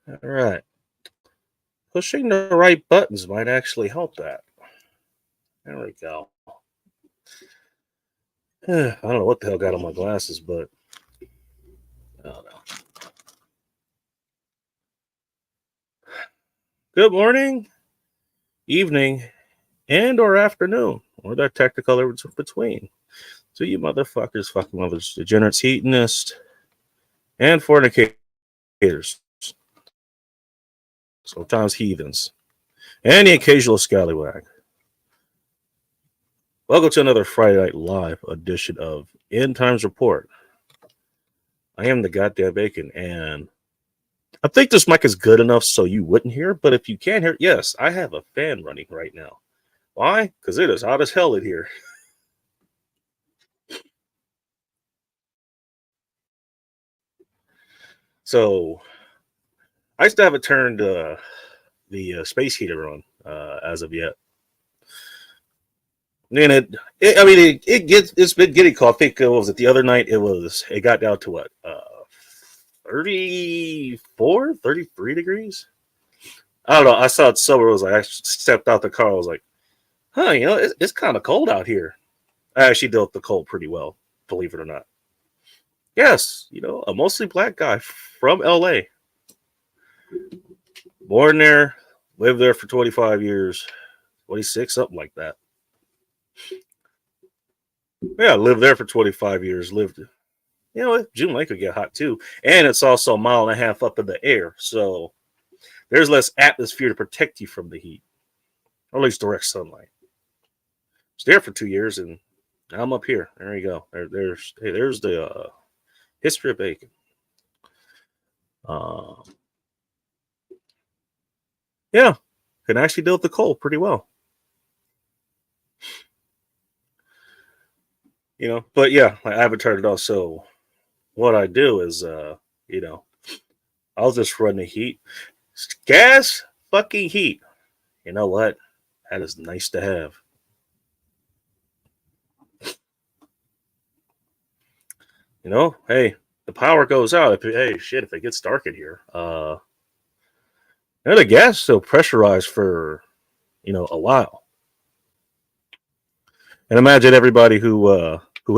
All right. Pushing the right buttons might actually help that. There we go. I don't know what the hell got on my glasses, but I don't know. Good morning, evening, and or afternoon, or that technicolor between. To you motherfuckers, fucking mothers, degenerates, hedonists, and fornicators. Sometimes heathens. And the occasional scallywag. Welcome to another Friday Night Live edition of End Times Report. I am the goddamn bacon, and I think this mic is good enough so you wouldn't hear, but if you can't hear, yes, I have a fan running right now. Why? Because it is hot as hell in here. So, I still haven't turned the space heater on as of yet. And it's been getting cold. I think was it the other night? It got down to what 34, 33 degrees. I don't know. I saw it somewhere. It was like I stepped out the car. I was like, huh, it's kind of cold out here. I actually dealt with the cold pretty well, believe it or not. Yes, a mostly black guy from LA. Born there, lived there for 25 years, 26, something like that. Yeah, lived there for 25 years. June Lake could get hot too. And it's also a mile and a half up in the air. So there's less atmosphere to protect you from the heat, or at least direct sunlight. It's there for 2 years, and now I'm up here. There you go. There's the history of bacon. Yeah, can actually deal with the cold pretty well. But yeah, I haven't turned it off. So what I do is, I'll just run the heat. Gas fucking heat. You know what? That is nice to have. Hey, the power goes out. If it gets dark in here. The gas is still pressurized for, a while. And imagine everybody who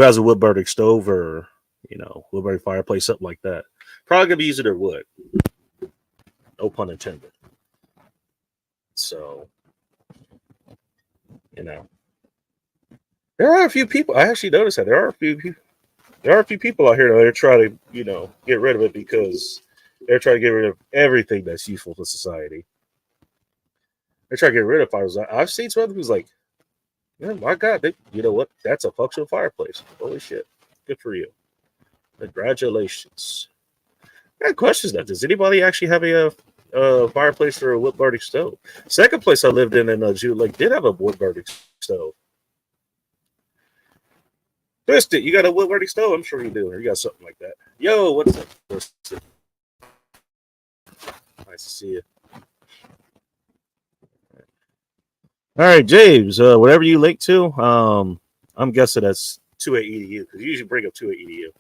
has a wood burning stove or, wood burning fireplace, something like that. Probably gonna be using their wood. No pun intended. So, there are a few people. I actually noticed that there are a few people out here that are trying to, get rid of it because they're trying to get rid of everything that's useful to society. They're trying to get rid of fires. I've seen some other people's like, yeah, my God, you know what? That's a functional fireplace. Holy shit. Good for you. Congratulations. I had questions now. Does anybody actually have a fireplace or a wood burning stove? Second place I lived in June Lake did have a wood burning stove. Twist it. You got a wood burning stove? I'm sure you do. Or you got something like that. Yo, what's up? Nice to see you. All right, James. Whatever you link to, I'm guessing that's 2A EDU because you usually bring up 2A EDU.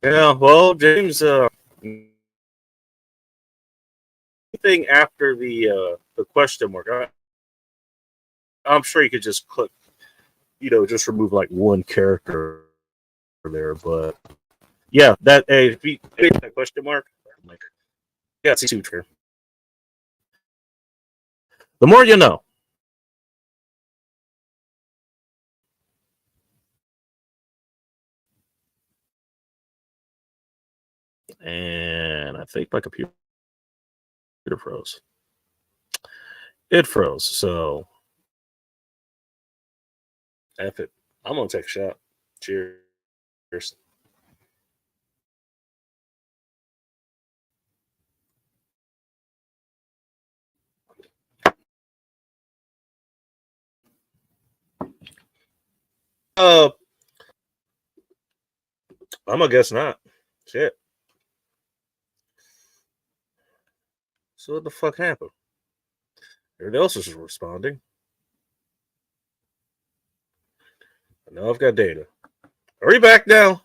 Yeah. Well, James. Anything after the question mark, I'm sure you could just click, just remove like one character there. But yeah, if you hit that question mark, like, yeah, it's too true. The more you know. And I think my computer froze. It froze. So, F it. I'm going to take a shot. Cheers. I'm going to guess not. Shit. So what the fuck happened? Everybody else is responding. I know I've got data. Are we back now?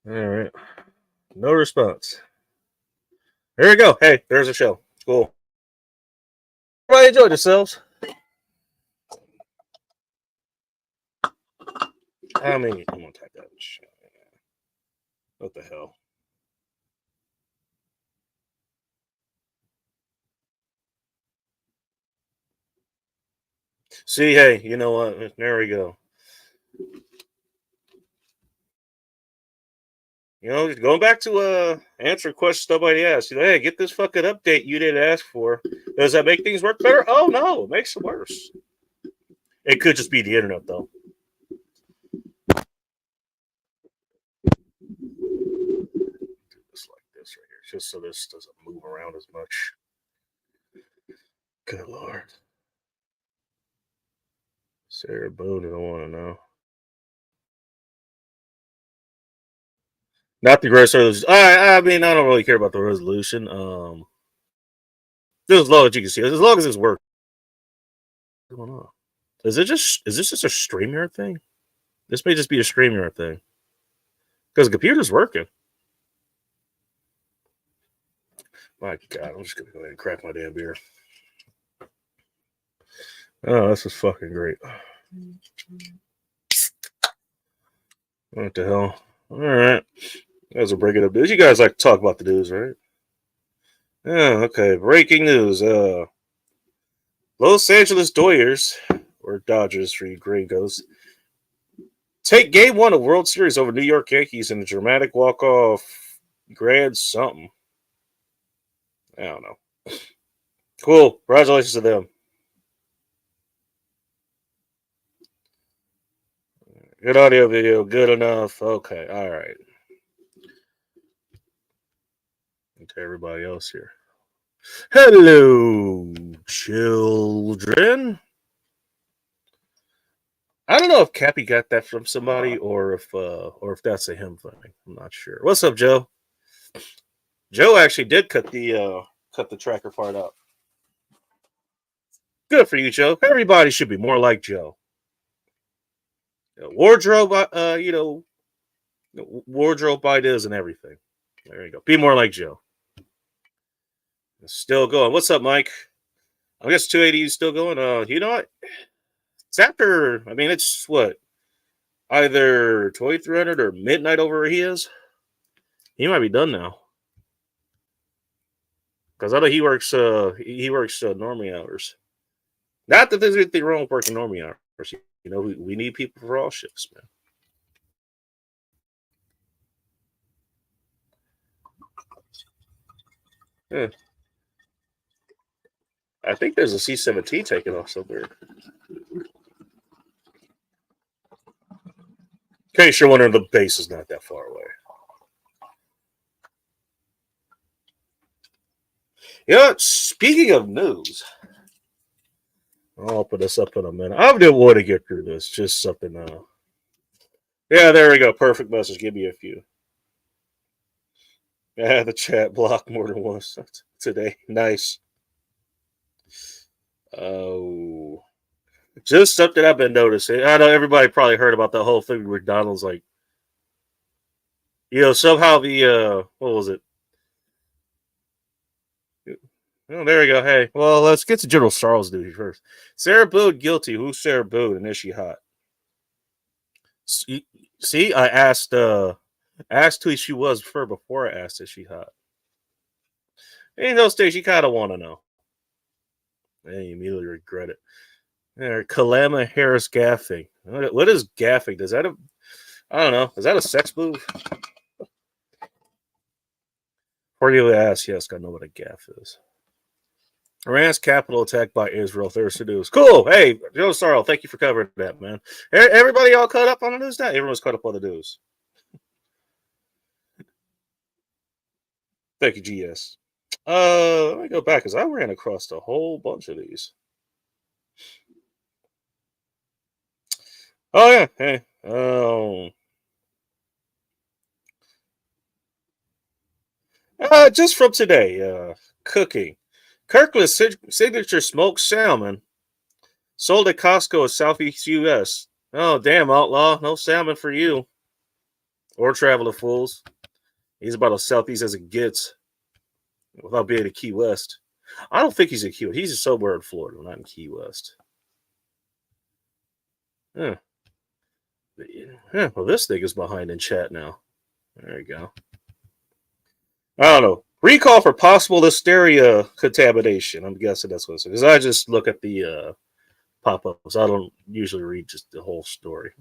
All right. No response. There we go. Hey, there's a show. Cool. Everybody enjoyed yourselves. I'm gonna type that. What the hell? See, hey, you know what? There we go. You know, going back to answer questions somebody asked. You know, hey, get this fucking update you didn't ask for. Does that make things work better? Oh no, it makes it worse. It could just be the internet though. Just like this right here, just so this doesn't move around as much. Good lord. Sarah Boone, I don't want to know. Not the greatest resolution. I mean, I don't really care about the resolution. Just as long as you can see it, as long as it's working. What's going on? Is this just a StreamYard thing? This may just be a StreamYard thing. Because the computer's working. My God, I'm just gonna go ahead and crack my damn beer. Oh, this is fucking great. What the hell? All right. Guys are breaking up news. You guys like to talk about the news, right? Yeah, okay. Breaking news. Los Angeles Dodgers, or Dodgers for you gringos, take game one of World Series over New York Yankees in a dramatic walk-off grand something. I don't know. Cool. Congratulations to them. Good audio video. Good enough. Okay. All right. And to everybody else here. Hello, children. I don't know if Cappy got that from somebody or if that's a him thing. I'm not sure. What's up, Joe? Joe actually did cut the tracker part out. Good for you, Joe. Everybody should be more like Joe. Wardrobe, wardrobe ideas and everything. There you go. Be more like Joe. It's still going. What's up, Mike? I guess 280 is still going. You know what? It's after. I mean, it's what either 2300 or midnight over where he is. He might be done now because I know he works. He works normally hours. Not that there's anything wrong with working normally hours. You know, we need people for all shifts, man. Yeah. I think there's a C-17 taking off somewhere. In case you're wondering, the base is not that far away. You know, speaking of news, I'll put this up in a minute. I didn't want to get through this. Just something. Yeah, there we go. Perfect message. Give me a few. Yeah, the chat blocked more than once today. Nice. Oh, just something I've been noticing. I know everybody probably heard about the whole thing with McDonald's. Like, somehow the what was it? Oh, there we go. Hey, well, let's get to General Charles' duty first. Sarah Boone guilty. Who's Sarah Boone, and is she hot? See, I asked who she was before I asked if she hot. In those days, you kind of want to know. And you immediately regret it. Kalama Harris gaffing. What is gaffing? I don't know. Is that a sex move? Or you ask, yes, I know what a gaff is. Iran's capital attacked by Israel. Thursday news. Cool. Hey, Joe Sorrell, thank you for covering that, man. Everybody all caught up on the news now? Everyone's caught up on the news. Thank you, GS. Let me go back because I ran across a whole bunch of these. Oh yeah, hey. Just from today, cooking. Kirkland's signature smoked salmon sold at Costco in Southeast U.S. Oh, damn, outlaw. No salmon for you. Or traveler fools. He's about as Southeast as it gets without being in Key West. I don't think he's in Key West. He's somewhere in Florida, not in Key West. Yeah. Yeah, well, this thing is behind in chat now. There you go. I don't know. Recall for possible listeria contamination. I'm guessing that's what it is. Because I just look at the pop-ups. I don't usually read just the whole story.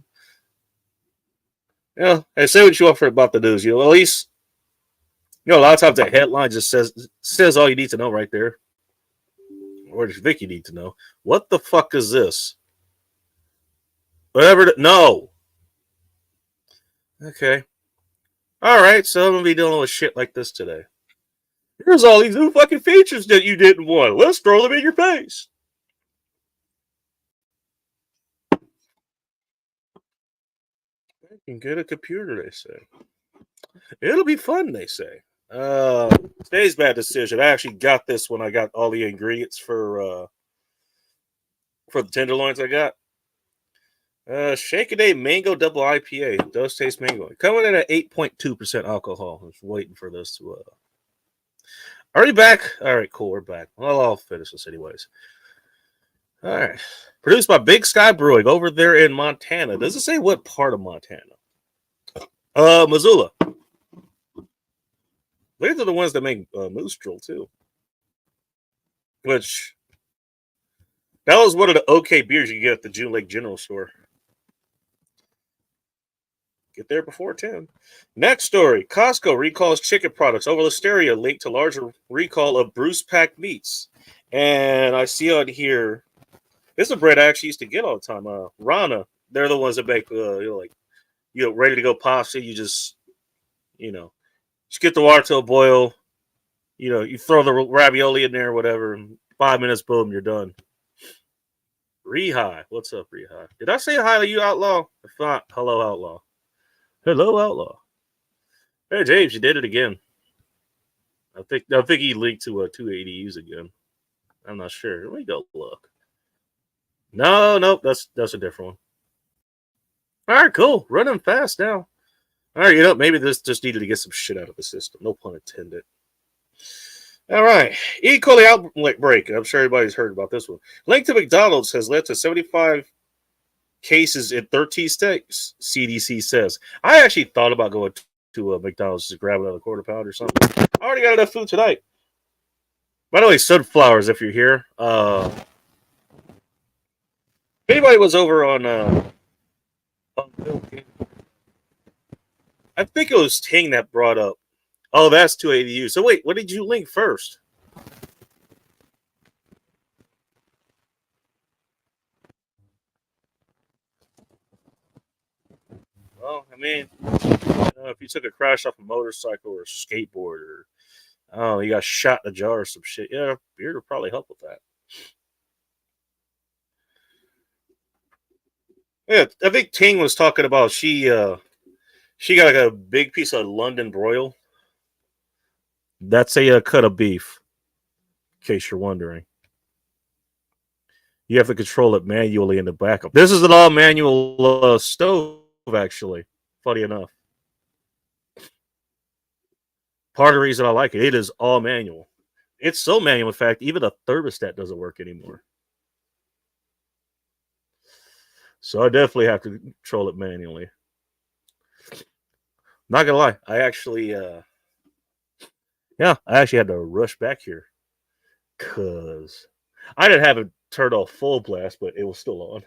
Yeah, I say what you want for about the news. At least a lot of times that headline just says all you need to know right there. Or do you think you need to know? What the fuck is this? Whatever. No. Okay. All right. So I'm gonna be dealing with shit like this today. Here's all these new fucking features that you didn't want. Let's throw them in your face. I can get a computer, they say. It'll be fun, they say. Today's bad decision. I actually got this when I got all the ingredients for the tenderloins I got. Shake a Day Mango Double IPA. It does taste mango. Coming in at 8.2% alcohol. I was waiting for this to Are we back? All right, cool. We're back. Well, I'll finish this anyways. All right. Produced by Big Sky Brewing over there in Montana. Does it say what part of Montana? Missoula. These are the ones that make Moose Drool too. Which that was one of the okay beers you get at the June Lake General Store. Get there before 10. Next story. Costco recalls chicken products over listeria linked to larger recall of Bruce Pack meats. And I see on here, this is a bread I actually used to get all the time. Rana. They're the ones that make, ready to go pasta. You just get the water to a boil. You throw the ravioli in there, whatever. 5 minutes, boom, you're done. Rehi. What's up, Rehi? Did I say hi to you, Outlaw? If not, hello, Outlaw. Hello, Outlaw. Hey, James, you did it again. I think he linked to 280Us again. I'm not sure. Let me go look. No, that's a different one. All right, cool. Running fast now. All right, maybe this just needed to get some shit out of the system. No pun intended. All right. E. coli outbreak. I'm sure everybody's heard about this one. Link to McDonald's has led to 75 cases in 13 states, CDC says. I actually thought about going to McDonald's to grab another quarter pound or something. I already got enough food tonight. By the way, Sunflowers, if you're here. If anybody was over on I think it was Ting that brought up. Oh, that's 280U. So wait, what did you link first? Well, I mean, if you took a crash off a motorcycle or a skateboard, or you got shot in a jar or some shit, yeah, beer would probably help with that. Yeah, I think Ting was talking about she got like a big piece of London broil. That's a cut of beef, in case you're wondering. You have to control it manually in the backup. This is an all manual stove, actually. Funny enough. Part of the reason I like it is all manual. It's so manual, in fact, even the thermostat doesn't work anymore. So I definitely have to control it manually. Not gonna lie, I actually had to rush back here because I didn't have it turned off full blast, but it was still on.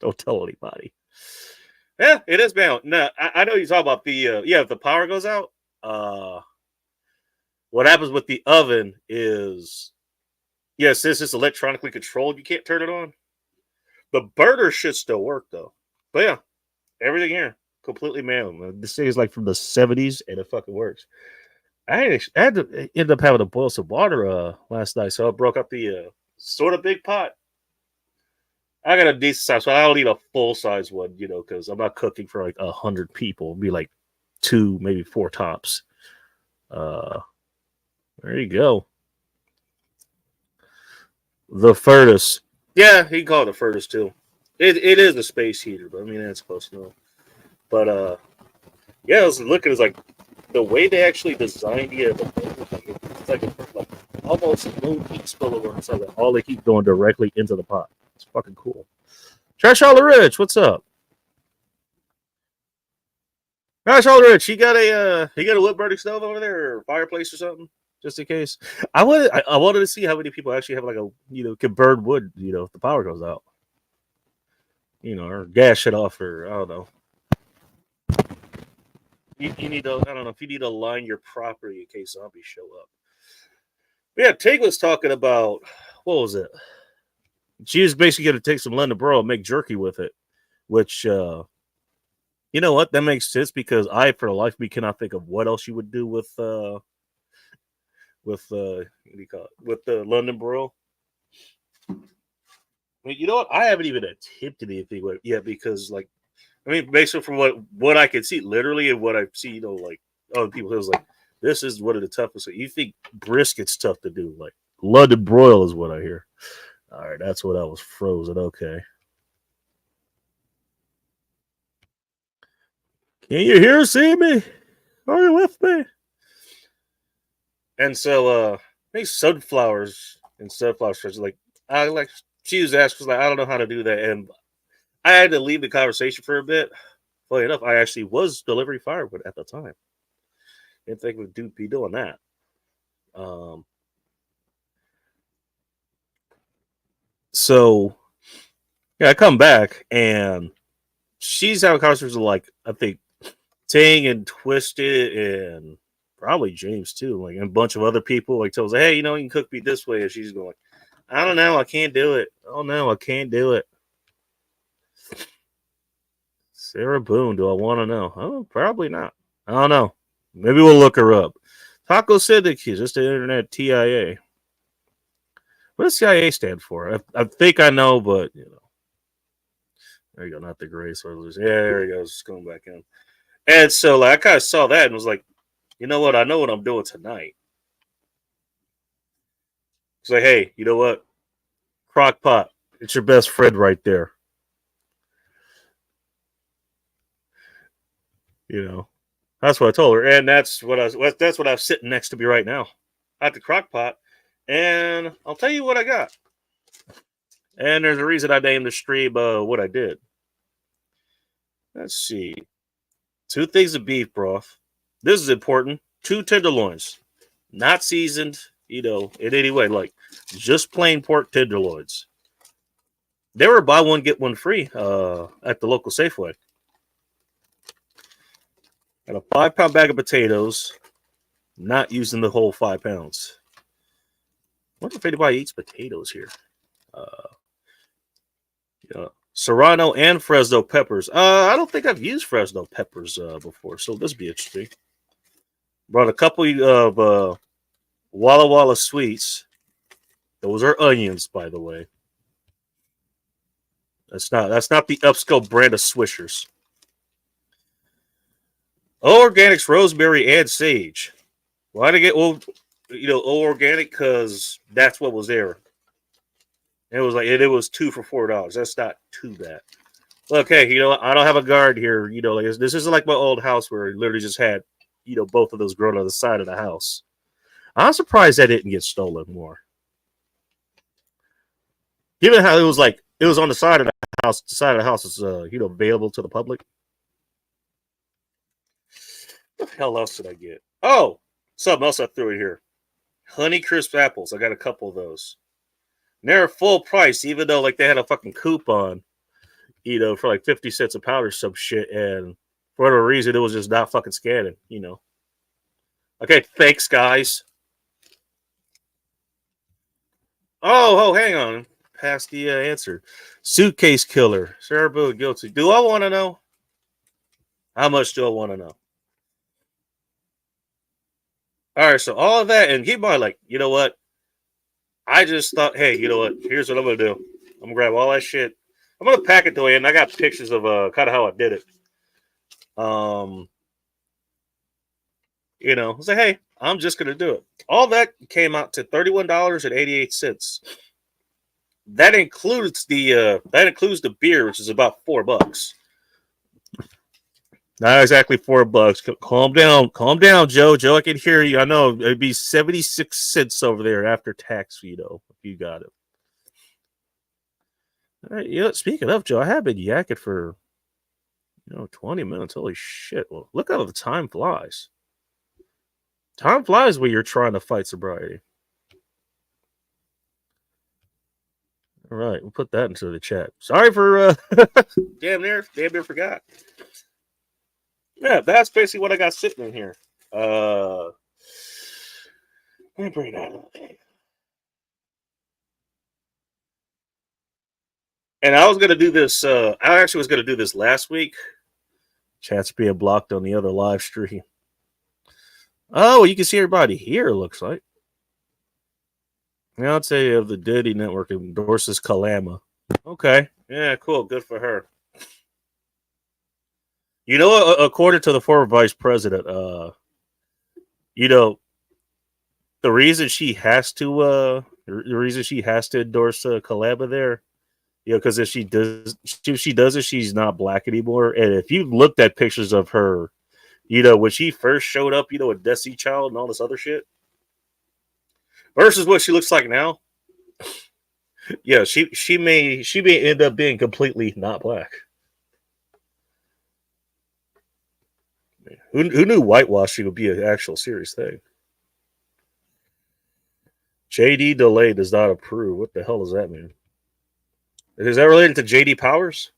Don't tell anybody. Yeah, it is bound. No, I know you talk about the if the power goes out, what happens with the oven is since it's electronically controlled, you can't turn it on. The burner should still work though. But yeah, everything here completely manual. This thing is like from the 70s and it fucking works. I had to end up having to boil some water last night, so I broke up the sort of big pot. I got a decent size, so I don't need a full size one, because I'm not cooking for like 100 people. It'd be like 2, maybe 4 tops. There you go. The furnace. Yeah, he called it a furnace too. It is a space heater, but I mean that's close enough. But yeah, I was looking. It's like the way they actually designed it. It's like almost no heat spillover inside. Like all the heat going directly into the pot. It's fucking cool. Trash All the Rich, what's up? Trash All the Rich, he got a wood burning stove over there or fireplace or something, just in case. I wanted to see how many people actually have like a can burn wood if the power goes out. Or gas shut off, or I don't know. You need to, I don't know if you need to line your property in case zombies show up. But yeah, Tig was talking about, what was it? She was basically going to take some London Bro and make jerky with it, which, you know what? That makes sense because I, for the life of me, cannot think of what else you would do with what do you call it? With the London Bro. I mean, you know what? I haven't even attempted anything with it yet because, like, I mean, basically from what I can see, literally, and what I see, like other people, it was like, this is one of the toughest. You think brisket's tough to do? Like London broil is what I hear. All right, that's what I was frozen. Okay. Can you hear, see me? Are you with me? And so, these sunflowers and sunflower stretches, like, she was asking, like, I don't know how to do that, and I had to leave the conversation for a bit. Funny enough, I actually was delivering firewood at the time. Didn't think we'd be doing that. So yeah, I come back and she's having conversations with, like, I think Ting and Twisted and probably James too, like, and a bunch of other people. Like, tells her, hey, you can cook me this way, and she's going like, I don't know, I can't do it. Oh no, I can't do it. Sarah Boone, do I want to know? Oh, probably not. I don't know. Maybe we'll look her up. Taco Syndicate, just the internet TIA. What does CIA stand for? I think I know, but there you go. Not the Grace Oilers. Yeah, there he goes. Just going back in. And so, like, I kind of saw that and was like, you know what? I know what I'm doing tonight. It's like, hey, you know what? Crock pot. It's your best friend right there. That's what I told her, and that's what I'm sitting next to me right now, at the crock pot. And I'll tell you what I got. And there's a reason I named the stream what I did. Let's see. 2 things of beef broth. This is important. 2 tenderloins, not seasoned, in any way, like just plain pork tenderloins. They were buy one get one free at the local Safeway. And a 5-pound bag of potatoes, not using the whole 5 pounds. I wonder if anybody eats potatoes here. Serrano and Fresno peppers. I don't think I've used Fresno peppers before, so this will be interesting. Brought a couple of Walla Walla sweets. Those are onions, by the way. That's not the upscale brand of Swishers. Organics, rosemary, and sage. Why did I get organic? Because that's what was there. It was like it was 2 for $4. That's not too bad. Look, hey, I don't have a guard here. Like this isn't like my old house where I literally just had, both of those growing on the side of the house. I'm surprised that didn't get stolen more. Given how it was on the side of the house. The side of the house is available to the public. What the hell else did I get? Oh, something else I threw in here. Honeycrisp apples. I got a couple of those. And they're full price, even though like they had a fucking coupon, for like 50 cents a pound or some shit. And for whatever reason, it was just not fucking scanning, Okay, thanks, guys. Oh, hang on. Past the answer. Suitcase killer. Sarah Boone guilty. Do I want to know? How much do I want to know? All right, so all of that, and keep in mind, like, you know what? I just thought, hey, you know what? Here's what I'm gonna do. I'm gonna grab all that shit. I'm gonna pack it the way, and I got pictures of kind of how I did it. You know, I was like, hey, I'm just gonna do it. All that came out to $31.88. That includes the beer, which is about $4. Not exactly $4. Calm down, Joe. Joe, I can hear you. I know it'd be 76 cents over there after tax, if you got it. All right, speaking of Joe, I have been yakking for 20 minutes. Holy shit! Well, look how the time flies. Time flies when you're trying to fight sobriety. All right, we'll put that into the chat. Sorry for damn near forgot. Yeah, that's basically what I got sitting in here. Let me bring that up. And I was gonna do this. I actually was gonna do this last week. Chat's being blocked on the other live stream. Oh, you can see everybody here. It looks like. Now I'd say of the Diddy Network endorses Kalama. Okay, yeah, cool, good for her. You know, according to the former vice president, the reason she has to endorse Kalama there, because if she does it, she's not black anymore. And if you looked at pictures of her, when she first showed up, with Destiny Child and all this other shit, versus what she looks like now, yeah, she may end up being completely not black. Who knew whitewashing would be an actual serious thing? JD Delay does not approve. What the hell does that mean? Is that related to JD Powers?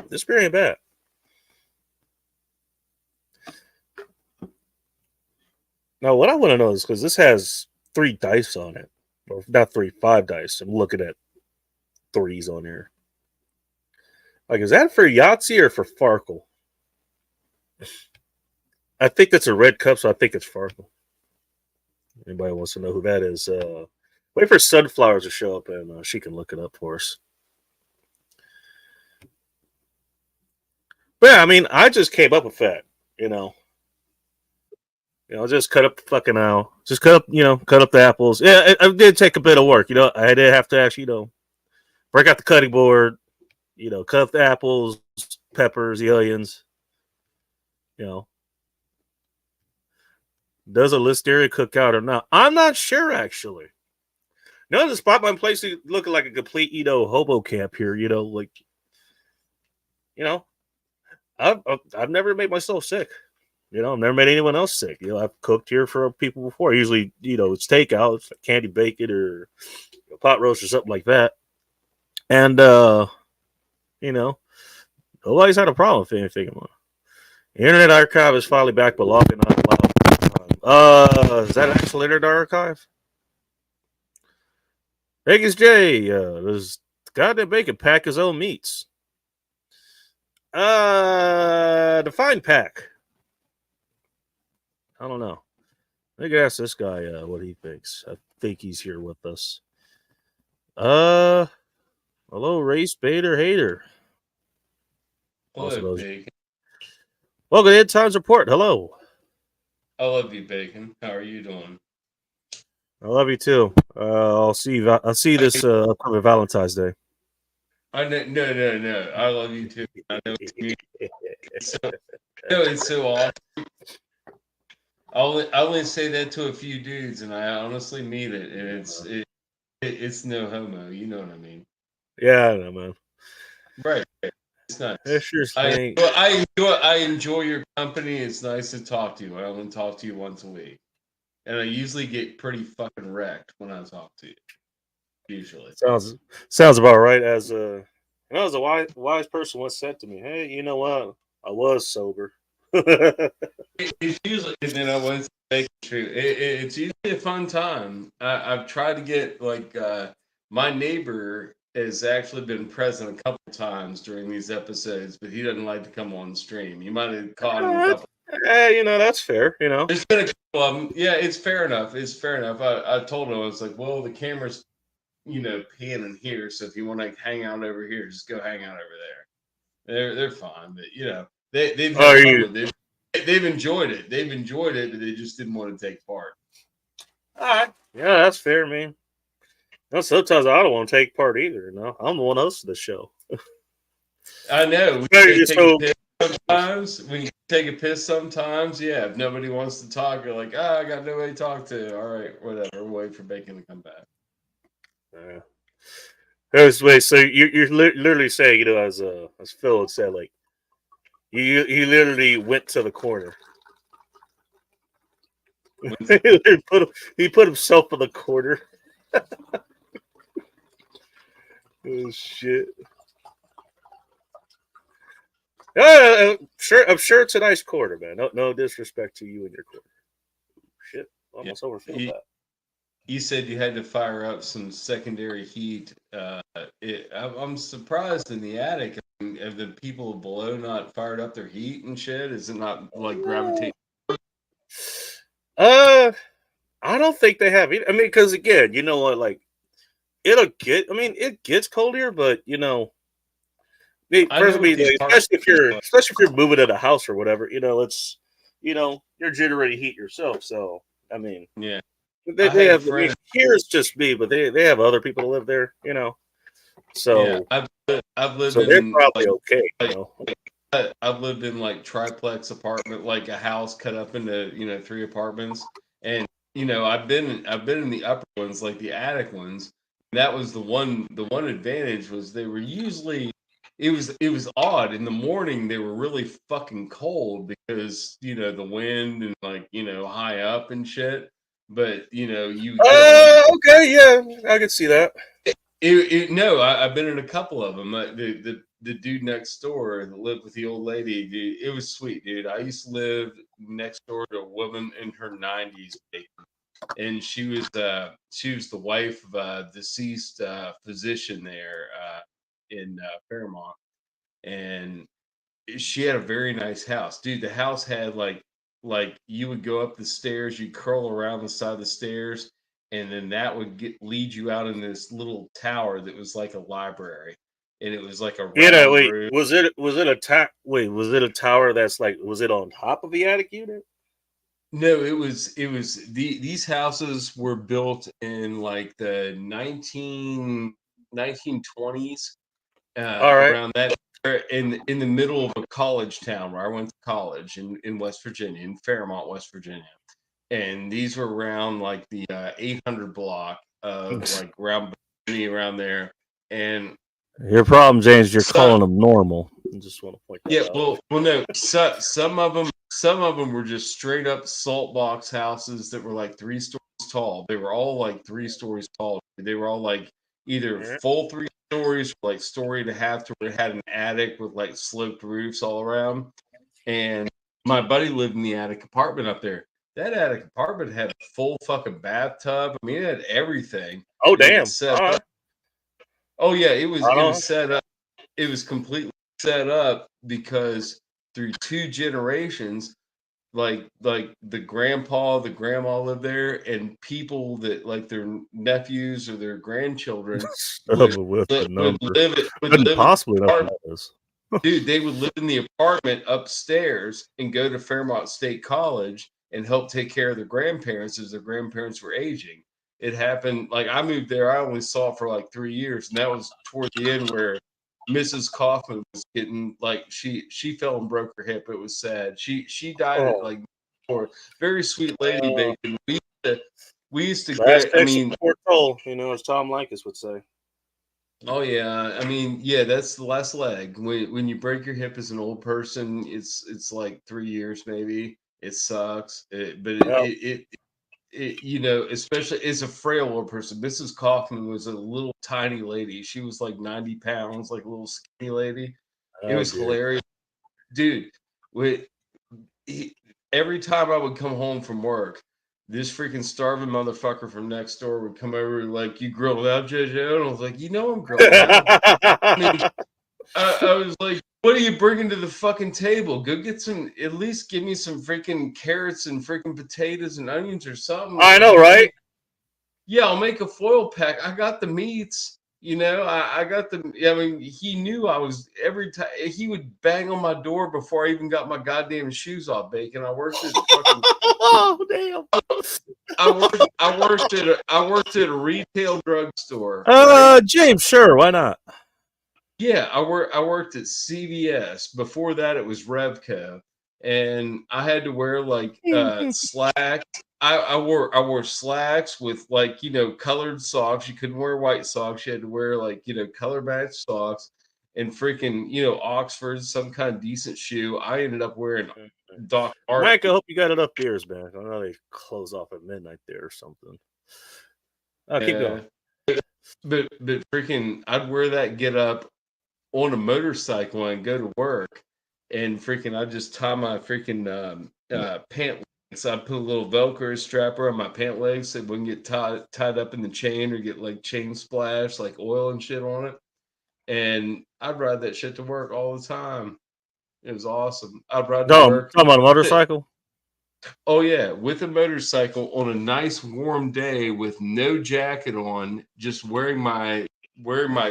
This beer ain't bad. Now, what I want to know is because this has 3 dice on it, or not 3, 5 dice. I'm looking at 3s on here. Like, is that for Yahtzee or for Farkle? I think that's a red cup, so I think it's Farkle. Anybody wants to know who that is? Wait for Sunflowers to show up, and she can look it up for us. But yeah, I mean, I just came up with that, just cut up the fucking just cut up the apples. Yeah, it did take a bit of work. I did have to actually, break out the cutting board, cut up the apples, peppers, the onions. Does a listeria cook out or not? I'm not sure, actually. No, the spot my place looking like a complete, hobo camp here. I've never made myself sick. I've never made anyone else sick. I've cooked here for people before. Usually, it's takeout, it's like candy bacon or pot roast or something like that. And nobody's had a problem with anything. The Internet Archive is finally back, but logging on loud. Is that an actual Internet Archive? Vegas J, does goddamn bacon pack his own meats? Define pack. I don't know. I think I ask this guy what he thinks. I think he's here with us. Hello, race baiter hater. Hello, Bacon. Welcome to Ed Times Report. Hello. I love you, Bacon. How are you doing? I love you too. I'll see this upcoming Valentine's Day. No. I love you too. I know it's so awesome. I only say that to a few dudes, and I honestly mean it. And it's no homo. You know what I mean? Yeah, I know, man. Right. It's nice. Sure I enjoy your company. It's nice to talk to you. I only talk to you once a week, and I usually get pretty fucking wrecked when I talk to you. Usually, sounds about right. As a wise person once said to me, "Hey, you know what? I was sober." it's usually, and then I went to Bacon Street. It's usually a fun time. I've tried to get my neighbor has actually been present a couple times during these episodes, but he doesn't like to come on stream. You might have caught him a couple. Hey, that's fair. There's been a couple of them. Yeah, it's fair enough. It's fair enough. I told him, I was like, well, the camera's panning here, so if you want to hang out over here, just go hang out over there. They're fine, but they've Are had fun you? with it. They've enjoyed it. They've enjoyed it, but they just didn't want to take part. All right. Yeah, that's fair, man. No, sometimes I don't want to take part either. No, I'm the one hosting the show. I know. We Yeah, can go take a so piss sometimes. We can take a piss sometimes. Yeah, if nobody wants to talk, you're like, I got nobody to talk to. All right, whatever. Wait for Bacon to come back. yeah. Wait, so you're literally saying, as Phil had said, like he literally went to the corner. he put himself in the corner. Oh shit! I'm sure it's a nice corner, man. No disrespect to you and your corner. Shit, Yeah. almost overfilled that. You said you had to fire up some secondary heat. I'm surprised in the attic. Have the people below not fired up their heat and shit? Is it not like gravitating? Uh, I don't think they have. I mean, because again, you know what? Like, it'll get. I mean, it gets cold here, but I know with these like, especially if you're moving in a house or whatever, it's you're generating heat yourself. So I mean, yeah, I they had a have. I mean, friend. here's just me, but they have other people that live there. Yeah, So I've lived so they're in probably okay. like I've lived in like triplex apartment, like a house cut up into 3 apartments, and I've been in the upper ones, like the attic ones. That was the one advantage was they were usually it was odd in the morning they were really fucking cold because the wind and like high up and shit, but you would get home. Okay, yeah, I can see that. No, I've been in a couple of them. The dude next door that lived with the old lady, dude, it was sweet, dude. I used to live next door to a woman in her 90s, and she was the wife of a deceased physician there in Fairmont, and she had a very nice house, dude. The house had like you would go up the stairs, you curl around the side of the stairs, and then that would lead you out in this little tower that was like a library, and it was like a round Wait, room. was it a tower that's like, was it on top of the attic unit? No, it was these houses were built in like the 1920s, All right. around that in the middle of a college town where I went to college in West Virginia, in Fairmont, West Virginia. And these were around like the 800 block of like around there. And Your problem, James, you're so calling them normal. I just want to point that yeah, out. well, no, some of them were just straight up salt box houses that were like 3 stories tall. They were all like 3 stories tall. They were all like either Yeah. full 3 stories, like story and a half, to where it had an attic with like sloped roofs all around. And my buddy lived in the attic apartment up there. That attic apartment had a full fucking bathtub. I mean, it had everything. Oh, It was damn. set All up. right. Oh yeah, it was Right it on. was set up. It was completely set up because through 2 generations, like the grandpa, the grandma lived there, and people that like their nephews or their grandchildren would Stubborn with the would number. live it would Couldn't live in the possibly know apartment. what that is. Dude, they would live in the apartment upstairs and go to Fairmont State College and help take care of their grandparents as their grandparents were aging. It happened like I moved there. I only saw it for like 3 years, and that was toward the end where Mrs. Kaufman was getting like she fell and broke her hip. It was sad. She died at Oh, like four. Very sweet lady, Bacon. We used to last I exit mean, before toll, as Tom Likas would say. oh yeah, I mean, yeah, that's the last leg. When you break your hip as an old person, it's like 3 years maybe. It sucks, but Yeah. especially as a frail old person. Mrs. Kaufman was a little tiny lady. She was like 90 pounds, like a little skinny lady. It Oh was dear. hilarious, dude. With he, every time I would come home from work, this freaking starving motherfucker from next door would come over and like, "You grilled out, JJ?" And I was like, I'm grilled out. I mean, I was like, "What are you bringing to the fucking table? Go get some. At least give me some freaking carrots and freaking potatoes and onions or something." I I was know, like, right? Yeah, I'll make a foil pack. I got the meats." You know, I got the. I mean, he knew I was every time he would bang on my door before I even got my goddamn shoes off. Bacon. I worked at a fucking. Oh damn! I worked at a retail drugstore. Right? James, sure, why not? Yeah, I worked at CVS. Before that, it was Revco, and I had to wear like slacks. I wore slacks with like colored socks. You couldn't wear white socks. You had to wear like color matched socks and freaking Oxfords, some kind of decent shoe. I ended up wearing Doc Martens. Mike, I hope you got enough beers, man. I know they close off at midnight there or something. Keep going. But freaking, I'd wear that get up on a motorcycle and go to work, and freaking I just tie my freaking pant legs. I put a little Velcro strap around my pant legs so it wouldn't get tied up in the chain or get like chain splash, like oil and shit on it. And I'd ride that shit to work all the time. It was awesome. I'd ride to No, work. talking about a motorcycle. Oh yeah, with a motorcycle on a nice warm day with no jacket on, just wearing my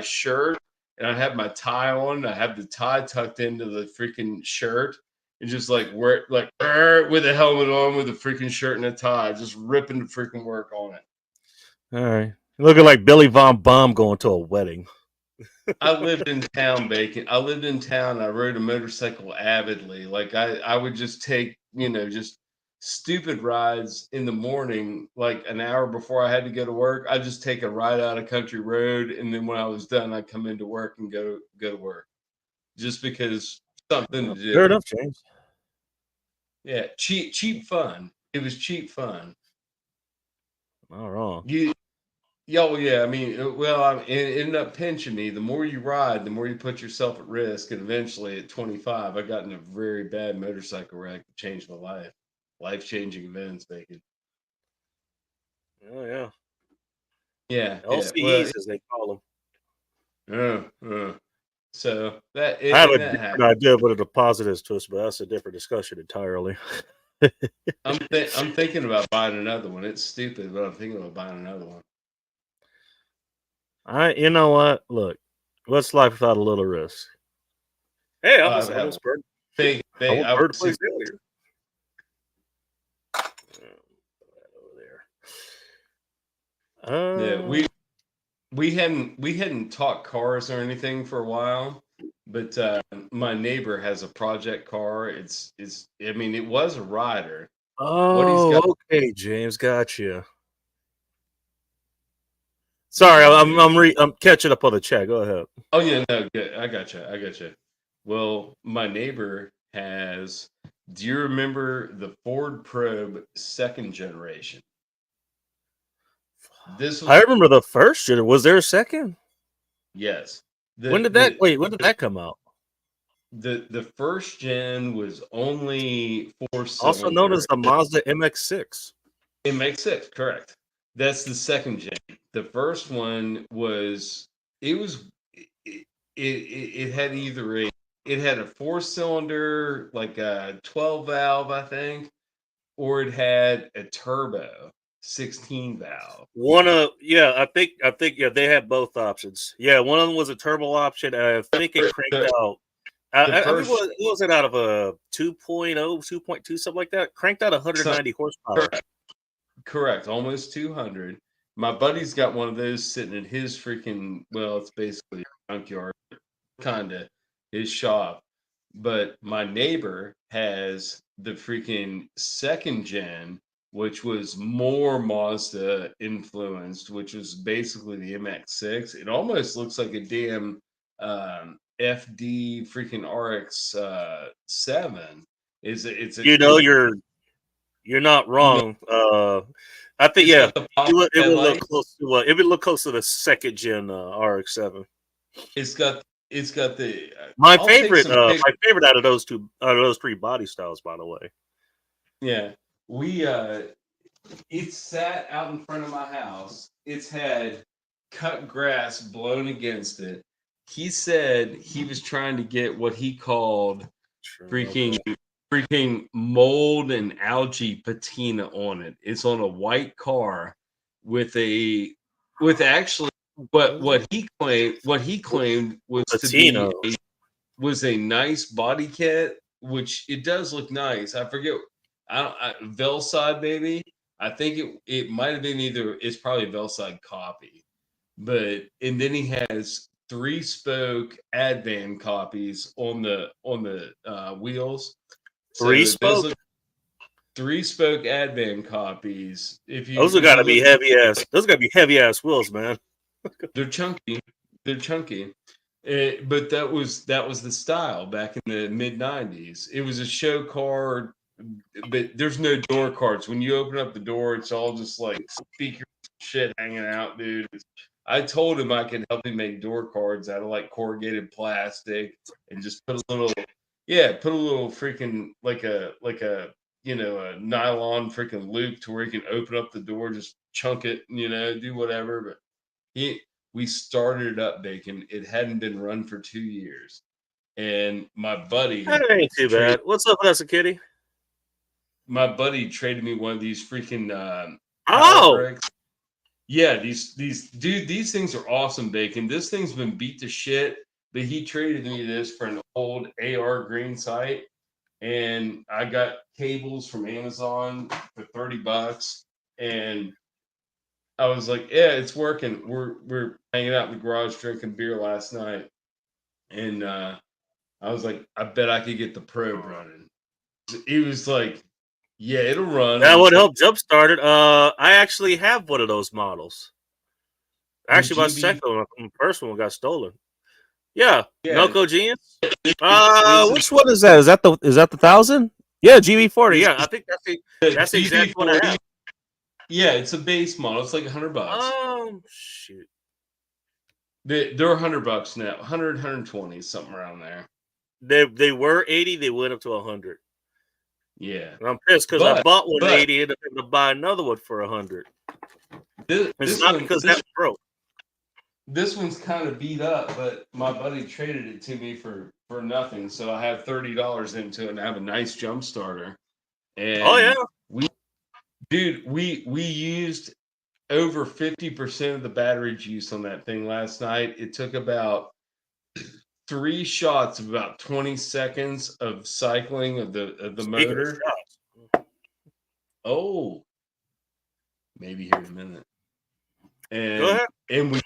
shirt, and I have my tie on. I have the tie tucked into the freaking shirt, and just like wear like with a helmet on, with a freaking shirt and a tie, just ripping the freaking work on it. All right, looking like Billy Von Baum going to a wedding. I lived in town, Bacon. I lived in town. I rode a motorcycle avidly. Like I would just take, just stupid rides in the morning, like an hour before I had to go to work. I'd just take a ride out a country road, and then when I was done, I'd come into work and go to work, just because something to do. Fair enough, James. Yeah, cheap fun. It was cheap fun. Not wrong. Yeah. I mean, well, it ended up pinching me. The more you ride, the more you put yourself at risk. And eventually, at 25, I got in a very bad motorcycle wreck that changed my life. Life-changing events, Bacon. Oh yeah. Yeah. Well, LCEs as they call them. So that them. I have a that different happened. idea of what a deposit is to us, but that's a different discussion entirely. I'm thinking about buying another one. It's stupid, but I'm thinking about buying another one. You know what? Look, what's life without a little risk? Hey, I almost burned. I almost burned the place earlier. Over there. Yeah, we hadn't talked cars or anything for a while, but my neighbor has a project car. I mean, it was a rider. Oh, okay, James, gotcha. Sorry, I'm catching up on the chat. Go ahead. Oh yeah, no, good. I gotcha. Well, my neighbor has. Do you remember the Ford Probe second generation? I remember the first gen. Was there a second? Yes. When did that come out? The first gen was only 4-cylinder. Also known as the Mazda MX-6. MX-6, correct. That's the second gen. The first one was it had it had a 4-cylinder, like a 12 valve, I think, or it had a turbo 16 valve. I think they had both options. Yeah, one of them was a turbo option, and I think it cranked out. I think it was out of a 2.0, 2.2, something like that. Cranked out 190 horsepower. Correct, almost 200. My buddy's got one of those sitting in his freaking, well, it's basically a junkyard, kind of his shop. But my neighbor has the freaking second gen, which was more Mazda influenced, which was basically the MX-6. It almost looks like a damn FD freaking RX 7. You're not wrong. I think it would look close to it would look close to the second gen RX-7. It's got the my favorite out of those three body styles, by the way. Yeah, it sat out in front of my house. It's had cut grass blown against it. He said he was trying to get what he called freaking mold and algae patina on it. It's on a white car with actually what he claimed was to be a nice body kit, which it does look nice. I forget, Velside maybe. I think it might have been it's probably a Velside copy, and then he has 3-spoke Advan copies on the wheels. So it does look 3-spoke Advan copies. Those have got to be heavy ass. Those got to be heavy ass wheels, man. They're chunky. They're chunky. But that was the style back in the mid '90s. It was a show car, but there's no door cards. When you open up the door, it's all just like speakers shit hanging out, dude. I told him I could help him make door cards out of like corrugated plastic and just put a little freaking like a a nylon freaking loop to where you can open up the door, just chunk it, do whatever. But we started it up, Bacon. It hadn't been run for 2 years. And my buddy... That ain't too bad. What's up, that's a kitty? My buddy traded me one of these freaking bricks. Yeah, these things are awesome, Bacon. This thing's been beat to shit, but he traded me this for an old AR green sight. And I got cables from Amazon for $30. And I was like, yeah, it's working. We're hanging out in the garage drinking beer last night. And I was like, I bet I could get the probe running. He was like, yeah, it'll run. That would help jumpstart it. I actually have one of those models. Actually, my second one, my first one got stolen. Yeah. Melco Genius. Which one is that? Is that the 1000? Yeah, GB40. Yeah, I think that's the exact one I have. Yeah, it's a base model. It's like $100. Oh shoot. They're $100 now. 100, 120, something around there. They were 80. They went up to 100. Yeah, and I'm pissed because I bought one 80 and ended up to buy another one for 100. It's not because that broke. This one's kind of beat up, but my buddy traded it to me for nothing. So I have $30 into it, and I have a nice jump starter. And oh yeah, we used over 50% of the battery juice on that thing last night. It took about 3 shots of about 20 seconds of cycling of the motor. Oh, maybe here in a minute. And go ahead. And we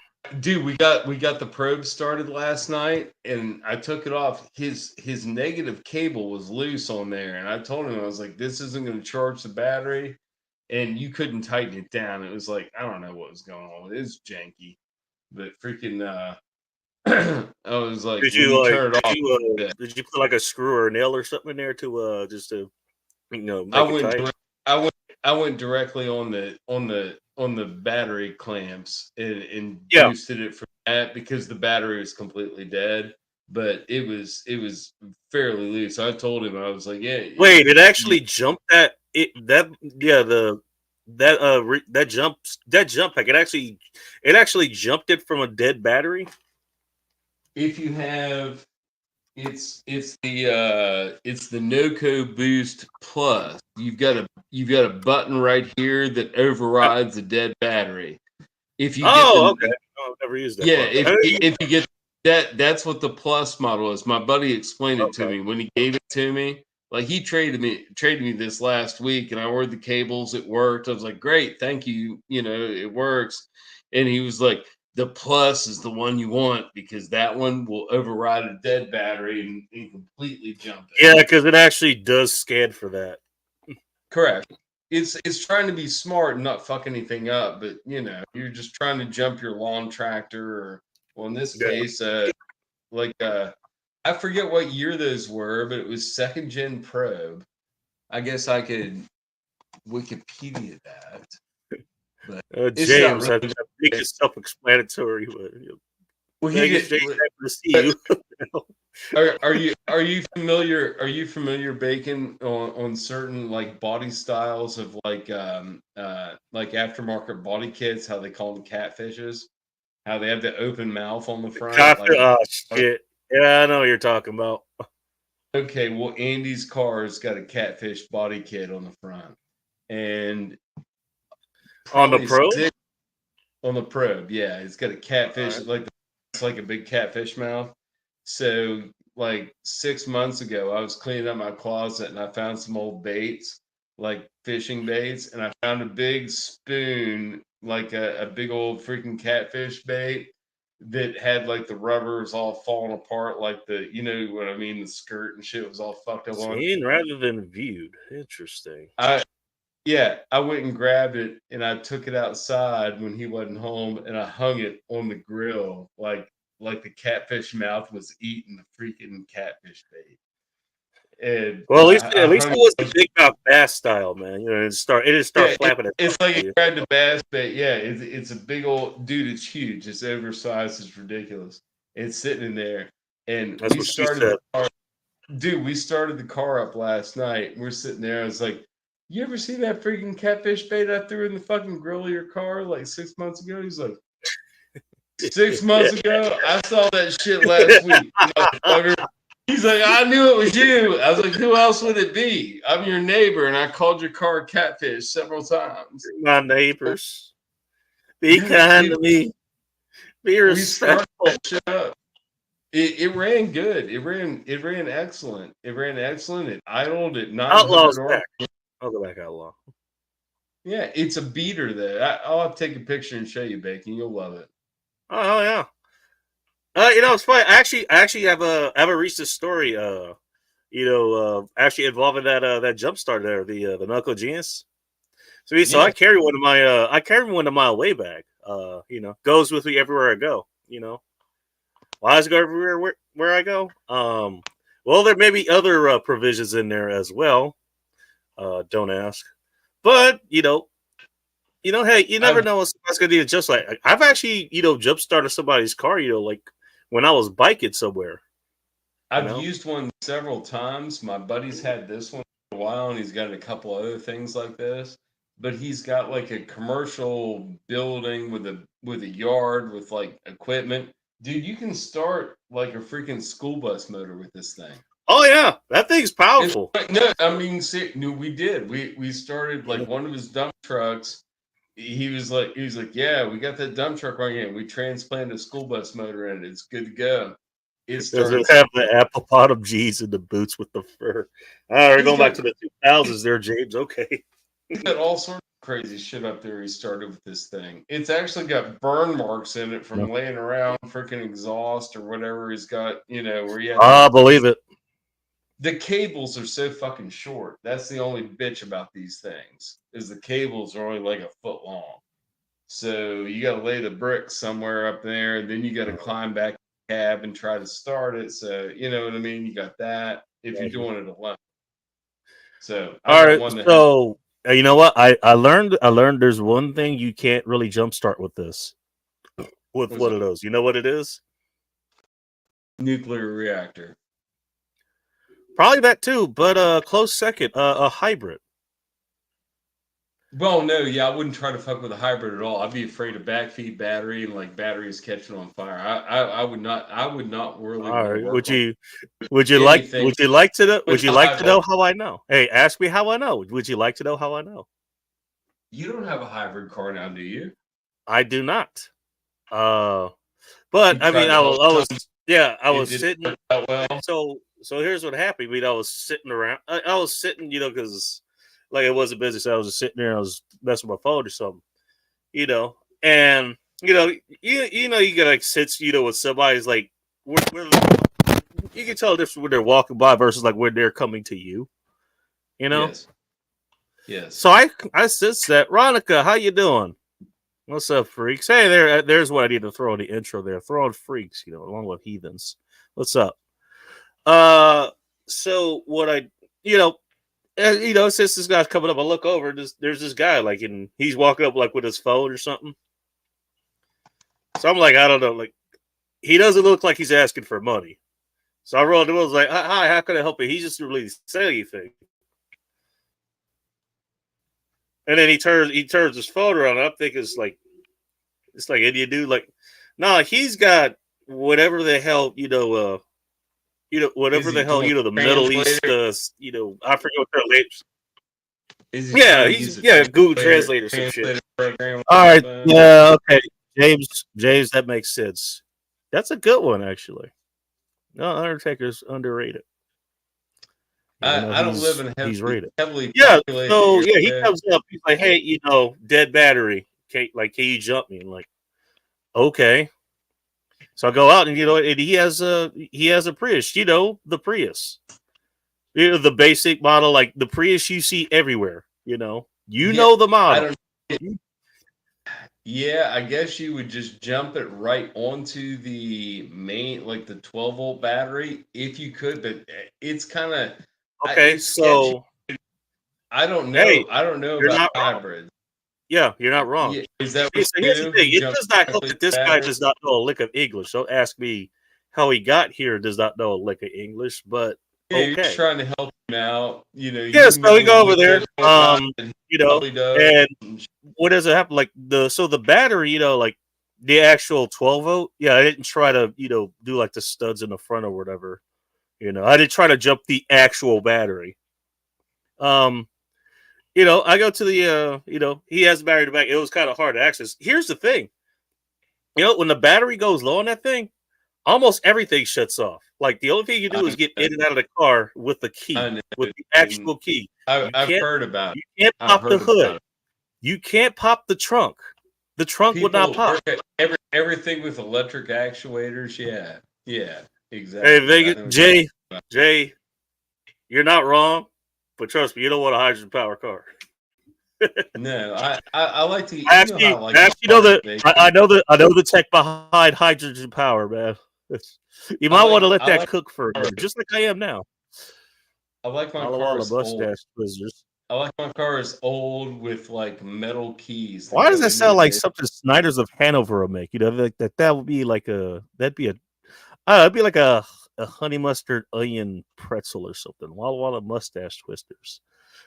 got the probe started last night, and I took it off. His negative cable was loose on there, and I told him, I was like, this isn't going to charge the battery, and you couldn't tighten it down. It was like, I don't know what was going on. It was janky, but freaking I was like, did you put like a screw or a nail or something in there to just to make it tight? I went directly on the battery clamps and boosted it from that because the battery was completely dead, but it was fairly loose. I told him, I was like, yeah. Wait, it actually jumped that jump pack. It actually jumped it from a dead battery. If you have, it's the NoCo Boost Plus. You've got a button right here that overrides a dead battery. If you okay, I've never used that. Yeah, if you get that, that's what the Plus model is. My buddy explained it to me when he gave it to me. Like, he traded me this last week, and I ordered the cables. It worked. I was like, great, thank you. It works. And he was like, the Plus is the one you want because that one will override a dead battery and completely jump it. Yeah, because it actually does scan for that. Correct. It's trying to be smart and not fuck anything up, but you're just trying to jump your lawn tractor, or in this case, I forget what year those were, but it was 2nd gen probe. I guess I could Wikipedia that. But James, I think it's self-explanatory. Well, James, happy to see you. Are you familiar, Bacon, on certain like body styles of like aftermarket body kits, how they call them catfishes, how they have the open mouth on the front? Shit. Yeah, I know what you're talking about. Okay, well, Andy's car's got a catfish body kit on the front, and on the Pro. On the probe, yeah, it's got a catfish, Right. it's like a big catfish mouth. So, like 6 months ago, I was cleaning up my closet and I found some old baits, like fishing baits, and I found a big spoon, like a big old freaking catfish bait that had like the rubbers all falling apart, like you know what I mean, the skirt and shit was all fucked up on. Seen rather than viewed. Interesting. I Yeah, I went and grabbed it and I took it outside when he wasn't home and I hung it on the grill like the catfish mouth was eating the freaking catfish bait. And Well, I at least hung it wasn't it. big mouth bass style, man. You know, it didn't start Yeah, flapping its it's arms like at he you. grabbed a bass bait. Yeah, it's a big old dude. It's huge. It's oversized. It's ridiculous. It's sitting in there, and That's we what she started said. the car. Dude, we started the car up last night. And we're sitting there. I was like, "You ever see that freaking catfish bait I threw in the fucking grill of your car like 6 months ago?" He's like, "6 months ago? I saw that shit last week, motherfucker." He's like, "I knew it was you." I was like, "Who else would it be? I'm your neighbor, and I called your car catfish several times." My neighbors, be Yeah, kind dude, to me. Be we started respectful. that shit up. It ran good. It ran excellent. It ran excellent. It idled at Outlaw's 900 back. or I'll go back outlaw. yeah, it's a beater though. I'll have to take a picture and show you, Bacon. You'll love it. Oh yeah. You know, it's funny. I actually have a recent story. Actually involving that jump start there, the Knuckle Genius. So Yeah, I carry one of my way bag. Goes with me everywhere I go. Why does it go everywhere where I go? Well, there may be other provisions in there as well. Don't ask. But hey, you never I've know what somebody's gonna do. Just like I've actually, jump started somebody's car. Like when I was biking somewhere. You I've know. used one several times. My buddy's had this one for a while, and he's got a couple other things like this. But he's got like a commercial building with a yard with like equipment. Dude, you can start like a freaking school bus motor with this thing. Oh yeah, that thing's It's powerful. no, I mean, see, no, we did. We started like one of his dump trucks. He was like, yeah, we got that dump truck running in. We transplanted a school bus motor in it. It's good to go. It Does it starts. have the apple bottom G's and the boots with the fur? All right, we're He's going back got to the 2000s there, James. Okay. got all sorts of crazy shit up there. He started with this thing. It's actually got burn marks in it No. from laying around freaking exhaust or whatever he's got. Where he had I believe it. the cables are so fucking short. That's the only bitch about these things is the cables are only like a foot long. So you got to lay the bricks somewhere up there, and then you got to climb back the cab and try to start it. So you know what I mean. You got that if you're doing it alone. So I All got right, one that has so you know what? I learned there's one thing you can't really jumpstart with this. With was one a of those. You know what it is? nuclear reactor. Probably that too, but close second, a hybrid. Well, no, yeah, I wouldn't try to fuck with a hybrid at all. I'd be afraid of backfeed battery and like batteries catching on fire. I would not. I would not really All want to right. work on Would anything you like to know with would you a like high to know voltage. how I know? Hey, ask me how I know. Would you like to know how I know? You don't have a hybrid car now, do you? I do not. Uh but You I mean tried the whole I time. was yeah, I It was didn't sitting. work out well. So here's what happened. I mean, I was sitting around. I was sitting, because like it wasn't busy, so I was just sitting there. And I was messing with my phone or something, and you gotta like sit, with somebody's like where you can tell the difference when they're walking by versus like when they're coming to you, you know. Yes. Yes. So I sits that Ronica, how you doing? What's up, freaks? Hey, there's what I need to throw in the intro there. Throw in freaks, along with heathens. What's up? Uh, so what since this guy's coming up, I look over. There's this guy like, and he's walking up like with his phone or something. So I'm like, I don't know, like he doesn't look like he's asking for money. So I rolled. I was like, hi, how can I help you? He just didn't really say anything. And then he turns his phone around. And I'm thinking it's like Indian dude. Like, nah, he's got whatever the hell Is whatever he the hell doing the Middle East. translator? I forget what their language. Is he trying to use a Google Translate or some shit. translator program? All right, yeah, okay, James, that makes sense. That's a good one, actually. No, Undertaker's underrated. I don't live in he's a rated. heavily Yeah, populated so yeah, he area. comes up. He's like, "Hey, dead battery. Can you jump me?" And like, okay. So I go out and and he has a Prius. The Prius. The basic model, like the Prius you see everywhere. The model. Yeah, I guess you would just jump it right onto the main, like the 12-volt battery, if you could. But it's kind of Okay, it's sketchy. so I don't know. hey, I don't know you're about not wrong. hybrids. Yeah, you're not wrong. Yeah, is that See, what so you here's the do? thing. You It jump does not help directly that to this the guy battery? does not know a lick of English. Don't ask me how he got here. Does not know a lick of English, but Yeah, you're just okay. trying to help him out. Yeah, so we go over there. Probably does. And what does it happen? Like the battery, like the actual 12-volt. Yeah, I didn't try to, do like the studs in the front or whatever. I didn't try to jump the actual battery. I go to the he has the battery in the back. It was kind of hard to access. Here's the thing. When the battery goes low on that thing, almost everything shuts off. Like the only thing you do is get in and out of the car with the key, with the actual key. I've heard about it. You can't pop the hood. You can't pop the trunk. The trunk would not pop. Everything with electric actuators. Yeah, exactly. Hey, Jay, you're not wrong, but trust me, you don't want a hydrogen power car. No, I like to. I know the tech behind hydrogen power, man. You might want to let that cook for a minute, just like I am now. I like my car's mustache twizzlers. I like my cars old with like metal keys. Why does that sound like something Snyder's of Hanover will make? That would be like it'd be like a honey mustard onion pretzel or something. Walla mustache twisters.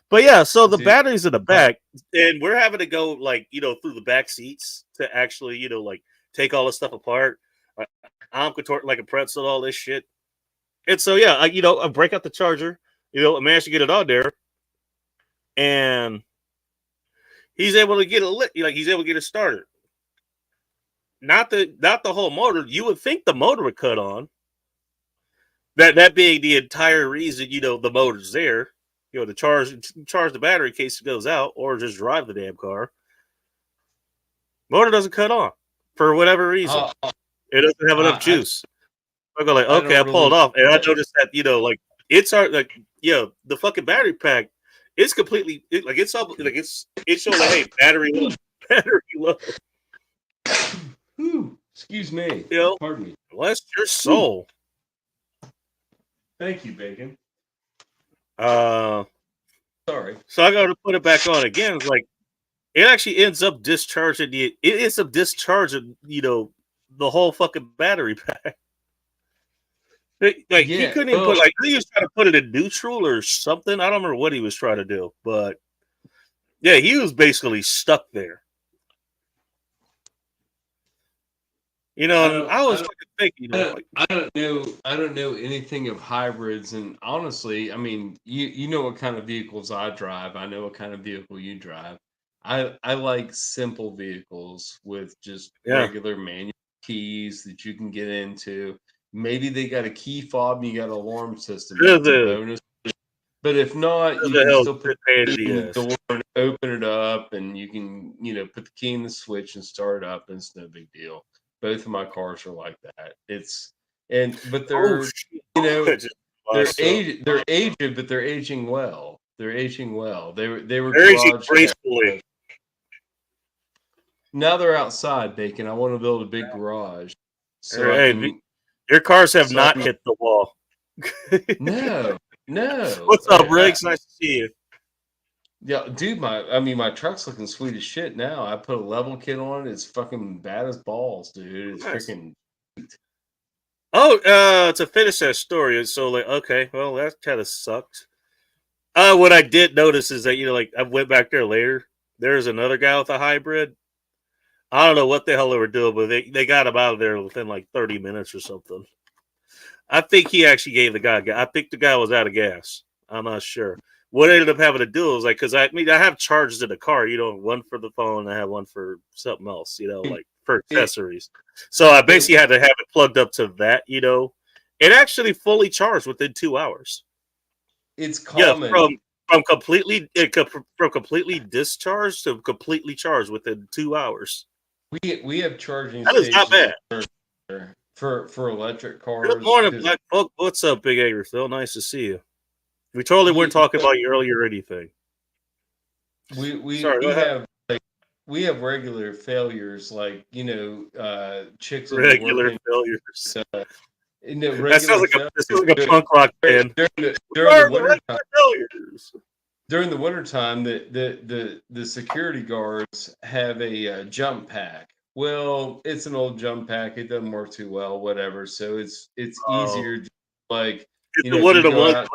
But yeah, so the battery's in the back, and we're having to go through the back seats to actually take all this stuff apart. I'm contorting like a pretzel, all this shit. And so yeah, I break out the charger. I managed to get it on there, and he's able to get it lit. He's able to get it started. Not the whole motor. You would think the motor would cut on. That being the entire reason, the motor's there. To charge the battery in case it goes out, or just drive the damn car. Motor doesn't cut on for whatever reason. It doesn't have enough juice. I go okay, I pull it off, and I noticed that it's hard. The fucking battery pack. It's completely it's showing hey, battery low, battery low. Ooh, excuse me. Pardon me. Bless your soul. Thank you, Bacon. Sorry. So I got to put it back on again. It's like it actually ends up discharging the the whole fucking battery pack. He couldn't even put he was trying to put it in neutral or something. I don't remember what he was trying to do, but yeah, he was basically stuck there. And I was thinking, I don't know anything of hybrids, and honestly, I mean, you know what kind of vehicles I drive. I know what kind of vehicle you drive. I like simple vehicles with just regular manual keys that you can get into. Maybe they got a key fob and you got an alarm system. That's a bonus. But if not, you can still put the key in the door and open it up, and you can put the key in the switch and start it up, and it's no big deal. Both of my cars are like that. But they're they're aged, but they're aging well. They're aging well. They were garage gracefully. Now they're outside, Bacon. I want to build a big garage. So your cars have not hit the wall. No. What's up, Riggs? Nice to see you. Yeah, dude, my truck's looking sweet as shit now. I put a level kit on it. It's fucking bad as balls, dude. It's freaking sweet. Oh, to finish that story, so okay, well, that kind of sucked. What I did notice is that I went back there later. There's another guy with a hybrid. I don't know what the hell they were doing, but they got him out of there within 30 minutes or something. I think he actually gave the guy. I think the guy was out of gas. I'm not sure. what I ended up having to do was like, because I have chargers in the car, one for the phone, and I have one for something else, like for It, accessories. So I it basically had to have it plugged up to that, It actually fully charged within 2 hours. it's Yeah, common. from completely discharged to completely charged within 2 hours. We have charging That is not stations bad. for electric Good cars morning, because Black Folk. What's up, Big Angry Phil? Nice to see you. We totally weren't you talking about you earlier or anything. Sorry, we go ahead. have we have regular failures like chicks will be Regular working failures. in the That sounds regular like failures a punk rock band. during the Where are the winter time. regular failures? During the wintertime, the security guards have a jump pack. Well, it's an old jump pack. It doesn't work too well, whatever. So it's Oh, easier, like is it if one you of the go ones out.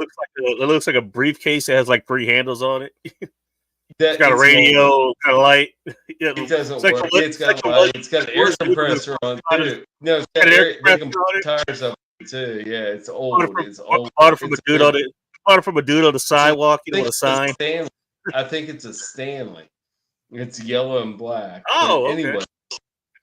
that looks like a briefcase that has like 3 handles on it? It's That got a it's an old one. radio, kind of light. Yeah, It it's doesn't like work. it's It's like got a light. It's got an air worst dude with compressor on too. No, it's got got an air air. They can compressor put on it. tires up too. Yeah, it's Bought it old. from It's old. bought it from a It's dude a, on it. Bought it from a dude on the it's a, sidewalk, I think with a it's a sign. Stanley. I think it's a Stanley. It's yellow and black. But Oh, okay. anyway,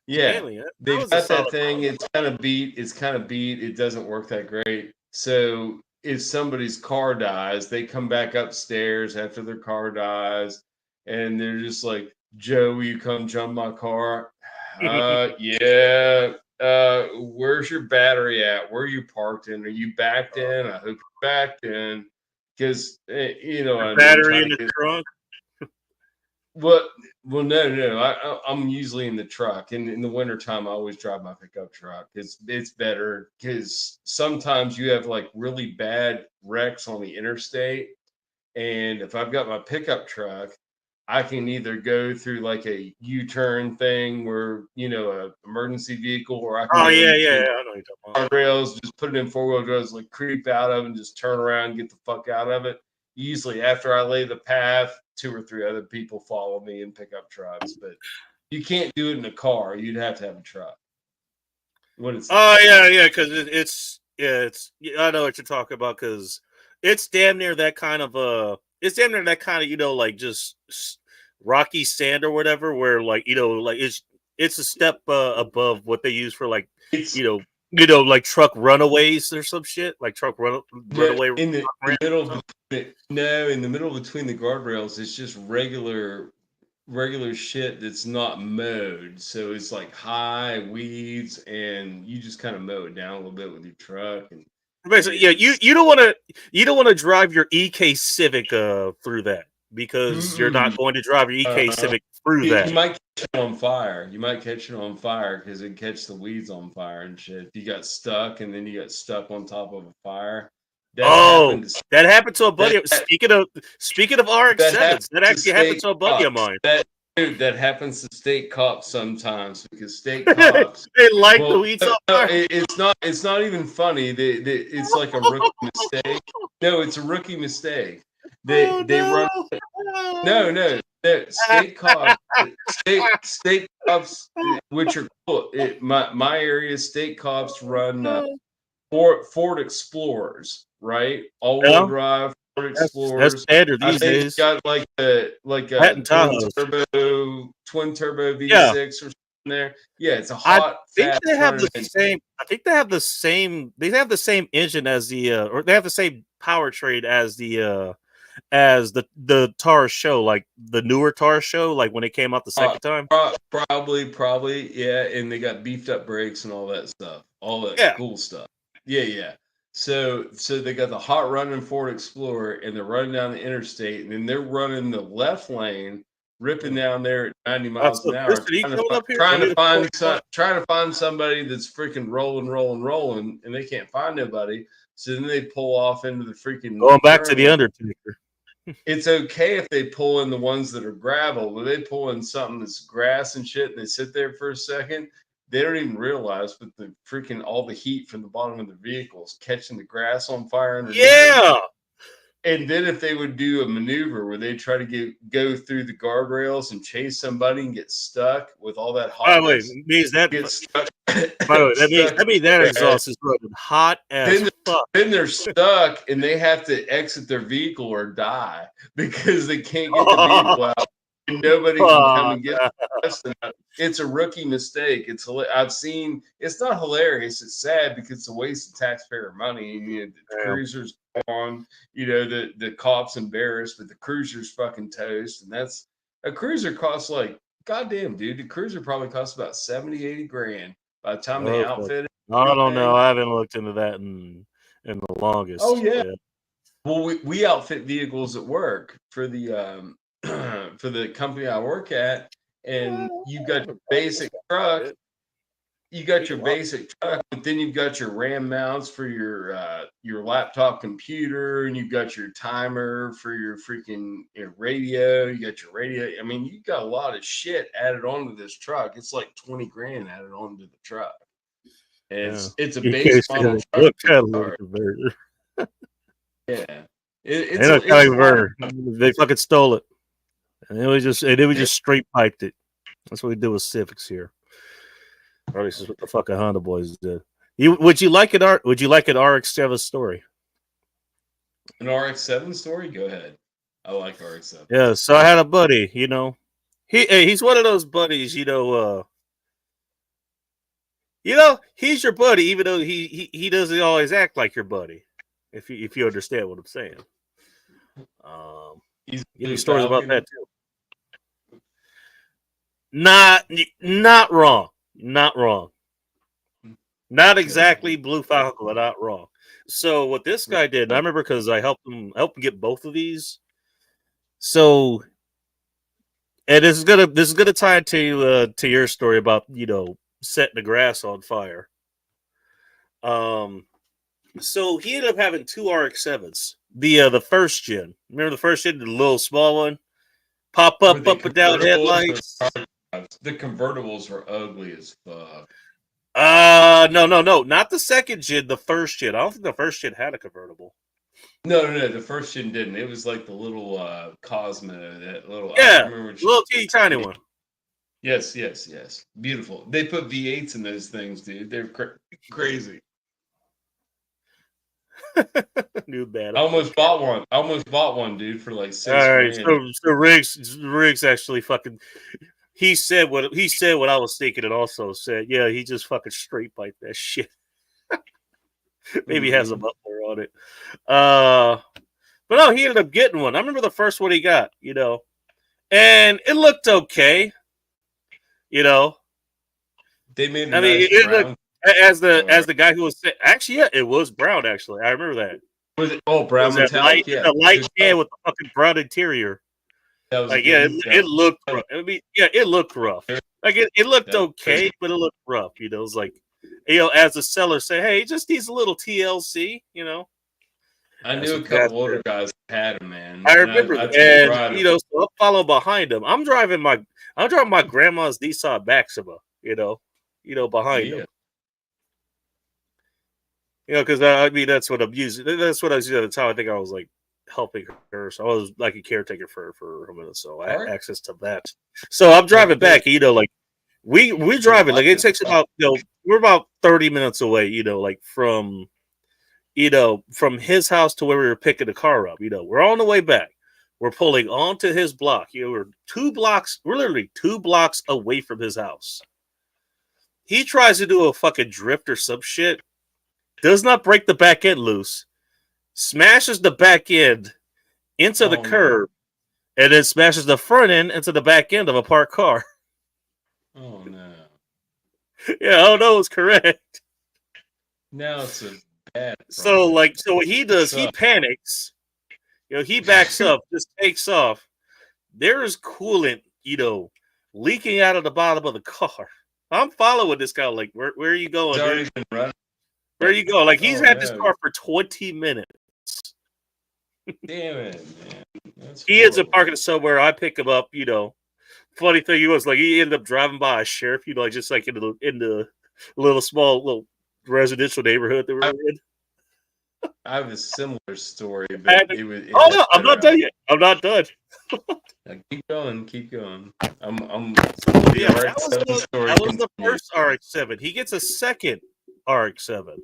yeah, Stanley. That they've was a got that solid. thing. It's kind of beat. It's kind of beat. It doesn't work that great. So if somebody's car dies, they come back upstairs after their car dies, and they're just like, "Joe, will you come jump my car?" Yeah. Where's your battery at? Where are you parked in? Are you backed in? I hope you're backed in, because you know what I mean. Battery Trying in to the get trunk. well, no. I'm usually in the truck, and in the wintertime, I always drive my pickup truck. It's better because sometimes you have like really bad wrecks on the interstate, and if I've got my pickup truck, I can either go through like a U-turn thing where a emergency vehicle, or I can Oh go in yeah, yeah, between yeah. I know you're talking about. guardrails, just put it in four-wheel drives, like creep out of and just turn around and get the fuck out of it. Usually after I lay the path, two or three other people follow me and pick up trucks, but you can't do it in a car. You'd have to have a truck. What is Oh yeah, yeah. Because I know what you're talking about. Because it's damn near that kind of It's damn near that kind of like just rocky sand or whatever. Where like like it's a step above what they use for like it's like truck runaways or some shit like no, runaway. in the Ramp or middle something. no, in the middle between the guardrails, it's just regular shit that's not mowed. So it's like high weeds, and you just kind of mow it down a little bit with your truck, and Basically, yeah, it's you don't want to drive your EK Civic through that because you're mm-mm. not going to drive your EK Uh, Civic through you that. might catch it on fire. You might catch it on fire because it catch the weeds on fire and shit. If you got stuck and then you got stuck on top of a fire, that Oh, happened. that happened to a That buddy. Speaking of RX that happens sevens, that to actually happened state to a buddy of cops. mine. That happens to state cops sometimes because state cops. They like the Well, weeds on fire. it's not even funny. It's like a rookie mistake. No, it's a rookie mistake. Oh They run. No. State cops, state cops, which are cool. My area, state cops run no! Ford Explorers, right? All-wheel Yeah, drive Ford that's Explorers. standard I these think it's days. got like That a and Tahoes. twin turbo Yeah, V6 or something there. Yeah, it's a I hot, think fast they have running the engine. same. I think they have the same. They have the same engine as or they have the same powertrain as the Tar show, like the newer Tar show, like when it came out the second time. Probably, yeah. And they got beefed up brakes and all that stuff, all that Yeah, cool stuff. Yeah. So they got the hot running Ford Explorer, and they're running down the interstate, and then they're running the left lane, ripping down there at 90 that's miles an hour, electricity coming up here. I need to trying to find somebody that's freaking rolling, and they can't find nobody. So then they pull off into the freaking going back to turn the lane. Undertaker. It's okay if they pull in the ones that are gravel, but they pull in something that's grass and shit, and they sit there for a second. They don't even realize, but the freaking all the heat from the bottom of the vehicle is catching the grass on fire underneath them. Yeah, And then if they would do a maneuver where they try to go through the guardrails and chase somebody and get stuck with all that By the way, hotness, means that. get stuck, By the way, stuck. that means that exhaust is running hot as Then, fuck. then they're stuck and they have to exit their vehicle or die because they can't get the vehicle out. And nobody can come and get them. It's a rookie mistake. I've seen. It's not hilarious. It's sad because it's a waste of taxpayer money. You know, the cruiser's gone. You know, the cop's embarrassed, but the cruiser's fucking toast. And that's a cruiser costs like goddamn, dude. The cruiser probably costs about 70, 80 grand by the time they outfit it. I don't know. I haven't looked into that in the longest. Oh yeah. Well, we outfit vehicles at work for the for the company I work at, and you've got your basic truck. You got your basic truck, but then you've got your RAM mounts for your laptop computer, and you've got your timer for your freaking radio. You got your radio. I mean, you got a lot of shit added onto this truck. It's like 20 grand added onto the truck. And it's a base model truck. Converter. Yeah, it's a converter. They fucking stole it, and it was just straight piped it. That's what we do with Civics here. Or at least is what the fucking Honda boys did. Would you like an RX-7 story? An RX-7 story? Go ahead. I like RX-7. Yeah. So I had a buddy. You know, he's one of those buddies. He's your buddy, even though he doesn't always act like your buddy. If you understand what I'm saying. He's stories about that too. Not wrong. Not wrong. Not exactly Blue Falcon, but not wrong. So what this guy did, and I remember because I helped him get both of these. So, and this is gonna tie to your story about setting the grass on fire. So he ended up having two RX-7s. The first gen. Remember the first gen, the little small one? Pop up and down headlights. The convertibles were ugly as fuck. No. Not the second gen, the first gen. I don't think the first gen had a convertible. No. The first gen didn't. It was like the little Cosmo, that little little teeny tiny one. Yes. Beautiful. They put V8s in those things, dude. They're crazy. New bad. I almost bought one, dude, for like $6 grand. All right, so Riggs actually fucking. He said what I was thinking, and also said, yeah, he just fucking straight bite that shit. Maybe he has a muffler on it. But no, he ended up getting one. I remember the first one he got, and it looked okay. They made it. I mean, it looked as the guy who was actually, yeah, it was brown. Actually, I remember that. Was it brown metallic? The light tan with the fucking brown interior. It looked rough. I mean, yeah, it looked rough. Like it looked okay, but it looked rough. It was like, as the seller say, hey, it just needs a little TLC. I knew a couple older guys had them, man. I remember that. And so I'm following behind them. I'm driving my grandma's Nissan Maxima. Behind them. Because I mean that's what I'm using. That's what I was using at the time. I think I was like helping her, so I was like a caretaker for a minute, so I had access to that. So I'm driving back, like we're driving, like it takes about we're about 30 minutes away, like from his house to where we were picking the car up. We're on the way back. We're pulling onto his block. We're literally 2 blocks away from his house. He tries to do a fucking drift or some shit. Does not break the back end loose. Smashes the back end into the curb, and then smashes the front end into the back end of a parked car. Oh no! Yeah, no, it's correct. Now it's a bad. So what he does, he panics. He backs up, just takes off. There is coolant, leaking out of the bottom of the car. I'm following this guy. Like, where are you going? He's already been running. Where you go? Like he's had this car for 20 minutes. Damn it, man! He ends up parking somewhere. I pick him up. Funny thing, he ended up driving by a sheriff. Just like in the little residential neighborhood that we were in. I have a similar story, but And, it oh had no, I'm not better done yet. I'm not done. keep going, keep going. I'm So the yeah, RX-7 story that was the continues. first RX-7. He gets a second RX-7.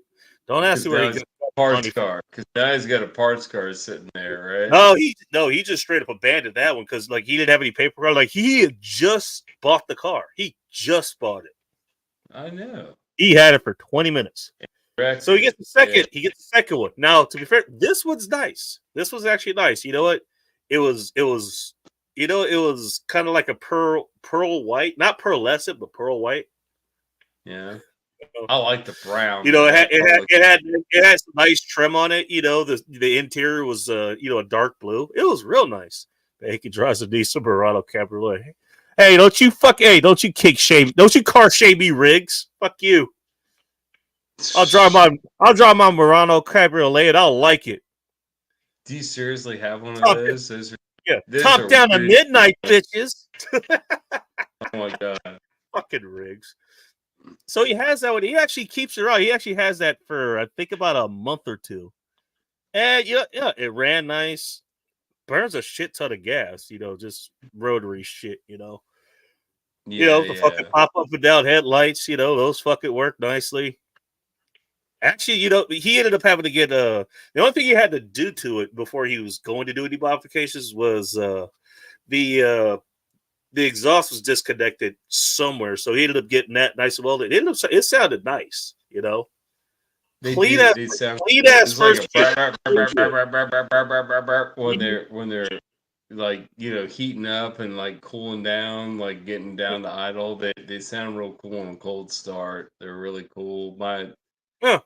Don't ask me Because where now he it's gets a parts money from. car. Because now he's got a parts car sitting there, right? No, he just straight up abandoned that one because like he didn't have any paperwork. Like he had just bought the car. He just bought it. I know. He had it for 20 minutes. So he Record. gets the Yeah. second. He gets the second one. Now, to be fair, this one's nice. This was actually nice. You know what? It was. It was kind of like a pearl white, not pearlescent, but pearl white. Yeah. You know, I like the brown. you know, That car looks it had some nice trim on it. You know, the interior was a dark blue. It was real nice. He drives a decent Murano Cabriolet. Hey, don't you kick shame, don't you car shame me, Riggs? Fuck you. I'll drive my Murano Cabriolet and I'll like it. Do you seriously have one of Top, those? yeah, Those top are down at really. midnight, bitches. Oh my god. Fucking Riggs. So he has that one. He actually keeps it around. He actually has that for I think about a month or two. And yeah, it ran nice. Burns a shit ton of gas, just rotary shit, Yeah, the fucking yeah. pop up and down headlights, those fucking work nicely. Actually, he ended up having to get the only thing he had to do to it before he was going to do any modifications was the the exhaust was disconnected somewhere, so he ended up getting that nice and welded. It sounded nice, They clean do. as They sound. clean as It's like a first gear. when they're like heating up and like cooling down, like getting down to idle. They sound real cool on a cold start. They're really cool. Yeah,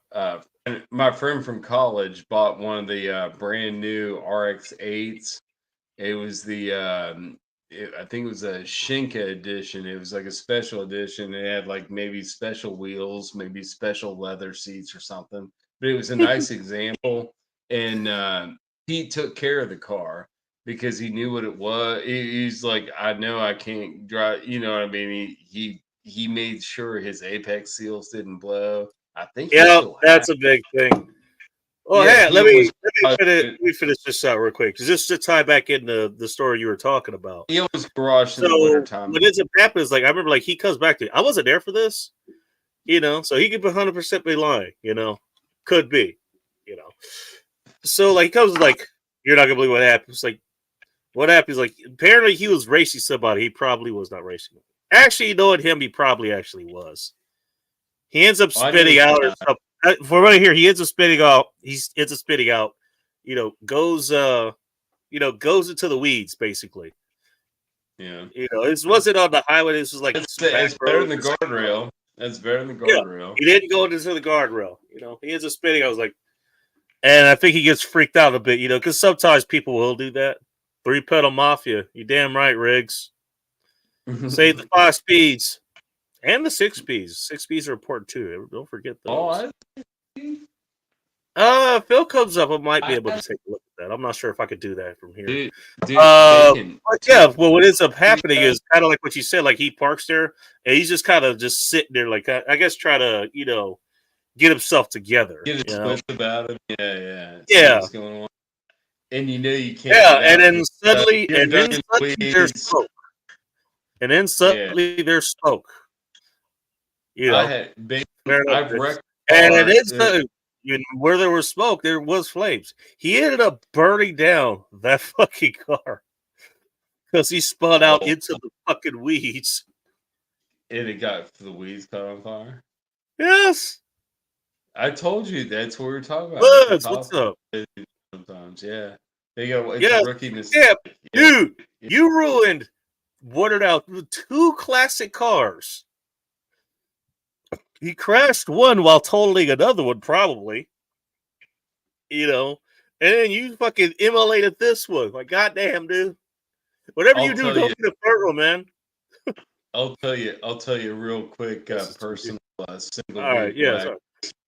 My friend from college bought one of the brand new RX-8s. It was I think it was a Shinka edition. It was like a special edition. It had like maybe special wheels, maybe special leather seats or something. But it was a nice example. And he took care of the car because he knew what it was. He's like, I know I can't drive. You know what I mean? He made sure his apex seals didn't blow. I think he yeah, still has. that's a big thing. Well, Yeah, hey, he almost let me finish this out real quick because just to tie back into the story you were talking about. garaged in the So wintertime. what ends up happening is like I remember like he comes back to me. I wasn't there for this, so he could 100% be lying, could be, you know. So like he comes like you're not gonna believe what happened. It's like what happened is like apparently he was racing somebody. He probably was not racing. Actually, knowing him, he probably actually was. He ends up Oh, I know. spitting out or something. For what I hear, he ends up spitting out. He ends up spitting out. Goes into the weeds basically. Yeah. It wasn't on the highway. This was like some back It's better road. than the guardrail. That's better than the Yeah, guardrail. he didn't go into the guardrail. He ends up spitting. I was like, and I think he gets freaked out a bit. Because sometimes people will do that. 3-pedal mafia. You damn right, Riggs. Save the 5 speeds and the 6 speeds. 6 speeds are important too. Don't forget those. Oh, Phil comes up. I might be able I to take a look at that. I'm not sure if I could do that from here. dude, they can. But yeah, well, what ends up happening is kind of like what you said. Like he parks there, and he's just kind of just sitting there, like I guess try to get himself together. Get his wits about him. Yeah, yeah. See Yeah, what's going on. And you can't yeah, get and out. then suddenly, You're and then ducking suddenly there's weeds. smoke, and then Yeah. suddenly there's smoke. I had big. I've wrecked a And car. then suddenly, where there was smoke, there was flames. He ended up burning down that fucking car because he spun out Oh, into the fucking weeds. and it got the weeds caught on fire. Yes, I told you that's what we were talking about at the Woods, top. what's up? Sometimes, yeah. They go. It's a Yes, rookie mistake. yeah, Yeah. dude, you ruined what are now 2 classic cars. He crashed one while totaling another one, probably. And then you fucking immolated this one. Like, goddamn, dude. Whatever I'll you do, tell you. don't get a third, man. I'll tell you. I'll tell you real quick. This is Personal single all right. week Yeah, wax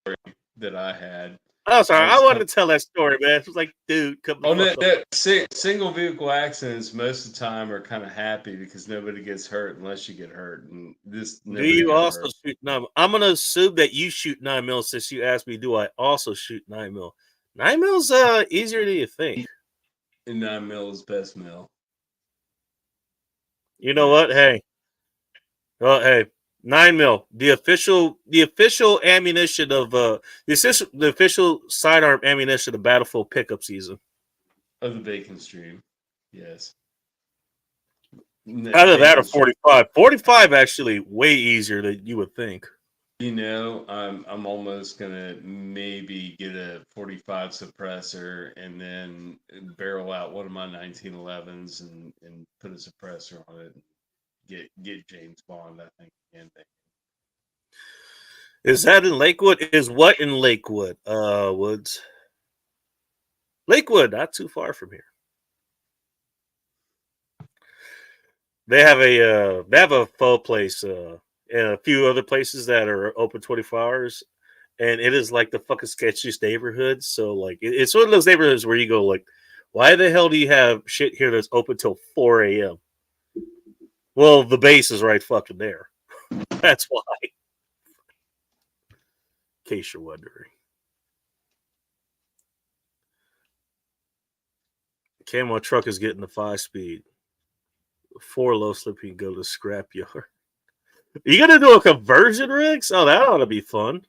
sorry. that I had. Oh, sorry. I I was wanted to tell that story, man. It was like, dude, come the on fuck up. single vehicle accidents. Most of the time are kind of happy because nobody gets hurt unless you get hurt, and this Do nobody you got also hurt. shoot 9 mil? I'm gonna assume that you shoot 9 mil since you asked me, do I also shoot 9 mil? 9 mil's easier than you think. And 9 mil is best mil. You know what? Hey, 9 mil, the official ammunition of the official sidearm ammunition of Battlefield pickup season. Of the bacon stream, yes. Either that or Bacon stream. 45. 45 actually way easier than you would think. You know, I'm almost gonna maybe get a 45 suppressor and then barrel out one of my 1911s and put a suppressor on it. And get James Bond, I think. And Is that in Lakewood? Is what in Lakewood? Woods. Lakewood, not too far from here. They have a faux place, and a few other places that are open 24 hours, and it is like the fucking sketchiest neighborhood. So like it's one of those neighborhoods where you go like, why the hell do you have shit here that's open till 4 a.m.? Well, the base is right fucking there. That's why. In case you're wondering. Camo truck is getting the 5-speed. 4 low slip, you can go to the scrapyard. You gonna do a conversion, Riggs? Oh, that ought to be fun.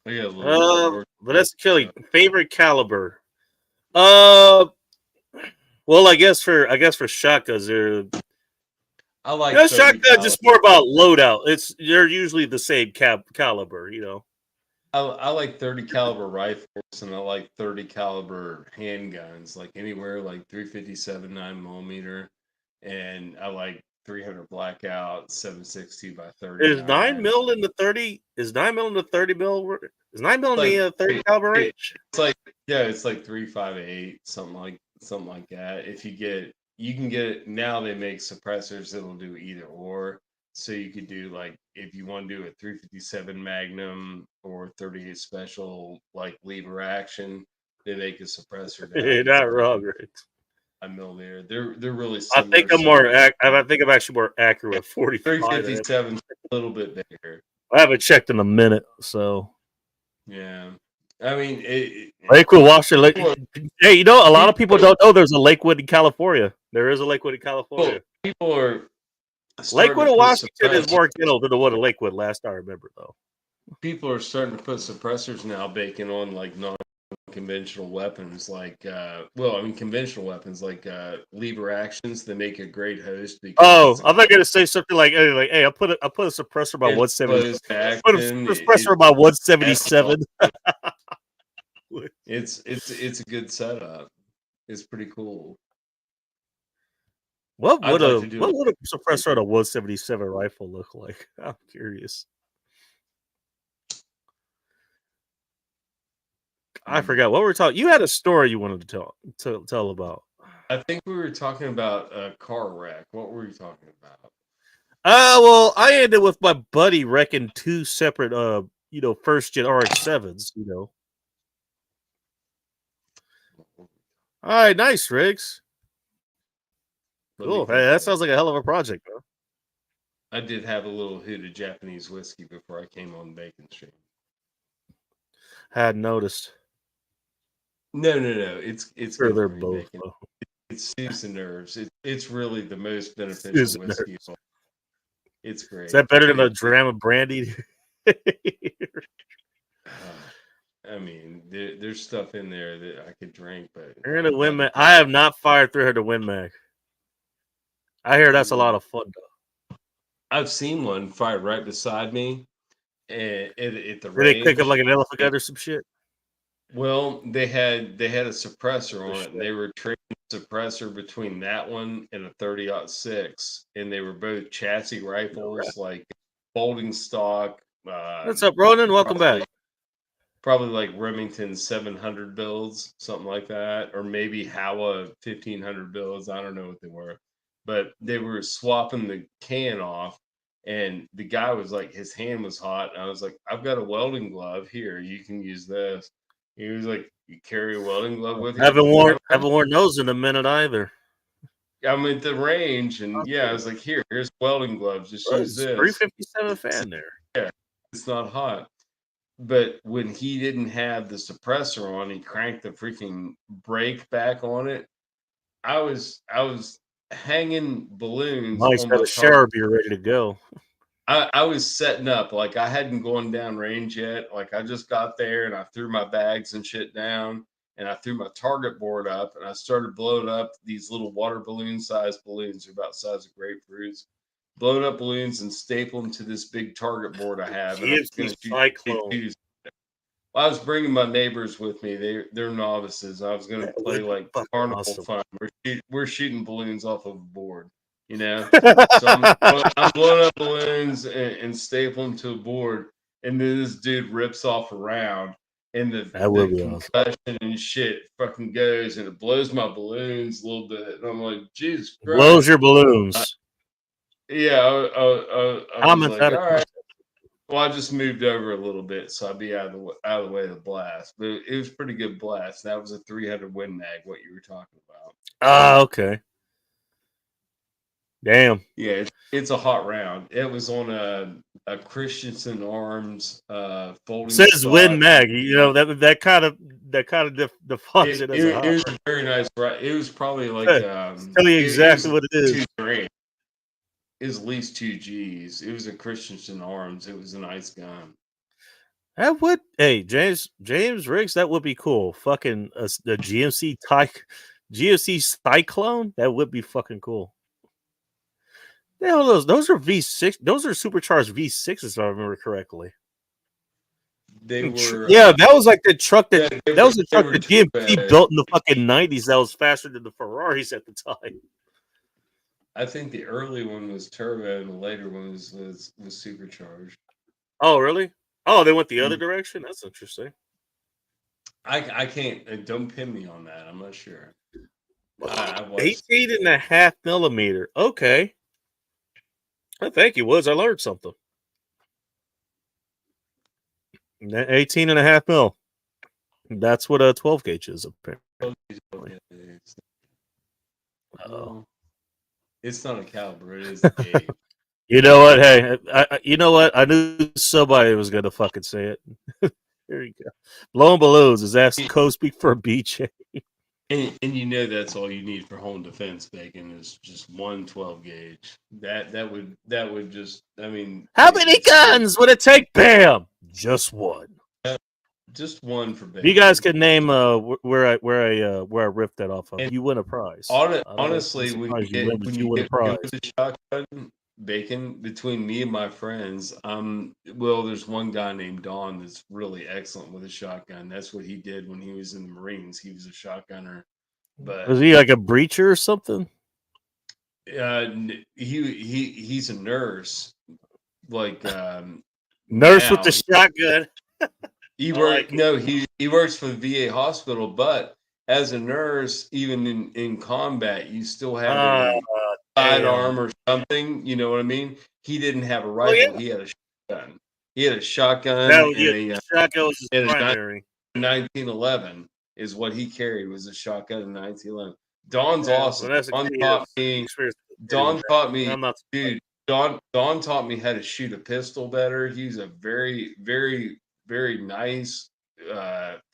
But that's killing. Favorite caliber. Well, I guess for shotguns, I like shotgun just more about loadout. They're usually the same caliber, you know. I like 30 caliber rifles and I like 30 caliber handguns, like anywhere like 357 9mm, and I like 300 blackout 7.62 by 30. Is 9 mil in the 30? Is 9 mil in the 30 mil? Is 9 mil in the 30 caliber range? It's like it's like 358 something like that. If you can get now they make suppressors that'll do either or. So you could do like if you want to do a 357 Magnum or 38 Special like lever action, they make a suppressor. You're not wrong, right? 9mm. They're really I similar. I think I'm actually more accurate with 45. 357 a little bit bigger. I haven't checked in a minute, so yeah. I mean, Lakewood, Washington. Hey, you know, a lot of people don't know there's a Lakewood in California. There is a Lakewood in California. People are Lakewood and Washington is more ghetto than the one in Lakewood. Last I remember, though, people are starting to put suppressors now, baking on like non-conventional weapons, like conventional weapons like lever actions. They make a great host. Because I'm not gonna say something like, hey, I put a suppressor about 170. Put a suppressor about 177. It's a good setup. It's pretty cool. What would a suppressor on a 177 rifle look like? I'm curious. I forgot what we were talking. You had a story you wanted to tell about. I think we were talking about a car wreck. What were you talking about? Well, I ended with my buddy wrecking 2 separate, first gen RX-7s. You know. All right, nice, Riggs. Cool. Hey, that sounds like a hell of a project, bro. I did have a little hit of Japanese whiskey before I came on Bacon Stream. Had noticed. No. It's sure they're both. It soothes the nerves. It's really the most beneficial whiskey. It's great. Is that better than a dram of brandy? I mean, there's stuff in there that I could drink, but 300 Win Mag. I have not fired 300 Win Mag. I hear that's a lot of fun, though. I've seen one fired right beside me at the range. Did they pick up like an elephant gun or some shit? Well, they had a suppressor on it. And they were trading a suppressor between that one and a 30-06, and they were both chassis rifles, like folding stock. What's up, Ronan? Welcome back. Probably like Remington 700 builds, something like that, or maybe Howa 1500 builds. I don't know what they were, but they were swapping the can off. And the guy was like, his hand was hot. And I was like, I've got a welding glove here. You can use this. He was like, you carry a welding glove with you? Haven't worn those in a minute either. I'm at the range, and I was like, here's welding gloves. Just use this. 357 fan there. Yeah, it's not hot. but when he didn't have the suppressor on, he cranked the freaking brake back on it. I was hanging balloons Mike's on got my a target. shower beer ready to go. I was setting up, like I hadn't gone down range yet. Like I just got there and I threw my bags and shit down and I threw my target board up and I started blowing up these little water balloon sized balloons. They're about the size of grapefruits. Blowing up balloons and staple them to this big target board I have. And I was GMC going to shoot Cyclone. J2s. Well, I was bringing my neighbors with me. They're novices. I was going to That play would be like fucking carnival awesome. fun. We're shooting balloons off of a board, you know. So I'm blowing up balloons and staple them to a board, and then this dude rips off a round, and That the would be awesome. concussion and shit fucking goes, and it blows my balloons a little bit, and I'm like, Jesus Blows Christ. your balloons. Yeah, I How was much like, that all right. cost? Well, I just moved over a little bit, so I'd be out of the way of the blast. But it was pretty good blast. That was a 300 Win Mag, what you were talking about. Ah, okay. Damn. Yeah, it's a hot round. It was on a Christensen Arms folding Says Win stock. Mag. You know that kind of defines it as a It hot. was a very nice. It was probably like Tell you it was exactly what it is. 2 grand. It was at least 2 Gs. It was a Christensen Arms. It was a nice gun. That would, hey, James Riggs, that would be cool. Fucking the GMC Cyclone, that would be fucking cool. The hell, those are V6. Those are supercharged V6s, if I remember correctly. They were Yeah, that was like the truck that they that was the truck were that GMC built in the fucking 90s. That was faster than the Ferraris at the time. I think the early one was turbo and the later one was supercharged. Oh, really? Oh, they went the other direction. That's interesting. I can't. Don't pin me on that. I'm not sure. I watched 18.5 millimeter. Okay. Well, thank you, Woods. I learned something. 18.5 mil. That's what a 12 gauge is, apparently. Oh, it's not a caliber. It is a gauge. You know what? Hey, you know what? I knew somebody was going to fucking say it. There you go. Blowing balloons. Is that code speak for a BJ? And you know that's all you need for home defense, Bacon, is just one 12 gauge. That would just, I mean, How many guns would it take? Bam! Just one. Just one for Bacon. You guys can name where I ripped that off of. And you win a prize. Honestly, when you get with the shotgun, Bacon, between me and my friends, well, there's one guy named Don that's really excellent with a shotgun. That's what he did when he was in the Marines. He was a shotgunner. But was he like a breacher or something? He's a nurse, like nurse with the shotgun. He works for the VA hospital, but as a nurse, even in combat, you still have a sidearm or something. You know what I mean? He didn't have a rifle. Oh, yeah. He had a shotgun. He had a shotgun. Shotgun was his primary. 1911 is what he carried, was a shotgun in 1911. Don's awesome. Don taught me, dude. Don taught me how to shoot a pistol better. He's a very, very, very nice,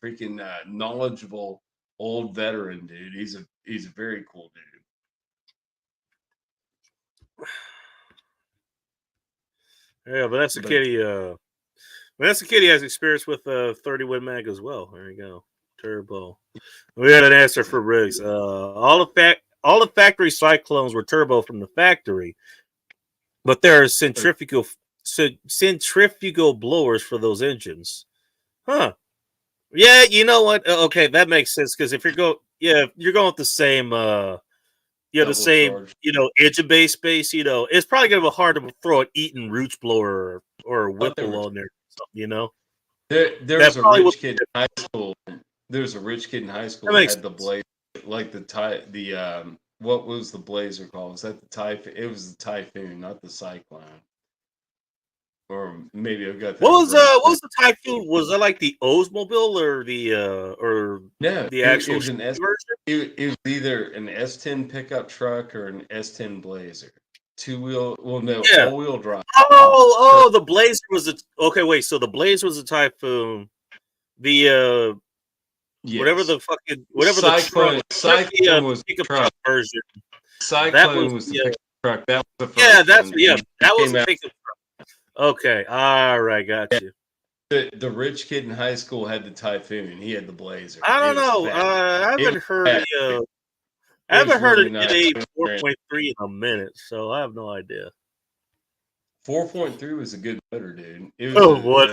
freaking knowledgeable old veteran, dude. He's a very cool dude. Yeah, but that's a kitty. That's a kid. He has experience with 30 Win Mag as well. There you go. Turbo. We had an answer for Riggs. All the factory cyclones were turbo from the factory, but there are centrifugal blowers for those engines. Huh. Yeah, you know what? Okay, that makes sense, because if you're going with the same the same charge. Engine base, it's probably gonna be hard to throw an Eaton Roots blower or a Whipple on there, There was a rich kid in high school. There was a rich kid in high school that had the blazer, like what was the blazer called? Was that the Typhoon? It was the Typhoon, not the Cyclone. Or maybe I've got that. What was the Typhoon? Was that like the Oldsmobile or the actual it was version? It was either an S10 pickup truck or an S10 Blazer. 2-wheel. Well, no, Yeah. all-wheel drive. Oh, the Blazer was okay. Wait, so the Blazer was a Typhoon. The whatever the Cyclone. Cyclone was the pickup truck. truck version. That was Cyclone was the pickup truck. That was the first yeah. That's one. that was Came a out. pickup truck. Okay, all right, got you. The rich kid in high school had the Typhoon. He had the Blazer. I It don't was know. fat. I It was haven't heard fat. I haven't heard really an nice. NA 4.3 in a minute, so I have no idea. 4.3 was a good motor, dude. It was Oh, what?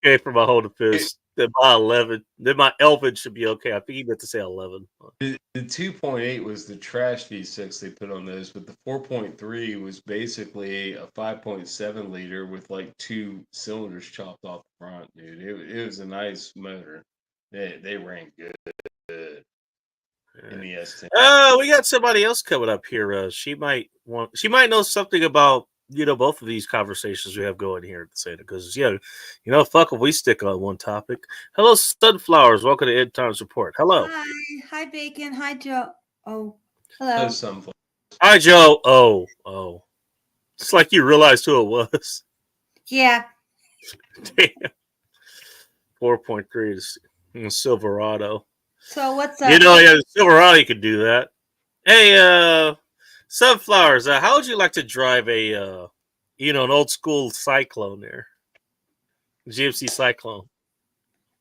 Okay, for my whole defense, then my 11, then my Elvin should be okay. I think he meant to say 11. the 2.8 was the trash V6 they put on those, but the 4.3 was basically a 5.7 liter with like 2 cylinders chopped off the front, dude. It was a nice motor. They ran good in the S10. We got somebody else coming up here. She might know something about both of these conversations we have going here at the Santa, because fuck if we stick on one topic. Hello, Sunflowers. Welcome to End Times Report. Hello. Hi, Bacon. Hi, Joe. Oh, hello. Sunflower. Hi, Joe. Oh. It's like you realized who it was. Yeah. Damn. 4.3 is Silverado. So what's up? Silverado, you could do that. Hey, Sunflowers, how would you like to drive a, an old school Cyclone there? GMC Cyclone.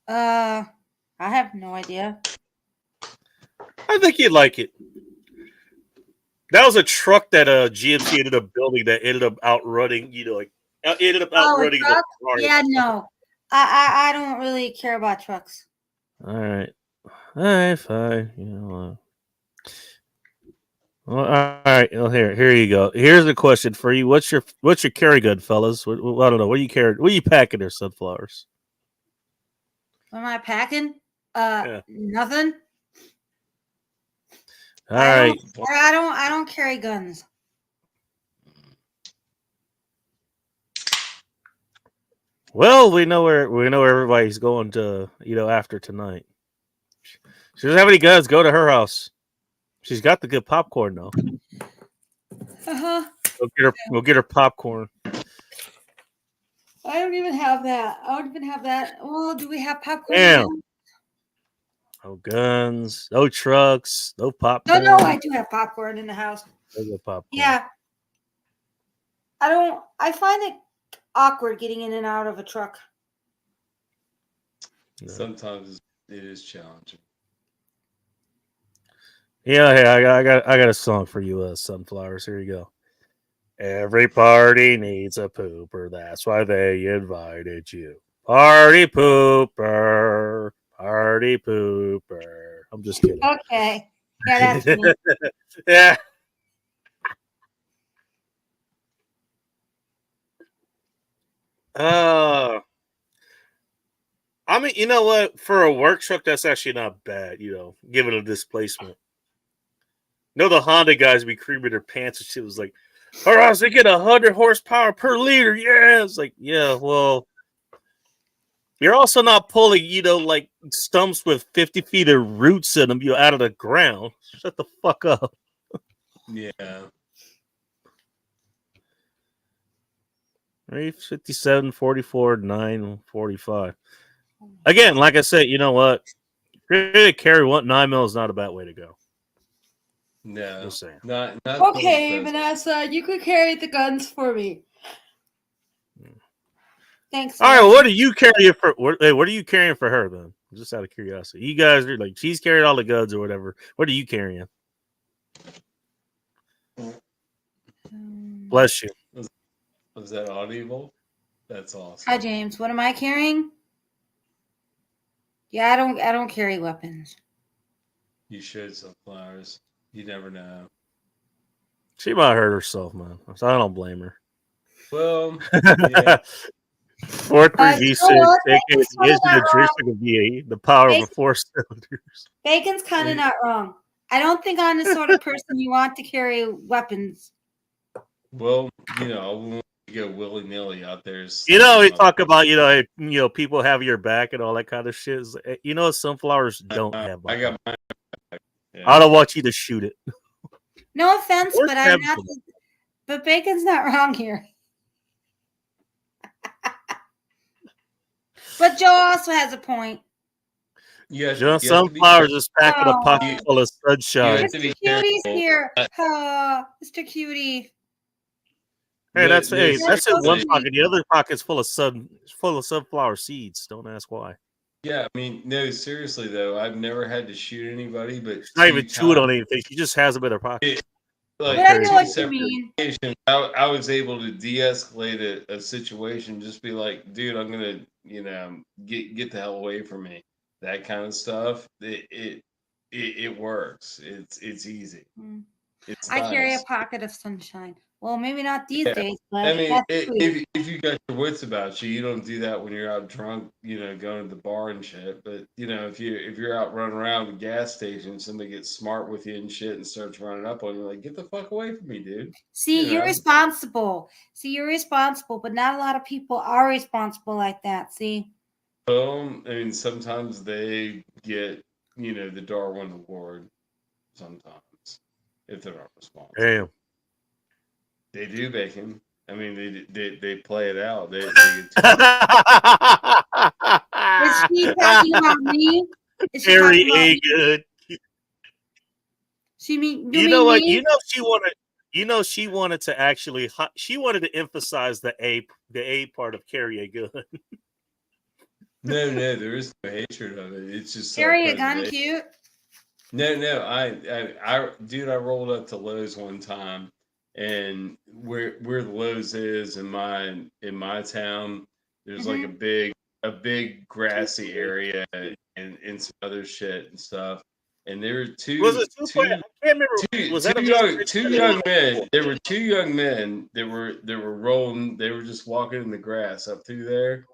I have no idea. I think you'd like it. That was a truck that GMC ended up building that ended up outrunning, ended up outrunning the Ferrari. Yeah, no. I don't really care about trucks. All right, fine. Well, all right. Well, here you go. Here's a question for you. What's your carry gun, fellas? I don't know. What are you carrying? What are you packing there, Sunflowers? What am I packing? Yeah. Nothing. All right. I don't carry guns. Well, we know where everybody's going to, after tonight. She doesn't have any guns. Go to her house. She's got the good popcorn though. Go get her popcorn. I don't even have that. Well, do we have popcorn? Damn. No guns, no trucks, no popcorn. No, I do have popcorn in the house. No popcorn. Yeah. I find it awkward getting in and out of a truck. Sometimes it is challenging. Yeah, hey, I got a song for you, Sunflowers. Here you go. Every party needs a pooper. That's why they invited you. Party pooper. Party pooper. I'm just kidding. Okay. Yeah, that's me. Yeah. I mean, you know what? For a work truck, that's actually not bad, given a displacement. The Honda guys be creaming their pants and shit. Was like, all right, they get 100 horsepower per liter. Yeah. It's like, yeah, well, you're also not pulling, like stumps with 50 feet of roots in them, out of the ground. Shut the fuck up. Yeah. 57, 44, 9, 45. Again, like I said, you know what? Really carry 9mm is not a bad way to go. No. Just saying. Not okay, Vanessa, you could carry the guns for me. Thanks. All right, what are you carrying for? What are you carrying for her then? Just out of curiosity, you guys are like she's carrying all the guns or whatever. What are you carrying? Bless you. Was that audible? That's awesome. Hi, James. What am I carrying? Yeah, I don't carry weapons. You should, Sunflowers. You never know. She might hurt herself, man. So I don't blame her. Well, yeah. 4.3 V6, is the addition of the power of a 4 cylinders. Bacon's kind of not wrong. I don't think I'm the sort of person you want to carry weapons. Well, I won't go willy nilly out there. We talk about people have your back and all that kind of shit. Sunflowers don't have. I got mine. Yeah. I don't want you to shoot it. No offense, but I'm not. But Bacon's not wrong here. But Joe also has a point. Sunflowers is packing a pocket full of sunshine. Mr. Cutie's here. Mr. Cutie. Hey, that's in one pocket. The other pocket's full of sunflower seeds. Don't ask why. Yeah, I mean, no, seriously though, I've never had to shoot anybody, but she's not even chewing on anything. She just has them in her pocket. Like, but I know what you mean. I was able to de-escalate a situation. Just be like, dude, I'm gonna, get the hell away from me. That kind of stuff. It works. It's easy. It's I carry a nice. pocket of sunshine. Well, maybe not these days, but I mean, if you got your wits about you, you don't do that when you're out drunk, going to the bar and shit. But if you're out running around the gas station, somebody gets smart with you and shit and starts running up on you, like, get the fuck away from me, dude. See, you're responsible. You're responsible, but not a lot of people are responsible like that. See. I mean, sometimes they get the Darwin Award. Sometimes, if they're not responsible. Damn. They do, Bacon. I mean, they play it out. They Is she talking about me? Very a good. You know what? Me? She wanted to actually. She wanted to emphasize the A part of carry a gun. No, there is no hatred of it. It's just carry a gun, cute. No. I rolled up to Lowe's one time. And where the Lowe's is in my town, there's like a big grassy area and some other shit and stuff. And there were two young men. There were two young men that were rolling. They were just walking in the grass up through there.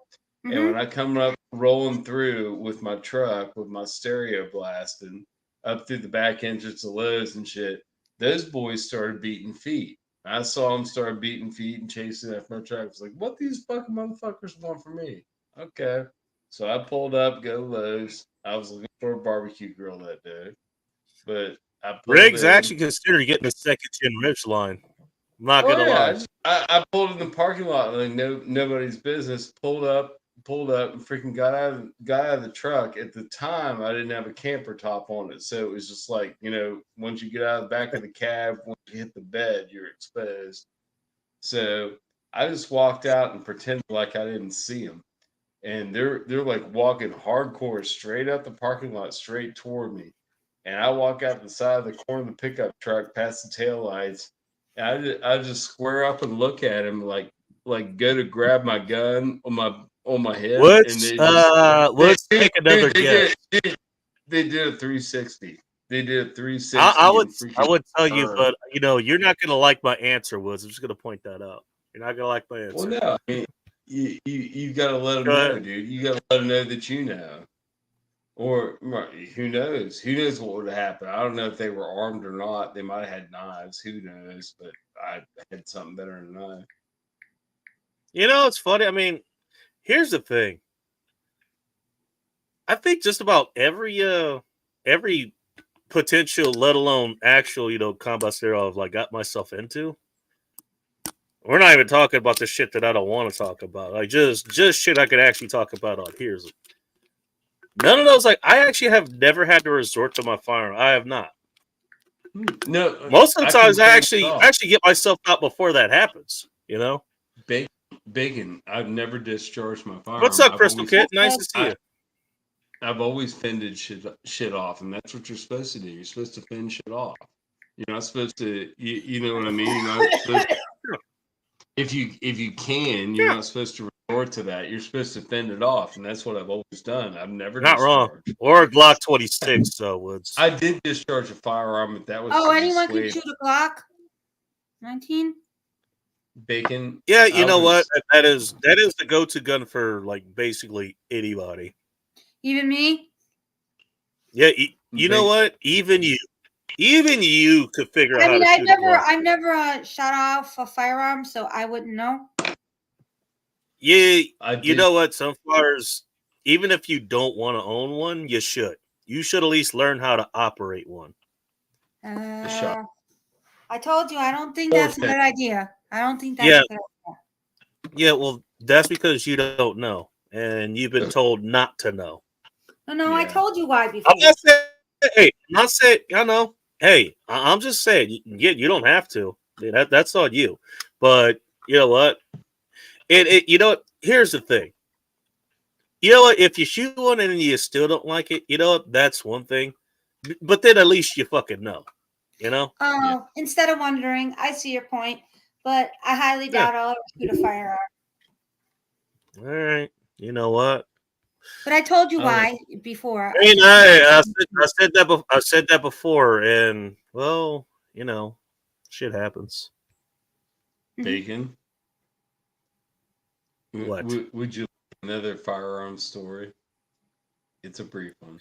And when I come up rolling through with my truck with my stereo blasting up through the back entrance of Lowe's and shit, those boys started beating feet. I saw them start beating feet and chasing after my truck. I was like, what these fucking motherfuckers want from me? Okay. So I pulled up, go Lowe's. I was looking for a barbecue grill that day. But I pulled Riggs actually considered getting a second gen ridge line. I'm not gonna lie. I pulled in the parking lot like nobody's business, pulled up and freaking got out of the truck. At the time, I didn't have a camper top on it, so it was just like, once you get out of the back of the cab, once you hit the bed, you're exposed. So I just walked out and pretended like I didn't see them, and they're like walking hardcore straight up the parking lot, straight toward me, and I walk out the side of the corner of the pickup truck, past the taillights, and I just square up and look at him like go to grab my gun on my head. Let's take another guess. They did a 360. They did a 360. I would tell you, but you're not gonna like my answer, Woods. I'm just gonna point that out. You're not gonna like my answer. Well, no, I mean, you got to let them know, dude. You got to let them know that you know. Or who knows? Who knows what would have happened? I don't know if they were armed or not. They might have had knives. Who knows? But I had something better than a knife. It's funny. I mean, here's the thing. I think just about every potential, let alone actual, combat scenario I've like got myself into. We're not even talking about the shit that I don't want to talk about. Like just shit I could actually talk about on here. None of those. Like I actually have never had to resort to my firearm. I have not. No. Most of the times I actually get myself out before that happens. Bacon. I've never discharged my firearm. What's up, Crystal Kit? Nice to see you. I've always fended shit off, and that's what you're supposed to do. You're supposed to fend shit off. You're not supposed to. You know what I mean? You're not supposed to, if you can, you're not supposed to resort to that. You're supposed to fend it off, and that's what I've always done. I've never not wrong. Or a Glock 26. So Woods. I did discharge a firearm, but that was anyone can shoot a Glock 19. Bacon. Yeah, you know what? That is the go-to gun for like basically anybody. Even me? Yeah, you know what? Even you could figure out how to shoot I've never shot off a firearm, so I wouldn't know. Yeah, you know what? Sunflowers, even if you don't want to own one, you should. You should at least learn how to operate one. I should. I did discharge a firearm, but that was I just I told you I don't think that's a Okay. good idea. I don't think that's Yeah. a good idea. Yeah, well, that's because you don't know, and you've been told not to know. No, I Yeah. told you why I'm before. not saying, hey, I'm not saying, I know. Hey, I'm just saying, you don't have to. That's on you. But you know what? You know what? Here's the thing. You know what? If you shoot one and you still don't like it, you know what? That's one thing. But then at least you fucking know. You know? Yeah. Instead of wondering, I see your point, but I highly Yeah. doubt I'll ever shoot a firearm. All right. You know what? But I told you I like- why before. I mean, I said that before, and well, you know, shit happens. Mhm. Bacon. What? Would you like another firearm story? It's a brief one.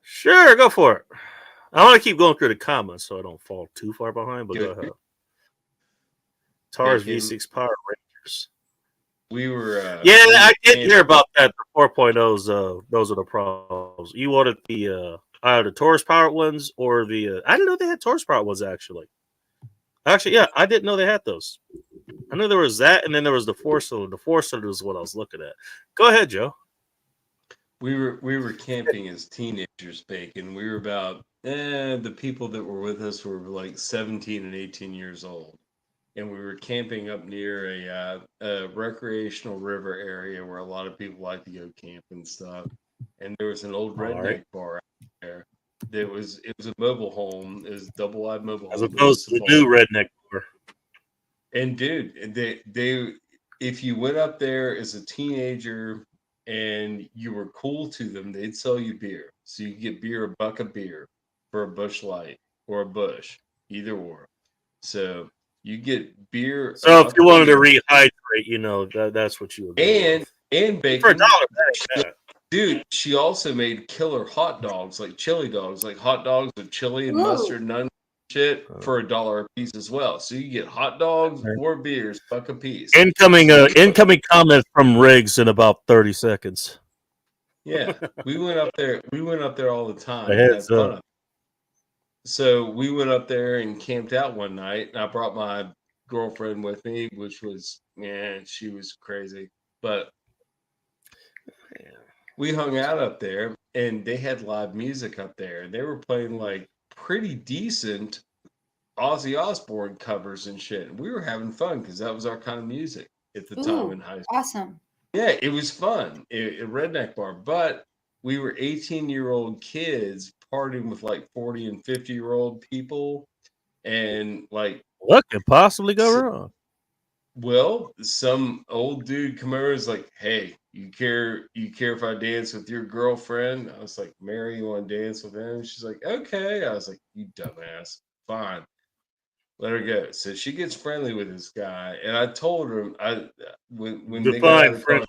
Sure, go for it. I want to keep going through the comments so I don't fall too far behind, but go Good. ahead. TARS Bacon. V6 Power Rangers. We were Yeah, we were I did camping. hear about that. The 4.0s, those are the problems. You wanted the Taurus powered ones or the I didn't know they had Taurus powered ones actually. Actually, yeah, I didn't know they had those. I knew there was that, and then there was the 4-cylinder. The 4-cylinder is what I was looking at. Go ahead, Joe. We were camping as teenagers, Bacon. We were about the people that were with us were like 17 and 18 years old. And we were camping up near a recreational river area where a lot of people like to go camp and stuff. And there was an old All right. redneck bar out there. It was a mobile home. It was a double wide mobile As home. It opposed was to the small. new redneck bar. And dude, they if you went up there as a teenager and you were cool to them, they'd sell you beer. So you could get beer, a buck of beer for a Bush Light or a Bush, either or. So you get beer, a So if buck you of wanted to beer, rehydrate, you know that's what you would go with. and For a bacon. dollar, that ain't bad. Dude, she also made killer hot dogs, like chili dogs, like hot dogs with chili and Ooh. mustard and onion shit for a dollar a piece as well. So you get hot dogs or beers, buck a piece. Incoming comment from Riggs in about 30 seconds. Yeah, we went up there. We went up there all the A time and had heads fun. up. So we went up there and camped out one night. And I brought my girlfriend with me, which was she was crazy. But we hung out up there, and they had live music up there. They were playing like pretty decent Ozzy Osbourne covers and shit. And we were having fun because that was our kind of music at the time Ooh, in high school. awesome. Yeah, it was fun. A redneck bar, but we were 18-year-old kids partying with like 40 and 50-year-old people. And like, What could possibly go wrong? well, some old dude come over and was like, "Hey, you care if I dance with your girlfriend?" I was like, "Mary, you want to dance with him?" She's like, "Okay." I was like, "You dumbass. Fine. Let her go." So she gets friendly with this guy, and I told her when they got out Define of the car, friendly.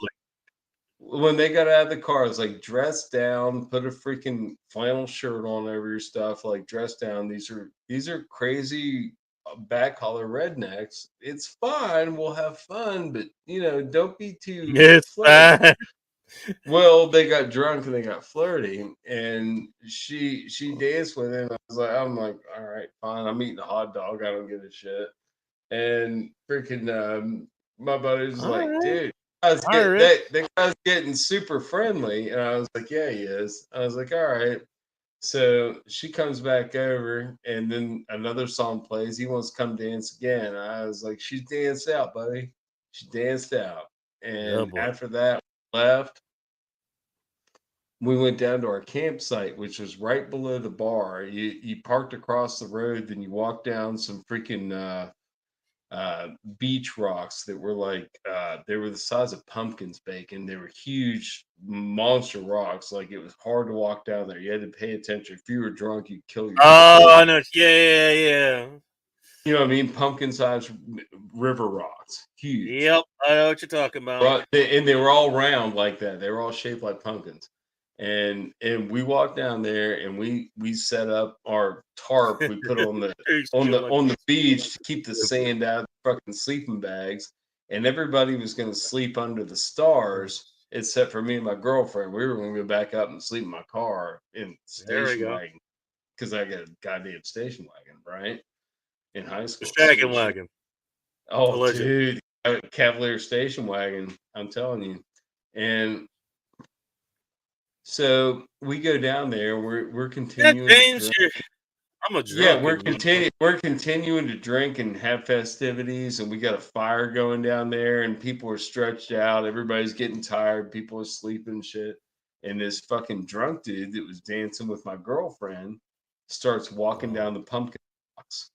when they got out of the car, it's like dress down, put a freaking flannel shirt on over your stuff, like dress down. These are crazy back collar rednecks. It's fine, we'll have fun, but don't be too It's flirty. fine. Well, they got drunk and they got flirty, and she danced with him. I'm like, all right, fine. I'm eating a hot dog. I don't give a shit. And freaking my buddy's All like, right. dude, All right. that guy's getting super friendly. And I was like, yeah, he is. I was like, all right. So she comes back over, and then another song plays. He wants to come dance again. I was like, she's danced out, buddy. She danced out. Oh And boy. after that, left. We went down to our campsite, which was right below the bar. You parked across the road, then you walked down some freaking beach rocks that were like they were the size of pumpkins, Bacon. They were huge monster rocks. Like it was hard to walk down there. You had to pay attention. If you were drunk, you'd kill yourself. Oh, I know. Yeah. You know what I mean? Pumpkin sized river rocks. Huge. Yep. I know what you're talking about. And they were all round like that. They were all shaped like pumpkins. And we walked down there and we set up our tarp. We put on the on the beach to keep the sand out of the fucking sleeping bags. And everybody was going to sleep under the stars except for me and my girlfriend. We were going to go back up and sleep in my car in the There we station go. wagon because I got a goddamn station wagon, right? in high The school. shaggin' wagon. Oh, Allegedly. dude, Cavalier station wagon. I'm telling you. And so we go down there. We're Yeah, continuing to James, drink. I'm a Yeah, drunk, and we're continuing to drink and have festivities, and we got a fire going down there, and people are stretched out. Everybody's getting tired. People are sleeping and shit. And this fucking drunk dude that was dancing with my girlfriend starts walking down the pumpkin box.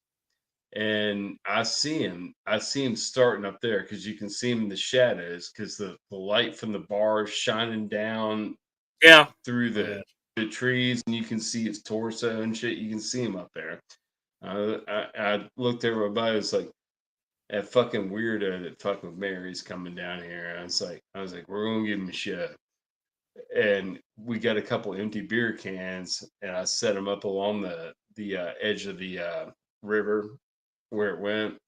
And I see him. I see him starting up there because you can see him in the shadows because the light from the bar is shining down yeah, through the trees, and you can see his torso and shit. You can see him up there. I looked at everybody. I was like, that fucking weirdo that fucked with Mary's coming down here. I was like, we're gonna give him a shot. And we got a couple empty beer cans, and I set them up along the edge of the river where it went,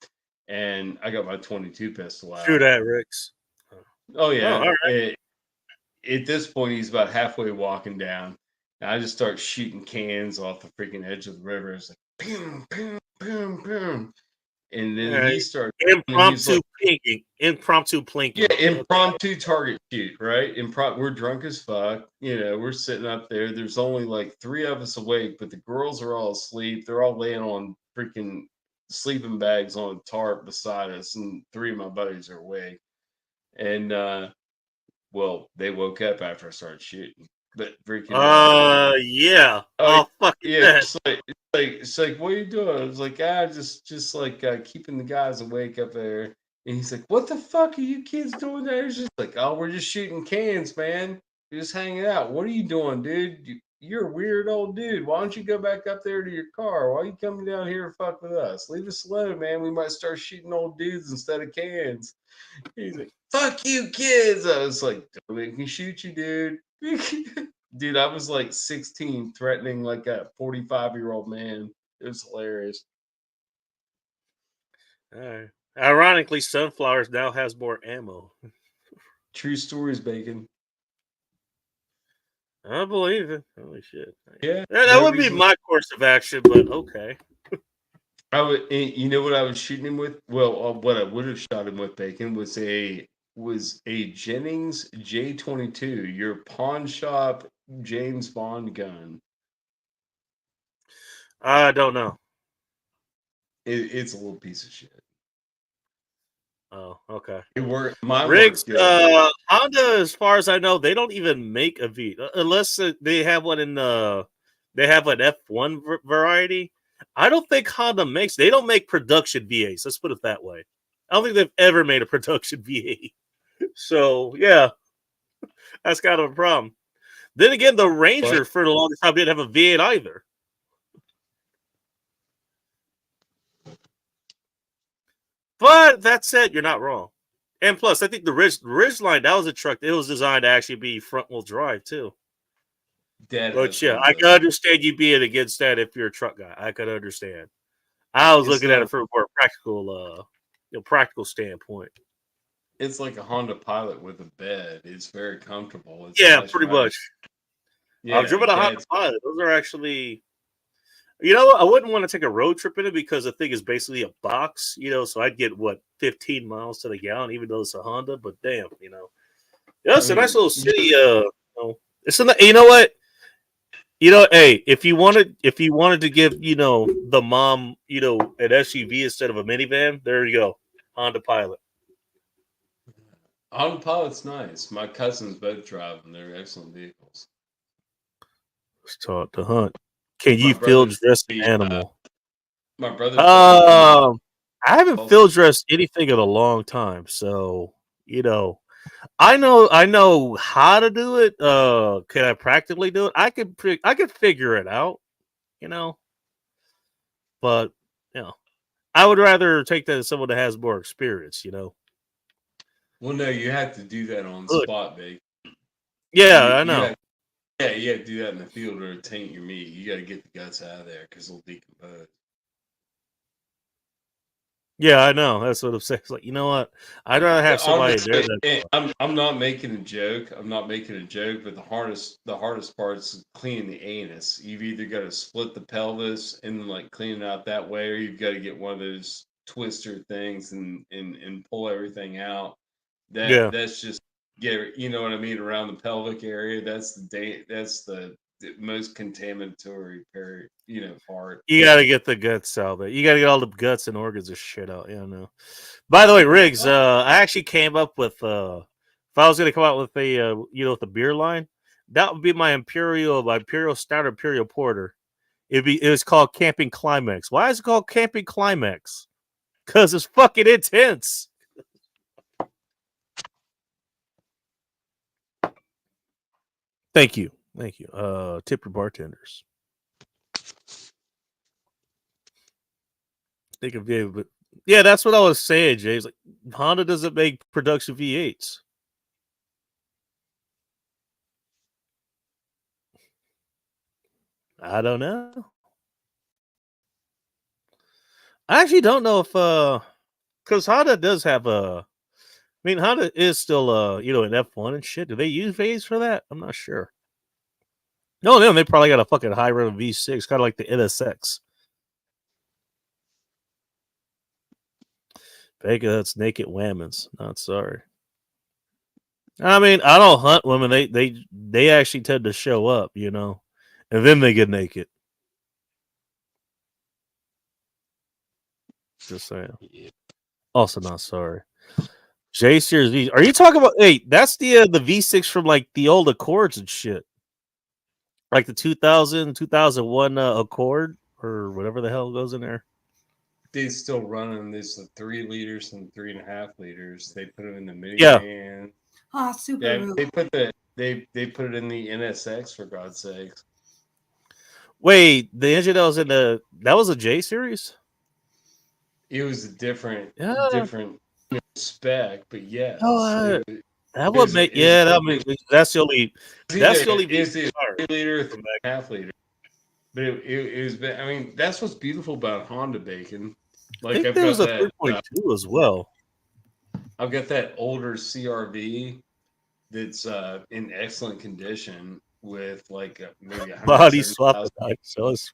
and I got my 22 pistol out. shoot at Rick's. Oh Oh, yeah. all right. At this point, he's about halfway walking down. And I just start shooting cans off the freaking edge of the river. It's like, boom, boom, boom, boom. And All then he right. started, and he's like, Impromptu plinking. yeah, impromptu target shoot, right? We're drunk as fuck. We're sitting up there. There's only like 3 of us awake, but the girls are all asleep. They're all laying on freaking sleeping bags on a tarp beside us, and 3 of my buddies are awake. And well, they woke up after I started shooting. But freaking Yeah. oh Oh, fucking yeah, that. it's like, what are you doing? I was like, just like keeping the guys awake up there. And he's like, what the fuck are you kids doing there? He's just like, oh, we're just shooting cans, man. We're just hanging out. What are you doing, dude? You're a weird old dude. Why don't you go back up there to your car? Why are you coming down here to fuck with us? Leave us alone, man. We might start shooting old dudes instead of cans. He's like, fuck you, kids. I was like, don't make me shoot you, dude. Dude, I was like 16 threatening like a 45-year-old man. It was hilarious. All right. Ironically, Sunflowers now has more ammo. True stories, Bacon. I believe it. Holy shit. Yeah. That would be my course of action, but okay. You know what I was shooting him with? Well, what I would have shot him with, Bacon, was a Jennings J22, your pawn shop James Bond gun. I don't know. It's a little piece of shit. Oh, okay. Mine Riggs, worked good. Honda, as far as I know, they don't even make a V unless they have one in they have an F1 variety. I don't think Honda makes. They don't make production V8s. Let's put it that way. I don't think they've ever made a production V8. So yeah, that's kind of a problem. Then again, the Ranger for the longest time didn't have a V8 either. But that said, you're not wrong. And plus, I think the Ridgeline, that was a truck. It was designed to actually be front-wheel drive, too. But yeah, I can understand you being against that if you're a truck guy. I could understand. I was looking at it from a more practical standpoint. It's like a Honda Pilot with a bed. It's very comfortable. It's Yeah, nice pretty ride. much. Yeah, I've driven a Honda Pilot. Those are actually... I wouldn't want to take a road trip in it because the thing is basically a box, so I'd get 15 miles to the gallon, even though it's a Honda. But damn, it's a nice little city. It's you know what, hey, if you wanted to give the mom an SUV instead of a minivan, there you go, Honda Pilot. Honda Pilot's nice. My cousins both drive them. They're excellent vehicles. Let's talk to Hunt. Can you field dress an animal? My brother. I haven't field dressed anything in a long time, so I know how to do it. Can I practically do it? I could figure it out, but I would rather take that as someone that has more experience, Well, no, you have to do that on spot, babe. Yeah, I know. You have to do that in the field or taint your meat. You got to get the guts out of there because it'll decompose. Yeah, I know. That's what I'm saying. It's like, you know what? I'd rather have somebody there Honestly, that. I'm not making a joke. I'm not making a joke, but the hardest part is cleaning the anus. You've either got to split the pelvis and then like clean it out that way, or you've got to get one of those twister things and pull everything out. Yeah, That's just get you know what I mean around the pelvic area. That's the most contaminatory part. you got to get the guts out. But you got to get all the guts and organs of shit out. Yeah, no. By the way, Riggs, I actually came up with if I was going to come out with a with the beer line, that would be my imperial stout or imperial porter. It was called Camping Climax. Why is it called Camping Climax? Because it's fucking intense. Thank you. Tip your bartenders. Think of it, but yeah, that's what I was saying, Jay. It's like Honda doesn't make production V8s. I don't know. I actually don't know if because Honda does have a. I mean, Honda is still an F1 and shit. Do they use V8s for that? I'm not sure. No, they probably got a fucking high run V6, kind of like the NSX. Vega, that's naked whammons. Not sorry. I mean, I don't hunt women. They actually tend to show up, and then they get naked. Just saying. Yeah. Also, not sorry. J Series V. Are you talking about? Hey, that's the V6 from like the old Accords and shit, like the 2001 Accord or whatever the hell goes in there. They still running this 3 liters and 3.5 liters. They put them in the Yeah. minivan. Oh, super. Yeah, they put it in the NSX for God's sakes. Wait, the engine that was that was a J Series. It was a different Yeah. spec, but yes, Oh, it that would was make it that's the only that's the only it's V6 a car 3 liter, from back. 3.5 liter. But it was. I mean, that's what's beautiful about Honda Bacon. I Like think I've there was got a that. 3.2 as well. I've got that older CRV that's in excellent condition with like maybe Body swap 170,000. and exhaust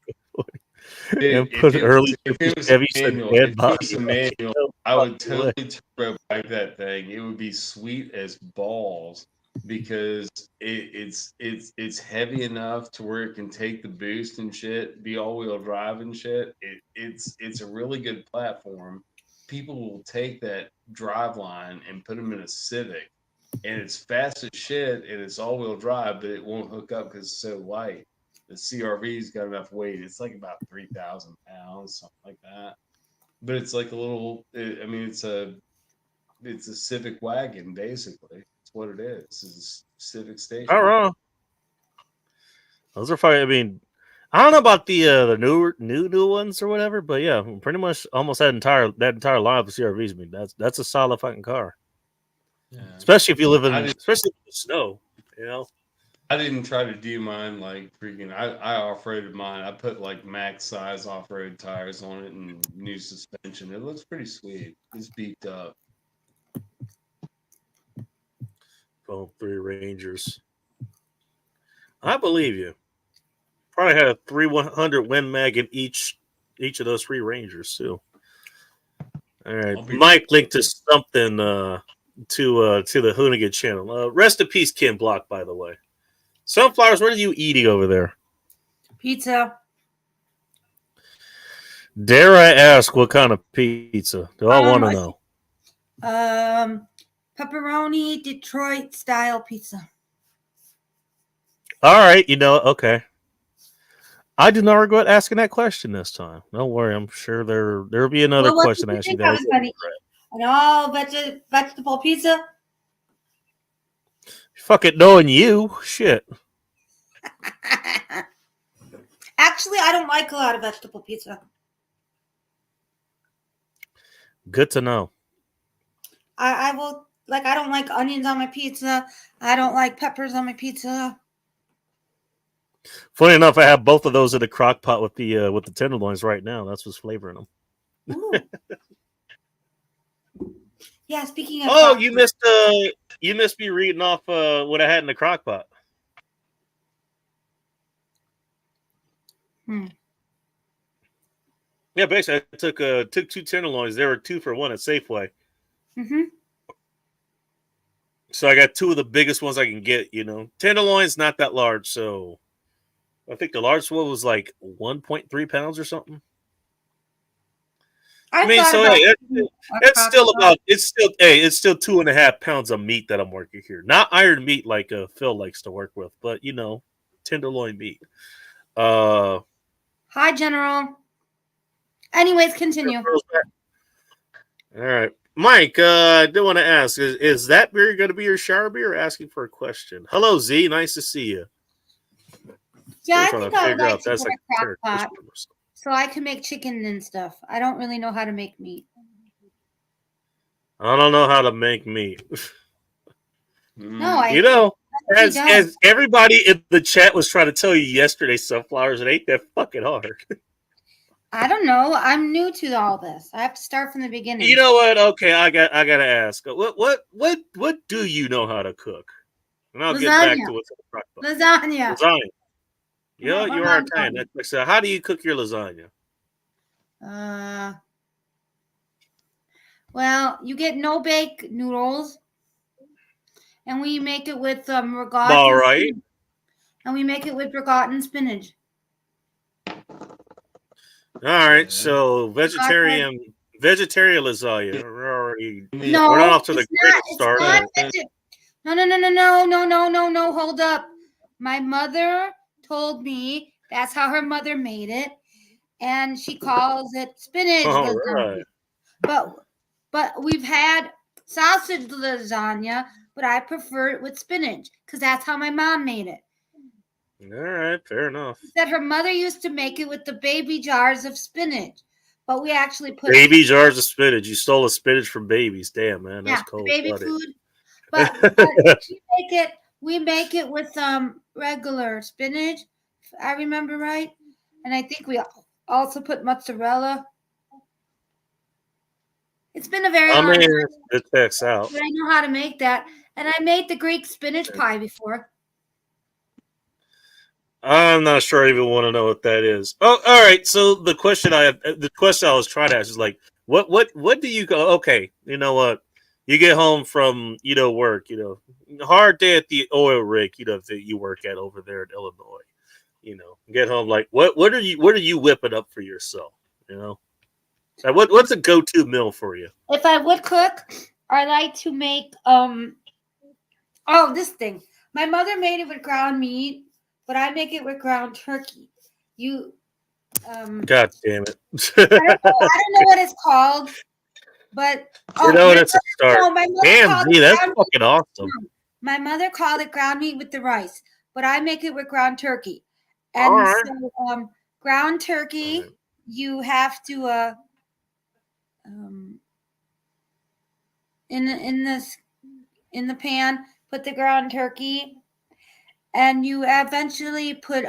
and If put it early if it was a Chevy manual, sedan if it was body. a manual, No I would fucking way. totally turbo bike that thing. It would be sweet as balls because it's heavy enough to where it can take the boost and shit, be all wheel drive and shit. It's a really good platform. People will take that drive line and put them in a Civic, and it's fast as shit and it's all wheel drive, but it won't hook up because it's so light. The CRV's got enough weight. It's like about 3,000 pounds, something like that. But it's like a little. I mean, it's a Civic wagon basically. It's what it is. It's a Civic I station don't wagon. know. Those are fine. I mean, I don't know about the new ones or whatever, but yeah, pretty much almost that entire line of CRVs. I mean, that's a solid fucking car, Yeah. especially if you live I in didn't. especially in the snow. You know, I didn't try to do mine like freaking. I off-roaded mine. I put like max size off-road tires on it and new suspension. It looks pretty sweet. It's beefed up. oh, 3 Rangers. I believe you. Probably had a 300 Win Mag in each of those 3 Rangers too. All right, I'll be Mike linked to something to the Hoonigan channel. Rest in peace, Kim Block. By the way, Sunflowers. What are you eating over there? Pizza. Dare I ask what kind of pizza? Do I want to know? Pepperoni Detroit style pizza. All right, okay. I do not regret asking that question this time. Don't worry, I'm sure there'll be another Well, what question did I you ask you think I that was going to eat? An all vegetable pizza? fucking knowing you, shit. Actually, I don't like a lot of vegetable pizza. Good to know. I will like. I don't like onions on my pizza. I don't like peppers on my pizza. Funny enough, I have both of those in the crock pot with the tenderloins right now. That's what's flavoring them. Ooh. Yeah, speaking of Oh, crock you missed me reading off what I had in the crock pot. Yeah, basically, I took 2 tenderloins. There were 2 for 1 at Safeway. Mm-hmm. So I got 2 of the biggest ones I can get. Tenderloins not that large, so I think the largest one was like 1.3 pounds or something. I mean, thought so about hey, a it's crock still pot. it's still 2.5 pounds of meat that I'm working here. Not iron meat like Phil likes to work with, but tenderloin meat. Hi, General. Anyways, continue. All right, Mike. I do want to ask: is that beer going to be your shower beer? Or asking for a question. Hello, Z. Nice to see you. Yeah, I'm I trying think to I would figure like out to that's get like a crock pot or something. so I can make chicken and stuff. I don't really know how to make meat. I don't know how to make meat. No, I really as don't. everybody in the chat was trying to tell you yesterday, sunflowers, it ain't that fucking hard. I don't know. I'm new to all this. I have to start from the beginning. You know what? Okay, I gotta ask. What do you know how to cook? And I'll get back Lasagna. to what's in the crock pot. Lasagna. Lasagna. Yeah, My you are mom Italian. taught me. So how do you cook your lasagna? Well, you get no bake noodles, and we make it with ricotta. All right. And we make it with ricotta and spinach. All right. So vegetarian lasagna. We're not off to the greatest start. No. Hold up. My mother told me that's how her mother made it, and she calls it spinach All lasagna. right. But we've had sausage lasagna, but I prefer it with spinach because that's how my mom made it. All right, fair enough. She said her mother used to make it with the baby jars of spinach, but we actually put baby jars of spinach. You stole a spinach from babies. Damn, man, that's cold. baby food. But we make it with regular spinach, if I remember right, and I think we also put mozzarella. It's been a very long time. It checks out. But I know how to make that, and I made the Greek spinach pie before. I'm not sure I even want to know what that is. Oh, all right. So the question I was trying to ask is like, what do you go? Okay, you know what? You get home from work, hard day at the oil rig, that you work at over there in Illinois. Get home like what are you whipping up for yourself? Like, what's a go-to meal for you? If I would cook, I like to make this thing. My mother made it with ground meat, but I make it with ground turkey. God damn it! I don't know what it's called, but it's a start. Damn, Z, that's fucking awesome. My mother called it ground meat with the rice, but I make it with ground turkey. And so, ground turkey, you have to in the pan, put the ground turkey, and you eventually put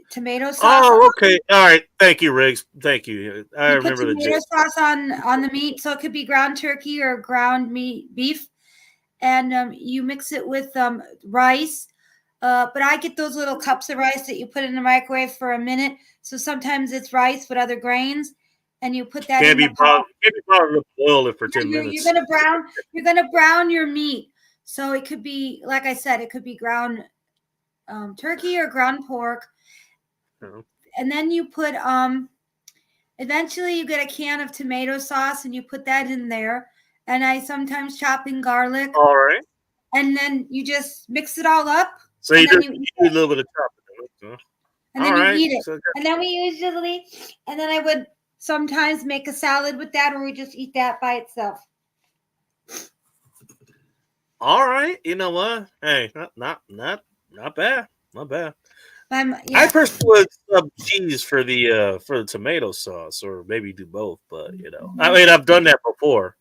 tomato sauce. Oh, okay. All right. Thank you, Riggs. Thank you. I remember the tomato sauce on the meat, so it could be ground turkey or ground beef, and you mix it with rice. But I get those little cups of rice that you put in the microwave for a minute. So sometimes it's rice with other grains, and you put that in the pot. Can't be boiled it for 10 minutes. You're gonna brown your meat. So it could be, like I said, it could be ground turkey or ground pork. Oh. And then you put eventually you get a can of tomato sauce and you put that in there. And I sometimes chop in garlic. All right. And then you just mix it all up. So you eat a little bit of chopping. And then you eat it. So and then I would sometimes make a salad with that, or we just eat that by itself. All right. You know what? Hey, not bad. Not bad. I personally would sub cheese for the tomato sauce, or maybe do both. But I mean, I've done that before.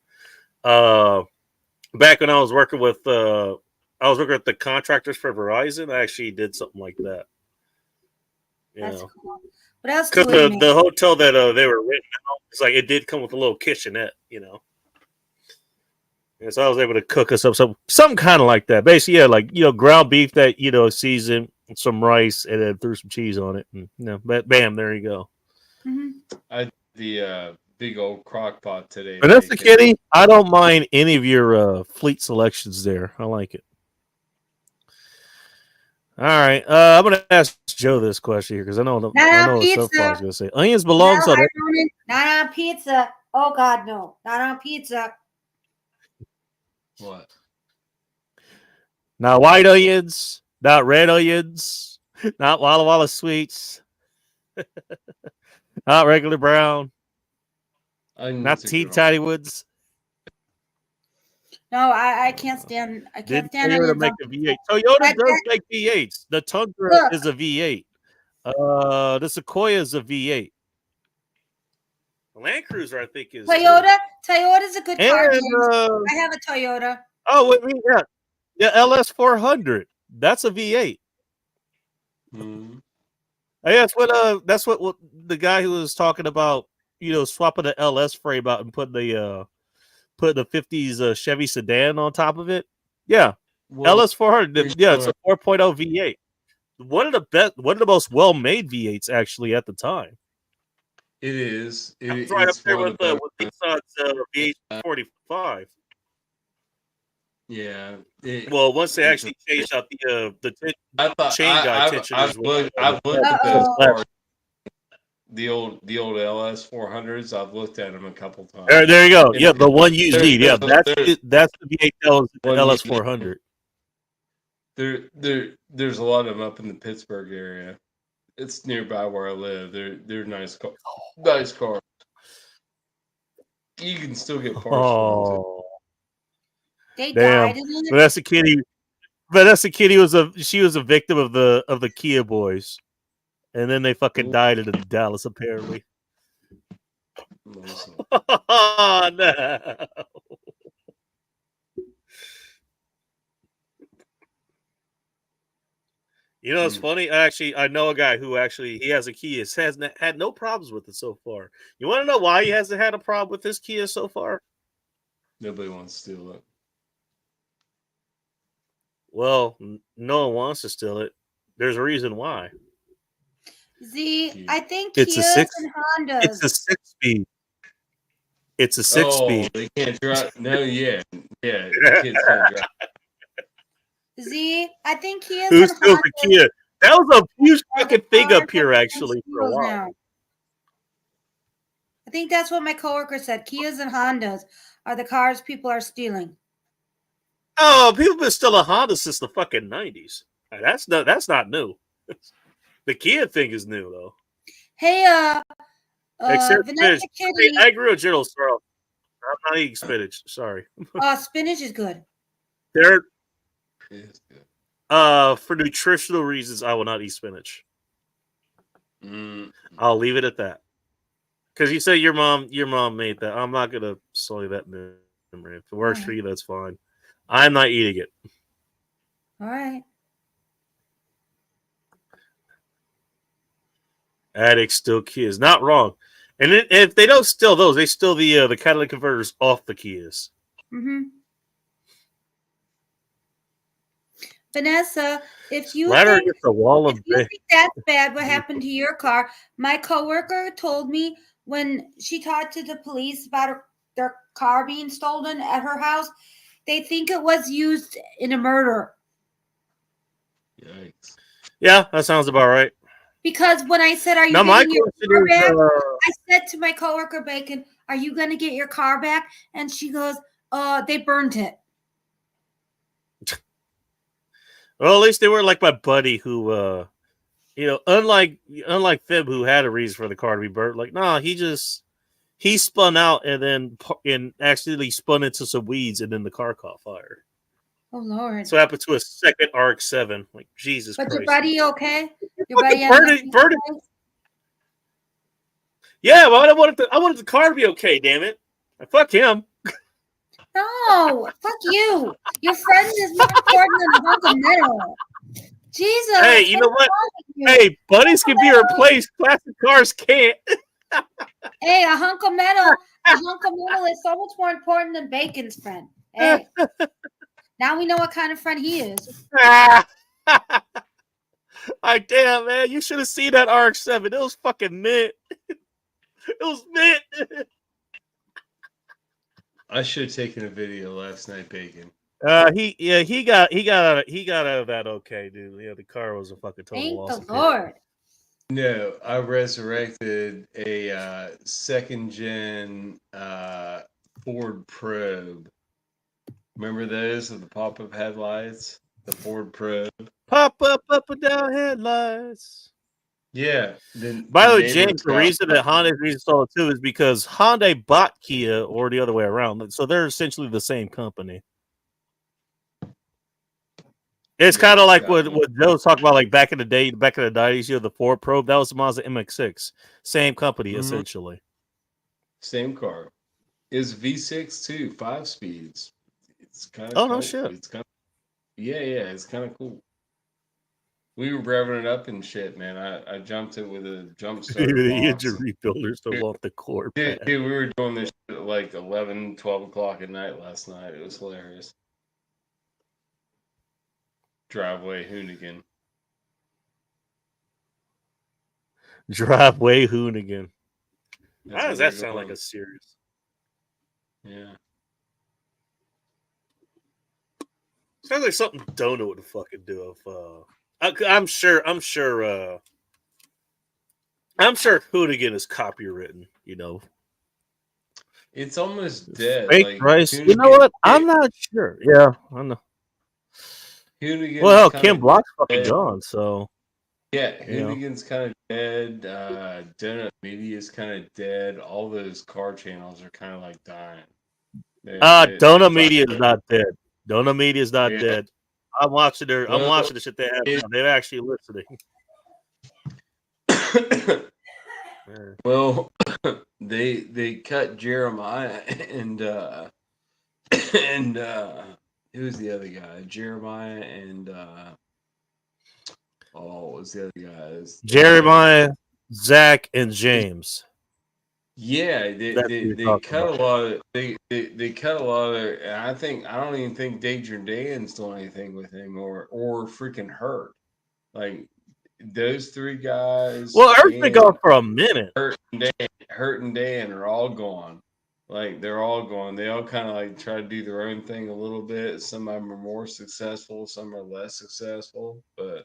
Back when I was working with the contractors for Verizon, I actually did something like that. That's cool. What else? Because the hotel that they were renting out, it's like it did come with a little kitchenette. And so I was able to cook us up some kind of like that. Basically, yeah, like ground beef that seasoned, some rice, and then threw some cheese on it, and bam, there you go. I did the big old crock pot today. But that's the kitty. I don't mind any of your fleet selections there. I like it. All right, I'm gonna ask Joe this question here because I know what Sunflower's gonna say. Onions belongs on it. Not on pizza. Oh God, no! Not on pizza. What? Not white onions, not red onions, not Walla Walla sweets, not regular brown, not Tea Tiny Woods. No, I can't stand. I can't stand Toyota make a V8. Toyota does make V8s. The Tundra is a V8. The Sequoia is a V8. The Land Cruiser, I think, is Toyota. Toyota's a good car. I have a Toyota. Oh, wait, yeah, LS400. That's a V8. Mm-hmm. That's what the guy who was talking about, swapping the LS frame out and putting the 50s Chevy sedan on top of it. Yeah, well, LS400. Yeah, it's a 4.0 V8. One of the most well-made V8s actually at the time. It is. It's right up there with Nissan's VH45. Yeah. Once they actually changed out the chain guide tensioners. I've looked at the old LS400s. I've looked at them a couple times. There you go. Yeah, the one you need. Yeah, that's the V8 LS400. There's a lot of them up in the Pittsburgh area. It's nearby where I live. They're nice cars. Nice cars. You can still get parts for them too. They died. Vanessa Kitty she was a victim of the Kia boys, and then they fucking died in Dallas apparently. Oh, no. It's funny. I know a guy who he has a Kia. Has had no problems with it so far. You want to know why he hasn't had a problem with his Kia so far? Nobody wants to steal it. Well, no one wants to steal it. There's a reason why. I think Kias and Hondas. It's a 6-speed. It's a 6-speed. They can't drive. No, yeah. Kids can't drive. I think Kias Who and steals Hondas. The Kia? That was a huge fucking thing up here, actually, for a while. Now. I think that's what my coworker said. Kias and Hondas are the cars people are stealing. Oh, people have been stealing Honda since the fucking 90s. That's not new. The Kia thing is new, though. Hey, except Vanessa spinach. Kitty. Hey, I grew a General Sorrow. I'm not eating spinach. Sorry. Spinach is good. For nutritional reasons, I will not eat spinach. I'll leave it at that. Because you say your mom made that. I'm not gonna sully that memory. If it works for you, that's fine. I'm not eating it. All right. Addicts steal Kias. Not wrong. And if they don't steal those, they steal the catalytic converters off the Kias. Mm-hmm. Vanessa, if you think that's bad, what happened to your car? My coworker told me when she talked to the police about their car being stolen at her house, they think it was used in a murder. Yikes. Yeah, that sounds about right. Because when I said, "Are you getting your car back?" I said to my coworker Bacon, "Are you going to get your car back?" And she goes, "They burned it." Well, at least they were like my buddy who, unlike Fib, who had a reason for the car to be burnt. Like, nah, he spun out and accidentally spun into some weeds, and then the car caught fire. Oh Lord! So it happened to a second RX-7. Like Jesus Christ! But your buddy okay? Your buddy burn it. Yeah, well, I wanted the car to be okay. Damn it! Fuck him. No, fuck you. Your friend is more important than a hunk of metal. Jesus. Hey, you know what? Hey, buddies can be replaced. Classic cars can't. Hey, a hunk of metal is so much more important than Bacon's friend. Hey, now we know what kind of friend he is. Damn, man, you should have seen that RX-7. It was fucking mint. It was mint. I should have taken a video last night, Bacon. He got out of that okay, dude. Yeah, the car was a fucking total Thank loss. the Lord. No, I resurrected a second gen Ford Probe. Remember those with the pop-up headlights? The Ford Probe. Pop up and down headlights. Yeah. By the way, James, the reason that Honda reinstalled it too is because Hyundai bought Kia, or the other way around. So they're essentially the same company. It's kind of like what Joe's talking about, like back in the day, back in the 90s, the Ford Probe. That was the Mazda MX-6. Same company, essentially. Same car. It's V6 too, 5 speeds. It's kind of Oh, cool. no shit. It's kind of, yeah, it's kind of cool. We were revving it up and shit, man. I jumped it with a jump starter The box. engine rebuilders don't want the core. Dude, we were doing this shit at like 11, 12 o'clock at night last night. It was hilarious. Driveway Hoonigan. Driveway Hoonigan. How does that That's sound what like a series? Yeah. Sounds like something Dona would fucking do. I'm sure Hoonigan is copywritten. It's almost dead. Fake Like Rice. Hoonigan, You know what? I'm not sure. Yeah, I know. Hoonigan's Well, kinda Kim Block's fucking dead. gone, so Yeah, Hoonigan's kind of dead. Donut Media is kind of dead. All those car channels are kind of like dying. Dona Media is not dead. Dona Media is not dead. I'm watching the shit they have now. They're actually listening. Well, they cut Jeremiah and and who's the other guy? Jeremiah and what was the other guys? Jeremiah, Zach, and James. Yeah, they cut a lot of they cut a lot of. And I don't even think Danger Dan's doing anything with him or freaking Hurt. Like those 3 guys. Well, Hurt's been gone for a minute. Hurt and Dan are all gone. Like they're all gone. They all kind of like try to do their own thing a little bit. Some of them are more successful, some are less successful. But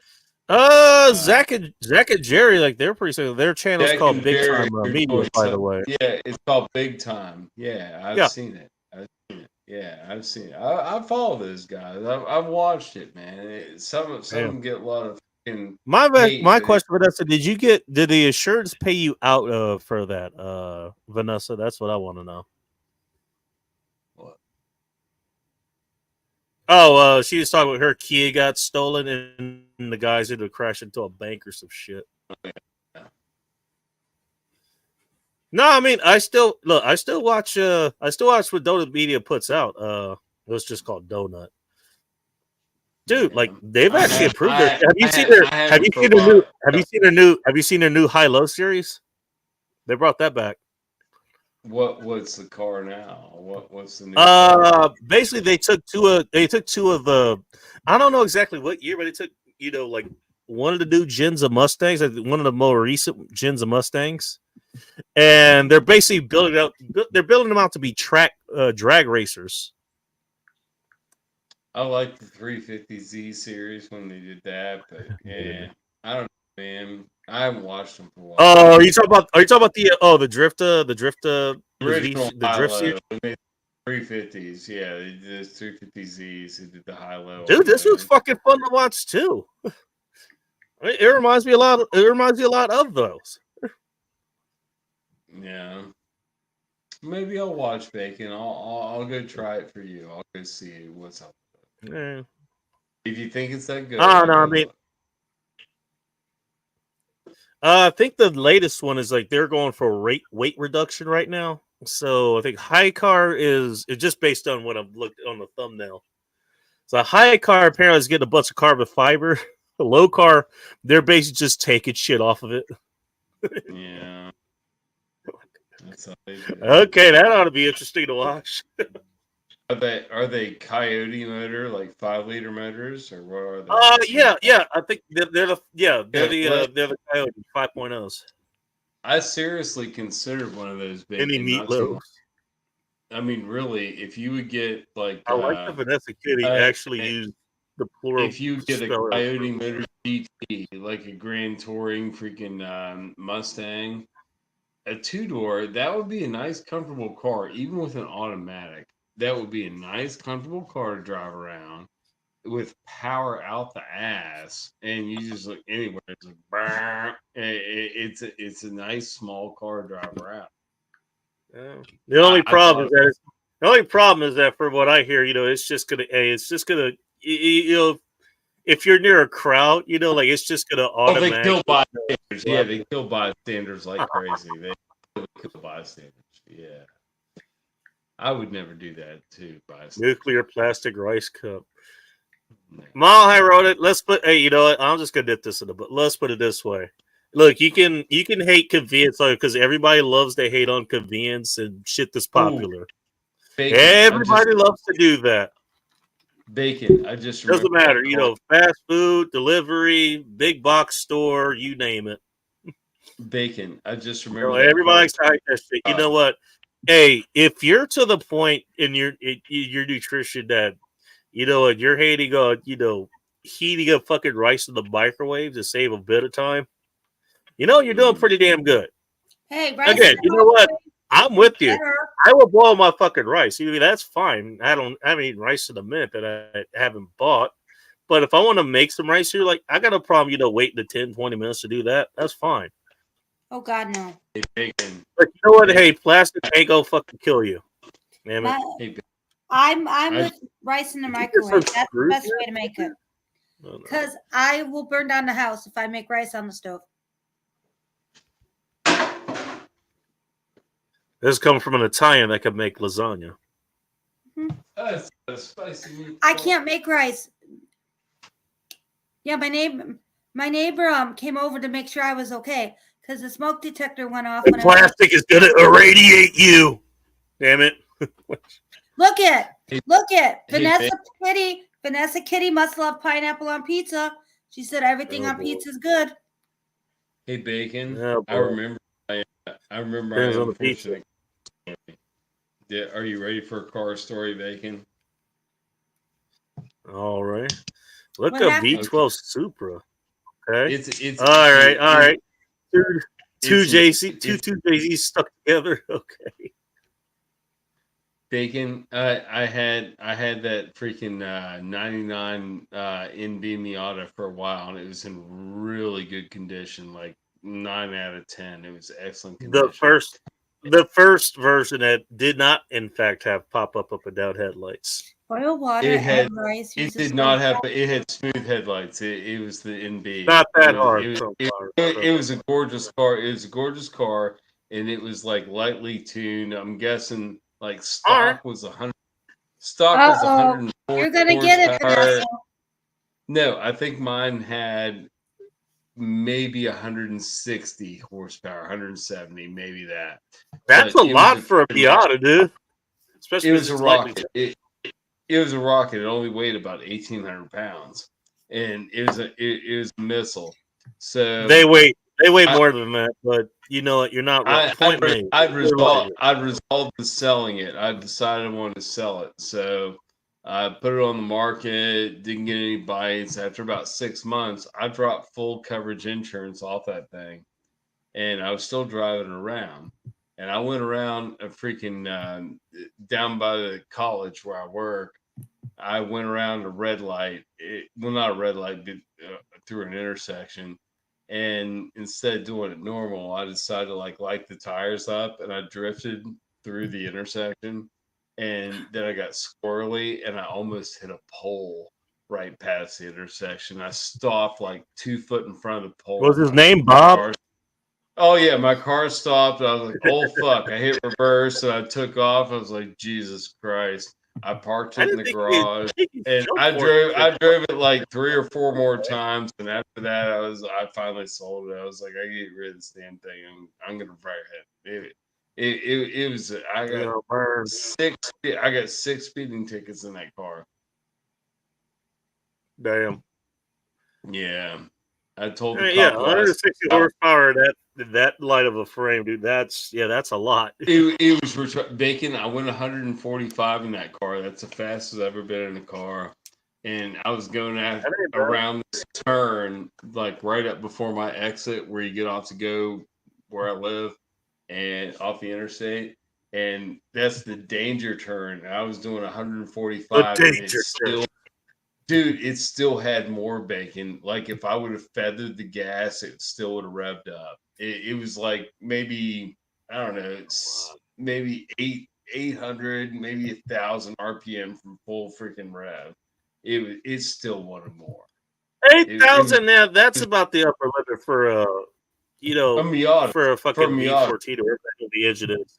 Zach and Jerry, like they're pretty successful. Their channel's called Big Time Media, by the way. Yeah, it's called Big Time. Yeah, I've seen it. Yeah, I've seen it. I follow those guys. I've watched it, man. Some of them get a lot of. My question, Vanessa, did the insurance pay you out for that, Vanessa? That's what I want to know. What? Oh, she was talking about her Kia got stolen and the guys ended up crashing into a bank or some shit. Yeah. No, I mean I still watch what Donut Media puts out. It was just called Donut. Dude, like they've actually improved their. Have you seen their new high-low series? They brought that back. What's the car now? What's the new? Basically they took two of the. I don't know exactly what year, but they took like one of the new gens of Mustangs, like one of the more recent gens of Mustangs, and they're basically building them out to be drag racers. I like the 350Z series when they did that, but yeah, I don't know, man. I haven't watched them for a while. Oh, are you talking about the drift original the drift series? 350s, yeah, they did those 350Zs. They did the high-low. Dude, this was fucking fun to watch too. It reminds me a lot. It reminds me a lot of those. Yeah. Maybe I'll watch Bacon. I'll go try it for you. I'll go see what's up. Yeah. If you think it's that good. No, I mean, I think the latest one is like they're going for weight reduction right now. So I think high car is just based on what I've looked on the thumbnail. So a high car apparently is getting a bunch of carbon fiber. The low car, they're basically just taking shit off of it. Yeah. Okay, that ought to be interesting to watch. Are they Coyote motor, like 5-liter motors, or what are they? Yeah. I think they're the they're the Coyote 5.0s. I seriously considered one of those Any bacon not too long. meatloaf. I mean, really, if you would get like I like the Vanessa Kitty actually used the plural if you get a speller. Coyote motor GT, like a Grand Touring freaking Mustang, a 2-door, that would be a nice, comfortable car, even with an automatic. That would be a nice, comfortable car to drive around with power out the ass, and you just look anywhere. It's like, it's a nice small car to drive around. The only problem thought- is that for what I hear, it's just gonna if you're near a crowd, like it's just gonna Oh, they automatically. kill bystanders. Yeah, they kill bystanders like crazy. They kill bystanders. Yeah, I would never do that to bystanders. Nuclear plastic rice cup. Mile High wrote it. Let's put. Hey, you know what? I'm just gonna dip this in the. But let's put it this way. Look, you can hate convenience because everybody loves to hate on convenience and shit that's popular. Bacon. Everybody loves to do that. Bacon. I just doesn't matter. Fast food, delivery, big box store, you name it. Bacon. I just remember. Everybody's tired of that shit. You know what? Hey, if you're to the point in your nutrition that you're hating on, heating up fucking rice in the microwave to save a bit of time, you're doing pretty damn good. Hey, rice again, you know what? I'm with you. I will boil my fucking rice. That's fine. I haven't eaten rice in a minute that I haven't bought. But if I want to make some rice here, like I got no problem, waiting the 10, 20 minutes to do that. That's fine. Oh God, no. Hey, bacon. But you know what? Hey, plastic ain't gonna fucking kill you. Damn it. I'm with rice in the microwave. That's the best way to make it. Because I will burn down the house if I make rice on the stove. This comes from an Italian that can make lasagna. That's spicy meat. I can't make rice. Yeah, my neighbor came over to make sure I was okay because the smoke detector went off. The plastic is gonna irradiate you. Damn it! Look at Vanessa Kitty must love pineapple on pizza. She said everything on pizza is good. Hey, bacon. Oh, I remember my unfortunate. Are you ready for a car story, bacon? All right. Look at V12 Supra. Okay. It's all right. Two JZs stuck together. Okay. Bacon. I had that freaking 99 NB Miata for a while, and it was in really good condition, like 9 out of 10. It was excellent condition. The first version that did not, in fact, have pop up and down headlights. Boil water. It did not have. It had smooth headlights. It was the NB. Not that hard. It was a gorgeous car. It was a gorgeous car, and it was like lightly tuned. I'm guessing like stock was 100. Stock was 104. You're gonna get it, Vanessa. No, I think mine had maybe 160 horsepower, 170, maybe that. That's a lot for a Miata, dude. Especially it was a rocket. It was a rocket. It only weighed about 1,800 pounds, and it was a missile. So they weigh more than that, but you know what? You're not right. I'd resolved to selling it. I decided I wanted to sell it, so I put it on the market. Didn't get any bites. After about 6 months, I dropped full coverage insurance off that thing, and I was still driving around. And I went around a freaking down by the college where I work. I went around a red light. Not a red light, but through an intersection. And instead of doing it normal, I decided to light the tires up, and I drifted through the intersection. And then I got squirrely, and I almost hit a pole right past the intersection. I stopped like 2 foot in front of the pole. Was his name Bob? Oh yeah, my car stopped. I was like, "Oh fuck!" I hit reverse and I took off. I was like, "Jesus Christ!" I parked it in the garage, and I drove it like 3 or 4 more times. And after that, I finally sold it. I was like, "I get rid of this damn thing. I'm gonna fire it." It was. I got burn. I got 6 speeding tickets in that car. Damn. Yeah, I told the Yeah, cop 160 horsepower. That light of a frame, dude. That's a lot. It was for bacon. I went 145 in that car. That's the fastest I've ever been in a car. And I was going around this turn, like right up before my exit, where you get off to go where I live, and off the interstate. And that's the danger turn. I was doing 145, The and danger it's still, dude, it still had more bacon. Like if I would have feathered the gas, it still would have revved up. It was like maybe, I don't know, it's maybe 800, maybe 1,000 RPM from full freaking rev. It still wanted more. 8,000. Now that's about the upper limit for A Miata, for a fucking B14 or whatever the engine is.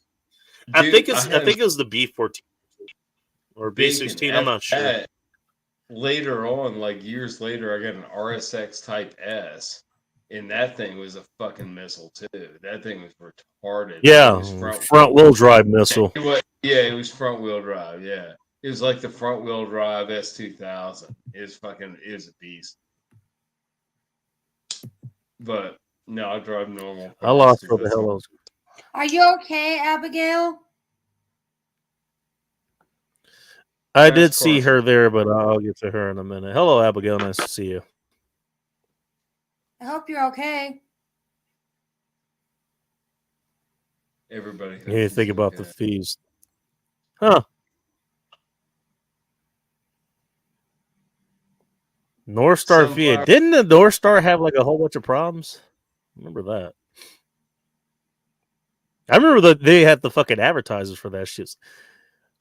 I think it was the B14 or B16. I'm not sure. Later on, like years later, I got an RSX Type S, and that thing was a fucking missile too. That thing was retarded. Yeah, front wheel drive missile. It was front wheel drive. Yeah, it was like the front wheel drive S2000. It was a beast. But no, I drive normal. I lost what the hell else. Are you okay, Abigail? I did see her there, but I'll get to her in a minute. Hello, Abigail. Nice to see you. I hope you're okay. Everybody. You think about the fees. Huh. North Star V8. Didn't the North Star have like a whole bunch of problems? Remember that. I remember that they had the fucking advertisers for that shit.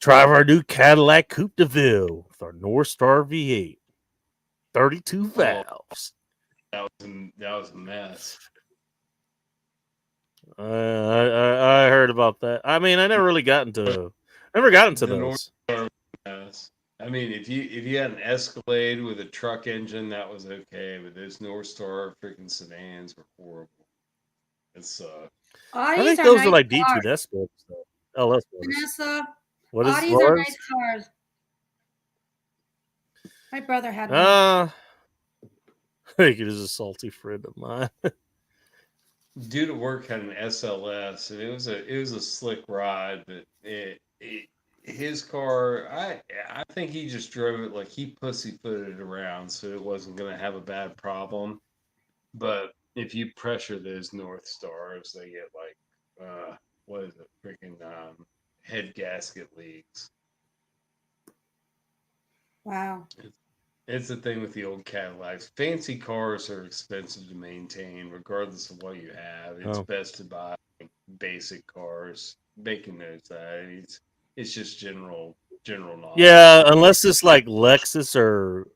Drive our new Cadillac Coupe de Ville with our North Star V8. 32 valves. That was a mess. I heard about that. I mean, I never really got into those. I mean, if you had an Escalade with a truck engine, that was okay, but those North Star freaking sedans were horrible. It's I think those are like D2S books, though. LS ones. Vanessa, what is Audis are nice cars. My brother had one. I think it is a salty friend of mine. Dude at work had an SLS, and it was a slick ride, but his car, I think he just drove it like he pussyfooted it around, so it wasn't going to have a bad problem. But if you pressure those North Stars, they get like what is it, freaking head gasket leaks. Wow. It's the thing with the old Cadillacs. Fancy cars are expensive to maintain, regardless of what you have. It's best to buy basic cars. Bacon knows that. It's just general knowledge. Yeah, unless it's like Lexus or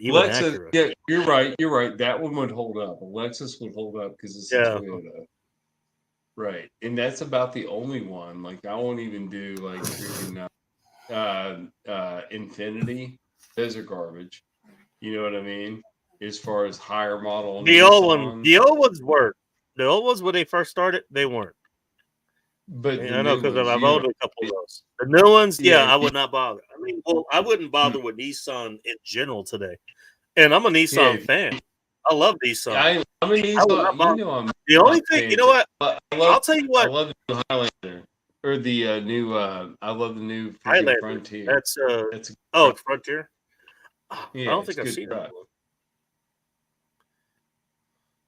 even Lexus. Acura. Yeah, you're right. That one would hold up. A Lexus would hold up because it's a Toyota. Right, and that's about the only one. Like I won't even do like freaking Infinity. Those are garbage. You know what I mean? As far as higher model. The old ones weren't. The old ones when they first started, they weren't. But I know because I've owned a couple of those. The new ones, I would not bother. I mean, I wouldn't bother with Nissan in general today. And I'm a Nissan fan. I love Nissan. I'm a Nissan. The only thing, you know what? I'll tell you what. I love the new Highlander. Or the new, I love the new Highlander. Frontier. That's Frontier. I don't think I've seen that one.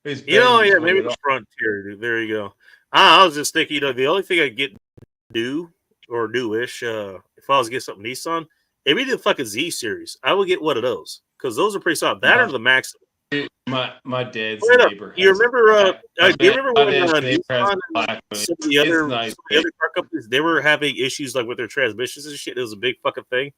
Maybe it's Frontier. There you go. I was just thinking, the only thing I get new or newish, if I was to get something Nissan, it'd be the fucking Z series. I would get one of those because those are pretty solid. That or the Maxima. My dad's neighbor. Do you remember? Do you remember when Nissan and some of the other car companies they were having issues like with their transmissions and shit? It was a big fucking thing.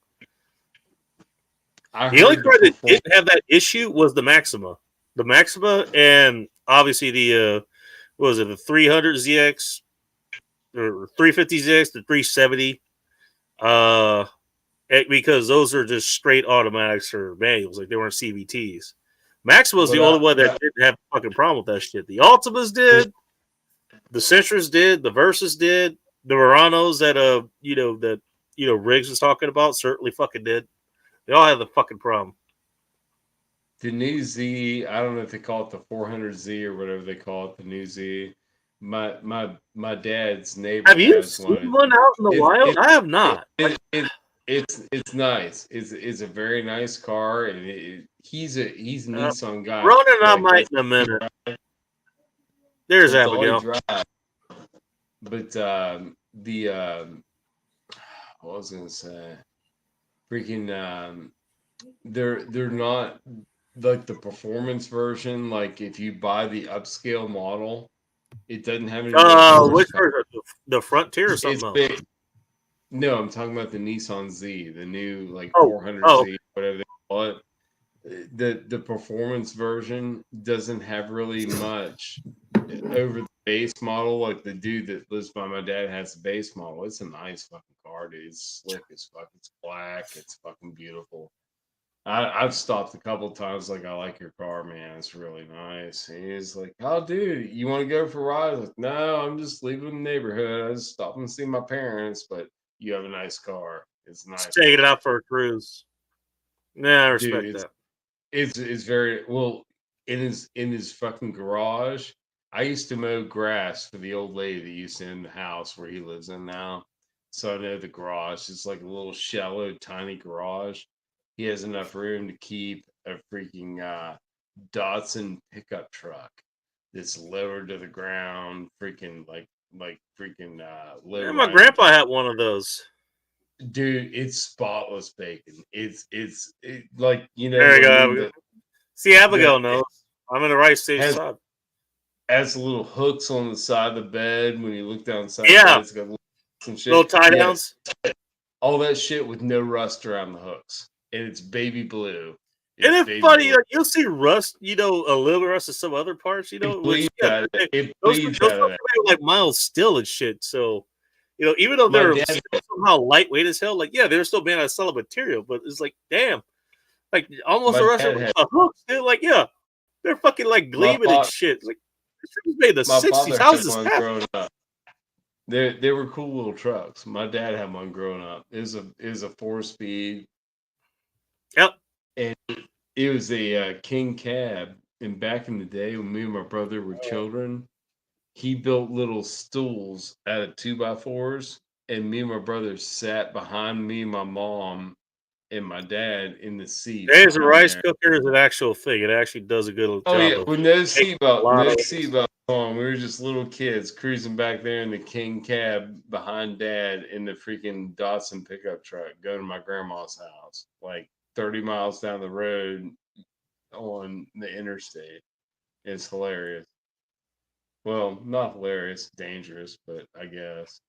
The only car that didn't have that issue was the Maxima. The Maxima and obviously the what was it, the 300ZX or 350ZX, the 370. Because those are just straight automatics or manuals, like they weren't CVTs. Maxima was the only one that didn't have a fucking problem with that shit. The Altimas did. The Centras did. The Versus did. The Muranos that Riggs was talking about certainly fucking did. They all have the fucking problem. The new Z, I don't know if they call it the 400Z or whatever they call it, the new Z. My dad's neighbor Have you has seen one. one out in the It's wild? it, I have not. it's nice. It's a very nice car, and he's a Nissan guy. Ronan and I Like, might in a minute. There's that's all he Abigail. drives. But what was I gonna say? Freaking they're not like the performance version. Like if you buy the upscale model, it doesn't have any. Which version? The Frontier or something It's else? big. No, I'm talking about the Nissan Z, the new like 400Z, okay. whatever they call it. The performance version doesn't have really much over the base model. Like the dude that lives by my dad has the base model. It's a nice fucking car, dude. It's slick as fuck. It's black. It's fucking beautiful. I've stopped a couple times. Like, I like your car, man. It's really nice. And he's like, "Oh, dude, you want to go for a ride?" I was like, "No, I'm just leaving the neighborhood. I just stopped and see my parents. But you have a nice car. It's nice. Let's take it out for a cruise." Yeah, I respect Dude, that. it's very well in his fucking garage. I used to mow grass for the old lady that used to in the house where he lives in now. So I know the garage. It's like a little shallow, tiny garage. He has enough room to keep a freaking Datsun pickup truck that's lowered to the ground, freaking freaking low. Yeah, my grandpa had one of those. Dude, it's spotless bacon. Like, you know, There you I mean, go. See, Abigail the- knows. I'm in the right stage has- side. has little hooks on the side of the bed. When you look down the side Yeah. of the bed, it's got some shit. Little tie downs. All that shit with no rust around the hooks. And it's baby blue. And it's baby funny, blue. like, you'll see rust, a little rust in some other parts, It bleeds out of it. It those bleeds out of are it. like mild still and shit. So, even though they're somehow lightweight as hell, like, yeah, they're still made out of solid material, but it's like, damn, like almost the rest of the hooks, they're like, yeah, they're fucking like gleaming and shit. It's like, this thing was made in the 60s. How is this happening? They were cool little trucks. My dad had one growing up. It was a 4-speed. Yep. And it was a King cab. And back in the day when me and my brother were children, he built little stools out of 2x4s, and me and my brother sat behind me, my mom, and my dad in the seat. There's a rice cooker is an actual thing. It actually does a good job. Oh yeah, with no seatbelt on. We were just little kids cruising back there in the King cab behind dad in the freaking Datsun pickup truck, going to my grandma's house, like 30 miles down the road on the interstate. It's hilarious. Well, not hilarious, dangerous, but I guess.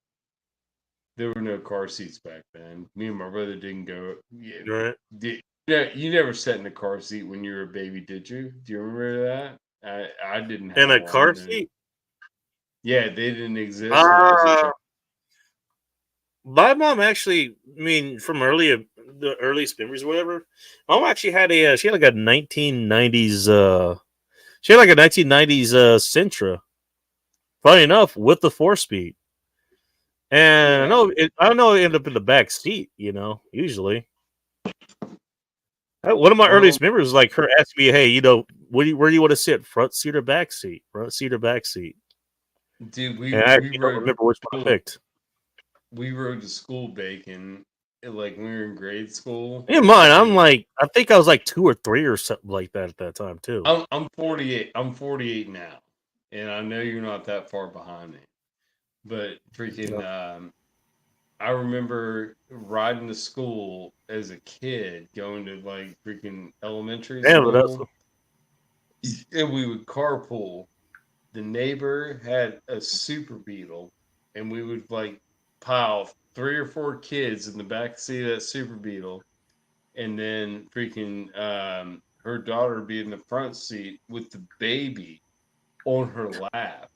There were no car seats back then. Me and my brother didn't go. Right. You never sat in a car seat when you were a baby, did you? Do you remember that? I didn't have in a car seat. Yeah, they didn't exist. My mom actually, from the earliest memories or whatever, mom actually had she had like a 1990s Sentra. Funny enough, with the 4-speed. And I don't know, it ended up in the back seat, usually. One of my earliest memories was like her asking me, "Hey, where do you want to sit? Front seat or back seat? Front seat or back seat?" Dude, we don't remember which one I picked. We rode to school bacon, like when we were in grade school. In mine, I think I was like 2 or 3 or something like that at that time too. I'm 48. I'm 48 now, and I know you're not that far behind me. But freaking, I remember riding to school as a kid, going to like freaking elementary school, and we would carpool. The neighbor had a Super Beetle, and we would like pile 3 or 4 kids in the back seat of that Super Beetle, and then freaking her daughter would be in the front seat with the baby on her lap.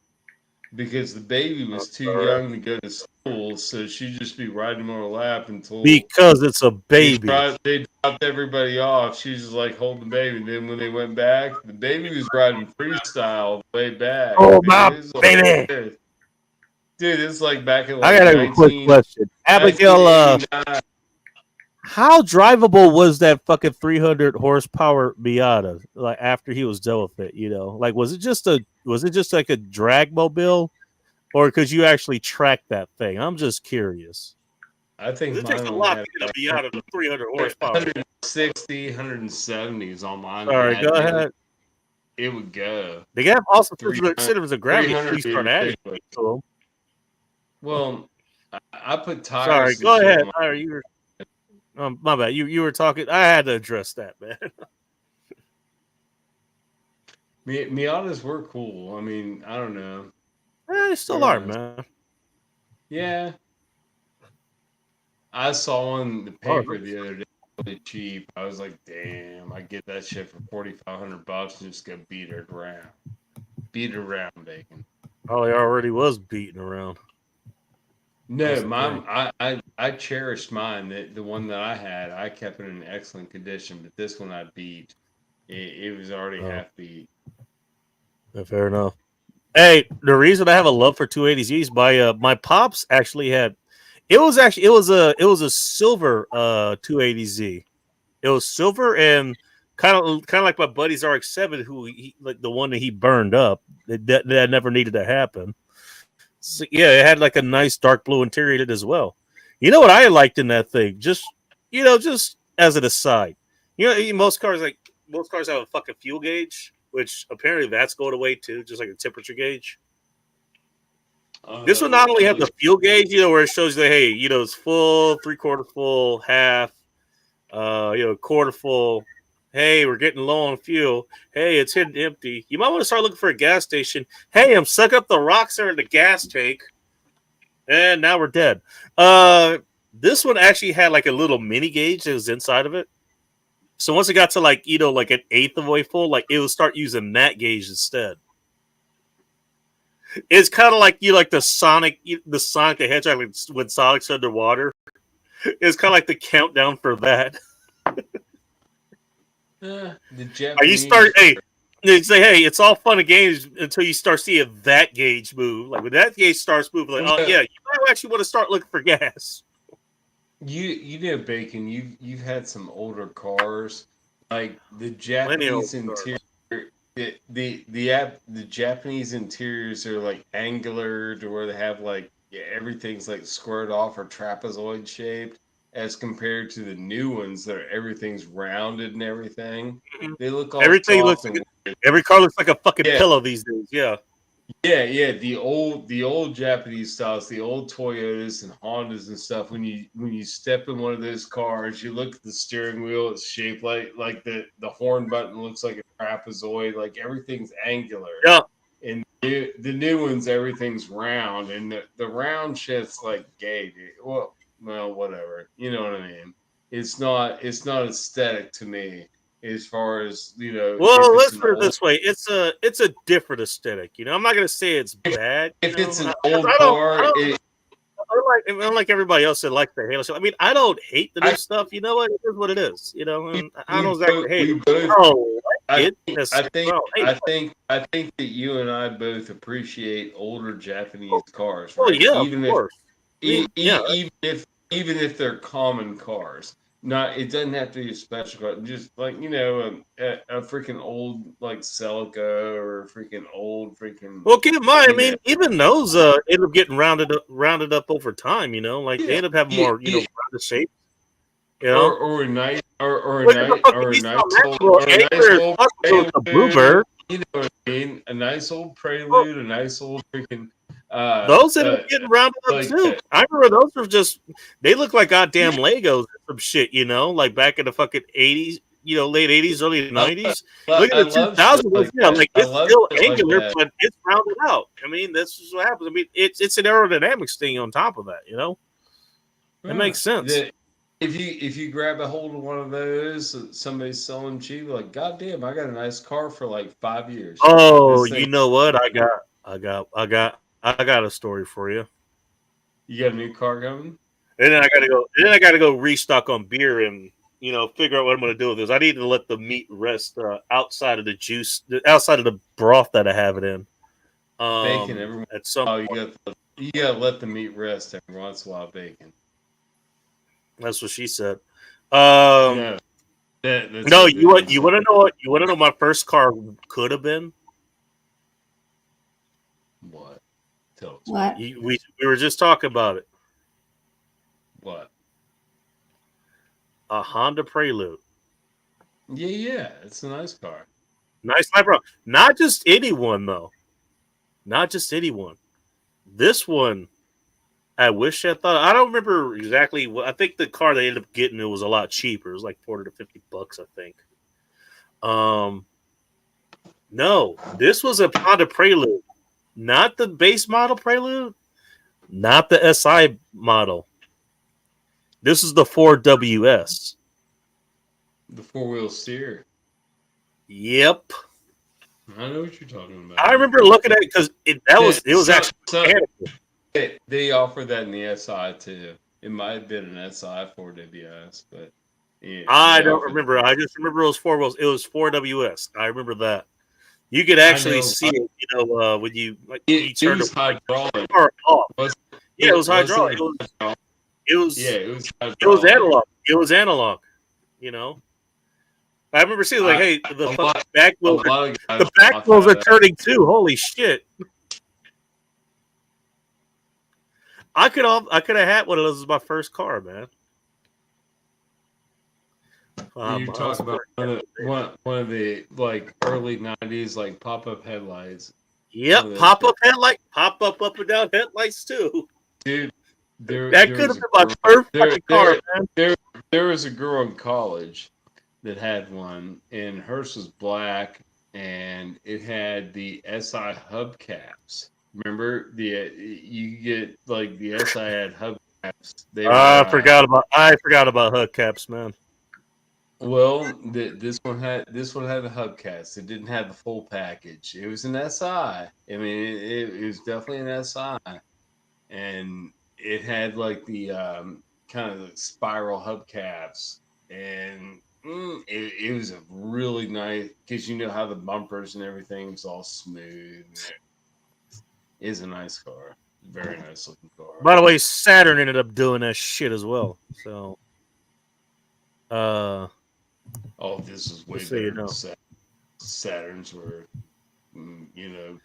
Because the baby was too young to go to school, so she'd just be riding him on her lap until because it's a baby. They dropped everybody off. She was just like holding the baby. And then when they went back, the baby was riding freestyle way back. Oh, my baby! Dude, it's like back in I like got a quick question, Abigail. 1989. How drivable was that fucking 300 horsepower Miata? Like after he was done with it, like was it just like a drag mobile, or could you actually track that thing? I'm just curious. I think It takes mine a only lot had to get a Miata to 300 horsepower. 160, 170s on mine. Sorry, go ahead. It would go. They have also 300 considered as a gravity until you start adding ridiculous. to them. Well, I put tires. Sorry, and go shit ahead. on Sorry, you were. My bad. You were talking. I had to address that, man. Miatas were cool. I mean, I don't know. They still are, man. Yeah. I saw one in the paper the other day, really cheap. I was like, damn, I get that shit for $4,500 and just go beat it around. Beat it around, bacon. Probably already was beating around. No, mine. I cherished mine. The one that I had, I kept it in excellent condition. But this one I beat. It was already half beat. Yeah, fair enough. Hey, the reason I have a love for 280Zs, my pops actually had. It was a silver 280Z. It was silver and kind of like my buddy's RX-7, who like the one that he burned up. That never needed to happen. So, yeah, it had like a nice dark blue interior in it as well. You know what I liked in that thing? Just as an aside, most cars have a fucking fuel gauge, which apparently that's going away too, just like a temperature gauge. This one not only has the fuel gauge, where it shows you that, hey, it's full, 3/4 full, half, quarter full. Hey, we're getting low on fuel. Hey, it's hitting empty. You might want to start looking for a gas station. Hey, I'm sucking up the rocks that are in the gas tank. And now we're dead. This one actually had like a little mini gauge that was inside of it. So once it got to like an eighth of the way full, like it would start using that gauge instead. It's kind of like the Sonic the Hedgehog when Sonic's underwater. It's kind of like the countdown for that. The Japanese. They say, hey, it's all fun and games until you start seeing that gauge move. Like when that gauge starts moving, like, oh yeah, you might actually want to start looking for gas. You know, Bacon. You've had some older cars, like the Japanese interior. The Japanese interiors are like angular to where they have like everything's like squared off or trapezoid shaped, as compared to the new ones that are everything's rounded and everything. They look all everything soft looks like every car looks like a fucking pillow these days. Yeah. Yeah. The old Japanese styles, the old Toyotas and Hondas and stuff. When you step in one of those cars, you look at the steering wheel. It's shaped like the horn button looks like a trapezoid. Like everything's angular. Yeah. And the new ones, everything's round, and the round shit's like gay, dude. Well, whatever. You know what I mean? It's not aesthetic to me. As far as well, let's put it this way: it's a different aesthetic. I'm not gonna say it's bad. If it's an old car, unlike everybody else that likes the Halo stuff. I mean, I don't hate the new stuff. You know what? It is what it is. And I don't exactly hate it. I think that you and I both appreciate older Japanese cars, right? Yeah, of course. Even if they're common cars. It doesn't have to be a special car. Just like a freaking old like Celica or a freaking old freaking. Well, keep in mind, I mean, even those end up getting rounded up over time. They end up having more rounded shape. Or a nice Bluebird. You know what I mean? A nice old Prelude, a nice old freaking. Those end up getting rounded up too. I remember those were they look like goddamn Legos or some shit, like back in the fucking 80s, late 80s, early 90s. Look at the 2000s, it's still angular, but it's rounded out. I mean, this is what happens. I mean, it's an aerodynamics thing on top of that, It makes sense. If you grab a hold of one of those, somebody's selling cheap, like, goddamn, I got a nice car for like 5 years. Oh, you know what? I got a story for you. You got a new car coming? And then I gotta go restock on beer and figure out what I'm gonna do with this. I need to let the meat rest outside of the juice, outside of the broth that I have it in. Bacon every at some while. point. You gotta let the meat rest every once in a while. Bacon. That's what she said. No, that's No, what you Vivian you said. want to know what you want to know? My first car could have been. What? Tell us What? We were just talking about it. what? A Honda Prelude. Yeah, it's a nice car. Nice light brown. Not just anyone though. Not just anyone. This one, I wish I thought. I don't remember exactly what. I think the car they ended up getting it was a lot cheaper. It was like $40 to $50, I think. No, this was a Honda Prelude, not the base model Prelude, not the SI model. This is the 4WS. The 4-wheel steer. Yep, I know what you're talking about. I remember looking at it because it was actually mechanical. They offer that in the SI too. It might have been an SI 4WS, but yeah, I they don't offer remember. I just remember it was 4 wheels. It was 4WS. I remember that. You could I actually know. see it, when you you It turned was hydraulic. the car off. Was Yeah, it was hydraulic. It hydraulic? It was Yeah, it was hydraulic. it was analog. It was analog. You know, I remember seeing like, hey, the back wheels, the back wheels are turning too. Holy shit! I could have had one of those as my first car, man. You're talking about one of the like early '90s like pop-up headlights. Yep, pop up headlight, pop up and down headlights too. Dude, that could have been my first fucking car, man. There was a girl in college that had one, and hers was black, and it had the SI hubcaps. Remember you get like the SI had hubcaps. They were. I forgot about hubcaps, man. Well, this one had the hubcaps. It didn't have the full package. It was an SI. I mean, it was definitely an SI, and it had like the kind of the spiral hubcaps, and it was a really nice because you know how the bumpers and everything was all smooth. It is a nice car, very nice looking car. By the way, Saturn ended up doing that shit as well. So, oh, this is way better than Saturns were,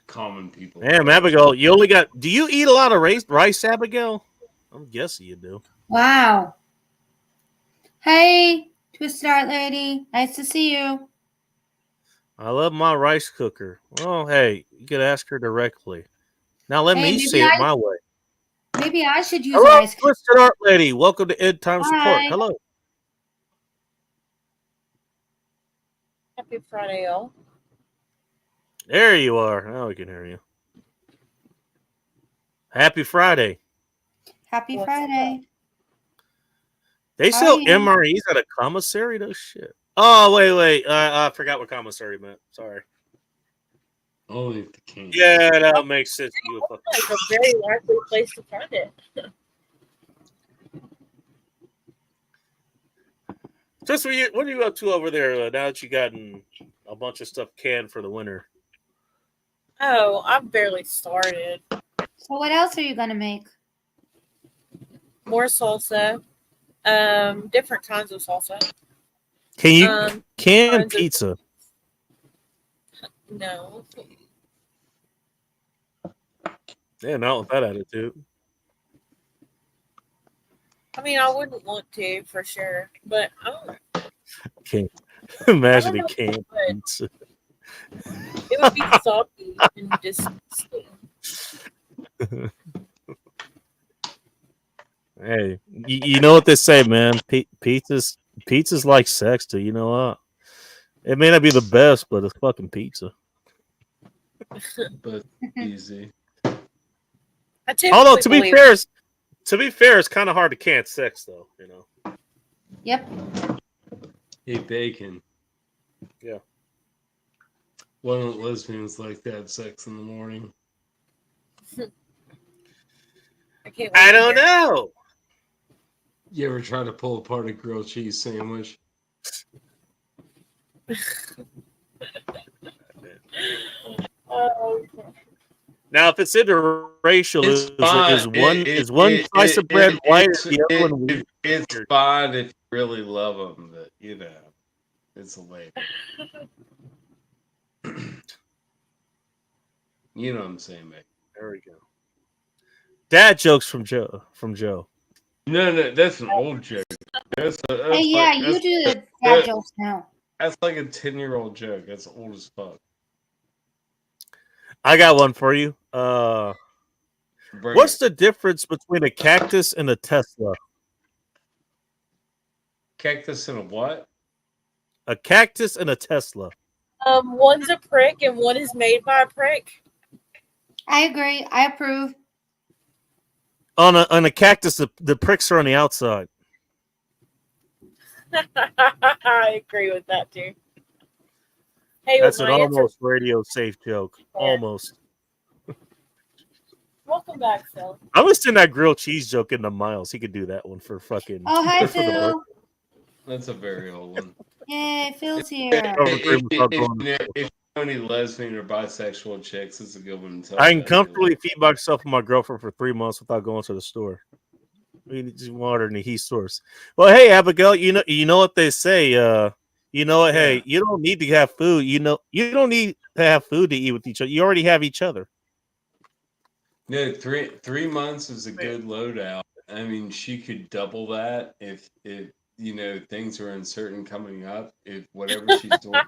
common people. Damn, Abigail, you only got. Do you eat a lot of rice, Abigail? I'm guessing you do. Wow. Hey, Twisted Art Lady. Nice to see you. I love my rice cooker. Well, hey, you could ask her directly. Now let me say it my way. Maybe I should use Hello, rice cooker. Twisted Art Lady. Welcome to End Time Support. Hello. Happy Friday, y'all. There you are. Now we can hear you. Happy Friday. Happy Friday. They sell MREs at a commissary? No shit. Oh, wait. I forgot what commissary meant. Sorry. Only if the king. Yeah, that makes sense. It's a very likely place to find it. Just what are you up to over there now that you gotten a bunch of stuff canned for the winter? Oh, I've barely started. So what else are you gonna make? More salsa. Different kinds of salsa. Can you can pizza? No. Yeah, not with that attitude. I mean, I wouldn't want to for sure, but I don't. Can't imagine a canned pizza. It would be salty and disgusting. Hey, you know what they say, man? Pizza's like sex, too. You know what? It may not be the best, but it's fucking pizza. But easy. Although to be fair, it's kind of hard to can sex, though. You know. Yep. Hey, bacon. Yeah. Why don't lesbians like to have sex in the morning? I don't know. You ever try to pull apart a grilled cheese sandwich? Now, if it's interracial, It's fine. is one slice of bread white and the other one weird? It's fine if you really love them, but it's a label. You know what I'm saying, mate. There we go. Dad jokes from Joe. No, that's an old joke. Hey, yeah, you do the dad jokes now. That's like a 10-year-old joke. That's old as fuck. I got one for you. What's the the difference between a cactus and a Tesla? cactus and a what? A cactus and a Tesla. One's a prick and one is made by a prick. I agree. I approve. On a cactus, the pricks are on the outside. I agree with that too. Hey, That's with an my answer, almost radio safe joke. Almost. welcome back, Phil. I was sending that grilled cheese joke into Miles. He could do that one for fucking. Oh, hi, for the Phil. That's a very old one. Yay, Phil's here. If you know any lesbian or bisexual chicks, it's a good one to tell. I can comfortably feed myself and my girlfriend for 3 months without going to the store. We need just water in the heat source. Well, hey, Abigail, you know what they say. You know what? Hey, you don't need to have food. You don't need to have food to eat with each other. You already have each other. No, 3 months is a good loadout. I mean, she could double that if things are uncertain coming up. If whatever she's doing,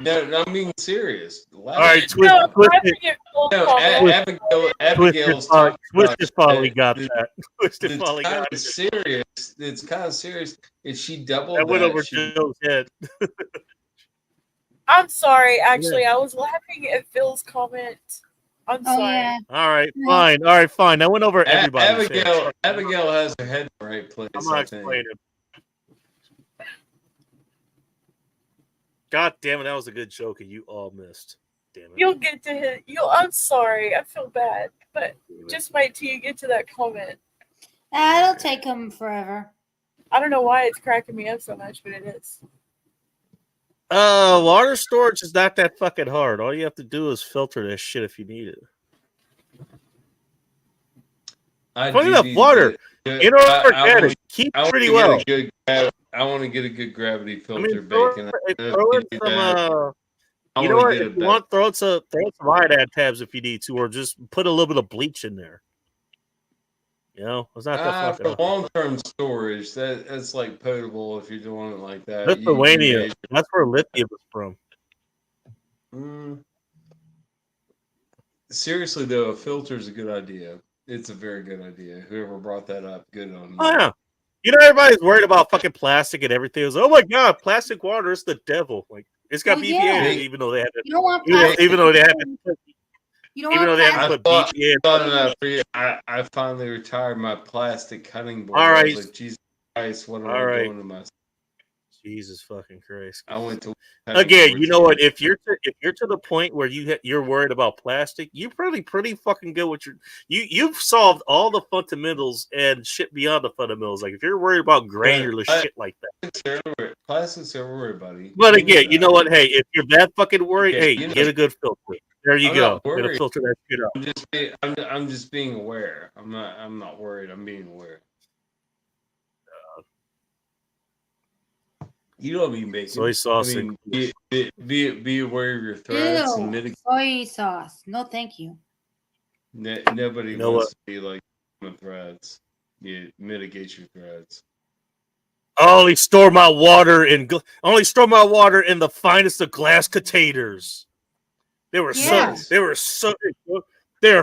no, I'm being serious. All right, twist Abigail's finally talking got that. Twisted finally kind got of it. serious. It's kind of serious. If she doubled That went over she, Joe's head. I'm sorry. Actually, I was laughing at Phil's comment. I'm Oh, sorry. yeah. All right, fine. All right, fine. That went over everybody's head. Abigail has her head in the right place. I'm not explaining. God damn it, that was a good joke and you all missed. Damn it. You'll get to hit. I'm sorry. I feel bad, but just wait till you get to that comment. It'll take him forever. I don't know why it's cracking me up so much, but it is. Water storage is not that fucking hard. All you have to do is filter this shit if you need it. Funny enough, water inorganic keeps pretty well. I want to get a good gravity filter. You know what? If you want, throw some iodine tabs if you need to, or just put a little bit of bleach in there. You know, it's not that fucking for long-term storage. That's like potable if you're doing it like that. Lithuania. That's where lithium is from. Seriously though, a filter is a good idea. It's a very good idea. Whoever brought that up, good on you. Oh yeah. You know, everybody's worried about fucking plastic and everything. It's, oh my god, plastic water is the devil. Like it's got BPA in it, even though they have You don't want plastic. even though they have I finally retired my plastic cutting board. All right. I was like, Jesus Christ, what am I doing to myself? Jesus fucking Christ. I went to again. You know what? If you're to the point where you're worried about plastic, you're probably pretty fucking good with you've solved all the fundamentals and shit beyond the fundamentals. Like if you're worried about granular shit like that, plastics everywhere, buddy. But again, you know what? Hey, if you're that fucking worried, get a good filter. There you go. Get a filter that shit up. I'm just being aware. I'm not worried. I'm being aware. You don't mean bacon. Soy sauce. I mean, be aware of your threats and mitigate. Soy sauce. No, thank you. Nobody wants to be like threats. You mitigate your threats. I only store my water in the finest of glass containers. They're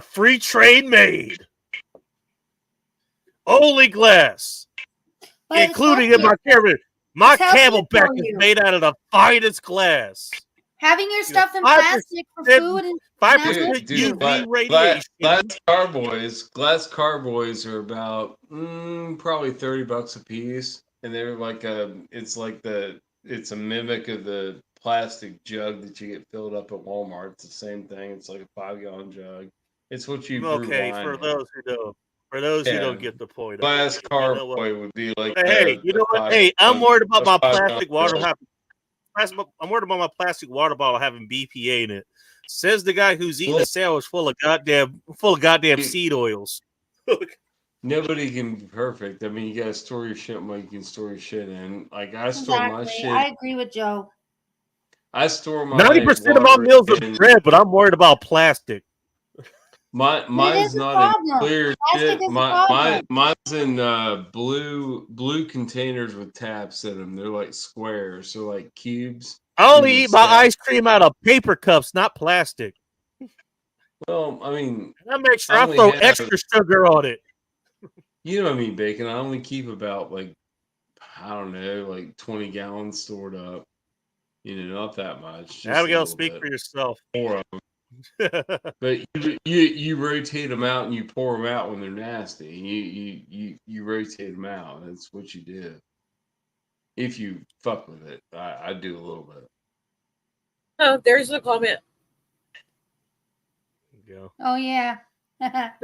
free trade made. Only glass. Including in my caravan. My Camelback is made out of the finest glass. Having your stuff in plastic for food and 5% UV radiation. Glass carboys are about probably $30 a piece, and they're like it's a mimic of the plastic jug that you get filled up at Walmart. It's the same thing. It's like a 5-gallon jug. It's what you brew wine for those who don't. For those who don't get the point. Glass carboy would be like. Hey, you know what? Hey, I'm worried about my plastic water. I'm worried about my plastic water bottle having BPA in it. Says the guy who's eating a sandwich full of goddamn seed oils. Nobody can be perfect. I mean, you gotta store your shit where you can store your shit in. Like I store my Exactly. shit. I agree with Joe. I store my 90% of my water meals are in- bread, but I'm worried about plastic. Mine's a not problem. in clear Plastic shit. is a problem. Mine's in blue containers with taps in them. They're like squares, so like cubes. I only You eat my stack. ice cream out of paper cups, not plastic. Well, I mean, And I make sure I I only throw have- extra sugar on it. you know what I mean, bacon. I only keep about like I don't know, like 20 gallons stored up. You know, not that much. Just a Abigail, little speak bit. for yourself. More of 'em. But you rotate them out and you pour them out when they're nasty. You rotate them out. That's what you do. If you fuck with it, I do a little bit. Oh, there's a comment. Go. Oh yeah. That's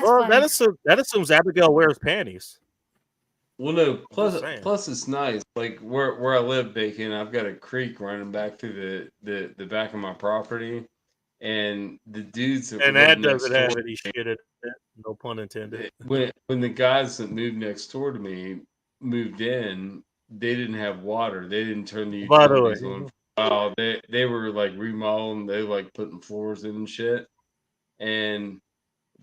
Well, funny. that assumes Abigail wears panties. Well, no. just saying. Plus, it's nice. Like where I live, Bacon. I've got a creek running back through the back of my property, and the dudes that And were that living next doesn't door have any shit in it. No pun intended. when the guys that moved next door to me moved in, they didn't have water. They didn't turn the By the way, utilities on. Oh, they were like remodeling. They were like putting floors in and shit, and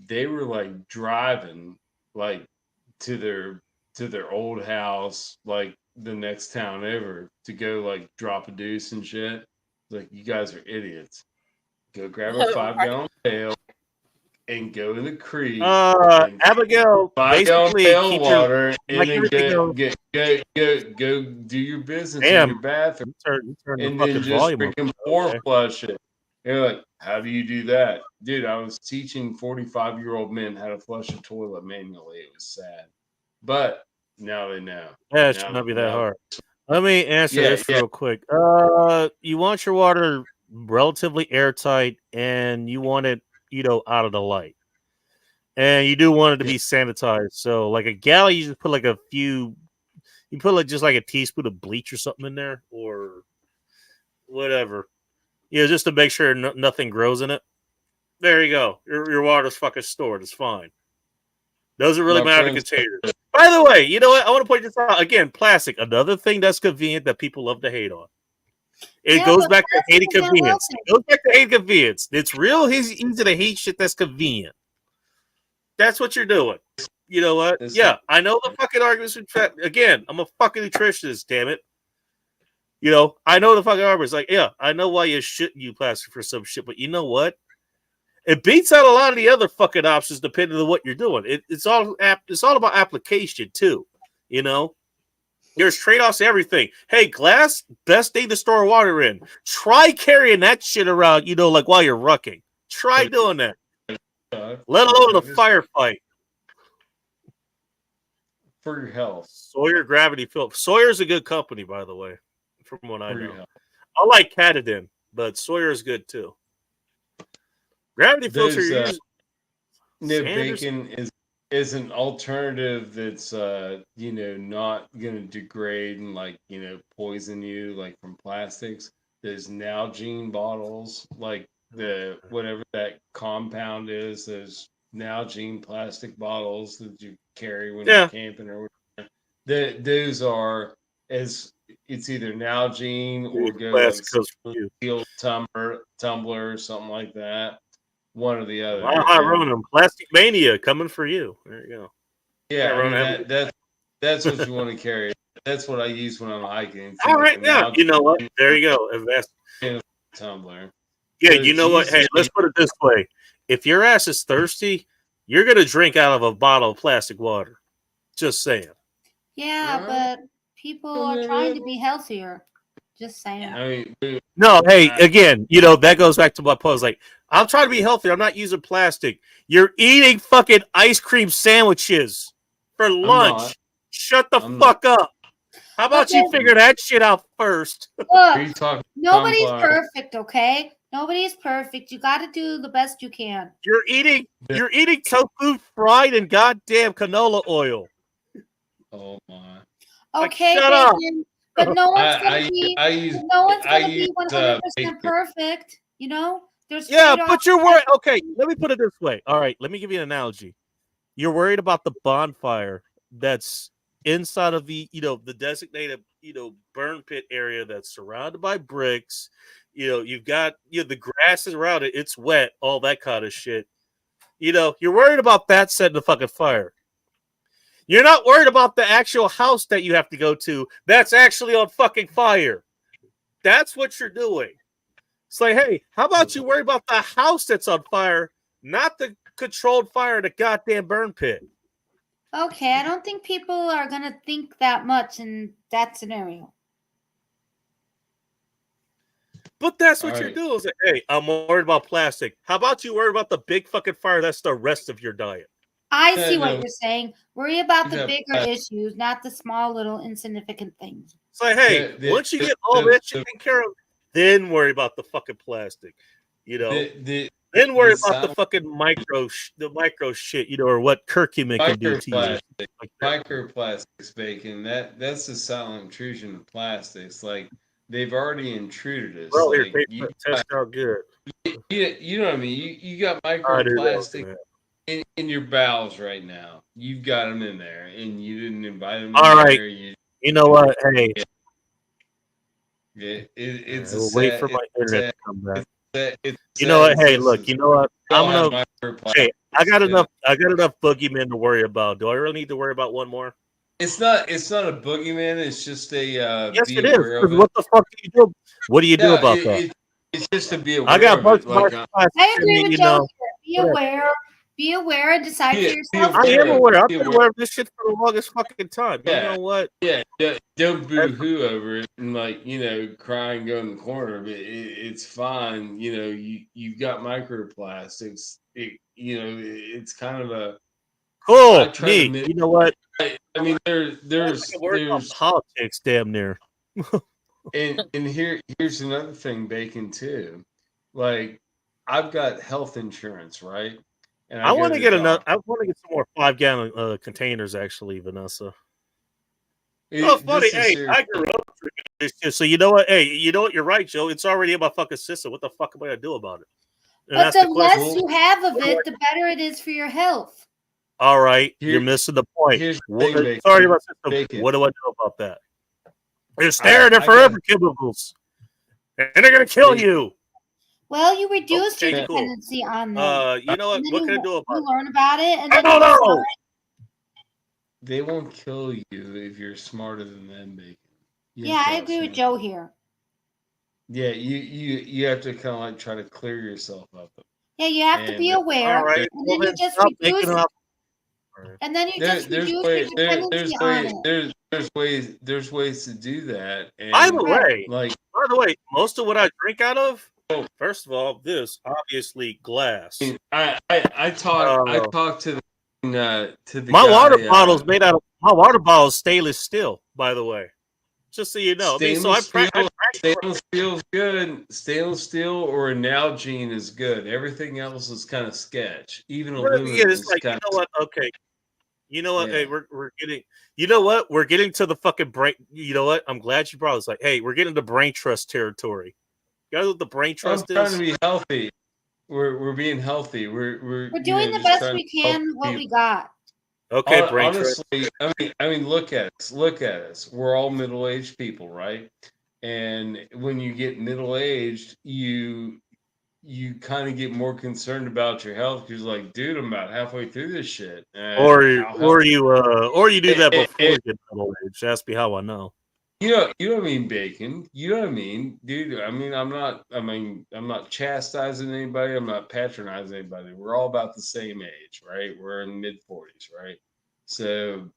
they were like driving like to their old house, like the next town over, to go like drop a deuce and shit. Like, you guys are idiots. Go grab a 5-gallon pail and go in the creek. And Abigail 5-gallon basically pail of keep water, and like then everything go else. do your business Damn. in your bathroom, You turn the and then fucking just volume up. freaking pour flush it. You're like, how do you do that, dude? I was teaching 45-year-old men how to flush a toilet manually. It was sad, but now they know. Yeah, it should not be that hard. Let me answer this real quick. You want your water relatively airtight, and you want it, out of the light, and you do want it to be sanitized. So, like a gallon, you just put like a few. You put like just like a teaspoon of bleach or something in there, or whatever. Just to make sure nothing grows in it. There you go. Your water's fucking stored. It's fine. Doesn't really matter the container. By the way, you know what? I want to point this out again. Plastic, another thing that's convenient that people love to hate on. It goes back to hating convenience. It goes back to hating convenience. It's real easy to hate shit that's convenient. That's what you're doing. You know what? Yeah, I know the fucking arguments. Again, I'm a fucking nutritionist, damn it. I know the fucking arguments. Like, yeah, I know why you shouldn't use plastic for some shit, but you know what? It beats out a lot of the other fucking options depending on what you're doing. It's all about application too. There's trade-offs to everything. Hey, glass, best thing to store water in. Try carrying that shit around, like while you're rucking. Try doing that. Let alone a firefight. For your health. Sawyer Gravity Filter. Sawyer's a good company, by the way, from what I know. I like Katadyn, but Sawyer's good too. Gravity Filter. Bacon is an alternative that's not gonna degrade and poison you like from plastics. There's Nalgene bottles, like the whatever that compound is. There's Nalgene plastic bottles that you carry when you're camping or whatever. Those are it's either Nalgene or go like steel tumbler or something like that. One or the other. Ronan, Plastic Mania coming for you. There you go. Yeah, I mean, that's what you want to carry. That's what I use when I'm hiking. All right, now you know what? There you go. Invest tumbler. Yeah, you know what? Hey, let's put it this way: if your ass is thirsty, you're gonna drink out of a bottle of plastic water. Just saying. Yeah, but people are trying to be healthier. Just saying. No, hey, again, that goes back to my point. Like, I'm trying to be healthy. I'm not using plastic. You're eating fucking ice cream sandwiches for lunch. Shut the fuck up. How about you figure that shit out first? Look, nobody's perfect, okay? Nobody's perfect. You got to do the best you can. You're eating tofu fried in goddamn canola oil. Oh my. Okay, shut up. But no one's gonna be 100% perfect. There's Yeah, trade-offs. but you're worried. Okay, let me put it this way. All right, let me give you an analogy. You're worried about the bonfire that's inside of the, the designated, burn pit area that's surrounded by bricks. You've got, the grass is around it. It's wet, all that kind of shit. You're worried about that setting the fucking fire. You're not worried about the actual house that you have to go to that's actually on fucking fire. That's what you're doing. It's like, hey, how about you worry about the house that's on fire, not the controlled fire in the goddamn burn pit? Okay, I don't think people are going to think that much in that scenario. But that's what All you're right. doing. It's like, hey, I'm worried about plastic. How about you worry about the big fucking fire that's the rest of your diet? I Yeah, see what no. you're saying. Worry about the Yeah, bigger issues, not the small little insignificant things. It's like, hey, once you get all that shit taken care of, then worry about the fucking plastic. Then worry about the fucking micro shit, or what curcumin can do to you. Microplastics, Bacon. That's the silent intrusion of plastics. Like they've already intruded us. Well, here, Like test out good. you know what I mean. You got I do microplastic that. in your bowels right now. You've got them in there, and you didn't invite them. All right. There. You know what? Hey, It's we'll wait for my internet to come back. You know what? Hey, look. You know what? I'm gonna. Hey, I got enough boogeymen to worry about. Do I really need to worry about one more? It's not a boogeyman. It's just a yes, be it is. aware of it. What the fuck do you do? What do you do about that? It's just to be aware. I got of it. like, I agree with Joe. Be aware. Be aware and decide for yourself. I am aware. I've been aware of this shit for the longest fucking time. Yeah. You know what? Yeah, don't boo-hoo over it and cry and go in the corner. But it's fine. You've got microplastics. It's kind of a cool. Neat. You know what? I mean, there's politics, damn near. and here's another thing, Bacon, too. Like, I've got health insurance, right? And I want to get enough. I want to get some more 5-gallon containers, actually, Vanessa. Funny. Hey, I grew up drinking this shit. So you know what? Hey, you know what? You're right, Joe. It's already in my fucking system. What the fuck am I gonna do about it? And but the less you have of it, the better it is for your health. All right, you're missing the point. Sorry about system. What do I do about that? They're staring there forever, chemicals, and they're gonna kill you. Well, you reduce your dependency on them. You know what? What can I do about it? You learn about it, and I don't know. They won't kill you if you're smarter than them, Bacon. Yeah, I agree with Joe here. Yeah, you have to kind of try to clear yourself up. Yeah, you have to be aware, right. and then you just reduce it. And then you just reduce your dependency on it. There's ways to do that. And by the way, most of what I drink out of, first of all, this obviously glass. I talked to the my guy, water bottle's made out of my water bottle is stainless steel, by the way. Just so you know. Stainless steel's good. Stainless steel or an Nalgene is good. Everything else is kind of sketch. Even aluminum is like, you know what? Okay. You know what? Yeah. Hey, we're getting. You know what? We're getting to the fucking brain. You know what? I'm glad you brought this. Like, hey, we're getting to Braintrust territory. You know what the Braintrust is? I'm trying to be healthy. We're being healthy. We're doing the best we can with what we got. Okay, honestly, I mean, look at us. Look at us. We're all middle-aged people, right? And when you get middle-aged, you kind of get more concerned about your health because, like, dude, I'm about halfway through this shit. Or you do that before you get middle-aged. Ask me how I know. You know what I mean, Bacon. You know what I mean, dude. I mean, I'm not chastising anybody. I'm not patronizing anybody. We're all about the same age, right? We're in mid-40s, right? So,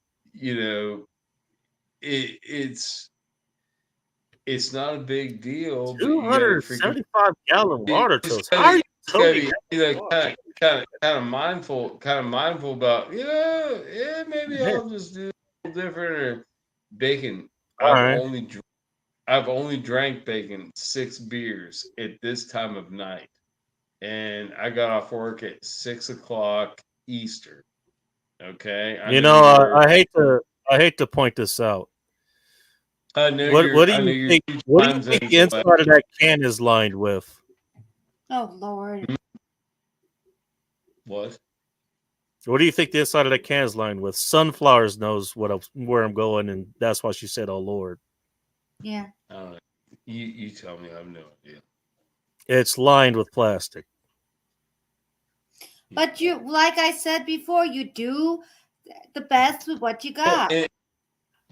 it's not a big deal. 275-gallon water toast. How are you kind of mindful about, maybe I'll just do a little different. Or Bacon. I've only drank, Bacon, 6 beers at this time of night, and I got off work at 6:00 Eastern. Okay, I hate to point this out. What do you think? What do you think the inside of that can is lined with? Oh Lord. What? So what do you think the inside of that can is lined with? Sunflowers knows where I'm going, and that's why she said, "Oh Lord." Yeah. I don't know. You tell me. I have no idea. It's lined with plastic. But you, like I said before, you do the best with what you got.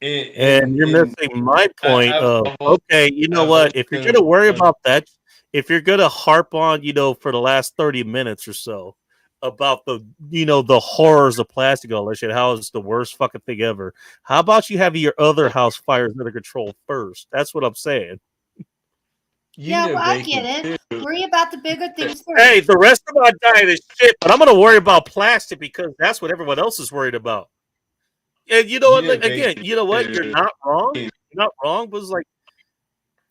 And you're missing my point of, okay, you know what? If you're going to worry about that, if you're going to harp on, for the last 30 minutes or so about the horrors of plastic, all that shit, how it's the worst fucking thing ever. How about you have your other house fires under control first? That's what I'm saying. I get it. Too. Worry about the bigger things first. Hey, the rest of my diet is shit, but I'm going to worry about plastic because that's what everyone else is worried about. And you know what? Again, you know what? You're not wrong. You're not wrong, but it's like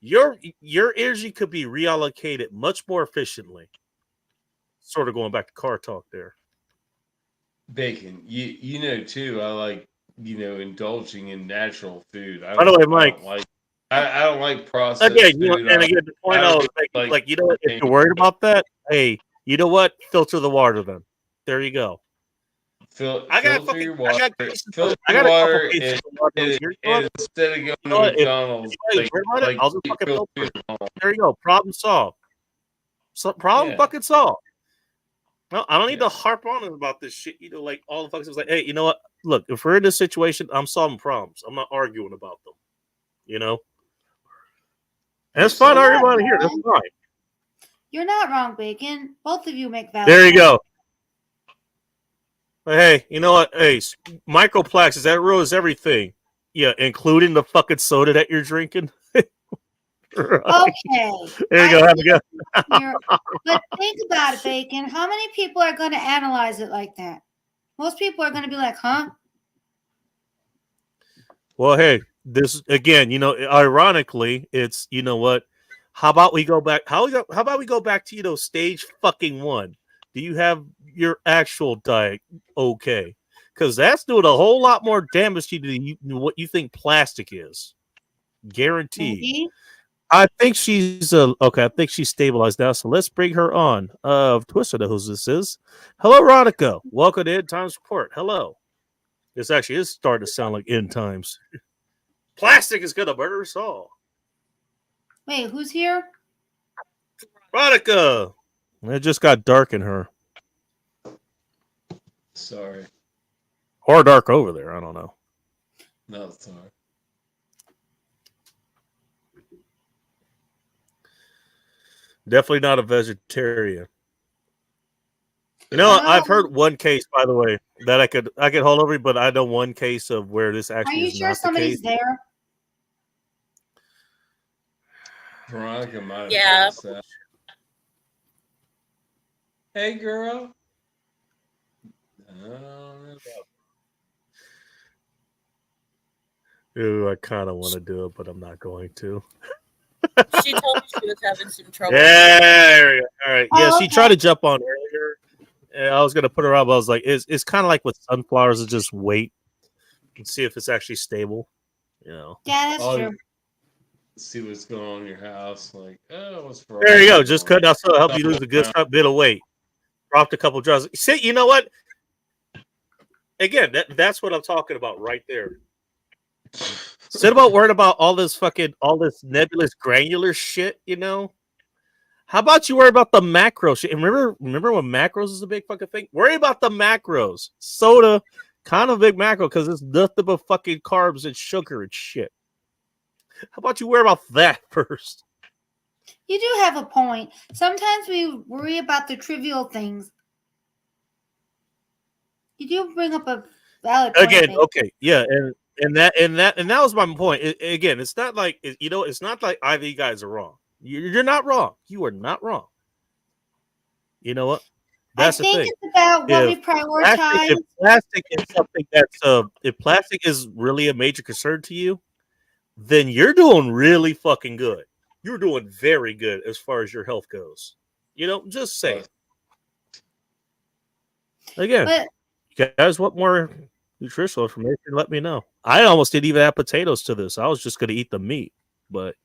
your energy could be reallocated much more efficiently. Sort of going back to car talk there. Bacon, you know too. I like indulging in natural food. By the way, Mike, I don't like processed food. And again, the point I was making, like you know what? If you're worried about that, hey, you know what? Filter the water then. There you go. I got your water. I got a couple cases of water. And instead of going to McDonald's, I'll just fucking filter it. There you go. Problem solved. Problem fucking solved. No, I don't need to harp on about this shit. Like all the fucks. It's like, hey, you know what? Look, if we're in this situation, I'm solving problems. I'm not arguing about them. And it's fine, everybody here. That's fine. You're not wrong, Bacon. Both of you make valid. There you go. But hey, you know what? Hey, microplastics, that ruins everything. Yeah, including the fucking soda that you're drinking. Okay. There you go. Have a go. But think about it, Bacon. How many people are going to analyze it like that? Most people are going to be like, huh? Well, hey, this again, ironically, it's, you know what? How about we go back? How about we go back to, stage fucking 1? Do you have your actual diet okay? Because that's doing a whole lot more damage to you than what you think plastic is. Guaranteed. Maybe. I think she's okay. I think she's stabilized now. So let's bring her on. Twister knows who this is. Hello, Ronica. Welcome to End Times Report. Hello. This actually is starting to sound like End Times. Plastic is gonna murder us all. Wait, who's here? Ronica. It just got dark in her. Sorry. Or dark over there. I don't know. No, sorry. Definitely not a vegetarian. I've heard one case, by the way, that I could hold over, but I know one case of where this actually is not the case. Are you sure somebody's there? Veronica might have that. Hey, girl. Ooh, I kind of want to do it, but I'm not going to. She told me she was having some trouble. Yeah, there we go. All right. Yeah, she tried to jump on earlier. And I was gonna put her up. I was like, it's kind of like with sunflowers, to just wait and see if it's actually stable. Yeah, that's true. See what's going on in your house. Like, what's wrong? There you go. Just cut out, so help you lose a good bit of weight. Dropped a couple drugs. See, you know what? Again, that's what I'm talking about right there. Instead about worrying about all this nebulous granular shit, How about you worry about the macro shit? And remember when macros is a big fucking thing? Worry about the macros. Soda, kind of a big macro because it's nothing but fucking carbs and sugar and shit. How about you worry about that first? You do have a point. Sometimes we worry about the trivial things. You do bring up a valid point. Again, okay, yeah, and that was my point. Again, it's not like it's not like either of you guys are wrong. You're not wrong. You are not wrong. You know what? That's the thing. It's about what we prioritize. If plastic is something that's if plastic is really a major concern to you, then you're doing really fucking good. You're doing very good as far as your health goes. Just say. Again, you guys want more nutritional information? Let me know. I almost didn't even add potatoes to this. I was just going to eat the meat, but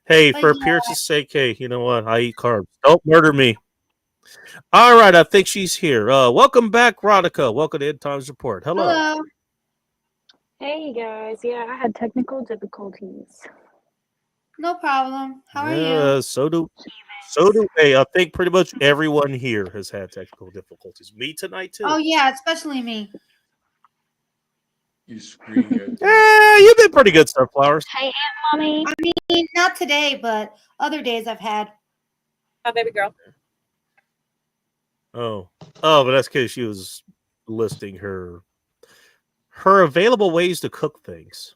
Hey, But for yeah, appearance's sake, hey, you know what? I eat carbs. Don't murder me. All right, I think she's here. Welcome back, Ronica. Welcome to End Times Report. Hello. hello. Hey guys, yeah, I had technical difficulties. No problem. How are you? Yeah, so do. Hey, I think pretty much everyone here has had technical difficulties. Me tonight too. Oh yeah, especially me. You screen good. You've been pretty good, Sunflowers. Hey, Mommy. I mean, not today, but other days I've had. Hi, baby girl. Oh, but that's because she was listing her available ways to cook things.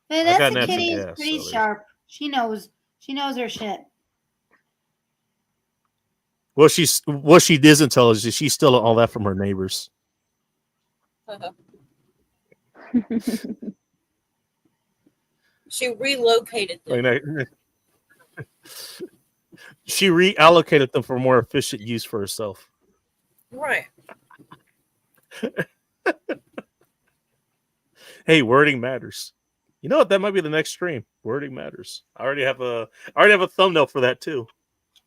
But I got that's a natural kitty is gas, pretty so there's- sharp. She knows her shit. What she doesn't tell us is she's stealing all that from her neighbors. She relocated them. Like that. She reallocated them for more efficient use for herself. Right. Hey, wording matters. You know what? That might be the next stream. Wording matters. I already have a thumbnail for that too.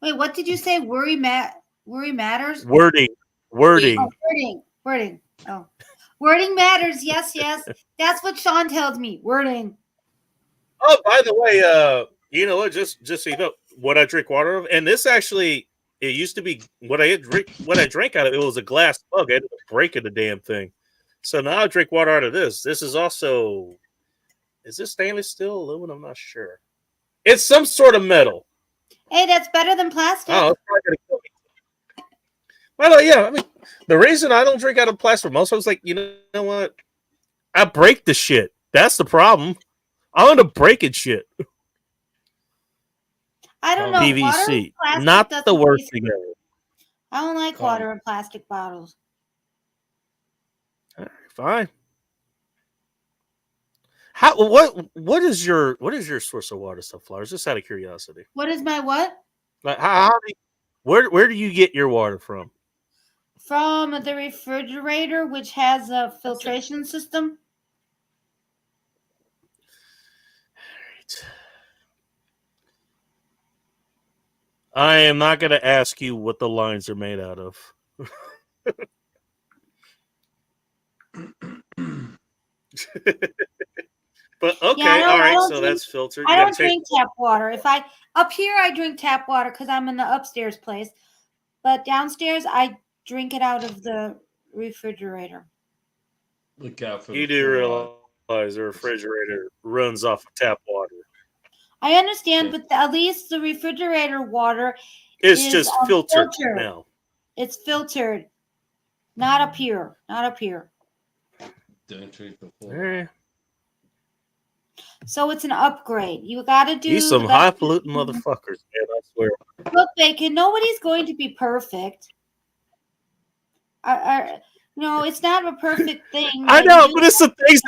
Wait, what did you say? Worry matters? Wording. Oh, wording. Oh. Wording matters. Yes. That's what Sean tells me. Wording. Oh, by the way, you know what? Just so you know, what I drink water of, and this actually, it used to be what I drank out of. It was a glass mug. I ended up breaking the damn thing. So now I drink water out of this. This is also, is this stainless steel, aluminum? I'm not sure. It's some sort of metal. Hey, that's better than plastic. Oh, it's probably gonna kill me. Well, yeah. I mean, the reason I don't drink out of plastic, most I was like, you know what? I break the shit. That's the problem. I'm gonna breaking shit. I don't know. Water in PVC, plastic not doesn't the worst taste thing good. ever. I don't like water in plastic bottles. Fine. What is your source of water, Sunflowers? Just out of curiosity. What is my what? Like where do you get your water from? From the refrigerator, which has a filtration system. I am not going to ask you what the lines are made out of. But okay, Yeah, all right. So that's filtered. I don't drink tap water. Up here, I drink tap water because I'm in the upstairs place. But downstairs, I drink it out of the refrigerator. Look out for You do realize the refrigerator runs off of tap water. I understand, but at least the refrigerator water It's just filtered now. It's filtered. Not up here. Not up here. Don't drink the floor. So it's an upgrade. You got to do. These some highfalutin motherfuckers, man. I swear. Look, Bacon. Nobody's going to be perfect. No, it's not a perfect thing. I know, but it's the things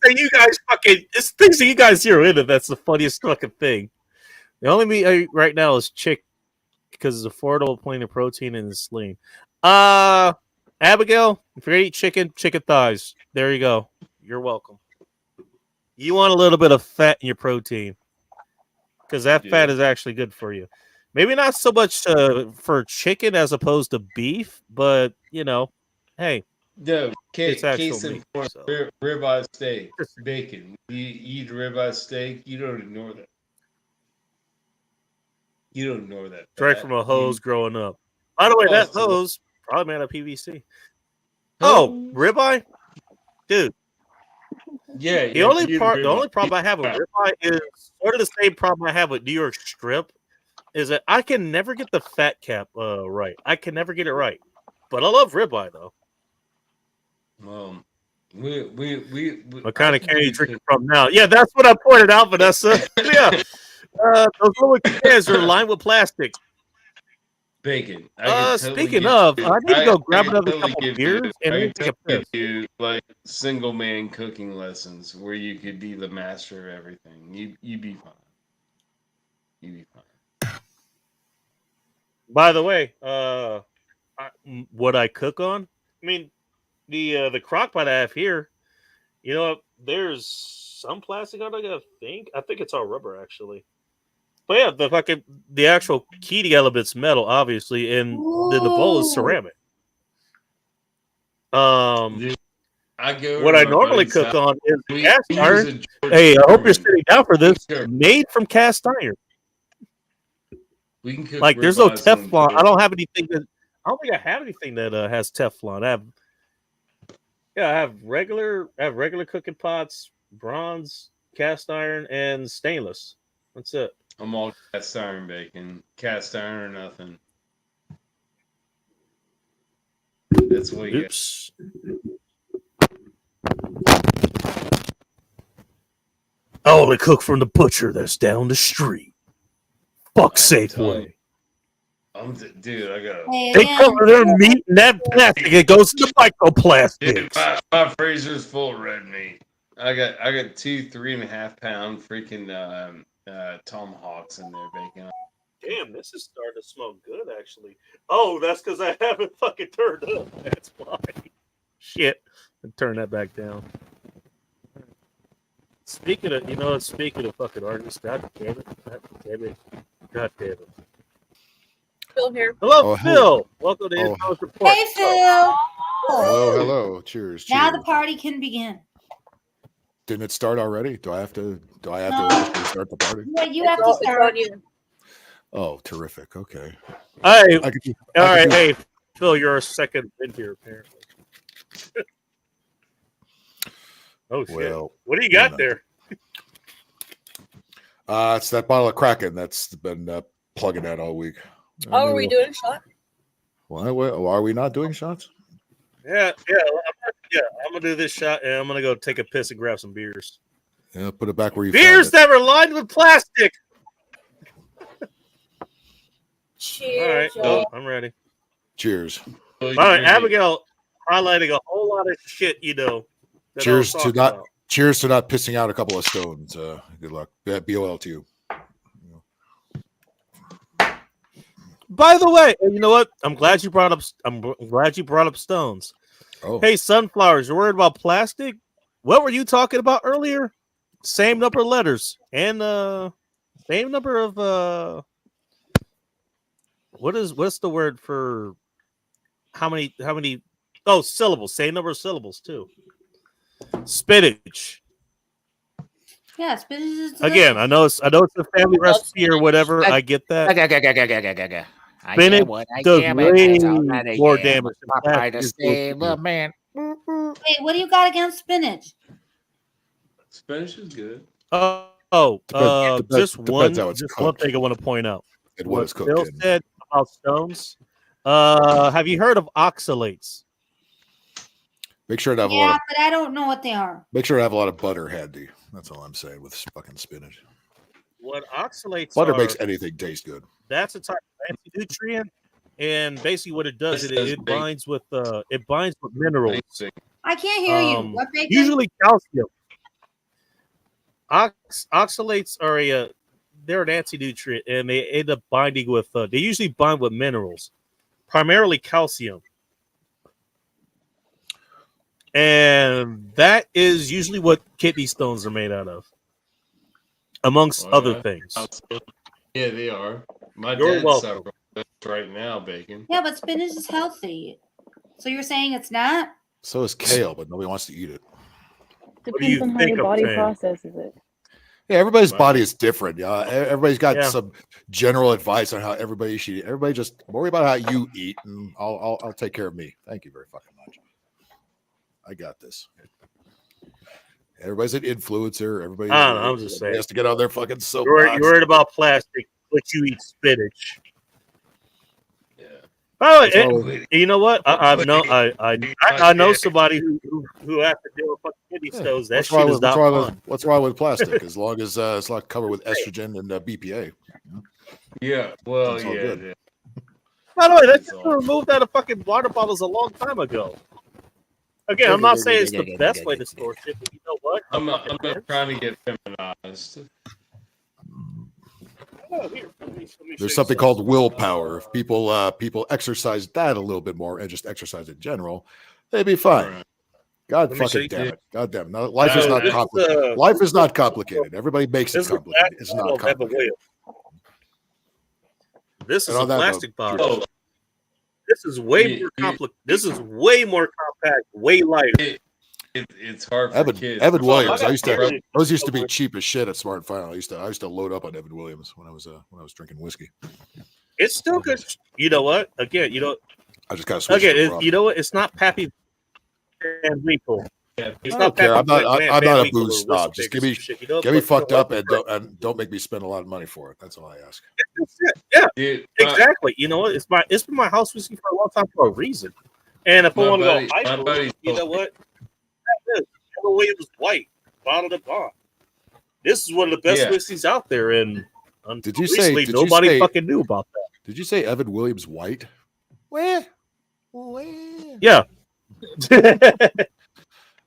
that you guys fucking. It's things that you guys zero into. That's the funniest fucking thing. The only meat right now is chick because it's affordable, plenty of protein, and it's lean. Abigail, if you're gonna eat chicken thighs. There you go. You're welcome. You want a little bit of fat in your protein because that fat is actually good for you. Maybe not so much for chicken as opposed to beef, but you know, hey, No, it's actual case in meat. point, So. ribeye steak, bacon. You eat ribeye steak, you don't ignore that. You don't ignore that. Straight from a hose growing up. By the way, that hose probably made out of PVC. Oh, ribeye, dude. Yeah. The only problem I have with ribeye is sort of the same problem I have with New York strip. Is that I can never get the fat cap right. I can never get it right. But I love ribeye though. What kind of can you drink from now? Yeah, that's what I pointed out, Vanessa. Yeah. Those little cans are lined with plastic. Bacon. Speaking of, I need to go grab another couple of beers and I take a piss. you like single man cooking lessons where you could be the master of everything. You'd be fine. You'd be fine. By the way, what I cook on? I mean, the crock pot I have here, you know, there's some plastic on it. I think it's all rubber actually. But yeah, the actual key element's metal, obviously, and then the bowl is ceramic. Dude, I go What to I my normally buddy's cook house. on is We cast use iron. a George Hey, I hope you're Foreman. sitting down for this. Sure. Made from cast iron. We can cook Like there's no ribeyes on Teflon. George. I don't have anything that. I don't think I have anything that has Teflon. I have regular cooking pots, bronze, cast iron, and stainless. That's it. I'm all cast iron bacon. Cast iron or nothing. That's what you Oops. I only cook from the butcher that's down the street. Fuck Safeway. Dude, I got Hey, They again, cover their meat in that plastic. It goes into dude, microplastics. my freezer's full of red meat. I got 2 3.5 pound freaking tomahawks in there bacon. Damn, this is starting to smell good, actually. Oh, that's because I haven't fucking turned up. That's why. Shit. Turn that back down. Speaking of fucking artists, god damn it. Phil here. Hello, Oh, Phil. Welcome to Oh. Intelligence Report. hey Phil. Hello. Cheers. Now the cheers. party can begin. Didn't it start already? Do I have to No. officially start the party? Yeah, you have to It's start. on you. Oh, terrific. Okay. Hey, I could do, all I could right, do- hey, Phil, you're a second in here, apparently. Oh, shit. Well, What do you got know. there? it's that bottle of Kraken that's been plugging that all week. Oh, are we doing a shot? Why are we not doing shots? Yeah. I'm gonna do this shot, and I'm gonna go take a piss and grab some beers. Yeah, put it back where you Beers found that were lined with plastic. Cheers, All right, y'all. I'm ready. it. Cheers. All right, Abigail highlighting a whole lot of shit, that I was Cheers to talking not about. Cheers to not pissing out a couple of stones. Good luck. Yeah, BOL to you. By the way, you know what? I'm glad you brought up stones. Oh, Hey, sunflowers, you're worried about plastic? What were you talking about earlier? Same number of letters and same number of what's the word for how many syllables? Same number of syllables too. Spinach. Yeah, spinach is Again, I know it's a family recipe or whatever. I get that. Spinach does way more damage than plastic is supposed to do. man. Hey, what do you got against spinach? Spinach is good. Depends One how it's just one cooked. thing I want to point out. and what it's cooked Bill in. said about stones. Have you heard of oxalates? Make sure to have a Yeah, lot. but I don't know what they are. Make sure to have a lot of butter handy. That's all I'm saying with fucking spinach. What oxalates Butter are? makes anything taste good. That's a type of anti-nutrient, and basically what it does, it binds with minerals. I can't hear you. What bacon? Usually calcium. Oxalates are they're an anti-nutrient, and they end up binding with they usually bind with minerals, primarily calcium, and that is usually what kidney stones are made out of, amongst other things. Yeah, they are. My You're dad's welcome. suffering with this right now, bacon. Yeah, but spinach is healthy. So you're saying it's not? So is kale, but nobody wants to eat it. What do you Depends on how think your I'm body saying? processes it. Yeah, everybody's Right. body is different. Yeah, everybody's got Yeah. some general advice on how everybody should eat. Everybody just worry about how you eat, and I'll take care of me. Thank you very fucking much. I got this. Everybody's an influencer. Everybody I don't know, I'm just saying. has to get on their fucking You're soapbox. worried about plastic, but you eat spinach. Yeah. Oh, That's all you know what? I know somebody who has to deal with fucking kidney Yeah. stones. That What's shit wrong is with not fun. what's wrong with plastic? As long as it's not covered with estrogen and BPA. Yeah. Well, It's all yeah. good. yeah. By the way, that's It's just all- removed out of fucking water bottles a long time ago. Again, I'm not saying it's the best way to store shit, but you know what? I'm not trying to get feminized. Oh, here, let me show you There's something something. called willpower. If people exercise that a little bit more and just exercise in general, they'd be fine. Right. God Let me show fucking you. damn it. God damn it. No, life is No, not this is, complicated. Life is not complicated. Everybody makes it This is a complicated. plastic It's bottle not of Evan complicated. Williams. This And is a on that note, plastic bottle. cheers. Oh, This is way you- more you- complicated. This is way more compact, way lighter. it's hard for Evan kids. Evan Oh, Williams. I I got used to broke- those used to be cheap as shit at Smart Final. I used to load up on Evan Williams when I was drinking whiskey. It's still good. You know what? Again, I just kind of switched again, to rum. you know what? It's not Pappy Van Winkle. Yeah, It's I not don't care. I'm Pappy not. Van I'm not a Winkle booze or snob. Just Whistlepigs or shit, get me but you fucked know up what? and don't make me spend a lot of money for it. That's all I ask. Yeah, dude, exactly. You know what? It's been my house whiskey for a long time for a reason. And if I My want to buddy- go high my school, buddy you know what? That is Evan Williams White, bottled and bond. This is one of the best Yeah. whiskeys out there, and Did you say? recently Did you nobody say? fucking knew about that. Did you say Evan Williams White? Where? Yeah.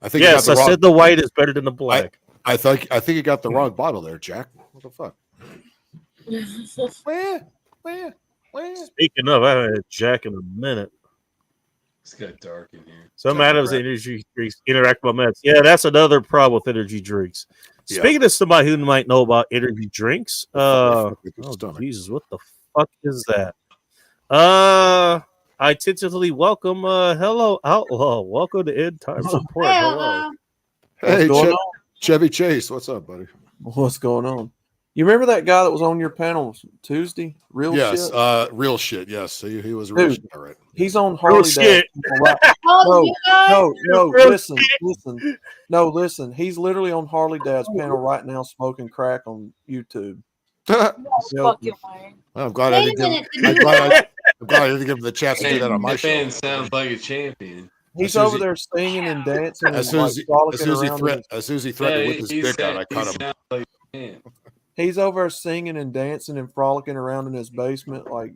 I think you got Yes, the I wrong. said the white is better than the black. I think you got the wrong bottle there, Jack. What the fuck? Where? Speaking of, I haven't had Jack in a minute. It's got dark in here. Some Jack Adams Brad. energy drinks interact with my meds. Yeah, that's another problem with energy drinks. Yeah. Speaking of somebody who might know about energy drinks, Fuck with your oh stomach. Jesus, what the fuck is that? I tentatively welcome hello outlaw. Welcome to End Time Support. Hello. Hey, going on? Chevy Chase, what's up, buddy? What's going on? You remember that guy that was on your panel Tuesday? Real Yes, shit. Real shit. Yes, he was real Dude. shit. All right. He's on Oh Harley Davidson. shit. Right. Oh, No, you guys? no, Real listen. No, listen. He's literally on Harley Dad's panel right now, smoking crack on YouTube. No Yep. fucking way. I'm glad I Wait a didn't give. minute. I'm glad I didn't give him the chance to do that on my That show. man sounds like a champion. He's soon as over he- there singing and dancing and As soon like as he, frolicking around. as soon as he threatened to whip his dick out, I cut him. Sounds like a champ. He's over there singing and dancing and frolicking around in his basement, like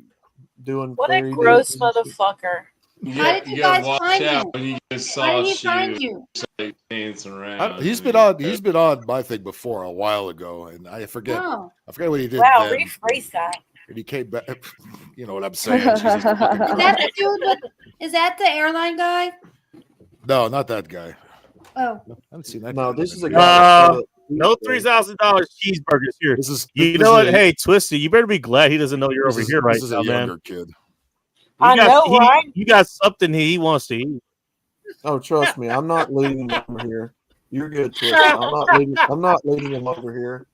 doing. What a fairy gross dances and shit. motherfucker. How did you gotta guys watch find out him? when you get How did he sauce find you? like dancing around. He's been on my thing before a while ago, and I forget Oh. what he did. Wow, then. rephrase that. And he came back. You know what I'm saying? She's just a fucking Is that the dude with, is that the airline guy? No, not that guy. Oh. I haven't seen that. No, guy. this is a guy. No $3,000 cheeseburgers here. This is. You this know is what? a- Hey, Twisty, you better be glad he doesn't know you're this over is- here right This is now, a man. younger kid. I know, right? You got something he wants to eat. Oh, trust me, I'm not leading him over here. You're good, Twisty. I'm not leading him over here.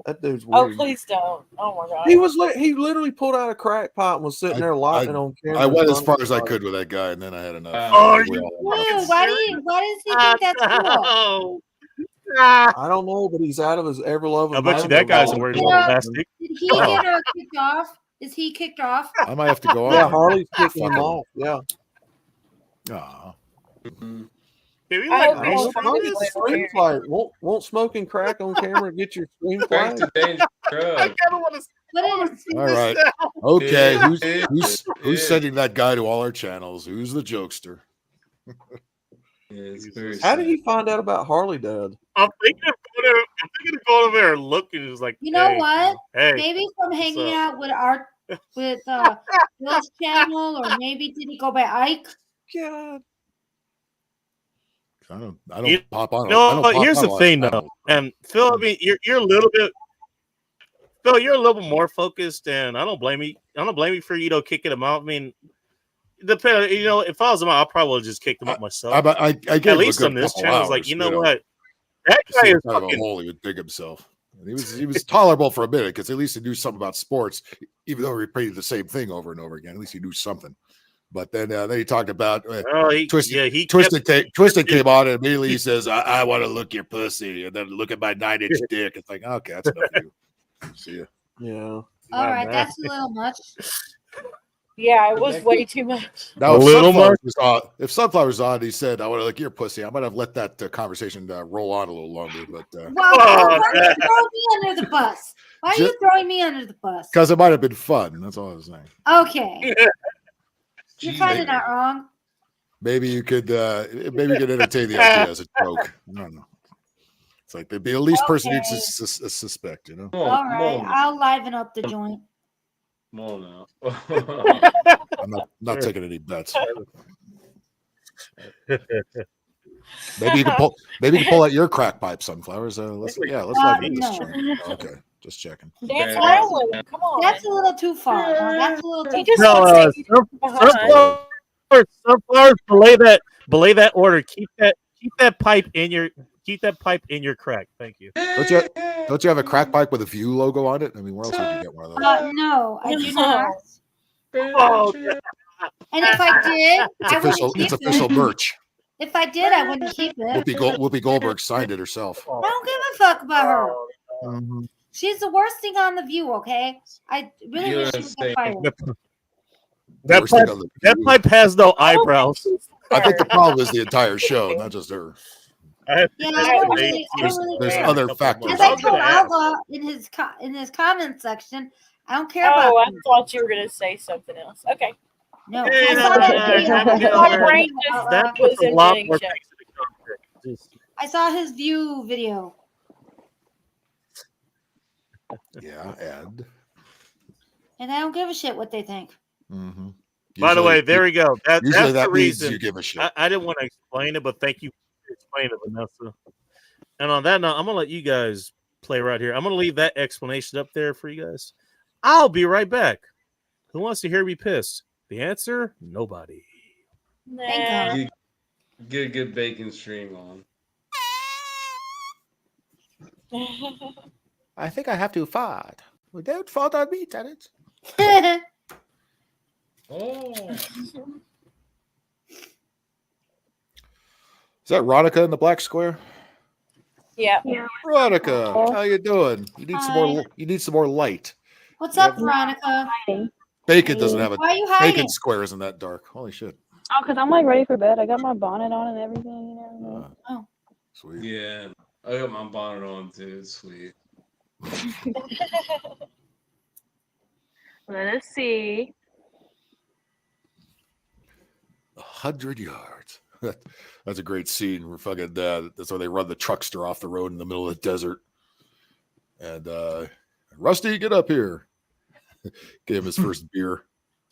That dude's Oh, weird. please don't. Oh my god. He literally pulled out a crack pipe and was sitting there lighting it on camera. I went in as front far of as I everybody. could with that guy, and then I had enough. Oh, We you all- Dude, why does he think that's cool? Oh. I don't know, but he's out of his ever loving. I bet you mind that guy's over wearing a there. little Yeah. plastic. Did he get kicked off? Is he kicked off? I might have to go on. Yeah, Harley's kicking him Fuck him. off. Yeah. Aw. Can we I like hope I he's don't read know, fine. this? screen flag. Won't smoking crack on camera get your screen Back flag? to Danger I Truck. kind of want to What is see All this right. now. Okay, Yeah. who's Yeah. sending that guy to all our channels? Who's the jokester? Yeah, it's very How did sad. he find out about Harley Dad? I'm thinking of going over there and looking. It's like, You know hey, what? Hey, Maybe from hanging up? out with Bill's channel, or maybe did he go by Ike? God. I don't You pop on. know, I don't pop here's on the a lot thing, of though. channels. And Phil, I mean, you're a little bit. Phil, you're a little bit more focused, and I don't blame you. I don't blame you for kicking him out. I mean, depending, if I was him out, I probably would have just kicked him out myself. I gave At him least a good on this couple channel, it's hours, like, you know what, that to guy see is what kind of a fucking. hole he would dig himself. And he was tolerable for a minute because at least he knew something about sports, even though he repeated the same thing over and over again. At least he knew something. But then he talked about Oh, he Twisted. kept- Twisted came on and immediately he says, "I want to look your pussy," and then look at my 9-inch dick. It's like, okay, that's enough of you. See ya. Yeah. All My right, man. that's a little much. Yeah, it was way too much. Now, A little if Sunflower's on, he said, "I want to look your pussy." I might have let that conversation roll on a little longer, but Well, Oh, why are you man. throwing me under the bus? Why are you throwing me under the bus? because it might have been fun. That's all I was saying. Okay, you're Gee, kind maybe. of not wrong. Maybe you could entertain the idea as a joke. I don't know. It's like the least person needs to suspect, you know. Come on, All come right, on, I'll liven up the joint. come on now. I'm not taking any bets. Maybe you can pull. Maybe you can pull out your crack pipe, sunflowers. Let's let me just no. check. Okay, just checking. Dance Yeah. around with him. Come on. That's a little too far. No, that's a little He too just far. wants to eat behind. Sunflowers, belay that order. Keep that pipe in your crack. Thank you. Don't you have a crack pipe with a View logo on it? I mean, where else would you get one of those? No, I do not. Oh, And if I did, It's I official. wouldn't keep It's official it. merch. If I did, I wouldn't keep it. Whoopi Goldberg signed it herself. I don't give a fuck about her. Mhm. She's the worst thing on The View, okay? I really wish she would get fired. That Worst thing on the View. pipe has no eyebrows. I think the problem is the entire show, not just her. Yeah, I don't really There's care. other factors. As I told Alba in his comment section, I don't care about Oh, I him. thought you were gonna say something else. Okay. No, Hey, I saw that video. My brain just That was puts a in lot running more check. things in the context. I saw his View video. Yeah, And I don't give a shit what they think. mm-hmm. By the way, there we go. That's Usually the that means reason you give a shit. I didn't want to explain it, but thank you for explaining it, Vanessa. And on that note, I'm gonna let you guys play right here. I'm gonna leave that explanation up there for you guys. I'll be right back. Who wants to hear me pissed? The answer: nobody. Thank God. Get a good bacon string on. I think I have to fart. Well, don't fart on me, Tenant. Oh. Is that Ronica in the black square? Yeah. Ronica, how you doing? You need some more. You need some more light. What's up, Veronica? Bacon doesn't have a Why are you hiding? bacon square isn't that dark. Holy shit. Oh, because I'm like ready for bed. I got my bonnet on and everything, you know. Oh. Sweet. Yeah. I got my bonnet on too. Sweet. Let us see. 100 yards. That's a great scene. We're fucking. That's where they run the truckster off the road in the middle of the desert. And Rusty, get up here. Gave him his first beer.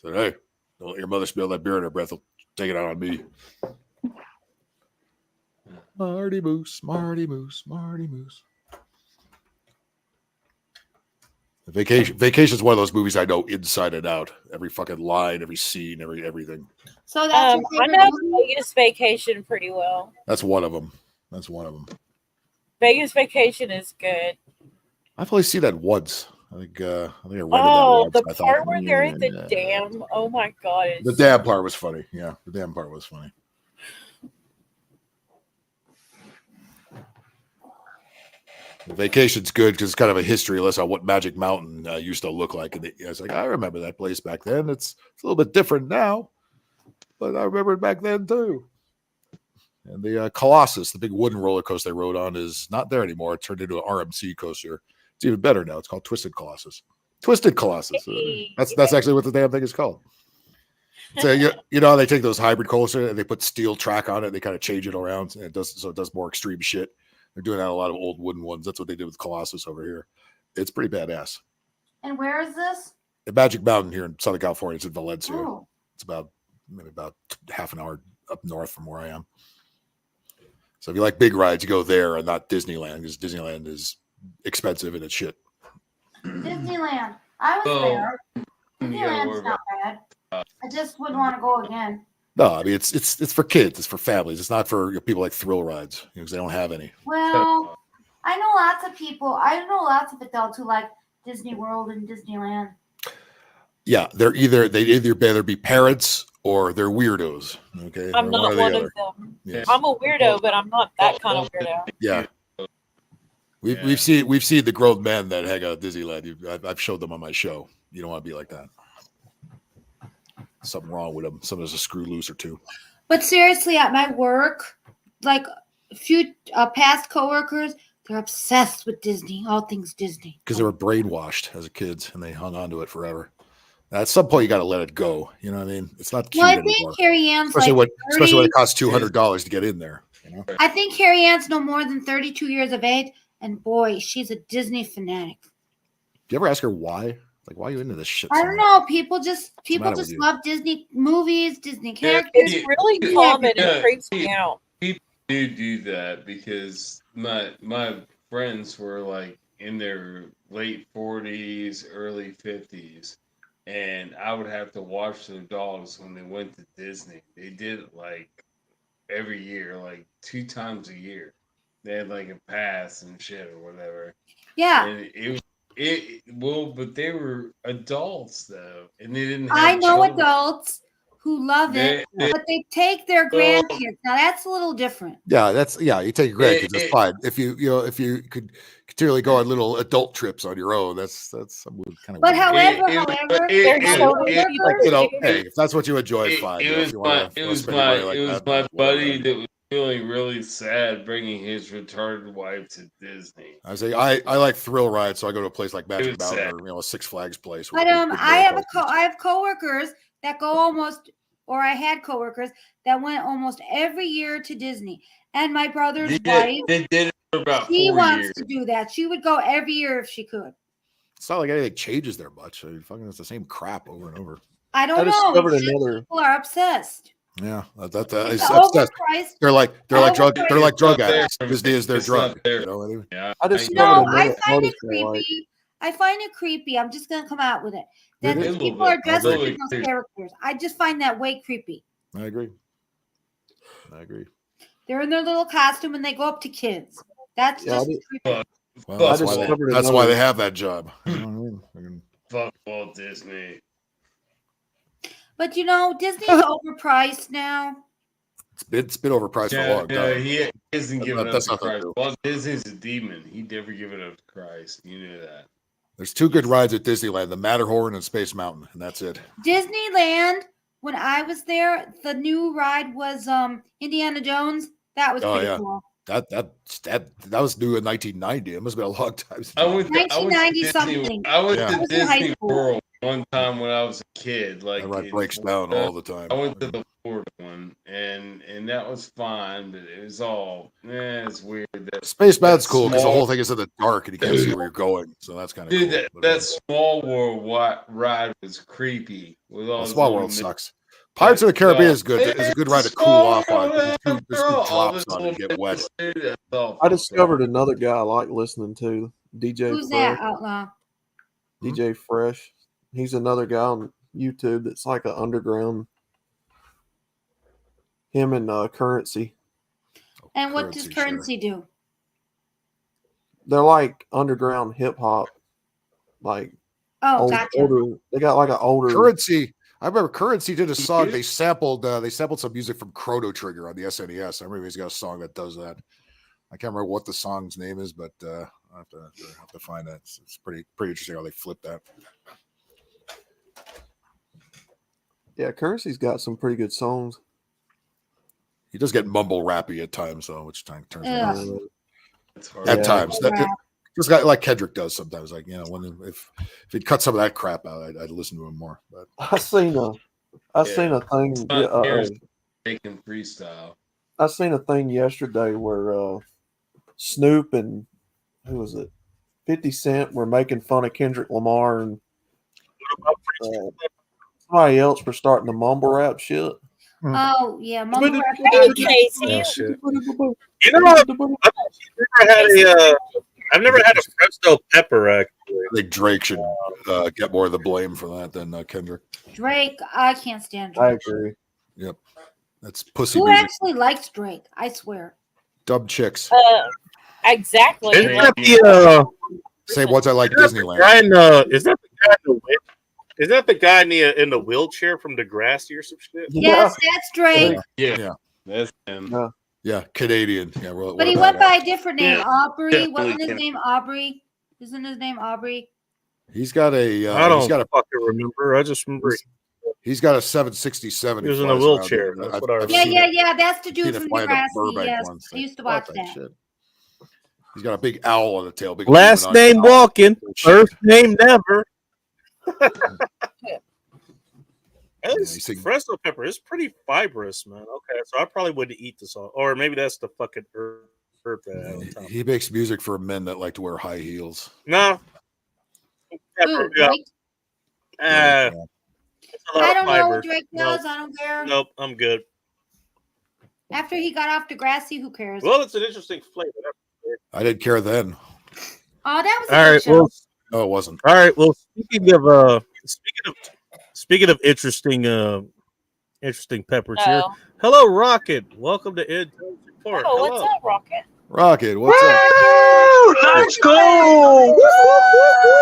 Said, "Hey, don't let your mother spill that beer in her breath. Will take it out on me." Marty Moose, Marty Moose, Marty Moose. Vacation is one of those movies I know inside and out. Every fucking line, every scene, everything. So that's your I favorite know movie? Vegas Vacation pretty well. That's one of them. Vegas Vacation is good. I've only seen that once. I think I rented that Oh, once. the I part thought, where they're at the dam. Oh my god. the dam part was funny. Yeah, the dam part was funny. The Vacation's good because it's kind of a history lesson on what Magic Mountain used to look like. And it's like, I remember that place back then. It's a little bit different now, but I remember it back then too. And the Colossus, the big wooden roller coaster they rode on, is not there anymore. It turned into an RMC coaster. It's even better now. It's called Twisted Colossus. Twisted Colossus. Hey. That's actually what the damn thing is called. So you know they take those hybrid coasters and they put steel track on it. And they kind of change it around, and it does more extreme shit. They're doing that on a lot of old wooden ones. That's what they did with Colossus over here. It's pretty badass. And where is this? The Magic Mountain here in Southern California. It's in Valencia. Oh. It's maybe about half an hour up north from where I am. So if you like big rides, you go there and not Disneyland, because Disneyland is expensive and it's shit. Disneyland. I was Oh. there. Yeah, Disneyland's not bad. I just wouldn't want to go again. No, I mean it's for kids, it's for families. It's not for people like thrill rides because they don't have any. Well, I know lots of people. I know lots of adults who like Disney World and Disneyland. Yeah, they either better be parents or they're weirdos. Okay, I'm They're not or one the of other. them. Yes. I'm a weirdo, but I'm not that kind of weirdo. Yeah. We've seen the grown men that hang out at Disneyland. I've showed them on my show. You don't want to be like that. Something wrong with them. Something's a screw loose or two. But seriously, at my work, like a few past coworkers, they're obsessed with Disney, all things Disney. Because they were brainwashed as kids and they hung on to it forever. At some point, you got to let it go. You know what I mean? It's not cute Well, I anymore. think Carrie Ann's Especially like when 30, it costs $200 to get in there. You know? I think Carrie Ann's no more than 32 years of age, and boy, she's a Disney fanatic. Do you ever ask her why? Like, why are you into this shit? I so don't much? know. People matter just with you? love Disney movies, Disney characters. It's really common. Yeah. It creeps me out. do that because my friends were like in their late 40s, early 50s, and I would have to watch their dogs when they went to Disney. They did it like every year, like 2 times a year. They had like a pass and shit or whatever. Yeah. And but they were adults though, and they didn't I have know children. adults who love it, but they take their grandkids. Now that's a little different. Yeah, you take your grandkids, that's fine. If you could continually go on little adult trips on your own, that's kind of. But weird. however, Hey, if that's what you enjoy, fine. If you want to spend your money like that, my whatever. buddy that was feeling really sad bringing his retarded wife to Disney. I say I like thrill rides, so I go to a place like Magic was Mountain sad. or a Six Flags place. But I have coworkers that go almost, or I had coworkers that went almost every year to Disney. And my brother's wife, they did it for about 4 she wants years. to do that. She would go every year if she could. It's not like anything changes there much. I mean, fucking, it's the same crap over and over. I don't know. It's just people are obsessed. Yeah, It's obsessed. overpriced. They're like drug addicts. Disney is their drug. There. You know what I mean? Yeah. I just No, I find it creepy. I find it creepy. I'm just gonna come out with it. That It these is a people little are bit. dressed I like agree. those characters. I just find that way creepy. I agree. They're in their little costume and they go up to kids. That's just creepy. Well, that's why they have that job. You know what I mean? Fuck Walt Disney. But Disney's overpriced now. It's been overpriced for a long time. He isn't giving up That's to not Christ. true. Walt Disney's a demon. He'd never give it up to Christ. You knew that. There's two good rides at Disneyland: the Matterhorn and Space Mountain, and that's it. Disneyland, when I was there, the new ride was Indiana Jones. That was pretty cool. That was new in 1990. It must have been a long time. I went to 1990 something. I went I to was in high Disney school. World one time when I was a kid. Like That ride breaks down all the time. I went to the Florida one, and that was fine, but it was all it's weird. Space Mountain's cool because the whole thing is in the dark and you can't see where you're going. So that's kind of Dude, cool. that Small World ride was creepy. With all Small World sucks. Pirates of the Caribbean is good. It's a good ride to cool off on. There's two drops on it, get wet. I discovered another guy I like listening to, DJ Who's Fresh. that outlaw? DJ Fresh. He's another guy on YouTube that's like an underground. Him and Currency. And what does Currency do? They're like underground hip hop. Like gotcha. older. They got like an older Currency. I remember Currency did a song. They sampled some music from Chrono Trigger on the SNES. I remember he's got a song that does that. I can't remember what the song's name is, but I'll have to find that. It's pretty interesting how they flip that. Yeah, Currency's got some pretty good songs. He does get mumble rappy at times, though, which turns At times. Just like Kendrick does sometimes. Like, if he'd cut some of that crap out, I'd listen to him more. But I seen a thing. Making freestyle. I seen a thing yesterday where Snoop and who was it, 50 Cent were making fun of Kendrick Lamar and somebody else for starting the mumble rap shit. Oh yeah, mumble rap. Hey, Casey. I've never had a Presto pepper. Actually, I think Drake should get more of the blame for that than Kendrick. Drake, I can't stand I Drake. agree. Yep, that's pussy Who music. actually likes Drake? I swear. Dumb chicks. Exactly. Isn't that the Same ones I like Disneyland. is that the guy in the is that the guy in the wheelchair from Degrassi or some shit? Yes, that's Drake. Yeah, that's him. Yeah, Canadian. Yeah, But he went by a different name. Yeah. Aubrey. Definitely Wasn't his can. name Aubrey? Isn't his name Aubrey? He's got a. I don't he's got a. fucking remember. I just remember He's got a 767. he was in a wheelchair. That's what I remember. Yeah. That's the dude seen it from flying to Degrassi. Burbank Yes, once. I used to watch Fuck that. shit. He's got a big owl on the tail. Big Last Illuminati name owl. walking, first name never. Fresno pepper is pretty fibrous, man. Okay, so I probably wouldn't eat this all, or maybe that's the fucking herb that I had on top. He makes music for men that like to wear high heels. No, pepper, Ooh, yeah. Drake? It's a lot I of don't know fiber. what Drake does. I don't care. Nope, I'm good. After he got off Degrassi, who cares? Well, it's an interesting flavor. I didn't care then. Oh, that was a All good right. show. Well, No, it wasn't. all right. Well, speaking of interesting peppers here. Oh. Hello, Rocket. Welcome to Intel's Report. Oh, Hello. what's up, Rocket? Rocket, what's up? Let's go!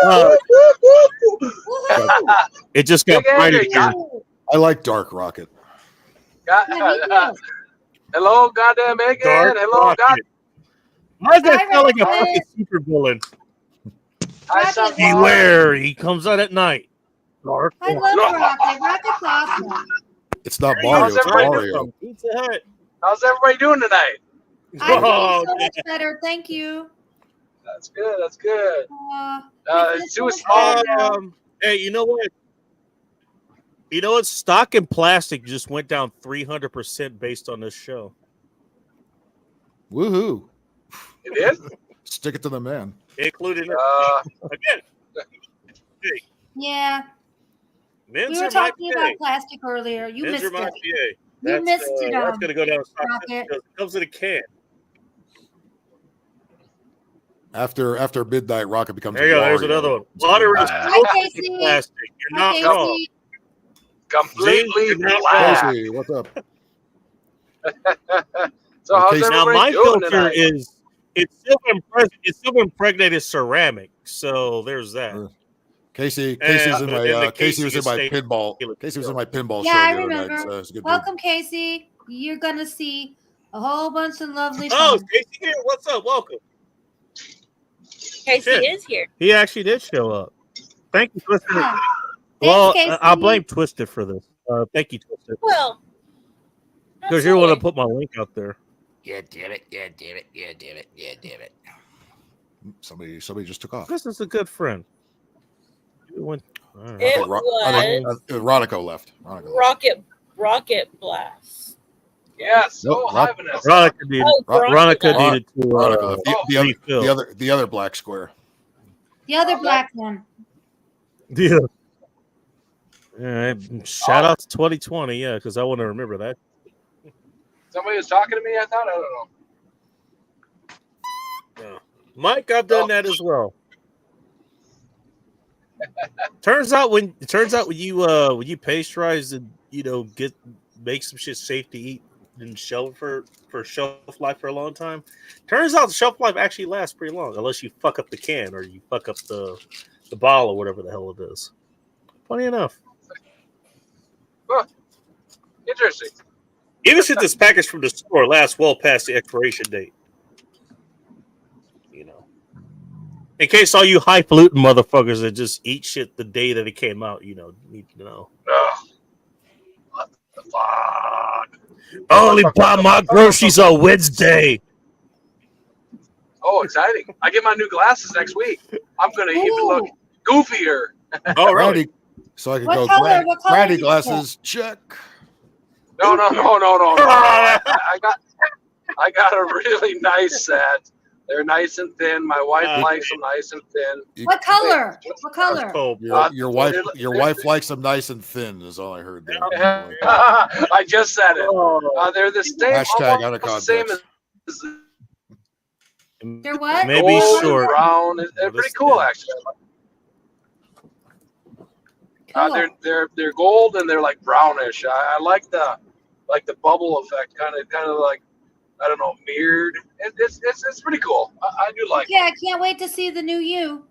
Woohoo! It just got Big brighter Andrew, here. I like Dark Rocket. Yeah, me too. Hello, goddamn Megan. Dark Hello, God. Rocket. Why does that Hi, sound like a Rocket. fucking super villain? Hi, Rocket. Sunflower. Beware, he comes out at night. Dark I love Rocket. Rocket's awesome. It's not How's Mario, it's everybody Mario. Pizza Hut. How's everybody doing tonight? I'm Oh, doing so much better. Thank you. That's good. That's good. I feel so Sue much Small. better now. hey, you know what? You know what? Stock and plastic just went down 300% based on this show. Woohoo. It is? Stick it to the man. Including again. Yeah, Men's we were are my talking PA. about plastic earlier. You Men's missed are my it. PA. You missed it, That's going to go down stock Rocket. because it comes in a can. After midnight, Rocket becomes There you go. There's Wario. another one. Water is Hi, Casey. plastic. You're Hi, not wrong. Casey. Completely You're not black. Casey, what's up? So how's Casey- Now everybody my doing filter tonight? is it's silver impregnated ceramic. So there's that. Casey's And in the my casing Casey was in is my stainless pinball. steel. Casey was in my pinball Yeah, show I the other night. remember. So it's a good dude. Welcome, Casey. You're gonna see a whole bunch of lovely Oh, fun. Casey here. What's up? Welcome. Casey Shit. is here. He actually did show up. Thank you, Twisted. Yeah. Well, Thanks, Casey. I'll blame Twisted for this. Thank you, Twisted. Well, Because you're the one to put my link out there. Yeah, damn it. Yeah, damn it. Yeah, damn it. Yeah, damn it. Somebody just took off. This is a good friend. You went- all right. It I think Ronico left. Ronico left. Rocket Blast. Yes. Nope, Oh, Rock- Hyveness. Veronica needed, Oh, Veronica Veronica. needed to Ronico left. refill. The other black square. The other black one. Yeah. All right. Shout out to 2020, yeah, because I want to remember that. Somebody was talking to me, I thought. I don't know. Yeah. Mike, I've done that as well. Turns out when you pasteurize and make some shit safe to eat and shelf for shelf life for a long time. Turns out the shelf life actually lasts pretty long, unless you fuck up the can or you fuck up the bottle or whatever the hell it is. Funny enough. Huh. Interesting. Even shit that's packaged from the store lasts well past the expiration date. You know, In case all you highfalutin motherfuckers that just eat shit the day that it came out, need to know. Ugh. What the fuck? I only buy my groceries on Wednesday. Oh, exciting. I get my new glasses next week. I'm going to even look goofier. oh really? Granny, so I could What go color? What color granny did you glasses, check. No. I got a really nice set. They're nice and thin. My wife likes them nice and thin. What color? What color? Oh, Your wife likes them nice and thin. Is all I heard there. I just said it. They're the same. Hashtag out of almost the same context. as They're what? Maybe gold and short. brown. They're pretty cool, actually. Cool. They're gold and they're like brownish. I like the bubble effect, kind of like, I don't know, mirrored. It's pretty cool. I do like Yeah, it. I can't wait to see the new you.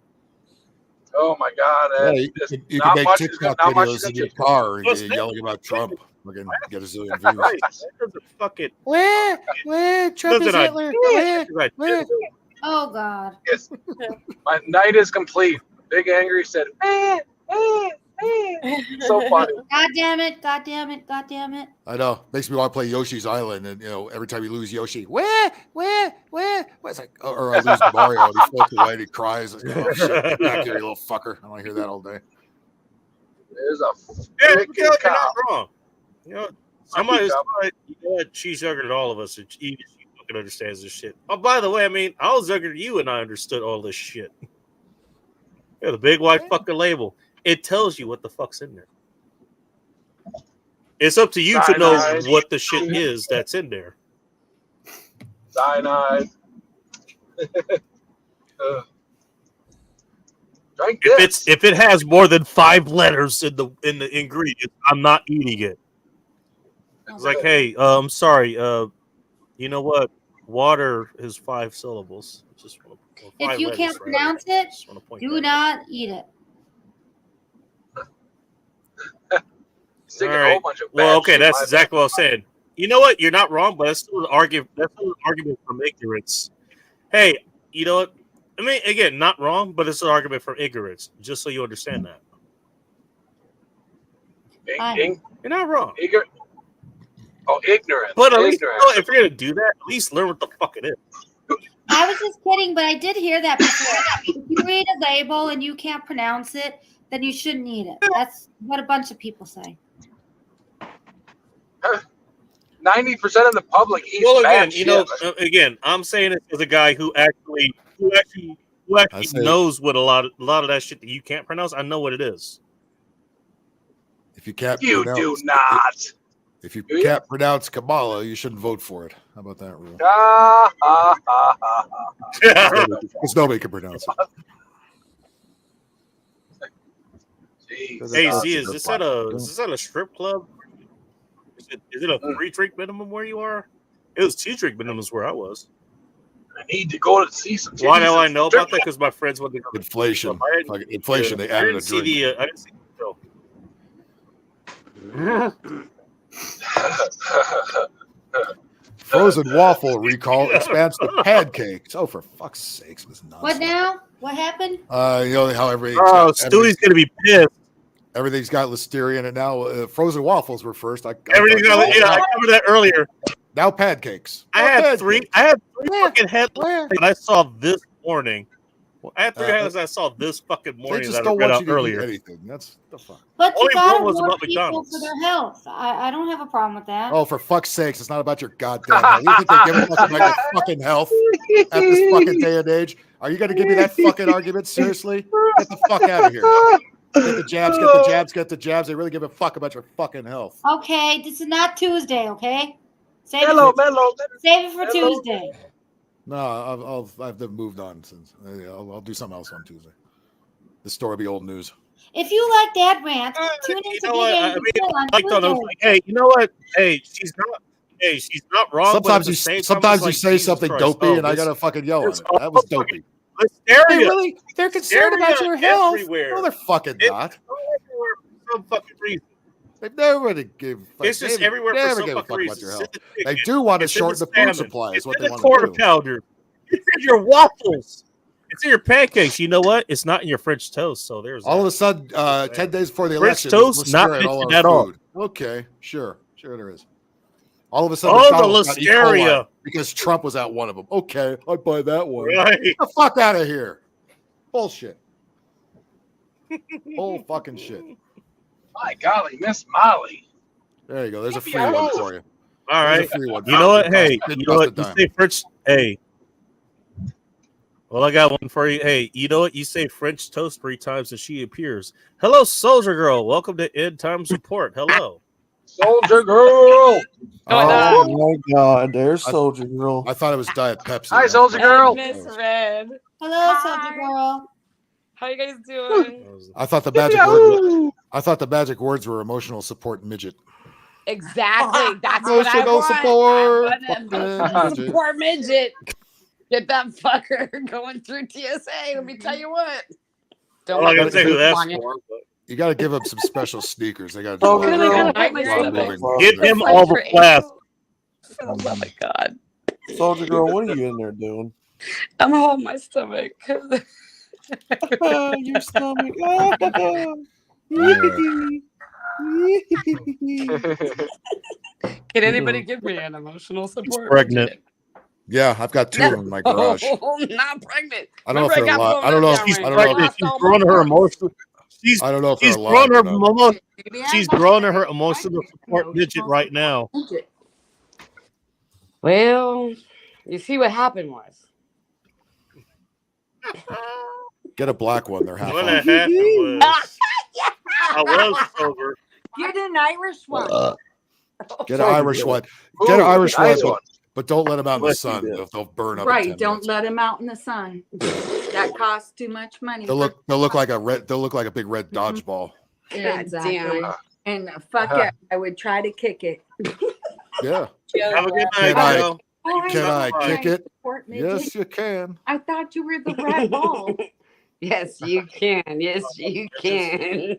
Oh my god! Yeah, It's you not can make much- TikTok not much videos in to your do. car What's and that? yelling about Trump. We can get a zillion views. Christ, that doesn't fucking. Where Trump Listen, is Hitler? Where? Oh God. Yes. My night is complete. Big Angry said, so funny. God damn it. God damn it. God damn it. I know. Makes me want to play Yoshi's Island, and every time you lose Yoshi, where? It's like, or I lose Mario, and he floats away, and he cries. Like, oh shit, get back here, you little fucker! I want to hear that all day. There's a Yeah, freaking you're cow. not wrong. Somebody she's younger than all of us, and she fucking understands this shit. Oh, by the way, I mean, I was younger than you, and I understood all this shit. Yeah, the big white fucking label. It tells you what the fuck's in there. It's up to you to know Cyanide. what the shit is that's in there. cyanide. Drink this. If it has more than 5 letters in the ingredient, I'm not eating it. It's like, hey, I'm sorry. You know what? Water is 5 syllables. Just want to, If you can't pronounce it, do not eat it. Sticking All a right. whole bunch of Well, bad okay, shit in that's my exactly what I was saying. You know what? You're not wrong, but that's still an argument. That's still an argument from ignorance. Hey, you know what? I mean, again, not wrong, but it's an argument from ignorance. Just so you understand that. You're not wrong. Ignorance. But at least, Ignorance. if you're gonna do that, at least learn what the fuck it is. I was just kidding, but I did hear that before. If you read a label and you can't pronounce it, then you shouldn't eat it. That's what a bunch of people say. 90% of the public eats Well, bad again, shit. again, I'm saying it as a guy who actually knows what a lot of that shit that you can't pronounce. I know what it is. If you can't You pronounce, do not. If you can't pronounce Kamala, you shouldn't vote for it. How about that rule? Because nobody can pronounce it. Hey, Z, is this at a strip club? Is it a 3 drink minimum where you are? It was 2 drink minimums where I was. I need to go to see some. Why do I know about that? Because my friends went to go. Inflation. Inflation. They I added didn't a see drink. I didn't see the show. Frozen waffle recall expands to pancakes. Oh, for fuck's sakes, this nonsense. What now? What happened? You know how everything's Stewie's gonna be pissed. Everything's got listeria in it now. Frozen waffles were first. I covered that earlier. Now pancakes. I had 3 fucking headlines that I saw this morning. I had 3 headlines that I saw this fucking morning. They just that don't I read want out you to earlier. eat anything. That's the fuck. But you Only gotta one was warn about people McDonald's. for their health. I don't have a problem with that. Oh, for fuck's sakes, it's not about your goddamn health. You think they give a fuck about your fucking health at this fucking day and age? Are you going to give me that fucking argument? Seriously? Get the fuck out of here. Get the jabs, get the jabs, get the jabs. They really give a fuck about your fucking health. Okay, this is not Tuesday, okay? Save it for Tuesday. No, I've moved on since. I'll do something else on Tuesday. This story will be old news. If you like that rant, tune in to Big A on Tuesday. Hey, you know what? Hey, she's not wrong. Sometimes you say something dopey, and I gotta fucking yell at it. That was dopey. They're concerned about your health. Everywhere. No, they're fucking not. Everywhere for some fucking reason. They've never give. It's just everywhere for some fucking reason. Your health. They do want to shorten the food supply. Is what they want to quarter do. pounder. It's in your waffles. It's in your pancakes. You know what? It's not in your French toast. So there's all of a sudden, 10 days before the French election, toast not mentioned at all. Okay, sure there is. All of a sudden, the listeria because Trump was at one of them. Okay, I'd buy that one. Right. Get the fuck out of here. Bullshit. Bull fucking shit. My golly, Miss Molly. There you go. There's a free one for you. All right. There's a free one. You know what? Hey, you know what? You say French. Hey. Well, I got one for you. Hey, you know what? You say French toast 3 times and she appears. Hello, Soldier Girl. Welcome to End Time Support. Hello. Soldier Girl. Oh my God, there's Soldier Girl. I thought it was Diet Pepsi. Hi, Soldier Girl. Miss Red. Hello, Soldier Girl. How you guys doing? I thought the magic words were emotional support midget. Exactly. That's what I want. Support. Emotional support midget. Get that fucker going through TSA. Let me tell you what. I'm not gonna say who that's for. You got to give him some special sneakers. They got to do Give him all the class. Oh my God. Soldier Girl, what are you in there doing? I'm holding my stomach. Your stomach. Can anybody give me an emotional support? Pregnant. Yeah, I've got 2 in my garage. Oh, not pregnant. I don't know if they're alive. I don't know if She's pregnant. She's growing her emotional. I don't know if she's they're growing her alive. She's growing her emotional support midget right now. Well, you see what happened was. Get a black one. They're half What off. happened was I was sober. Get an Irish one. Get an Irish one. Get an Irish one. But don't let them out in the Unless you sun. did. They'll burn up. in Right. 10 Don't minutes. let him out in the sun. That costs too much money. They'll look like a red. They'll look like a big red dodgeball. Exactly. And fuck it, I would try to kick it. Yeah. Have a good Can night, I- Joe. Can I kick it? Support midget. Yes, you can. I thought you were the rat ball. Yes, you can. Yes, you can.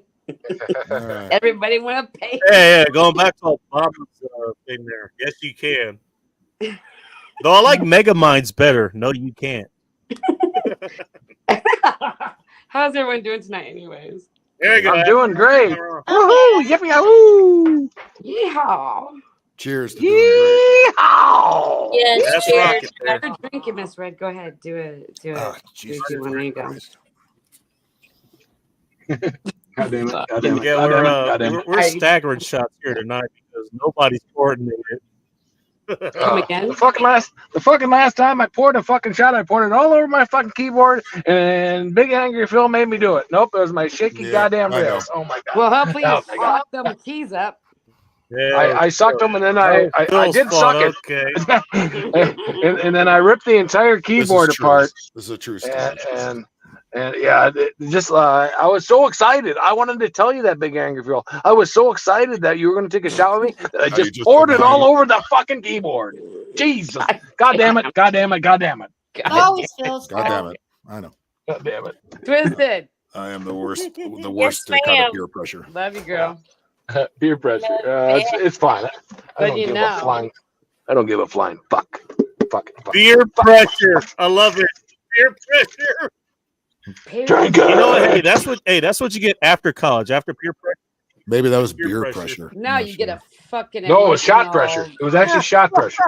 All right. Everybody want to pay. Yeah, going back to Obama's thing there. Yes, you can. Though I like Mega Minds better. No, you can't. How's everyone doing tonight, anyways? There you go. I'm doing great. Woohoo! Yippee! Woo! Yeehaw! Cheers to doing great. Yeehaw! Yes, That's cheers. rocket there. You're drinking, Miss Red. Go ahead, do it. Do it. Oh, Jesus Do it. There you go. Christ. God damn it! God damn it! Yeah, God damn it! God damn it! we're staggering shots here tonight because nobody's coordinated. Come again? The fucking last time I poured a fucking shot, I poured it all over my fucking keyboard, and Big Angry Phil made me do it. Nope, it was my shaky Yeah, goddamn I know. wrist. Oh my god! Well, hopefully you Oh my God. suck them keys up. Yeah, I sucked them, and then I did suck it, Okay. and then I ripped the entire This keyboard is true. apart, This is a true story. and yeah, just I was so excited. I wanted to tell you that, Big Angry Phil. I was so excited that you were going to take a shot with me that I You just just poured it denied all it. over the fucking keyboard. Jesus! God damn it! God damn it! God damn it! Always feels God damn it. I know. God damn it! Twisted. I am the worst kind ma'am. of peer pressure. Love you, girl. Peer pressure. It's fine. I But don't you give know. a flying. I don't give a flying fuck. Fuck. Peer pressure. I love it. Peer pressure. Drink You know what? Hey, that's what you get after college. After peer pressure. Maybe that was Peer beer pressure. pressure. Now I'm you not get sure. a fucking No, it was shot emotional- pressure. It was actually shot pressure.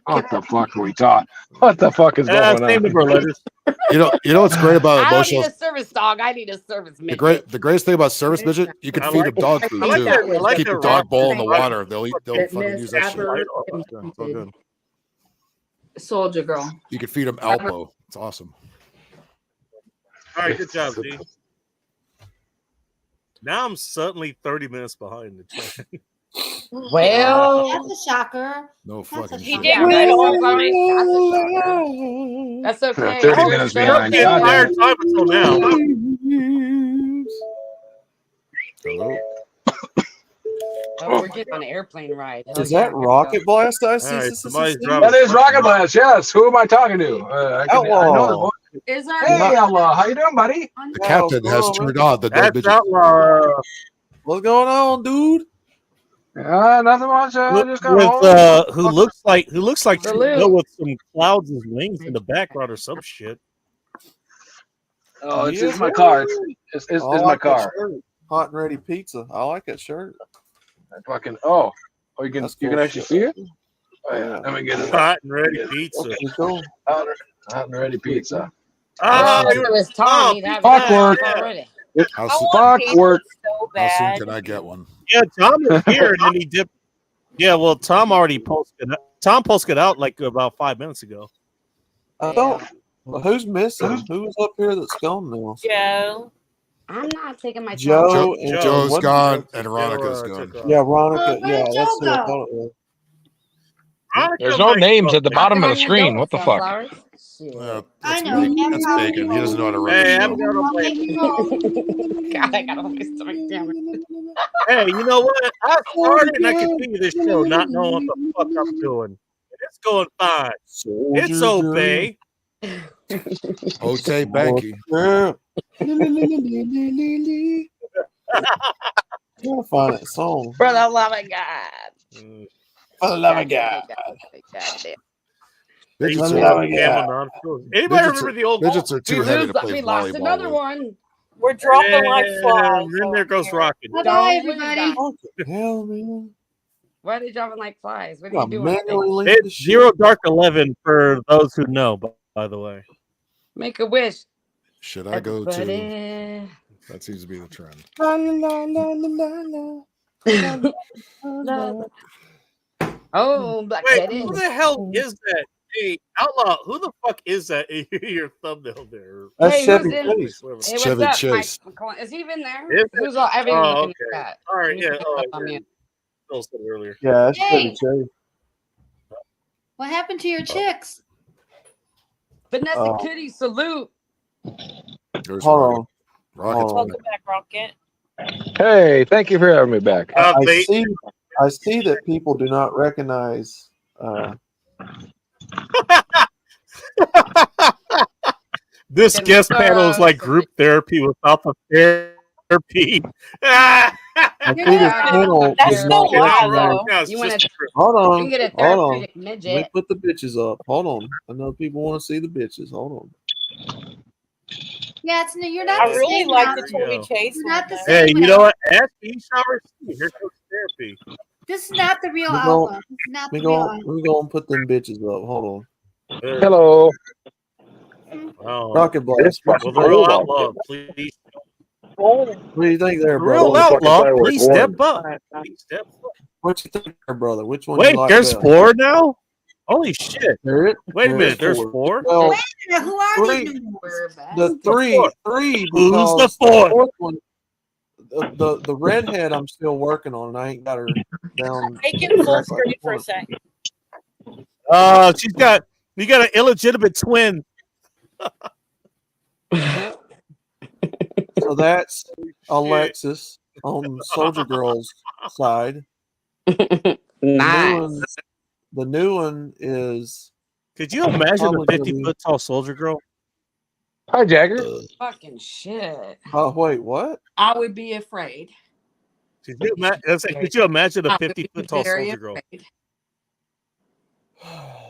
What the fuck are we taught? What the fuck is going Same on? number of letters. You know what's great about I don't emotional. need a service dog. I need a service midget. The greatest thing about service midget, you can I feed like them dog I food think too. that was like Keep the the dog rock bowl in the thing. water. They'll That fucking Miss use that shit. Aber- It's all good. Soldier girl. You can feed them Alpo. It's awesome. All right, good job, D. Now I'm suddenly 30 minutes behind the train. Well, That's a shocker. No That's fucking a shit. yeah, right. That's okay. 30 minutes behind. The God entire damn it. time until now. Hello. Oh, we're getting on an airplane ride. Hell Is yeah, that here we go. Rocket Blast I see? All right, See? somebody's dropping- That is Rocket Blast. Yes. Who am I talking to? I know the Outlaw. voice. Is our Hey, Outlaw. How you doing, buddy? The captain has turned on the dead That's midget. outlaw. What's going on, dude? Nothing much. I just got home. With who looks like Salute. Trudeau with some clouds as wings in the background or some shit. Oh, it's my car. It's I my like that car. shirt. Hot and ready pizza. I like that shirt. Fucking you can That's you can cool actually shit. see it. Oh, yeah. Let me get it. Hot and ready pizza. Okay, cool. Hot and ready pizza. Oh, If it was Tom, he'd have Fuck it work. already. How I soon, want Fuck pizza work. so how soon bad. can I get one? yeah, Tom is here and then he dipped. Yeah, well, Tom already posted. Tom posted out like about 5 minutes ago. I don't. Well, who's missing? Who's up here that's gone now? Joe. I'm not taking my Joe time. and Joe's what- gone and Veronica's Joe, gone. took off. Yeah, Veronica. Oh, Yeah, where'd that's Joe who I go? thought it was. There's no names at the bottom of the screen. What the fuck? Sunflowers? Shit. I That's know, bacon. never That's mind. bacon. He doesn't know how to run Hey, the I'm show. gonna play. God, I got a my stomach. Damn it. Hey, you know what? I started and I continue this show not knowing what the fuck I'm doing. And it's going fine. It's Soldier obey. Ote Banky. Girl. Trying to find that song. For the love of God. For the love of God. Midgets For the are, love of God. Anybody remember the old midgets are too heavy to play We lost volleyball another with. one. We're dropping like And flies. then there goes Rocket. Bye, Don't lose everybody. that. What the hell, man? Why are they dropping like flies? What are I you doing? manually linked this It's shit. Zero Dark 11 for those who know, by the way. Make a wish. Should I go to? Everybody. That seems to be the trend. La, la, la, la, la, la, la. Oh, Black Wait, Teddy. who the hell is that? Hey, Outlaw, who the fuck is that in your thumbnail there? That's Hey, Chevy who's in? Chase. Hey, what's Chevy up, Chase. Mike McCollum? Is he even there? Is it? Who's all? I haven't even Oh, looked in okay. the chat. All right, Let me yeah. put Oh, that on mute. Phil said earlier. Yeah, that's Hey. Chevy Chase. What happened to your chicks? Vanessa Kitty, salute. There's Hold Rocket. on. Rocket's Hold on. Welcome back, Rocket. Hey, thank you for having me back. I see that people do not recognize This guest panel is like group therapy without the therapy. I see this panel That's does still not wild, recognize. though. You want to? Hold You on. can get a Hold on. therapeutic Let me midget. put the bitches up. Hold on. I know people want to see the bitches. Hold on. Yeah, you're not I the really same. like Alan. the Chevy Chase. You're not the one, same. Hey, you know Alan. what? Ask me, shower. Here comes therapy. This is not the real We go- Alpha. This is not We the real go. Alpha. We go and put them bitches up. Hold on. Hello. Oh. Rocket Blast. Well, the real outlaw, please. What do you think there, The real brother? outlaw, please step up. Please step up. What you think there, brother? Which one you Wait, like there's best? 4 now? Holy shit. There it- Wait a there minute, is there's 4. 4? Well, Wait a minute, who are three. these new ones? The three Who's because the fourth? one, the redhead I'm still working on, and I ain't got her down. Make it full exactly screen for a like second. You got an illegitimate twin. So that's Alexis on Soldier Girl's side. Nice. The new one is. Could you imagine a probably gonna 50-foot tall soldier girl? Hi, Jagger. Fucking shit. Oh wait, what? I would be afraid. Could you imagine a I would be 50-foot tall very soldier girl? afraid.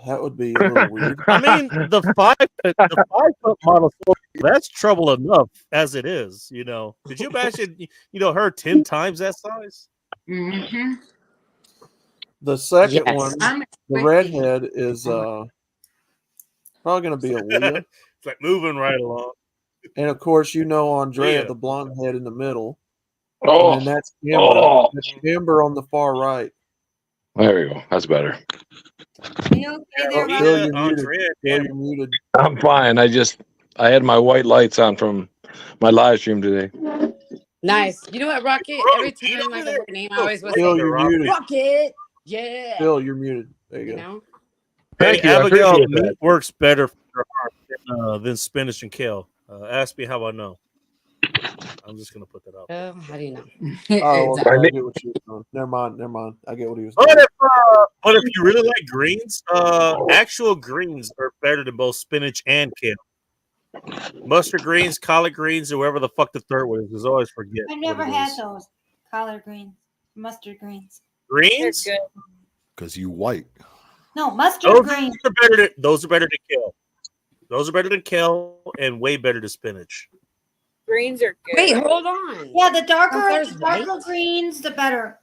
That would be a little weird. I mean, the 5-foot model, that's trouble enough as it is, you know. Could you imagine, her 10 times that size? Mm-hmm. The second Yes. one, I'm the redhead, is probably going to be a Leah. It's like moving right along. And of course, Andrea, Leah. the blonde head in the middle. Oh, And then that's Amber. oh. That's Amber on the far right. There you go. That's better. Are you okay there, Phil, Rob? you're muted. Andrea, Phil, you're muted. I'm fine. I had my white lights on from my live stream today. nice. You know what, Rocket? Bro, Every you time know I that- hear your name, I always would Phil, say you're muted. Rocket. Yeah. Phil, you're muted. There you You go. know? Thank Hey, you. I Abigail, appreciate meat that. works better for her than spinach and kale. Ask me how I know. I'm just going to put that out. Oh, how do you know? Oh, Exactly. okay. I get what you were doing. Never mind. I get what he was But doing. if you really like greens, actual greens are better than both spinach and kale. Mustard greens, collard greens, or whatever the fuck the third one is. Because I always forget. I've never what it had is. those collard greens, mustard greens. Greens. They're good. Because you white. No, mustard Those greens. are better than kale. Those are better than kale and way better than spinach. Greens are good. Wait, hold on. Yeah, the darker There's white. greens, the better.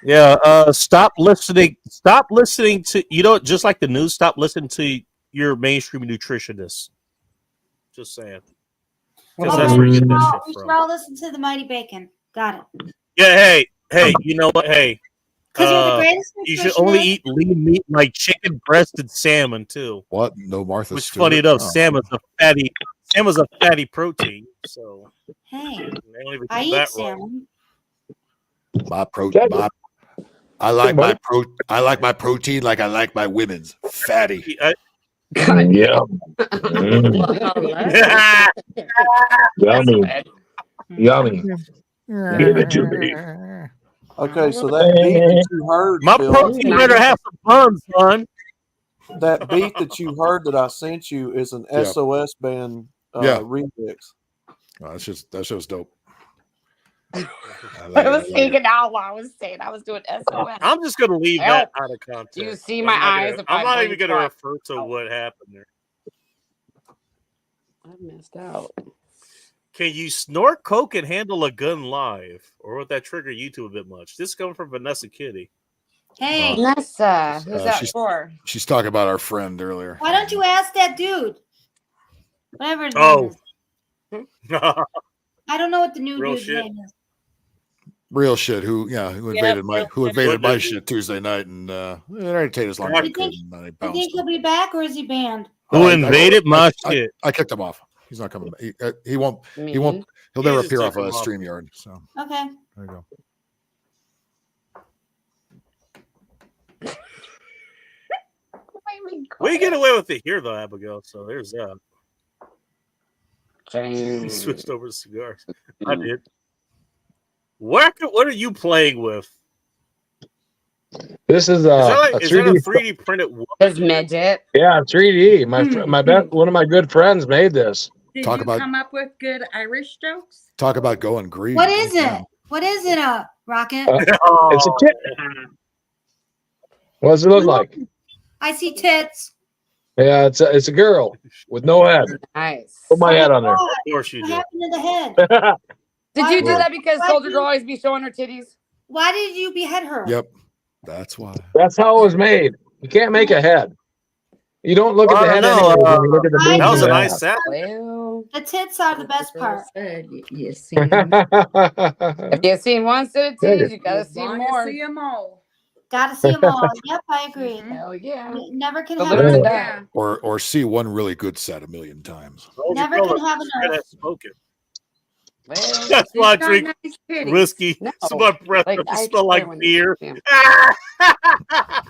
Yeah. Stop listening to just like the news. Stop listening to your mainstream nutritionists. Just saying. Because that's where you get that shit We should from. all listen to the Mighty Bacon. Got it. Yeah. Hey. You know what? Hey. Because you're the greatest You should only nutritionist. eat lean meat like chicken breast and salmon too. What? No Martha Which, Stewart? funny enough, Oh. salmon's a fatty protein. So Hey, they don't even I get eat that right. salmon. I like my protein like I like my women's fatty. Yeah. Yummy. Yummy. Give it to me. Okay, so that beat that you heard, My Phil, protein better have some buns, son. that beat that you heard that I sent you is an Yeah. SOS band Yeah. remix. Oh, that show's dope. I was thinking out while I was saying I was doing SOS. I'm just gonna leave that out of context. Do you see I'm my not eyes? gonna- I'm not even going to refer to what happened there. I missed out. Can you snort coke and handle a gun live, or would that trigger you two a bit much? This is coming from Vanessa Kitty. Hey, Vanessa, who's that she's- for? She's talking about our friend earlier. why don't you ask that dude? Whatever his name Oh, is. I don't know what the new Real dude's shit. name is. Real shit. Who invaded my What my did shit Tuesday night and it entertained us long as I could. And I You bounced think him. he'll be back or is he banned? Who invaded my shit? I kicked him off. He's not coming back. He won't. He Me? won't. He'll never Jesus appear took off him a off. StreamYard. So Okay. there you go. We get away with it here, though, Abigail. So there's that. You switched over to cigars. I did. What are you playing with? This is Is that a is that a 3D. 3D printed? There's midget. Yeah, 3D. One of my good friends made this. Did Talk you about- come up with good Irish jokes? Talk about going green. What is it? What is it, Rocket? It's a kid. What does it look like? I see tits. Yeah, it's a girl with no head. Nice. Put my head on there. Of course you What do. happened to the head? Did you do Why- that because why Soldier do- Girl always be showing her titties? Why did you behead her? Yep, that's why. That's how it was made. You can't make a head. You don't look at the I head don't know, anyway. When you look at the I- boobs That was a and nice ass. sound. Well, The tits are the best part. You seen if you've seen one set of titties, you gotta see more. See them all. Gotta see them all. Yep, I agree. Hell yeah. Never can The have lips enough. are down. Or see one really good set a million times. Never can have enough. Spoken. Well, That's why I She's got drink nice titties. whiskey. No. So my breath Like, doesn't I smell like swear when- beer. Yeah. Ah!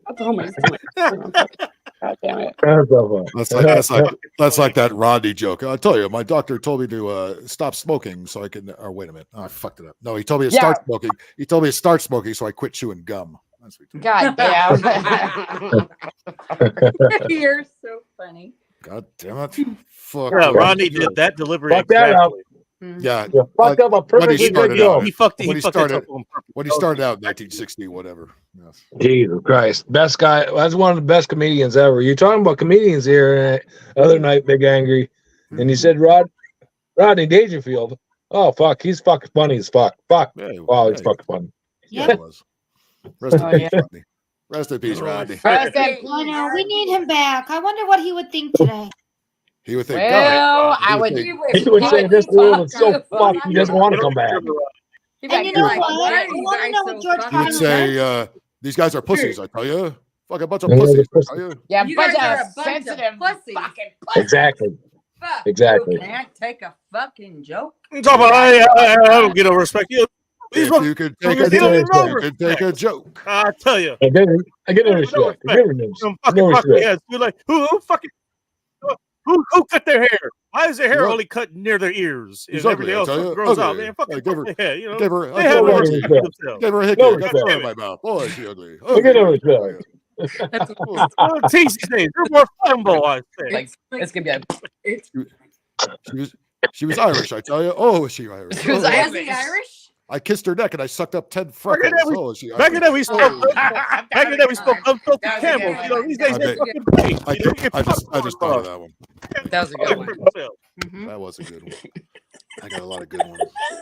That's all my God damn it. That's so fun. That's like that Rodney joke. I tell you, my doctor told me to stop smoking so I can. Or wait a minute, I fucked it up. No, he told me to start smoking. He told me to start smoking so I quit chewing gum. That's what he told me. God damn. You're so funny. God damn it! Fuck. Yeah, Rodney did that delivery Fuck that up. exactly. Yeah, You fucked up a when perfectly he good started joke. out, He fucked when it he up started, on purpose. when he started out in 1960, whatever. Yes. Jesus Christ. Best guy. That's one of the best comedians ever. You're talking about comedians here other night, Big Angry. And you said Rodney Dangerfield. Oh, fuck. He's fucking funny as fuck. Fuck. Yeah, Wow, he's fucking funny. Yeah, it was. Rest in Oh, peace, yeah. Rodney. Rest in peace, Rodney. Rest in I peace. know. We need him back. I wonder what he would think today. He would think, Well, God, I he would. think- He would say this world is so fucked, he doesn't want to come back. And you know Like, what? why I are you want to guys know so what George fucking- he would Carlin say, said. these guys are pussies, I tell you. Fuck a bunch of Yeah, pussies, they're I tell you. Yeah, You bunch guys are of a bunch of sensitive pussies. fucking pussies. Exactly. Fuck. Exactly. You can't take a fucking joke. I'm talking about, I don't get no respect. If you could take a He don't joke, even know you could take a joke. I tell you. I get no respect. I get no Some fucking no fucking respect. heads. You're like, who fucking who cut their hair? Why is their hair You know- only cut near their ears? He's And ugly, everything I else tell you. grows out. Ugly. Man, fucking I give her- fuck their head, you know? Gave her, They I have gave no her, respect. respect for themselves. gave her a hickey. No I got respect. in my mouth. Boy, is she ugly. I get no Ugly. respect. Oh, tease these days. You're more flammable, I say. Like, it's gonna be She was Irish, I tell you. Oh, was she Irish? She was Oh, Irish. Was he Irish? I kissed her neck and I sucked up 10 Back in freckles. that we- Oh, is she Back in Irish? that we spoke. Oh. Back in that we spoke unfiltered That was a camels. good You know, one. these days I they bet. fucking fake. I, You know, you get I just fucked thought of off. that one. That was a good one. Mhm. That was a good one. I got a lot of good ones.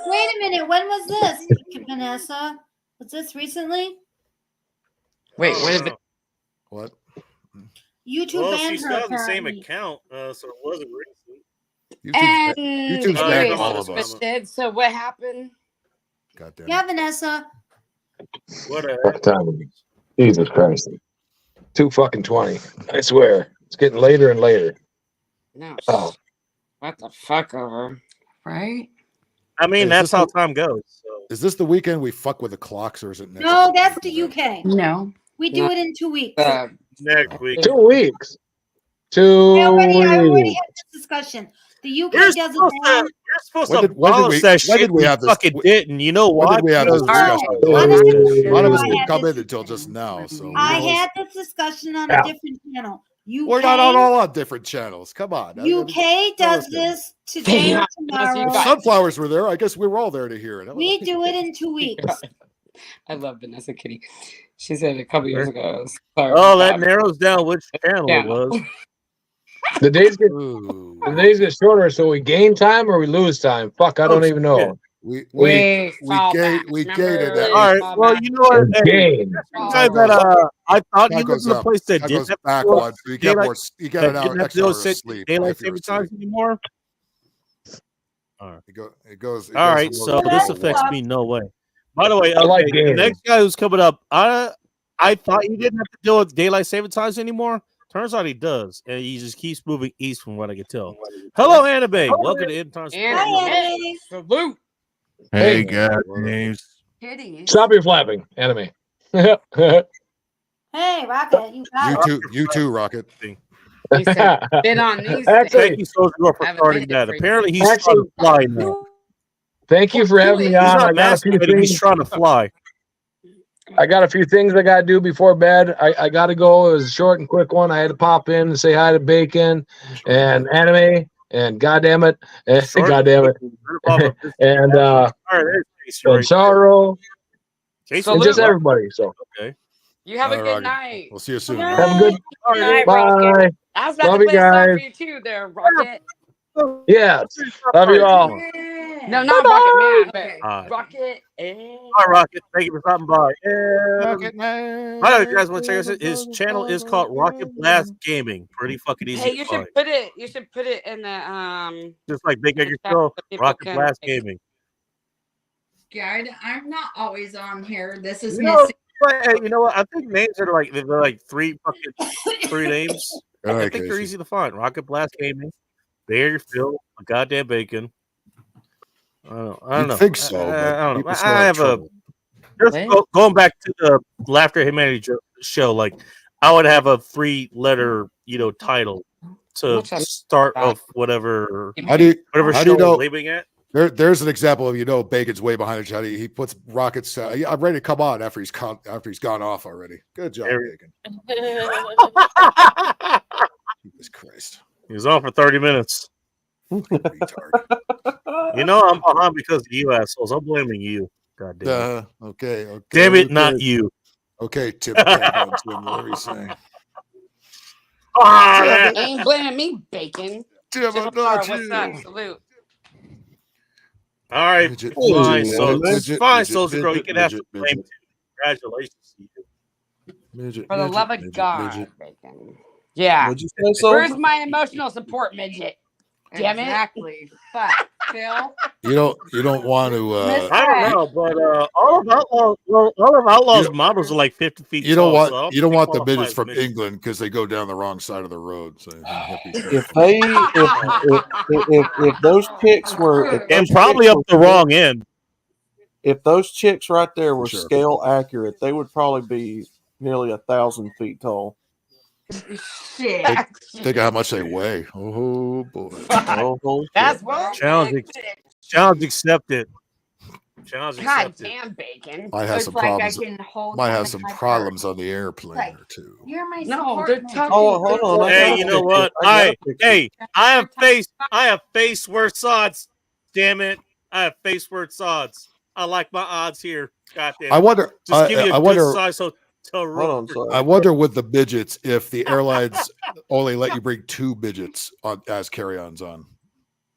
Wait a minute. When was this, Vanessa? Was this recently? Wait, what is it? What? YouTube Well, banned she her. still has the same apparently. account, so it wasn't recent. And YouTube's banned anyways, all of us. twisted. So what happened? God damn Yeah, Vanessa. What a What time is it? Jesus Christ. 2:20. I swear. It's getting later and later. No. Oh. What the fuck over? Right? I mean, Is that's this how the- time goes. So. Is this the weekend we fuck with the clocks or is it next No, week? that's the UK. No. We do it in 2 weeks. Next week. 2 weeks. 2 I already weeks. had this discussion. The UK You're doesn't supposed to, ban. you're supposed When to did- when did abolish we- that when shit. did we We have this- fucking didn't. You know When why? did we have this Because- discussion? Oh, None of us I did- understand none of us why I did had come this in until just now. So I you know, had this discussion on Yeah. a different channel. UK, we're not on all on different channels. Come on. UK does this today or tomorrow. Sunflowers were there. I guess we were all there to hear it. We do it in 2 weeks. I love Vanessa Kitty. She said a couple years ago. Sorry, Oh, that narrows down which channel it Yeah. was. The days get Ooh. the days get shorter, so we gain time or we lose time. Fuck, I don't even know. We fall gained back. we Remember? gained it. All right. Fall Well, back. you know what? Hey, Gain. guys that I thought That he was goes in the up. place that That did goes that back before. one. So you get Daylight- more. You get that an hour didn't have extra to hour go of sit sleep. daylight if you're saving times asleep. anymore. It goes. All right, so this affects me no way. By the way, I like okay, the games. next guy who's coming up, I thought he didn't have to deal with daylight saving times anymore. Turns out he does, and he just keeps moving east from what I can tell. Hello, Annabelle. Welcome to End Times. And Hi, hey, Annie. salute. Hey, guys. Kitties. Stop your flapping, anime. Hey, Hey, Rocket, you got it. You too, Rocket. He said, "Been on these Thank things." you, Soldier Girl, for I haven't starting made it that. for you. Apparently, he's trying to fly now. Thank you for having me He's on. not I got a few masturbating. He's things. trying to fly. I got a few things I got to do before bed. I got to go. It was a short and quick one. I had to pop in and say hi to Bacon and Anime and goddamn it, goddamn it, and Sorrow and just everybody. So okay, You have a good Rocket. night. We'll see you soon. have a good night, bye. Rocket. I was about Love to you play a song guys. for you too, there, Rocket. Yeah, love you all. No, not Rocket Man, but Hi. Rocket. Hi, Rocket. Thank you for stopping by. Rocket Man. I know you guys want to check us out. His channel is called Rocket Blast Gaming. Pretty fucking easy Hey, to you find. should put it. You should put it in the Just like Big in Egg the chat Show, so people Rocket can, Blast like, Gaming. Yeah, I'm not always on here. This is You know, missing. but, hey, you know what? I think names are like they're like three names. All I right, think they're Casey. easy to find. Rocket Blast Gaming. There, Phil. Goddamn Bacon. I don't know. Think so, but I don't know. people still I have trouble. going back to the Laughter Humanity show. Like, I would have a 3-letter, title to start off whatever. How do you show know? I'm leaving at. There's an example of Bacon's way behind the shot. He puts Rockets. I'm ready to come on after he's gone off already. Good job, Bacon. Jesus Christ. He was on for 30 minutes. Retard. I'm behind because of you assholes. I'm blaming you. God damn it. Okay. Damn it, not you. Okay, Tim. Whatever you say. Ain't blaming me, Bacon. Tim, Jill not Star, what's you. up? Salute. All right, Midget, fine, midget, fine, midget, Soldier Girl. You midget, can have some midget, blame midget. too. Congratulations to you. Midget, For the love of God, Bacon. Yeah. What'd you say, Soldier? Where's my emotional support, midget? Damn it. Exactly. Fuck, Phil. You don't want to. I don't know, but all of Outlaw's models are like 50 feet You tall. don't want so you don't want the qualify midgets as from midget. England because they go down the wrong side of the road. So if those chicks were and probably up the wrong end. If those chicks right there were Sure. scale accurate, they would probably be nearly 1,000 feet tall. Shit. think of how much they weigh. Oh boy. Oh, That's what Challenge accepted. Challenge God accepted. damn, Bacon. Might have It's some like problems. I can hold Might one have in some my problems purse. on the airplane Like, or two. You're my No, support they're man. talking. hold on. I got Hey, a you know picture. what? I got a picture. Hey, I have face worse odds. Damn it. I have face worse odds. I like my odds here. Goddamn. I wonder. Just give me a I good wonder. size hotel room. Hold on, sorry. I wonder with the midgets if the airlines only let you bring 2 midgets as carry-ons on.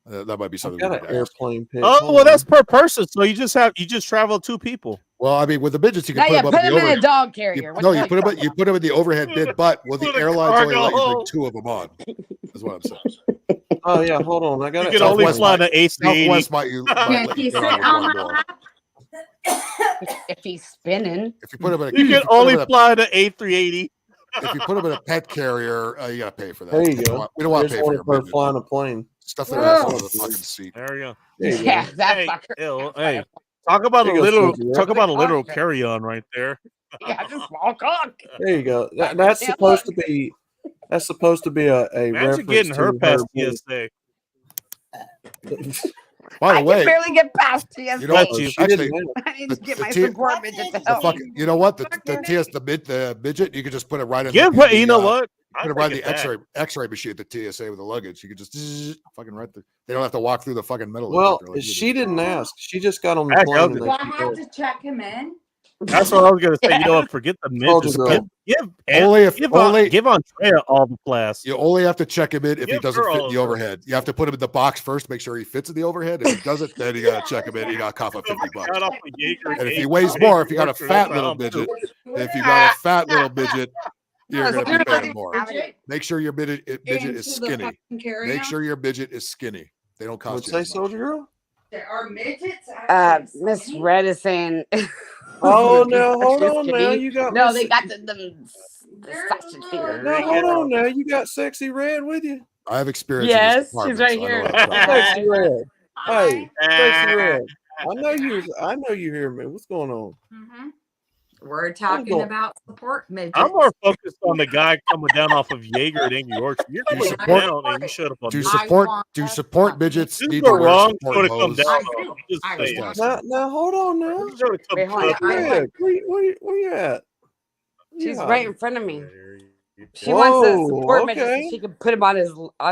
That might be I something. got we an could ask. airplane pic. Oh, Hold well, on. that's per person. So you just travel 2 people. Well, I mean, with the midgets, you can Now put you them up put in him the in a overhead. dog carrier. What the You hell put them in the overhead bin, but will the Put a airlines only let you bring cargo. 2 of them on? That's what I'm saying. Oh yeah, hold on. I got You it. can only Southwest fly might- the A380. Southwest might Can't let you you get sit on with on one the more. lap? if he's spinning. If you put them in a, You if can you put 'em only in a- fly the A380. if you put them in a pet carrier, you got to pay for that. There you We go. don't want to There's pay for one your of her midget. flying a plane. Stuff their Whoa. ass under the fucking seat. There you go. There you Yeah, go. that Hey, fucker. hey, talk about There a you go, little. Susie, Talk right? about a little carry-on right there. Yeah, just small cock. There you go. That's supposed to be. That's supposed to be a Imagine reference getting her to past being- TSA. By the I way, can barely get past TSA. you know what? Let you. She Actually, didn't have- I need to get the my T- support midget to the help fuck, me. you know what? The midget, you could just put it right in Yeah, the. but you know what? Put it right in the X-ray machine at the TSA with the luggage. You could just fucking right there. They don't have to walk through the fucking metal. Well, detector like you she do. didn't ask. She just got on the Actually, I was plane. And Do I they have to check him in? That's what I was gonna say. You know what? Forget the Soldier midgets. girl. Give Andrea all the class. You only have to check him in if he Give doesn't her fit all in the of her. overhead. You have to put him in the box first, make sure he fits in the overhead. If he doesn't, then you gotta check him in. You gotta cough up $50. Got off a Jaeger And if he egg, weighs egg more, if you got a orchard, fat I little found midget, two. if you got a fat little midget, you're No, gonna be seriously, paying more. Midget Make sure your midget is into the skinny. fucking carry-on? Make sure your midget is skinny. They don't would cost you say, as much. Soldier Girl. There are midgets. actually Miss skinny? Red is saying. Oh, now hold Just on. Now kidding. you got No, Miss- they got the sausage fingers. Now hold on. Now you got Sexy Red with you. I have experience. Yes, in this she's department, right so I know here. what I'm talking about. Sexy Red. Hey, Hi. Sexy Red. I know you hear me. What's going on? Mhm. We're talking about support midgets. I'm more focused on the guy coming down off of Jaeger and Angry Orchard. You're Do you coming support- down and you shut up on Do this. support midgets This is need the to wear wrong support show to come hose? down I on. do. Just I saying. do. Now, hold on now. This is show to come Wait, hold on. down. Rick, where you at? She's Yeah. right in front of me. She Whoa, wants a support midget okay. so she can put him on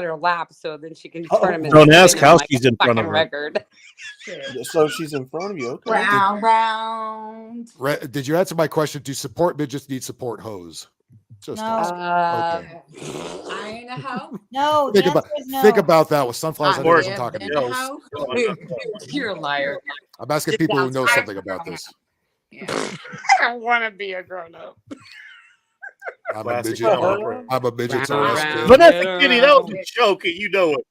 her lap, so then she can Oh. turn him. Don't and ask spin him how like she's a in front of fucking her. record. So she's in front of you. Okay. Round. Did you answer my question? Do support midgets need support hose? Just No. asking. Okay. I ain't a hoe. No, Think the about answer is no. think about that with sunflowers. I know I've wasn't talking to been you. a hoe. You're a liar. I'm asking Sit people who down, know Ty. something about this. Yeah. I don't want to be a grown up. I'm a Classic midget. California. I'm a midget. Round, RS round. kid. Vanessa Kitty, that was a joke, and you know it.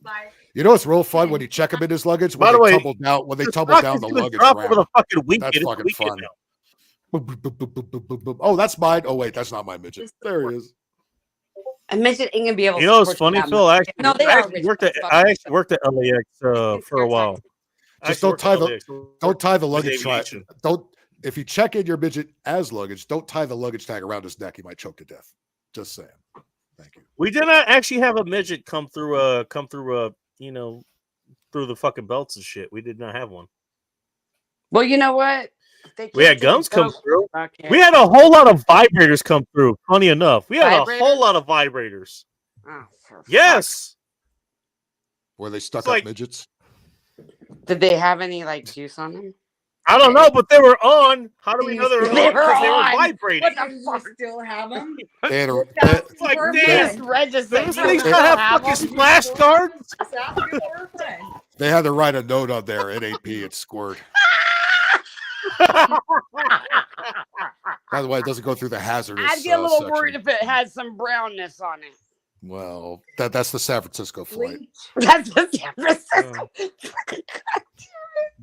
Like, You know what's real fun when you check him in his luggage By when the they way, tumble down when they The tumble stock down is the gonna luggage drop over the round. fucking weekend. That's It's a fucking weekend fun. now. Boop, boop, boop, boop, boop, boop, boop, boop. Oh, that's mine. Oh wait, that's not my midget. There he is. A midget ain't gonna be able. You to know what's support funny, that Phil? much. I No, they actually, are rich worked at LAX for a while. Just don't tie the with luggage tag. aviation. Don't if you check in your midget as luggage, don't tie the luggage tag around his neck. He might choke to death. Just saying. Thank you. We did not actually have a midget come through through the fucking belts and shit. We did not have one. Well, you know what? They We had can't do guns come both. through. Okay. We had a whole lot of vibrators come through. Funny enough, we had a Vibrators? whole lot of vibrators. Oh, for Yes. Were they stuck It's up like- midgets? fuck. Did they have any like juice on them? I don't know, but they were on. How do we know they were They on? were Because they were on. vibrating. What do the you fuck? still have them? They had a, It's like, We're damn, friends. Register. those things don't have fucking splash guards. Just ask if we're friends. they had to write a note on there. NAP at Squirt. By the way, it doesn't go through the hazardous. I'd get a little section. worried if it had some brownness on it. Well, that's the San Francisco flight. That's the San Francisco.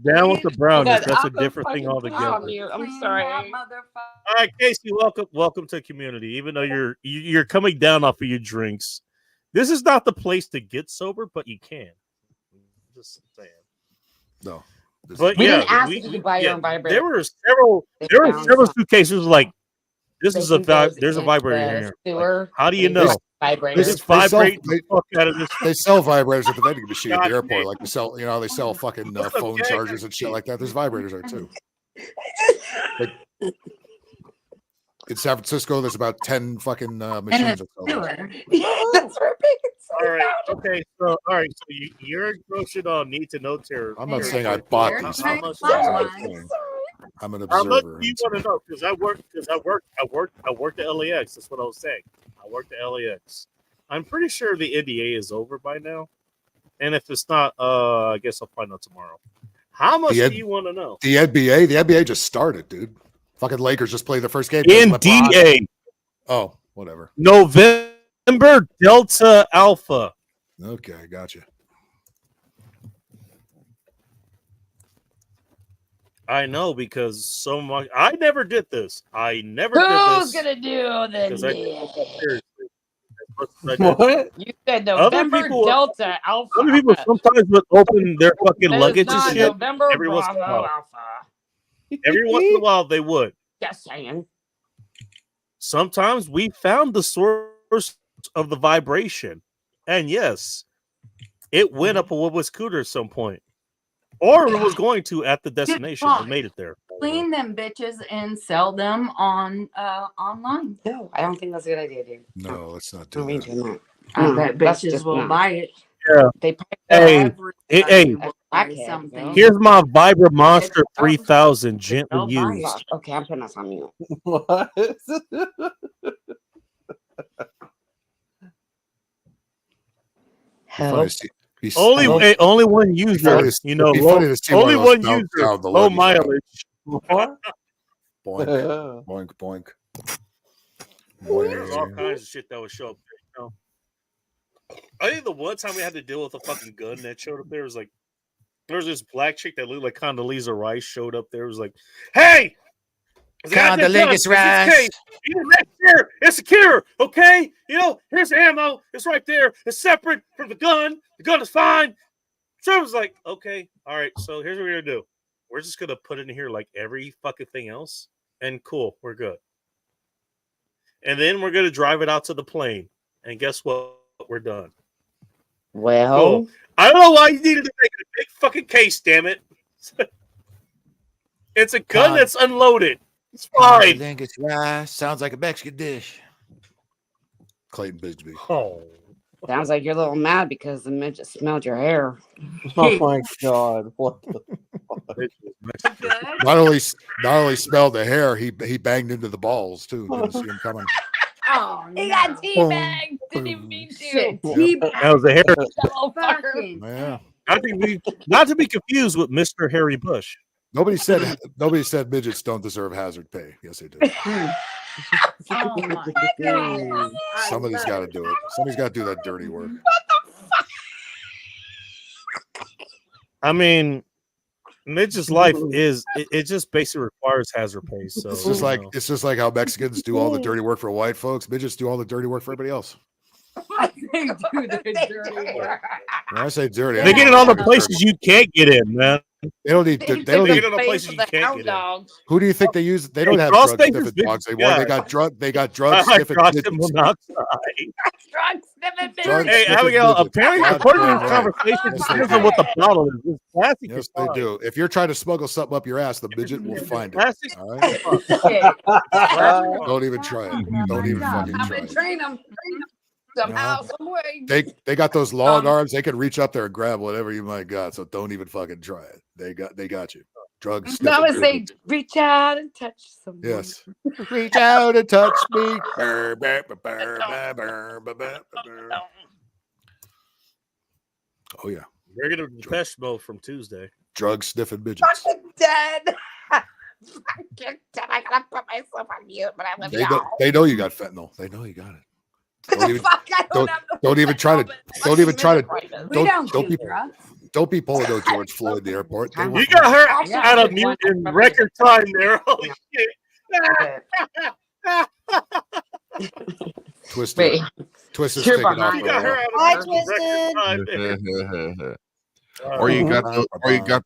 Down with the brownness. That's a I'll go different thing fucking put altogether. on you. I'm Clean sorry. that motherfucker. All right, Casey, welcome to community. Even though you're coming down off of your drinks, this is not the place to get sober, but you can. Just saying. No. But We yeah, didn't ask if you could buy your own vibrator. There were several. They There were found several some. suitcases like this is a Taking those there's a in vibrator the in here. sewer, How do you they know? just vibrators. Just vibrate the fuck out of this. They sell vibrators at the vending machine at the God airport. damn. Like they sell, they sell fucking What's up, phone gang? chargers and shit like that. There's vibrators there too. Like, in San Francisco, there's about 10 fucking machines. that sell those. That's where All right. Okay. So you're encroaching on need to know terror. I'm not saying I bought They're these. kind things. of fun I'm ones. saying I'm an How much observer. do you want to know? Because I worked at LAX. That's what I was saying. I worked at LAX. I'm pretty sure the NDA is over by now. And if it's not, I guess I'll find out tomorrow. How much do you want to know? The NBA just started, dude. Fucking Lakers just played the first game. LeBron- NDA. Oh, whatever. November Delta Alpha. Okay, gotcha. I know because so much. I never did this. I never Who's did this. gonna do because I the took it seriously. That's what I did. What? You said Other November people- Delta Alpha. Other people sometimes would open their fucking That is luggage and not shit. November every once in a Bravo while. Alpha. Every once in a while, they would. Just saying. Sometimes we found the source of the vibration, and yes, it went up a Woodwood scooter at some point, or it was going to at the destination. It made it there. Clean them bitches and sell them on online. No, I don't think that's a good idea, dude. No, let's not I do don't mean that. doing that. I bet that's bitches just will not- buy it. Yeah. They Hey, hey, will I buy can't, something. no. here's my Vibra Monster 3000 gently They'll buy used. it. Okay, I'm putting this on mute. What? Help. Funny to see- he's- Only I mean, only one user, funny to- you know, it'd be funny low, to see one only of those one bounce user, down the low luggage rack. mileage. What? Boink, boink, boink. There's all Boink. kinds of shit that would show up there, you know. I think the one time we had to deal with a fucking gun that showed up there was like there was this black chick that looked like Condoleezza Rice showed up there. It was like, hey, Condoleezza Rice. Next year, it's secure, okay? You know, here's the ammo. It's right there. It's separate from the gun. The gun is fine. Trevor was like, okay, all right. So here's what we're gonna do. We're just gonna put it in here like every fucking thing else. and cool, we're good. And then we're gonna drive it out to the plane, and guess what? We're done. Well, Cool. I don't know why you needed to make it a big fucking case. Damn it! It's a gun that's unloaded. It's fine. think it's rice. Sounds like a Mexican dish. Clayton Bigsby. Oh. sounds like you're a little mad because the midget smelled your hair. Oh my god! What the Not only smelled the hair, he banged into the balls too. Didn't see him coming. Oh, He got teabagged. Didn't even mean to. shit. That was the hair. Fucking. Yeah. Not to be confused with Mr. Harry Bush. Nobody said midgets don't deserve hazard pay. Yes, they do. Oh my goodness. Somebody's got to do it. Somebody's got to do that dirty work. I mean, midget's life is it just basically requires hazard pay. So It's just like how Mexicans do all the dirty work for white folks. Midgets do all the dirty work for everybody else. They do the dirty work. When I say dirty, they get in all the places you can't get in, man. They don't need. They don't get need. in the places you can't get in. Who do you think they use? They don't Hey, have crawl drug space sniffing is big, dogs anymore. yeah. They got drug sniffing Carbon midgets. monoxide. Drug sniffing Drug Hey, sniffing Abigail, midgets. apparently, God according to damn this right. conversation, Yes, it they depends do. on what the bottle is. This plastic Yes, is they fine. do. If you're trying to smuggle something up your ass, the midget will find it. Plastic? All right. Shit. Don't even try it. Don't even fucking I'm try gonna it. train them somehow, some way. They got those long arms. They can reach up there and grab whatever you might got. So don't even fucking try it. They got you. Drug sniffing I would say, midgets. reach out and touch someone. Yes. Reach out and touch me. Burr, burr, burr, burr, burr, burr, burr, burr, burr. Oh yeah. We're gonna Depeche Mode from Tuesday. Drug sniffing midgets. Fucking dead. Fucking dead. I gotta put myself on mute, but I love you. They know you got fentanyl. They know you got it. Don't even, Fuck, I don't, have no don't even try to. fentanyl, Don't even try to. but- We don't Don't do be. drugs. Don't be pulling no George Floyd in the airport. They You won't- got her Actually, out I of did mute one in from record time there. Holy shit. Twister. Wait, Twister's you're taking off. behind. You got her out of Hi, record Twisted. time there. Or you got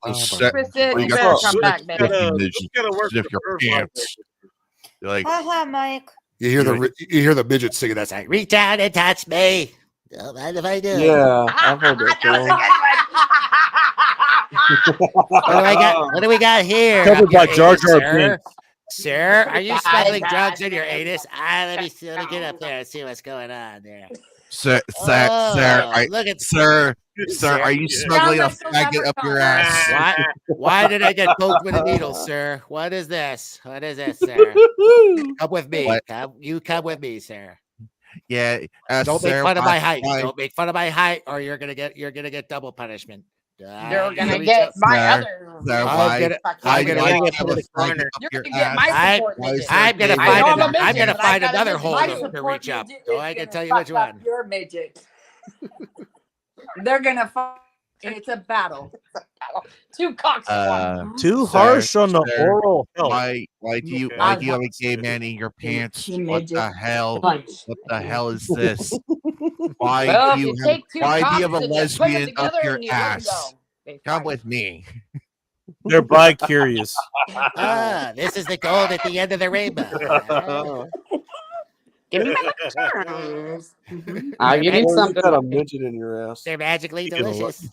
the set, Twisted, or you you got better the come back, sniff baby. midget, sniff your pants. You're like, Haha, Mike. You hear the midget singing that song. Reach out and touch me. Don't mind if I do. Yeah, I've heard that song. What do we got here? Covered Up your by Jar anus, Jar sir? Binks. Sir, are you smuggling drugs in your anus? Let me get up there and see what's going on there. sir, Look at sir, are you smuggling a Sounds like faggot up your leprechaun. ass? Why did I get poked with a needle, sir? What is this? What is this, sir? Come with me. What? Come with me, sir. Yeah, Don't sir, make fun of my height. why- Don't make fun of my height, or you're gonna get double punishment. You're gonna get my Sir, other. sir, I'm why- gonna- why I'm do gonna I get have put in a the faggot corner. up You're your gonna get ass? my I- support midget. I'm gonna I find know I'm a I'm midget, gonna but I find gotta another use hole my to support reach up. midget So is I can gonna tell you which Fuck up one. your midget. They're gonna fight. It's a battle. Two cocks. Too Sir, harsh on the sir, oral health. Why do you Okay. have a gay man in your pants? She What the midget. hell? Punch. What the hell is this? Why Well, do if you you take two why do cocks you have a and you put them lesbian up together your and you let 'em ass? go, they Come fight. with me. They're bi-curious. This is the gold at the end of the rainbow. Give me my returns. Mhm. Oh, you need Or you something. got a midget in your ass. They're magically You can look delicious.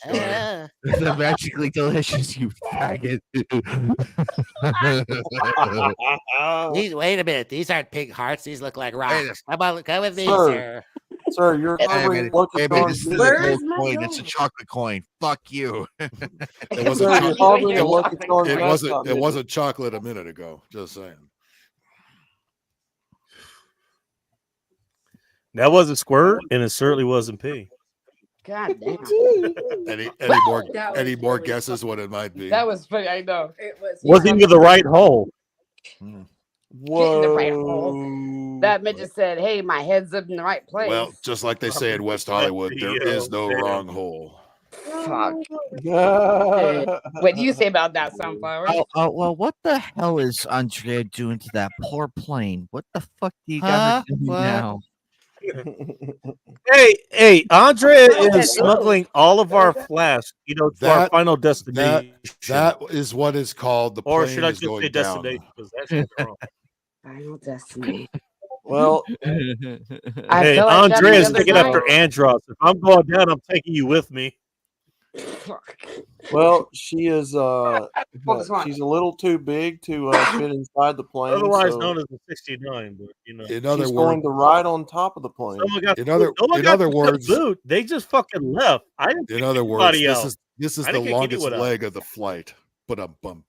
They're magically delicious, you faggot. Wait a minute. These aren't pig hearts. These look like Wait rocks. Come on, come with me, Sir. sir. Sir, you're Hey, covering man, Lucky hey, man, Charms this is a midget. Where's gold my coin. It's a gold? chocolate coin. Fuck you. It Sir, wasn't. you're Chocolate. covering a It Lucky Charms It wasn't. mascot It midget. wasn't chocolate a minute ago. Just saying. That wasn't squirt, and it certainly wasn't pee. God damn. Any more? That was Any more really guesses what it might be? That was funny. I know. It was. Wasn't even the right hole. Get in the right hole. Whoa. That midget said, "Hey, my head's up in the right place." Well, just like they say in West Hollywood, there is no wrong hole. Fuck. What do you say about that, Sunflower? Well, what the hell is Andrea doing to that poor plane? What the fuck do you Huh? got her doing What? now? Hey, Andrea Oh, is smuggling all of our flasks, to our final destination. That is what is called the Or plane should I is just say going down. destination? Because that's just wrong. Final destination. Well, I Hey, feel like that the Andrea's other taking night. after Andros. If I'm going down, I'm taking you with me. well, she is Focus on. she's a little too big to fit inside the plane. Otherwise so known as the 69, but In other she's words, going to ride on top of the plane. someone got in other the words, boot. They just fucking left. I didn't in kick other words, anybody out. this is I the didn't kick longest anyone out. leg of the flight. But bum.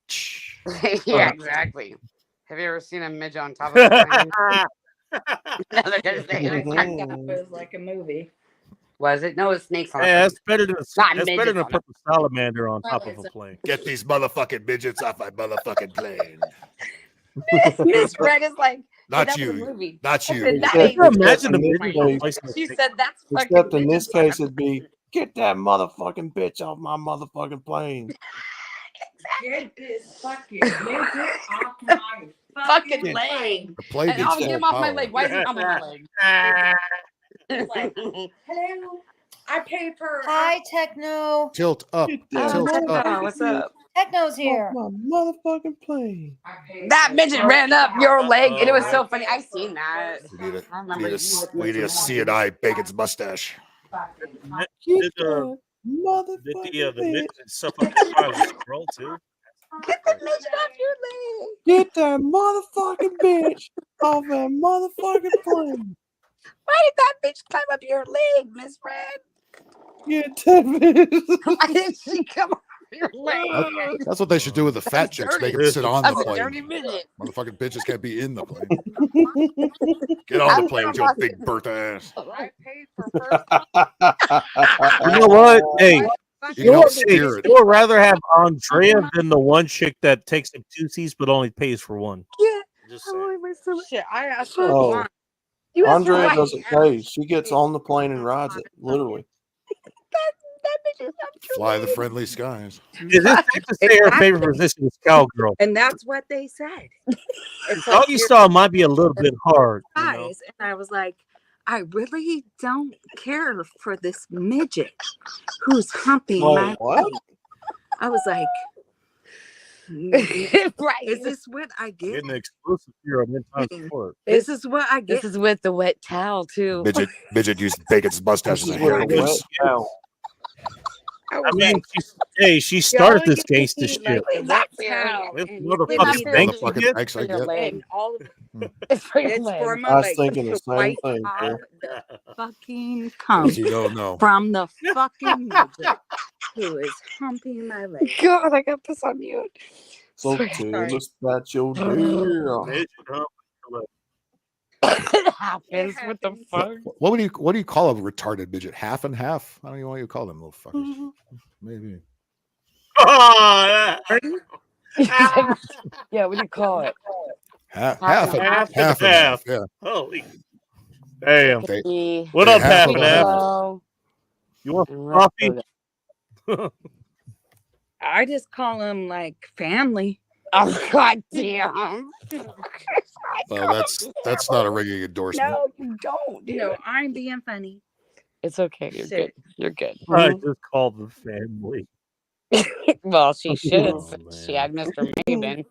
Yeah, exactly. Have you ever seen a midget on top of a plane? No, they're gonna say I it. think that was like a movie. Was it? No, it's snakes on. Hey, that's better than Not that's better midgets than a on it. purple salamander on top of a plane. Get these motherfucking midgets off my motherfucking plane. Miss Red is like, Not that was a you. movie. Not I you. said, that Except- ain't Can you except imagine a in this midget case- replacing a She snake? said that's fucking Except in this midgets on case, it. it'd be get that motherfucking bitch off my motherfucking plane. Get this fucking midget off my fucking fucking leg. The plane And needs I'll get full him off my power. leg. Why is he on my leg? Like, hello, I paid for. Hi, Techno. Tilt up. Get that Tilt up. motherfucking What's bitch up? Techno's off here. my motherfucking plane. I paid That for midget first ran up your leg, and it was I so paid funny. I for seen that. We need I remember you with we need a Miss C&I Bacon's mustache. fucking Get Did, that motherfucking the bitch. midget suffocate the scroll too? Get the midget off your leg. Get that motherfucking bitch off that motherfucking plane. Why did that bitch climb up your leg, Miss Red? Get that bitch. Why did she come up your leg? That's what they should do with the fat chicks. Make them sit on the That's a dirty plane. midget. Motherfucking bitches can't be in the plane. Get on the plane with your big Bertha ass. I paid for first. You know what? Hey, You can help steer it. you would rather have Andrea than the one chick that takes him 2 seats but only pays for one. Yeah. Just How saying. am I so Shit, I asked for Oh. one. You asked for Andrea what? doesn't pay. She gets on the plane and rides it, literally. That bitch is up your Fly the leg. friendly skies. Is it safe to say her favorite position is cowgirl? And that's what they said. It's Doggy style might be a little bit hard. You know? guys, and I was like, I really don't care for this midget who's humping Wait, my what? leg. I was like, Right. is this what I get? Getting an exclusive here on Midtown Sport. This is what I This get. is with the wet towel too. Midget used Bacon's mustache This as is a with hair the wet goose. towel. I mean, she started this gangster shit. Like the wet That's towel. This and motherfucking you thanks clean you Motherfucking get. thanks I For your get. leg. and all of It's for your it's for leg. my I was leg thinking the to same wipe thing, off Phil. the fucking cum As you don't know. from the fucking midget who is humping my leg. God, I got this on mute. So Sorry. tell us about your deal. Midget hump. It happens. What the fuck? What do you call a retarded midget? Half and half? I don't even know what you call them little fuckers. Maybe. Oh, Yeah, what do you call it? Half and and half. half. Yeah. holy damn! They- What they up, half half of and a half? Hello. You want And some let's coffee? go I just call them like family. Oh god damn. Well, that's not a ringing endorsement. No, you don't. You know, I'm being funny. It's okay. You're Shit. good. You're good. I just called the family. Well, she should. Oh, Since she had Mr. Maven.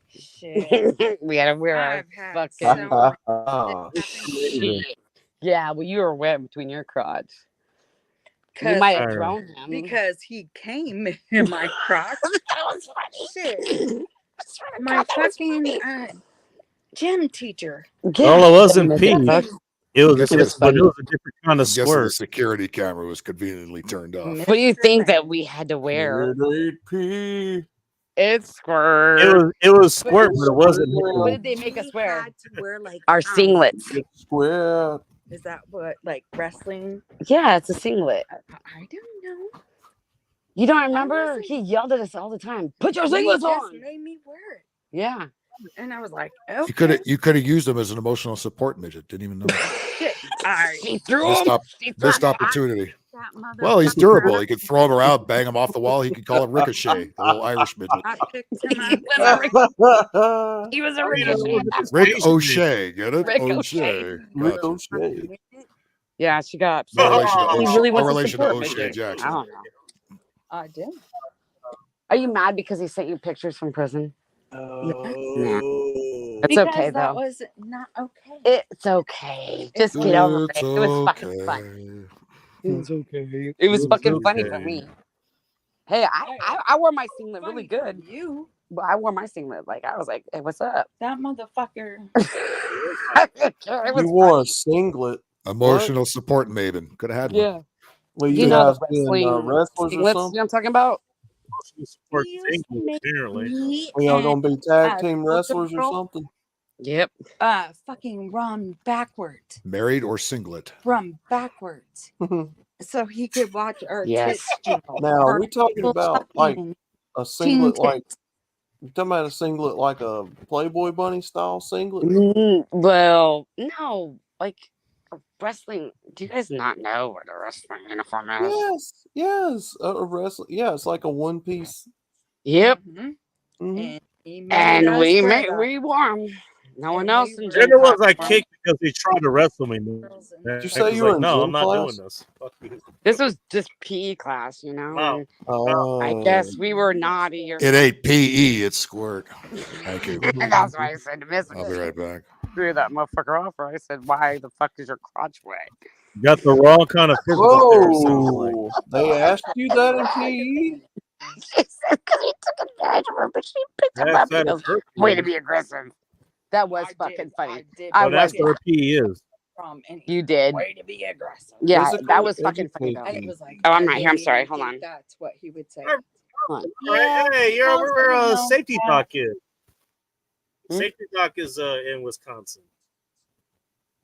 Shit. We had to wear our I've had fucking. so Shit. Yeah, well, you were wet between your crotch. You 'Cause- might have thrown him. because he came in my crotch. That was funny. Shit. My fucking gym teacher. Well, it wasn't pee. It was, Guess just, but it was a different kind I'm of guessing the squirt. security camera was conveniently turned off. What do you think that we had to wear? P. It's squirt. It was squirt, but it wasn't. What did they make us wear? Had to wear like Our singlets. Square. Is that what like wrestling? Yeah, it's a singlet. I don't know. You don't remember? He yelled at us all the time. Put your He singlets just on. made me wear it, Yeah. and I was like, okay. You could have used them as an emotional support midget. Didn't even know. Shit. I She threw Missed, him. op- She threw missed him. opportunity. That mother. Well, he's durable. He could throw him around, bang him off the wall. He could call him Ricochet, the little Irish midget. I picked him up. He was a I mean, ricochet. Rick O'Shea, get it? Ricochet. O'Shea. Rick Gotcha. O'Shea. Yeah, she got No upset. relation to He O'Shea, really no wants to relation to support O'Shea midget. Jackson. I don't know. I do. Are you mad because he sent you pictures from prison? Nah. It's Because okay that though. was not okay. It's okay. Just get over it. It's It was fucking fun. okay. It's okay. It was fucking funny for me. Hey, I wore my singlet really good. You. But I wore my singlet. Like I was like, hey, what's up? That motherfucker. It was You wore funny. a singlet. Emotional support maven. Could have had one. Yeah. Well, You you know guys the being wrestling wrestlers or singlets, you know something? what I'm talking about? Support He used to singles, make apparently. me Well, y'all and gonna be tag a team soldier wrestlers or girl, something? Yep. fucking run backwards Married or singlet? from backwards so he could watch our Yes. tits jiggle. Now, are Our we talking little about like fucking a teen singlet, like tits. you talking about a singlet like a Playboy Bunny style singlet? Well, no. Like wrestling. Do you guys not know what a wrestling uniform is? Yes, yes, a wrestling. Yeah, it's like a one piece. Yep. Mhm. Mhm. And he made And us we wear that. we wore 'em. No one And else we in were gym Then it was class like wore 'em. kicked because he tried to wrestle me. girls and Did you Heck say was you were like, in no, gym I'm not class? doing this. Fuck you. This was just PE class, you know. Wow. And I Oh, guess we were naughty or It ain't PE, it's squirt. Thank you. and that's why I said to Miss I'll be right back. threw that motherfucker off her. I said, why the fuck is your crotch wet? Got the wrong kind of physical there, sounds like. whoa! They asked you that in PE? She said, because he took advantage of her, but she picked him That's up. He that goes, hurt. way to be aggressive. That was fucking funny. I But that's was. what PE is. from and You did. way to be aggressive. Yeah, that Physical was fucking funny though. And it was like, Oh, I'm I not here. I'm didn't sorry. even Hold think on. That's what he would say. Hold on. Right. Hey, you're how's over everyone safety else? talk is. Hmm? Safety talk is in Wisconsin.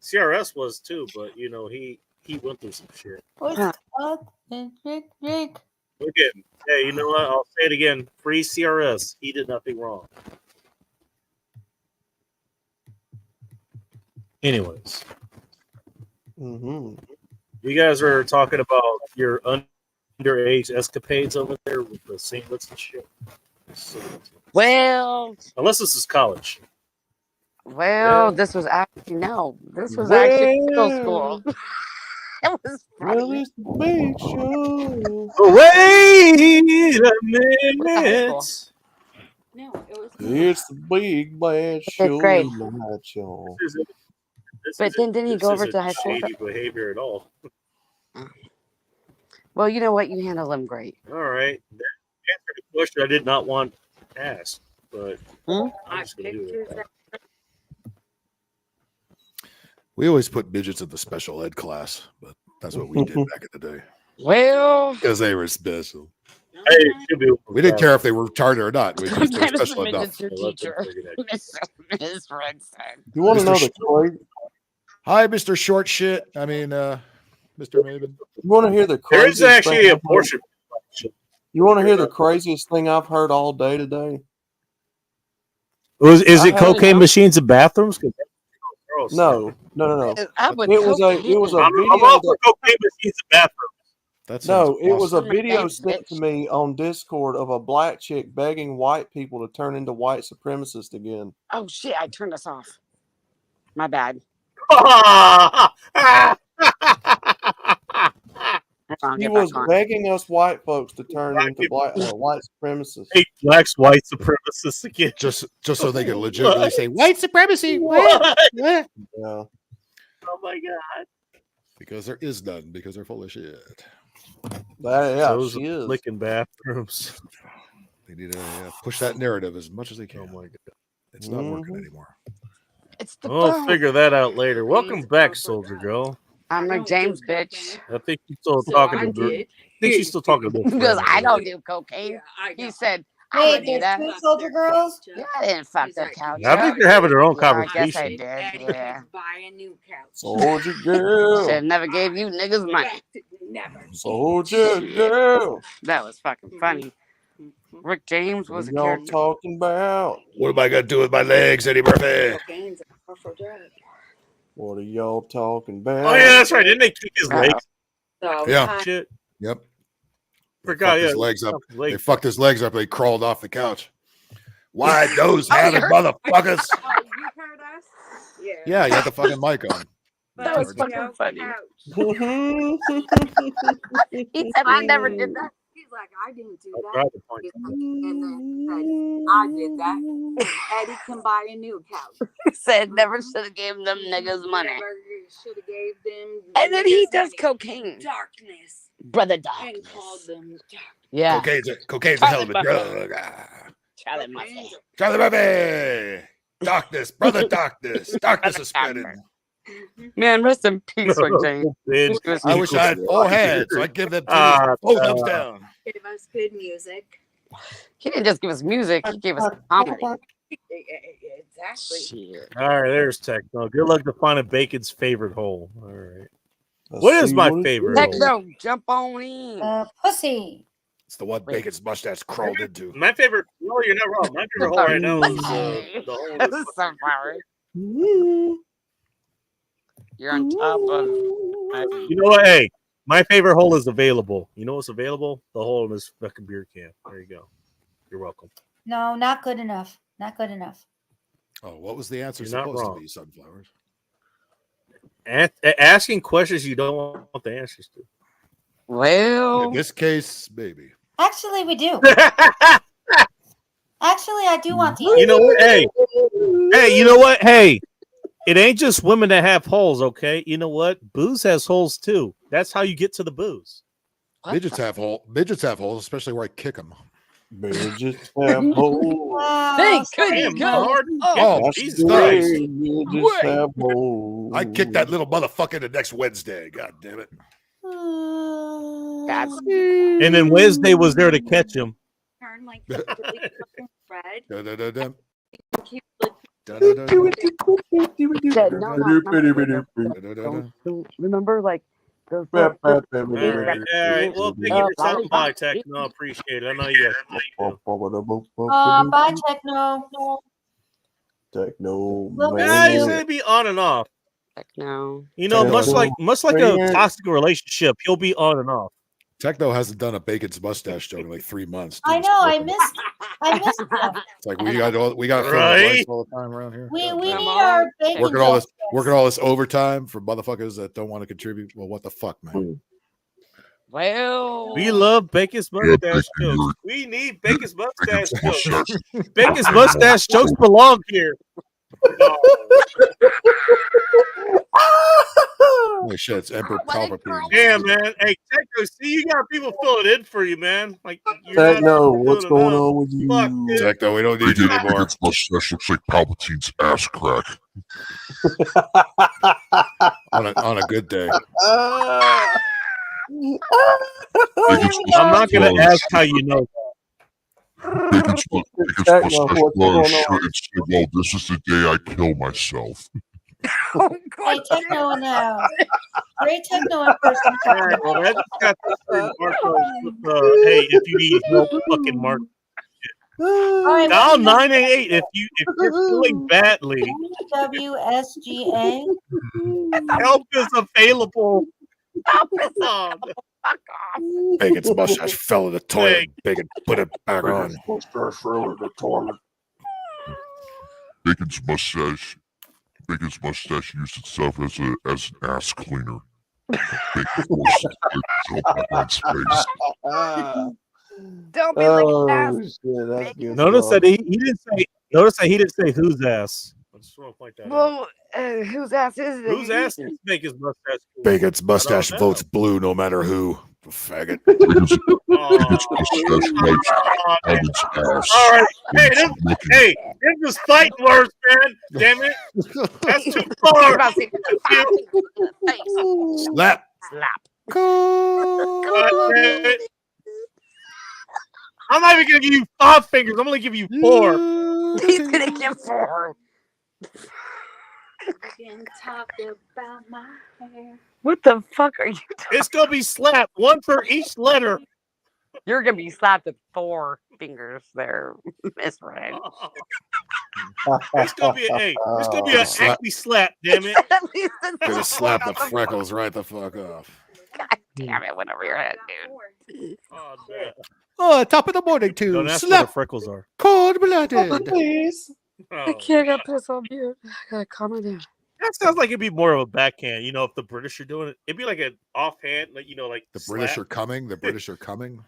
CRS was too, but you know he went through some shit. What's Huh. up? Drink. Look at him. Hey, you know what? I'll say it again. Free CRS. He did nothing wrong. Anyways, Mm-hmm. you guys are talking about your underage escapades over there with the singlets and shit. Well, Unless this is college. this was actually no. This was actually middle school. It was Well, funny. it's the big show. Wait a What the high school? minute. No, it was It's the big bad show. grade. Night show. But then didn't he go over to high school? Shady behavior at all. Well, you know what? You handle them great. All right. That answered a question I did not want asked, but I'm just gonna do it. We always put midgets in the special ed class, but that's what we did back in the day. Well, Because they were special. Hey, it should be We didn't care if they were retarded or not. We just were sometimes the special enough. midget's your teacher. Miss Redson. You want to know the crazy? Hi, Mr. Short Shit. I mean, Mr. Maven. You want to hear the There craziest is actually thing a I've heard? portion. You want to hear the craziest thing I've heard all day today? Is I it had- cocaine machines in bathrooms? 'Cause that's gross. No. I would It was a cocaine. I'm video all that for cocaine machines in bathrooms. That sounds no, it was a awesome. video Thanks, sent to bitch. me on Discord of a black chick begging white people to turn into white supremacists again. Oh shit! I turned us off. My bad. Hold on, He get was back on. begging us white folks to turn into white supremacists. Hate blacks, white supremacists again. Just so they can legitimately say white supremacy. What? Yeah. Oh my god. Because there is none, because they're full of shit. Those She is. licking bathrooms. They need to push that narrative as much as they can. Oh my god. It's not working anymore. It's the We'll bone. figure that out later. Welcome back, Soldier Girl. I'm a James bitch. I think you're still So talking I to did. I think she's still talking to Because I don't do cocaine. He said, I Wait, would do there's that. 2 soldier girls? Yeah, I didn't fuck the couch. I think they're having their own Yeah, I guess I conversation. did. Yeah. Buy a new couch. Soldier girl. Should have never gave you niggas money. Never. Soldier girl. That was fucking funny. Rick James was a What y'all character. talking about? What am I going to do with my legs, Eddie Murphy? Cocaine's a powerful drug. What are y'all talking about? Oh yeah, that's right. Didn't they kick his legs? So Yeah. Shit. Yep. Forgot. His Yeah. legs up. Leg- They fucked his legs up. They crawled off the couch. Wide nose Oh, you having heard- motherfuckers. Oh, you heard us? Yeah. Yeah, you had the fucking mic on. That was But, fucking funny. ouch. He said, I never did that. He's like, I didn't do I'll that. try to point He's like, and then said, I did that. Eddie can buy a new couch. He said, never should have gave them niggas money. Never should have gave them. And then he niggas does money. cocaine. Darkness. Brother And Darkness. called them dark. Yeah. Cocaine's a hell of a Charlie drug. Ah. Charlie Murphy. Charlie Murphy. Darkness, brother darkness. Darkness is spreading. Man, rest in peace, Rick James. Bitch. I wish I had 4 hands, so I'd give them 2 full thumbs down. Give us good music. He didn't just give us music, he gave us comedy. Exactly. Shit. All right, there's Techno. Good luck to finding Bacon's favorite hole. All right. What is my favorite hole? Techno, jump on in. Pussy. It's the one Bacon's mustache crawled into. My favorite. No, you're not wrong. My favorite hole right now is the hole. in the- Sunflower. You're on top of. You know what? Hey, my favorite hole is available. You know what's available? The hole in this fucking beer can. There you go. You're welcome. No, not good enough. Not good enough. Oh, what was the answer You're not supposed wrong. to be, Sunflowers? Asking questions you don't want the answers to. Well, In this case, maybe. Actually, we do. Actually, I do want to. You know what? Hey, you know what? Hey, it ain't just women that have holes, okay? You know what? Booze has holes too. That's how you get to the booze. Midgets have holes, especially where I kick them. Midgets have holes. thank Damn, goodness. God. Oh, That's Jesus the Christ. way midgets have holes. I kick that little motherfucker the next Wednesday. God damn it. That's And then Wednesday was there to catch him. Turn like really fucking red. Da-da-da-dum. Keep looking. Da-da-da-da. Don't remember, like, those All right. Well, thank you for stopping by, Techno. Appreciate it. I know you guys. Bye, Techno. Techno. Yeah, he's gonna be on and off. Techno. You know, Techno. much like a toxic relationship, he'll be on and off. Techno hasn't done a Bacon's mustache joke in like 3 months. I know. I missed that. It's like we got fill the Right? lights all the time around here. We Come need on. our bacon. Working all this overtime for motherfuckers that don't want to contribute. Well, what the fuck, man? Well, We love Bacon's mustache jokes. We need Bacon's mustache jokes. Bacon's mustache jokes belong here. Holy shit, it's Emperor Palpatine. Damn, man. Hey, Techno, see, you got people filling in for you, man. Like, you're Techno, not what's doing going enough. on with you? Fuck, dude. Techno, we don't need you anymore. Bacon's mustache looks like Palpatine's ass crack. on a good day. I'm not going to ask how you know Bacon's mustache was and said, well, this is the day I kill myself. Hey, Techno now. Great Techno in person. that. All right, well, that's got the Marco. Hey, if you need help, fucking Mark. All right, Dial 988 if you're feeling badly. WSGA. Help is available. Oh, Bacon's mustache fell in the toilet. Bacon put it back on. Bacon's mustache used itself as an ass cleaner. Bacon forced its dick up on its face. don't be like that. Shit, that's good Notice stuff. that he didn't say. Notice that he didn't say whose ass. I just want to point that out. Well, whose ass is it? Whose ass did Bacon's mustache? Bacon's mustache know. votes blue no matter who. Faggot. Bacon's Oh, mustache wipes on its ass. all right. Hey, this Looking is fighting words, man. Damn it. That's too You're far. about to say 5 fingers in the face. Slap. Slap. God damn it. I'm not even gonna give you 5 fingers. I'm gonna give you 4. He's gonna get 4. We can talk about my hair. What the fuck are you It's gonna be slapped, 1 for each letter. You're gonna be slapped with 4 fingers there, Miss Red. It's gonna be it's gonna be an Slap. acne slap, damn it. At least it's Gonna slap the freckles right the fuck off. damn it went over your head, dude. Oh, man. Oh, top of the morning to Don't ask where the freckles are. cold-blooded. Please. I Oh, can't get pissed on mute. I gotta calm it down. that sounds like it'd be more of a backhand. You know, if the British are doing it, it'd be like an offhand, like like The British slap. are coming. The British are coming.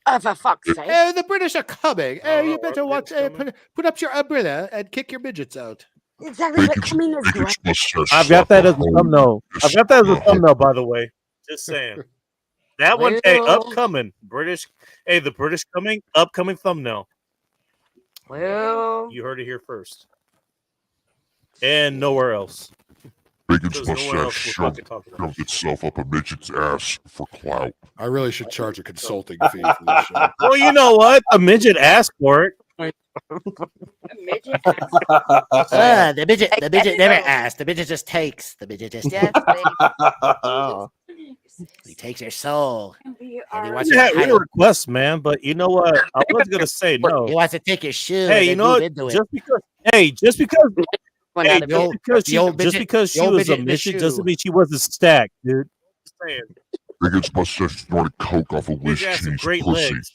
Oh, for fuck's sake. Oh, the British are coming. Oh, you are better the watch. British coming? Put up your umbrella and kick your midgets out. Exactly what coming is, right? Bacon's mustache. I've got that as a slap thumbnail. this, I've got that as a uh, thumbnail, by the way. Just saying. That one, hey, Well- upcoming British. Hey, the British upcoming thumbnail. Well, You heard it here first, and nowhere else. Bacon's Because nowhere else mustache we're fucking talking about. shoved itself up a midget's ass for clout. I really should charge a consulting fee for this show. Well, you know what? A midget asked for it. midget. The midget never Hey, asks. The midget just takes. The midget just Yes, baby. he takes your soul. We And he are. wants We you to had hide it. requests, man, but you know what? I was gonna say no. He wants to take your shoe. Hey, and you then know move what? into it. Just because, Went hey, out of the old- bed. the because she old was a midget in the midget shoe. doesn't mean she wasn't stacked, dude. Just saying. Bacon's mustache snorted coke off a Liz Midget has some Cheese great pussy. legs.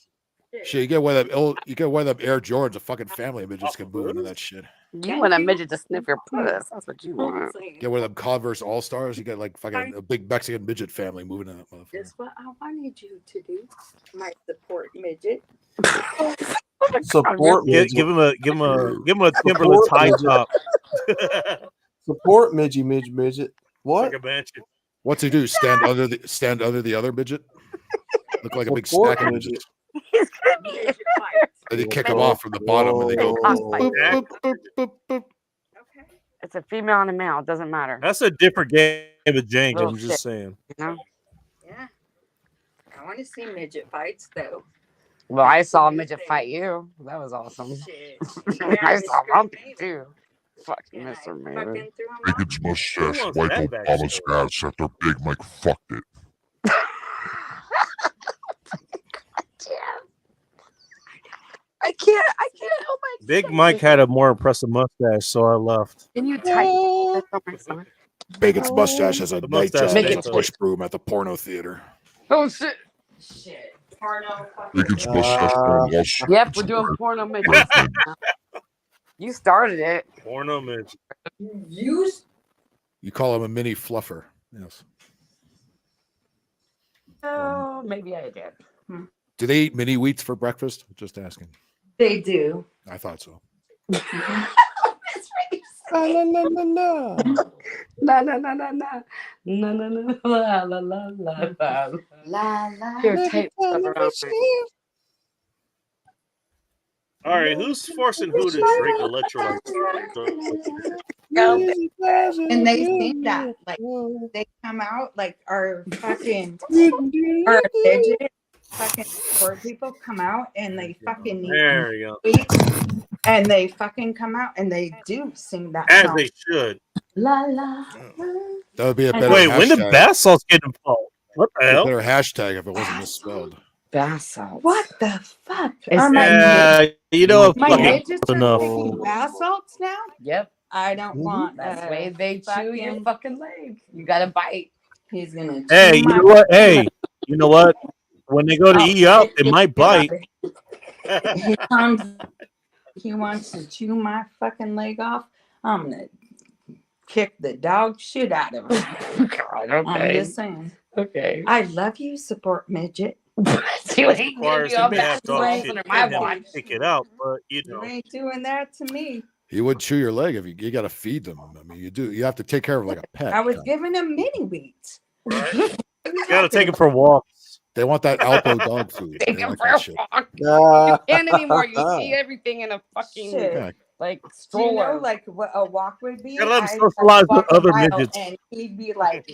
Shit, you get one of them Air Jordans. A fucking family of midgets can move into that shit. You want a midget to sniff your puss. That's what you want. Get one of them Converse All Stars. You get like fucking a big Mexican midget family moving in that motherfucker. That's what I wanted you to do. My support midget. Support midget. Give him a Timberland tie top. Support midget. What? Like a mansion. What's he do? Stand under the other midget? Look like a big Support stack of midget. midgets. And you kick them off from the bottom, and they go. Whoa. Boop, boop, boop, boop, boop. It's a female and a male. It doesn't matter. That's a different game of Jane. Little I'm just shit. saying. You know? Yeah. I want to see midget fights though. Well, I saw a midget fight you. That was awesome. Shit. I saw Lumpy too. Fucking And I Mr. Mayor. fucking threw him off. Bacon's mustache wants wipe that back Obama's story? ass after Big Mike fucked it. I can't help myself. Big Mike had a more impressive mustache, so I left. Can you type this on my son? Bacon's mustache has a The night mustache job Make as it a push broom at the porno theater. Oh shit. Shit. Porno fucking. Bacon's mustache from Wall Street. Yep, we're doing porno midgets. You started it. Porno midget. Use. You call him a mini fluffer. Yes. Oh, maybe I did. Do they eat mini wheats for breakfast? Just asking. They do. I thought so. That's what you say. La la la la la. La la la la la la la la. La la. Here, tape stuff around me. All right, who's forcing who to drink electrolytes? And they think that like they come out like our fucking our midget fucking poor people come out and they fucking There you go. eat and they fucking come out and they do sing that As song. they should. La la. That would be a better Wait, when did hashtag. bath salts get involved? What the A hell? better hashtag if it wasn't misspelled. Bath salts. What the fuck? Is Are my Yeah, you know, my fucking midgets are enough. taking bath salts now? Yep. I don't want That's the way they chew your fucking- fucking leg. You gotta bite. He's gonna Hey, chew you my- know what? Hey, you know what? When they go to eat you out, they might bite. He wants to chew my fucking leg off. I'm gonna kick the dog shit out of him. God, I'm okay. just saying. Okay. I love you, support midget. See what he did? Requires You him all to bath have dog salts shit under in my him watch. to pick it out, but you You know. ain't doing that to me. He would chew your leg if you got to feed them. I mean, you do. You have to take care of like a pet. I was giving him mini wheats. You gotta take him for walks. They want that Alpo dog food. Take They him like for that a shit. walk. Ah. You can't anymore. You see everything in a fucking Shit. Yeah. like Do you stroller. know like what a walk would be? Gotta let him I'd socialize with walk a other mile midgets. And he'd be like,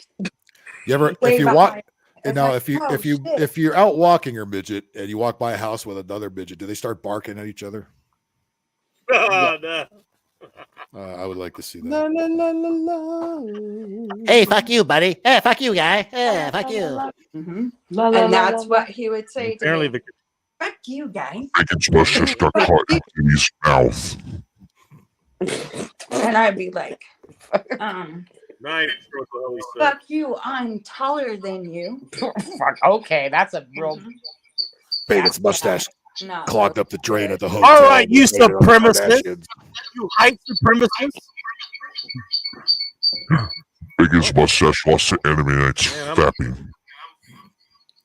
You ever if way you behind. walk It's now like, oh, shit. if you're out walking your midget and you walk by a house with another midget, do they start barking at each other? Oh, no. I would like to see that. La, la, la, la, la. Hey, fuck you, buddy. Hey, fuck you, guy. Hey, fuck you. Mhm. La, la, And la, that's la, what he would say to Apparently, me. the Fuck you, guy. Bacon's mustache got caught in his mouth. And I'd be like, Not even sure what the hell he said. Fuck you. I'm taller than you. Fuck. Okay, that's a real. Biggest mustache Not clogged really up the drain at the hotel. All right, you Blame it on the supremacist. Kardashians. You white supremacist. Biggest mustache lost to anime nights Man, I'm- fapping.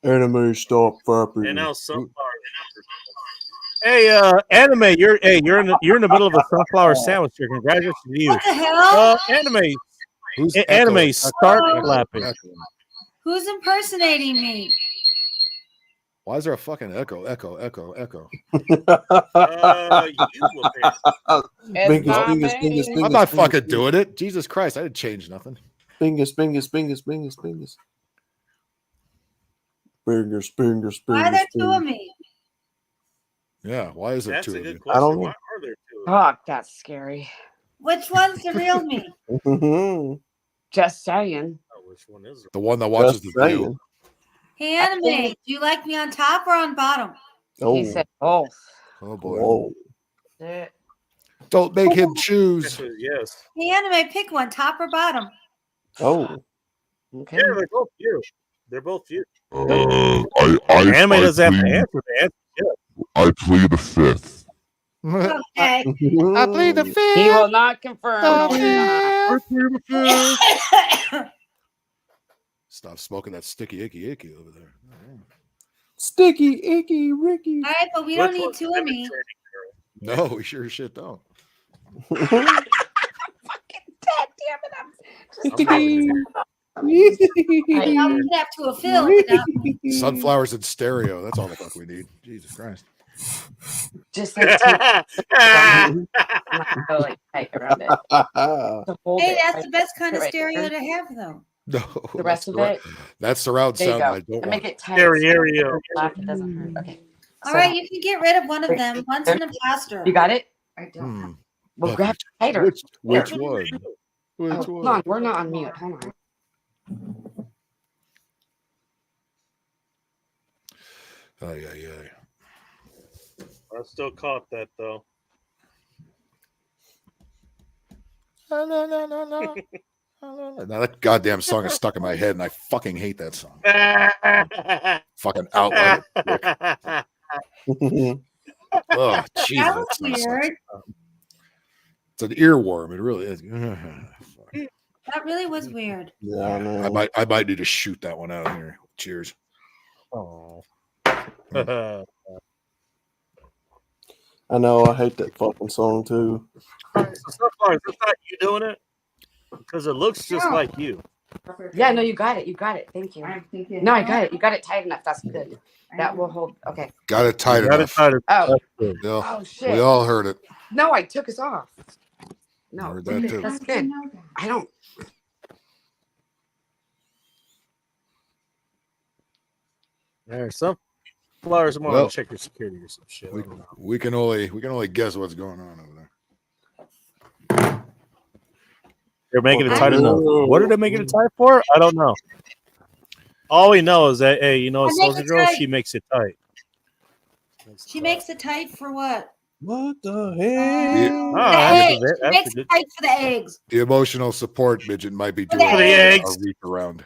Enemy stop fapping. And now sunflower. Hey, anime, you're in the middle of a sunflower sandwich here. Congratulations to you. What the hell? Anime, Who's anime, echoing? start Oh. clapping. Who's impersonating me? Why is there a fucking echo? Echo. You will pay. Bingus, not bingus, me. bingus, bingus. I'm not bingus, fucking bingus. doing it. Jesus Christ, I didn't change nothing. Bingus, bingus, bingus, bingus, bingus. Bingus, bingus, Why are there bingus, two of bingus. me? Yeah, why is there That's two a of good you? question. don't know. Why are there two? Fuck, that's scary. Which one's the real me? Mhm. Just saying. Oh, which one is it? The one that watches Just the view. saying. Hey, Anime, do you like me on top or on bottom? Oh, He said both. Oh boy. whoa. Shit. Don't make him choose. Yes. Hey, Anime, pick one, top or bottom. Oh, Okay. Yeah, they're both you. They're both you. Anime doesn't have to plead, answer. The answer is yes. I plead the fifth. Okay. I plead the fifth. He will not confirm. No, it's not. Stop smoking that sticky icky over there. sticky, icky, Ricky. All right, but we don't need two of me. No, we sure as shit don't. Fucking dead, damn it. I'm just Sticky. I know we have to a fill, but not Sunflowers in stereo. That's all the fuck we need. Jesus Christ. just like tape. I'm not gonna go like tight around it. To hold Hey, it. that's the best kind of Right stereo there. to have, though. No, The rest of that's it. That's surround There you sound. go. I don't And want. make it tight. Stereo. Laugh, it doesn't hurt. Okay. All So- right, you can get rid of one of them. One's an imposter. You got it? I don't. Hmm. Well, But grab it tighter. Which Here. one? Which Oh, one? hold on. We're not on mute. Hold on. Ay. I still caught that though. Now that goddamn song is stuck in my head, and I fucking hate that song. Fucking outline. Oh, Jesus, That was that song sucks. weird. It's an earworm. It really is. That really was weird. Yeah, I know. I might need to shoot that one out here. Cheers. Oh. I know. I hate that fucking song too. So far, is this not you doing it? Because it looks just No. like you. Yeah, no, you got it. You got it. Thank you. I'm thinking. No, I got it. You got it tight enough. That's good. That will hold. Okay. Got it tight Got it enough. tighter. Oh. That's good. Yeah, Oh, shit. we all heard it. No, I took us off. No, Heard that too. that's good. I don't. There's some flowers. I'm Well, gonna check your security or some shit. I don't know. We can only guess what's going on over there. They're making it Oh, tight enough. no. What are they making it tight for? I don't know. All we know is that, hey, you know, a I make soldier it girl, tight. she makes it tight. She makes it tight for what? What the Oh, hell? The that's eggs. a, She that's makes a it good. tight for the eggs. The emotional support midget might be For doing the a eggs. reach around.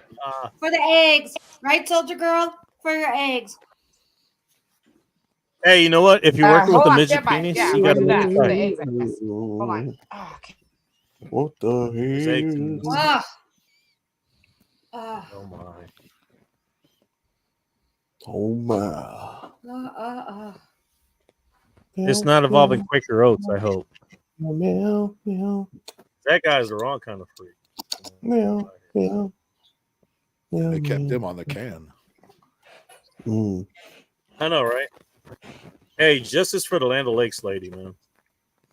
For the eggs. Right, soldier girl? For your eggs. Hey, you know what? If you're working with hold a on, midget stand by. penis, Yeah, you where's gotta it make at? it For the tight. eggs, I guess. Hold on. Oh, okay. What the There's eggs in hell? this. Ugh. Ugh. Oh my. Oh my. It's not involving Quaker Oats, I hope. Meow, meow, That guy's the wrong kind of freak. meow, meow. Meow, They kept meow. him on the can. Mm. I know, right? Hey, justice for the Land O'Lakes lady, man.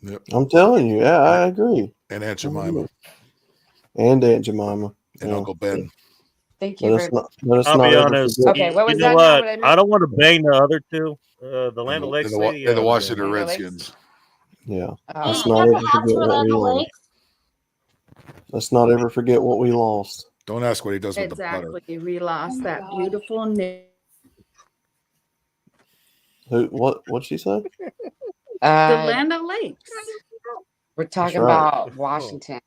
Yep. I'm telling you, yeah, I agree. And Aunt Jemima And Aunt Jemima. and Yeah. Uncle Ben. Thank you. Let us I'll be not ever honest. forget. Okay, what was you know that now? what? What I missed? I don't want to bang the other two. The Land O'Lakes And lady. the yeah, Washington Land O'Lakes? Redskins. Yeah. Oh. Let's not ever forget what we lost. Let's not ever forget what we lost. Don't ask what he does with the butter. Exactly. We lost that beautiful new. Who? What'd she say? The Land O'Lakes. We're talking right. about Washington.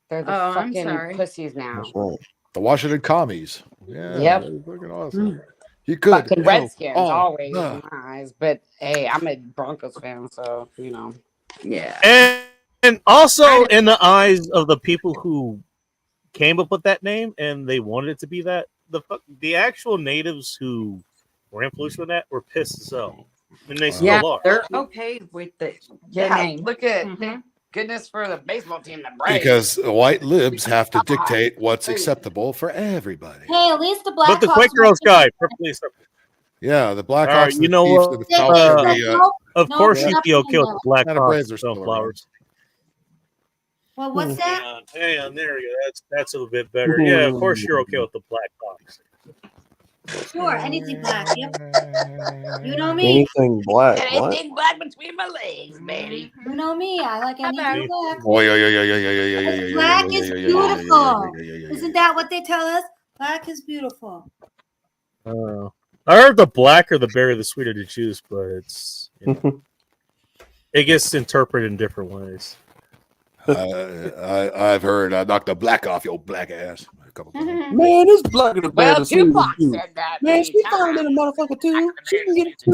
They're the Oh, I'm fucking sorry. pussies now. That's right. The Washington commies. Yeah, Yep. they're fucking awesome. You could Fucking hell Redskins on always the- in my eyes, but hey, I'm a Broncos fan, so you know. Yeah. And also in the eyes of the people who came up with that name and they wanted it to be that, the actual natives who were influenced with that were pissed as hell. And they Yeah, still are. They're okay with the name. Look at Mhm. thank goodness for the baseball team, the Braves. because the white libs have to dictate what's acceptable for everybody. Hey, at least the But the Blackhawks. Quaker Girls guy, perfectly acceptable. Yeah, the Blackhawks, All right, and you the know Chiefs, what? and the Falcons, and the Of No, course, we're you'd not be playing okay with that. the Black And the Braves Hawks are still around. flowers. Well, what's that? Hang on, there you go. That's a little bit better. Yeah, of course you're okay with the Black Hawks. Sure, anything black. Yep. You know me. Anything black. What? Anything black between my legs, baby. You know me. I like anything black. Oh, yeah. Black is beautiful. Isn't that what they tell us? Black is beautiful. I heard the blacker the berry, the sweeter the juice, but it's it gets interpreted in different ways. I've heard knock the black off your black ass. A couple times. Man, this black of the Well, bad. Tupac said that. Man, many she found times. in a motherfucker too. She can get it too.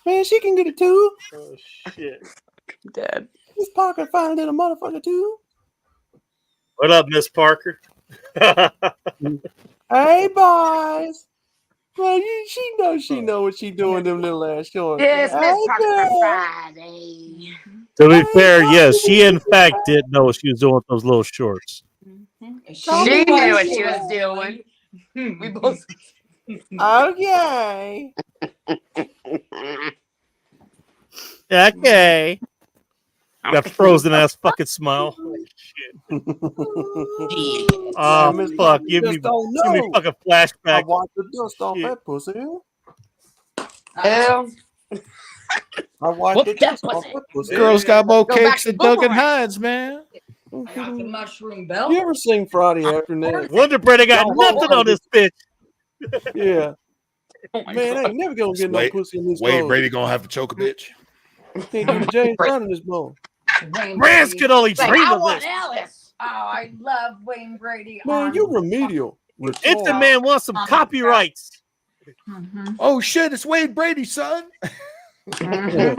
Man, she can get it too. Oh shit! Dead. Miss Parker found it in a motherfucker too. What up, Miss Parker? Hey, boys. Well, she know what she doing. Them little ass shorts. Yes, Miss Hey, Parker girl. Friday. To be fair, yes, she in fact did know what she was doing with those little shorts. She knew what she was doing. We both. Okay. Okay. That frozen ass fucking smile. Oh Miss fuck! Parker Give me just don't fucking I flashback. wiped the dust off Shit. that pussy. Hell. I wiped the dust off that pussy. Girls got more Go back cakes to than Duncan boomerang. Hines, man. I got the mushroom belt. You ever seen Friday Afternoon? Wonder Bread ain't got Y'all nothing know on this bitch. Yeah. Oh my Man, I God. ain't never gonna get no pussy in this Wade clothes. Brady gonna have to choke a bitch. Can't do the James Brown in this bowl. Wayne Rance Brady. could only Like, dream I of want this. Alice. Oh, I love Wayne Brady. Man, you remedial. If the man wants some copyrights. Mhm. Oh shit, it's Wade Brady, son. Man,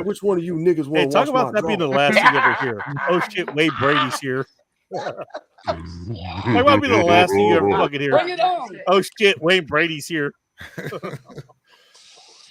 which one of you niggas Hey, want to talk watch about my that being the drawers? last thing you ever hear. Oh shit, Wade Brady's here. Talk about being the last thing you ever fucking hear. Bring it on. Oh shit, Wayne Brady's here.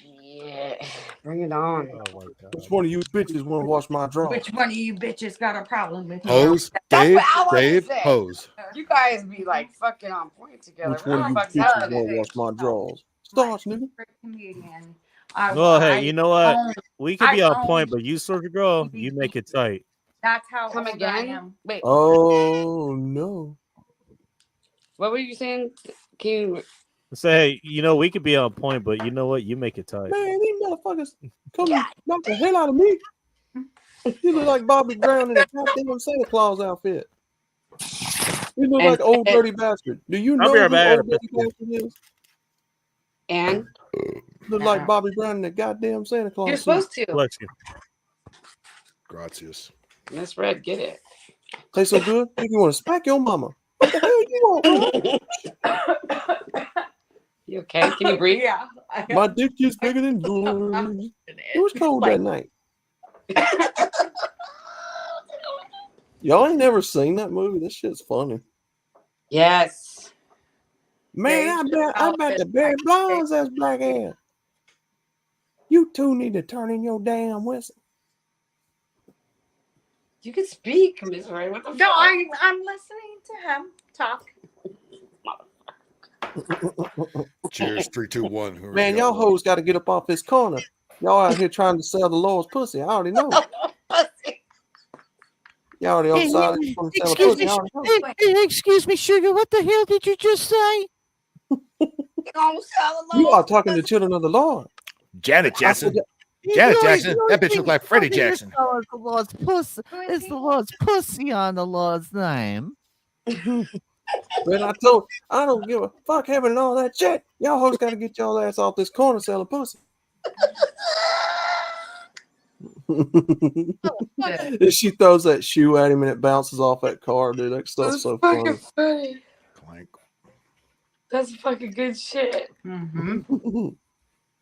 Yeah. Bring it on. Oh my god. Which one of you bitches want to watch my drawers? Which one of you bitches got a problem with me? Hose, That's Dave, what I wanted to Dave, say. Hose. You guys be like fucking on point together. Which one of you What the bitches fuck's want up? to watch my drawers? Starch, nigga. Comedian. Well, hey, you know what? own- We could be I on own- point, but you sort of girl, you make it tight. That's how Come old I again? am. Wait. Oh no. What were you saying? Can you? Say, you know, we could be on point, but you know what? You make it tight. Man, these motherfuckers come knock the hell out of me. You look like Bobby Brown in a goddamn Santa Claus outfit. You look like old dirty bastard. Do you I'll know be who right back. old dirty bastard is? And Look like Bobby Brown in a goddamn Santa Claus you're suit. supposed to. Bless you. Gracias. Miss Red, get it. Taste so good, think you want to smack your mama. What the hell you want? You okay? Can you breathe? Yeah. My dick is bigger than yours. It was cold that night. Y'all ain't never seen that movie. This shit's funny. Yes. Man, I bet the Barry Bonds has black hair. You two need to turn in your damn whistle. You can speak, Miss Red. What the No, fuck? I'm listening to him talk. Cheers, 3, 2, 1. Who are Man, we y'all on? hoes got to get up off this corner. Y'all out here trying to sell the Lord's pussy. I already know. Y'all already outside trying to sell a pussy. I already know. Excuse me, sugar. What the hell did you just say? You are talking to children of the Lord. Janet Jackson. You Janet really- Jackson. you That really bitch look like Freddie think Jackson. It's the Lord's pussy. It's the Lord's pussy on the Lord's name. Man, I don't give a fuck having and all that shit. Y'all hoes got to get y'all ass off this corner selling pussy. She throws that shoe at him and it bounces off that car, dude. That stuff's so funny. funny. Clank. That's fucking good shit. Mm-hmm.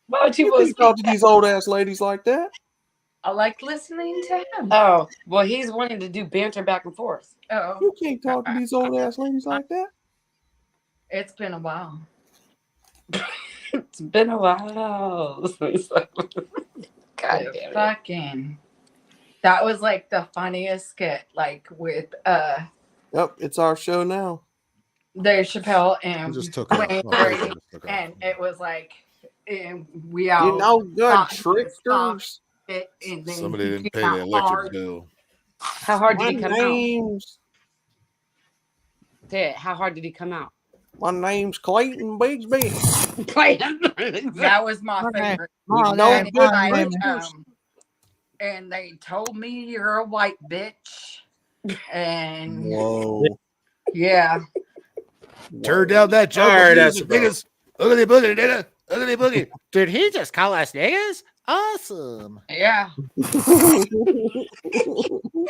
Why would you You want can't talk to these old ass ladies like that. I like listening to him. Oh, well, he's wanting to do banter back and forth. Oh, You can't talk to these old ass ladies like that. it's been a while. It's been a while. God damn it. Fucking. That was like the funniest skit, like with Yep, it's our show now. Dave Chappelle We and just took her. Wayne Oh, Brady, just took her. and it was like, and we all You know, good thought he was tricksters. it, and then Somebody he didn't came pay out the electric hard. bill. How hard did My he come out? name's Say it. How hard did he come out? my name's Clayton Bigsby. That was my Okay. favorite. Oh, You know, that's good my name. tricksters. And they told me you're a white bitch. And Whoa. yeah. Turn down that joke. All right, Music, that's niggas. Ugly boogie, nigga. Ugly boogie. Did he just call us niggas? Awesome. Yeah.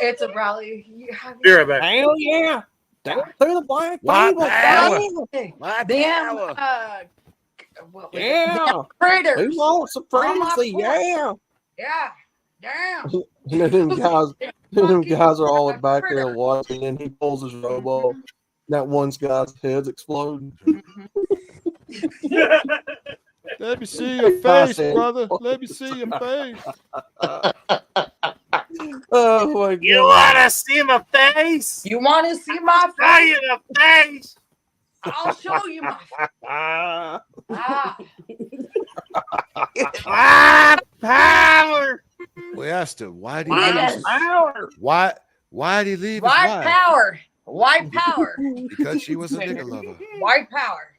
It's a rally. Be right back. Hell yeah. Down through the black White table. power. Hey, White them, power. what was it? Yeah. Them critters. Who wants a On my frenzy? porch. Yeah. Yeah. Damn. And then them guys are all fucking back there critter. watching, and he pulls his robe off. That one guy's head's exploding. Let me see your I face, said- brother. Let me see your face. Oh my god. You want to see my face? You want to see my Show face? you the face. I'll show you my face. Ah. Ah. Ah, power. We asked him, why did he White leave his, power. why did he leave his White wife? power. White power. Because she was a nigga lover. White power.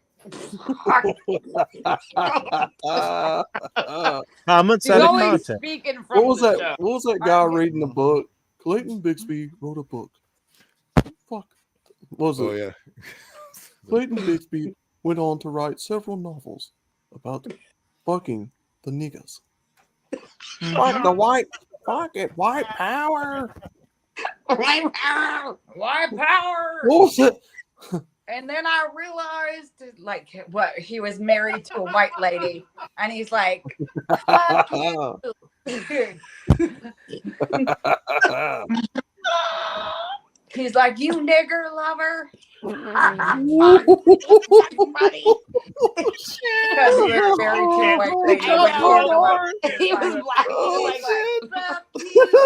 Comments He's out of always content. speaking from What was the that? show. What was that guy reading the book? Clayton Bigsby wrote a book. Fuck. What was Oh, it? yeah. Clayton Bigsby went on to write several novels about fucking the niggas. Fuck the white. Fuck it. White power. White power. White power. What was it? And then I realized, like, what he was married to a white lady, and he's like, "Fuck you." He's like, "You nigger lover." Because he was married to a white lady. He was black. He was like, "Fuck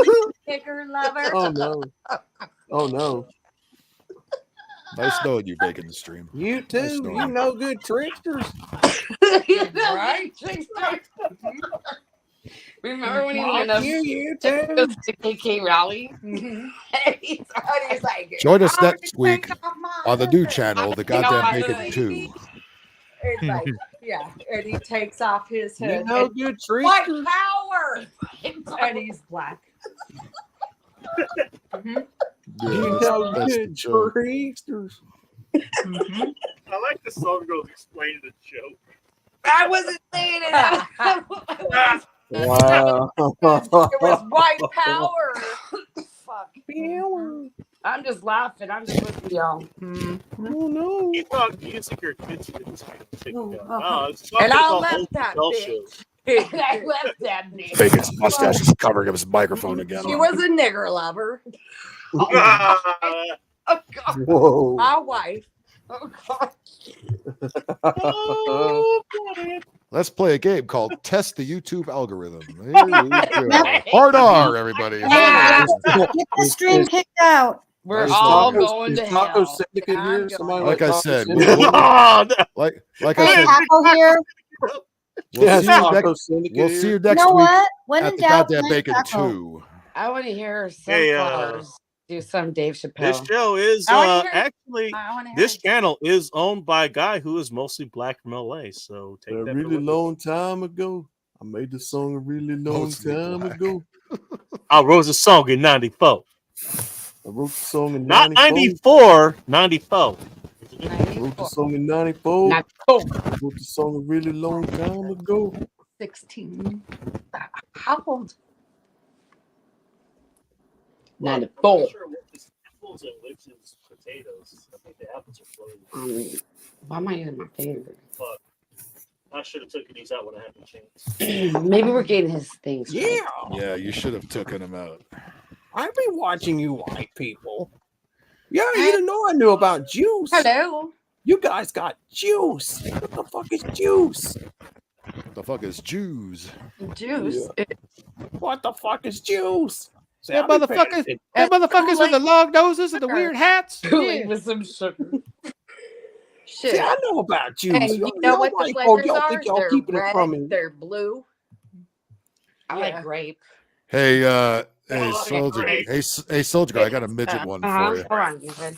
you, nigger lover." Oh no. Oh no. Nice knowing you, Bacon the Stream. You too. Nice You knowing know good tricksters. Right? Remember when he Fuck went up you to too. the KK rally? And he's like, Join us "I'm next gonna week take off my on the new hood." channel, The You know, Goddamn I Bacon really- 2. It's like, yeah, and he takes off his You hood. know and good white tricksters. power, and he's black. Mhm. Yeah, You that's- know that's the good joke. tricksters. Mhm. I like the song girls explaining the joke. I wasn't saying it. Wow. It was white power. Fuck. I'm just laughing. I'm just with y'all. Oh no. You thought music or kids didn't take Oh, it. uh-huh. No, it's And something I called left old that adult bitch. shows. I left that bitch. Bacon's mustache is covering up his microphone again. She was a nigger lover. Ah, Oh God, Whoa. my wife. Oh God. Let's play a game called Test the YouTube Algorithm. Here we go. Hard R, everybody. Yeah. Hard Get the stream kicked out. We're Nice all knowing going to Taco hell. Syndicate here. Somebody Like I Taco said, Syndicate? Oh, no. like Hey, I said, Taco here. we'll Yes, see you Taco next, Syndicate we'll here. see you You next know week what? When at in the doubt, Goddamn blame Bacon Taco. 2. I want to hear Hey, Sunflowers do some Dave This Chappelle. show is I wanna hear- actually I want to hear this it. channel is owned by a guy who is mostly black from LA. So take A that. really for long time ago. I made the song a really long Mostly time black. ago. I wrote a song in '94, I wrote the song in not 94. 94, '94. I wrote the song in 94. Not I wrote the song a really long time ago. 16. How old? 94. Apples and which is potatoes. I think the apples are floating. Why am I using my finger? Fuck. I should have taken these out when I had the chance. Maybe we're getting his things. Yeah. Yeah, you should have taken him out. I've been watching you white people. Yeah, you didn't know I knew about juice. Hello. You guys got juice. What the fuck is juice? What the fuck is Jews? Juice. What the fuck is juice? See, Them I be paying motherfuckers, them motherfuckers with the long noses and the weird hats. Kool-Aid with some sugar. Shit. See, I know about juice. And you know what the white folk, flavors y'all are? think y'all They're keeping it red, from me. they're blue. I like grape. Hey, soldier. Hey, soldier guy. I got a midget one for you. Hold on, you said.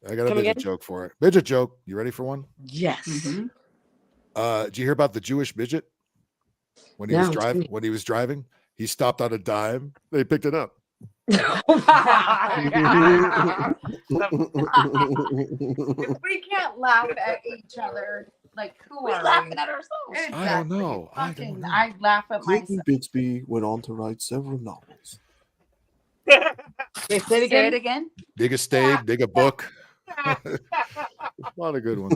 I got a Come midget again? joke for it. Midget joke. You ready for one? Yes. Did you hear about the Jewish midget when he was driving? When he was driving, he stopped on a dime. They picked it up. We can't laugh at each other. Like, who We're are laughing we? at ourselves. I don't know. Fucking, I laugh at Clayton myself. Bixby went on to write several novels. Say it again. Dig a stave, dig a book. A lot of good ones.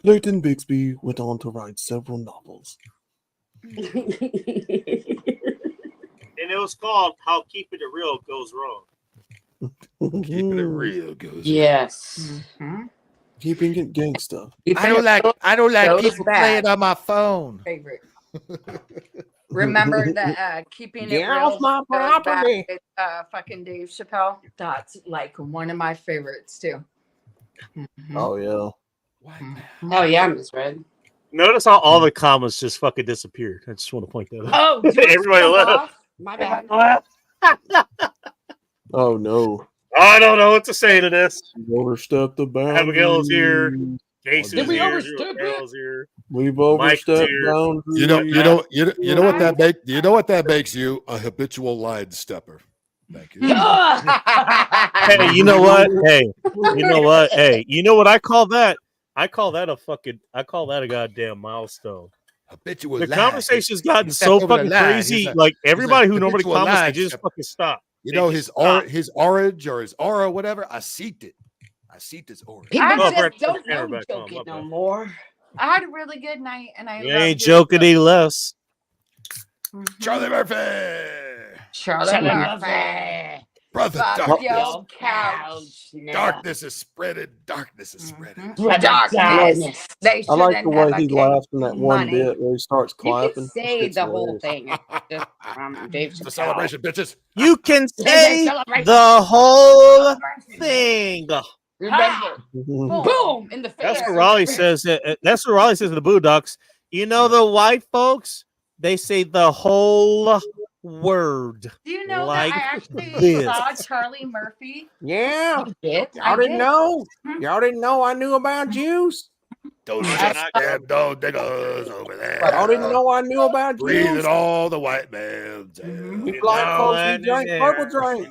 Clayton Bixby went on to write several novels. And it was called "How Keeping It Real Goes Wrong." Keeping it real goes. Yes. Keeping it gangsta. I don't like people playing on my phone. Favorite. Remember that keeping it Get real off my goes back property. with, fucking Dave Chappelle. That's like one of my favorites too. Oh yeah. Oh yeah, Miss Red. Notice how all the comments just fucking disappeared. I just want to point that out. Oh, everybody left. My bad. Oh no. I don't know what to say to this. We've overstepped the boundary. Abigail's here. Jason's Did we here. overstep Carol's here. We've Mike's overstepped here. boundaries. You know what that makes you a habitual line stepper. Thank you. Hey, you know what? Hey, you know what? Hey, you know what I call that? I call that a goddamn milestone. Habitual The lie. conversation's gotten He so stepped over the fucking line. crazy. He's a- Like he's a everybody who normally habitual comments, they line just stepper. fucking stop. You They know just his stop. orange or his aura, whatever. I seen it. I seen this orange. People Oh, just Brett, don't camera know back on, joking my no bad. more. I had a really good night, and I You loved ain't your joking joke. any less. Charlie Murphy. Charlie Murphy. Brother Fuck darkness. your couch. nigga. Darkness is spreading. Darkness is spreading. Darkness. They I like shouldn't the way have he gave laughs in that one money. bit where he starts You clapping. can say It's the whole hilarious. thing. Just from Dave It's a Chappelle. celebration, bitches. You can It's a say celebration. the whole thing. Remember, Mhm. boom in the face. That's what Raleigh says. That's what Raleigh says in the Boondocks. You know the white folks, they say the whole word. Do you know like that I actually this. saw Charlie Murphy? Yeah. Did Y'all didn't know? Y'all didn't know I knew about juice? Those That's damn dog niggas over there. Y'all didn't know I knew about Breathing juice? all the white man's air. We black No, folks, I we drink didn't. purple drink.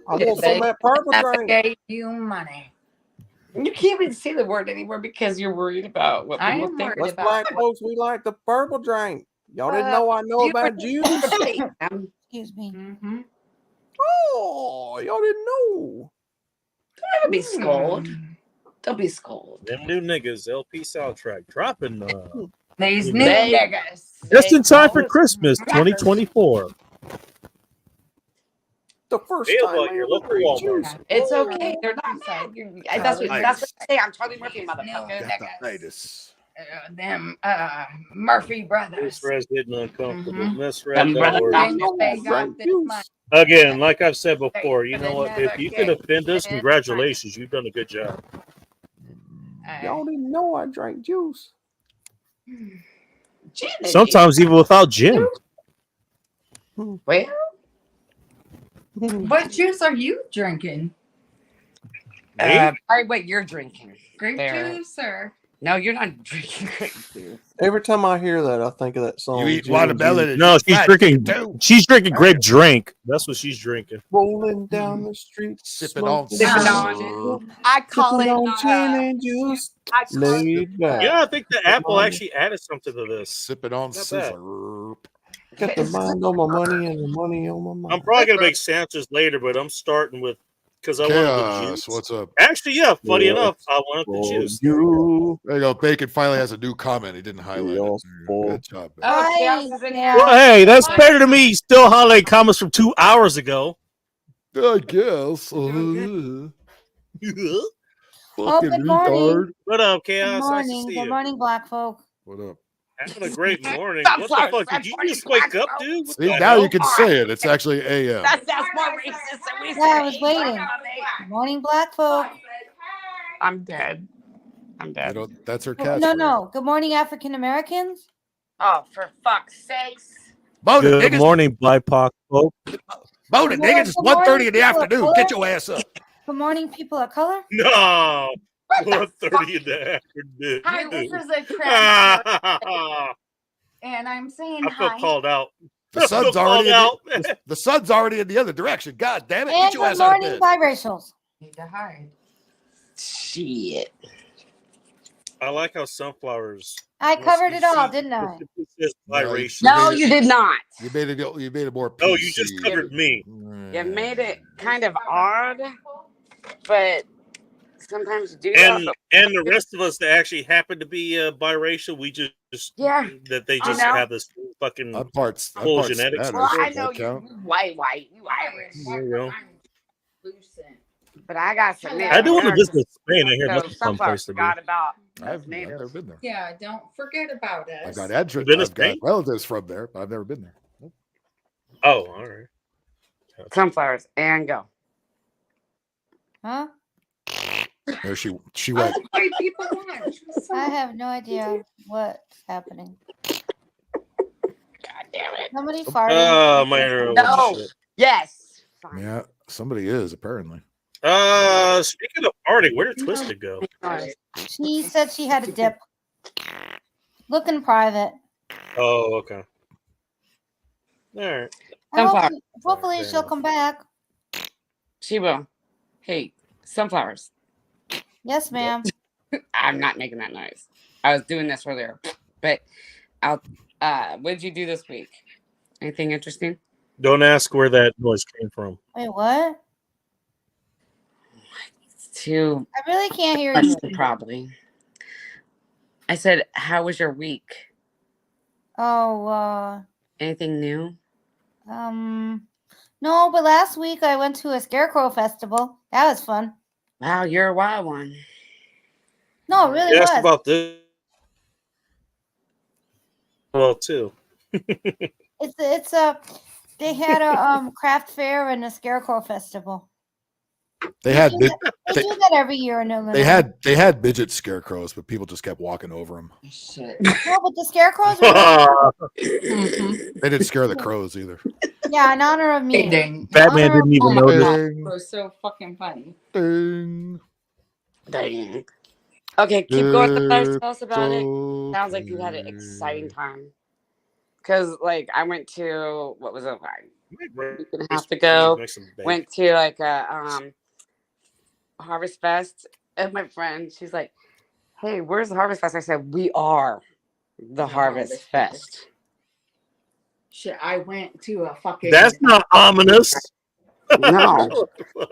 I want some of that purple Never drink. gave you money. You can't even say the word anymore because you're worried about what I people am think. worried Us about black folks, we like the purple drink. Y'all didn't know I know you about were- juice? Excuse me. Mm-hmm. Oh, y'all didn't know. Don't be scold. Don't be scold. Them new niggas, LP soundtrack dropping These You new know. niggas. just in time for Christmas 2024. The first Available time at your I ever local drank Walmart. juice. It's okay. They're not mad. That's what I say. I'm Charlie Murphy, motherfucker. Got the itis. Them Murphy brothers. Miss Red's getting uncomfortable. Mm-hmm. Miss Red, Them don't brothers worry. think they Drank got this juice. money. Again, like I've said before, you know what? If you can offend us, congratulations. You've done a good job. Y'all didn't know I drank juice. Sometimes even without gin. Well, What juice are you drinking? probably what you're drinking. Grape There. juice or? No, you're not drinking grape juice. Every time I hear that, I think of that song. You eat Gin watermelon Juice. and No, you she's fried drinking. chicken too. She's drinking grape drink. That's what she's drinking. Rolling down the street, Sipping on smoking Sipping on on I call sipping it. on gin and juice, I call it. laid back. Yeah, I think the Apple actually added something to this. Sipping on Not bad. scissor. Got the mind on my money and the money on my mind. I'm probably gonna make sandwiches later, but I'm starting with because I wanted the Chaos, juice. what's up? Actually, yeah, funny Yeah, enough, I wanted the for juice. you. There you go. Bacon finally has a new comment. He didn't highlight it. Chaos for Good job, man. Oh, Chaos is in here. Well, hey, that's better than me still highlighting comments from 2 hours ago. I guess. Oh, good morning. What up, Good Chaos? Nice to morning. see Good you. morning, black folk. What up? Having a great morning. Stop, What the sorry, fuck? stop, Did you sorry, just wake black up, dude? What See, the now hell? you can say it. It's actually AM. That's more racist than we Yeah, I say. was waiting. Good morning, black folk. I'm dead. I'm You dead. know, that's her No, catchphrase. no. Good morning, African Americans. Oh, for fuck's sakes. Morning, Good niggas. morning, BIPOC folk. Morning, niggas. It's Good 1:30 morning, in the people of afternoon. color. Get your ass up. Good morning, people of color. No. 1:30 in the afternoon. Hi, this is a transfer, and I'm saying I feel hi. called out. The sun's Called already in out. the sun's already in the other direction. God damn it. And Get your good ass out of morning, bed. biracials. Need to hide. Shit. I like how sunflowers. I covered it all, didn't I? It says biracial. No, you did not. You made it more PC. Oh, you just covered me. You made it kind of odd, but sometimes you do that. And the rest of us that actually happen to be biracial, we just that they just know. have this fucking I'm parts full Spanish. genetics. Well, I Does know that count? you white, you Irish. There you go. But I got some Native I do want to Americans, visit Spain. I hear so that's a fun sunflower place to be. forgot about I've natives. never been there. Yeah, don't forget about us. I've got You been to I've got Spain? relatives from there, but I've never been there. Nope. Oh, all right. Sunflowers and go. Huh? There she Oh, went. white people want. I have no idea what's happening. God damn it. Somebody farted. Oh, my No. Yes. Fine. Yeah, somebody is apparently. Speaking of party, where did Twisted go? She said she had a dip. Looking private. Oh, okay. All right. Hopefully she'll come back. She will. Hey, sunflowers. Yes, ma'am. I'm not making that noise. I was doing this earlier, but what did you do this week? Anything interesting? Don't ask where that noise came from. Wait, what? Too I really can't hear you. probably. I said, how was your week? Oh, Anything new? no, but last week I went to a scarecrow festival. That was fun. Wow, you're a wild one. No, it really Ask was. about this. Well, too. It's a they had a craft fair and a scarecrow festival. They had They do that every year in Illinois. they had midget scarecrows, but people just kept walking over them. Shit. No, but the scarecrows were They didn't scare the crows either. yeah, in honor of me. Ding. Batman didn't even Oh my notice. God, it was so fucking funny. Ding. Dang. Okay, keep going. Tell us about it. Sounds like you had an exciting time. Because, like, I went to, what was it like? A week and a half ago. Went to, like, a Harvest Fest. And my friend, she's like, hey, where's the Harvest Fest? I said, we are the Harvest Fest. Shit, I went to a fucking. That's not ominous. No.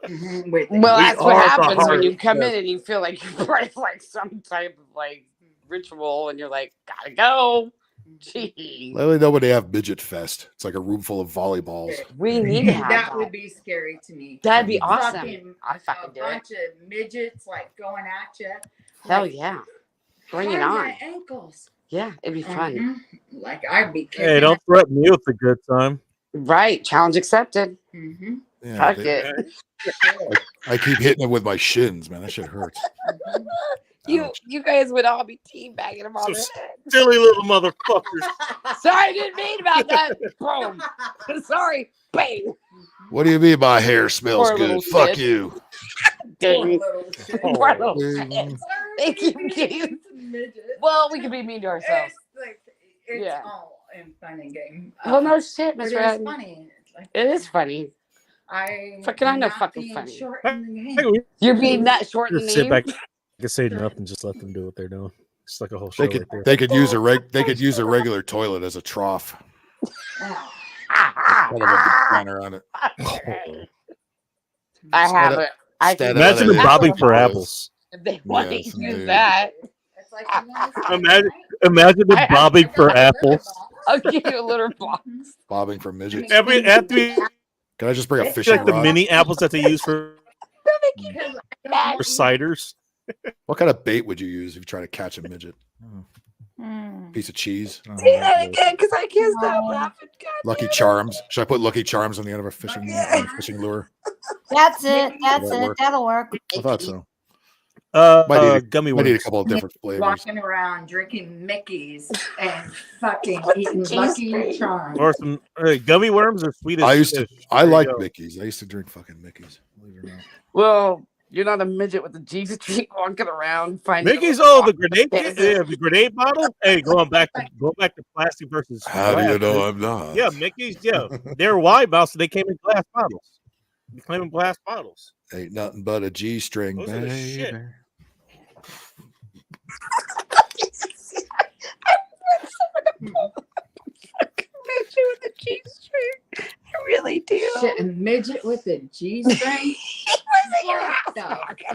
With Well, that's what are the happens when you Harvest come Fest. in and you feel like you're part of like some type of like ritual and you're like, gotta go. Gee. Let me know when they have midget fest. It's like a room full of volleyballs. We need to have that that. would be scary to me. That'd be awesome. Fucking, I'd fucking do it. A bunch of midgets like going at you. Hell like, yeah. Bring it find on. my ankles. Yeah, it'd be fun. Mhm. Like I'd be kicking. Hey, don't threaten me with a good time. Right. Challenge accepted. Mm-hmm. Yeah, Fuck it. I keep hitting it with my shins, man. That shit hurts. You guys would all be teabagging them all So the time. silly little motherfuckers. Sorry, I didn't mean about that. Boom. Sorry. Bang. What do you mean my hair smells Poor little good? Fuck shit. you. Dang. Poor little Ding. shit. Thank you, Keith. Well, we can be mean to ourselves. It's Yeah. all in fun and game. Well, no shit, It Miss is Red. funny. Like, It is funny. I Fucking I know not fucking being funny. short in the game. You're being that short in the Just sit name. back and say nothing. Just let them do what they're doing. It's like a whole show They could right there. they could use a regular toilet as a trough. Kind of a big banner on it. I have it. I can Imagine them bobbing for apples. if they want Yes, to use indeed. that. Imagine them bobbing for apples. I'll give you a litter box. Bobbing for midgets. Can I just bring a like fishing the rod? mini apples that they use for ciders? What kind of bait would you use if you try to catch a midget? Hmm. Piece of cheese? Say that again, because I can't stop laughing. God Lucky damn it. Charms. Should I put Lucky Charms on the end of a fishing lure? That's it. That's Will that it. work? That'll work. I thought so. Gummy might need a worms. couple of different flavors. Walking around drinking Mickey's and fucking eating Lucky Charms. Or some gummy worms are sweet as fish. I There you like go. Mickey's. I used to drink fucking Mickey's. Believe it or not. Well, you're not a midget with a G string walking around finding Mickey's, a the grenade, the grenade bottle. Hey, going back to plastic versus How do you glass. know I'm not? Yeah, Mickey's. Yeah, they're wide mouths, so they came in glass bottles. They came in glass bottles. Ain't nothing but a G string, Those are the baby. shit. midget with a G string. I really do. Shit, a midget with a G string?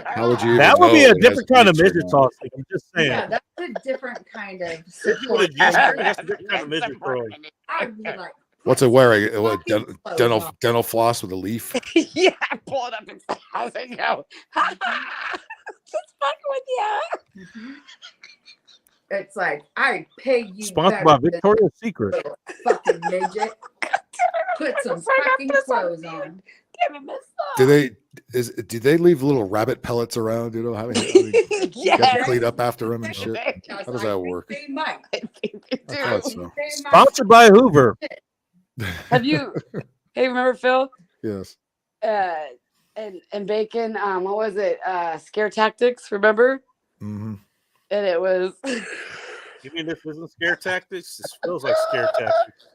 How would you? That even would be know a it has different kind of G-string midget on it? sauce. I'm just saying. Yeah, that's a different kind of With a support. G-string, that's a different kind of midget throwing. I'd be like, What's it wearing? What, fucking clothes dental on. dental floss with a leaf? Yeah, I pull it up and how's it go? Just fucking with you. It's like, I pay you Sponsored better by than Victoria's Secret. little fucking midget. Put some fucking clothes on. Do they leave little rabbit pellets around? You know how they Yes. got to clean up after them and shit? How does that work? They might. I thought so. Sponsored by Hoover. Have you? Hey, remember Phil? Yes. And Bacon. What was it? Scare Tactics. Remember? Mm-hmm. And it was. You mean this isn't scare tactics? This feels like scare tactics.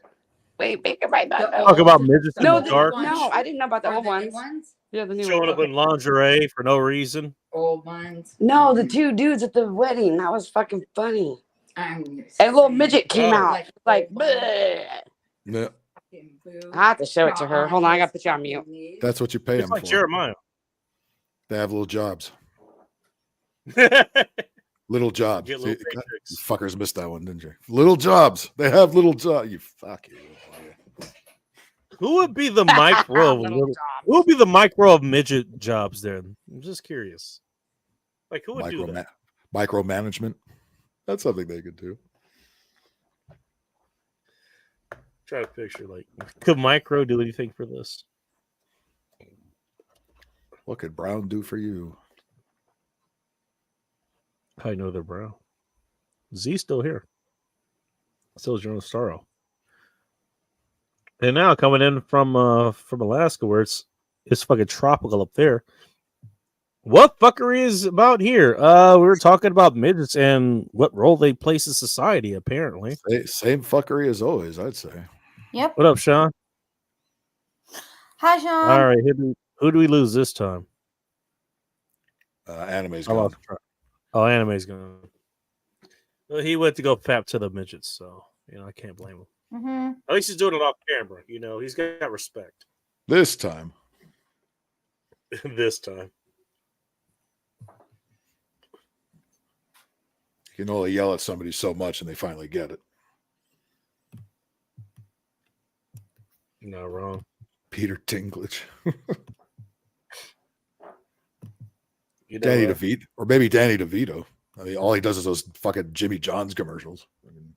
Wait, Bacon might not know. Talk about midgets in No, the dark. no, I didn't know about the old ones. Yeah, the new Showing ones. up in lingerie for no reason. Old ones. No, the two dudes at the wedding. That was fucking funny. And a little midget came Oh. out. Like, bleh. Yeah, I have to show it to her. Hold on, I got to put you on mute. that's what you pay It's them like for. Jeremiah. They have little jobs. Little jobs. Get little See, paychecks. you fuckers missed that one, didn't you? Little jobs. They have little jobs. You fuck you. Who would be the micro? Little Who would be the micro of midget jobs there? I'm just curious. Like who would do that? Micromanagement. That's something they could do. Try to picture like could micro do anything for this? What could Brown do for you? I know they're brown. Z's still here. So is Jonas Starro. And now coming in from Alaska where it's fucking tropical up there. What fuckery is about here? We were talking about midgets and what role they place in society, apparently. Same fuckery as always, I'd say. Yep. What up, Sean? Hi, Sean. All right, who do we lose this time? Anime's I gone. lost track. Oh, Anime's gone. Well, he went to go pap to the midgets, so I can't blame him. Mm-hmm. At least he's doing it off camera. He's got respect. This time. This time. You can only yell at somebody so much and they finally get it. Not wrong. Peter Dinklage. Danny DeVito. Or maybe Danny DeVito. I mean, all he does is those fucking Jimmy John's commercials. I mean,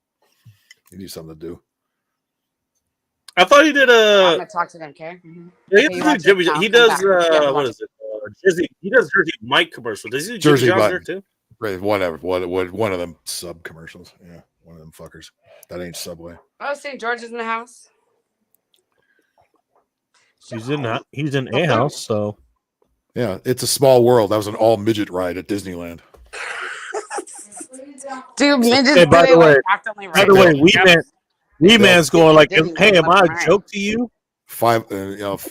he needs something to do. I thought he did I'm gonna talk to them, okay? Yeah, Okay, you watch Jimmy, it. he I'll come does back. Yeah, what watch is it? Jersey. He does Jersey Mike commercial. Does he do Jimmy Jersey John's there Button. too? Right, whatever. One of them sub commercials. Yeah, one of them fuckers. That ain't Subway. Oh, St. George is in the house. He's in a house, so Yeah, it's a small world. That was an all midget ride at Disneyland. Dude, midgets Hey, by really the way, practically by the way, Wee Man's going like, Disney "Hey, am I a Disney. joke to you?"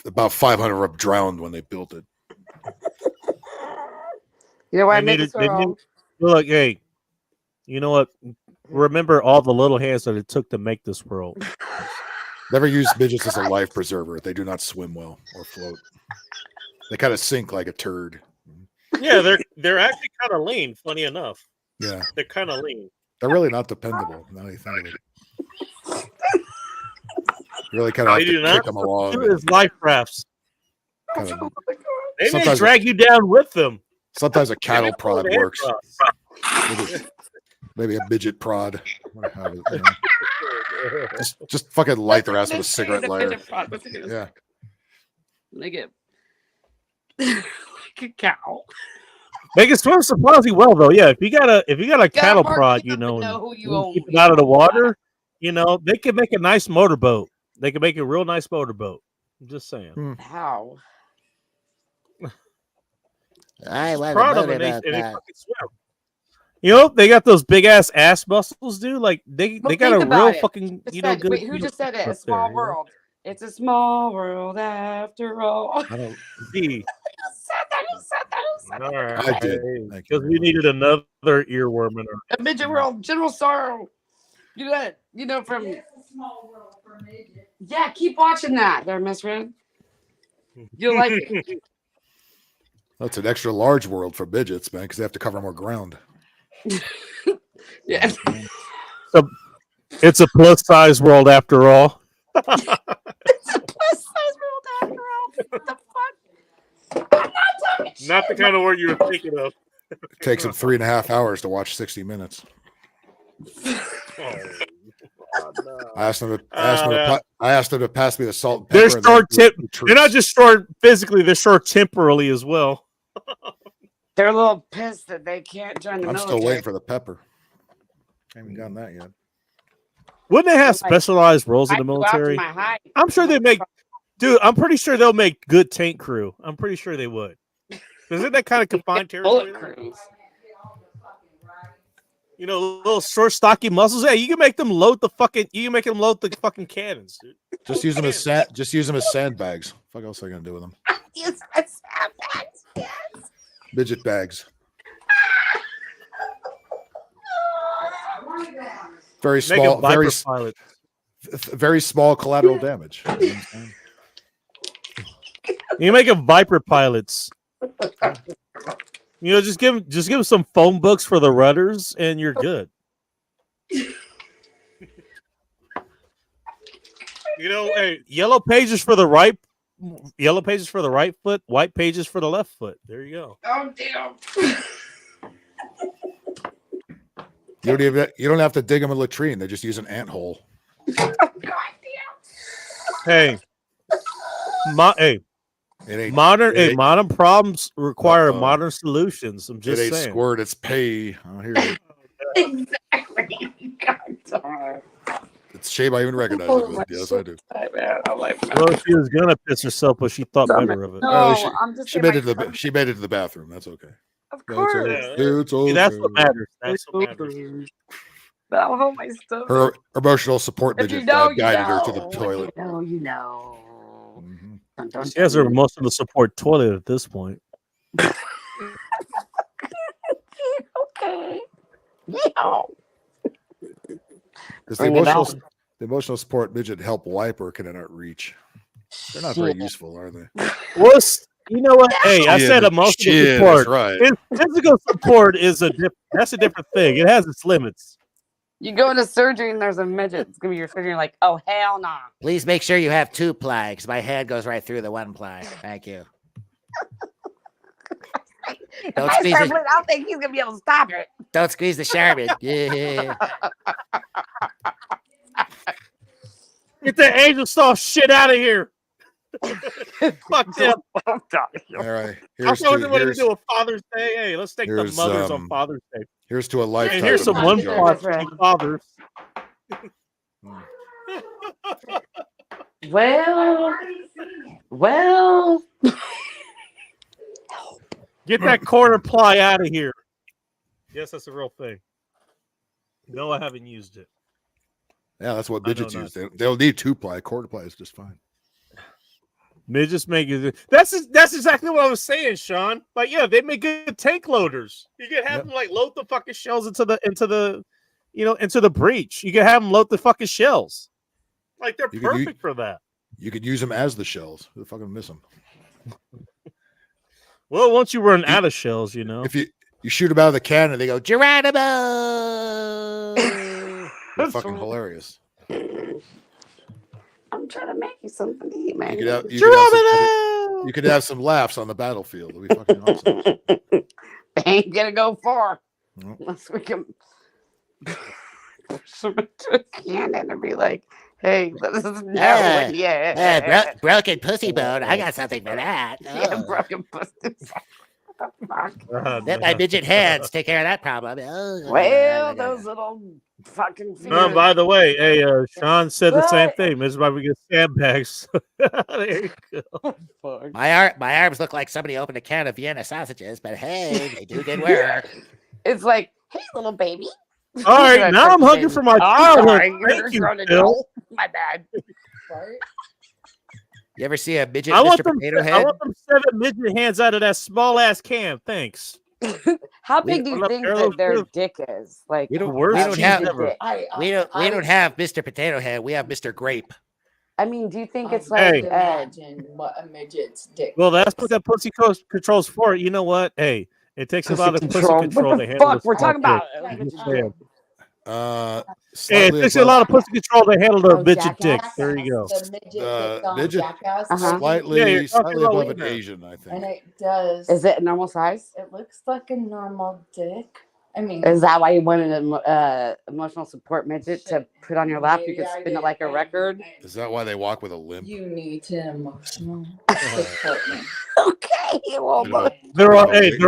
About 500 were drowned when they built it. You know why They midgets needed- are they all... Look, hey, you know what? Remember all the little hands that it took to make this world. Never use midgets as a life preserver. They do not swim well or float. They kind of sink like a turd. Yeah, they're actually kind of lean. Funny enough. Yeah, they're kind of lean. They're really not dependable. Now you think of it. You really kind of have to kick them along. Do is life rafts. Kind of, They may drag you down with them. Sometimes a cattle prod works. Maybe a midget prod. Just fucking light their ass with a cigarette lighter. Yeah. Make it like a cow. They can swim surprisingly well, though. Yeah, if you got a cattle prod, you know keep it out of the water, you know, they can make a nice motorboat. They can make a real nice motorboat. I'm just saying. How? I was Proud of wondering them, about and they that. fucking swim. You know, they got those big ass muscles, dude. Like they got a real fucking good. Wait, who just said it? A small world. It's a small world after all. I don't see. All right, I did. Because we needed another earworm in our A midget world, General Sorrow. You got it. You know from. Yeah, keep watching that, there, Miss Red. You'll like it. That's an extra large world for midgets, man, because they have to cover more ground. Yeah. So it's a plus size world after all. It's a plus size world after all. What the fuck? I'm not talking shit. Not the kind of word you were thinking of. It takes them 3.5 hours to watch 60 Minutes. I asked them to pass me the salt. And They're pepper short tip. treats. They're not just short physically; they're short temporally as well. They're a little pissed that they can't join the I'm military. still waiting for the pepper. I haven't gotten that yet. Wouldn't they have specialized roles in the I'd go after military? my height. I'm sure they make. Dude, I'm pretty sure they'll make good tank crew. I'm pretty sure they would. Isn't that kind of confined territory? Bullet crews. You know, little short, stocky muscles. Yeah, you can make them load the fucking. You can make them load the fucking cannons, dude. Just use them as sandbags. Fuck else are they gonna do with them? Use my sandbags, yes. Midget bags. Very Make small. a Viper pilot. Very small collateral damage. You make them Viper pilots. You know, just give them some phone books for the rudders, and you're good. You know, hey, yellow pages for the right foot, white pages for the left foot. There you go. Oh damn! You don't have to dig them a latrine. They just use an ant hole. Oh god damn! Hey, modern problems require modern solutions. I'm just it ain't saying. Squirt, it's pay. Oh, here it is. Exactly. God, It's a shame I even recognize it. Yes, I do. Well, she was gonna piss herself, but she thought better of it. No, I'm just She made it to the bathroom. That's okay. Of course. It's okay. That's what matters. That's what matters. That'll hold my stomach. Her emotional support If midget you know, you guided her to know. the toilet. You know. She has her emotional support toilet at this point. Okay. Yeah. Because Bring it the emotional support midget help wiper cannot reach. They're not very useful, are they? You know what? Hey, I said emotional support. That's right. Physical support is that's a different thing. It has its limits. You go into surgery and there's a midget. It's gonna be your surgery. Like, oh hell no. Please make sure you have 2 ply, because my hand goes right through the 1 ply. Thank you. Don't squeeze I it. don't think he's gonna be able to stop it. Don't squeeze the Charmin. Yeah. Get that angel soft shit out of here. Fuck them. All right. I'll show everybody to do a Father's Day. Hey, let's take the mothers on Father's Day. Here's to a lifetime. And here's some of one midget part jobs. fathers. Well. Get that corner ply out of here. Yes, that's a real thing. No, I haven't used it. Yeah, that's what midgets use. They'll need 2 ply. Quarter ply is just fine. Midgets make it. That's exactly what I was saying, Sean. Like, yeah, they make good tank loaders. You can have them like load the fucking shells into the breach. You can have them load the fucking shells. Like they're perfect for that. You could use them as the shells. Who the fuck would miss them? Well, once you run out of shells, you know. If you shoot them out of the cannon, they go Geronimo. They're fucking hilarious. I'm trying to make you something to eat, man. You could have some laughs on the battlefield. It'd be fucking awesome. They ain't gonna go far unless we can push them into a cannon and be like, "Hey, this is no, yeah, broken pussy bone. I got something for that. Yeah, broken pussy. What the fuck? Let my midget hands take care of that problem. Well, those little fucking fingers. By the way, hey, Sean said the same thing. This is why we get sandbags. There you go. My arms look like somebody opened a can of Vienna sausages, but hey, they do good work. It's like, hey, little baby. All right, now I'm hungry for my childhood. Thank you, Bill. My bad. You ever see a midget I want Mr. Potato Head? I want them 7 midget hands out of that small ass can. Thanks. How big do you think that their dick is? Like We don't a have Mr. Potato Head. We have Mr. Grape. I mean, do you think it's like imagine what a midget's dick? Well, that's what that pussy control's for. You know what? Hey, it takes a lot of pussy control. control What to the handle fuck? this We're talking small about dick. I'm just saying. Hey, it Slightly takes a lot of pussy control to handle the midget dick. Jackass. There you go. The midget dick on midget- Jackass. Slightly, you're talking slightly about above an wiener. Asian, I think. And it does. Is it a normal size? It looks like a normal dick. I mean, Is that why you wanted an emotional support midget to put on your lap? You could spin it like a record. Is that why they walk with a limp? you need to emotional support me. Okay, well, They're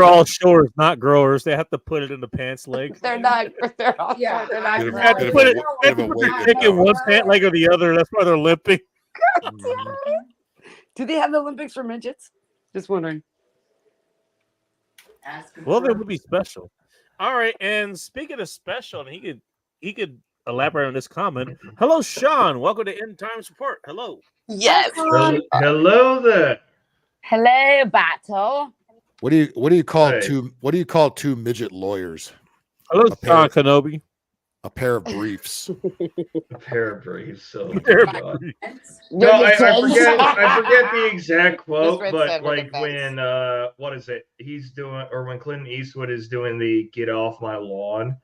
all showers, not growers. They have to put it in the pants leg. they're not. They're all. Yeah, they're not. Bit of They have to put it. They have to put their dick in one pant leg or the other. That's why they're limping. Do they have the Olympics for midgets? Just wondering. Well, they would be special. All right, and speaking of special, and he could elaborate on this comment. Hello, Sean. Welcome to End Times Report. Hello. Yes. Hello there. Hello, Battle. What do you call two midget lawyers? Hello, Sean Kenobi. A pair of briefs. A pair of briefs. So God. no, I forget the exact quote, Miss but Ritz like said when what is it? He's doing, or when Clinton Eastwood is doing the "Get Off My Lawn"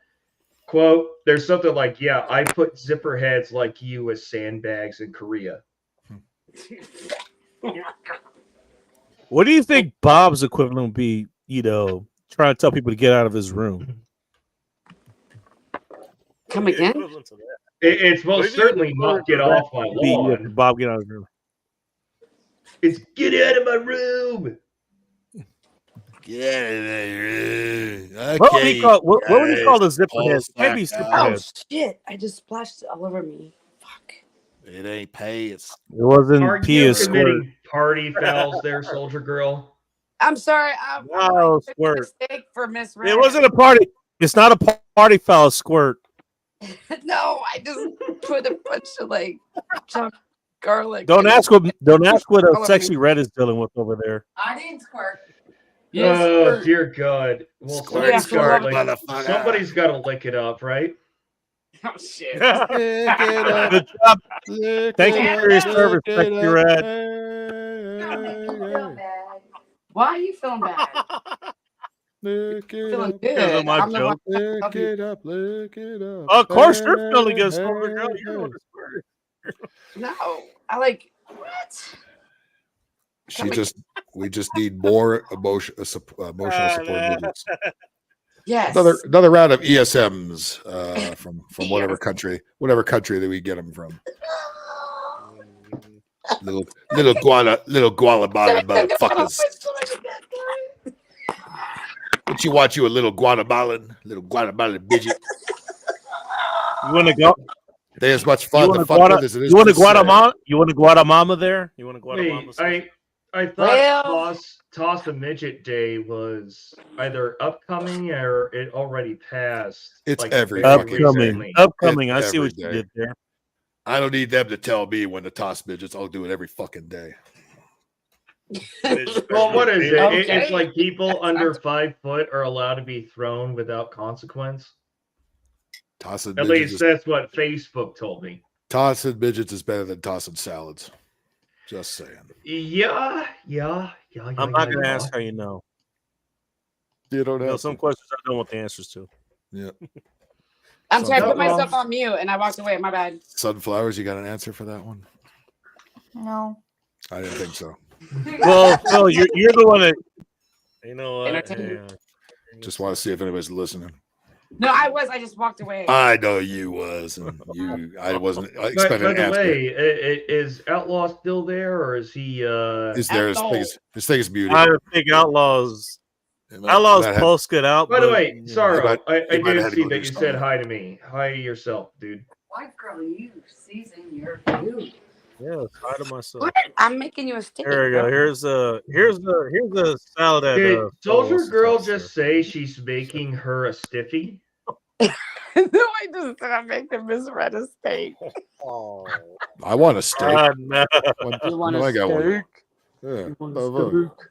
quote. There's something like, "Yeah, I put zipper heads like you as sandbags in Korea." What do you think Bob's equivalent would be? You know, trying to tell people to get out of his room. Come again? It's most certainly not "Get Off My Lawn." Bob, get out of his room. It's "Get out of my room." Get out of there. What would he call? What would he call the zipper heads? Can't be zipper Oh heads. shit! I just splashed it all over me. Fuck. It ain't pay. It's It wasn't Are pee you is squirt. committing party fouls there, Soldier Girl? I'm sorry. Wow, squirt. Mistake for Miss It Red. wasn't a party. It's not a party foul. Squirt. No, I just put a bunch of like chopped garlic. Don't ask what all a over sexy me. red is dealing with over there. I didn't squirt. Oh dear God! Well, Yeah, somebody's got to lick it up, right? Oh shit! Good job. Thank you for your service, sexy red. Why are you feeling bad? Lick it Feeling up. good. Because of my I'm the one joke. Lick it up. Lick it up. Of course, you're feeling good, Soldier Girl. You're the one that's squirted. No, I like what? We just need more emotional support midgets. Yes. Another round of ESMs from whatever country that we get them from. little Guatemala motherfuckers. What you want, you a little Guatemalan midget? You want to go? They as much fun to fuck with as it is. You want to a Guatemala? You want a Guatemala there? You want a Guatemala? Wait, I thought Toss a Midget Day was either upcoming or it already passed. It's like, every very fucking recently. Upcoming. I It's see what every you day. did there. I don't need them to tell me when to toss midgets. I'll do it every fucking day. Well, what is it? Okay. It's like people under 5 foot are allowed to be thrown without consequence. Tossing At midgets least that's what Facebook told me. Tossing midgets is better than tossing salads. Just saying. Yeah. I'm not gonna ask how you know. You don't have some to. questions I don't want the answers to. Yeah. I'm sorry, I put Sunflowers. myself on mute and I walked away. My bad. Sunflowers, you got an answer for that one? No. I didn't think so. Well, Phil, you're the one that you know what? Entertainment. Just want to see if anybody's listening. No, I was. I just walked away. I know you was, and I wasn't expecting By an the answer. way, is Outlaw still there, or is he? Is there his thing is muted? I think Outlaws post get out. By the but, way, you know. Sorrow, I he might did have had to see go that do you something. said hi to me. Hi yourself, dude. White girl, you season your food. Yeah, hi to myself. What? I'm making you a steak. There we go. bro. Here's a salad that Did Soldier wants to Girl toss just say she's making her a stiffy? No, I just said I'm making misread a steak. I want a steak. no. You want No, a I got one. steak? Yeah. You want a steak?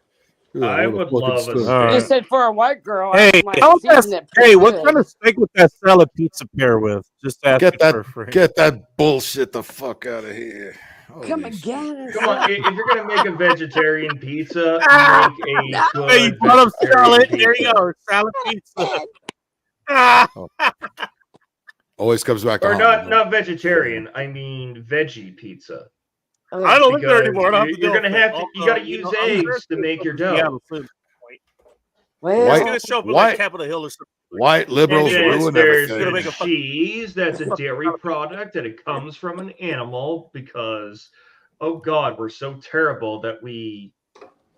Yeah, I want would fucking love a steak. steak. All You right. said for a white girl. Hey, I'm like, how's season that, it pretty hey, what good. kind of steak would that salad pizza pair with? Just asking Get that bullshit the fuck out of here. Come Holy shit. again. Come on, if you're gonna make a vegetarian pizza, make a No. good Hey, you brought up vegetarian salad. pizza. There you go. Salad pizza. Always comes back to Or Hollywood. not vegetarian. I mean veggie pizza. I don't live there Because anymore. I don't have to you're deal gonna with have it. to. You Also, gotta you use know, I'm eggs to very make your Seattle dough. food. Well, It's gonna show up in like Capitol Hill or something. White And liberals then ruin there's everything. make a cheese that's a dairy product and it comes from an animal because, oh God, we're so terrible that we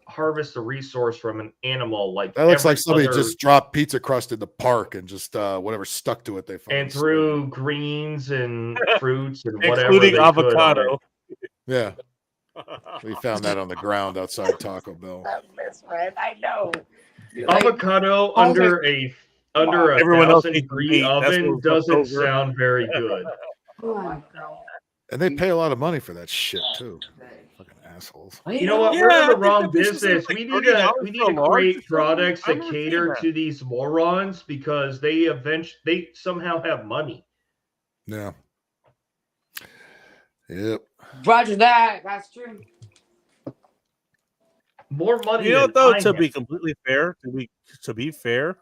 harvest a resource from an animal like That looks every like somebody other- just dropped pizza crust in the park and just whatever stuck to it they found. and threw greens and fruits and whatever Including they could on avocado. it. Yeah. We found that on the ground outside Taco Bell. That's misread. I know. Avocado under a Everyone else eats 1,000-degree meat. That's oven what's left doesn't over. sound very good. And they pay a lot of money for that shit too. Fucking assholes. You know what? Yeah, We're in I the think wrong that business is business. like We need $30 to for a create large products something. that I've never seen cater that. to these morons because they somehow have money. Yeah. Yep. Roger that. That's true. More money. You know than what though? I To have. be completely fair, to be fair,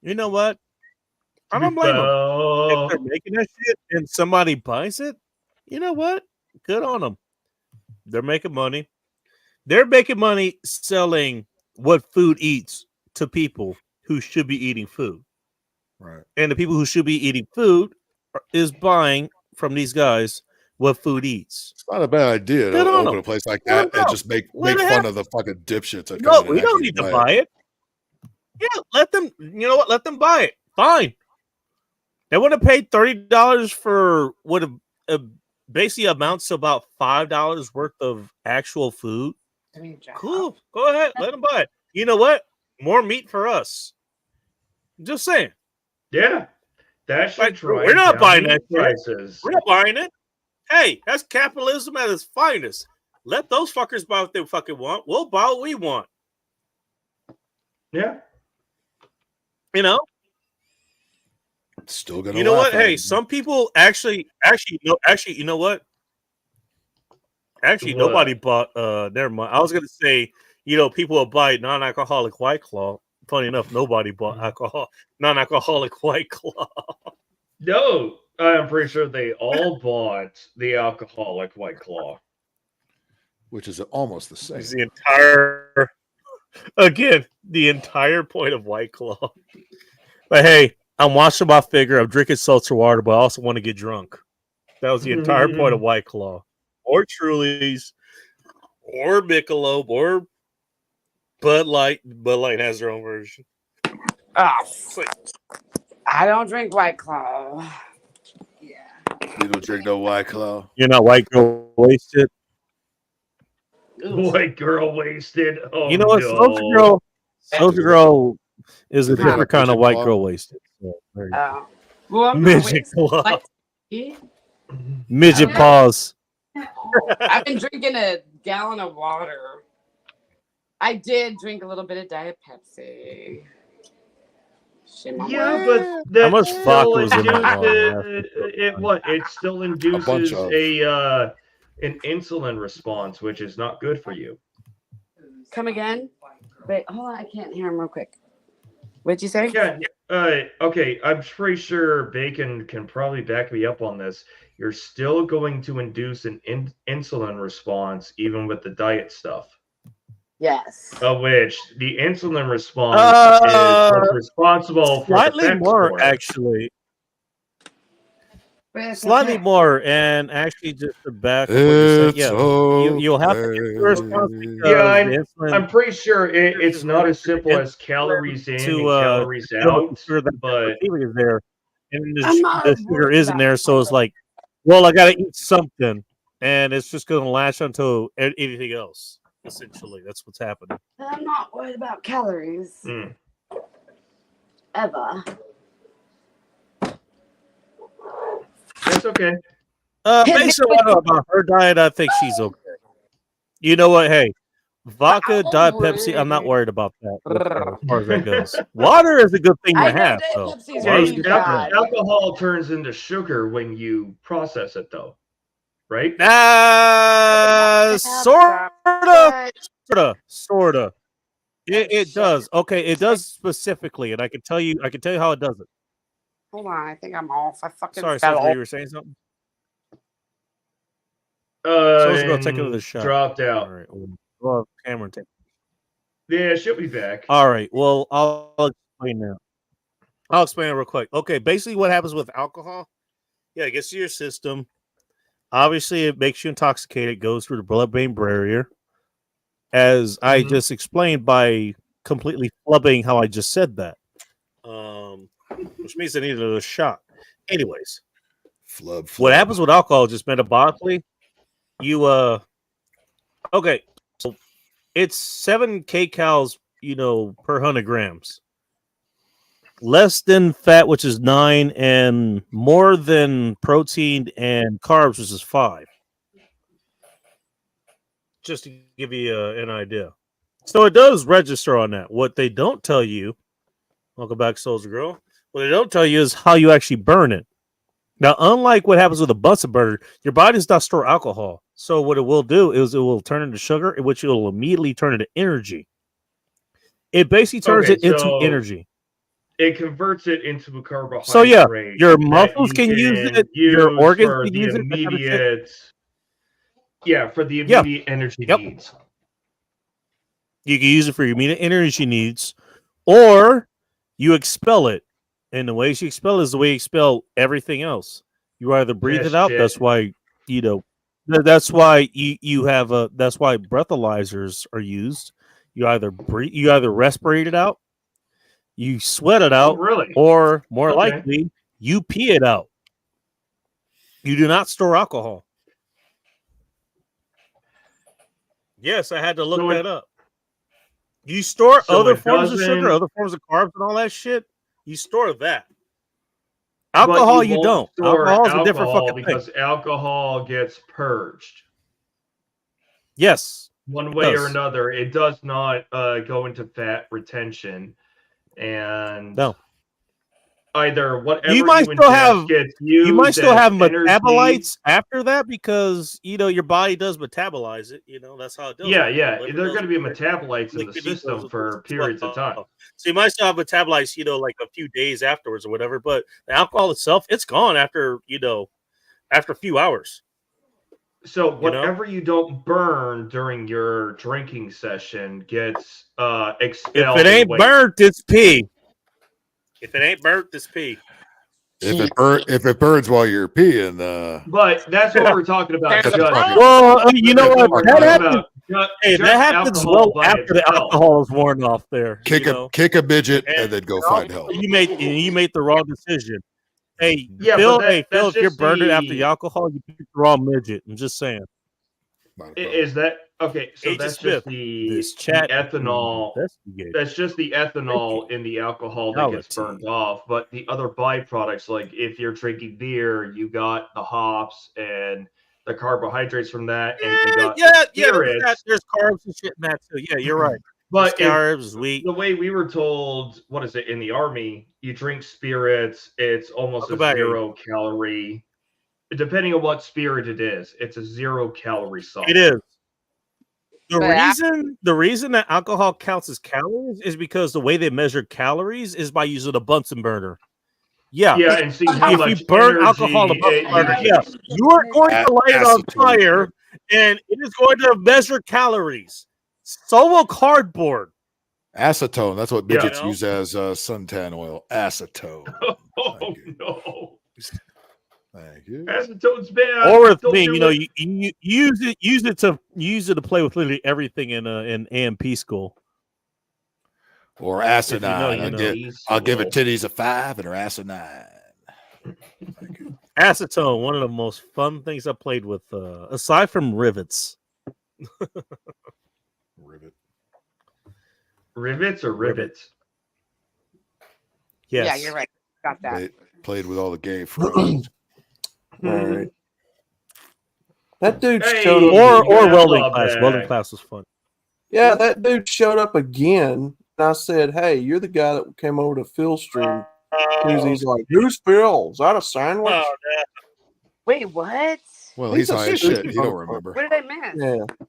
you know what? I don't blame them. If they're making that shit and somebody buys it, you know what? Good on them. They're making money. They're making money selling what food eats to people who should be eating food. Right. And the people who should be eating food is buying from these guys what food eats. It's not a bad idea to Good on open them. a place like Let that and just make Let it fun happen. of the fucking dipshits that No, come in we and don't actually need to buy it. Yeah, let them. You know what? Let them buy it. Fine. They would have paid $30 for what basically amounts to about $5 worth of actual food. Cool. Go ahead. Let them buy it. You know what? More meat for us. Just saying. Yeah, that should drive We're not down buying meat that shit. prices. We're not buying it. Hey, that's capitalism at its finest. Let those fuckers buy what they fucking want. We'll buy what we want. Yeah. You know? Still gonna. You know what? laugh at Hey, it. some people actually, you know what? Actually, What? nobody bought. Never mind. I was gonna say, you know, people will buy non-alcoholic White Claw. Funny enough, nobody bought non-alcoholic White Claw. No, I'm pretty sure they all bought the alcoholic White Claw. Which is almost the same. It's the entire point of White Claw. But hey, I'm watching my figure. I'm drinking seltzer water, but I also want to get drunk. That was the entire point of White Claw, or Truly's, or Michelob, or Bud Light. Bud Light has their own version. Oh, I don't drink White Claw. You don't drink no White Claw. You're not white girl wasted. White girl wasted. Oh, You know what? no. Soldier Girl is a Do they have different a kind of midget white claw? girl wasted. So, there you go. Oh. Well, I'm not Midget wasted. claw. Like, yeah. Midget Okay. paws. I've been drinking a gallon of water. I did drink a little bit of Diet Pepsi. Yeah, but How that much still vodka was in that induces wine? it still bunch induces of- an insulin response, which is not good for you. Come again? Wait, hold on. I can't hear him real quick. What'd you say? Yeah. Okay. I'm pretty sure Bacon can probably back me up on this. You're still going to induce an insulin response even with the diet stuff. Yes. Of which the insulin response is what's responsible for the Slightly fat more, score. actually. Slightly more, and actually, just to back up what you're saying, yeah, you'll have to get the response because Yeah, the insulin I'm pretty sure it's is not running as through simple the as calories in to and calories deal with out, the sugar that but is there, and I'm not the sugar worried isn't about there, so it's like, well, I got to eat something, and it's just going to lash onto anything else. Essentially, that's what's happening. I'm not worried about calories. Ever. that's okay. Based on what I know about her diet, I think she's okay. You know what? Hey, vodka, Diet Pepsi, I'm not worried about that as far as that goes. Water is a good thing to I know have, Diet though. Pepsi's Water's really good to have. bad. Alcohol turns into sugar when you process it, though, right? Sorta. It does. Okay, it does specifically, and I can tell you how it does it. Hold on, I think I'm off. I fucking Sorry, fell Cesare, off. you were saying something? So let's go take another And shot. dropped out. All right. We'll have Cameron take. Yeah, she'll be back. All right. Well, I'll explain now. I'll explain it real quick. Okay, basically what happens with alcohol, yeah, it gets to your system. Obviously, it makes you intoxicated. It goes through the blood-brain barrier. As I just explained by completely flubbing how I just said that. Which means I needed a shot. Anyways. Flub. What happens with alcohol just metabolically, you okay, so it's 7 kcals, per 100 grams. Less than fat, which is 9, and more than protein and carbs, which is 5. Just to give you an idea. So it does register on that. What they don't tell you, welcome back, Soldier Girl. What they don't tell you is how you actually burn it. Now, unlike what happens with a Bunsen burner, your body does not store alcohol. So what it will do is it will turn into sugar, which it will immediately turn into energy. It basically turns it into energy. It converts it into a carbohydrate. So yeah, your muscles can use it, your organs for can the use it. immediate. Yeah, for the immediate energy needs. You can use it for your immediate energy needs, or you expel it. And the ways you expel is the way you expel everything else. You either breathe it out. Shit. That's why that's why you have that's why breathalyzers are used. You either respirate it out, you sweat it out, or more likely you pee it out. You do not store alcohol. Yes, I had to look that up. You store other forms of sugar, other forms of carbs, and all that shit. You store that. Alcohol, you don't. Alcohol is a different fucking thing. Because alcohol gets purged. Yes. One way or another, it does not go into fat retention, and either whatever you might gets used. You might still as have energy. metabolites after that because your body does metabolize it. That's how it does. Yeah, there are going to be metabolites in the system for periods of time. So you might still have metabolites, like a few days afterwards or whatever. But the alcohol itself, it's gone after a few hours. So whatever you don't burn during your drinking session gets expelled. If it ain't burnt, it's pee. If it ain't burnt, it's pee. If it burns while you're peeing, but that's what we're talking about. Well, you know what? That happens. That happens well after the alcohol is worn off. There, kick a midget and then go find help. You made the wrong decision. Hey, yeah, Phil, Phil, if you're burning after the alcohol, you picked the wrong midget. I'm just saying. Is that okay? So that's just the ethanol. That's just the ethanol in the alcohol that gets burned off. But the other byproducts, like if you're drinking beer, you got the hops and the carbohydrates from that, and you got there's carbs and shit in that too. Yeah, you're right. But carbs, wheat. The way we were told, what is it in the army? You drink spirits. It's almost a 0-calorie. Depending on what spirit it is, it's a 0-calorie salt. It is. The reason that alcohol counts as calories is because the way they measure calories is by using a Bunsen burner. Yeah. Yeah, and see how if much you burn energy alcohol, it uses. you are going to light it on fire, and it is going to measure calories. So will cardboard. Acetone. That's what midgets use as suntan oil. Acetone. Oh no. Thank you. Acetone's bad. Or with Don't me, do you know, it. you use it to play with literally everything in AMP school. Or asinine. I'll give it titties a 5 and her asinine. Acetone, one of the most fun things I played with, aside from rivets. Rivets or rivets? Yes. Yeah, you're right. Got that. Played with all the gay frogs. All right. That dude Hey, showed up. Or welding love class. that. Welding class was fun. Yeah, that dude showed up again. And I said, "Hey, you're the guy that came over to Phil's stream." He's like, "Who's Phil? Is that a sandwich?" Wait, what? Well, he's high as shit. He don't remember. What did I miss? Yeah.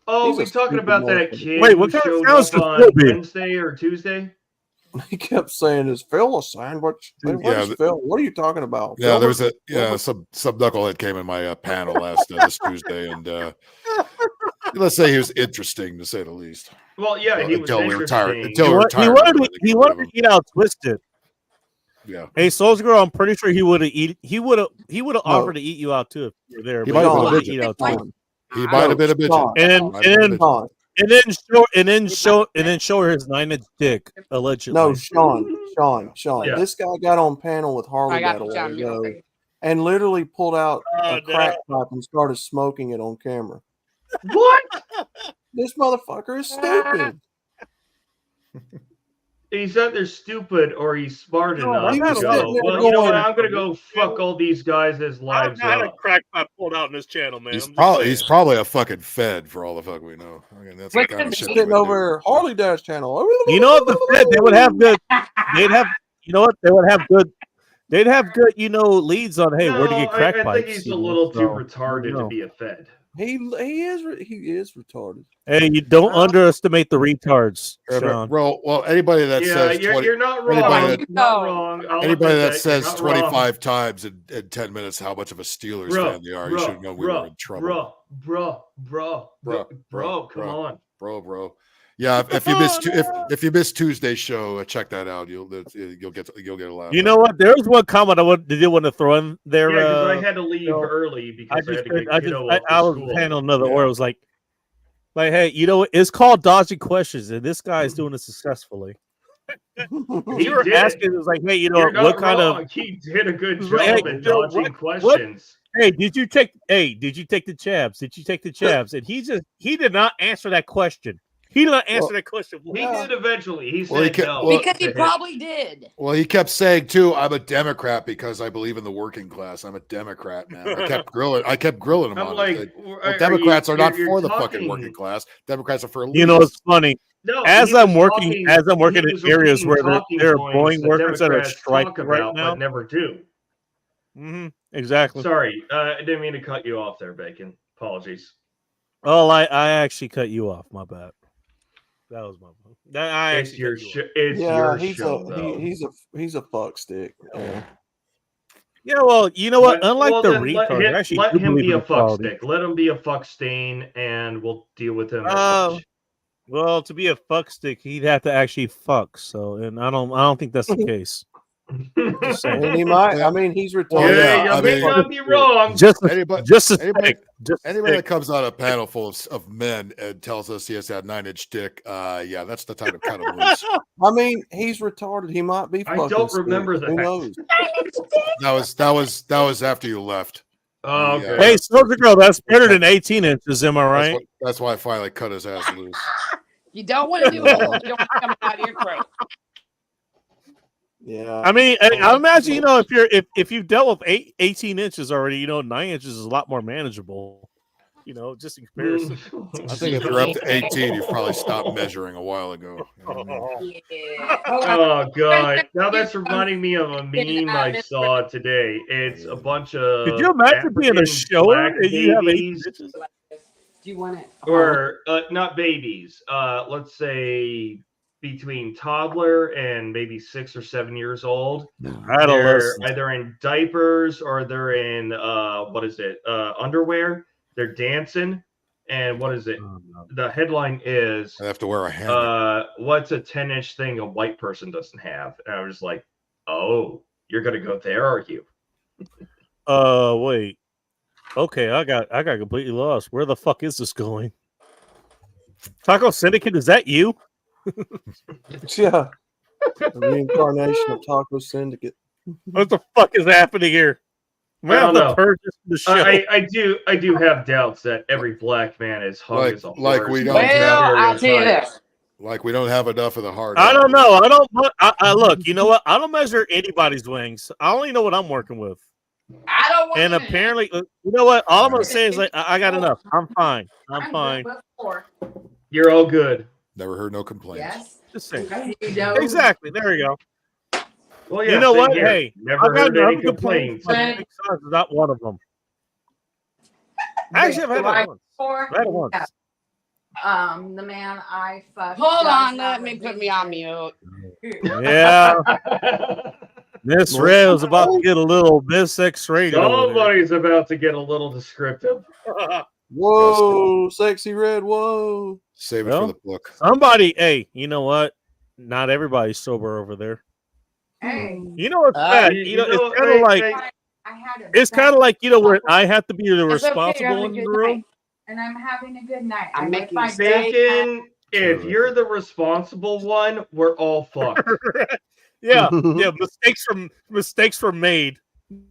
Oh, He's we a talking stupid about that motherfucker. kid Wait, who what kind of showed sounds up does on Phil be? Wednesday or Tuesday? He kept saying, "Is Phil a sandwich?" Hey, where's Phil? What are you talking about? Yeah, Phil? there was some knucklehead came in my panel last this Tuesday, and let's say he was interesting to say the least. Well, yeah, he was until we retired. interesting. Until we retired. He wanted to eat out Twisted. Yeah. Hey, Soul's Girl, I'm pretty sure he would have offered to eat you out too if you were there. He but might have been a wanted to midget. eat out too. He might have been a midget. And then show her his 9-inch dick allegedly. No, Sean. Yeah. This guy got on panel with Harley I got that a you, while John. ago, Okay. and literally pulled out Oh, a crack pipe and started smoking it on camera. What? This motherfucker is stupid. He's either stupid or he's smart No, enough he to was go, sitting there well, you know what? going- I'm going to go fuck all these guys' lives I had a up. crack pipe pulled out in this channel, man. He's probably a fucking fed for all the fuck we know. I mean, that's the kind of shit they Sitting would do. over Harley Dash channel. You know what the Fed they would have good. They'd have. You know what they would have good. They'd have good. You know, leads on hey where to get crack I pipes. think he's you a know, little too so, retarded to be a Fed. He is retarded. Hey, you don't underestimate the retards, Sean. Well, anybody that Yeah, says you're not wrong. anybody that, Not wrong. I'll anybody admit that that. says You're not wrong. 25 times in 10 minutes how much of a Steelers fan they are, you should know we were in trouble. Bro, come on. Bro. Yeah, if you missed Tuesday's show, check that out. You'll get a laugh. You know what? There was one comment I did want to throw in there. Yeah, because I had to leave early because I had to get kiddo off I to was school. handling another order. It was like, hey, you know what? It's called dodging questions, and this guy is doing it successfully. You were asking, it was like, hey, you know, You're not what kind wrong. of? He did a good Hey, job you at know, dodging what- questions. Hey, did you take the jabs? Did you take the jabs? And he did not answer that question. He did not answer that question. He did eventually. He said Well, he kept- no. well- Because he to him. probably did. Well, he kept saying too, "I'm a Democrat because I believe in the working class. I'm a Democrat, man." I kept grilling him I'm on like, it. are Democrats you- are not you're for the talking- fucking working class. Democrats are for You know, it's elitists. funny. No, as he I'm was working, talking- he in was areas repeating where talking there are points Boeing that workers that are Democrats striking talk right about, now. but never do. Exactly. Sorry, I didn't mean to cut you off there, Bacon. Apologies. Oh, I actually cut you off. My bad. That was my bad. I It's actually your cut you show. off. It's Yeah, your he's show, a though. he's a fuck stick. Yeah. Yeah, well, you know what? Unlike Well, the then let retard, him, actually let do him believe be in a fuck equality. stick. Let him be a fuck stain, and we'll deal with him. at Oh, lunch. well, to be a fuck stick, he'd have to actually fuck. So, and I don't think that's the case. Just saying. And he might. I mean, he's retarded. Yeah, you may not be wrong. Anybody that comes on a panel full of men and tells us he has that 9-inch dick, yeah, that's the type of kind of loose. I mean, he's retarded. He might be. I Fucking don't stick. remember Who that. knows? That was after you left. Oh, okay. Hey, Soldier Girl, that's better than 18 inches. Am I right? That's why I finally cut his ass loose. You don't want to do it. You don't want to come out of your throat. Yeah. I mean, I imagine, you know, if you've dealt with 18 inches already, you know, 9 inches is a lot more manageable. you know, just in comparison. I think if you're up to 18, you've probably stopped measuring a while ago. You know what I mean? Oh god! Now that's reminding me of a meme I saw today. It's a bunch of Could you imagine being a African shower black and you have 8 babies, bitches? Do you want it? or not babies? Let's say between toddler and maybe 6 or 7 years old. They're Adolescents. either in diapers or they're in what is it? Underwear. They're dancing, and what is it? The headline is I have to wear a hammock. what's a 10-inch thing a white person doesn't have? And I was like, oh, you're gonna go there, are you? Wait. Okay, I got completely lost. Where the fuck is this going? Taco Syndicate, is that you? Yeah. The reincarnation of Taco Syndicate. What the fuck is happening here? I don't know. The show. I do have doubts that every black man is hung as a horse. Like we don't I'll tell you this. Like we don't have enough of the hard. I don't know. I look. You know what? I don't measure anybody's wings. I only know what I'm working with. I don't want And apparently, you know what? All I'm gonna say is like, I got enough. I'm fine. I'm fine. You're all good. Never heard no complaints. Yes. Just saying. You know. Exactly. There you go. Well, yeah, you know same what? here. Hey, Never I got heard any enough complaints. But big size is not one of them. Actually, I've had that once. I've had it once. The man I fucked. Hold on, let me put me on mute. Yeah. Miss Red was about to get a little Miss X-rated. Somebody's about to get a little descriptive. Whoa, sexy red. Whoa. Save it Well, for the book. Somebody, hey, you know what? Not everybody's sober over there. Hey. You know what's bad? You know, it's kind of like I had a it's kind of like, you know, where I have to be the It's okay, responsible you're one having in a the good room. night. And I'm having a good night. I'm making my Bacon, if you're the responsible one, we're all fucked. Yeah, yeah. Mistakes were made.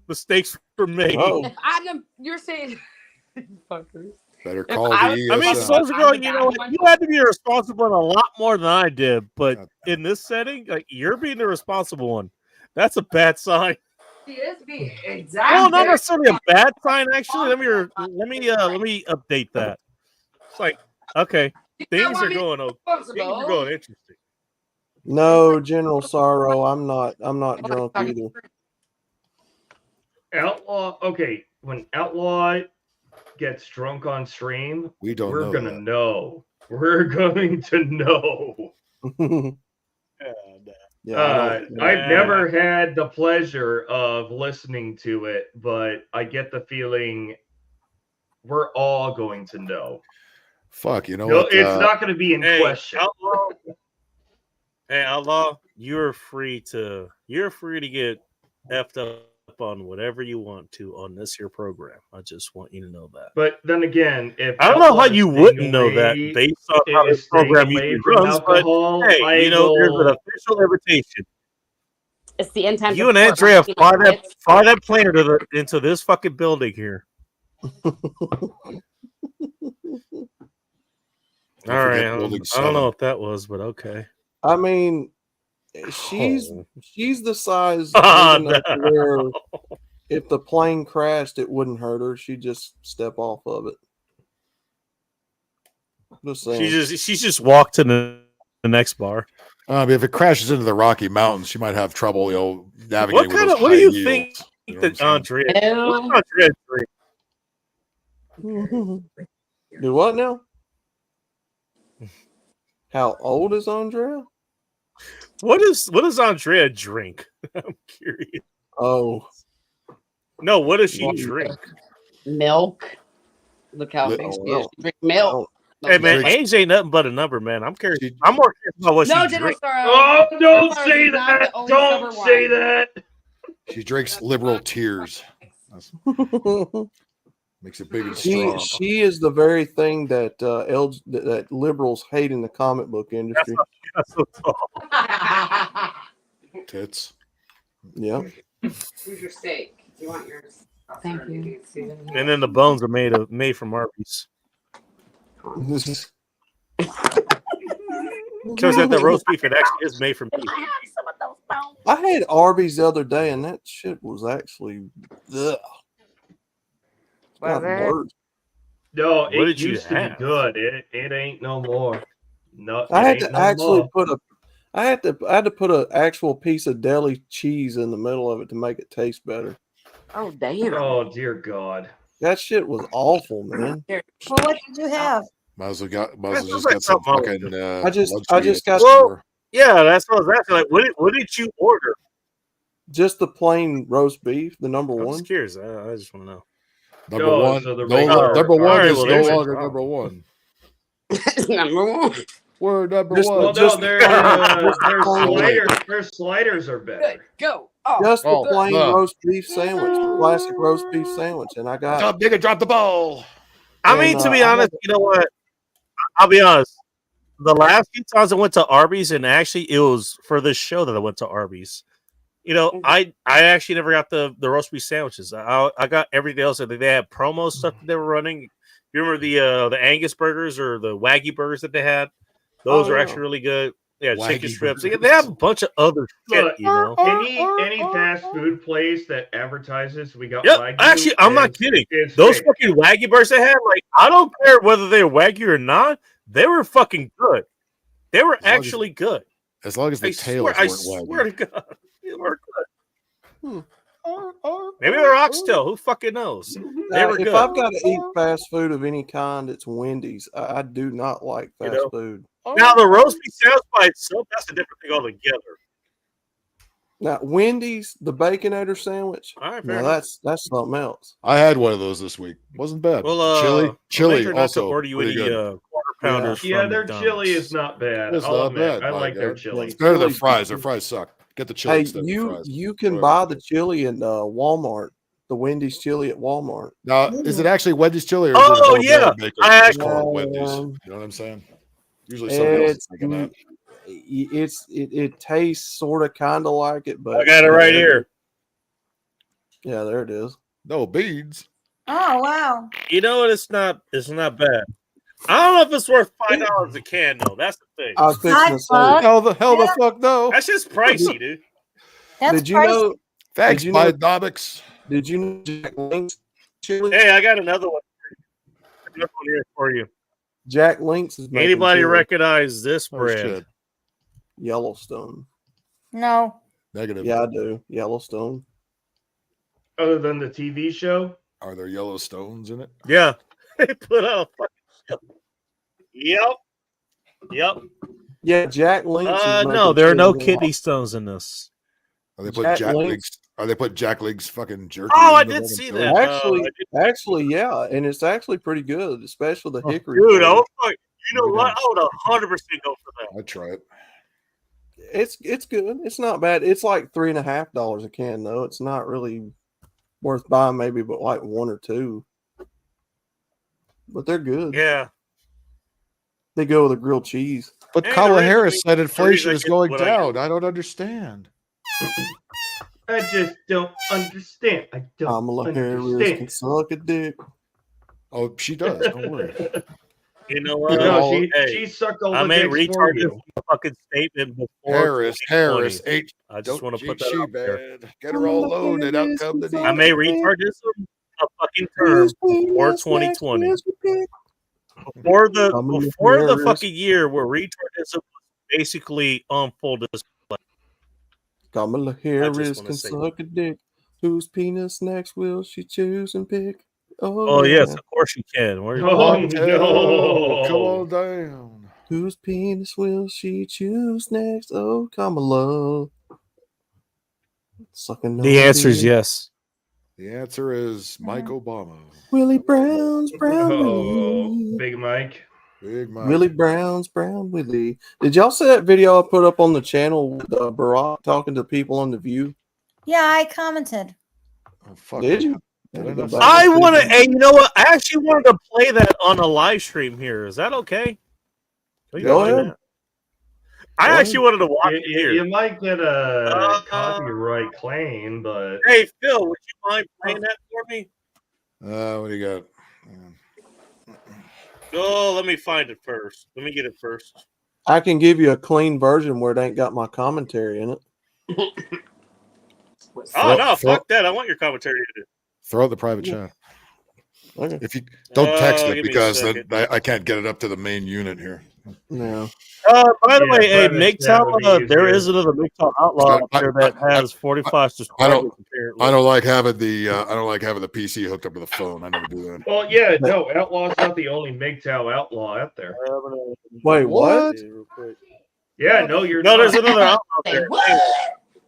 Mistakes were made. Oh. If I'm the, you're saying, fuckers. Better If call I the was- I mean, ESM. Soldier Girl, you know, what? You had to be responsible in a lot more than I did. But in this setting, like you're being the responsible one. That's a bad sign. She is being Well, exactly. not necessarily a bad sign. Actually, let me update that. It's like, okay, things are going interesting. No, General Sorrow. I'm not drunk either. Outlaw, okay, when Outlaw gets drunk on stream, we're gonna know. We're going to know. I've never had the pleasure of listening to it, but I get the feeling we're all going to know. Fuck, you know No, what? it's not going to be in question. Outlaw. Hey, Outlaw, you're free to get effed up on whatever you want to on this here program. I just want you to know that. But then again, if I don't know how Outlaw is you staying wouldn't know that away- based on how is this staying program away usually from runs, alcohol, but hey, I you know, there's an will- official invitation. It's the intent. You and Andrea fly that plane into this fucking building here. All right, I don't know what that was, but okay. I mean, she's the size Oh, big enough to where if the plane crashed, it wouldn't hurt her. She'd just step off of it. Just saying. She just walked to the next bar. If it crashes into the Rocky Mountains, she might have trouble, navigating. What do you think that Andrea? What's Andrea drink? Do what now? How old is Andrea? What does Andrea drink? I'm curious. Oh. No, what does she drink? Milk. Look how big she is. She drink milk. Hey man, age ain't nothing but a number, man. I'm curious. I'm more curious about what No, she General drinks. Sorrow. Oh, don't General Sorrow say is not that! the only Don't sober say one. that! She drinks liberal tears. Makes it big and She strong. she is the very thing that that liberals hate in the comic book industry. That's so tall. Tits. Yeah. Who's your steak? Do you want yours? Thank you. And then the bones are made from Arby's. Shows that the roast beef it actually is made from beef. I had Arby's the other day, and that shit was actually ugh. Was Got it? worse. No, What it did you used to be have? good. It ain't no more. No, I it had ain't to no actually more. put a. I had to put an actual piece of deli cheese in the middle of it to make it taste better. Oh damn! Oh dear God. That shit was awful, man. Well, what did you have? Might as well That just sounds like got some something I would fucking do. I just lunch meat at the got store. Yeah, that's what I was asking. Like, what did you order? just the plain roast beef, the number I'm one. just curious. I just want to know. Number Oh, one, so the no, regular number one Alright, is well, no there's your longer problem. number one. Number one. We're number Just, one. Well, no, just, their just their plain, sliders, their sliders are better. Go. Oh, just the Oh, plain the roast beef sandwich, the classic roast beef sandwich, and I got. nigga dropped the ball. I And mean, to be I honest, had you know what? I'll be honest. The last few times I went to Arby's, and actually it was for this show that I went to Arby's. You know, I actually never got the roast beef sandwiches. I got everything else. They had promo stuff that they were running. You remember the Angus burgers or the Wagyu burgers that they had? Those Oh, are yeah. actually really good. Yeah, chicken Wagyu strips. burgers. They have a bunch of other shit, Look, you know. any fast food place that advertises we got Yep. Wagyu, Actually, I'm not kidding. Those fake. fucking Wagyu burgers they had, like, I don't care whether they're Wagyu or not. They were fucking good. They were actually good. As long as the tails I weren't swear Wagyu. to God, they were good. Maybe they're oxtail. Who fucking knows? They were if good. I've got to eat fast food of any kind, it's Wendy's. I do not like fast know? food. Now the roast beef sandwich by itself, that's a different thing altogether. Now Wendy's, the Baconator sandwich. All right, fair Now enough. that's something else. I had one of those this week. Wasn't bad. Well, chili I'll make sure not also to order you pretty any good. quarter pounders Yeah, from their McDonald's. chili is not bad. It's I'll not admit, bad. I by like their God. chili. It's better than Chili- fries. Their fries suck. Get the chili Hey, instead of the fries. you can Whatever. buy the chili in Walmart, the Wendy's chili at Walmart. Now, is it actually Wendy's chili or is Oh, it yeah. maker? I Just call it Wendy's. You know what I'm saying? Usually somebody else is making that. It tastes sort of kind of like it, but I got it right here. Yeah, there it is. No beans. Oh wow! You know what? It's not bad. I don't know if it's worth $5 a can though. That's the thing. I was fixing to say. Hell the fuck no. That's just pricey, dude. That's Did you know? Thanks, Did you know? Bidenomics. Did you know Jack Link's chili? Hey, I got another one. Another one here for you. Jack Link's is making Anybody chili. recognize this Oh, brand? shit. Yellowstone? No. Negative. Yeah, I do. Yellowstone. Other than the TV show, Are there yellow stones in it? Yeah, they put out a fucking show. Yep. Yeah, Jack Link's. is No, making there are no chili. kidney stones in this. Are they put Jack Jack Link's- Link's? Are they put Jack Link's fucking jerky? Oh, I in did the see fucking that. chili? Actually, yeah, and it's actually pretty good, especially the hickory. Dude, flavor. you know what? I would 100% go for that. I'd try it. It's good. It's not bad. It's like $3.50 a can though. It's not really worth buying, maybe, but like one or two. But they're good. Yeah. They go with a grilled cheese. But Hey, Kamala the reason Harris I- said the inflation reason I is get going what I down. get- I don't understand. I just don't understand. I don't Kamala Harris can understand. suck a dick. Oh, she does. Don't worry. You know what? No, Hey, she sucked all I the may dicks for retard this you. fucking statement before Harris, 2020. ain't. I just want to put that she out there. bad. Get her all loaded. Out come the I may retard this a fucking term before 2020. Before the fucking year where retardism was basically on full display. Kamala I Harris just want can to say suck a dick. Whose penis snacks will she choose and pick? Oh yes, of course you can. Where Oh, no. Come no. on down. Whose penis will she choose next? Oh, Kamala. Sucking the on answer is dick. yes. The answer is Mike Obama. Willie Brown's Brown Oh, Willie. Big Mike. Big Mike. Willie Brown's Brown Willie. Did y'all see that video I put up on the channel with Barack talking to people on The View? Yeah, I commented. Oh, fuck. Did you? Did I not I see that? want to, hey, you know what? I actually wanted to play that on a live stream here. Is that okay? Can we Go play ahead. that? I actually wanted to watch it You, here. you might get a copyright claim, but Hey, Phil, would you mind playing that for me? What do you got? Oh, let me find it first. Let me get it first. I can give you a clean version where it ain't got my commentary in it. Oh, no, fuck that. I want your commentary to do. Throw out the private chat. Okay. If you don't text it give me a because second. I can't get it up to the main unit here. No. By the Yeah, way, hey, private chat would be MGTOW, there easier. is another MGTOW outlaw up there that has 45 subscribers. Apparently, I don't like having the PC hooked up to the phone. I never do that. Well, yeah, no, Outlaw's not the only MGTOW outlaw out there. Wait, what? Yeah, no, you're no. not. There's another outlaw there.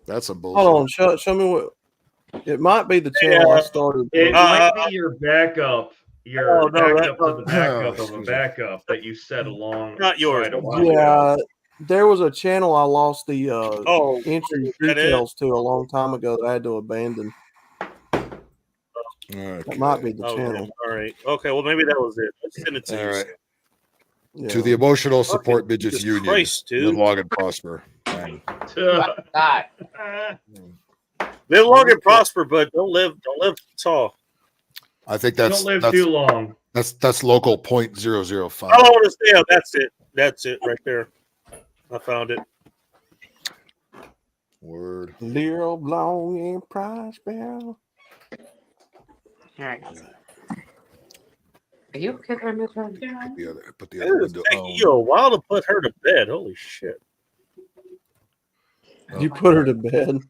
That's some bullshit. Hold on, show me what. It might be the channel I started. It might be your backup. Your backup to the backup Oh, of a backup that you set along. Not yours. A while Yeah, ago. there was a channel I lost the entry is that details to a long time ago that I had to abandon. That might be the channel. All right. Okay. Well, maybe that was it. Let's send it to All you. right. Yeah. To the Emotional Support Fucking Midgets Jesus Union. Christ, dude. Live long and prosper. And Live long and prosper, but don't live tall. I think that's Don't live that's, too long. That's local 0.005. I don't understand. That's it. That's it right there. I found it. Word. Live long and prosper. Are you okay for me? Put the It other was window taking on. you a while to put her to bed. Holy shit. You put her to bed.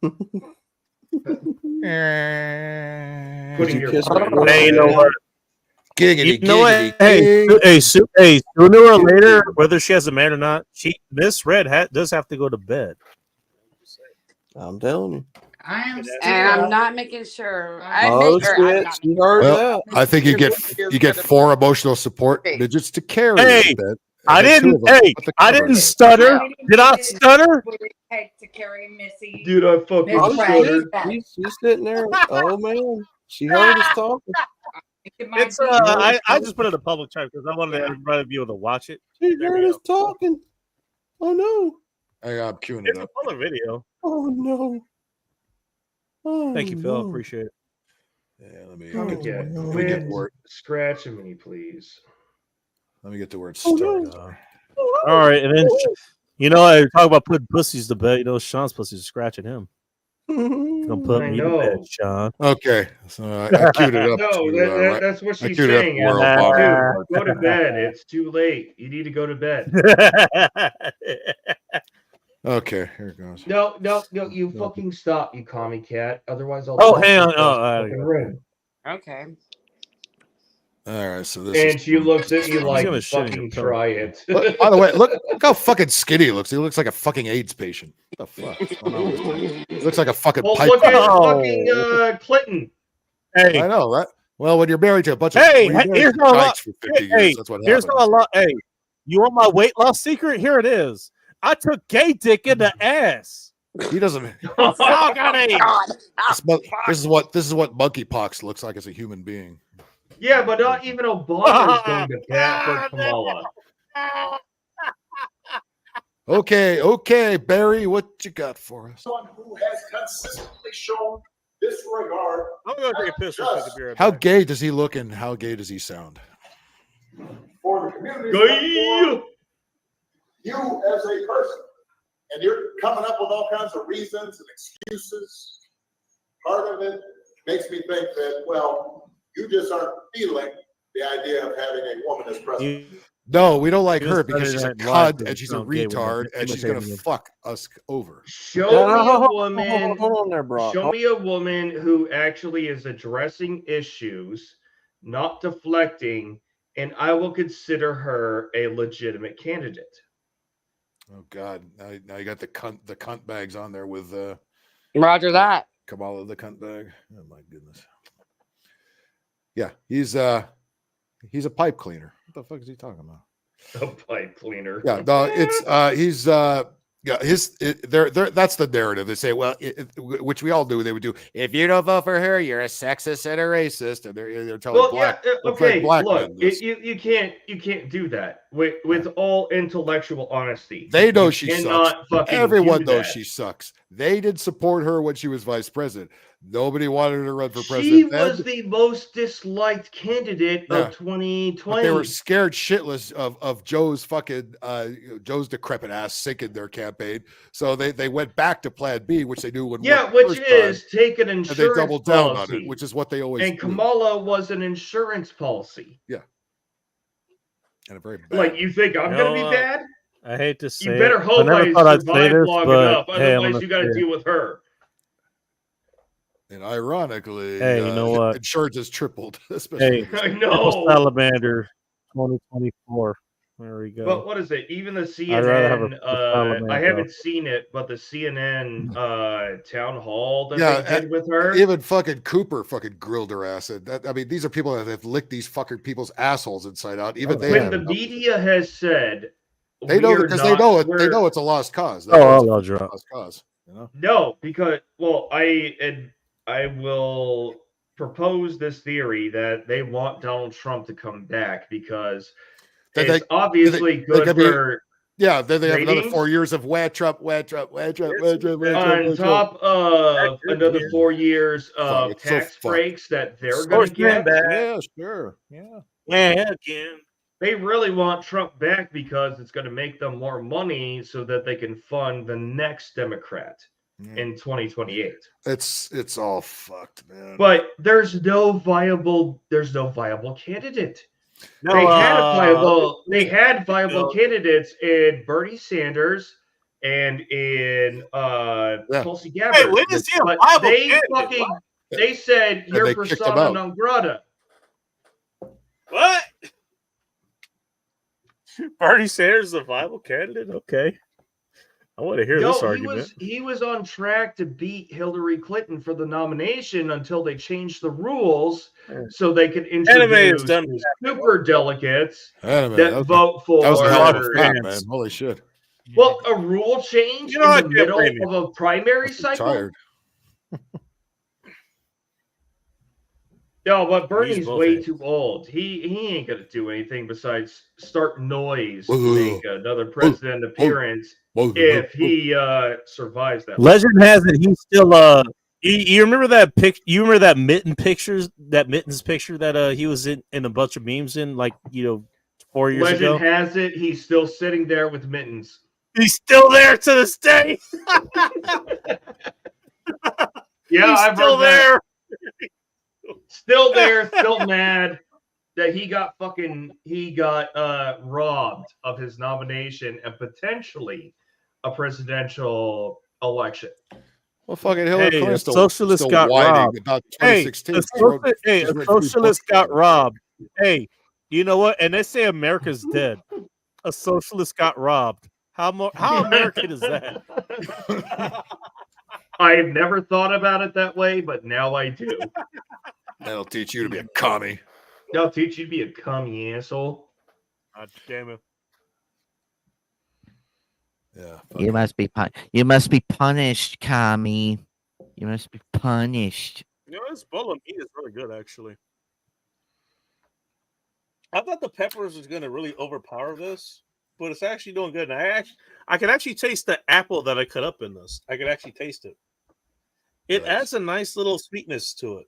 Did you kiss her? Hey, you know what? Giggity, You know what? giggity. Hey, sooner or later, whether she has a man or not, Miss Red does have to go to bed. I'm telling you. And I'm not making sure. Oh shit! She heard Well, that. I think you get 4 emotional support midgets to carry Hey, it. Then. I And then 2 didn't. of them Hey, put the I cover didn't in. stutter. Did I stutter? To carry Missy. Dude, I fucking Oh, stuttered. she's sitting there. Oh man, she heard us talking. It's I just put it in a public chat because I wanted everybody to be able to watch it. She There heard we us talking. Oh no! I'm queuing It's it a up. public video. Oh no! Oh, Thank you, Phil. no. appreciate it. Yeah, let me Oh, get no. let me get Quit word. scratching me, please. Let me get the word Oh, start. no. All right, and then I talk about putting pussies to bed. Sean's pussies scratching him. Gonna put I me to bed, know. Sean. Okay, so I queued it up. No, to, that's what I she's queued it up saying. to World Dude, Bomber. go to bed. It's too late. You need to go to bed. Okay, here it goes. No, you fucking stop, you commie cat. Otherwise, I'll. Oh, talk hang on. across Oh, the there fucking you go. room. Okay. All right, so this And is. she looks at me He's like, gonna shit in your fucking pillow. try it. Look, by the way, look how fucking skinny he looks. He looks like a fucking AIDS patient. What the fuck? What's going on with this guy? He looks like a fucking Well, pipe. look at bomb. fucking Clinton. Hey, I know that. Well, when you're married to a bunch of hey, when you're married here's to not a lot. dykes for 50 years, Hey, that's what here's happens. not a lot. Hey, you want my weight loss secret? Here it is. I took gay dick in the ass. He doesn't. Fuck on it. This is what monkeypox looks like as a human being. Yeah, but not even Obama's going to bat for Kamala. Okay, Barry, what you got for us? Someone who has consistently shown disregard. I'm gonna take a piss real quick. I'll be right How back. gay does he look and how gay does he sound? For the community, Gay. you as a person, and you're coming up with all kinds of reasons and excuses. Part of it makes me think that, well, you just aren't feeling the idea of having a woman as president. No, we don't like He her was because better she's a than live cunt and she's a sound gay when retard they're and she's gonna imitating him. fuck us over. Show me a Hold woman. on there, bro. Show me a woman who actually is addressing issues, not deflecting, and I will consider her a legitimate candidate. Oh God! Now you got the cunt bags on there with Roger that. Kamala the cunt bag. Oh my goodness. Yeah, he's a pipe cleaner. What the fuck is he talking about? A pipe cleaner. Yeah, no, it's that's the narrative. They say, well, which we all do. They would do. If you don't vote for her, you're a sexist and a racist, and they're telling Well, black. yeah, okay. black Look, men this. you can't do that. with all intellectual honesty, They know you she cannot sucks. fucking Everyone do knows that. she sucks. They did support her when she was vice president. Nobody wanted her to run for She president. was then. the most disliked candidate Yeah. of 2020. But they were scared shitless of Joe's fucking Joe's decrepit ass sinking their campaign. So they went back to Plan B, which they knew would work. Which first is time, take an and they insurance doubled down policy. on it, which is what they always And do. Kamala was an insurance policy. Yeah. And a very bad. Like, you think I'm going to be bad? I hate to say You better it. hope I thought I'd say survive this, long but enough. hey, I'm Otherwise, gonna you got to say it. deal with her. And ironically, Hey, you know what? insurance has tripled. Especially Hey, I Triple know. Salamander 2024. There we go. But what is it? Even the I'd rather have a CNN, salamander. I haven't seen it, but the CNN town hall that Yeah, they did with her. even fucking Cooper fucking grilled her ass. And I mean, these are people that have licked these fucking people's assholes inside out. Even they When have the enough. media has said, They know "We are because they not- know it. They we're-" know it's a lost cause. They Oh, know it's I'll a drop. lost cause. You know. No, because I will propose this theory that they want Donald Trump to come back because Then it's obviously good could be- for Yeah, then they have another ratings. 4 years of wet Trump. On top of another 4 years of It's so tax fucked. breaks that they're going to get. Yeah, sure. Yeah. Yeah, again. They really want Trump back because it's going to make them more money so that they can fund the next Democrat in 2028. It's all fucked, man. But there's no viable candidate. No, They had viable candidates in Bernie Sanders and in Tulsi Gabbard. Hey, when is he a But viable they candidate? fucking What? they said And you're they kicked him persona out. non grata. What? Bernie Sanders is a viable candidate? Okay. I want to hear this argument. He was on track to beat Hillary Clinton for the nomination until they changed the rules so they could Anime has introduce done super delegates Anime, that vote for. That was a hell of a fact, man. Holy shit. Well, a rule change You know, I in the can't middle blame you. of a primary cycle. Tired. No, but Bernie's both way ends. too old. He ain't gonna do anything besides start noise to Whoa. make another president appearance if he survives that. Legend has it he's still you remember that you remember that mittens picture that he was in a bunch of memes in 4 years Legend ago? has it he's still sitting there with mittens. He's still there to this day. Yeah, He's I've still heard that. there. Still there, still mad that he got robbed of his nomination and potentially a presidential election. Well, fucking Hillary Hey, a Clinton socialist still got whining robbed. about Hey, 2016. a socialist got robbed. Hey, you know what? And they say America's dead. A socialist got robbed. How American is that? I've never thought about it that way, but now I do. That'll teach you to be a commie. That'll teach you to be a commie asshole. God damn it. Yeah. You must be punished, commie. You must be punished. You know, this bowl of meat is really good, actually. I thought the peppers was going to really overpower this, but it's actually doing good. And I can actually taste the apple that I cut up in this. I can actually taste it. It adds a nice little sweetness to it.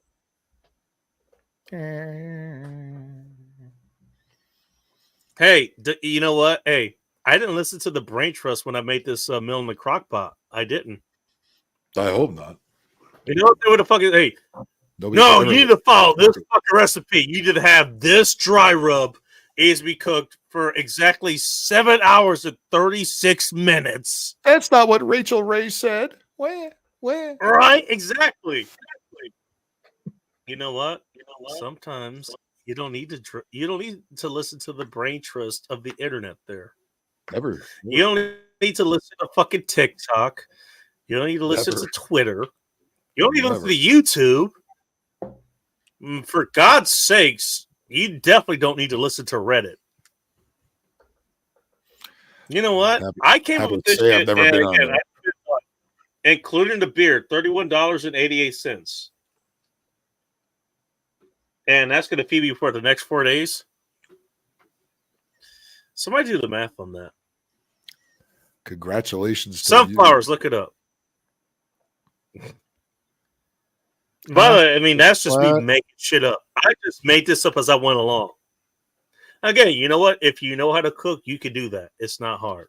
Hey, you know what? Hey, I didn't listen to the Braintrust when I made this meal in the crock pot. I didn't. I hope not. You know what they would have fucking you need to follow this fucking recipe. You need to have this dry rub. It needs to be cooked for exactly 7 hours and 36 minutes. That's not what Rachel Ray said. Where? Right? Exactly. You know what? Sometimes you don't need to listen to the brain trust of the internet there. Never. You don't need to listen to fucking TikTok. You don't need to listen to Twitter. You don't need to listen to YouTube. For God's sakes, you definitely don't need to listen to Reddit. You know what? I came up with this shit, I've never been on there. Including the beer, $31.88. And that's going to feed me for the next 4 days. Somebody do the math on that. Congratulations to Sunflowers, look it up. By the way, I mean, that's just me making shit up. I just made this up as I went along. Again, you know what? If you know how to cook, you can do that. It's not hard.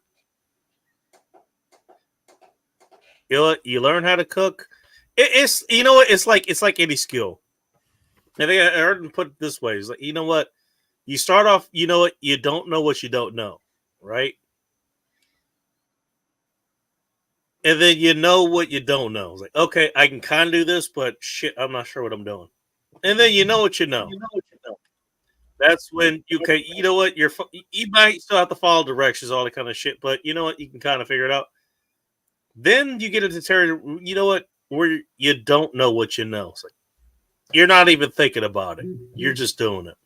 You know what? You learn how to cook. It's you know what? It's like any skill. I think I heard them put it this way. It's like, you know what? You start off, you know what? You don't know what you don't know, right? And then you know what you don't know. It's like, okay, I can kind of do this, but shit, I'm not sure what I'm doing. And then you know what you know. That's when you can, you know what? You might still have to follow directions, all that kind of shit, but you know what? You can kind of figure it out. Then you get into territory, you know what? Where you don't know what you know. It's like, you're not even thinking about it. You're just doing it.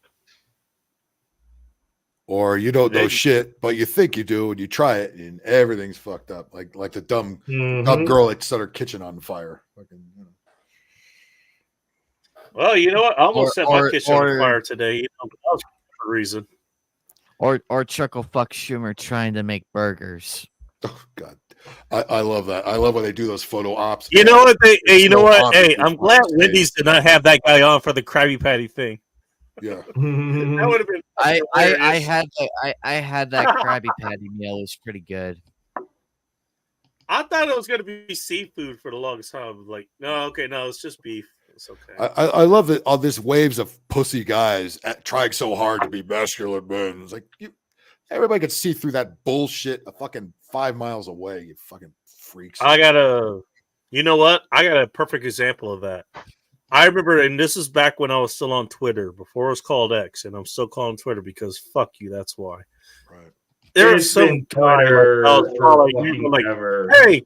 Or you don't know shit, but you think you do, and you try it, and everything's fucked up. Like the dumb girl that set her kitchen on fire. Fucking, you know. Well, you know what? I almost set my kitchen on fire today. You know, that was for a reason. Or Chuckle Fuck Schumer trying to make burgers. Oh God, I love that. I love when they do those photo ops. You know what? You know what? Hey, I'm glad Wendy's did not have that guy on for the Krabby Patty thing. Yeah, that would have been. I had that Krabby Patty meal. It was pretty good. I thought it was going to be seafood for the longest time. I was like, no, it's just beef. It's okay. I love that all these waves of pussy guys trying so hard to be masculine men. It's like everybody could see through that bullshit a fucking 5 miles away. You fucking freaks. You know what? I got a perfect example of that. I remember, and this is back when I was still on Twitter, before it was called X, and I'm still calling Twitter because fuck you, that's why. Right. There's some Twitter like, hey,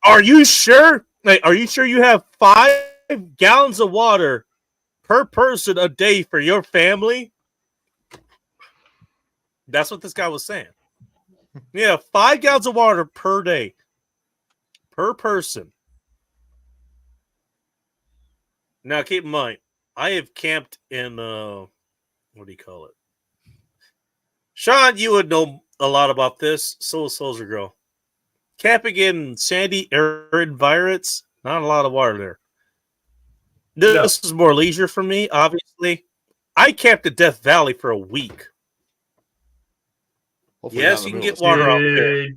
are you sure? Like, are you sure you have 5 gallons of water per person a day for your family? That's what this guy was saying. Yeah, 5 gallons of water per day, per person. Now, keep in mind, I have camped in, what do you call it? Sean, you would know a lot about this. So will Soldier Girl. Camping in sandy, arid environments, not a lot of water there. This is more leisure for me, obviously. I camped at Death Valley for a week. Hopefully yes, you can get water out there.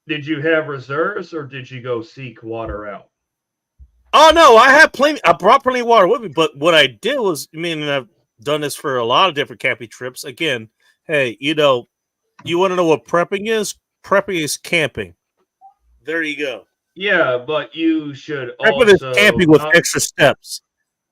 Did you have reserves, or did you go seek water out? Oh no, I have plenty. I brought plenty of water with me, but what I did was, I mean, I've done this for a lot of different camping trips. Again, hey, you know, you want to know what prepping is? Prepping is camping. There you go. Yeah, but you should prepping also is camping with extra steps.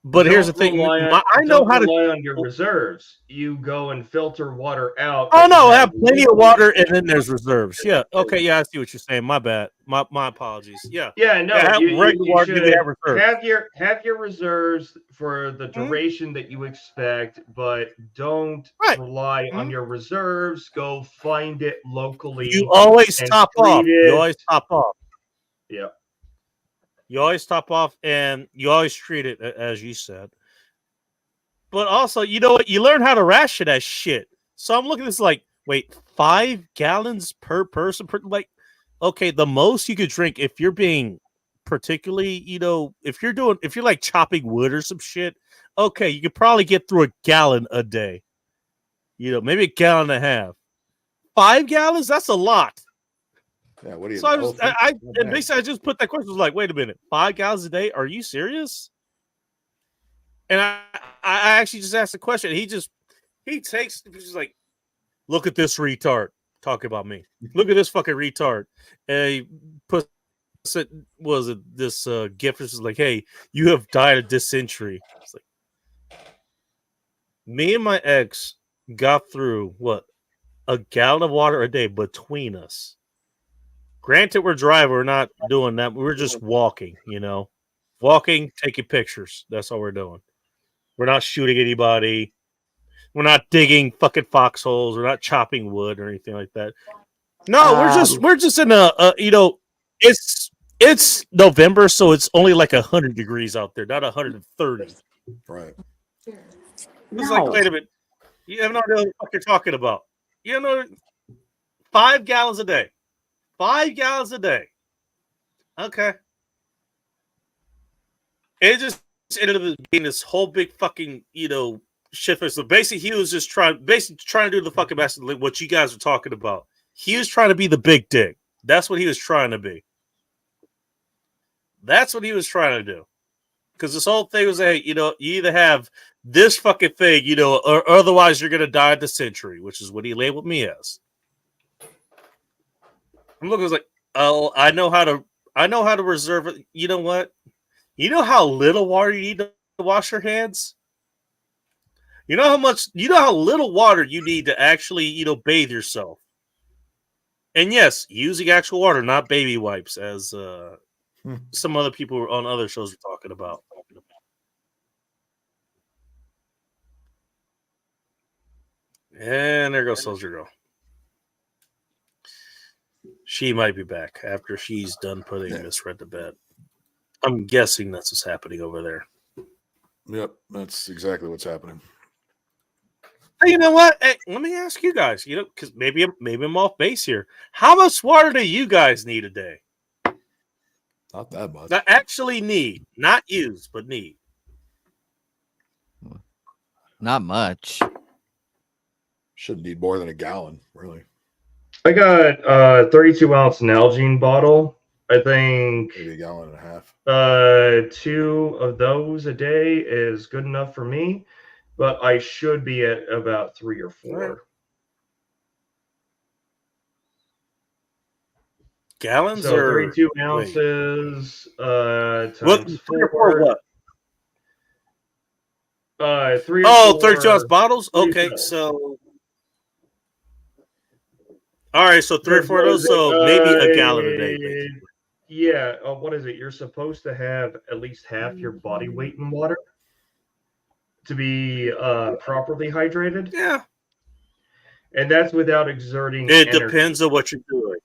But here's the thing: I know how to rely on your reserves. You go and filter water out. Oh no, I have plenty of water, and then there's reserves. Yeah, okay, yeah, I see what you're saying. My bad. My apologies. Yeah, yeah, no, yeah, you should have your reserves for the duration that you expect, but don't rely on your reserves. Go find it locally. You always top off. You always top off. Yeah. You always top off, and you always treat it as you said. But also, you know what? You learn how to ration that shit. So I'm looking at this like, wait, 5 gallons per person? Like, okay, the most you could drink if you're being particularly, you know, if you're like chopping wood or some shit, okay, you could probably get through a gallon a day. You know, maybe a gallon and a half. 5 gallons? That's a lot. Yeah, what do you? So basically I just put that question. I was like, wait a minute, 5 gallons a day? Are you serious? And I actually just asked the question. He's just like, look at this retard talking about me. Look at this fucking retard. And he puts this gift. This is like, hey, you have died of dysentery. It's like, me and my ex got through what, a gallon of water a day between us. Granted, we're driving. We're not doing that. We're just walking, you know. Walking, taking pictures. That's all we're doing. We're not shooting anybody. We're not digging fucking foxholes. We're not chopping wood or anything like that. No, we're just in a you know, it's November, so it's only like 100 degrees out there, not 130. Right. It's like, wait a minute. You have no idea what the fuck you're talking about. You know, 5 gallons a day. 5 gallons a day. Okay. It just ended up being this whole big fucking, shift. So basically, he was just trying to do the fucking best, what you guys were talking about. He was trying to be the big dick. That's what he was trying to be. That's what he was trying to do. Because this whole thing was, hey, you either have this fucking thing, or otherwise you're gonna die at the century, which is what he labeled me as. I'm looking, I was like, oh, I know how to reserve it. You know what? You know how little water you need to wash your hands? You know how little water you need to actually, bathe yourself. And yes, using actual water, not baby wipes, as some other people on other shows are talking about. And there goes Soldier Girl. She might be back after she's done putting Miss Red to bed. I'm guessing that's what's happening over there. Yep, that's exactly what's happening. Hey, you know what? Hey, let me ask you guys. Because maybe I'm off base here. How much water do you guys need a day? Not that much. Not actually need, not use, but need. Not much. Shouldn't need more than a gallon, really. I got a 32-ounce Nalgene bottle. I think maybe a gallon and a half. 2 of those a day is good enough for me, but I should be at about 3 or 4. Right. Gallons so or 32 ounces times what, 4. 4 what? 3 or 4 32 ounce bottles? 3 Okay, fills. so all right, so 3 or 4 of those, so maybe a gallon a day, basically. Yeah, what is it? You're supposed to have at least half your body weight in water to be properly hydrated. Yeah. And that's without exerting It energy. depends on what you're doing.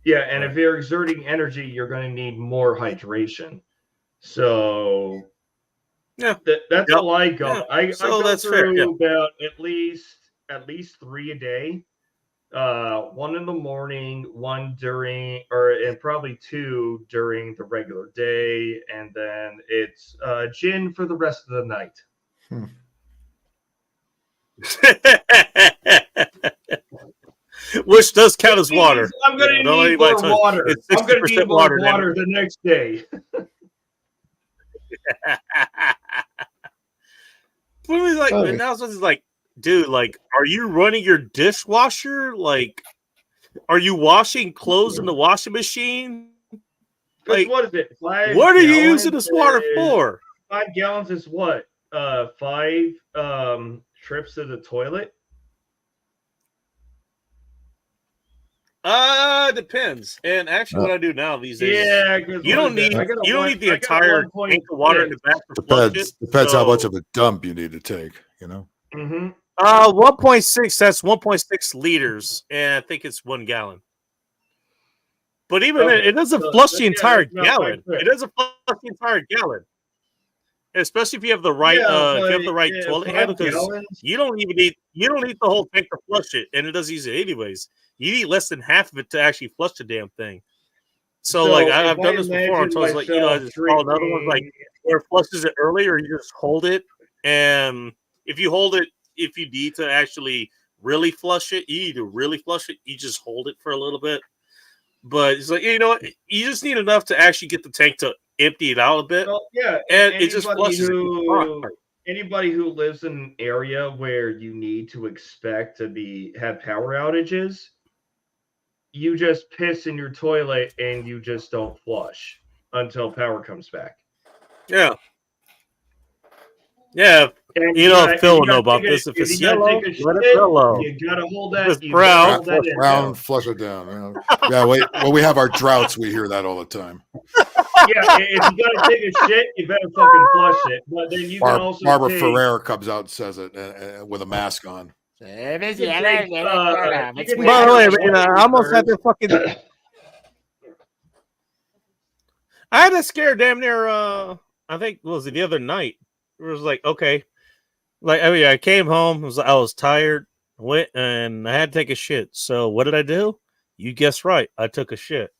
Yeah, and if you're exerting energy, you're going to need more hydration. So yeah, that's yep. all I go. Yeah. I So go that's through fair. Yeah. about at least 3 a day. 1 in the morning, 1 during, and probably 2 during the regular day, and then it's gin for the rest of the night. Which does count as water. I'm going to need more water. It's I'm going to need 60% more water the next day. And now it's like, dude, like, are you running your dishwasher? Like, are you washing clothes in the washing machine? Like, what is it? 5 what are you gallons using this water for? 5 gallons is what? 5 trips to the toilet? Depends. And actually, what I do now these days, you don't need the entire tank of water in the back to flush it. Depends how much of a dump you need to take. 1.6. That's 1.6 liters, and I think it's 1 gallon. But even then, it doesn't flush the entire gallon. It doesn't flush the entire gallon, especially if you have the right toilet handle, because you don't need the whole tank to flush it, and it doesn't use it anyways. You need less than half of it to actually flush the damn thing. So like I've done this before on toilets, like I just call another one like where it flushes it early, or you just hold it, and if you need to actually really flush it, you just hold it for a little bit. But it's like, you just need enough to actually get the tank to empty it out a bit. Well, yeah, and it just flushes anybody who lives in an area where you need to expect to have power outages, you just piss in your toilet and you just don't flush until power comes back. Yeah. Yeah. And Phil will know about this. If it's yellow, let it yellow. You gotta hold that. If it's brown, brown, flush it down. Yeah, when we have our droughts, we hear that all the time. Yeah, if you gotta take a shit, you better fucking flush it. But then you can also Barbara take, Ferrer comes out and says it with a mask on. By the way, I almost had to fucking. I had a scare damn near. I think was it the other night. It was like, okay, Like, I mean, I came home. I was tired. Went and I had to take a shit. So what did I do? You guessed right. I took a shit.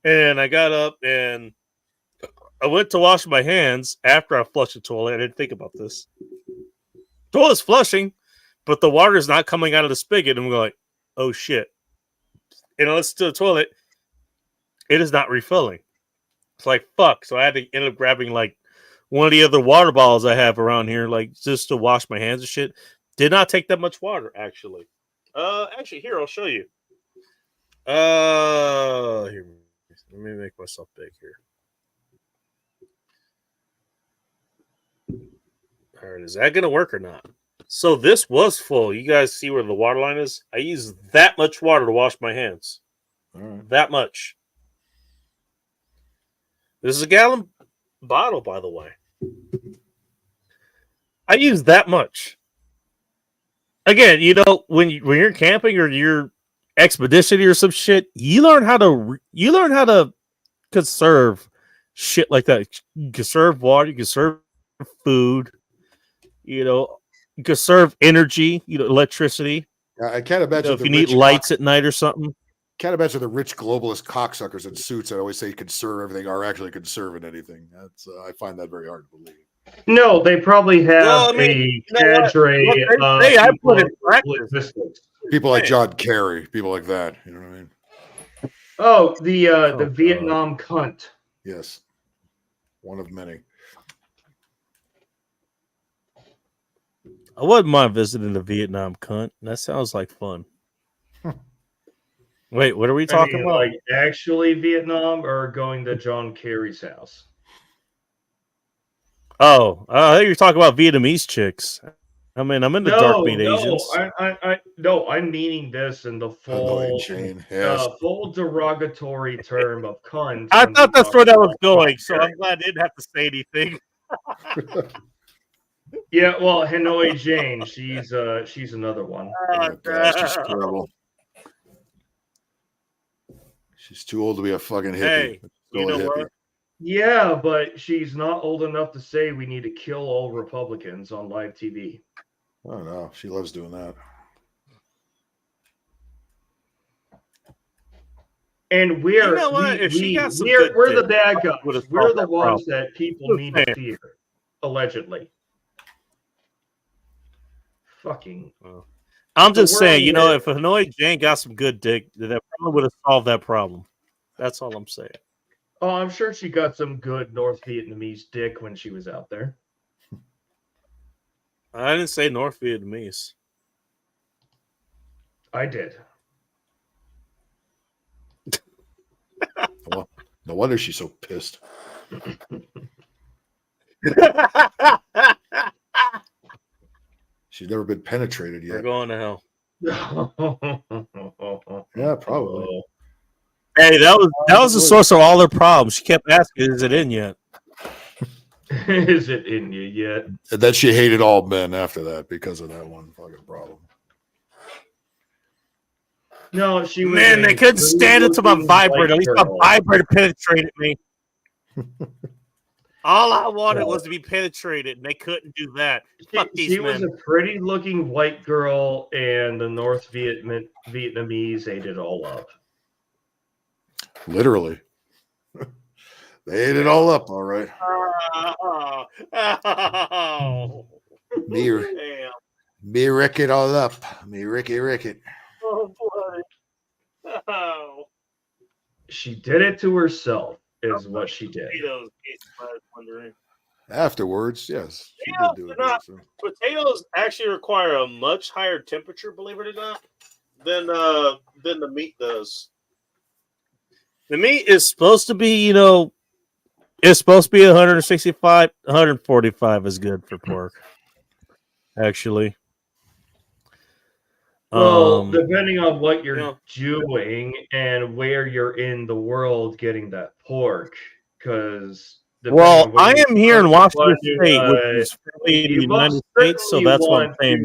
And I got up and I went to wash my hands after I flushed the toilet. I didn't think about this. Toilet's flushing, but the water is not coming out of the spigot. And I'm like, oh shit. And I listen to the toilet. It is not refilling. It's like, fuck. So I had to end up grabbing like one of the other water bottles I have around here, like just to wash my hands and shit. Did not take that much water, actually. Actually, here, I'll show you. Here, let me make myself big here. All right, is that gonna work or not? So this was full. You guys see where the water line is? I used that much water to wash my hands. All right. That much. This is a gallon bottle, by the way. I use that much. Again, you know, when you're camping or you're expeditioning or some shit, you learn how to conserve shit like that. You conserve water, you conserve food, you know, you conserve energy, you know, electricity. I can't imagine if you need lights at night or something. Can't imagine the rich globalist cocksuckers in suits that always say conserve everything are actually conserving anything. That's I find that very hard to believe. No, they probably have a cadre of people like John Kerry, people like that. You know what I mean? Oh, the Vietnam cunt. Yes, one of many. I wouldn't mind visiting the Vietnam cunt. That sounds like fun. Wait, what are we talking about? Like actually Vietnam or going to John Kerry's house? Oh, I think you're talking about Vietnamese chicks. I mean, I'm into dark meat Asians. I'm meaning this in the full, full derogatory term of cunt. I thought that's where that was going, so I'm glad I didn't have to say anything. Yeah, well, Hanoi Jane, she's another one. Oh, gosh, she's terrible. She's too old to be a fucking hippie. Hey, you know what? Yeah, but she's not old enough to say we need to kill all Republicans on live TV. I don't know. She loves doing that. And we're You know what? If she got some we're, good we're the dick, bad I guys. would've We're solved the that ones problem. that people need to fear, allegedly. Fucking. I'm just The saying, you know, world if Hanoi Jane got some good dick, that probably would have solved that problem. That's all I'm saying. Oh, I'm sure she got some good North Vietnamese dick when she was out there. I didn't say North Vietnamese. I did. Well, no wonder she's so pissed. She's never been penetrated yet. We're going to hell. Yeah, probably. Hey, that was the source of all their problems. She kept asking, "Is it in yet?" Is it in you yet? And then she hated all men after that because of that one fucking problem. No, she was Man, they couldn't stand it to my vibrator. At least my girl. vibrator penetrated me. All I wanted was to be penetrated, and they couldn't do that. Fuck these She men. was a pretty looking white girl, and the North Vietnamese ate it all up. Literally. They ate it all up, all right. Oh. Me rick it all up. Me rick it. Oh, boy. Oh. She did it to herself, is what she did. Potatoes, in case I was wondering. Afterwards, yes. She Yeah, did do it. they're not- potatoes actually require a much higher temperature, believe it or not, than the meat does. The meat is supposed to be, you know, it's supposed to be 165, 145 is good for pork. Actually. Well, depending on what you're doing and where you're in the world getting that pork, because well, I am here in Washington State, which is fairly in the United States, so that's what I'm saying.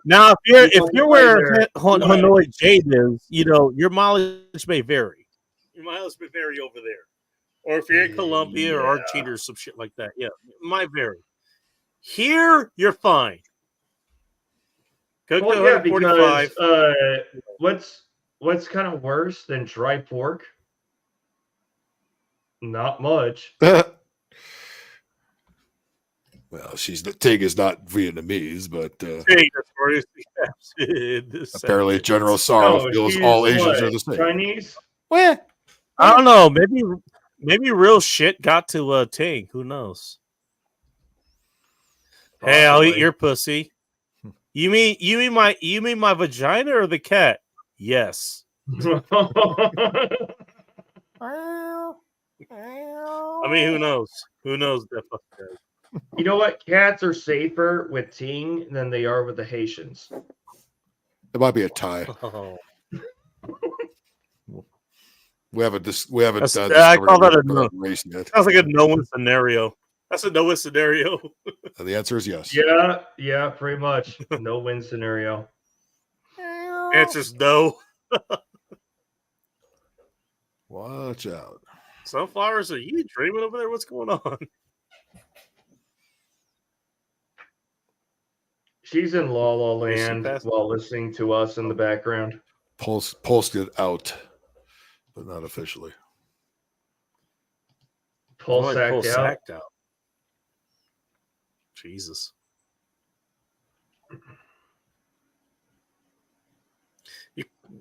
Now, if you're where Hanoi Jade is, you know, your mileage may vary. Your mileage may vary over there. Or if you're in Colombia or Argentina or some shit like that, yeah, it might vary. Here, you're fine. Cook Well, yeah, because what's kind of worse than dry pork? Not much. Well, Tig is not Vietnamese, but apparently General Sorrow feels all Asians are the same. Chinese? Well, I don't know. Maybe real shit got to Ting. Who knows? Possibly. Hey, I'll eat your pussy. You mean my vagina or the cat? Yes. I mean, who knows? Who knows that fucking guy? You know what? Cats are safer with Ting than they are with the Haitians. It might be a tie. Oh. We haven't I call that a no. race yet. Sounds like a no-win scenario. That's a no-win scenario. And the answer is yes. Yeah, pretty much. No-win scenario. Answer's no. Watch out. Sunflowers, are you dreaming over there? What's going on? She's in La La Land while listening to us in the background. Posted out, but not officially. Paul sacked out. Jesus.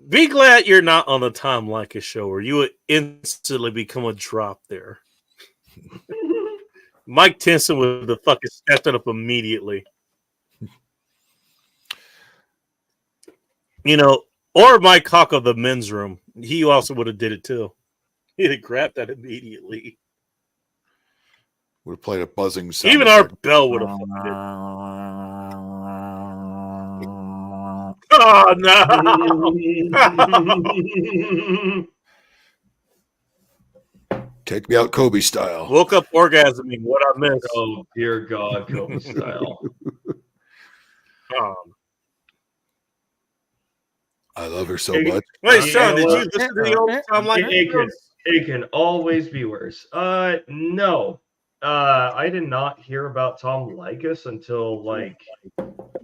Be glad you're not on the Tom Likas show where you would instantly become a drop there. Mike Tenson would have fucking stepped it up immediately. You know, or Mike Hawk of the men's room. He also would have did it too. He'd have grabbed that immediately. Would have played a buzzing sound. Even our bell would have fucked it. Oh no! Take me out Kobe style. Woke up orgasming. What I missed? Oh dear God, Kobe style. I love her so much. Wait, Sean, did you listen to the old Tom Likas? It can always be worse. No. I did not hear about Tom Likas until like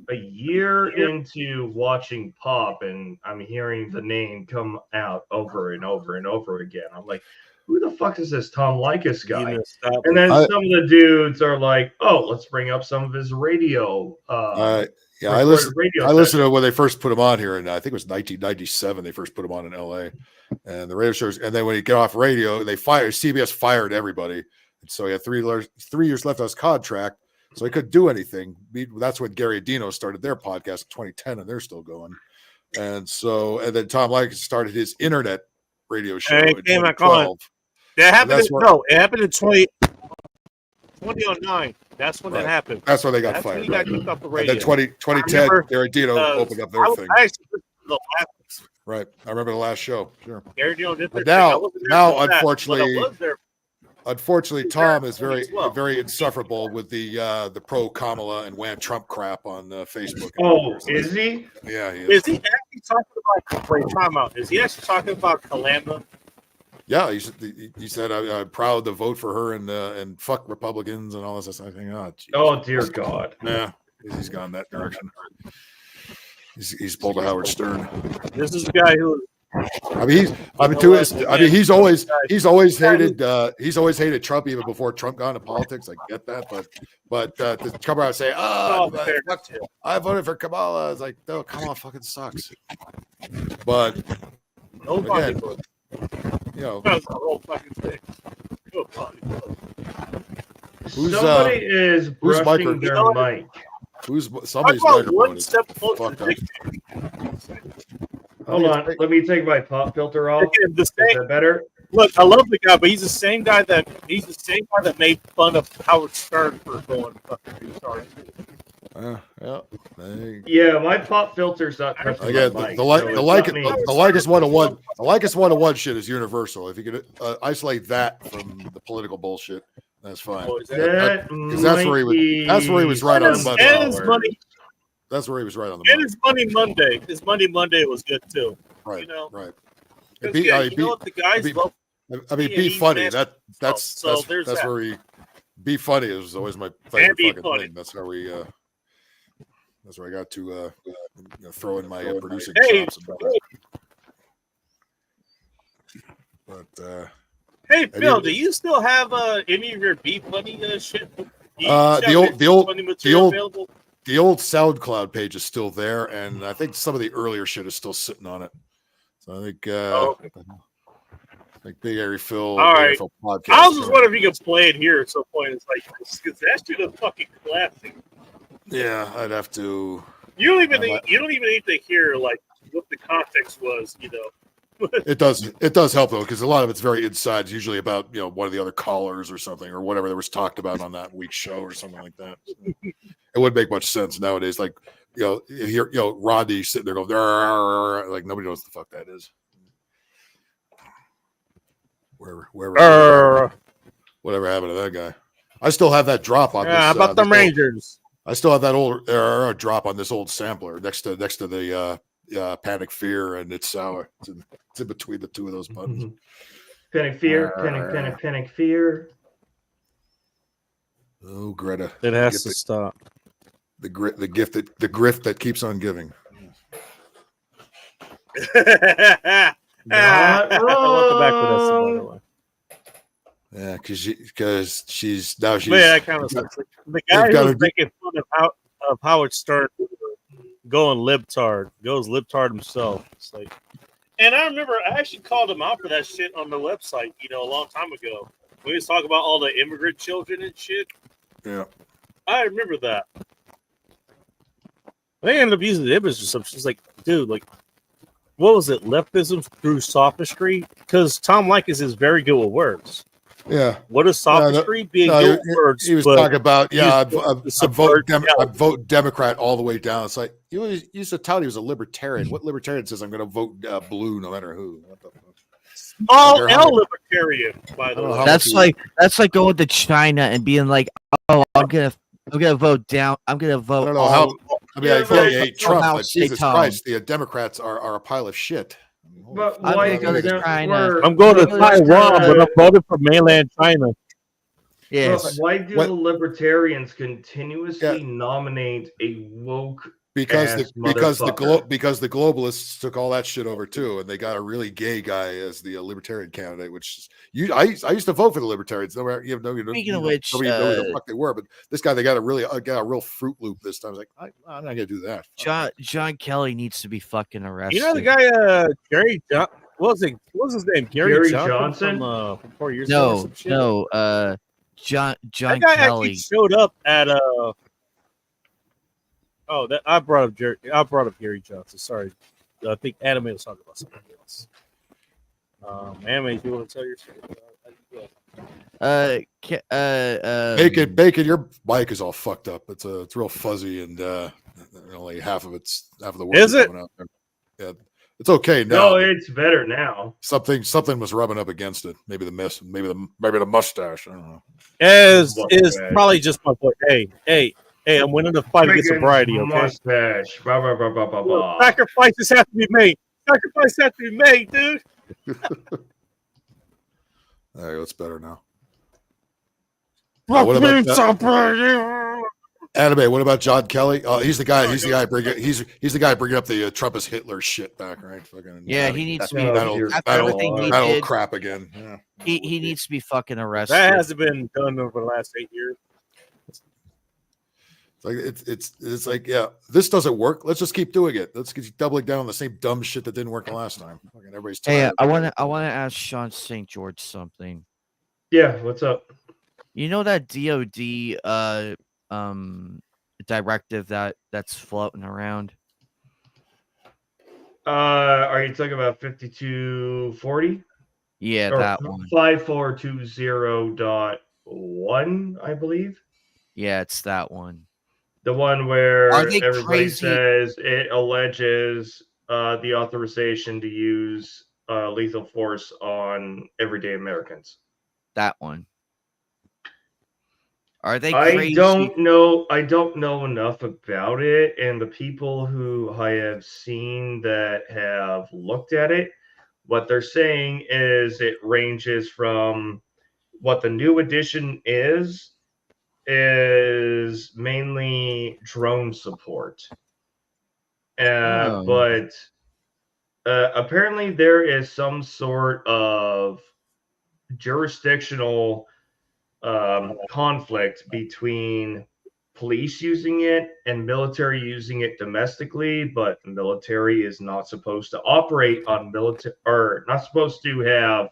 a year into watching Pop, and I'm hearing the name come out over and over and over again. I'm like, who the fuck is this Tom Likas guy? And then some of the dudes are like, oh, let's bring up some of his radio. Yeah, I listened to when they first put him on here, and I think it was 1997. They first put him on in LA, and the radio shows. And then when he got off radio, CBS fired everybody, and so he had 3 years left on his contract, so he couldn't do anything. That's when Gary Adino started their podcast in 2010, and they're still going. And then Tom Likas started his internet radio show in 2012. That happened. It happened in 2009. That's when that happened. That's when they got fired. He got kicked off the radio. And then 2010, Gary Dino opened up their thing. Right. I remember the last show. Sure. Gary Dino did but now unfortunately, Tom is very insufferable with the pro Kamala and Wan Trump crap on Facebook. Oh, is he? Yeah, he is. Is he actually talking about? Wait, time out. Is he actually talking about Kalamba? Yeah, he said I'm proud to vote for her and fuck Republicans and all this. I think, oh dear God, yeah, he's gone that direction. He's pulled a Howard Stern. This is the guy who. He's always hated Trump even before Trump got into politics. I get that, but to come around and say, I voted for Kamala. It's like, no, Kamala fucking sucks. But nobody again, you know, that's the whole fucking thing. Somebody is brushing their mic. Somebody's microphone is fucked up. Hold on, let me take my pop filter off. Is that better? Look, I love the guy, but he's the same guy that made fun of Howard Stern for going fucking retarded. Yeah, my pop filter's not touching again. My mic, The Likas 101. The Likas 101 shit is universal. If you could isolate that from the political bullshit, that's fine. Because that's where he was right on the money. That's where he was right on the money. And his Money Monday. His Money Monday was good too. Right. You know? Right. You know what the guys vote. Be funny. That's where he be funny was always my favorite fucking thing. That's how we. That's where I got to throw in my producing chops. But hey, Phil, do you still have any of your Be Funny shit? the old SoundCloud page is still there, and I think some of the earlier shit is still sitting on it. So I think like Big Airy Phil. All right. Podcast I was just wondering if you could play it here at some point. It's like, because that shit is fucking classic. Yeah, I'd have to. You don't even need to hear like what the context was, you know. It does help though, because a lot of it's very inside. It's usually about one of the other callers or something, or whatever that was talked about on that week's show or something like that. So it wouldn't make much sense nowadays. Like you hear Rodney sitting there going like nobody knows what the fuck that is. Whatever happened to that guy? I still have that drop on. Yeah, about the Rangers. I still have that old drop on this old sampler next to the Panic Fear and It's Sour. It's in between the two of those buttons. Panic Fear, Panic Fear. Oh, Greta! It has to stop. The grift that keeps on giving. Not wrong. Welcome back with us, by the way. Yeah, because she's now she's. Yeah, that kind of sucks. The guy who's making fun of Howard Stern goes libtard himself. It's like, and I remember I actually called him out for that shit on the website, a long time ago. We was talking about all the immigrant children and shit. Yeah, I remember that. They ended up using the image or something. She's like, dude, like, what was it? Leftism through sophistry? Because Tom Likas is very good with words. Yeah. What is sophistry? Being good with words. He was talking about, I vote Democrat all the way down. It's like, he used to tout he was a libertarian. What libertarian says I'm going to vote blue no matter who? What the fuck? Small L libertarian, by the way. That's like going to China and being like, oh, I'm gonna vote down. I'm gonna vote. I don't know how. I mean, I hate Trump, but Jesus Christ, the Democrats are a pile of shit. But why I'm going to China. I'm going to Taiwan, but I'm voting for mainland China. Yes. But why do the libertarians continuously nominate a woke? Because the globalists took all that shit over too, and they got a really gay guy as the libertarian candidate. Which I used to vote for the libertarians. Speaking of which, nobody knew who the fuck they were, but this guy they got a real Fruit Loop this time. I was like, I'm not gonna do that. John Kelly needs to be fucking arrested. You know the guy, Gary John. What was his name? Gary Johnson from 4 years ago. John that guy Kelly actually showed up at I brought up Gary Johnson. Sorry, I think Anime was talking about something else. Anime, do you want to tell your story? Bacon, your mic is all fucked up. It's real fuzzy, and only half of the word is it? Out there. Yeah, it's okay now. No, it's better now. Something was rubbing up against it. Maybe the mustache. I don't know. Is probably just my point. Hey, I'm winning the fight against sobriety, okay? Mustache. Sacrifices have to be made. Sacrifices have to be made, dude. All right, it's better now. What about Anime? What about John Kelly? Oh, he's the guy. He's the guy bringing up the Trump is Hitler shit back, right? Fucking, he needs to be everything he did. Crap again. Yeah. He needs to be fucking arrested. That hasn't been done over the last 8 years. It's like, yeah, this doesn't work. Let's just keep doing it. Let's keep doubling down on the same dumb shit that didn't work the last time. Fucking everybody's tired. Hey, I want to ask Sean St. George something. Yeah, what's up? You know that DOD directive that's floating around? Are you talking about 5240? Yeah, or that one. 5420.1, I believe. Yeah, it's that one. The one where everybody crazy? says it alleges the authorization to use lethal force on everyday Americans. That one. Are they crazy? I don't know enough about it, and the people who I have seen that have looked at it, what they're saying is it ranges from what the new edition is is mainly drone support. But apparently there is some sort of jurisdictional conflict between police using it and military using it domestically, but the military is not supposed to operate on military, or not supposed to have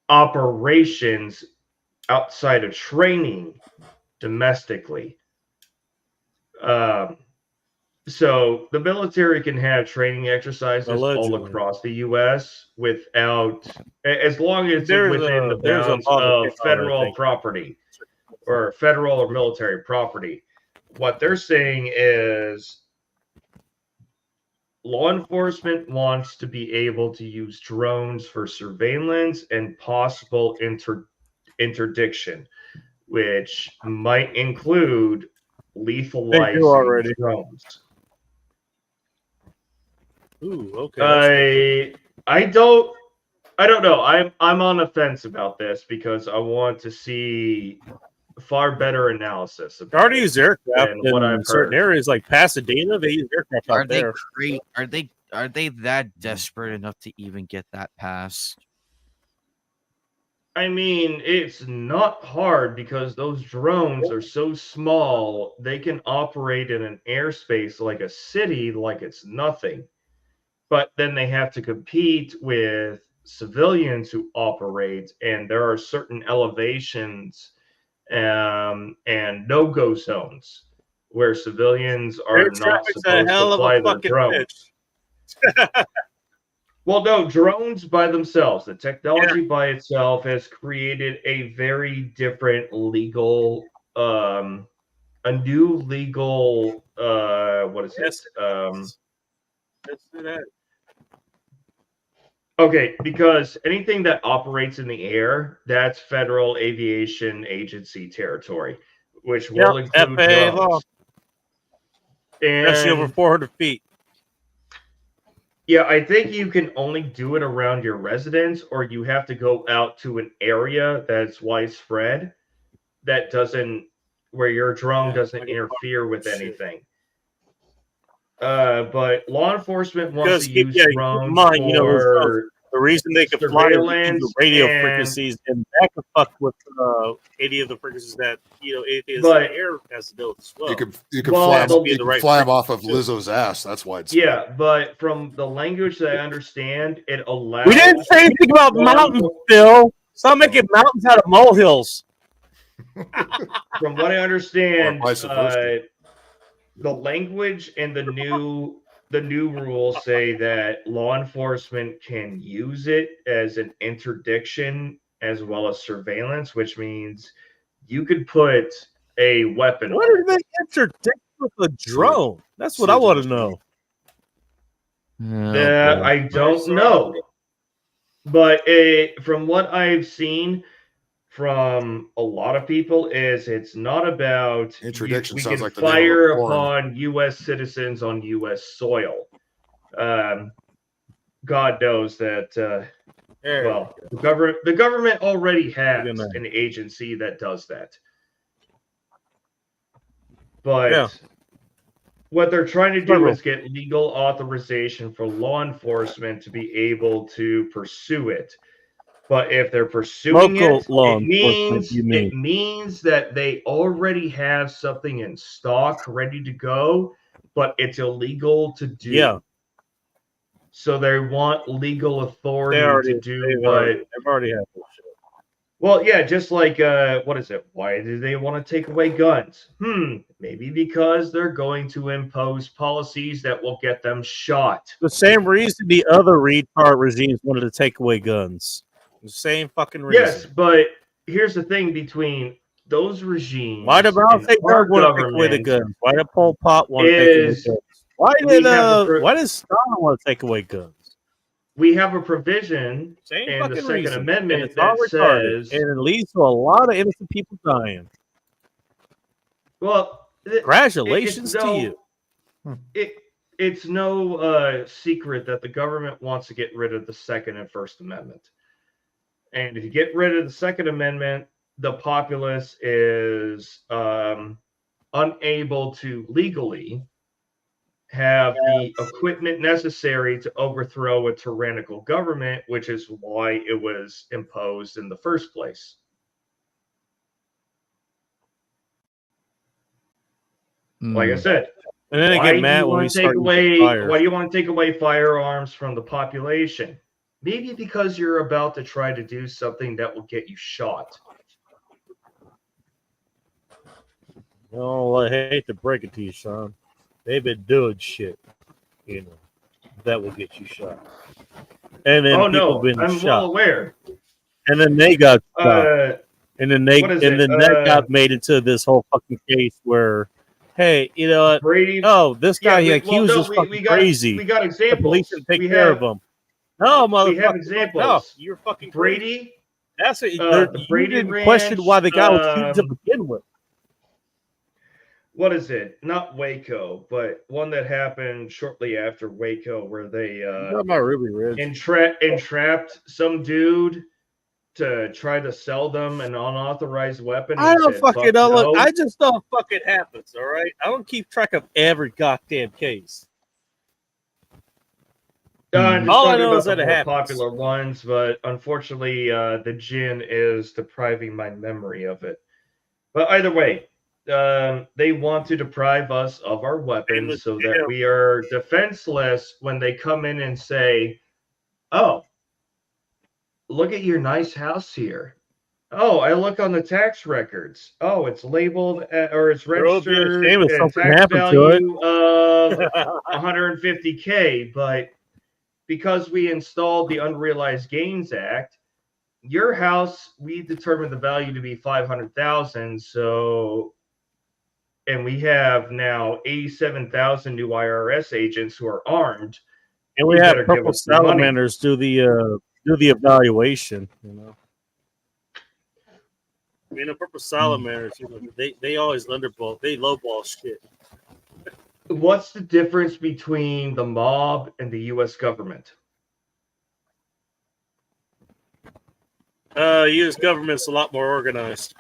operations outside of training domestically. So the military can have training exercises all across the U.S. without, as long as it's within the bounds of federal property or federal or military property. What they're saying is law enforcement wants to be able to use drones for surveillance and possible interdiction, which might include lethalizing drones. Ooh, okay. I don't know. I'm on the fence about this because I want to see far better analysis. They already use aircraft than what I've in certain heard. areas like Pasadena. They use aircraft out there. Are they that desperate enough to even get that passed? I mean, it's not hard because those drones are so small, they can operate in an airspace like a city like it's nothing. But then they have to compete with civilians who operate, and there are certain elevations and no-go zones where civilians are Air not traffic's a supposed hell to of a fly their fucking drones. Well, no, drones by themselves, the technology by itself has created a very different legal, a new legal, what is it? Let's do that. Okay, because anything that operates in the air, that's Federal Aviation Agency territory, which will include FAA drones. law. Especially over And 400 feet. yeah, I think you can only do it around your residence, or you have to go out to an area that's widespread that doesn't, where your drone doesn't interfere with anything. But law enforcement wants to use keep in drones mind, for the reason they could fly surveillance the radio and- frequencies, and that could fuck with any of the frequencies that anything in But- the air has to deal with as well. You can Well, fly the- them. You can fly them off of Lizzo's ass. That's why it's Yeah, but from the language that I understand, it allows. We didn't say anything about mountains, Phil. Stop making mountains out of molehills. From what I understand, Or vice versa. the language and the new rules say that law enforcement can use it as an interdiction as well as surveillance, which means you could put a weapon What on are they interdict with a drone? That's what I want to know. That I don't know. But from what I've seen from a lot of people is it's not about Interdiction we sounds can like the name of a fire porn. upon U.S. citizens on U.S. soil. God knows that. Well, the government already has an agency that does that. But what they're trying to do is get legal authorization for law enforcement to be able to pursue it. But if they're pursuing it means that they already have something in stock ready to go, but it's illegal to do. Yeah. So they want legal authority to do they've what. already had this shit. Well, yeah, just like what is it? Why do they want to take away guns? Maybe because they're going to impose policies that will get them shot. The same reason the other retard regimes wanted to take away guns. The same fucking reason. Yes, but here's the thing between those regimes. Why did Mao and our Zedong want to take away the government guns? Why did Pol Pot want to take away is guns? we have Why did Stalin want to take away guns? We have a provision Same in the fucking Second reason. And Amendment it's all that retarded, says, and it leads to a lot of innocent people dying. well, Congratulations to you. It's no secret that the government wants to get rid of the Second and First Amendment. And if you get rid of the Second Amendment, the populace is unable to legally have the equipment necessary to overthrow a tyrannical government, which is why it was imposed in the first place. Like I said, and then they why get mad do you when we want to take start using away? fire. Why do you want to take away firearms from the population? Maybe because you're about to try to do something that will get you shot. Oh, I hate to break it to you, son. They've been doing shit, you know, that will get you shot. And then Oh people no, been I'm shot. well aware. And then they got shot. And then what is it? that got made into this whole fucking case where, hey, you know what? Brady. Oh, this guy, Yeah, he was just fucking crazy. We got The examples. police didn't take We care have of him. No, we have motherfucker. examples. No, you're fucking crazy. Brady. That's it. The You Brady didn't Ranch, question why the guy was shooting to begin with. What is it? Not Waco, but one that happened shortly after Waco, where they Talking about Ruby Ridge. entrapped some dude to try to sell them an unauthorized weapon. I He don't said, fucking "Fuck know. Look, no." I just know it fucking happens, all right? I don't keep track of every goddamn case. I'm just All I talking know about is that the it more happens. popular ones, but unfortunately, the gin is depriving my memory of it. But either way, they want to deprive us of our weapons so that we are defenseless when they come in and say, "Oh, look at your nice house here. Oh, I look on the tax records. Oh, it's labeled or it's There will be a registered shame if at something tax happened to it." value of 150K, but because we installed the Unrealized Gains Act, your house, we determined the value to be 500,000. So, and we have now 87,000 new IRS agents who are armed. And we You have better give purple us the money. salamanders do the evaluation, you know. I mean, the purple salamanders, you know, they always underball, they lowball shit. What's the difference between the mob and the U.S. government? U.S. government's a lot more organized.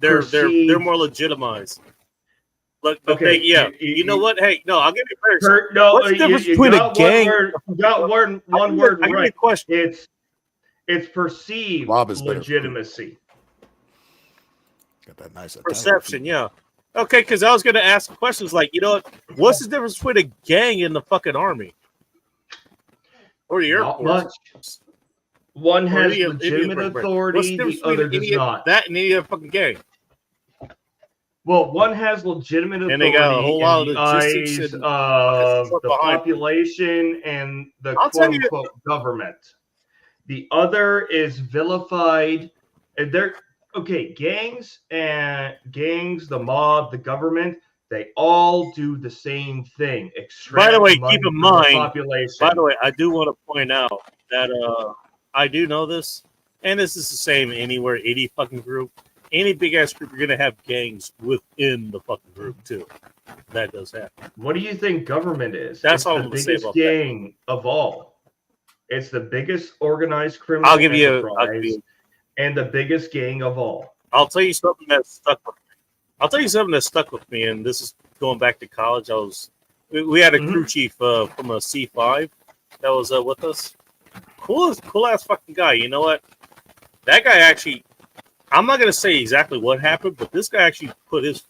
They're more legitimized. Look, but Okay, you know what? Hey, no, I'll give you a better. No, What's the difference you between a got gang? you got one word I give you a right. question. It's perceived Mob is better. legitimacy. Got that nice Perception, yeah. Okay, because I was going to ask questions like, you know what? What's the difference between a gang and the fucking army? Or the Air Not Force? much. One Or has Indian legitimate What's authority, difference the other between does not. that and any other fucking gang? Well, one has legitimate authority And they got a whole lot in of the logistics eyes and of stuff the behind it. population and the I'll tell you- quote-unquote government. The other is vilified. And they're okay, gangs, the mob, the government, they all do the same thing. By the way, Extract money keep in from the mind. population. By the way, I do want to point out that I do know this, and this is the same anywhere, any fucking group, any big ass group, you're gonna have gangs within the fucking group too. That does happen. What do you think government is? That's It's all the I'm gonna say biggest about gang of all. It's the biggest organized criminal I'll give you. enterprise and the biggest gang of all. I'll tell you something that stuck with me. I'll tell you something that stuck with me, and this is going back to college. We had a crew chief from a C5 that was with us. Cool ass fucking guy. You know what? That guy actually. I'm not gonna say exactly what happened, but this guy actually put his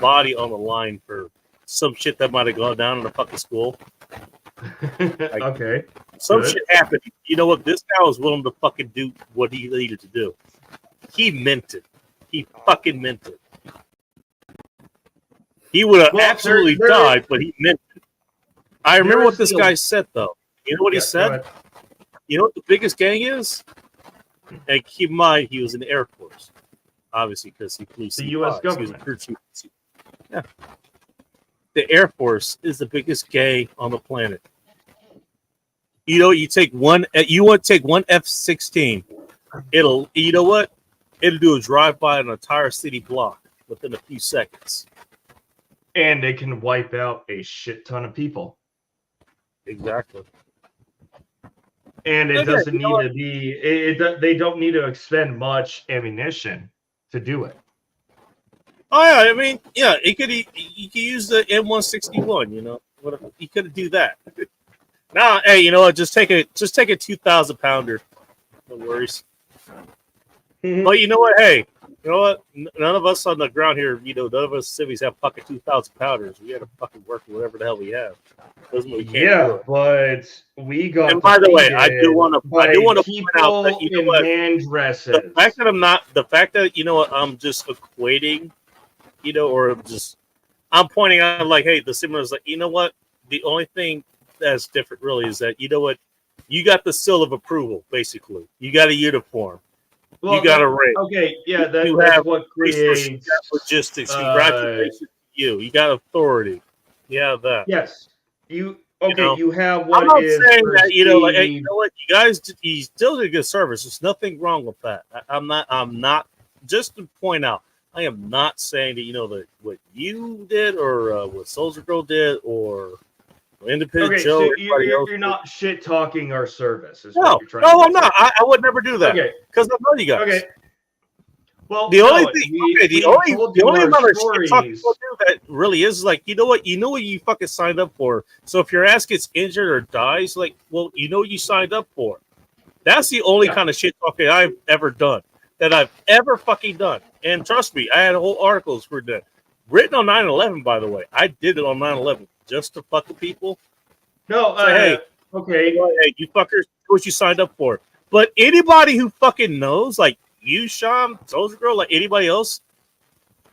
body on the line for some shit that might have gone down in the fucking school. Like, okay. Some Good. shit happened. You know what? This guy was willing to fucking do what he needed to do. He meant it. He fucking meant it. He would have absolutely died, but he meant it. I remember what this guy said, though. You know what he said? You know what the biggest gang is? And keep in mind, he was in the Air Force, obviously, because he flew The U.S. C5s. He was a government. crew chief. Yeah. The Air Force is the biggest gang on the planet. You know, you want to take one F-16. You know what? It'll do a drive-by an entire city block within a few seconds. And it can wipe out a shit ton of people. Exactly. And it Okay, doesn't you know need what? to be. They don't need to expend much ammunition to do it. Oh yeah, I mean, yeah, you could use the M161. You know, you could do that. Now, hey, you know what? Just take a 2,000 pounder. No worries. But you know what? Hey, you know what? None of us on the ground here, you know, none of us civvies have fucking 2,000 pounders. We got to fucking work with whatever the hell we have. Doesn't mean we can't do it. But we got. And by the way, I do want to point out people that you know in what? man dresses. The fact that you know what, I'm just equating, you know, or just I'm pointing out like, hey, the similar is like, you know what? The only thing that's different really is that you know what, you got the seal of approval. Basically, you got a uniform. Well, you got a ring. Okay, yeah, You that's have what resources, creates you got logistics. Congratulations to you. You got authority. You have that. Yes, you know, you have I'm what not is saying that you know, like, hey, you perceived- know what, you guys, you still did good service. There's nothing wrong with that. I'm not. Just to point out, I am not saying that you know that what you did or what Soldier Girl did or Independent Okay, Joe. so Or anybody else you're not shit talking our service. Is no, what you're trying no, to I'm not. I would never do that. Okay, because I know you guys. Okay. Well, the only no, thing, we told the you only our amount of shit talking stories. people do that really is like, you know what you fucking signed up for. So if your ass gets injured or dies, like, well, you know what you signed up for. That's the only kind of shit talking I've ever done. That I've ever fucking done. And trust me, I had whole articles for that. Written on 9/11, by the way. I did it on 9/11 just to fuck with people. No, say, hey, okay, hey, you fuckers, what you signed up for. But anybody who fucking knows, like you, Sean, Soldier Girl, like anybody else,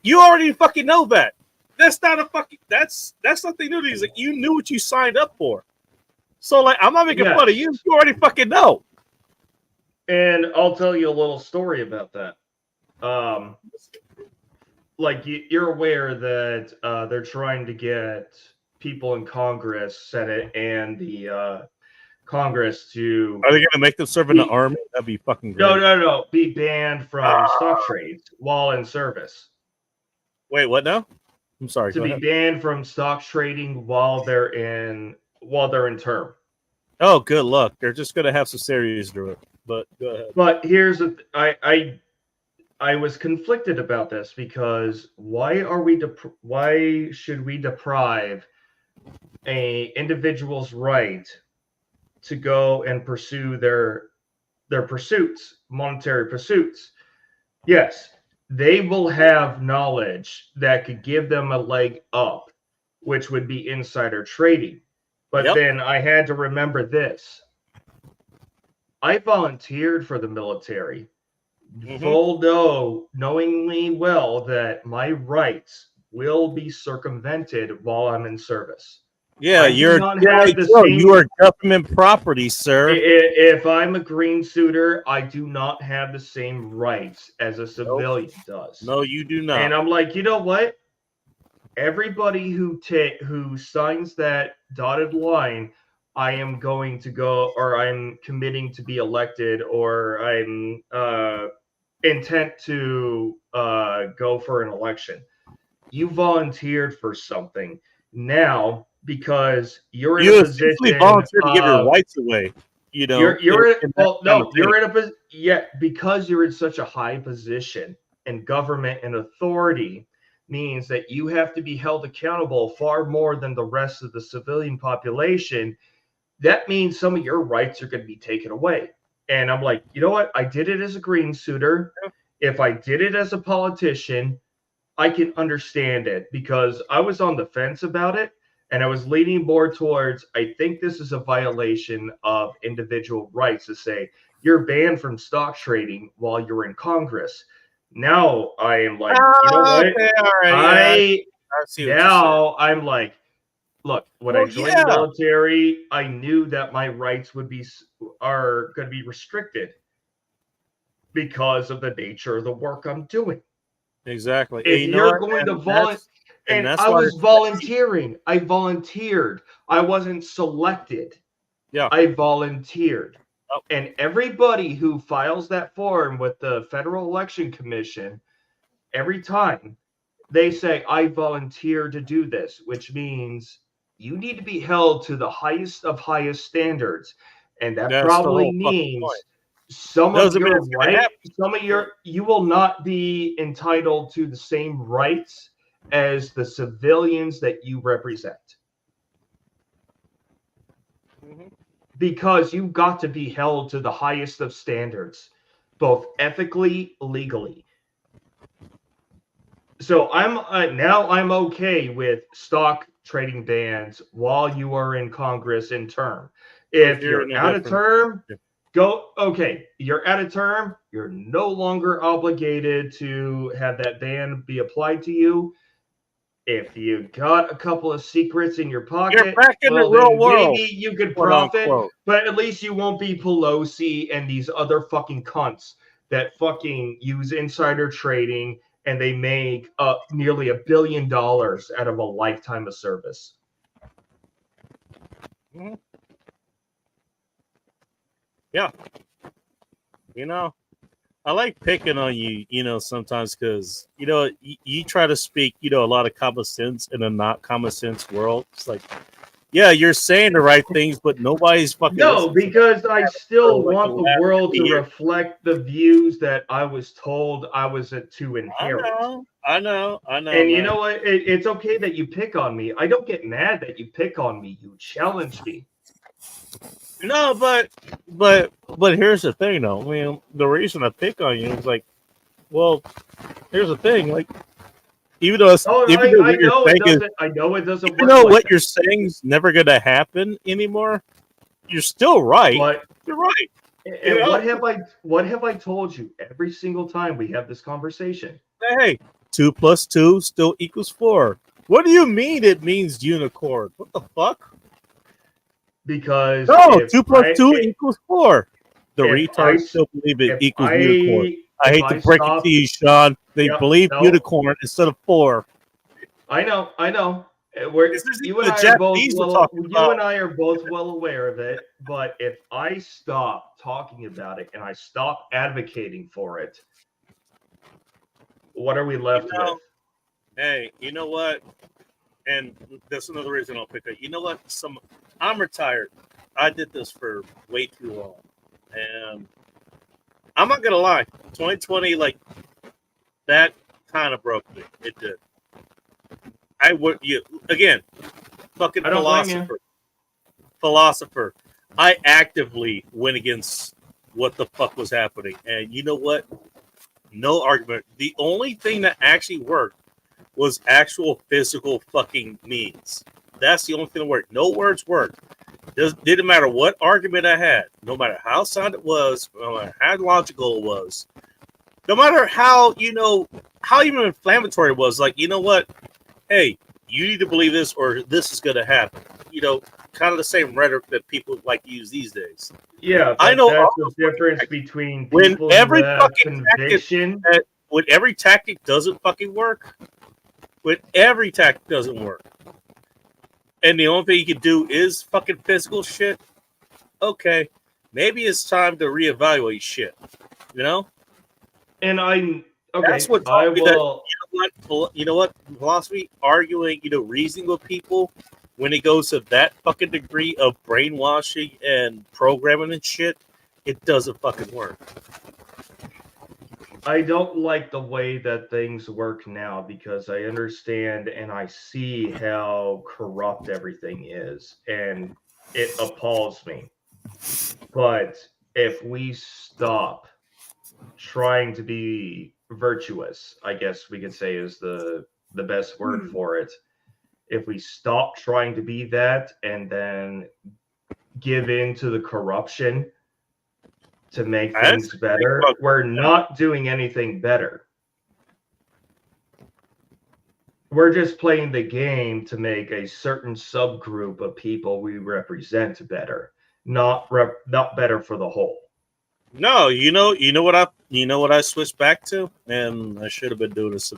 you already fucking know that. That's not a fucking. That's nothing new to you. Like, you knew what you signed up for. So like, I'm not making fun of you. You already fucking know. And I'll tell you a little story about that. Like you're aware that they're trying to get people in Congress, Senate, and the Congress to. Are they going to make them serve in the army? That'd be fucking great. No. Be banned from stock trades while in service. Wait, what now? I'm sorry. To be banned from stock trading while they're in term. Oh, good luck. They're just going to have some serious do it. But go ahead. But here's I was conflicted about this because why should we deprive a individual's right to go and pursue their pursuits, monetary pursuits? Yes, they will have knowledge that could give them a leg up, which would be insider trading. But then I had to remember this. I volunteered for the military. Full knowingly well that my rights will be circumvented while I'm in service. Yeah, you are government property, sir. If I'm a green suitor, I do not have the same rights as a civilian does. No, you do not. And I'm like, you know what? Everybody who signs that dotted line, I am going to go, or I'm committing to be elected, or I'm intent to go for an election. You volunteered for something. Now, because you're in a position, volunteered to give your rights away. You know, because you're in such a high position, and government and authority means that you have to be held accountable far more than the rest of the civilian population. That means some of your rights are going to be taken away. And I'm like, you know what? I did it as a green suitor. If I did it as a politician, I can understand it because I was on the fence about it. And I was leaning more towards, I think this is a violation of individual rights to say you're banned from stock trading while you're in Congress. Now I am like, you know what? Okay, all right, I'm like, look, when I joined the military, I knew that my rights are going to be restricted because of the nature of the work I'm doing. Exactly. If you're going to volunteer, and I was volunteering. I volunteered. I wasn't selected. Yeah. I volunteered. Oh. And everybody who files that form with the Federal Election Commission, every time they say, I volunteer to do this, which means you need to be held to the highest of highest standards. and that That's the probably whole fucking means point. some of Doesn't mean your it's gonna right, happen. some of your, you will not be entitled to the same rights as the civilians that you represent. Because you've got to be held to the highest of standards, both ethically, legally. So I'm okay with stock trading bans while you are in Congress in term. If you're out of term, you're out of term, you're no longer obligated to have that ban be applied to you. If you got a couple of secrets in your pocket, You're back in the well, real then world, maybe you could quote profit, unquote. but at least you won't be Pelosi and these other fucking cunts that fucking use insider trading and they make nearly $1 billion out of a lifetime of service. Yeah. I like picking on you, sometimes because, you try to speak, a lot of common sense in a not common sense world. It's like, yeah, you're saying the right things, but nobody's fucking No, listening. because I still like want the the last world 50 to years. reflect the views that I was told I was to inherit. I know. And you know what? It's okay that you pick on me. I don't get mad that you pick on me. You challenge me. No, but here's the thing, though. I mean, the reason I pick on you is like, well, here's the thing. Like, even though I know it doesn't. I know it doesn't. Even though what you're saying is never going to happen anymore, you're still right. But you're right. And what have I told you every single time we have this conversation? Hey, 2 + 2 still equals 4. What do you mean it means unicorn? What the fuck? Because no, 2 + 2 equals 4. The retards still believe it equals unicorn. I hate to break it to you, Sean. They believe unicorn instead of 4. I know. You and I are both well aware of it. But if I stop talking about it and I stop advocating for it, what are we left with? Hey, you know what? And that's another reason I'll pick it. You know what? I'm retired. I did this for way too long, and I'm not gonna lie. 2020, like that, kind of broke me. It did. I would again, fucking philosopher. I actively went against what the fuck was happening, and you know what? No argument. The only thing that actually worked was actual physical fucking means. That's the only thing that worked. No words worked. Didn't matter what argument I had, no matter how sound it was, no matter how logical it was, no matter how how even inflammatory it was. Like, you know what? Hey, you need to believe this, or this is going to happen. Kind of the same rhetoric that people like to use these days. Yeah, I know that's the difference between when people every who have fucking conviction. When every tactic doesn't fucking work. When every tactic doesn't work, and the only thing you can do is fucking physical shit. Okay, maybe it's time to reevaluate shit. And that's what taught me that. You know what? Philosophy, arguing, reasoning with people when it goes to that fucking degree of brainwashing and programming and shit, it doesn't fucking work. I don't like the way that things work now because I understand and I see how corrupt everything is, and it appalls me. But if we stop trying to be virtuous, I guess we could say is the best word for it. If we stop trying to be that and then give in to the corruption to make things better, we're not doing anything better. We're just playing the game to make a certain subgroup of people we represent better, not better for the whole. No, you know what I switched back to, and I should have been doing this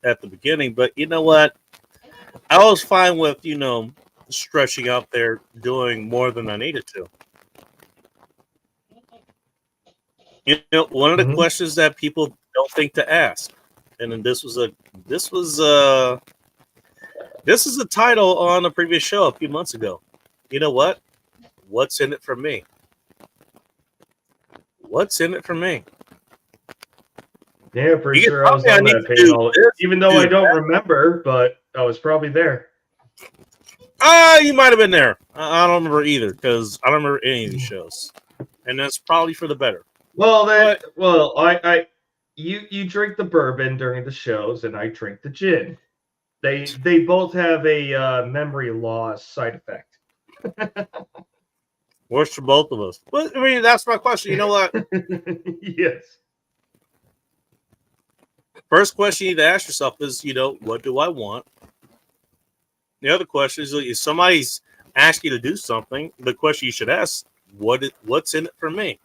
at the beginning, but you know what? I was fine with stretching out there, doing more than I needed to. One of the questions that people don't think to ask, and then this is a title on a previous show a few months ago. You know what? What's in it for me? What's in it for me? Yeah, pretty You can sure I tell was me I on need that to panel, do this, even though do I don't that. remember, but I was probably there. You might have been there. I don't remember either because I don't remember any of these shows, and that's probably for the better. Well, you drink the bourbon during the shows, and I drink the gin. They both have a memory loss side effect. Works for both of us. But I mean, that's my question. You know what? Yes. First question you need to ask yourself is, what do I want? The other question is, if somebody's asking you to do something, the question you should ask, what's in it for me?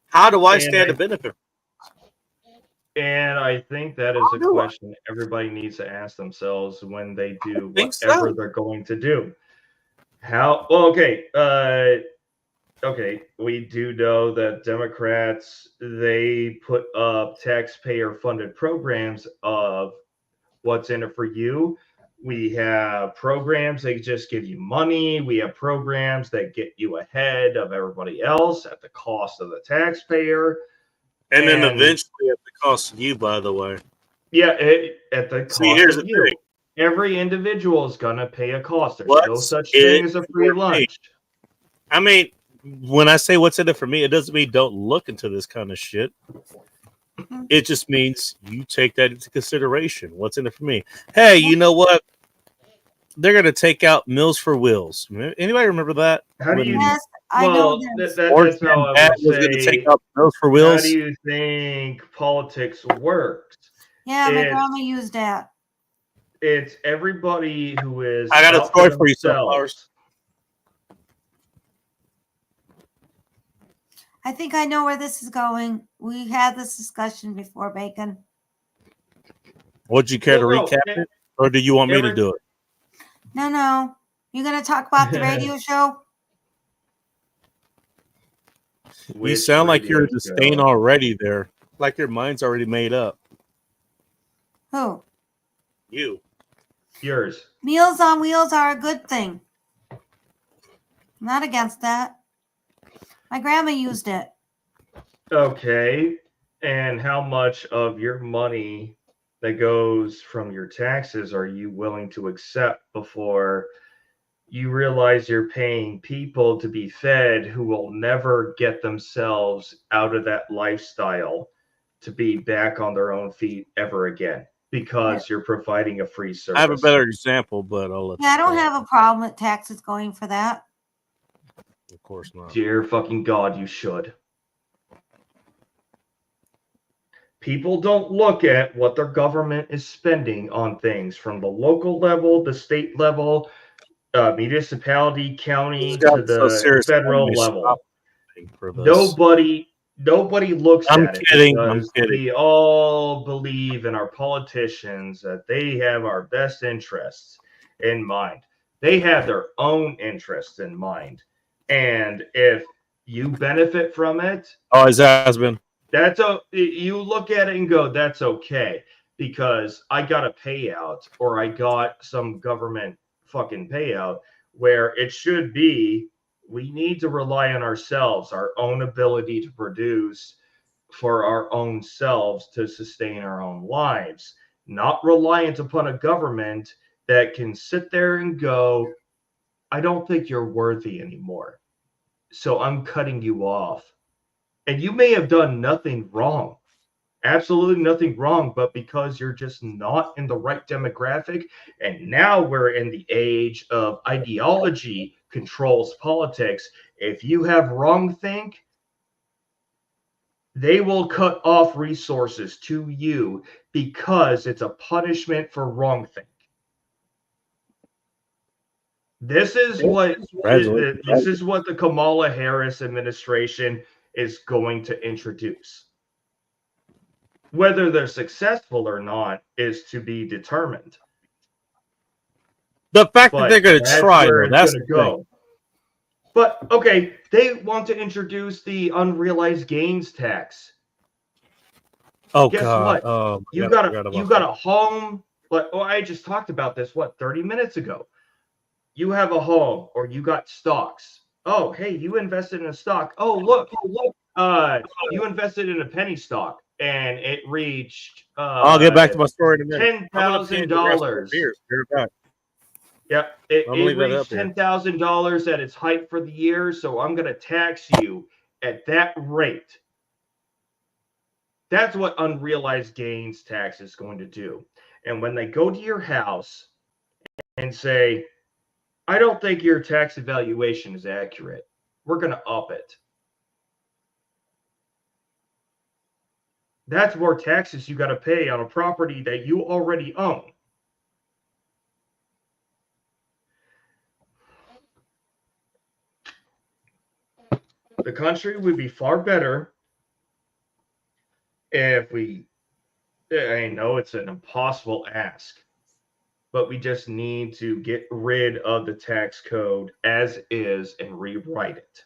How do I stand to benefit? And I think that is a question everybody needs to ask themselves when they do whatever they're going to do. Okay, we do know that Democrats, they put up taxpayer-funded programs of what's in it for you. We have programs that just give you money. We have programs that get you ahead of everybody else at the cost of the taxpayer. And then eventually at the cost of you, by the way. Yeah, at the cost of you. Thing. Every individual is going to pay a cost. There's no such thing as a free lunch. I mean, when I say what's in it for me, it doesn't mean don't look into this kind of shit. It just means you take that into consideration. What's in it for me? Hey, you know what? They're going to take out Meals for Wills. Anybody remember that? How do you? Yes, I know that's how I would say. Take out Meals for Wills. How do you think politics works? Yeah, my grandma used that. It's everybody who is. I got a story for you, Sunflowers. I think I know where this is going. We had this discussion before, Bacon. Would you care to recap it, or do you want me to do it? No. You're going to talk about the radio show? You sound like you're disdain already there. Like your mind's already made up. Who? You. Yours. Meals on Wheels are a good thing. I'm not against that. My grandma used it. Okay. And how much of your money that goes from your taxes are you willing to accept before you realize you're paying people to be fed who will never get themselves out of that lifestyle to be back on their own feet ever again because you're providing a free service? I have a better example, but I'll let I don't have a problem with taxes going for that. Of course not. Dear fucking God, you should. People don't look at what their government is spending on things from the local level, the state level, municipality, county, to the federal level. Nobody looks at it because we all believe in our politicians that they have our best interests in mind. They have their own interests in mind. And if you benefit from it, his husband. You look at it and go, that's okay, because I got a payout or I got some government fucking payout where it should be, we need to rely on ourselves, our own ability to produce for our own selves to sustain our own lives, not reliant upon a government that can sit there and go, I don't think you're worthy anymore, so I'm cutting you off. And you may have done nothing wrong, absolutely nothing wrong, but because you're just not in the right demographic, and now we're in the age of ideology controls politics. If you have wrongthink, they will cut off resources to you because it's a punishment for wrongthink. This is what the Kamala Harris administration is going to introduce. Whether they're successful or not is to be determined. The fact that they're going to try, that's going to go. But okay, they want to introduce the unrealized gains tax. Oh, guess God. what? You got a home. I just talked about this 30 minutes ago. You have a home or you got stocks. Oh, hey, you invested in a stock. Oh, look, you invested in a penny stock and it reached I'll get back to my story in a minute. $10,000. Yep, I'm gonna it leave that reached up here. $10,000 at its height for the year, so I'm going to tax you at that rate. That's what unrealized gains tax is going to do. And when they go to your house and say, I don't think your tax evaluation is accurate, we're going to up it. That's more taxes you got to pay on a property that you already own. The country would be far better if I know it's an impossible ask, but we just need to get rid of the tax code as is and rewrite it.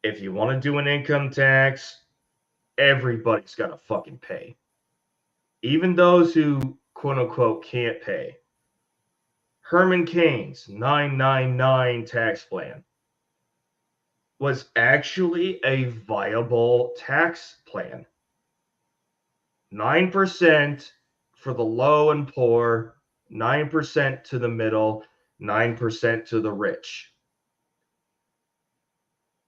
If you want to do an income tax, everybody's got to fucking pay. Even those who, quote unquote, can't pay. Herman Cain's 999 tax plan was actually a viable tax plan. 9% for the low and poor, 9% to the middle, 9% to the rich.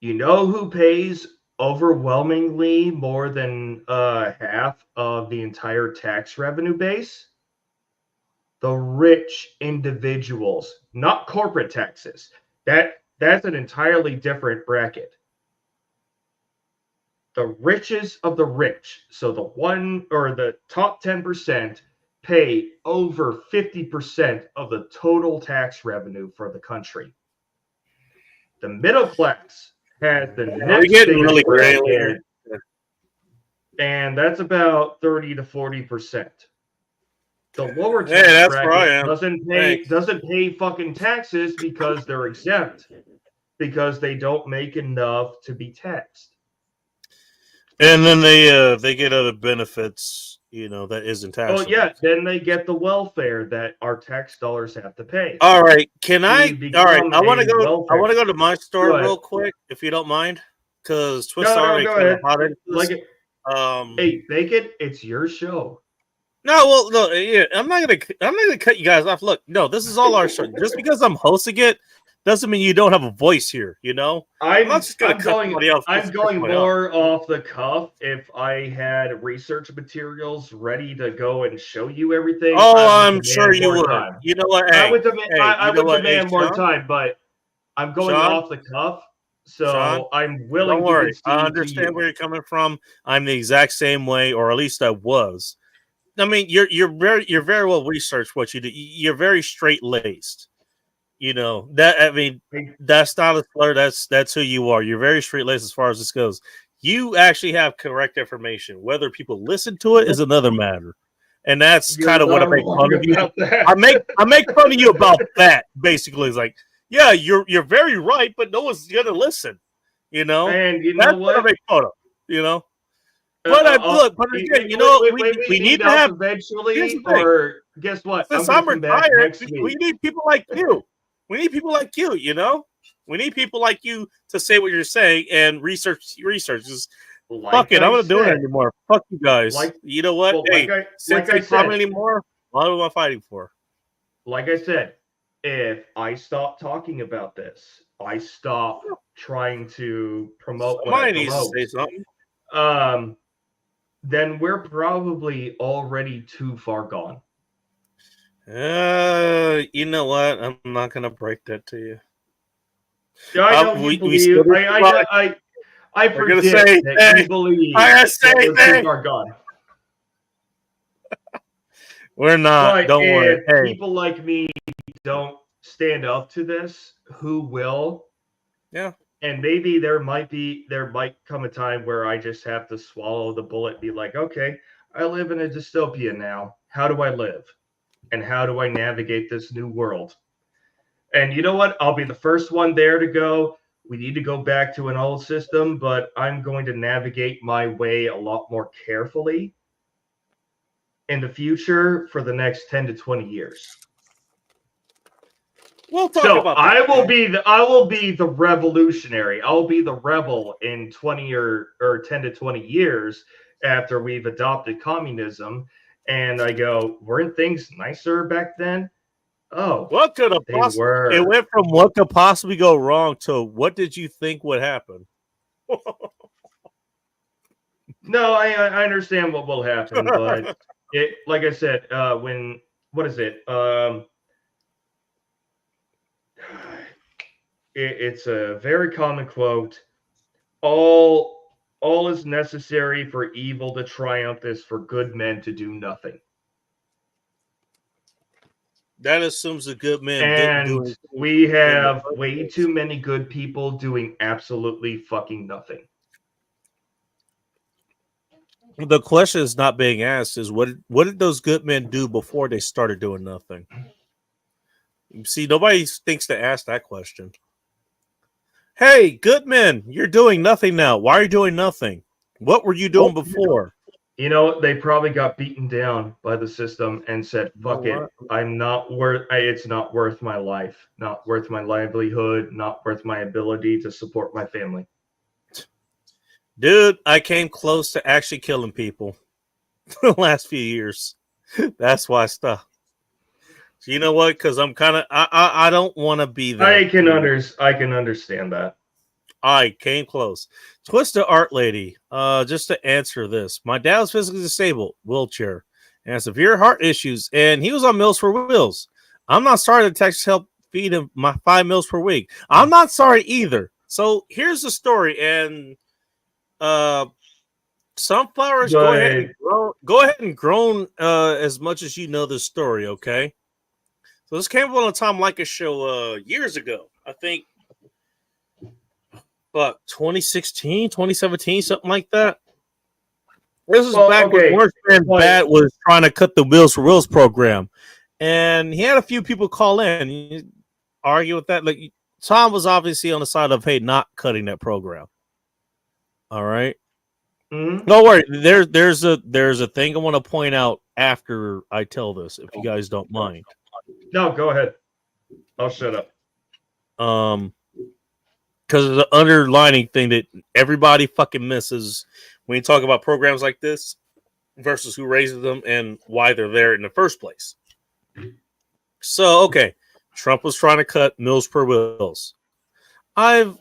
You know who pays overwhelmingly more than half of the entire tax revenue base? The rich individuals, not corporate taxes. That's an entirely different bracket. The richest of the rich, so the top 10% pay over 50% of the total tax revenue for the country. The middle class has the next biggest bracket, and that's about 30 to 40%. The lower tax bracket doesn't pay fucking taxes because they're exempt, because they don't make enough to be taxed. And then they get other benefits, that isn't taxable. Oh yeah, then they get the welfare that our tax dollars have to pay. All right, all right. I want to go to my story real quick, if you don't mind, because Twist already go kind ahead. of hot into this. Hey, Bacon, it's your show. No, yeah, I'm not gonna cut you guys off. Look, no, this is all our show. Just because I'm hosting it doesn't mean you don't have a voice here. I'm not just gonna cut somebody else. I'm going more off the cuff. If I had research materials ready to go and show you everything, I'm sure you would. Time. You know what? I would demand more time, but I'm going off the cuff, so Sean, I'm willing. Don't worry, to I understand where you're coming from. I'm the exact same way, or at least I was. I mean, you're very well researched what you do. You're very straight laced. That's not a slur. That's who you are. You're very straight laced as far as this goes. You actually have correct information. Whether people listen to it is another matter, and that's kind of what I make fun of you. I make fun of you about that. Basically, it's like, yeah, you're very right, but no one's gonna listen. And that's what I make fun of. But again, we need to have eventually. Or guess what? Since I'm retired, we need people like you. We need people like you. We need people like you to say what you're saying and research. Fuck it, I'm gonna do it anymore. Fuck you guys. You know what? Since I comment anymore, what am I fighting for? Like I said, if I stop talking about this, I stop trying to promote what I promote. Needs to say something. Then we're probably already too far gone. You know what? I'm not gonna break that to you. Yeah, I know you believe. I predict that you believe that we're too far gone. We're not. But don't worry. If people like me don't stand up to this, who will? Yeah. And maybe there might come a time where I just have to swallow the bullet and be like, okay, I live in a dystopia now. How do I live? And how do I navigate this new world? And you know what? I'll be the first one there to go. We need to go back to an old system, but I'm going to navigate my way a lot more carefully in the future for the next 10 to 20 years. We'll talk so about I that. will be the revolutionary. I'll be the rebel in 20 or 10 to 20 years after we've adopted communism. And I go, weren't things nicer back then? Oh, what could have they were. It went from what could possibly go wrong to what did you think would happen? No, I understand what will happen, but it, like I said, what is it? It's a very common quote. All is necessary for evil to triumph is for good men to do nothing. That assumes the good men and didn't do we have way too many good people doing absolutely fucking nothing. The question is not being asked is what did those good men do before they started doing nothing? See, nobody thinks to ask that question. Hey, good men, you're doing nothing now. Why are you doing nothing? What were you doing before? You know, they probably got beaten down by the system and said, fuck it. I'm not worth, it's not worth my life, not worth my livelihood, not worth my ability to support my family. Dude, I came close to actually killing people the last few years. That's why I stopped. So you know what? Because I'm kind of, I don't want to be there. I can understand that. I came close. Twisted Art Lady, just to answer this. My dad was physically disabled, wheelchair, and had severe heart issues, and he was on Meals for Wheels. I'm not sorry that Texas helped feed him my 5 meals per week. I'm not sorry either. So here's the story, and Sunflowers, go ahead and groan as much as you know the story, okay? So this came up on a Tom Leykis show years ago. I think 2016, 2017, something like that. This is back when Orange Man Bat was trying to cut the Wheels for Wheels program. And he had a few people call in and argue with that. Like Tom was obviously on the side of, hey, not cutting that program. All right. Mm-hmm. Don't worry. There's a thing I want to point out after I tell this, if you guys don't mind. No, go ahead. I'll shut up. Because of the underlining thing that everybody fucking misses when you talk about programs like this versus who raises them and why they're there in the first place. So, okay, Trump was trying to cut Meals per Wheels. I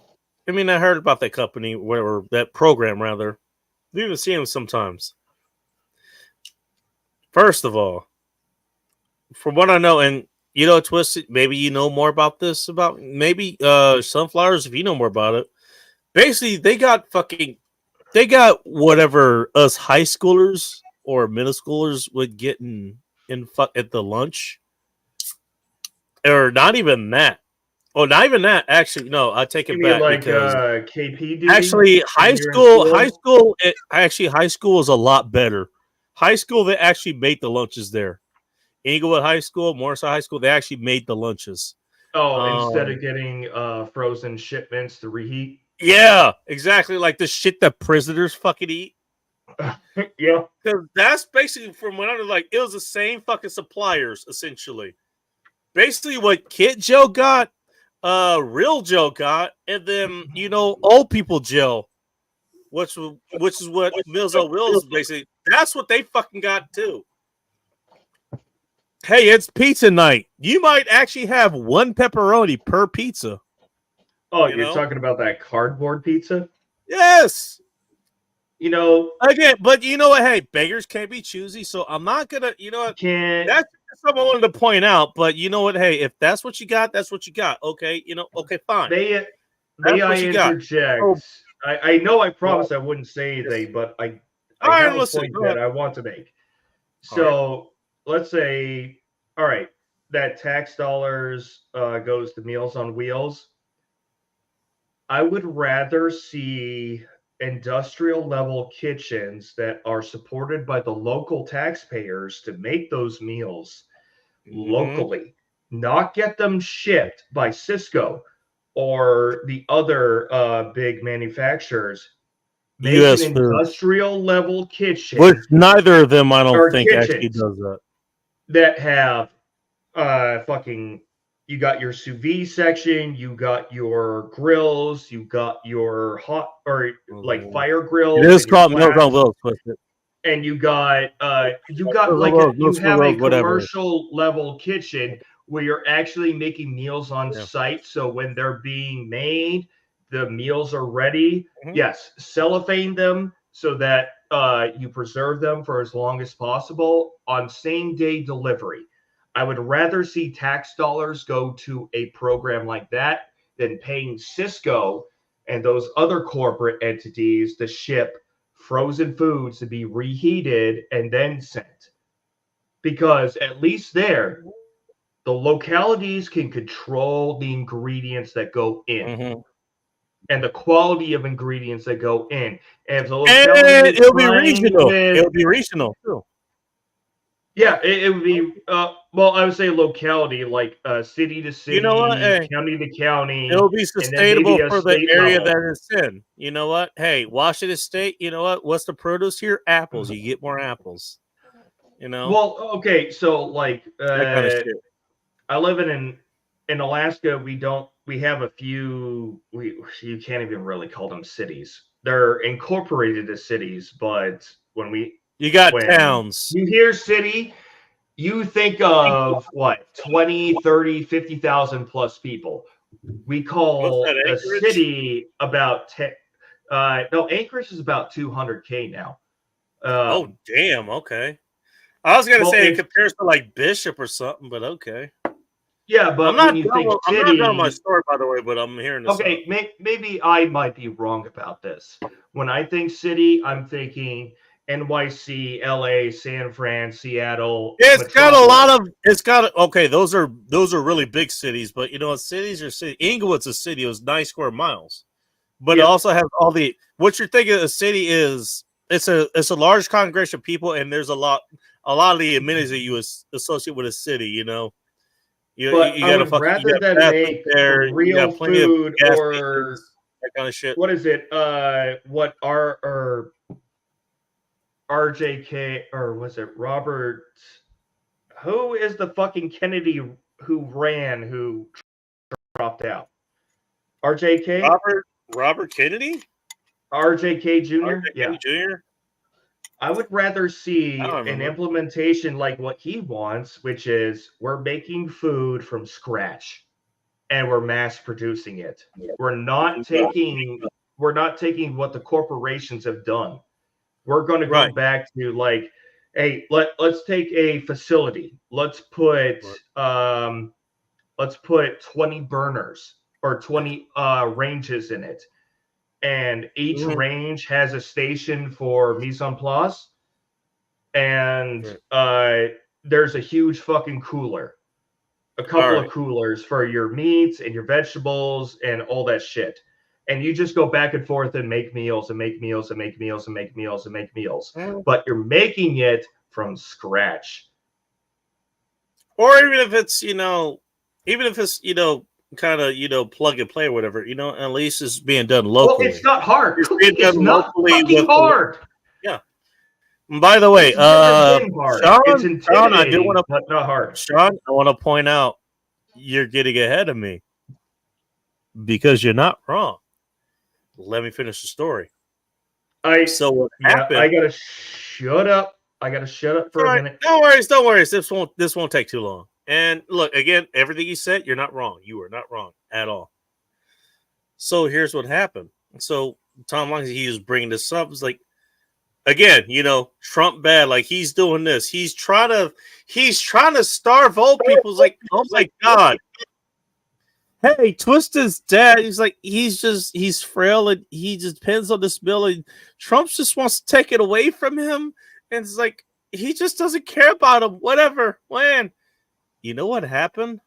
heard about that company, or that program, rather. We even see them sometimes. First of all, from what I know, and you know, Twisted, maybe you know more about this, about maybe Sunflowers, if you know more about it. Basically, they got whatever us high schoolers or middle schoolers would get at the lunch. Or not even that. Oh, not even that. Actually, no, I take it back. Like because KP duty? actually, high school is a lot better. High school, they actually made the lunches there. Inglewood High School, Morrisville High School, they actually made the lunches. Oh, instead of getting frozen shipments to reheat? Yeah, exactly. Like the shit that prisoners fucking eat. Yeah. Because that's basically, from what I know, like, it was the same fucking suppliers, essentially. Basically, what Kid Joe got, Real Joe got, and then, old people Joe, which is what Meals on Wheels basically, that's what they fucking got too. Hey, it's pizza night. You might actually have 1 pepperoni per pizza. Oh, you're talking about that cardboard pizza? Yes. Again, but you know what? Hey, beggars can't be choosy, so I'm not gonna. You know what? That's something I wanted to point out. But you know what? Hey, if that's what you got, that's what you got. Okay, okay, fine. May I interject? I know I promised I wouldn't say anything, but I have a point that I want to make. So let's say, all right, that tax dollars goes to Meals on Wheels. I would rather see industrial level kitchens that are supported by the local taxpayers to make those meals locally, not get them shipped by Cisco or the other big manufacturers. Make an industrial level kitchen, which neither of them I don't think actually does that. That have fucking you got your sous vide section, you got your grills, you got your hot or like fire grills. It is called Meals on Wheels. And you got you have a commercial level kitchen where you're actually making meals on site. So when they're being made, the meals are ready. Yes, cellophane them so that you preserve them for as long as possible on same day delivery. I would rather see tax dollars go to a program like that than paying Cisco and those other corporate entities to ship frozen foods to be reheated and then sent. Because at least there, the localities can control the ingredients that go in and the quality of ingredients that go in. And if the locality it'll be regional. It'll be regional too. Yeah, it would be well, I would say locality, like city to city, You know what? Hey, county to county. It'll be sustainable for the area level. that it's in. You know what? Hey, Washington State, you know what? What's the produce here? Apples. You get more apples. You know? Well, okay, so like that kind of shit. I live in Alaska. We have a few you can't even really call them cities. They're incorporated as cities, but when towns. You hear city, you think of what? 20, 30, 50,000 plus people. We call a city about 10 no, Anchorage is about 200K now. Oh damn, okay. I was gonna say in comparison to like Bishop or something, but okay. Yeah, but I'm not when you think city, I'm not done my story, by the way, but I'm hearing this. Okay, maybe I might be wrong about this. When I think city, I'm thinking NYC, LA, San Fran, Seattle. It's got a lot of. It's got okay. Those are really big cities, but you know, cities are city. Inglewood's a city. It was 9 square miles, but it also has all the. What you're thinking of a city is it's a large congregation of people, and there's a lot of the amenities that you associate with a city. You know. You got a rather than make there, real food or that kind of shit. What is it? What or RJK or was it Robert? Who is the fucking Kennedy who ran who dropped out? RJK. Robert Kennedy. RJK Jr. Yeah. Jr. I would rather see an implementation like what he wants, which is we're making food from scratch and we're mass producing it. We're not taking what the corporations have done. We're going to go back to like, hey, let's take a facility. Let's put 20 burners or 20 ranges in it. And each range has a station for mise en place, and there's a huge fucking cooler, a couple of coolers for your meats and your vegetables and all that shit. And you just go back and forth and make meals and make meals and make meals and make meals and make meals, but you're making it from scratch. Or even if it's kind of plug and play or whatever, at least it's being done locally. Well, it's not hard. It's not fucking hard. Yeah. And by the way, Sean, it's intimidating, I do want to, but not hard. Sean, I want to point out you're getting ahead of me because you're not wrong. Let me finish the story. So what happened? I gotta shut up. For a minute. Don't worry. This won't take too long. And look, again, everything you said, you're not wrong. You are not wrong at all. So here's what happened. So Tom Long, he was bringing this up. It's like, again, Trump bad. Like he's doing this. He's trying to starve old people. It's like, oh my God. Hey, Twisted's dad. He's like, he's frail and he just depends on disability. Trump just wants to take it away from him. And it's like, he just doesn't care about him. Whatever. When. You know what happened?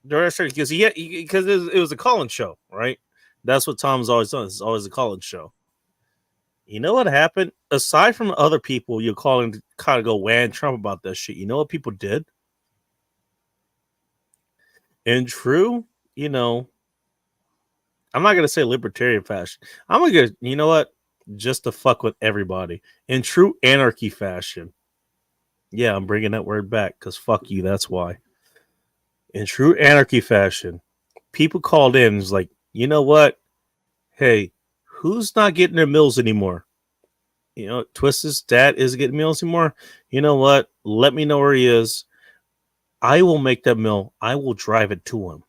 Because it was a call-in show, right? That's what Tom's always done. It's always a call-in show. You know what happened? Aside from other people you're calling to kind of go wham Trump about that shit, you know what people did? In true, I'm not going to say libertarian fashion. I'm going to go, you know what? Just to fuck with everybody. In true anarchy fashion. Yeah, I'm bringing that word back because fuck you. That's why. in true anarchy fashion, people called in and was like, you know what? Hey, who's not getting their meals anymore? You know, Twisted's dad isn't getting meals anymore. You know what? Let me know where he is. I will make that meal. I will drive it to him.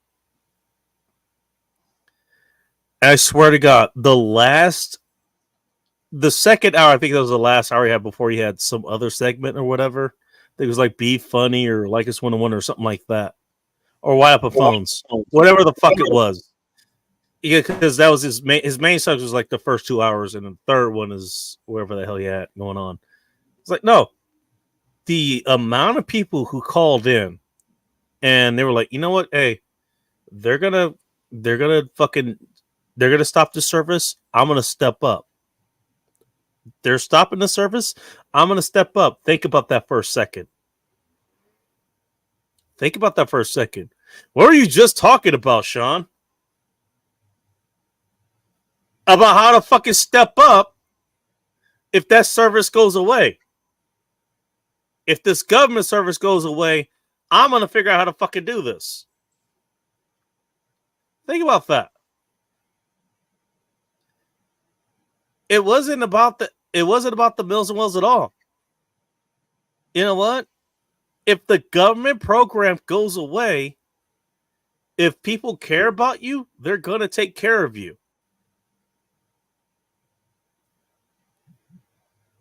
And I swear to God, the second hour, I think that was the last hour he had before he had some other segment or whatever. I think it was like Be Funny or Like Us 101 or something like that. Or Why Up a Phones. Whatever the fuck it was. Yeah, because that was his main subject was like the first 2 hours, and the third one is wherever the hell he had going on. It's like, no. The amount of people who called in and they were like, you know what? Hey, they're gonna stop the service. I'm gonna step up. They're stopping the service. I'm gonna step up. Think about that for a second. Think about that for a second. What were you just talking about, Sean? About how to fucking step up if that service goes away. If this government service goes away, I'm going to figure out how to fucking do this. Think about that. It wasn't about the Mills and Wells at all. You know what? If the government program goes away, if people care about you, they're going to take care of you.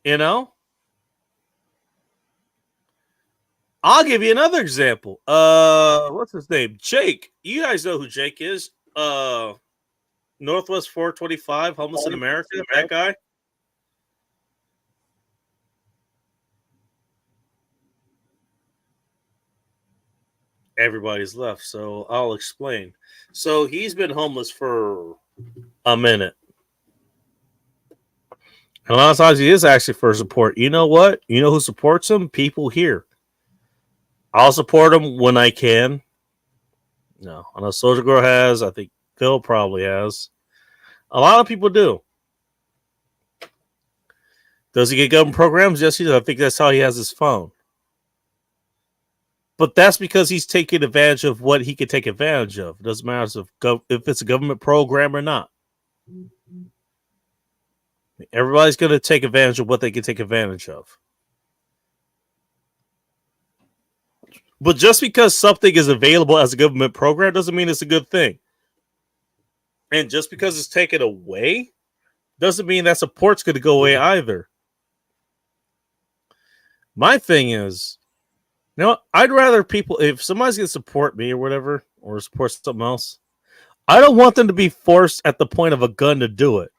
You know? I'll give you another example. What's his name? Jake. You guys know who Jake is. Northwest 425, Homeless in America, that guy. Everybody's left, so I'll explain. So he's been homeless for a minute. And a lot of times he is actually for support. You know what? You know who supports him? People here. I'll support him when I can. No, I know Soldier Girl has. I think Phil probably has. A lot of people do. Does he get government programs? Yes, he does. I think that's how he has his phone. But that's because he's taking advantage of what he can take advantage of. It doesn't matter if it's a government program or not. Everybody's going to take advantage of what they can take advantage of. But just because something is available as a government program doesn't mean it's a good thing. And just because it's taken away doesn't mean that support's going to go away either. My thing is, you know, I'd rather people, if somebody's going to support me or whatever, or support something else, I don't want them to be forced at the point of a gun to do it.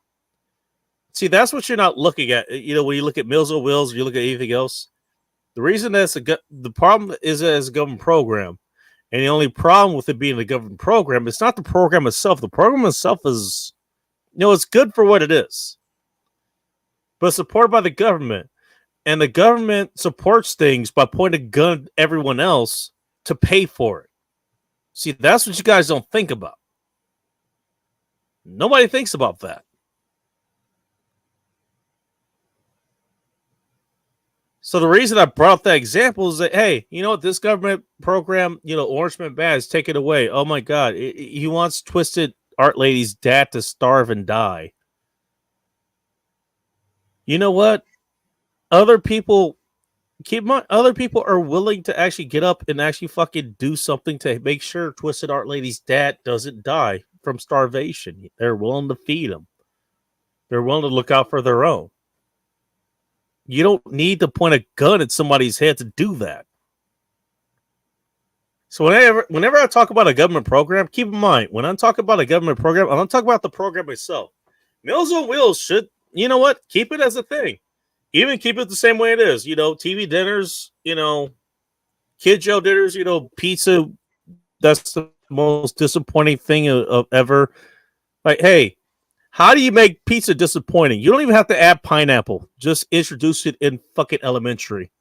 See, that's what you're not looking at. You know, when you look at Meals on Wheels, or you look at anything else, the reason that's the problem is that it's a government program. And the only problem with it being a government program, it's not the program itself. The program itself is, you know, it's good for what it is. But it's supported by the government. And the government supports things by pointing a gun at everyone else to pay for it. See, that's what you guys don't think about. Nobody thinks about that. So the reason I brought up that example is that, hey, you know what? This government program, you know, Orangeman Bad is taken away. Oh, my God. He wants Twisted Art Lady's dad to starve and die. You know what? Other people, keep in mind, other people are willing to actually get up and actually fucking do something to make sure Twisted Art Lady's dad doesn't die from starvation. They're willing to feed him. They're willing to look out for their own. You don't need to point a gun at somebody's head to do that. So whenever I talk about a government program, keep in mind, when I'm talking about a government program, I'm not talking about the program itself. Meals on Wheels should, you know what, keep it as a thing. Even keep it the same way it is. You know, TV dinners, you know, kid show dinners, you know, pizza. That's the most disappointing thing of ever. Like, hey, how do you make pizza disappointing? You don't even have to add pineapple. Just introduce it in fucking elementary.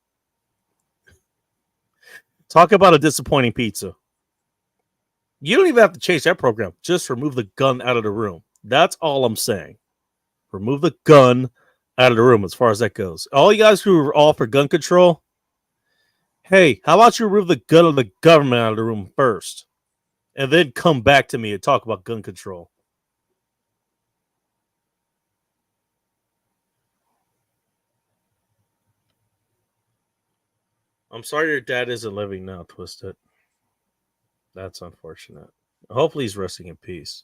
Talk about a disappointing pizza. You don't even have to change that program. Just remove the gun out of the room. That's all I'm saying. Remove the gun out of the room as far as that goes. All you guys who are all for gun control, Hey, how about you remove the gun of the government out of the room first, and then come back to me and talk about gun control? I'm sorry your dad isn't living now, Twisted. That's unfortunate. Hopefully he's resting in peace.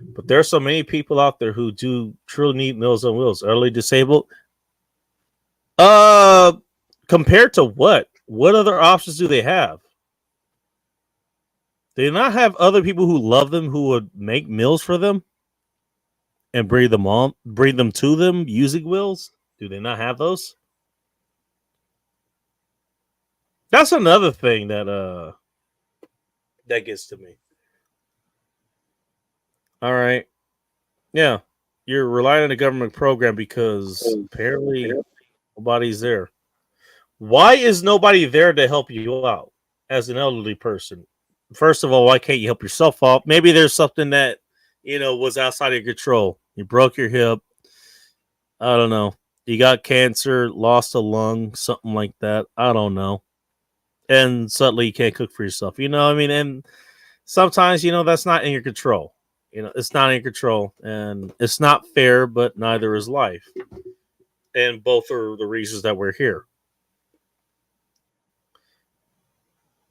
But there are so many people out there who do truly need Meals on Wheels. Elderly, disabled. Compared to what? What other options do they have? They not have other people who love them who would make meals for them and bring them to them using wheels? Do they not have those? That's another thing that gets to me. All right. Yeah. You're relying on a government program because apparently nobody's there. Why is nobody there to help you out as an elderly person? First of all, why can't you help yourself out? Maybe there's something that, was outside of your control. You broke your hip. I don't know. You got cancer, lost a lung, something like that. I don't know. And suddenly you can't cook for yourself. And sometimes, that's not in your control. It's not in your control. And it's not fair, but neither is life. And both are the reasons that we're here.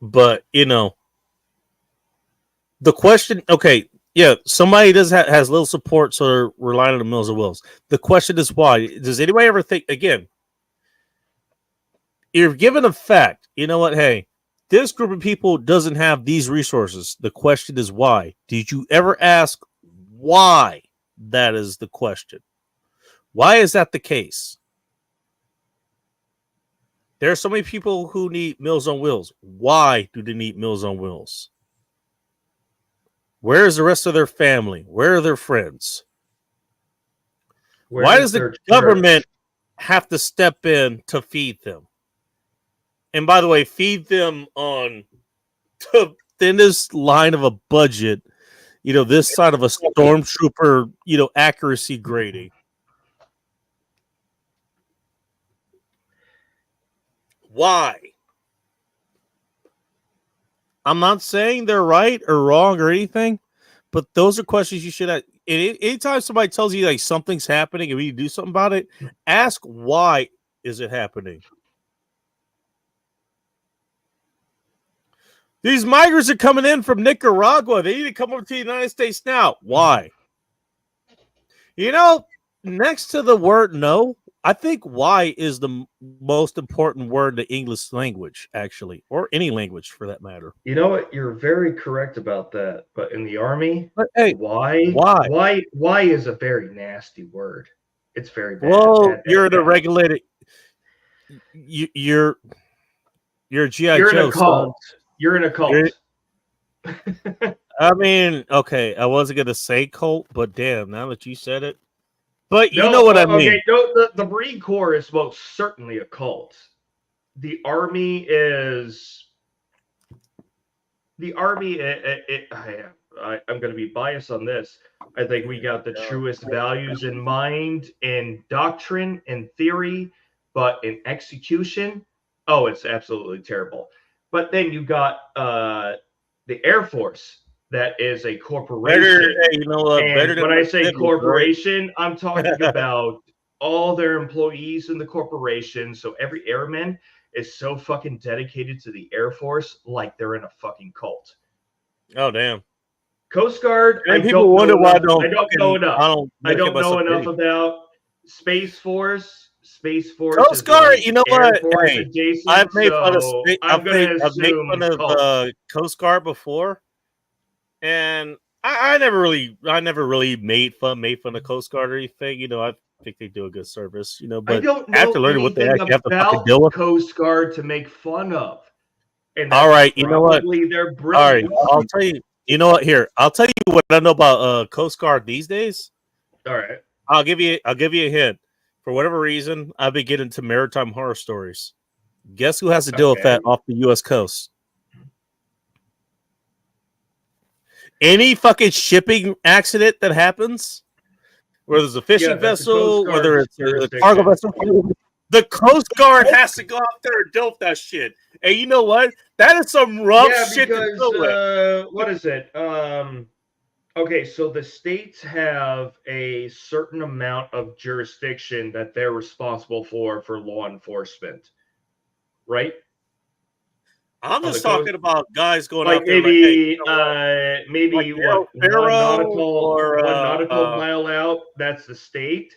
But, the question, okay, yeah, somebody has little support, so they're relying on the Meals on Wheels. The question is why? Does anybody ever think, again, you're given a fact, you know what, hey, this group of people doesn't have these resources. The question is why? Did you ever ask why? That is the question. Why is that the case? There are so many people who need Meals on Wheels. Why do they need Meals on Wheels? Where is the rest of their family? Where are their friends? Why does the government have to step in to feed them? And by the way, feed them on the thinnest line of a budget, this side of a stormtrooper, accuracy grading. Why? I'm not saying they're right or wrong or anything, but those are questions you should ask. Anytime somebody tells you like something's happening and we need to do something about it, ask why is it happening. These migrants are coming in from Nicaragua. They need to come over to the United States now. Why? Next to the word no, I think why is the most important word in the English language, actually, or any language for that matter. You know what? You're very correct about that. But in the Army, why is a very nasty word. It's very bad. Well, you're in a regulated. You're a GI Joe. You're in a cult. You're in a cult. I mean, okay, I wasn't gonna say cult, but damn, now that you said it. But you know what I mean. Okay, no, the Marine Corps is most certainly a cult. The Army is. The Army, I'm going to be biased on this. I think we got the truest values in mind, in doctrine, in theory, but in execution, it's absolutely terrible. But then you got the Air Force. That is a corporation. Better when I say corporation, right? I'm talking about all their employees in the corporation. So every airman is so fucking dedicated to the Air Force, like they're in a fucking cult. Oh damn! Coast Guard. I don't know enough about Space Force. Space Force. Coast Guard. You know what? Hey, I've made fun of Coast Guard before. And I never really made fun of Coast Guard or anything. I think they do a good service. But I don't know after learning what they actually have to fucking deal with, Coast Guard to make fun of. And all right, you know what? They're brilliant. All right, I'll tell you. You know what? Here, I'll tell you what I know about Coast Guard these days. All right, I'll give you a hint. For whatever reason, I've been getting into maritime horror stories. Guess who has to deal with that off the U.S. coast? Any fucking shipping accident that happens, whether it's a fishing vessel, whether it's a cargo vessel, The Coast Guard has to go out there and deal with that shit. And you know what? That is some rough shit to deal with. What is it? Okay, so the states have a certain amount of jurisdiction that they're responsible for law enforcement, right? I'm just talking about guys going like out there maybe, like, hey, maybe like what or one nautical mile out. That's the state,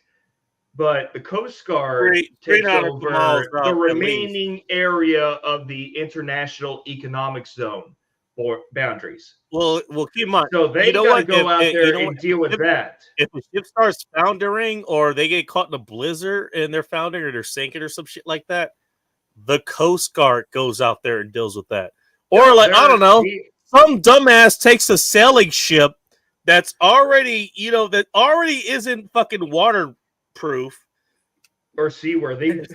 but the Coast Guard three takes nautical miles over out the at remaining area of the international economic zone or boundaries. Well, keep in mind. So they you know got to what? go out there you know and what? deal with that. If the ship starts foundering, or they get caught in a blizzard and they're foundering, or they're sinking, or some shit like that, the Coast Guard goes out there and deals with that. Or No, like I don't know, some dumbass takes a sailing ship that's already, that already isn't fucking waterproof or seaworthy.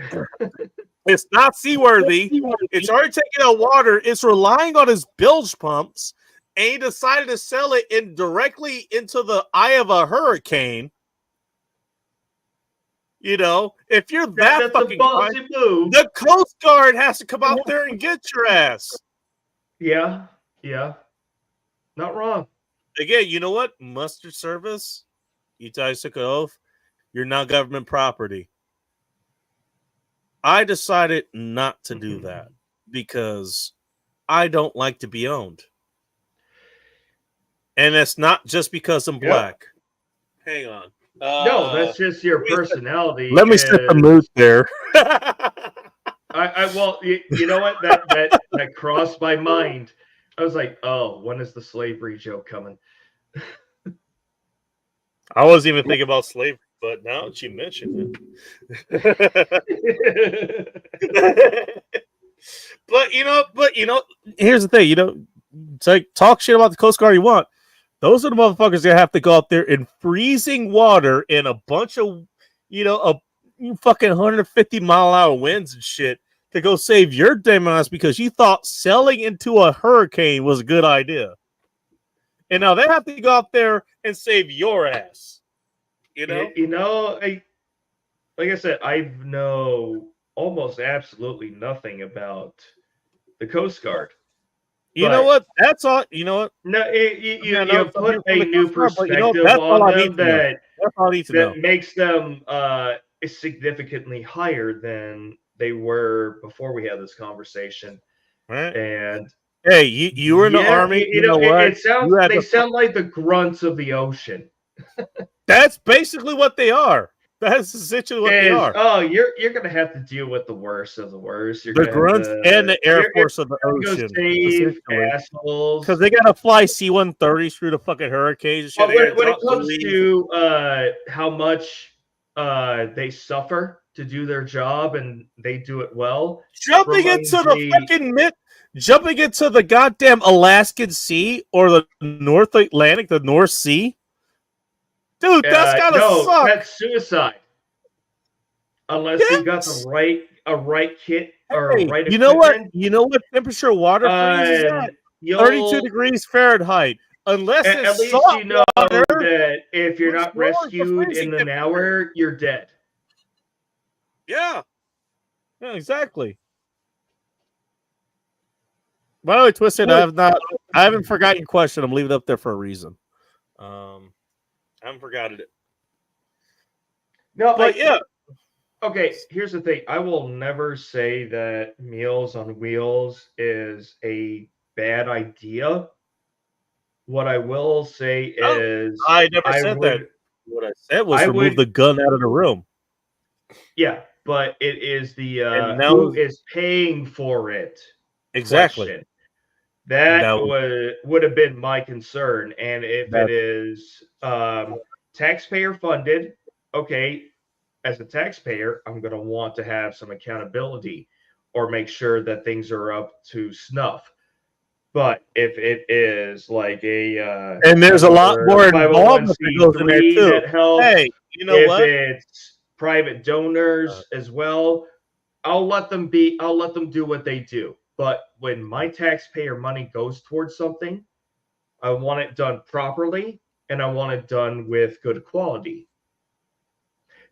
It's not seaworthy. It's already taking out water. It's relying on his bilge pumps, and he decided to sell it in directly into the eye of a hurricane. If you're that's fucking ballsy move. The Coast Guard has to come out there and get your ass. Yeah, not wrong. Again, you know what? Mustard Service, you guys took an oath. You're not government property. I decided not to do that because I don't like to be owned. And it's not just because I'm black. Hang on. No, that's just your personality. Let me set the mood there. Well, you know what? That crossed my mind. I was like, oh, when is the slavery joke coming? I wasn't even thinking about slavery, but now that you mentioned it. but here's the thing, it's like, talk shit about the Coast Guard you want. Those are the motherfuckers that have to go out there in freezing water in a bunch of, a fucking 150-mile-an-hour winds and shit to go save your damn ass because you thought sailing into a hurricane was a good idea. And now they have to go out there and save your ass. Like I said, I know almost absolutely nothing about the Coast Guard. You know what? That's all. You know what? No, you put a new perspective on them that makes them significantly higher than they were before we had this conversation. Right. And hey, you were in the army. You know what? They sound like the grunts of the ocean. That's basically what they are. That's essentially what they are. Oh, you're gonna have to deal with the worst of the worst. The grunts and the Air Force of the ocean, because they gotta fly C-130s through the fucking hurricanes. When it comes to how much they suffer to do their job and they do it well, jumping into the goddamn Alaskan Sea or the North Atlantic, the North Sea. Dude, that's gotta suck. That's suicide. Unless you got a right kit or a right You know what? You know what temperature water freezes at? 32 degrees Fahrenheit. Unless it's at least salt you know water, that if you're not rescued in an hour, you're dead. Yeah, exactly. By the way, Twisted, I haven't forgotten your question. I'm leaving it up there for a reason. I haven't forgotten it. No, but yeah. Okay, here's the thing. I will never say that Meals on Wheels is a bad idea. What I will say is I never said that. What I said was remove the gun out of the room. Yeah, but it is the who is paying for it. Exactly. Question. That would have been my concern. And if it is taxpayer funded, okay, as a taxpayer, I'm going to want to have some accountability or make sure that things are up to snuff. But if it is like a and there's a lot more involved that goes in there too. That helps, hey, you know if it's private donors as well, I'll let them do what they do. But when my taxpayer money goes towards something, I want it done properly and I want it done with good quality.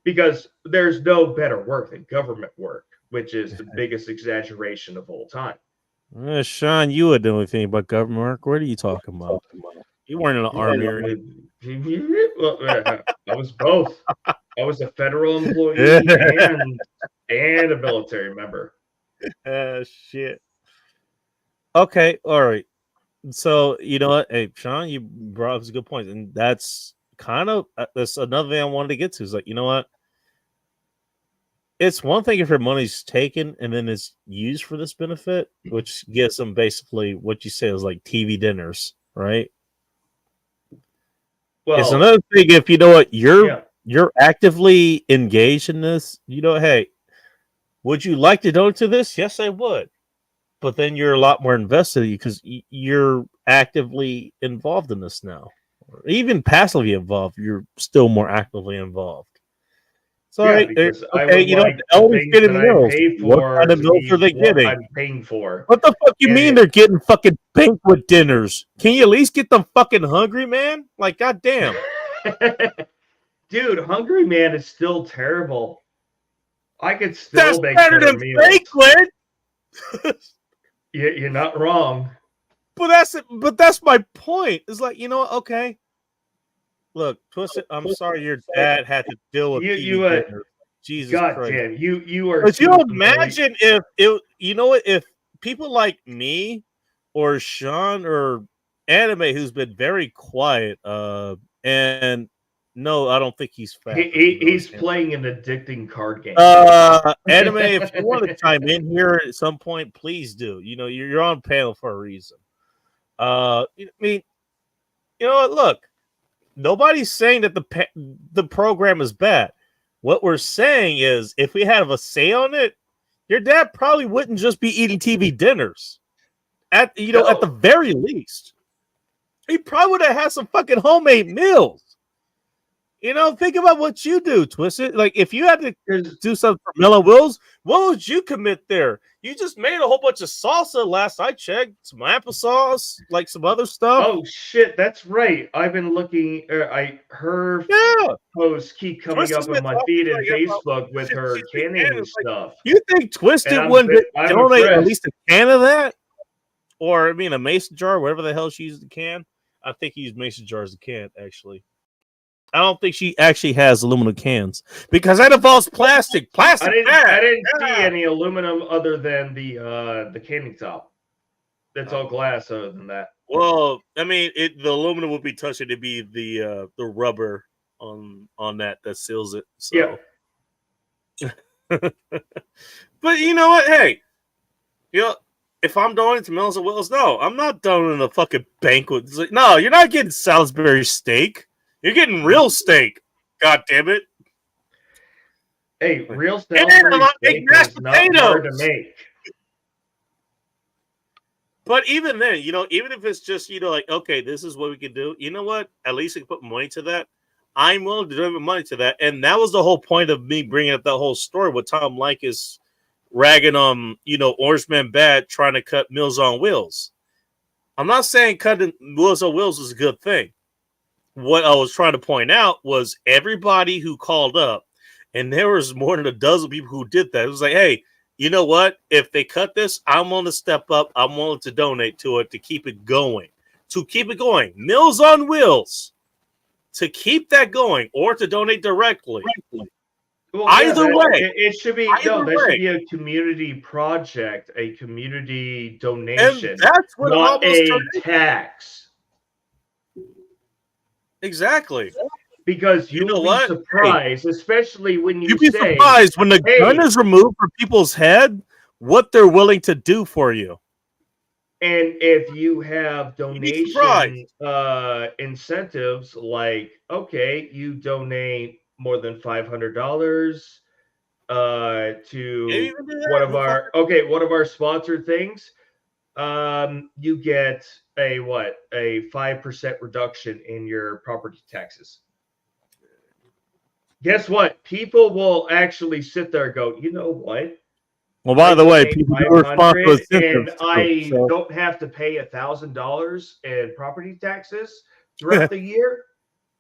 because there's no better work than government work, which is the biggest exaggeration of all time. Sean, you would know anything about government work. What are you talking about? You weren't in the army or I was both. I was a federal employee and a military member. Shit. Okay, all right. So you know what? Hey, Sean, you brought up some good points, and that's kind of that's another thing I wanted to get to. Is like, you know what? It's one thing if your money's taken and then it's used for this benefit, which gives them basically what you say is like TV dinners, right? Well, it's another thing if you know what you're actively engaged in this. You know, hey, would you like to donate to this? Yes, I would. But then you're a lot more invested because you're actively involved in this now, or even passively involved. You're still more actively involved. So yeah, because I would you know, like the the elders things getting that I meals. pay What for kind of to meals be are they what getting? I'm paying for. What the fuck you mean they're getting fucking banquet dinners? Can you at least get them fucking hungry, man? Like, goddamn. Dude, Hungry Man is still terrible. I could still That's make better better than meals. banquet. You're not wrong. But that's my point. It's like, you know what? Okay. Look, Twisted, I'm sorry your dad had to deal with TV dinner. Jesus God Christ. damn, you are. Could you imagine if it, you know what, if people like me or Sean or Anime, who's been very quiet, and no, I don't think he's fat. He's playing an addicting card game. Anime, if you want to chime in here at some point, please do. You know, you're on panel for a reason. I mean, you know what? Look, nobody's saying that the program is bad. What we're saying is, if we have a say on it, your dad probably wouldn't just be eating TV dinners. At the very least, he probably would have had some fucking homemade meals. You know, think about what you do, Twisted. Like, if you had to do something for Mellow Wills, what would you commit there? You just made a whole bunch of salsa last I checked, some applesauce, like some other stuff. Oh shit, that's right. I've been looking. Her posts keep coming Twisted's up on my feed in Facebook with her canning stuff. You think Twisted wouldn't donate at least a can of that? Or, I mean, a mason jar, whatever the hell she used to can. I think he used mason jars to can, actually. I don't think she actually has aluminum cans because that involves plastic. I didn't see any aluminum other than the canning top. That's all glass. Other than that, well, I mean, the aluminum would be touching to be the rubber on that seals it. So. Yeah. But you know what? Hey, you know, if I'm donating to Mills and Wills, no, I'm not donating a fucking banquet. It's like, no, you're not getting Salisbury steak. You're getting real steak. God damn it. Hey, real Salisbury steak is not hard to make. But even then, you know, even if it's just, you know, like, okay, this is what we can do. You know what? At least we can put money to that. I'm willing to donate money to that. And that was the whole point of me bringing up that whole story with Tom Likas ragging on, you know, Orange Man Bad trying to cut Meals on Wheels. I'm not saying cutting Meals on Wheels is a good thing. What I was trying to point out was everybody who called up, and there was more than a dozen people who did that. It was like, hey, you know what? If they cut this, I'm willing to step up. I'm willing to donate to it to keep it going. To keep it going. Meals on Wheels. To keep that going or to donate directly. Well, either way. It should be should be a community project, a community donation. And that's what not a tax. Exactly. Because you know be what? surprised, especially when you'd be say, surprised when the gun is removed from people's head, what they're willing to do for you. And if you have donation incentives, like, okay, you donate more than $500 to one of our sponsored things, you get a 5% reduction in your property taxes. Guess what? People will actually sit there and go, you know what? Well, by the way, people do respond to and I don't have to pay $1,000 in property taxes throughout the year.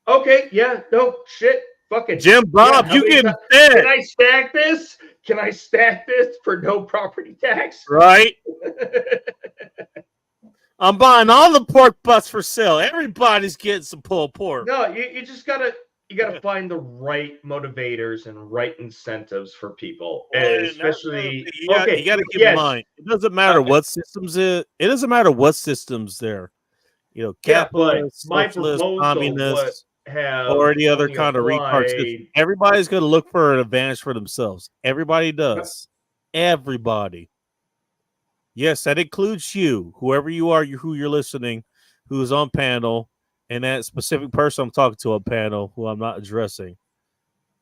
Okay, yeah, no shit, Fucking Jim Bob, how you many getting ti- fed, Can I stack this? Can I stack this for no property tax? right? I'm buying all the pork butts for sale. Everybody's getting some pulled pork. No, you just gotta find the right motivators and right incentives for people, And especially you got to keep in mind. It doesn't matter what systems it doesn't matter what systems there. You know, Yeah, but capitalist, my socialist, proposal would communist, have or any other only kind of retard system. applied. Everybody's going to look for an advantage for themselves. Everybody does. Everybody. Yes, that includes you, whoever you are, who you're listening, who's on panel, and that specific person I'm talking to on panel, who I'm not addressing.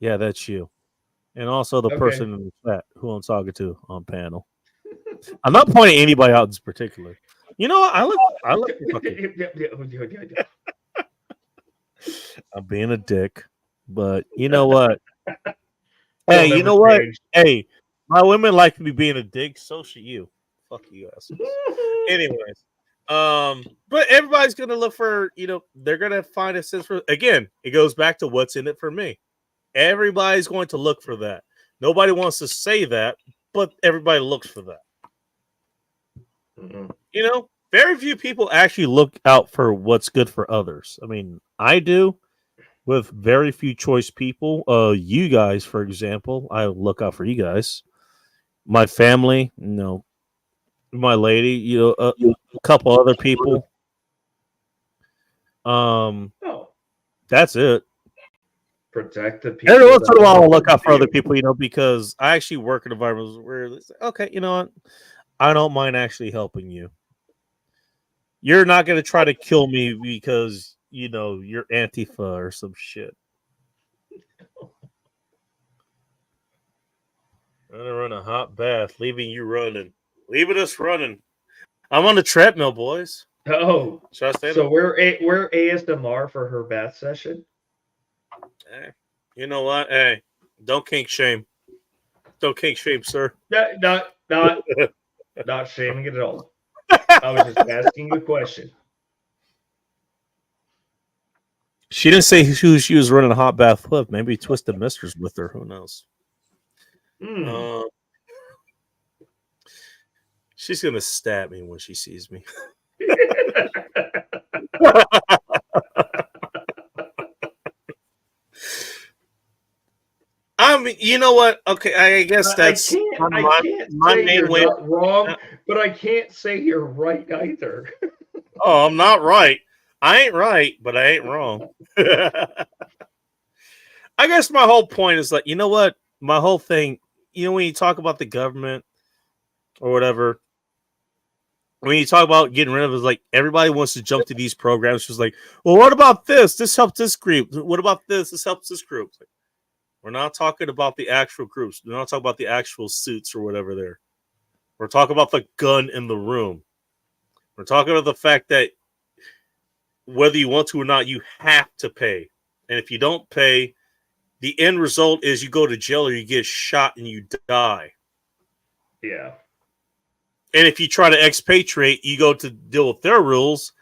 Yeah, that's you. And also the person in the chat who I'm talking to on panel. I'm not pointing anybody out in particular. You know what? I look fucking. I'm being a dick, but you know what? Hey, you know what? Hey, my women like me being a dick. So should you. Fuck you, assholes. Anyways, but everybody's gonna look for. They're gonna find a sense for. Again, it goes back to what's in it for me. Everybody's going to look for that. Nobody wants to say that, but everybody looks for that. Mm-hmm. Very few people actually look out for what's good for others. I mean, I do with very few choice people. You guys, for example, I look out for you guys. My family, my lady, a couple other people. That's it. Protect the people. Every once in a while, I'll look out for other people, because I actually work in environments where it's like, okay, you know what? I don't mind actually helping you. You're not going to try to kill me because, you're Antifa or some shit. I'm going to run a hot bath, leaving you running. Leaving us running. I'm on the treadmill, boys. Oh, should I stay so we're ASMR for her bath session? Hey, you know what? Hey, don't kink shame. Don't kink shame, sir. Not shaming it at all. I was just asking a question. She didn't say who she was running a hot bath with. Maybe Twisted Mister's with her. Who knows? She's gonna stab me when she sees me. I mean, you know what? Okay, I guess that's my main way. Not wrong, but I can't say you're right either. Oh, I'm not right. I ain't right, but I ain't wrong. I guess my whole point is that, you know what? My whole thing, when you talk about the government or whatever, when you talk about getting rid of it, it's like everybody wants to jump to these programs. Just like, well, what about this? This helps this group. What about this? This helps this group. Like, we're not talking about the actual groups. We're not talking about the actual suits or whatever there. We're talking about the gun in the room. We're talking about the fact that whether you want to or not, you have to pay. And if you don't pay, the end result is you go to jail or you get shot and you die. Yeah. And if you try to expatriate, you go to deal with their rules,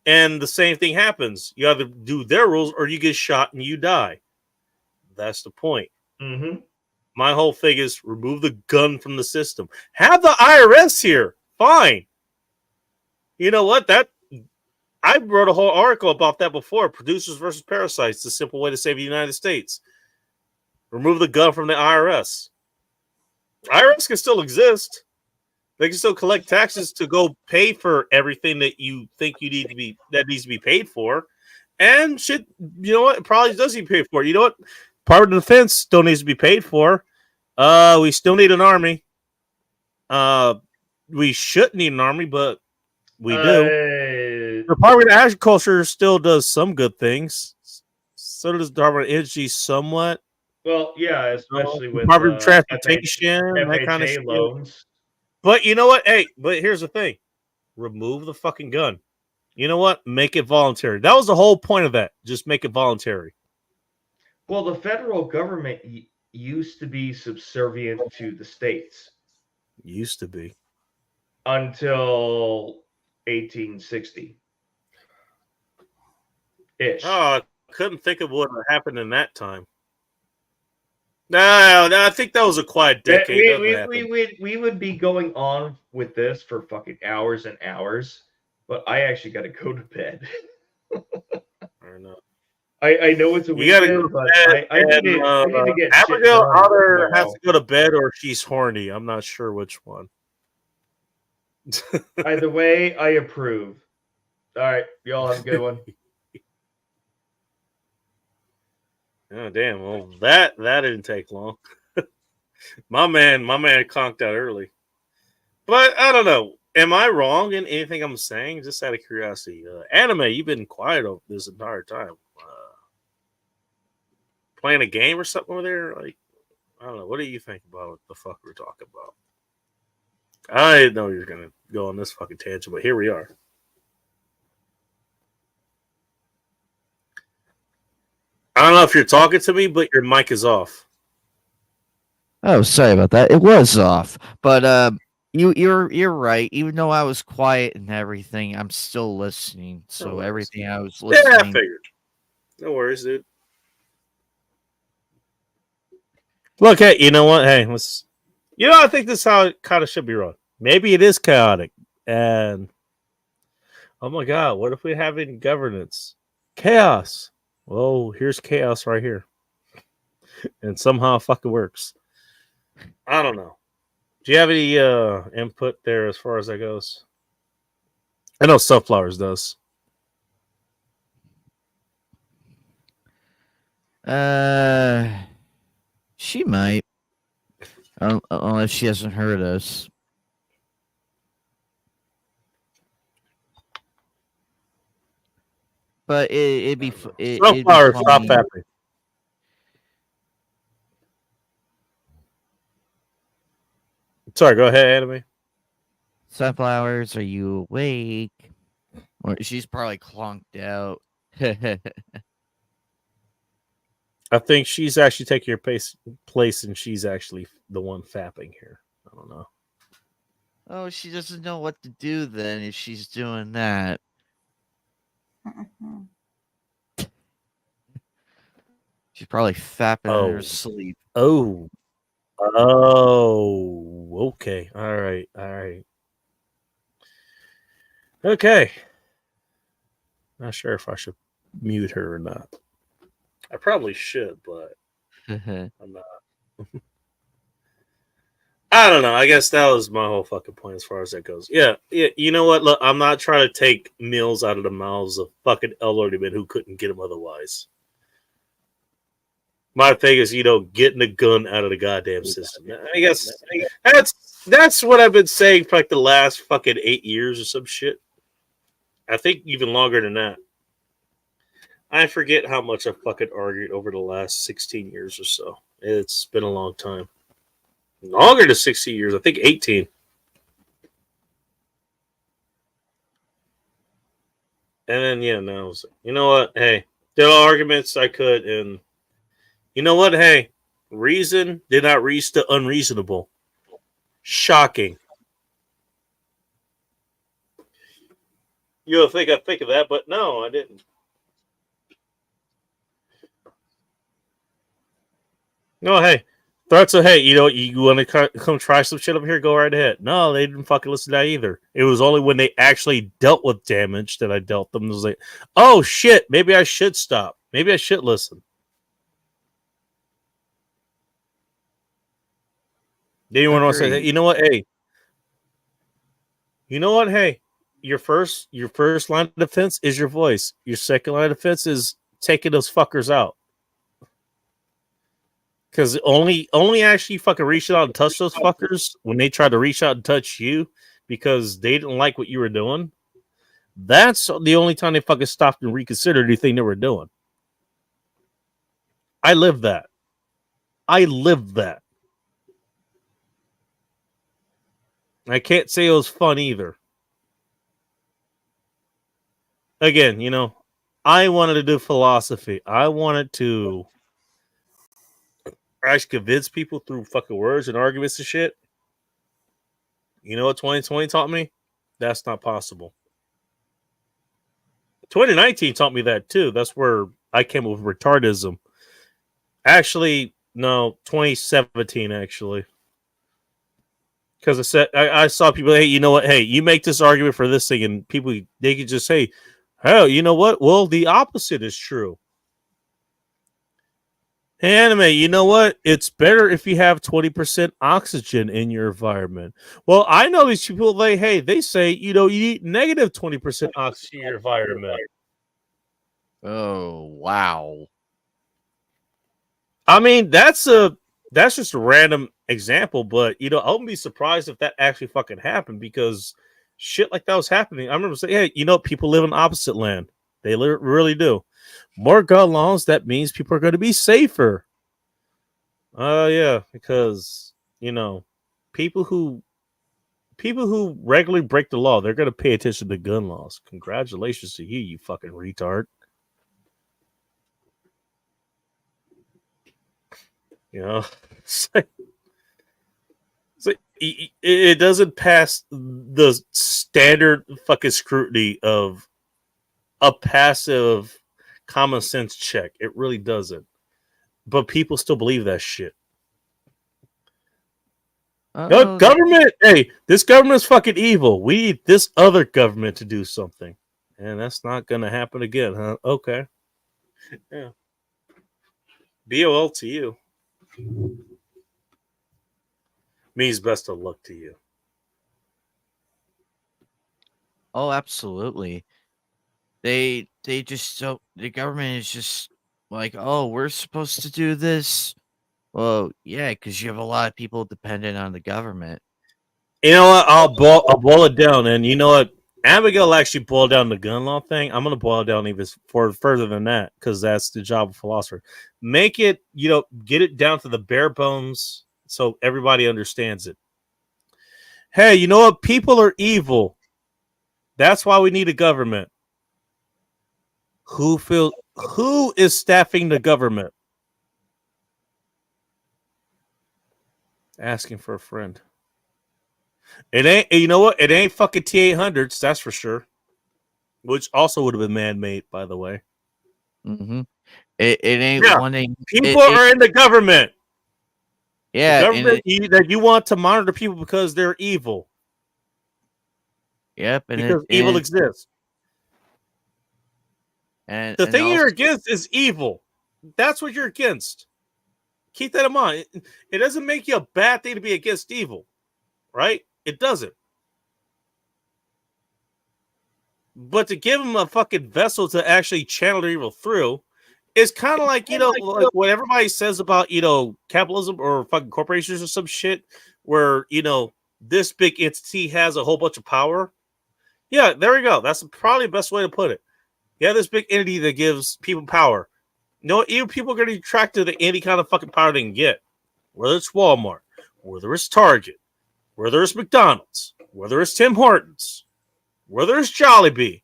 and the same thing happens. You either do their rules or you get shot and you die. That's the point. Mm-hmm. My whole thing is remove the gun from the system. Have the IRS here. Fine. You know what? I wrote a whole article about that before. Producers versus parasites, the simple way to save the United States. Remove the gun from the IRS. IRS can still exist. They can still collect taxes to go pay for everything that you think that needs to be paid for. And shit, you know what? It probably does need to be paid for. You know what? Part of the defense still needs to be paid for. We still need an army. We shouldn't need an army, but we do. The Department of Agriculture still does some good things. So does the Department of Energy somewhat. Well, yeah, especially with Department of Transportation, that kind of loans. shit. But you know what? Hey, but here's the thing. Remove the fucking gun. You know what? Make it voluntary. That was the whole point of that. Just make it voluntary. Well, the federal government used to be subservient to the states. Used to be. Until 1860. Ish. Oh, I couldn't think of what happened in that time. No, I think that was a quiet decade. We would be going on with this for fucking hours and hours, but I actually got to go to bed. I know. I know it's a You gotta go weekend, to but bed. I need to get shit Abigail done either has tomorrow. to go to bed or she's horny. I'm not sure which one. Either way, I approve. All right, y'all have a good one. Oh damn! Well, that didn't take long. my man conked out early. But I don't know. Am I wrong in anything I'm saying? Just out of curiosity. Anime, you've been quiet over this entire time. Playing a game or something over there? Like, I don't know. What do you think about what the fuck we're talking about? I didn't know you were gonna go on this fucking tangent, but here we are. I don't know if you're talking to me, but your mic is off. Oh, sorry about that. It was off, but you're right. Even though I was quiet and everything, I'm still listening. So everything I was listening. Yeah, I figured. No worries, dude. Look, hey, you know what? Hey, let's. I think this is how it kind of should be run. Maybe it is chaotic, and oh my god, what if we have in governance chaos? Well, here's chaos right here, and somehow it fucking works. I don't know. Do you have any input there as far as that goes? I know Sunflowers does. She might. Unless she hasn't heard us. But it'd be Sunflowers, stop fapping. Sorry, go ahead, Anime. Sunflowers, are you awake? Or she's probably clonked out. I think she's actually taking your place, and she's actually the one fapping here. I don't know. Oh, she doesn't know what to do then if she's doing that. She's probably fapping in her sleep. Oh, okay. All right. Okay. Not sure if I should mute her or not. I probably should, but I'm not. I don't know. I guess that was my whole fucking point as far as that goes. Yeah. You know what? Look, I'm not trying to take meals out of the mouths of fucking elderly men who couldn't get them otherwise. My thing is, getting the gun out of the goddamn system. I guess that's what I've been saying for like the last fucking 8 years or some shit. I think even longer than that. I forget how much I fucking argued over the last 16 years or so. It's been a long time. Longer than 60 years. I think 18. And then, now I was like, you know what? Hey, did all arguments I could, and you know what? Hey, reason did not reach the unreasonable. Shocking. You'll think I'd think of that, but no, I didn't. No, hey. Threats of, hey, you want to come try some shit up here? Go right ahead. No, they didn't fucking listen to that either. It was only when they actually dealt with damage that I dealt them. It was like, oh shit, maybe I should stop. Maybe I should listen. Then you want to say, hey, you know what? Hey, your first line of defense is your voice. Your second line of defense is taking those fuckers out. Because only actually fucking reach out and touch those fuckers when they try to reach out and touch you because they didn't like what you were doing. That's the only time they fucking stopped and reconsidered anything they were doing. I lived that. I can't say it was fun either. Again, I wanted to do philosophy. I wanted to actually convince people through fucking words and arguments and shit. You know what 2020 taught me? That's not possible. 2019 taught me that too. That's where I came up with retardism. Actually, No, 2017 actually. Because I saw people, hey, you know what? Hey, you make this argument for this thing, and people they could just say, "Hell, you know what? Well, the opposite is true." Hey, anime, you know what? It's better if you have 20% oxygen in your environment. Well, I know these people. They say, you need negative 20% oxygen in your environment. Oh wow. I mean, that's just a random example, but I wouldn't be surprised if that actually fucking happened because shit like that was happening. I remember saying, hey, people live in opposite land. They really do. More gun laws, that means people are going to be safer. Yeah, because people who regularly break the law, they're going to pay attention to gun laws. Congratulations to you, you fucking retard. It's like, it doesn't pass the standard fucking scrutiny of a passive common sense check. It really doesn't. But people still believe that shit. No, government. Hey, this government's fucking evil. We need this other government to do something. And that's not going to happen again, huh? Okay. Yeah. BOL to you. Means best of luck to you. Oh, absolutely. They just don't. The government is just like, oh, we're supposed to do this. Well, yeah, because you have a lot of people dependent on the government. You know what? I'll boil it down, and you know what? Abigail actually boiled down the gun law thing. I'm going to boil it down even further than that because that's the job of a philosopher. Make it, get it down to the bare bones so everybody understands it. Hey, you know what? People are evil. That's why we need a government. Who is staffing the government? Asking for a friend. It ain't. You know what? It ain't fucking T-800s. That's for sure. Which also would have been man-made, by the way. Mm-hmm. It ain't wanting. People are in the government. Yeah, the government that you want to monitor people because they're evil. Yep, because evil exists. And the thing also, you're against is evil. That's what you're against. Keep that in mind. It doesn't make you a bad thing to be against evil, right? It doesn't. But to give them a fucking vessel to actually channel their evil through is kind of like, like what everybody says about, capitalism or fucking corporations or some shit where, this big entity has a whole bunch of power. Yeah, there we go. That's probably the best way to put it. Yeah, this big entity that gives people power. Even people are going to be attracted to any kind of fucking power they can get. Whether it's Walmart, whether it's Target, whether it's McDonald's, whether it's Tim Hortons, whether it's Jollibee.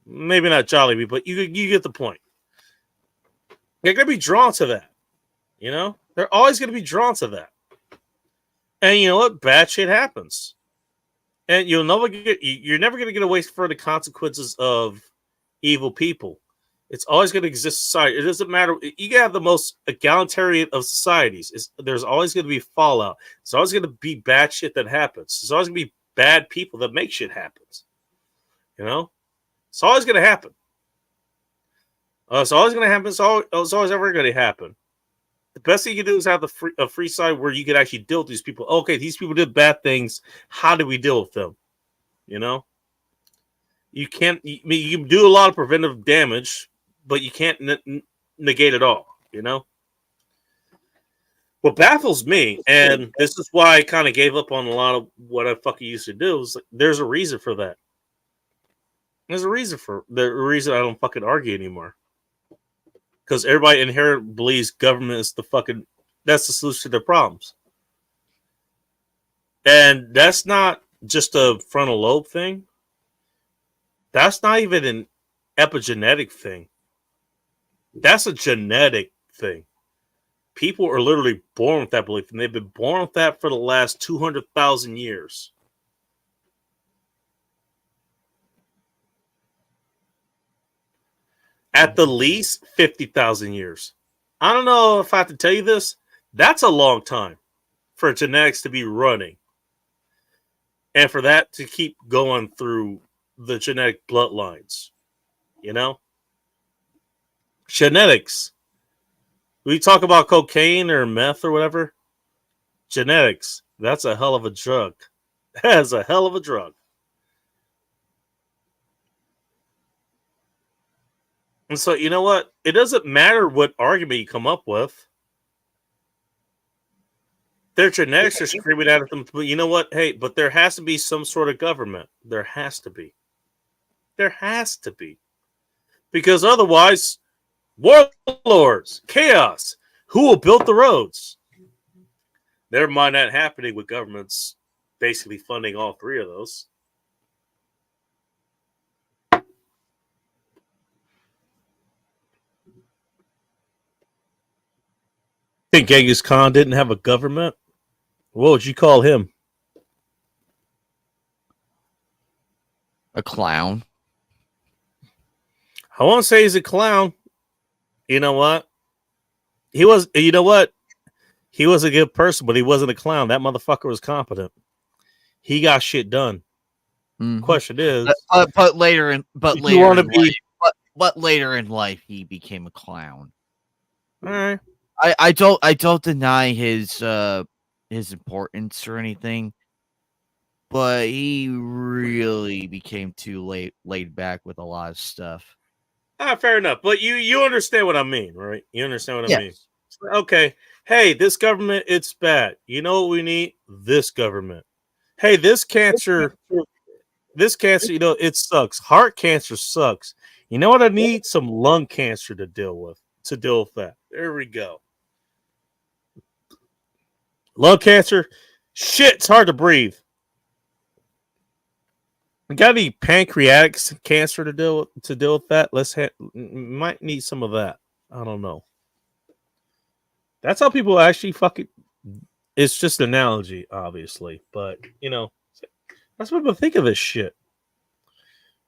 Maybe not Jollibee, but you get the point. They're going to be drawn to that. They're always going to be drawn to that. And you know what? Bad shit happens. And you're never going to get away from the consequences of evil people. It's always going to exist in society. It doesn't matter. You can have the most egalitarian of societies. There's always going to be fallout. There's always going to be bad shit that happens. There's always going to be bad people that make shit happen. It's always going to happen. It's always going to happen. It's always ever going to happen. The best thing you can do is have a free side where you can actually deal with these people. Okay, these people did bad things. How do we deal with them? You can't. You can do a lot of preventive damage, but you can't negate it all. What baffles me, and this is why I kind of gave up on a lot of what I fucking used to do, is there's a reason for that. There's a reason for the reason I don't fucking argue anymore. Because everybody inherently believes government is that's the solution to their problems. And that's not just a frontal lobe thing. That's not even an epigenetic thing. That's a genetic thing. People are literally born with that belief, and they've been born with that for the last 200,000 years. At the least 50,000 years. I don't know if I have to tell you this. That's a long time for genetics to be running. And for that to keep going through the genetic bloodlines. You know? Genetics. We talk about cocaine or meth or whatever. Genetics. That's a hell of a drug. That's a hell of a drug. And so, you know what? It doesn't matter what argument you come up with. Their genetics are screaming at them. But you know what? Hey, but there has to be some sort of government. There has to be. There has to be. Because otherwise, warlords, chaos. Who will build the roads? Never mind that happening with governments basically funding all three of those. Think Genghis Khan didn't have a government? What would you call him? A clown. I won't say he's a clown. You know what? He was. You know what? He was a good person, but he wasn't a clown. That motherfucker was competent. He got shit done. Mm-hmm. Question is, but later in life, he became a clown. All right. I don't deny his importance or anything, but he really became too laid back with a lot of stuff. Fair enough. But you understand what I mean, right? You understand what I mean? Okay. Hey, this government, it's bad. You know what we need? This government. Hey, this cancer, you know, it sucks. Heart cancer sucks. You know what I need? Some lung cancer to deal with that. There we go. Lung cancer, shit, it's hard to breathe. We got any pancreatic cancer to deal with that? Might need some of that. I don't know. That's how people actually fucking. It's just an analogy, obviously, but you know, that's what people think of this shit.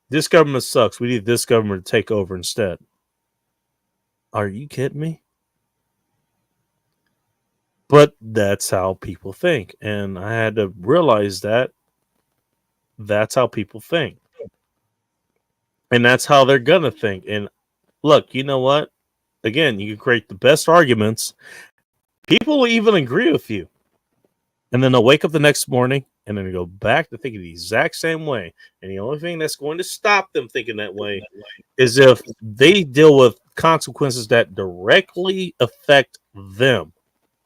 This government sucks. We need this government to take over instead. Are you kidding me? But that's how people think, and I had to realize that that's how people think, and that's how they're gonna think. And look, you know what? Again, you can create the best arguments. People will even agree with you. And then they'll wake up the next morning and then go back to thinking the exact same way. And the only thing that's going to stop them thinking that way is if they deal with consequences that directly affect them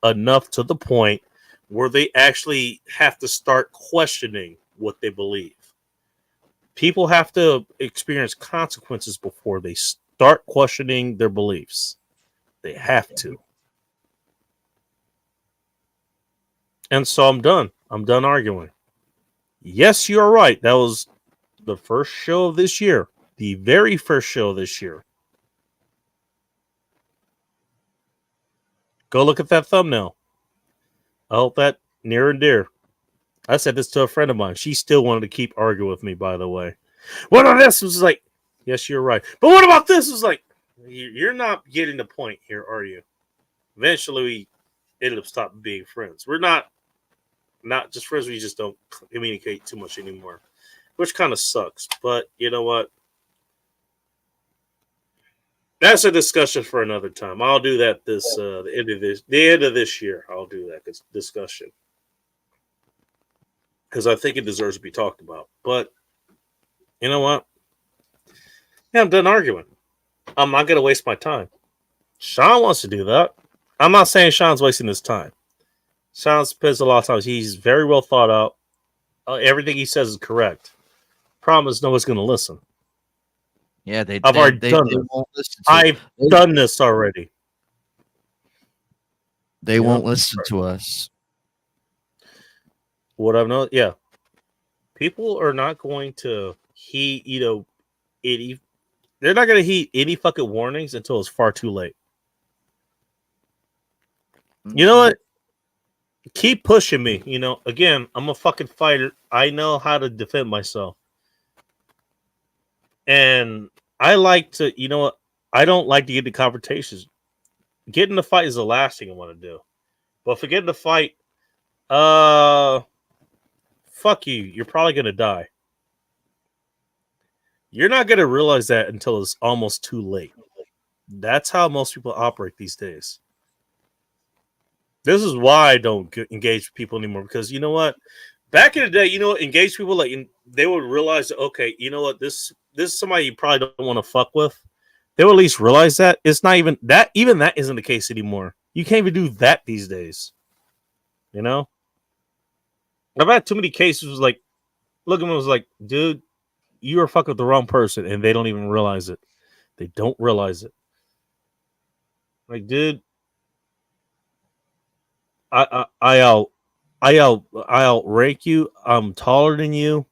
enough to the point where they actually have to start questioning what they believe. People have to experience consequences before they start questioning their beliefs. They have to. And so I'm done. I'm done arguing. Yes, you're right. That was the first show of this year. The very first show of this year. Go look at that thumbnail. I hope that near and dear. I said this to a friend of mine. She still wanted to keep arguing with me, by the way. What on this? Was like, yes, you're right. But what about this? Was like, you're not getting the point here, are you? Eventually, we ended up stopping being friends. We're not just friends. We just don't communicate too much anymore, which kind of sucks. But you know what? That's a discussion for another time. I'll do that the end of this year. I'll do that discussion because I think it deserves to be talked about. But you know what? Yeah, I'm done arguing. I'm not going to waste my time. Sean wants to do that. I'm not saying Sean's wasting his time. Sean spends a lot of times. He's very well thought out. Everything he says is correct. Problem is, no one's going to listen. Yeah, I've already done this. I've done this already. They won't listen to us. What I've known, yeah. People are not going to heed, they're not going to heed any fucking warnings until it's far too late. You know what? Keep pushing me. You know, again, I'm a fucking fighter. I know how to defend myself. And I like to, you know what? I don't like to get into confrontations. Getting in the fight is the last thing I want to do. But if I get in the fight, fuck you. You're probably gonna die. You're not gonna realize that until it's almost too late. That's how most people operate these days. This is why I don't engage with people anymore, because you know what? Back in the day, engage people, like they would realize that, okay, you know what, this is somebody you probably don't want to fuck with. They will at least realize that. It's not even that. Even that isn't the case anymore. You can't even do that these days. I've had too many cases. Was like, look at them. Was like, dude, you are fucking with the wrong person, and they don't even realize it. They don't realize it. Like, dude, I outrank you. I'm taller than you.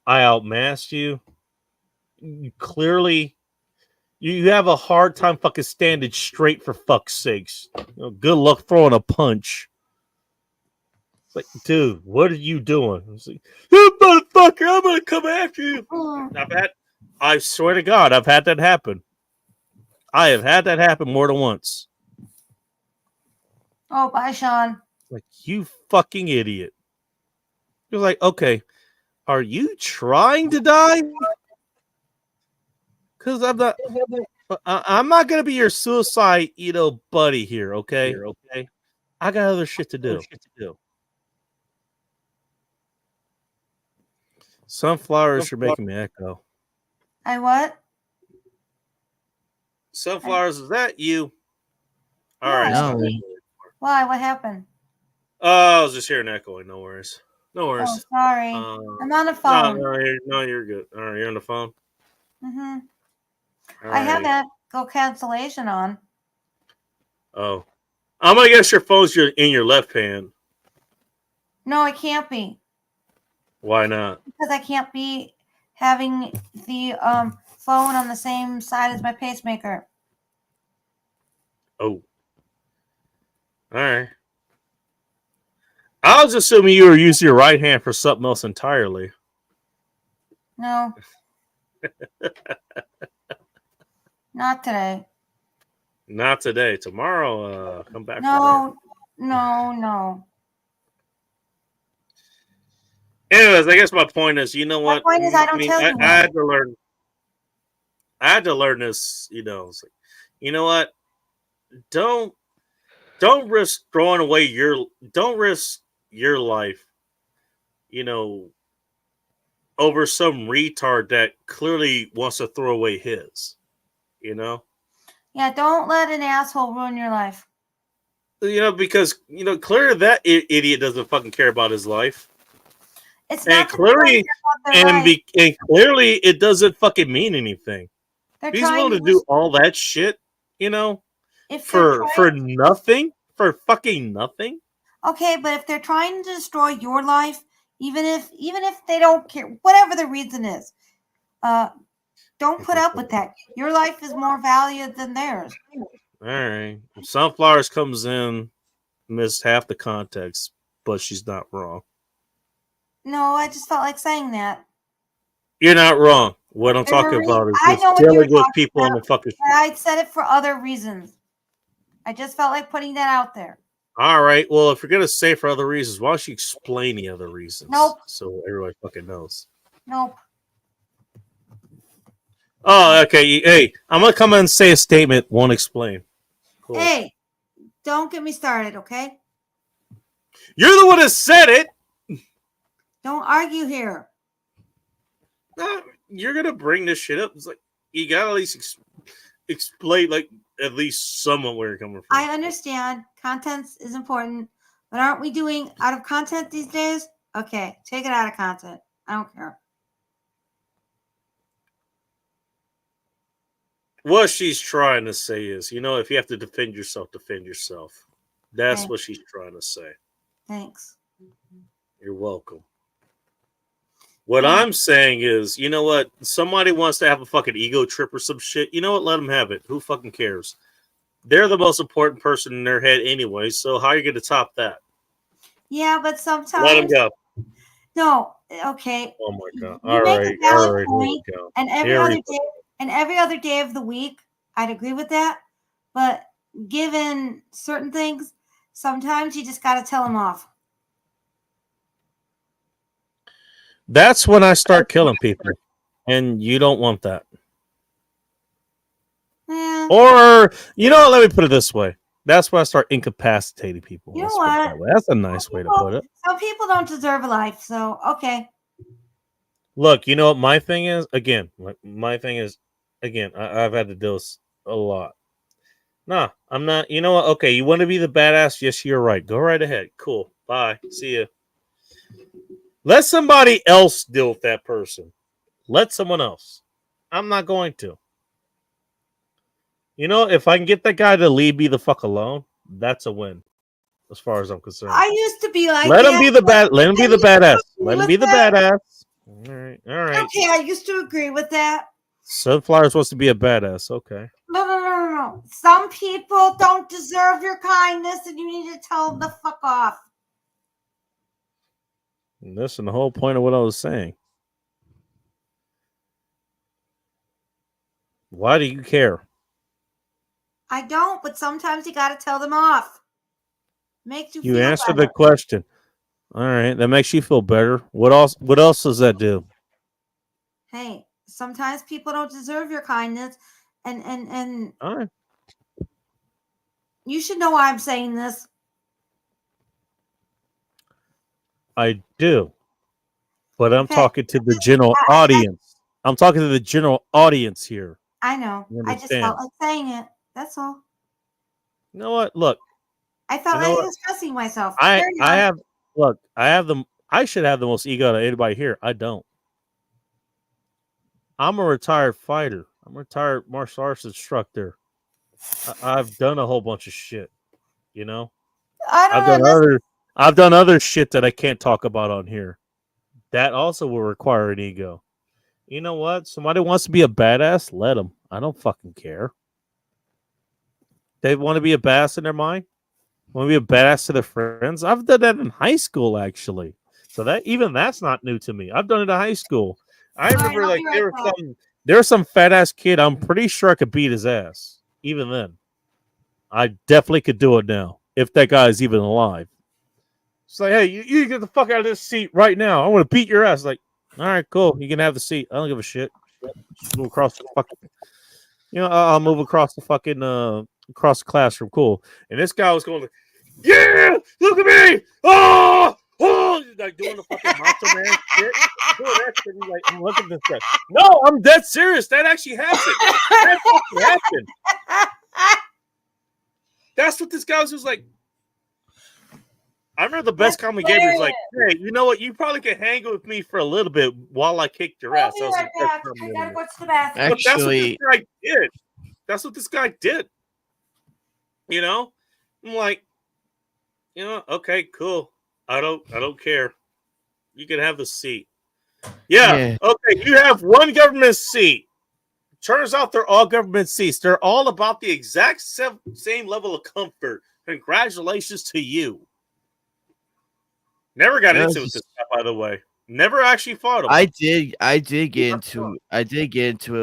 I outmassed you. You clearly, you have a hard time fucking standing straight, for fuck's sakes. Good luck throwing a punch. It's like, dude, what are you doing? It's like, you motherfucker, I'm gonna come after you. I swear to God, I've had that happen. I have had that happen more than once. Oh, bye, Sean. Like, you fucking idiot. You're like, okay, are you trying to die? Because I'm not gonna be your suicide, buddy here, okay? I got other shit to do. Sunflowers are making me echo. I what? Sunflowers, is that you? All No. right. No. Why? What happened? I was just hearing echoing. No worries. Oh, sorry. I'm on the phone. No, you're good. All right, you're on the phone. Mm-hmm. I have that go cancellation on. Oh, I'm gonna guess your phone's in your left hand. No, it can't be. Why not? Because I can't be having the phone on the same side as my pacemaker. Oh. All right. I was assuming you were using your right hand for something else entirely. No. Not today. Not today. Tomorrow, come back. No. Anyways, I guess my point is, you know what? My point is, I don't tell you. I had to learn. I had to learn this. It's like, you know what? Don't risk throwing away Don't risk your life. Over some retard that clearly wants to throw away his. Yeah, don't let an asshole ruin your life. Because clearly that idiot doesn't fucking care about his life. It's and not clearly, and clearly, it doesn't fucking mean anything. He's willing to do all that shit, for nothing, for fucking nothing. Okay, but if they're trying to destroy your life, even if they don't care, whatever the reason is, don't put up with that. Your life is more valuable than theirs. All right. Sunflowers comes in, missed half the context, but she's not wrong. No, I just felt like saying that. You're not wrong. What I'm talking about is dealing with people on the fucking street. I said it for other reasons. I just felt like putting that out there. All right. Well, if you're gonna say for other reasons, why don't you explain the other reasons? Nope. So everybody fucking knows. Nope. Oh, okay. Hey, I'm gonna come in and say a statement. Won't explain. Cool. Hey, don't get me started, okay? You're the one that said it. Don't argue here. You're gonna bring this shit up. It's like you gotta at least explain, like at least somewhat where you're coming from. I understand content is important, but aren't we doing out of content these days? Okay, take it out of content. I don't care. What she's trying to say is, if you have to defend yourself, defend yourself. That's what she's trying to say. Thanks. You're welcome. What I'm saying is, you know what? Somebody wants to have a fucking ego trip or some shit. You know what? Let them have it. Who fucking cares? They're the most important person in their head anyway, so how are you going to top that? Yeah, but sometimes... Let them go. No, okay. Oh, my God. You All make right. a valid All right. point, and every other day of the week, I'd agree with that. But given certain things, sometimes you just got to tell them off. That's when I start killing people, and you don't want that. Yeah. Or, you know what? Let me put it this way. That's when I start incapacitating people. You know Let's put it what? that way. That's a nice way to put it. Some people don't deserve a life, so okay. Look, you know what my thing is? Again, my thing is, again, I've had to deal with a lot. Nah, I'm not. You know what? Okay, you want to be the badass? Yes, you're right. Go right ahead. Cool. Bye. See ya. Let somebody else deal with that person. Let someone else. I'm not going to. You know, if I can get that guy to leave me the fuck alone, that's a win, as far as I'm concerned. I used to be like Let that, him be the bad. Let him be the badass. Let him be the that. badass. All right. All right. Okay, I used to agree with that. Sunflower's supposed to be a badass. Okay. No. Some people don't deserve your kindness, and you need to tell them to fuck off. And this is the whole point of what I was saying. Why do you care? I don't, but sometimes you got to tell them off. Makes you You feel answered better. the question. All right, that makes you feel better. What else? What else does that do? Hey, sometimes people don't deserve your kindness, and All right. You should know why I'm saying this. I do, but I'm talking to the general audience. I'm talking to the general audience here. I know. You I just understand? felt like saying it. That's all. You know what? Look, I felt you know like what? expressing myself. I Carry on. have look. I should have the most ego out of anybody here. I don't. I'm a retired fighter. I'm a retired martial arts instructor. I've done a whole bunch of shit. You know, I've done other shit that I can't talk about on here. That also will require an ego. You know what? Somebody wants to be a badass, let them. I don't fucking care. They want to be a badass in their mind. Want to be a badass to their friends. I've done that in high school, actually. So that's not new to me. I've done it in high school. I remember like there was some fat ass kid. I'm pretty sure I could beat his ass. Even then, I definitely could do it now if that guy is even alive. It's like, hey, you get the fuck out of this seat right now. I want to beat your ass. Like, all right, cool. You can have the seat. I don't give a shit. Just move across the fucking. You know, I'll move across the fucking across the classroom. Cool. And this guy was going like, yeah, look at me. Oh, he's like doing the fucking Macho Man shit. Doing that shit. He's like, I'm looking at this guy. No, I'm dead serious. That actually happened. That fucking happened. That's what this guy was like. I remember the best comment he gave me was like, hey, you know what? You probably could hang with me for a little bit while I kicked your ass. I gotta go to the bathroom. But that's what this guy did. That's what this guy did. You know? I'm like, you know, okay, cool. I don't care. You can have the seat. Yeah. Okay, you have one government seat. Turns out they're all government seats. They're all about the exact same level of comfort. Congratulations to you. Never got into it this time, by the way. Never actually fought him. I did get into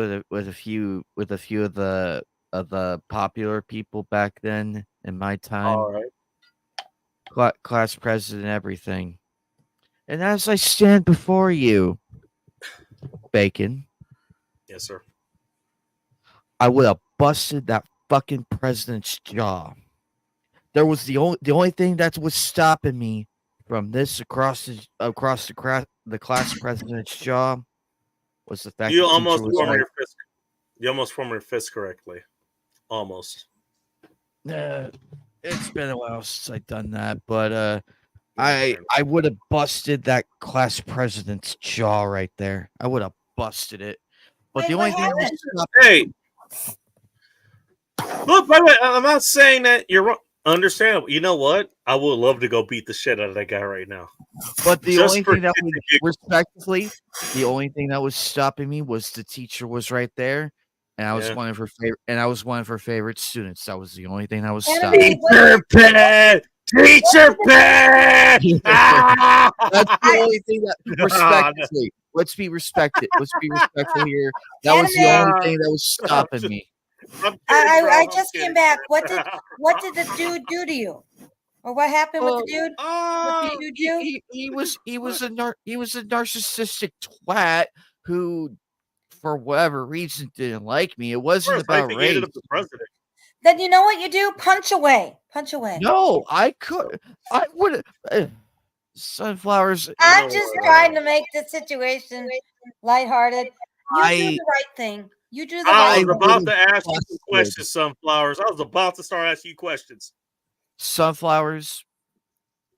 it with a few of the popular people back then in my time. All right. Class president, everything. And as I stand before you, Bacon. Yes, sir. I would have busted that fucking president's jaw. There was the only thing that was stopping me from this across the class president's jaw was the fact you the almost teacher was formed like, your fist. You almost formed your fist correctly. Almost. It's been a while since I've done that, but I would have busted that class president's jaw right there. I would have busted it. But the only thing that was hey, look, by the way, I'm not saying that you're wrong. Understandable. You know what? I would love to go beat the shit out of that guy right now. But the Just only for thing that was respectively, the only thing that was stopping me was the teacher was right there, and I was one of her favorite, and I was one of her favorite students. That was the only thing that was stopping me. Teacher pet! Teacher pet! That's the only thing that respectively. Let's be respectful here. That was the only thing that was stopping me. I just came back. What did the dude do to you? Or what happened with the dude? What did the dude do? He was a narcissistic twat who, for whatever reason, didn't like me. It wasn't about race. Ended up the president. Then you know what you do? Punch away. Punch away. No, I would. Sunflowers. I'm just trying to make the situation lighthearted. You do the right thing. You do the right thing. I was about to ask you some questions, Sunflowers. I was about to start asking you questions. Sunflowers.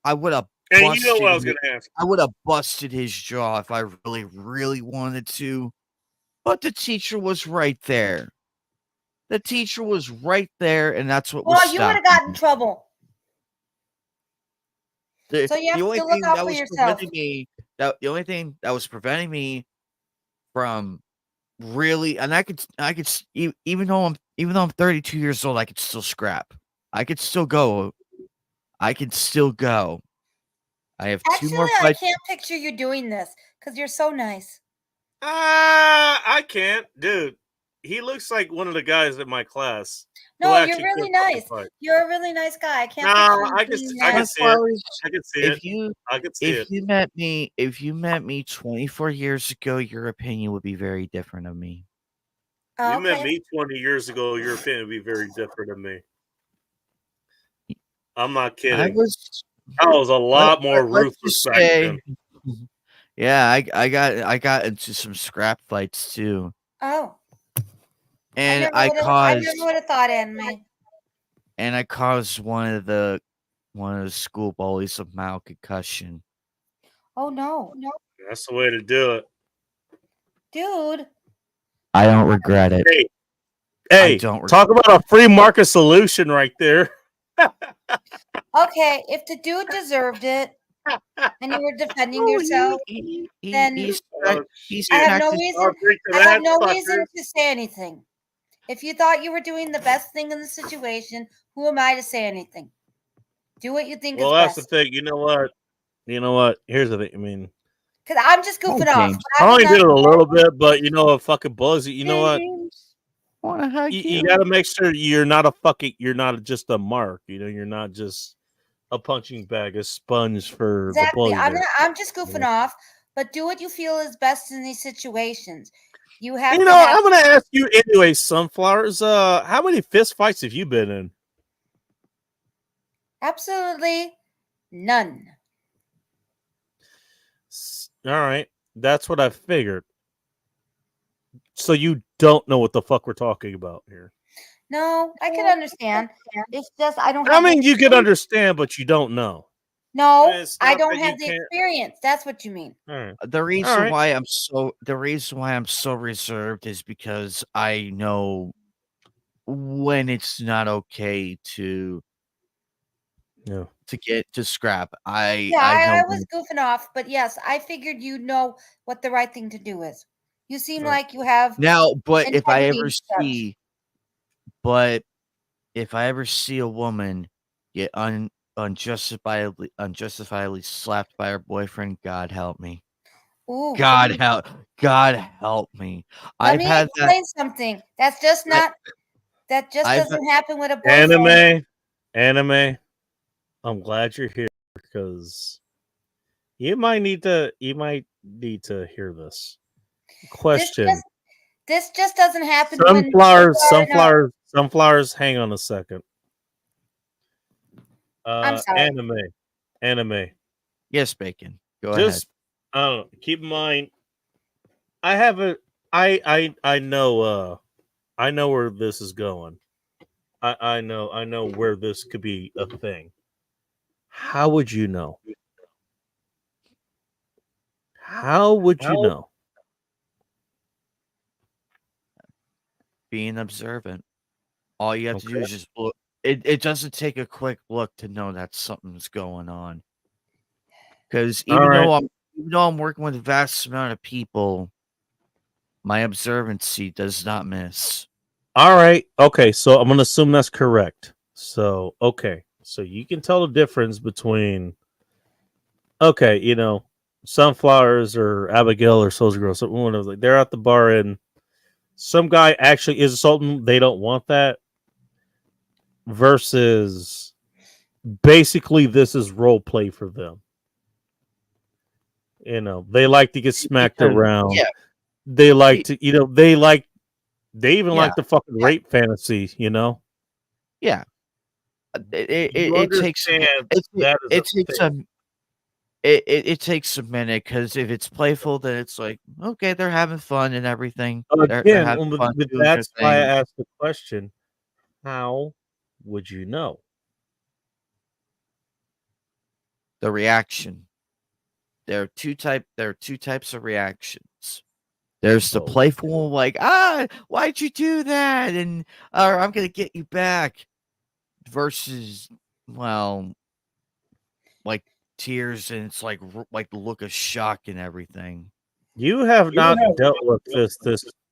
I would have. And you know what I was going to ask. I would have busted his jaw if I really, really wanted to. But the teacher was right there. The teacher was right there, and that's what was Well, you would have gotten in trouble. So you have to look out for yourself. The only thing that was preventing me from really, and I could even though I'm 32 years old, I could still scrap. I could still go. I have Actually, 2 more fights. I can't picture you doing this because you're so nice. I can't, dude. He looks like one of the guys in my class. No, you're really nice. You're a really nice guy. I can't. I can see it. I can see it. If you met me 24 years ago, your opinion would be very different of me. You met me 20 years ago, your opinion would be very different of me. I'm not kidding. I was a lot more ruthless back then. Yeah, I got into some scrap fights too. Oh. And I never would have thought, Anime. And I caused one of the school bullies a mild concussion. Oh no. That's the way to do it. Dude. I don't regret it. Hey, talk about a free market solution right there. Okay, if the dude deserved it and you were defending yourself, then I have no reason to say anything. If you thought you were doing the best thing in the situation, who am I to say anything? Do what you think is best. Well, that's the thing. You know what? Here's the thing. I mean, because I'm just goofing off. I only did it a little bit, but you know what? Fucking buzz. You know what? You got to make sure you're not just a mark. You know, you're not just a punching bag, a sponge for the bully. I'm just goofing off, but do what you feel is best in these situations. You have. I'm going to ask you anyway, Sunflowers. How many fist fights have you been in? Absolutely none. All right, that's what I figured. So you don't know what the fuck we're talking about here. No, I can understand. It's just I don't. I mean, you can understand, but you don't know. No, I don't have the experience. That's what you mean. Right. The reason why I'm so reserved is because I know when it's not okay to get to scrap. I was goofing off, but yes, I figured you know what the right thing to do is. You seem like you have now, but if I ever see a woman get unjustifiably slapped by her boyfriend, God help me. Ooh, God help me. Let me explain something. That's just not. That just doesn't happen with a boyfriend. Anime. I'm glad you're here because you might need to hear this. Question. This just doesn't happen. Sunflowers. Hang on a second. I'm sorry. Anime. Yes, Bacon. Go ahead. Keep in mind, I know where this is going. I know where this could be a thing. How would you know? How would you know? Being observant. All you have to do is just look. It doesn't take a quick look to know that something's going on. Because even though I'm working with a vast amount of people, my observancy does not miss. All right. Okay. So I'm going to assume that's correct. So, okay. So you can tell the difference between, Sunflowers or Abigail or Soldier Girl. So they're at the bar in some guy actually is assaulting, they don't want that. Versus basically this is role play for them. You know, they like to get smacked Because, around. yeah, They like to, you know, they even yeah, like the fucking rape fantasy, you know? yeah. You It takes understand that is it a takes thing. it takes a minute because if it's playful, then it's like okay, they're having fun and everything. They're Again, having fun but doing their that's why I thing. asked the question, how would you know? The reaction. There are two types of reactions. There's the Oh. playful, like, why'd you do that? And or I'm gonna get you back. Versus, well, like tears, and it's like the look of shock and everything. You have not dealt with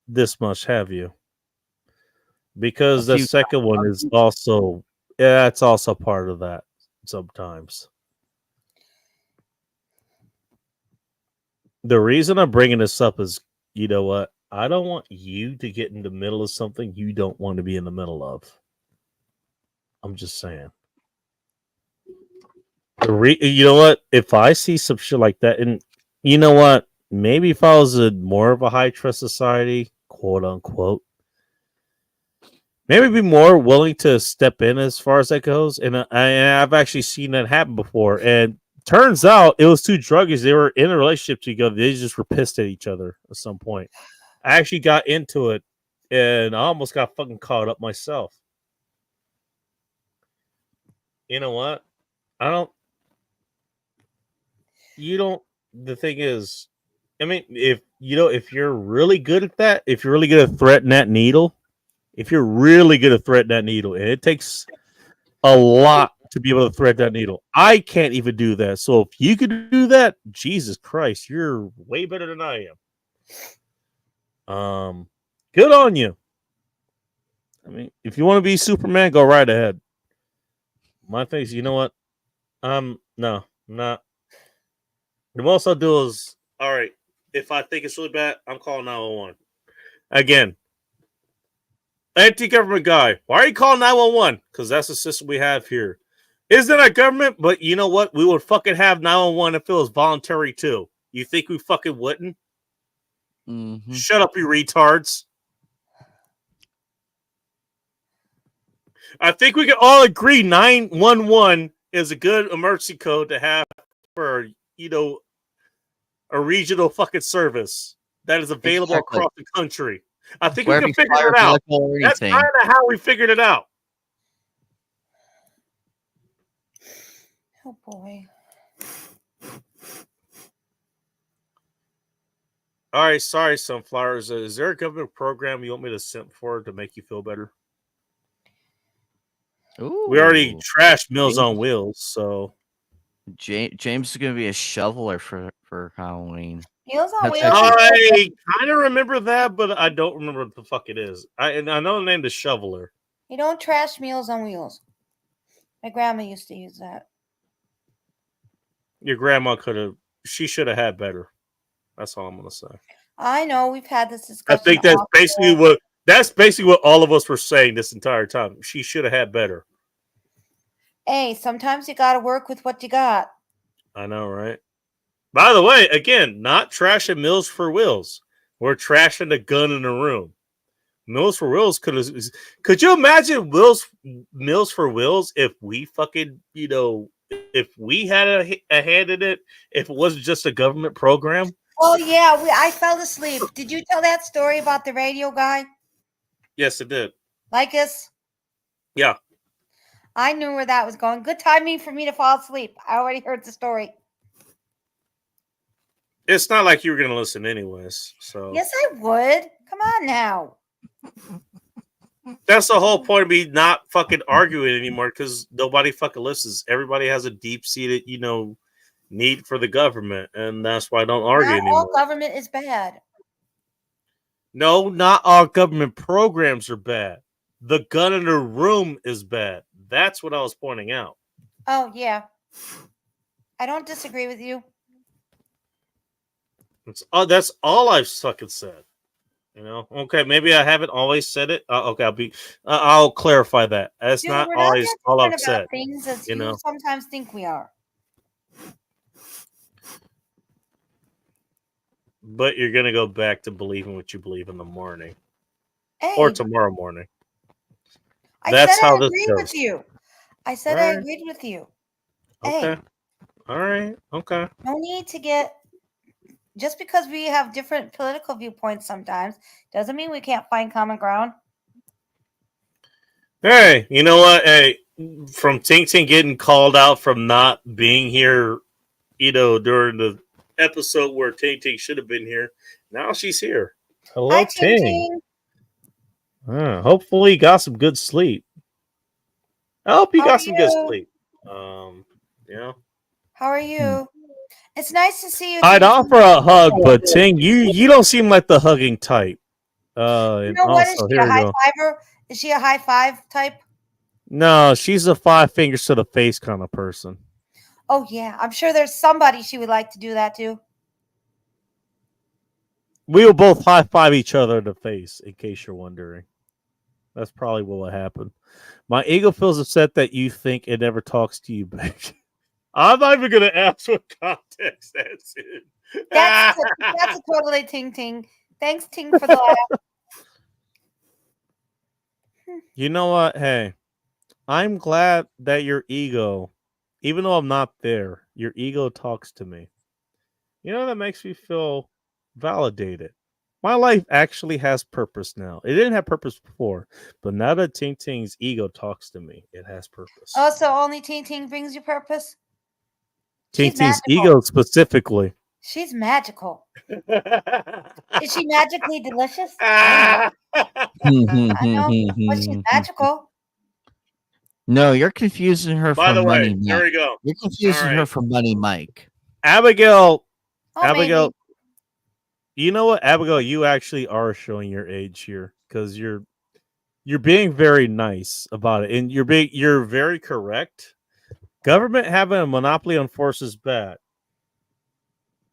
this much, have you? Because the second one is also, yeah, it's also part of that sometimes. The reason I'm bringing this up is, you know what? I don't want you to get in the middle of something you don't want to be in the middle of. I'm just saying. You know what? If I see some shit like that, and you know what? Maybe if I was more of a high trust society, quote unquote, maybe be more willing to step in as far as that goes. And I've actually seen that happen before. And turns out it was two druggies. They were in a relationship together. They just were pissed at each other at some point. I actually got into it, and I almost got fucking caught up myself. You know what? The thing is, I mean, if you're really good at that, if you're really good at threading that needle, and it takes a lot to be able to thread that needle. I can't even do that. So if you could do that, Jesus Christ, you're way better than I am. Good on you. I mean, if you want to be Superman, go right ahead. My thing is, you know what? No, not. The most I'll do is, all right, if I think it's really bad, I'm calling 911. Again, anti-government guy. Why are you calling 911? Because that's the system we have here. Isn't that government? But you know what? We would fucking have 911 if it was voluntary too. You think we fucking wouldn't? Mm-hmm. Shut up, you retards. I think we can all agree 911 is a good emergency code to have for, a regional fucking service that is available across the country. I think we can figure it out. That's kind of how we figured it out. Oh boy. All right, sorry, Sunflowers. Is there a government program you want me to simp for to make you feel better? Ooh, we already trashed Meals on Wheels, so James is gonna be a shoveler for Halloween. Meals on Wheels. I kind of remember that, but I don't remember what the fuck it is. I know the name is Shoveler. You don't trash Meals on Wheels. My grandma used to use that. Your grandma she should have had better. That's all I'm gonna say. I know we've had this discussion. I think that's basically what all of us were saying this entire time. She should have had better. Hey, sometimes you gotta work with what you got. I know, right? By the way, again, not trashing Meals for Wheels. We're trashing the gun in the room. Meals for Wheels could you imagine Meals for Wheels if we fucking, if we had a hand in it, if it wasn't just a government program? Oh yeah, I fell asleep. Did you tell that story about the radio guy? Yes, it did. Like us? Yeah. I knew where that was going. Good timing for me to fall asleep. I already heard the story. It's not like you were going to listen anyways. So yes, I would. Come on now. That's the whole point of me not fucking arguing anymore because nobody fucking listens. Everybody has a deep-seated, need for the government, and that's why I don't argue anymore. All government is bad. No, not all government programs are bad. The gun in the room is bad. That's what I was pointing out. Oh, yeah. I don't disagree with you. That's all I've fucking said. You know, okay, maybe I haven't always said it. Okay, I'll clarify that. That's Dude, not we're not always that all I've different said. about things as You you know, sometimes think we are. but you're gonna go back to believing what you believe in the morning or Hey, tomorrow morning. I That's said I how this agreed goes. with you. I said All I right. agreed with you. Okay. Hey, All right. Okay. no need to get just because we have different political viewpoints sometimes doesn't mean we can't find common ground. Hey, you know what? Hey, from Ting Ting getting called out from not being here, you know, during the episode where Ting Ting should have been here. Now she's here. Hello, Hi, Ting Ting. Ting. Hopefully, you got some good sleep. I hope you How are got some good you? sleep. You know, How are you? It's nice to see you, I'd Ting offer Ting. a hug, but Ting, you don't seem like the hugging type. You And know what? Is also she a here we high go. fiver? Is she a high five type? No, she's a 5 fingers to the face kind of person. Oh yeah, I'm sure there's somebody she would like to do that to. We will both high five each other in the face, in case you're wondering. That's probably what will happen. My ego feels upset that you think it never talks to you back. I'm not even gonna ask what context that's in. That's a totally Ting Ting. Thanks, Ting, for the laugh. You know what? Hey, I'm glad that your ego, even though I'm not there, your ego talks to me. You know, that makes me feel validated. My life actually has purpose now. It didn't have purpose before, but now that Ting Ting's ego talks to me, it has purpose. Oh, so only Ting Ting brings you purpose? Ting She's Ting's magical. ego specifically. She's magical. Is she magically delicious? I know, but she's magical. No, you're confusing her By the from Money way, there Mike. we go. You're All confusing her right. from Money Mike. Abigail, Oh, Abigail, maybe. you know what, Abigail, you actually are showing your age here because you're being very nice about it, and you're very correct. Government having a monopoly on force is bad.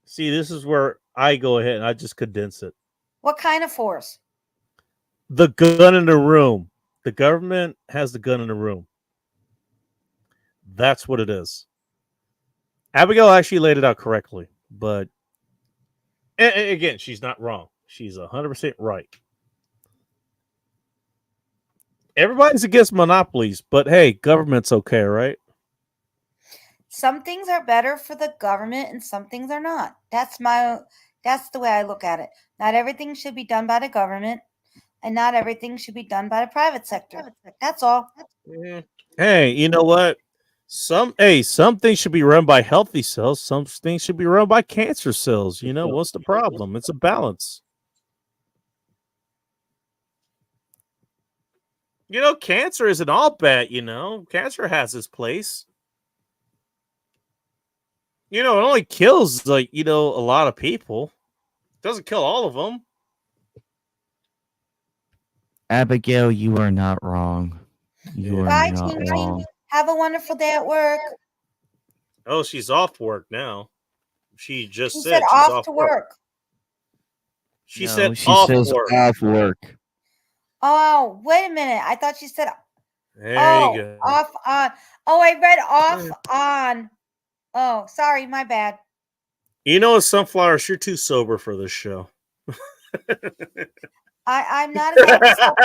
See, this is where I go ahead and I just condense it. What kind of force? The gun in the room. The government has the gun in the room. That's what it is. Abigail actually laid it out correctly, but again, she's not wrong. She's 100% right. Everybody's against monopolies, but hey, government's okay, right? Some things are better for the government and some things are not. That's the way I look at it. Not everything should be done by the government and not everything should be done by the private sector. That's all. Hey, you know what? Some things should be run by healthy cells. Some things should be run by cancer cells. You know, what's the problem? It's a balance. You know, cancer isn't all bad, you know. Cancer has its place. You know, it only kills, like, you know, a lot of people. It doesn't kill all of them. Abigail, you are not wrong. You are Bye, not Ting Ting. wrong. Have a wonderful day at work. Oh, she's off work now. She just She said said she's off off to work. work. She No, said she off says work. off work. Oh, wait a minute. I thought she said There you go. off on. Oh, I read off on. Oh, sorry, my bad. You know, Sunflowers, you're too sober for this show. I'm not exactly sober.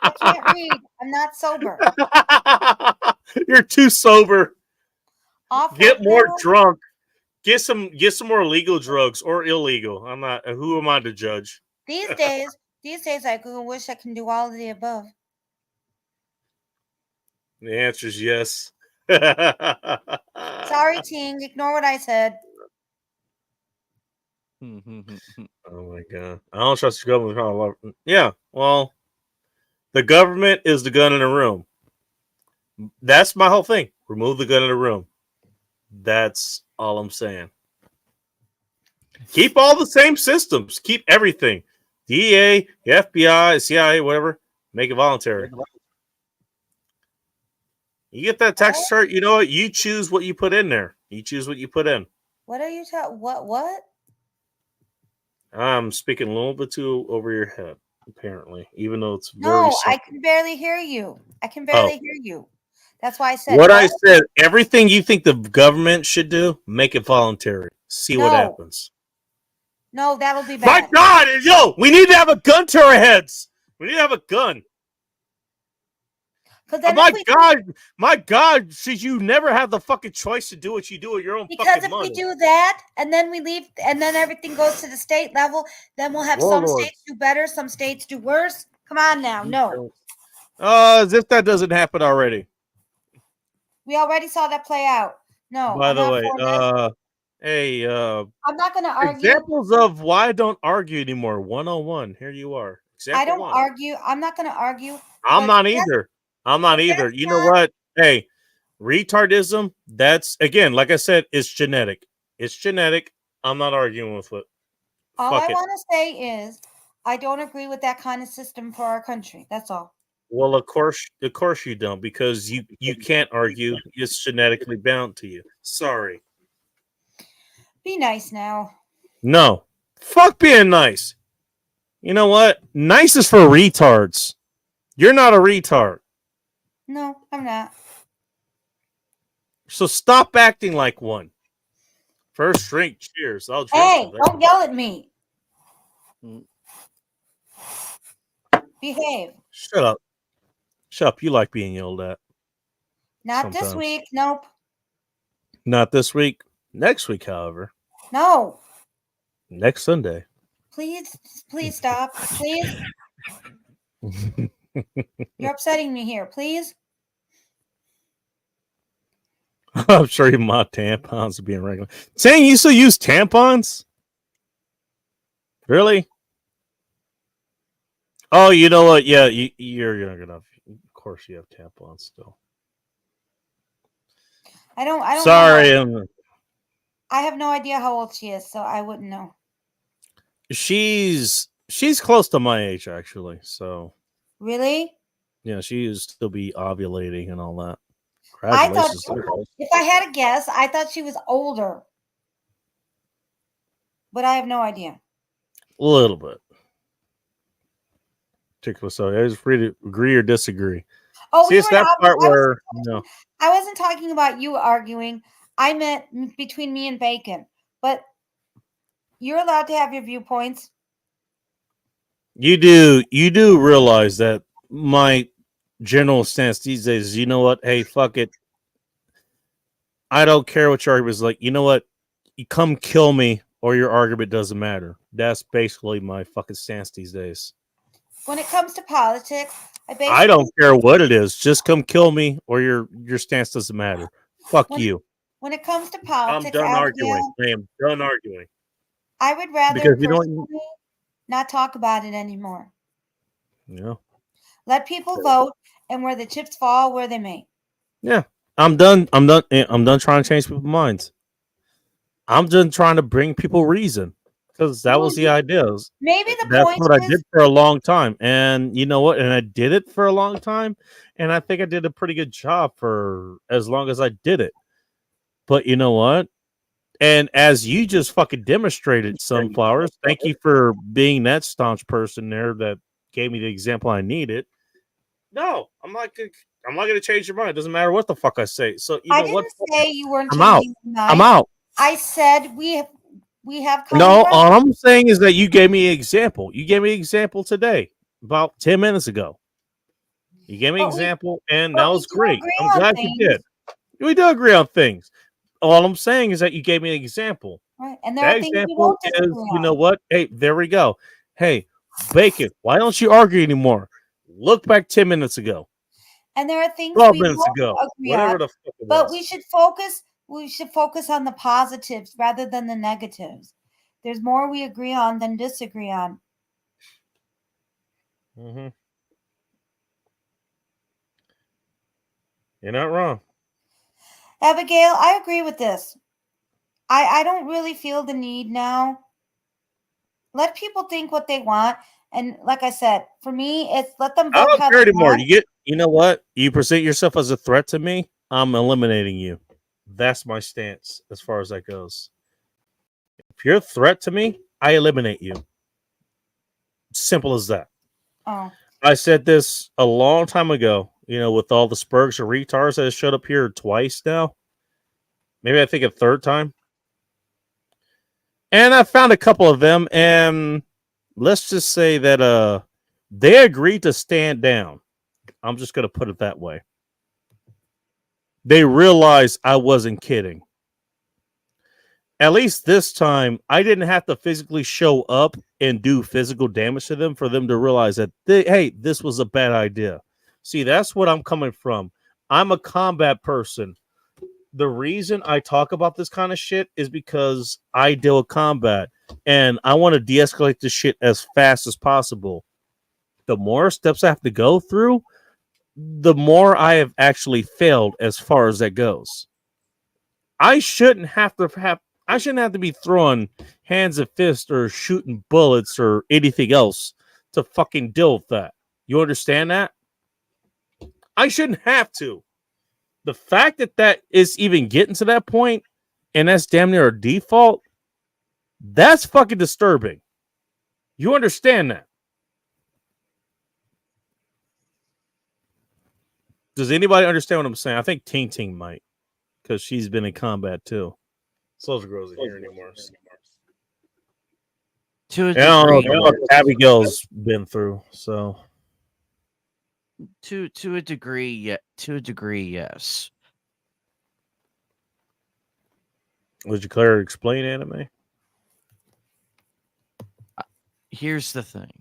I can't read. I'm not sober. You're too sober. Off Get work more now? drunk. Get some more legal drugs or illegal. I'm not. Who am I to judge? These days, I wish I can do all of the above. The answer is yes. Sorry, Ting. Ignore what I said. Oh my god! I don't trust the government. Yeah, well, the government is the gun in the room. That's my whole thing. Remove the gun in the room. That's all I'm saying. Keep all the same systems. Keep everything. DEA, the FBI, CIA, whatever. Make it voluntary. You get that tax chart. You know what? You choose what you put in there. You choose what you put in. What are you talking? What? I'm speaking a little bit too over your head, apparently, even though it's very No, simple. I can barely hear you. I can barely hear you. That's why I said What I said, everything you think the government should do, make it voluntary. See what happens. No, that'll be My bad. God, yo, we need to have a gun to our heads. We need to have a gun. My God, should you never have the fucking choice to do what you do with your own Because fucking if money? we do that and then we leave and then everything goes to the state level, then we'll have some Warlords. states do better, some states do worse. Come on now, no. As if that doesn't happen already. We already saw that play out. No, By I'm the not way, for this. hey, I'm not going to argue. examples of why I don't argue anymore. 101. Here you are. Example I don't one. argue. I'm not going to argue. I'm but not that's- either. I'm not either. You know what? Hey, retardism, that's, again, like I said, it's genetic. It's genetic. I'm not arguing with it. All Fuck I it. want to say is I don't agree with that kind of system for our country. That's all. Well, of course you don't, because you can't argue. It's genetically bound to you. Sorry. Be nice now. No. Fuck being nice. You know what? Nice is for retards. You're not a retard. No, I'm not. So stop acting like one. First drink, cheers. I'll drink. Hey, don't yell at me. Behave. Shut up. Shut up. You like being yelled at. Not this Sometimes. week. Nope. Not this week. Next week, however. No. Next Sunday. Please stop. Please. You're upsetting me here. Please. I'm sure my tampons are being regular. Saying you still use tampons? Really? Oh, you know what? Yeah, you're young enough. Of course, you have tampons still. I don't Sorry, know. I have no idea how old she is, so I wouldn't know. she's close to my age, actually. So Really? yeah, she is still be ovulating and all that. I thought Congratulations to her. if I had a guess, I thought she was older. But I have no idea. A little bit. So I was free to agree or disagree. Oh, See, it's that part where I wasn't talking about you arguing. I meant between me and Bacon. But you're allowed to have your viewpoints. you do realize that my general stance these days is, you know what? Hey, fuck it. I don't care what your argument is like. You know what? You come kill me or your argument doesn't matter. That's basically my fucking stance these days. When it comes to politics, I don't care what it is. Just come kill me or your stance doesn't matter. Fuck you. When it comes to I'm politics, done Abigail, arguing. I am done arguing. I would rather Because you don't- personally not talk about it anymore. Yeah. Let people vote, and where the chips fall, where they may. Yeah. I'm done trying to change people's minds. I'm done trying to bring people reason. Because that was the idea. Maybe the That's point what I is did for a long time. And you know what? And I did it for a long time. And I think I did a pretty good job for as long as I did it. But you know what? And as you just fucking demonstrated, Sunflowers, thank you for being that staunch person there that gave me the example I needed. No, I'm not gonna change your mind. It doesn't matter what the fuck I say. So you I know what? didn't say you weren't I'm out. changing your mind. I'm out. I said we have common No, ground. all I'm saying is that you gave me an example. You gave me an example today, about 10 minutes ago. You gave me an example, and that was great. I'm glad you did. We do agree on things. All I'm saying is that you gave me an example. Right. And there That are things we example won't is, disagree you on. know what? Hey, there we go. Hey, Bacon, why don't you argue anymore? Look back 10 minutes ago. And there are things 12 we minutes won't ago. agree Whatever on. the fuck it But was. we should focus on the positives rather than the negatives. There's more we agree on than disagree on. Mm-hmm. You're not wrong. Abigail, I agree with this. I don't really feel the need now. Let people think what they want. And like I said, for me, it's let them I vote don't how care they anymore. want. You know what? You present yourself as a threat to me, I'm eliminating you. That's my stance as far as that goes. If you're a threat to me, I eliminate you. Simple as that. Oh. I said this a long time ago, with all the spurgs and retards that have showed up here twice now. Maybe I think a third time. And I found a couple of them, and let's just say that they agreed to stand down. I'm just gonna put it that way. They realized I wasn't kidding. At least this time, I didn't have to physically show up and do physical damage to them for them to realize that, hey, this was a bad idea. See, that's what I'm coming from. I'm a combat person. The reason I talk about this kind of shit is because I deal with combat, and I want to de-escalate this shit as fast as possible. The more steps I have to go through, the more I have actually failed as far as that goes. I shouldn't have to be throwing hands and fists or shooting bullets or anything else to fucking deal with that. You understand that? I shouldn't have to. The fact that is even getting to that point, and that's damn near a default, that's fucking disturbing. You understand that? Does anybody understand what I'm saying? I think Ting Ting might, because she's been in combat too. Soldier Girl isn't here anymore. To a I don't degree, know what Abigail's been through, so to a degree, yeah. To a degree, yes. Would you Claire explain anime? Here's the thing.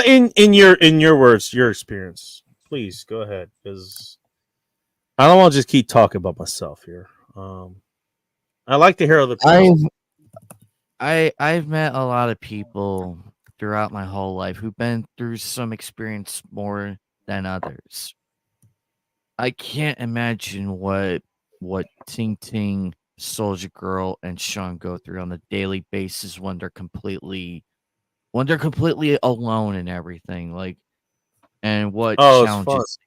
In your words, your experience, please go ahead, because I don't want to just keep talking about myself here. I like to hear other people. I've met a lot of people throughout my whole life who've been through some experience more than others. I can't imagine what Ting Ting, Soldier Girl, and Sean go through on a daily basis when they're completely alone and everything. Like, and what challenges.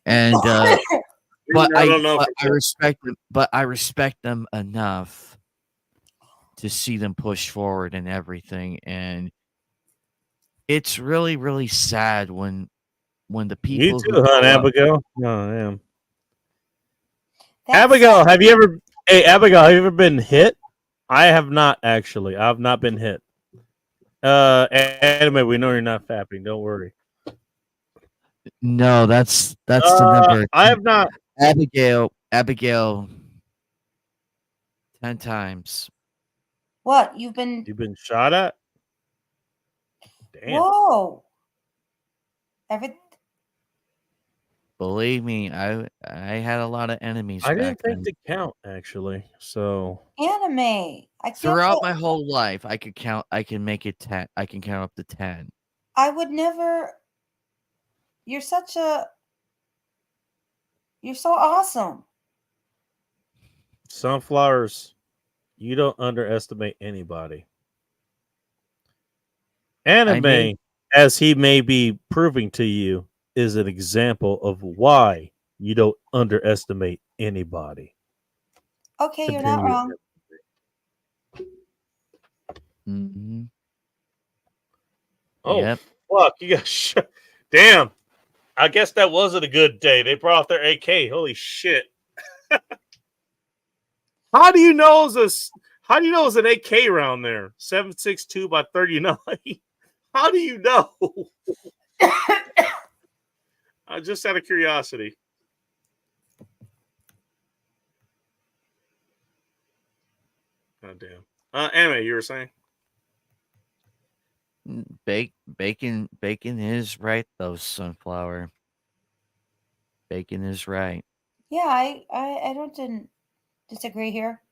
And but I respect them. But I respect them enough to see them push forward and everything. And it's really, really sad when the people. You too, huh, Abigail? Oh, damn. Abigail, have you ever? Hey, Abigail, have you ever been hit? I have not actually. I've not been hit. Anime, we know you're not fapping. Don't worry. No, that's the number. I have not. Abigail, 10 times. What? You've been shot at? Damn. Whoa. Believe me, I had a lot of enemies. I didn't back think then. to count actually. So Anime. I Throughout my whole life, I could count. I can make it 10. I can count up to 10. I would never. You're so awesome. Sunflowers, you don't underestimate anybody. Anime, as he may be proving to you, is an example of why you don't underestimate anybody. Okay, you're not wrong. Mm-hmm. Oh, yep. Fuck, you got shot. Damn. I guess that wasn't a good day. They brought out their AK. Holy shit. How do you know it was an AK round there? 7.62 by 39. How do you know? Just out of curiosity. God damn. Anime, you were saying? Bacon is right though, Sunflower. Bacon is right. Yeah, I didn't disagree here.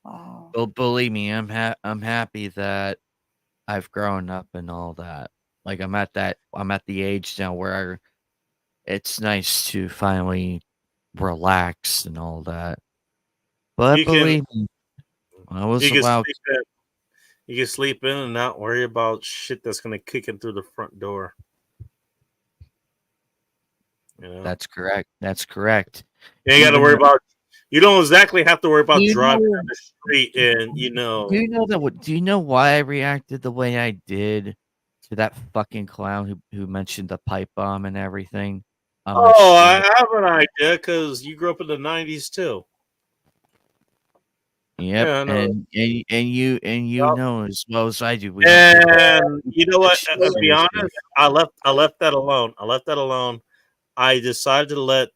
Wow. Well, believe me, I'm happy that I've grown up and all that. Like I'm at the age now where it's nice to finally relax and all that. But believe me, I was allowed. You can sleep in and not worry about shit that's gonna kick in through the front door. That's correct. That's correct. You ain't got to worry about You don't exactly have to worry about driving down the street and Do you know that? Do you know why I reacted the way I did to that fucking clown who mentioned the pipe bomb and everything? Oh, I have an idea because you grew up in the '90s too. Yep, Yeah, I know. and you know as well as I do. And you know what? To be honest, I left that alone. I decided to let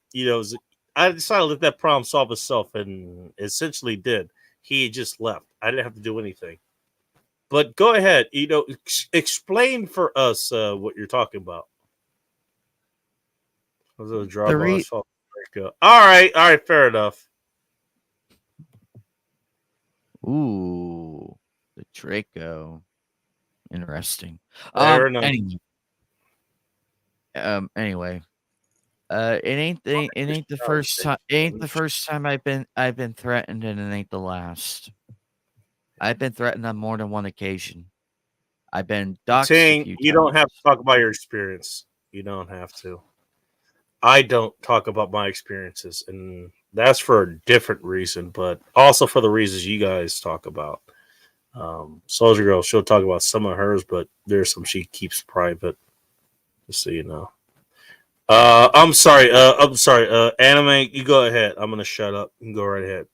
that problem solve itself, and essentially did. He just left. I didn't have to do anything. But go ahead, explain for us what you're talking about. Was it a draw boss? All right, fair enough. Ooh, the Draco. Interesting. Fair enough. Anyway, it ain't the first time. It ain't the first time I've been threatened, and it ain't the last. I've been threatened on more than one occasion. I've been doxxed a few times. You don't have to talk about your experience. You don't have to. I don't talk about my experiences, and that's for a different reason, but also for the reasons you guys talk about. Soldier Girl, she'll talk about some of hers, but there's some she keeps private, just so you know. I'm sorry. Anime, you go ahead. I'm gonna shut up. You can go right ahead.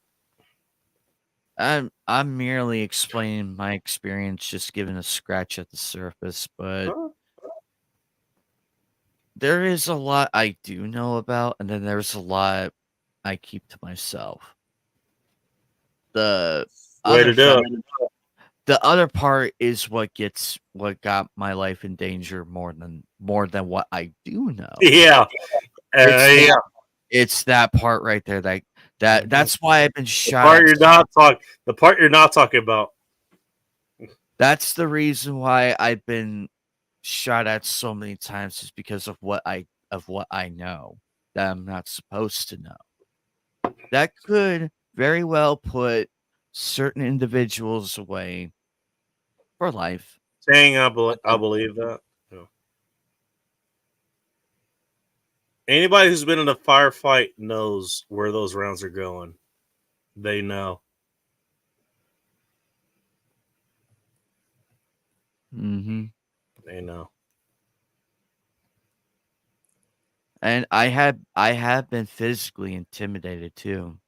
I'm merely explaining my experience, just giving a scratch at the surface, but there is a lot I do know about, and then there's a lot I keep to myself. The other part is what got my life in danger more than what I do know. Yeah. It's that part right there that's why I've been shot. The part you're not talking about. That's the reason why I've been shot at so many times, is because of what I know that I'm not supposed to know. That could very well put certain individuals away for life. Saying I believe that. No. Anybody who's been in a firefight knows where those rounds are going. They know. Mm-hmm. They know. And I have been physically intimidated too.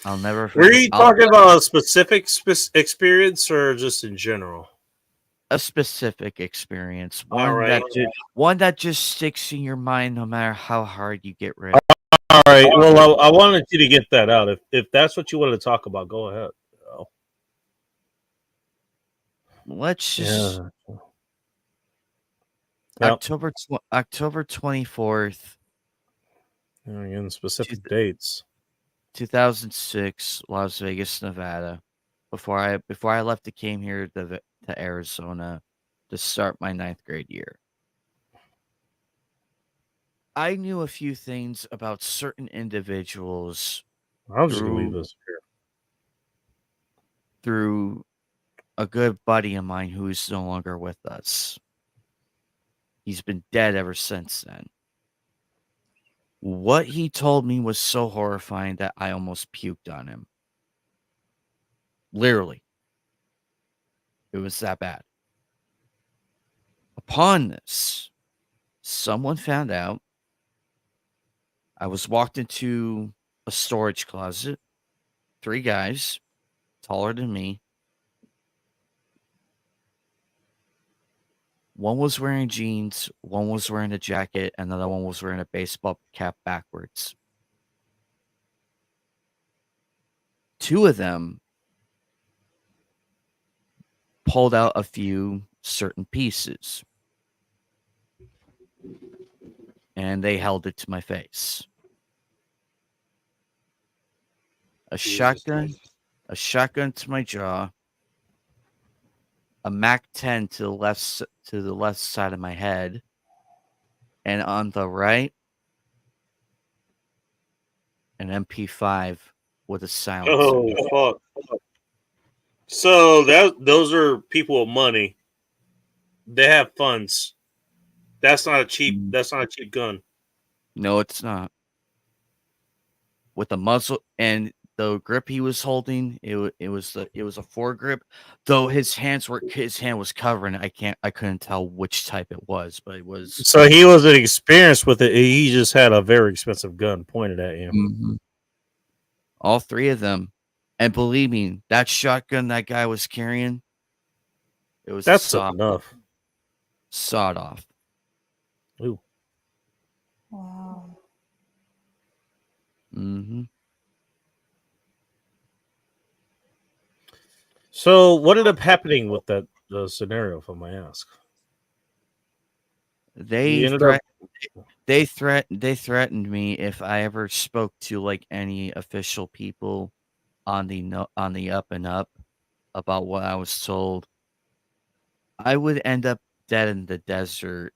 I'll never forget. Were you talking about a specific experience or just in general? A specific experience, one that just sticks in your mind no matter how hard you get rid of. All right. Well, I wanted you to get that out. If that's what you wanted to talk about, go ahead. Let's just October 24th. Again, specific dates. 2006, Las Vegas, Nevada. Before I left, I came here to Arizona to start my 9th grade year. I knew a few things about certain individuals. I was just gonna leave this here. Through a good buddy of mine who is no longer with us. He's been dead ever since then. What he told me was so horrifying that I almost puked on him. Literally. It was that bad. Upon this, someone found out. I was walked into a storage closet. 3 guys, taller than me. One was wearing jeans, one was wearing a jacket, and another one was wearing a baseball cap backwards. 2 of them pulled out a few certain pieces, and they held it to my face. A shotgun to my jaw, a MAC-10 to the left side of my head, and on the right, an MP5 with a silencer. Oh fuck! So those are people with money. They have funds. That's not a cheap gun. No, it's not. with a muzzle, and the grip he was holding, it was a foregrip. Though his hand was covering. I couldn't tell which type it was, but it was. So he wasn't experienced with it. He just had a very expensive gun pointed at you. Mm-hmm. All three of them, and believe me, that shotgun that guy was carrying, it was That's enough. Sawed off. Ooh. Wow. Mm-hmm. So what ended up happening with that scenario, if I may ask? They threatened me if I ever spoke to like any official people on the up and up about what I was told, I would end up dead in the desert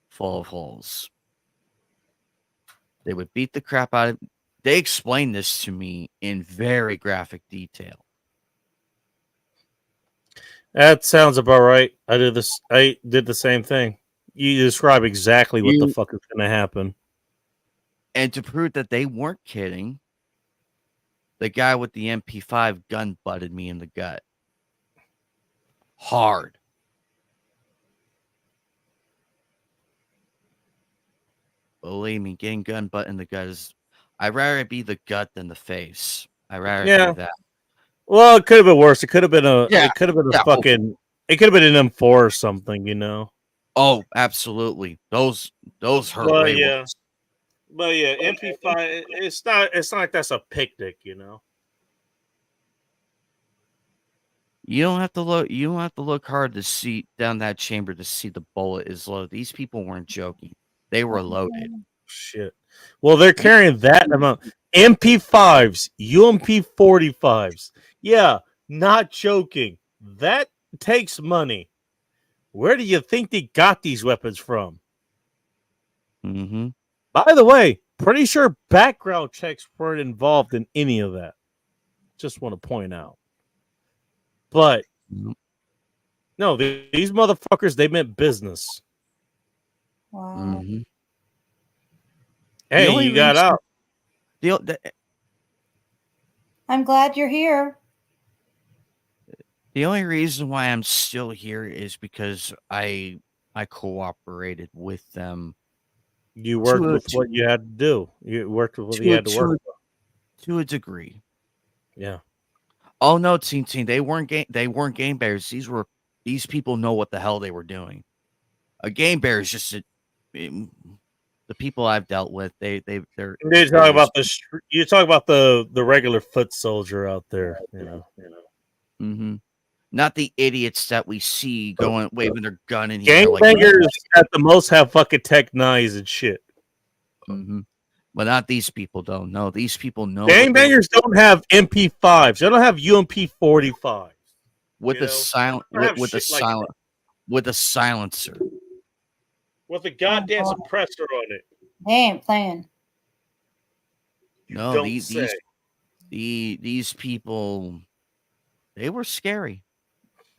full of holes. They would beat the crap out of. They explained this to me in very graphic detail. That sounds about right. I did the same thing. You describe exactly what the fuck is going to happen. And to prove that they weren't kidding, the guy with the MP5 gun butted me in the gut. Hard. Believe me, getting gun butt in the gut is. I'd rather it be the gut than the face. I'd rather do that. Well, it could have been worse. It could have been a. Yeah. It could have been a fucking. It could have been an M4 or something, you know. Oh, absolutely. Those hurt way worse. But yeah, MP5. It's not like that's a picnic, you know. You don't have to look. You don't have to look hard to see down that chamber to see the bullet is loaded. These people weren't joking. They were loaded. Shit. Well, they're carrying that amount. MP5s, UMP 45s. Yeah, not joking. That takes money. Where do you think they got these weapons from? Mm-hmm. By the way, pretty sure background checks weren't involved in any of that. Just want to point out. But no, these motherfuckers, they meant business. Wow. Mm-hmm. Hey, you got out. I'm glad you're here. The only reason why I'm still here is because I cooperated with them. You worked with what you had to do. You worked with what you had to work with. To a degree. Yeah. Oh no, Teen, they weren't game bears. These people know what the hell they were doing. A game bear is just the people I've dealt with. You're talking about the regular foot soldier out there, you know. Mm-hmm. Not the idiots that we see going waving their gun in here. Gangbangers at the most have fucking Tech 9s and shit. Mm-hmm. But not these people, though. No, these people know. Gangbangers don't have MP5s. They don't have UMP 45s. With a silent, with a silencer. With a goddamn suppressor on it. They ain't playing. No, these people, they were scary.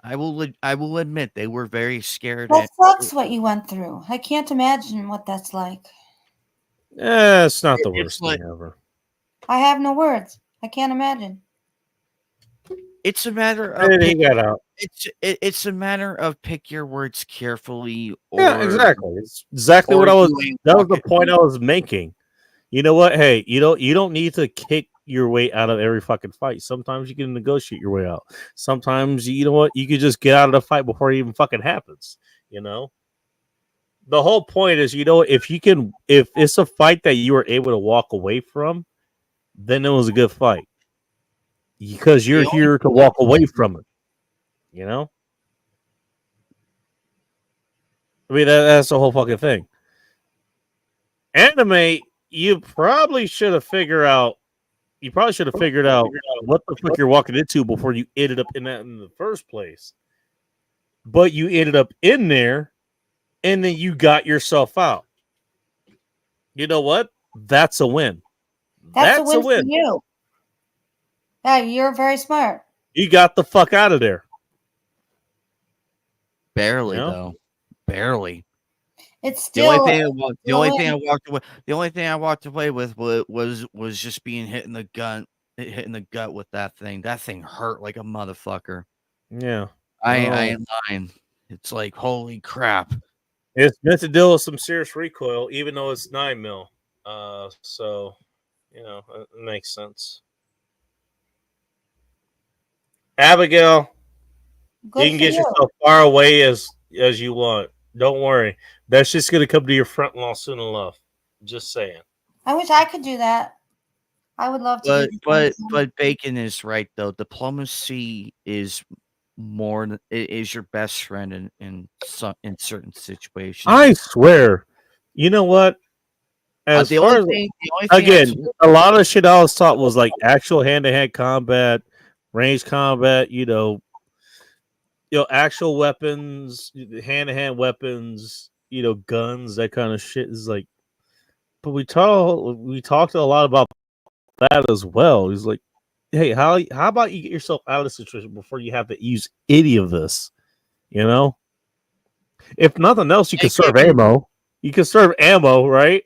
I will admit they were very scared. That sucks what you went through. I can't imagine what that's like. Yeah, it's not the worst thing ever. I have no words. I can't imagine. It's a matter of it's a matter of pick your words carefully. Yeah, exactly. It's exactly what I was. That was the point I was making. You know what? Hey, you don't need to kick your way out of every fucking fight. Sometimes you can negotiate your way out. Sometimes you know what? You could just get out of the fight before it even fucking happens. You know. The whole point is, if it's a fight that you were able to walk away from, then it was a good fight. Because you're here to walk away from it. You know? I mean, that's the whole fucking thing. Anime, you probably should have figured out what the fuck you're walking into before you ended up in that in the first place. But you ended up in there, and then you got yourself out. You know what? That's a win. That's a win for you. Yeah, you're very smart. You got the fuck out of there. Barely, though. Barely. It's The only still thing the only low thing I end. walked away the only thing I walked away with was just being hit in the gut with that thing. That thing hurt like a motherfucker. Yeah. I Well, ain't lying. It's like holy crap. it's meant to deal with some serious recoil, even though it's 9 mil. So it makes sense. Abigail, Good you can for get you. yourself far away as you want. Don't worry. That's just gonna come to your front lawn soon enough. Just saying. I wish I could do that. I would love to do the same thing. But Bacon is right though. Diplomacy is is your best friend in certain situations. I swear. You know what? As The far only as thing I again, a lot of shit I was taught was like actual hand-to-hand combat, range combat. Actual weapons, hand-to-hand weapons. Guns, that kind of shit is like. But we talked a lot about that as well. He's like, hey, how about you get yourself out of the situation before you have to use any of this? If nothing else, you can serve ammo. You can serve ammo, right?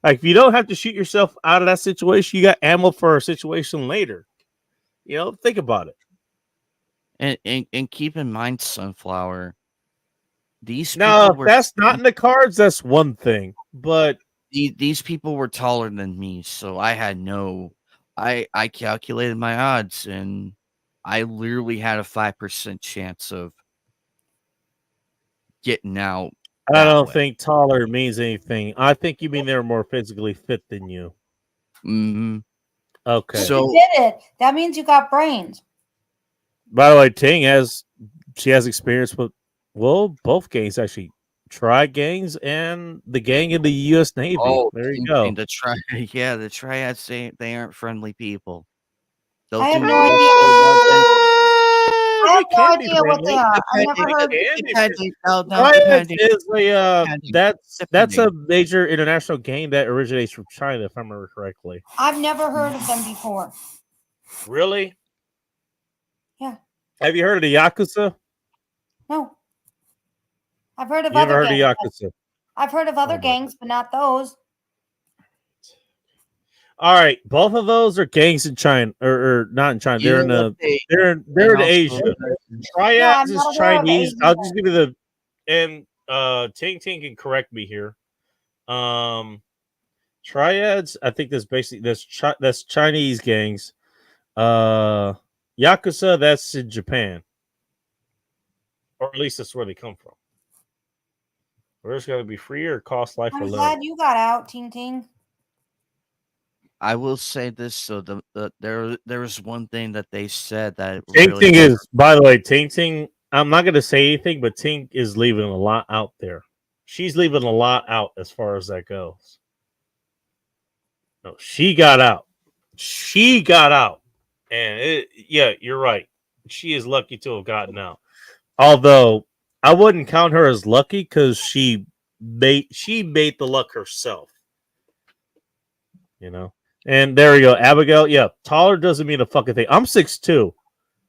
Like if you don't have to shoot yourself out of that situation, you got ammo for a situation later. Think about it. And keep in mind, Sunflower. These Now, people if were that's not in the cards, that's one thing. But these people were taller than me, so I had I calculated my odds, and I literally had a 5% chance of getting out. I don't think taller means anything. I think you mean they're more physically fit than you. Mm-hmm. Okay. If you did it, that means you got brains. By the way, Ting has experience with both gangs actually. Tri gangs and the gang in the U.S. Navy. Oh, there you go. The triads, they aren't friendly people. I have no idea. I have no idea what they are. I never heard. Triads is that's a major international gang that originates from China, if I remember correctly. I've never heard of them before. Really? Yeah. Have you heard of the Yakuza? No. I've heard of You other never heard gangs. of Yakuza? I've heard of other gangs, but not those. All right, both of those are gangs in China, or not in China. They're they're in Asia. Triads is Chinese. I'll just give you Ting Ting can correct me here. Triads, I think that's Chinese gangs. Yakuza, that's in Japan, or at least that's where they come from. Where's going to be free or cost life or I'm limb? glad you got out, Ting Ting. I will say this: so there was one thing that they said that Ting Ting is, by the way, Ting Ting. I'm not going to say anything, but Ting is leaving a lot out there. She's leaving a lot out as far as that goes. No, she got out. She got out, and you're right. She is lucky to have gotten out. Although I wouldn't count her as lucky because she made the luck herself. And there you go, Abigail. Yeah, taller doesn't mean a fucking thing. I'm 6'2".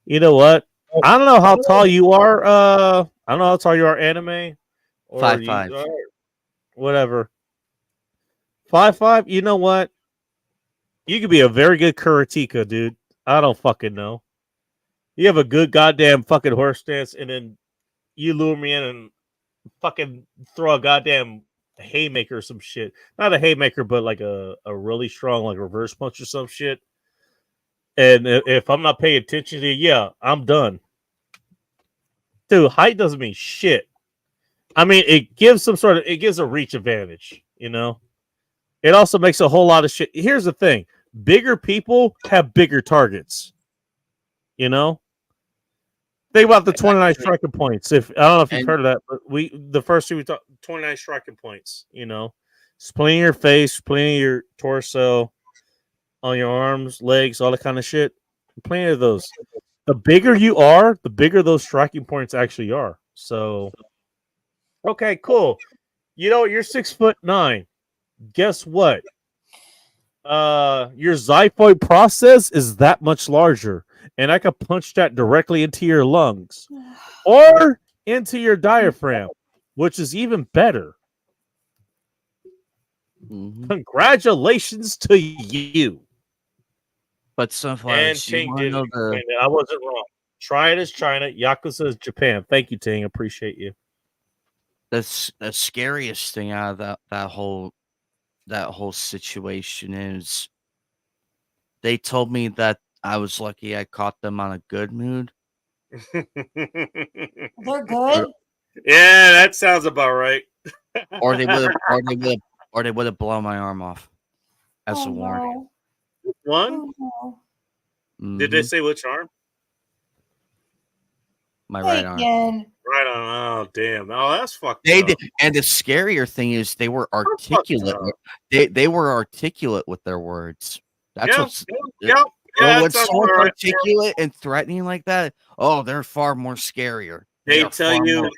You know what? I don't know how tall you are. I don't know how tall you are, anime. Or 5'5". Whatever. 5'5". You know what? You could be a very good karateka, dude. I don't fucking know. You have a good goddamn fucking horse stance, and then you lure me in and fucking throw a goddamn haymaker or some shit. Not a haymaker, but like a really strong like reverse punch or some shit. And if I'm not paying attention to you, I'm done. Dude, height doesn't mean shit. I mean, it gives a reach advantage, It also makes a whole lot of shit. Here's the thing. Bigger people have bigger targets. Think about the 29 striking points. I don't know if you've heard of that, but the first two we talked 29 striking points, Splinting your face, splinting your torso, on your arms, legs, all that kind of shit. Plenty of those. The bigger you are, the bigger those striking points actually are. So okay, cool. You're 6'9". Guess what? Your xiphoid process is that much larger, and I could punch that directly into your lungs or into your diaphragm. which is even better. Mm-hmm. Congratulations to you. But Sunflower, And do you Ting want to did know explain that. I wasn't wrong. Try it as China. Yakuza is Japan. Thank you, Ting. Appreciate you. the scariest thing out of that whole situation is they told me that I was lucky I caught them on a good mood. They're good. Yeah, that sounds about right. or they would have blown my arm off as a warning. No. One? Oh, no. Did they say which arm? My right arm. Again. Right on. Oh, damn. Oh, that's fucked They up. did, and the scarier thing is they were articulate. They were articulate with their words. That's what's. Yeah, when sounds someone's right. articulate and threatening like that, oh, they're far more scarier. They are tell far you, more-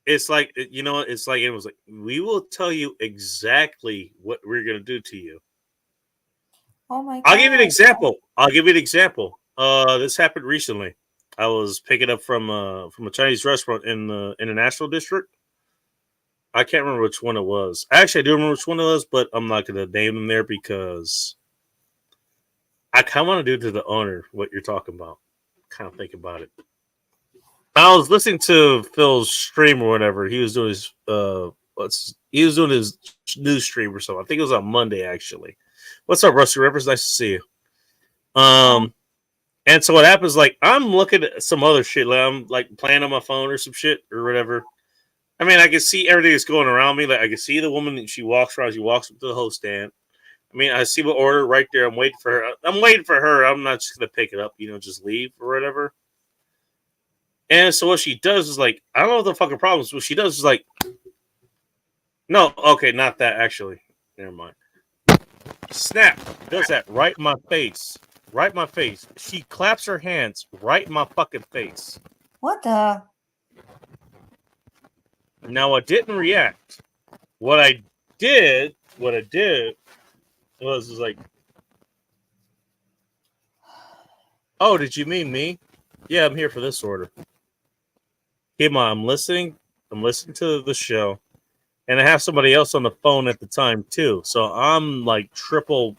it's like, you know, it's like, it was like, we will tell you exactly what we're going to do to you. Oh my god. I'll give you an example. This happened recently. I was picking up from a Chinese restaurant in the International District. I can't remember which one it was. Actually, I do remember which one it was, but I'm not going to name them there because I kind of want to do to the owner what you're talking about. Kind of think about it. I was listening to Phil's stream or whatever. He was doing his news stream or something. I think it was on Monday actually. What's up, Rusty Rippers? Nice to see you. And so what happens? Like I'm looking at some other shit. Like I'm like playing on my phone or some shit or whatever. I mean, I can see everything that's going around me. Like I can see the woman and she walks around. She walks up to the host stand. I mean, I see the order right there. I'm waiting for her. I'm not just gonna pick it up. You know, just leave or whatever. And so what she does is like, I don't know what the fucking problem is. What she does is like, no, okay, not that actually. Never mind. Snap does that right in my face. Right in my face. She claps her hands right in my fucking face. What the? Now I didn't react. What I did was like, oh, did you mean me? Yeah, I'm here for this order. Hey, Mom, I'm listening. I'm listening to the show, and I have somebody else on the phone at the time too. So I'm like triple.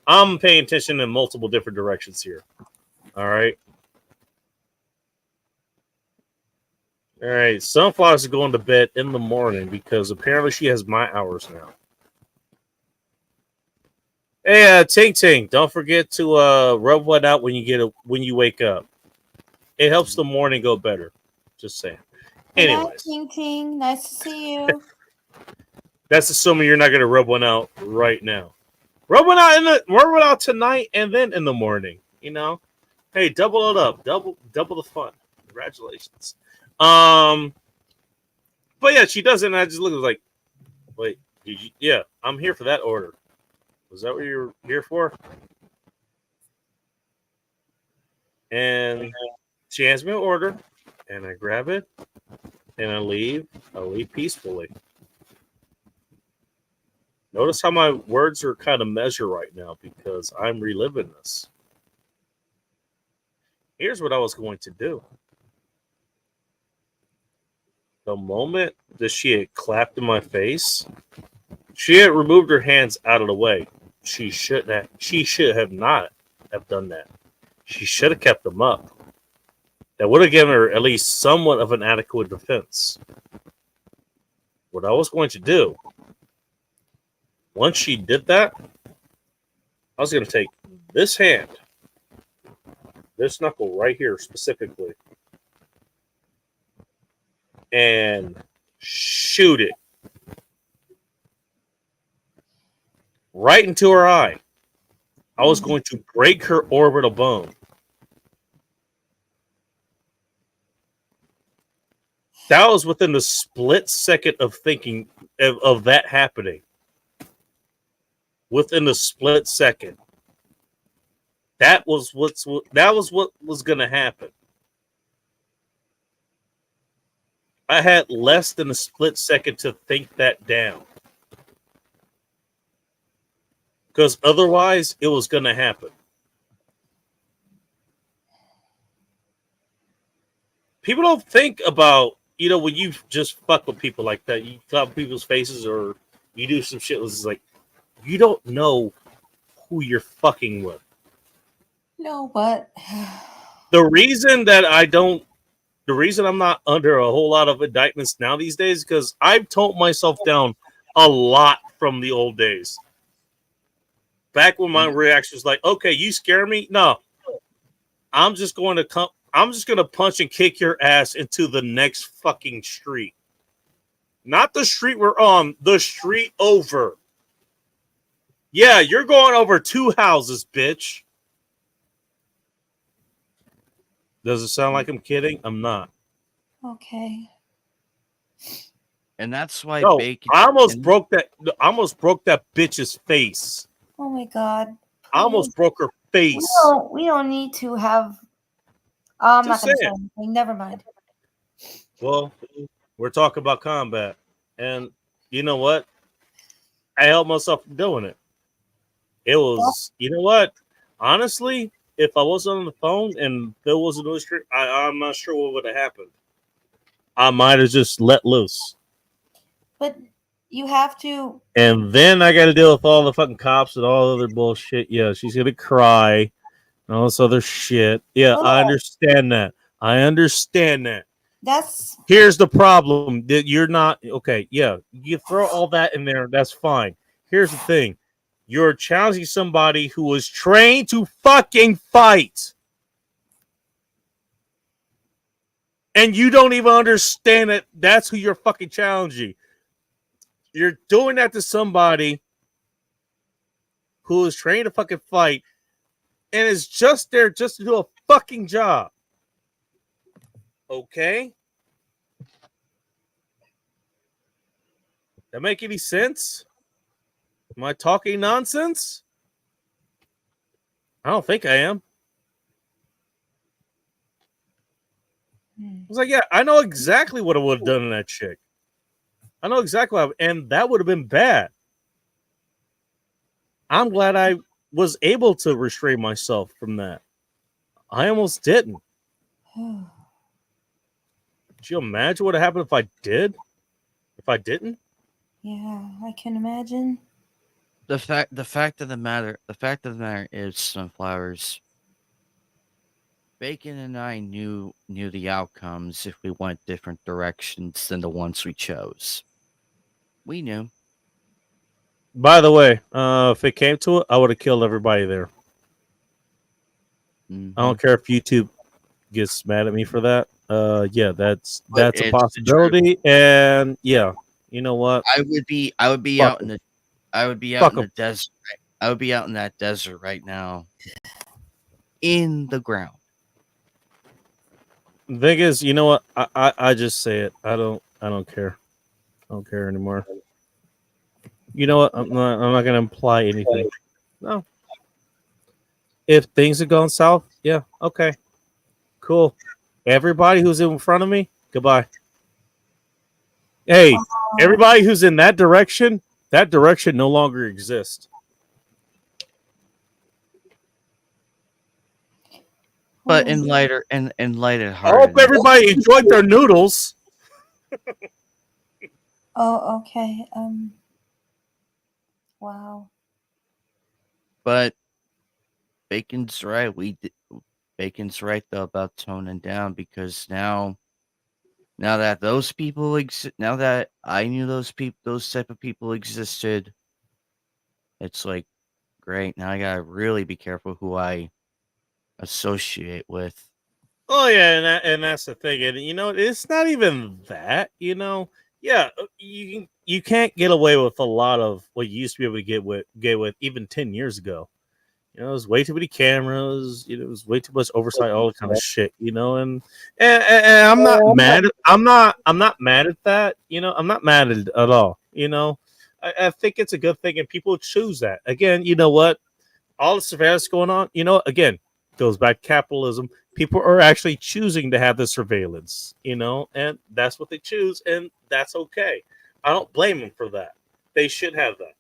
I'm paying attention in multiple different directions here. All right. All right. Sunflowers are going to bed in the morning because apparently she has my hours now. Hey, Ting Ting, don't forget to rub one out when you wake up. It helps the morning go better. Just saying. Anyways, Ting Ting, nice to see you. that's assuming you're not going to rub one out right now. Rub one out tonight and then in the morning. You know, hey, double it up, double the fun. Congratulations. But yeah, she does it, and I just look like, wait, yeah, I'm here for that order. Was that what you were here for? And she hands me an order, and I grab it, and I leave. I leave peacefully. Notice how my words are kind of measured right now because I'm reliving this. Here's what I was going to do. The moment that she had clapped in my face, she had removed her hands out of the way. She should have not have done that. She should have kept them up. That would have given her at least somewhat of an adequate defense. What I was going to do, once she did that, I was going to take this hand, this knuckle right here specifically, and shoot it right into her eye. I was going to break her orbital bone. That was within the split second of thinking of that happening. Within the split second. That was what was going to happen. I had less than a split second to think that down. Because otherwise, it was going to happen. People don't think about you know, when you just fuck with people like that, you cover people's faces or you do some shit. It's like you don't know who you're fucking with. No, but The reason I'm not under a whole lot of indictments now these days because I've toned myself down a lot from the old days. Back when my reaction was like, "Okay, you scare me." No, I'm just going to punch and kick your ass into the next fucking street. Not the street we're on, the street over. Yeah, you're going over 2 houses, bitch. Does it sound like I'm kidding? I'm not. okay. And that's why No, bacon. I almost broke that bitch's face. Oh my god. I almost broke her face. We don't need to have. I'm Just not going to say saying. anything. Never mind. Well, we're talking about combat, and you know what? I helped myself from doing it. It was, you know what? Honestly, if I wasn't on the phone and there was a noise street, I'm not sure what would have happened. I might have just let loose. But you have to. And then I got to deal with all the fucking cops and all the other bullshit. Yeah, she's going to cry and all this other shit. Yeah, I understand that. Here's the problem that you're not okay. Yeah, you throw all that in there. That's fine. Here's the thing. You're challenging somebody who was trained to fucking fight. And you don't even understand that that's who you're fucking challenging. You're doing that to somebody who is trained to fucking fight and is just there just to do a fucking job. Okay? That make any sense? Am I talking nonsense? I don't think I am. I was like, yeah, I know exactly what I would have done to that chick. I know exactly what and that would have been bad. I'm glad I was able to restrain myself from that. I almost didn't. Could you imagine what would happen if I did? If I didn't? Yeah, I can imagine. The fact of the matter is, Sunflowers. Bacon and I knew the outcomes if we went different directions than the ones we chose. We knew. By the way, if it came to it, I would have killed everybody there. I don't care if YouTube gets mad at me for that. Yeah, that's a possibility. And yeah, you know what? I would be out in the desert. I would be out in that desert right now, in the ground. The thing is, you know what? I just say it. I don't care. I don't care anymore. You know what? I'm not going to imply anything. No. If things have gone south, yeah, okay, cool. Everybody who's in front of me, goodbye. Hey, everybody who's in that direction no longer exists. But in lighter I hope everybody enjoyed their noodles. Oh, okay. Wow. But Bacon's right. Bacon's right though about toning down, because now that those people exist, now that I knew those type of people existed, it's like, great. Now I gotta really be careful who I associate with. Oh yeah, and that's the thing. And you know, it's not even that. You know, yeah, you can't get away with a lot of what you used to be able to get with even 10 years ago. You know, there's way too many cameras. You know, it was way too much oversight, all that kind of shit. You know, and I'm not mad. I'm not mad at that. You know, I'm not mad at it at all. You know, I think it's a good thing, and people choose that. Again, you know what? All the surveillance going on. You know, again, goes back to capitalism. People are actually choosing to have the surveillance. You know, and that's what they choose, and that's okay. I don't blame them for that. They should have that.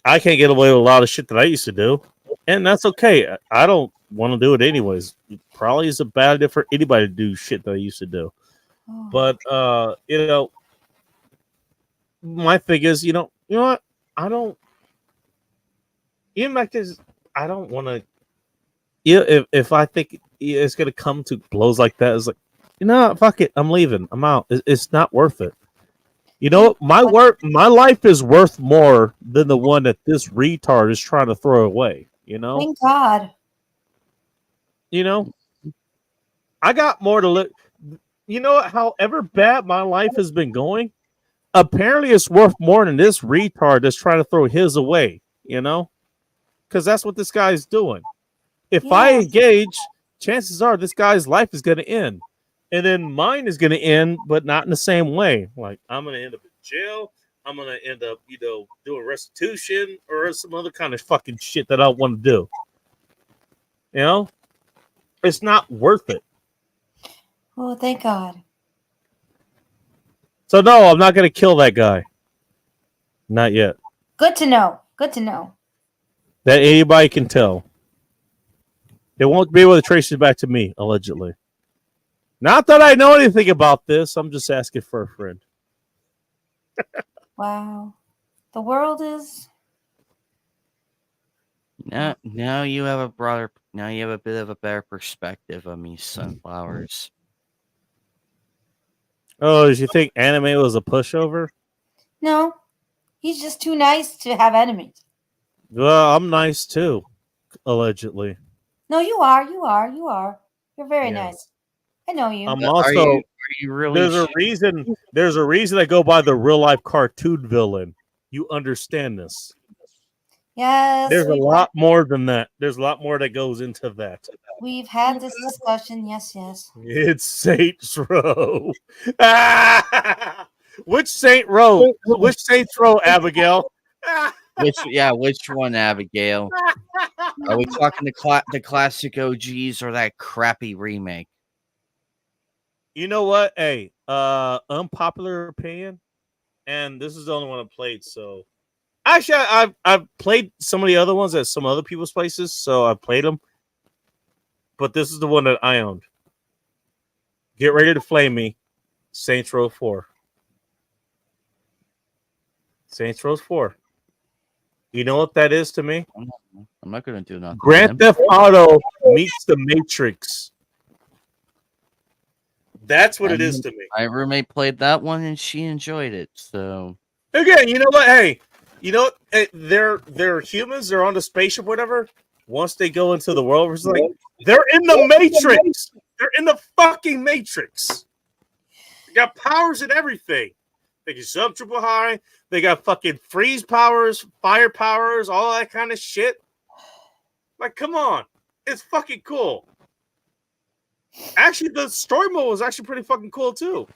I can't get away with a lot of shit that I used to do, and that's okay. I don't want to do it anyways. It probably is a bad idea for anybody to do shit that I used to do. But my thing is, you know what? I don't. Even like this, I don't want to. Yeah, if I think it's gonna come to blows like that, it's like, fuck it, I'm leaving, I'm out. It's not worth it. You know, my life is worth more than the one that this retard is trying to throw away. Thank God. I got more to look. However bad my life has been going, apparently it's worth more than this retard that's trying to throw his away. Because that's what this guy's doing. If I engage, chances are this guy's life is going to end. And then mine is going to end, but not in the same way. Like, I'm going to end up in jail. I'm going to end up, doing restitution or some other kind of fucking shit that I want to do. It's not worth it. Oh, thank God. So, no, I'm not going to kill that guy. Not yet. Good to know. Good to know. That anybody can tell. They won't be able to trace it back to me, allegedly. Not that I know anything about this. I'm just asking for a friend. Wow. The world is... Now you have a broader... Now you have a bit of a better perspective on these sunflowers. Oh, did you think anime was a pushover? No. He's just too nice to have enemies. Well, I'm nice too, allegedly. No, you are. You are. You are. You're very nice. I know you. I'm also. Are you really? There's a reason. There's a reason I go by the real life cartoon villain. You understand this? Yes. There's a lot more than that. There's a lot more that goes into that. We've had this discussion. Yes, yes. It's Saints Row. Which Saint Row? Which Saints Row, Abigail? Which one, Abigail? Are we talking the classic OGs or that crappy remake? You know what? Hey, unpopular opinion, and this is the only one I played. So, actually, I've played some of the other ones at some other people's places, so I played them. But this is the one that I owned. Get ready to flame me, Saints Row 4. Saints Row 4. You know what that is to me? I'm not going to do nothing. Grand Theft Auto meets the Matrix. That's what it is to me. My roommate played that one and she enjoyed it. So again, you know what? Hey, they're humans. They're on the spaceship, whatever. Once they go into the world, it's like they're in the Matrix. They're in the fucking Matrix. They got powers and everything. They can jump triple high. They got fucking freeze powers, fire powers, all that kind of shit. Like, come on. It's fucking cool. Actually, the story mode was actually pretty fucking cool, too.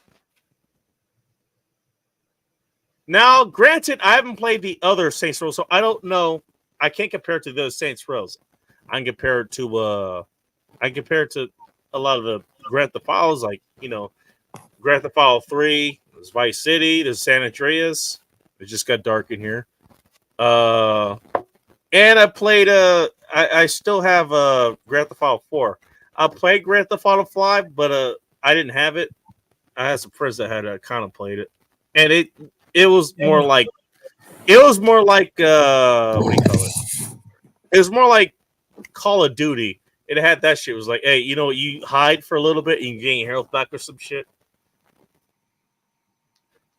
Now, granted, I haven't played the other Saints Row, so I don't know. I can't compare it to those Saints Rows. I can compare it to a lot of the Grand Theft Autos, like, Grand Theft Auto 3, there's Vice City, there's San Andreas. It just got dark in here. And I played I still have Grand Theft Auto 4. I played Grand Theft Auto 5, but I didn't have it. I had some friends that had kind of played it. And it was more like what do you call it? It was more like Call of Duty. It had that shit. It was like, hey, you know what? You hide for a little bit and you gain your health back or some shit.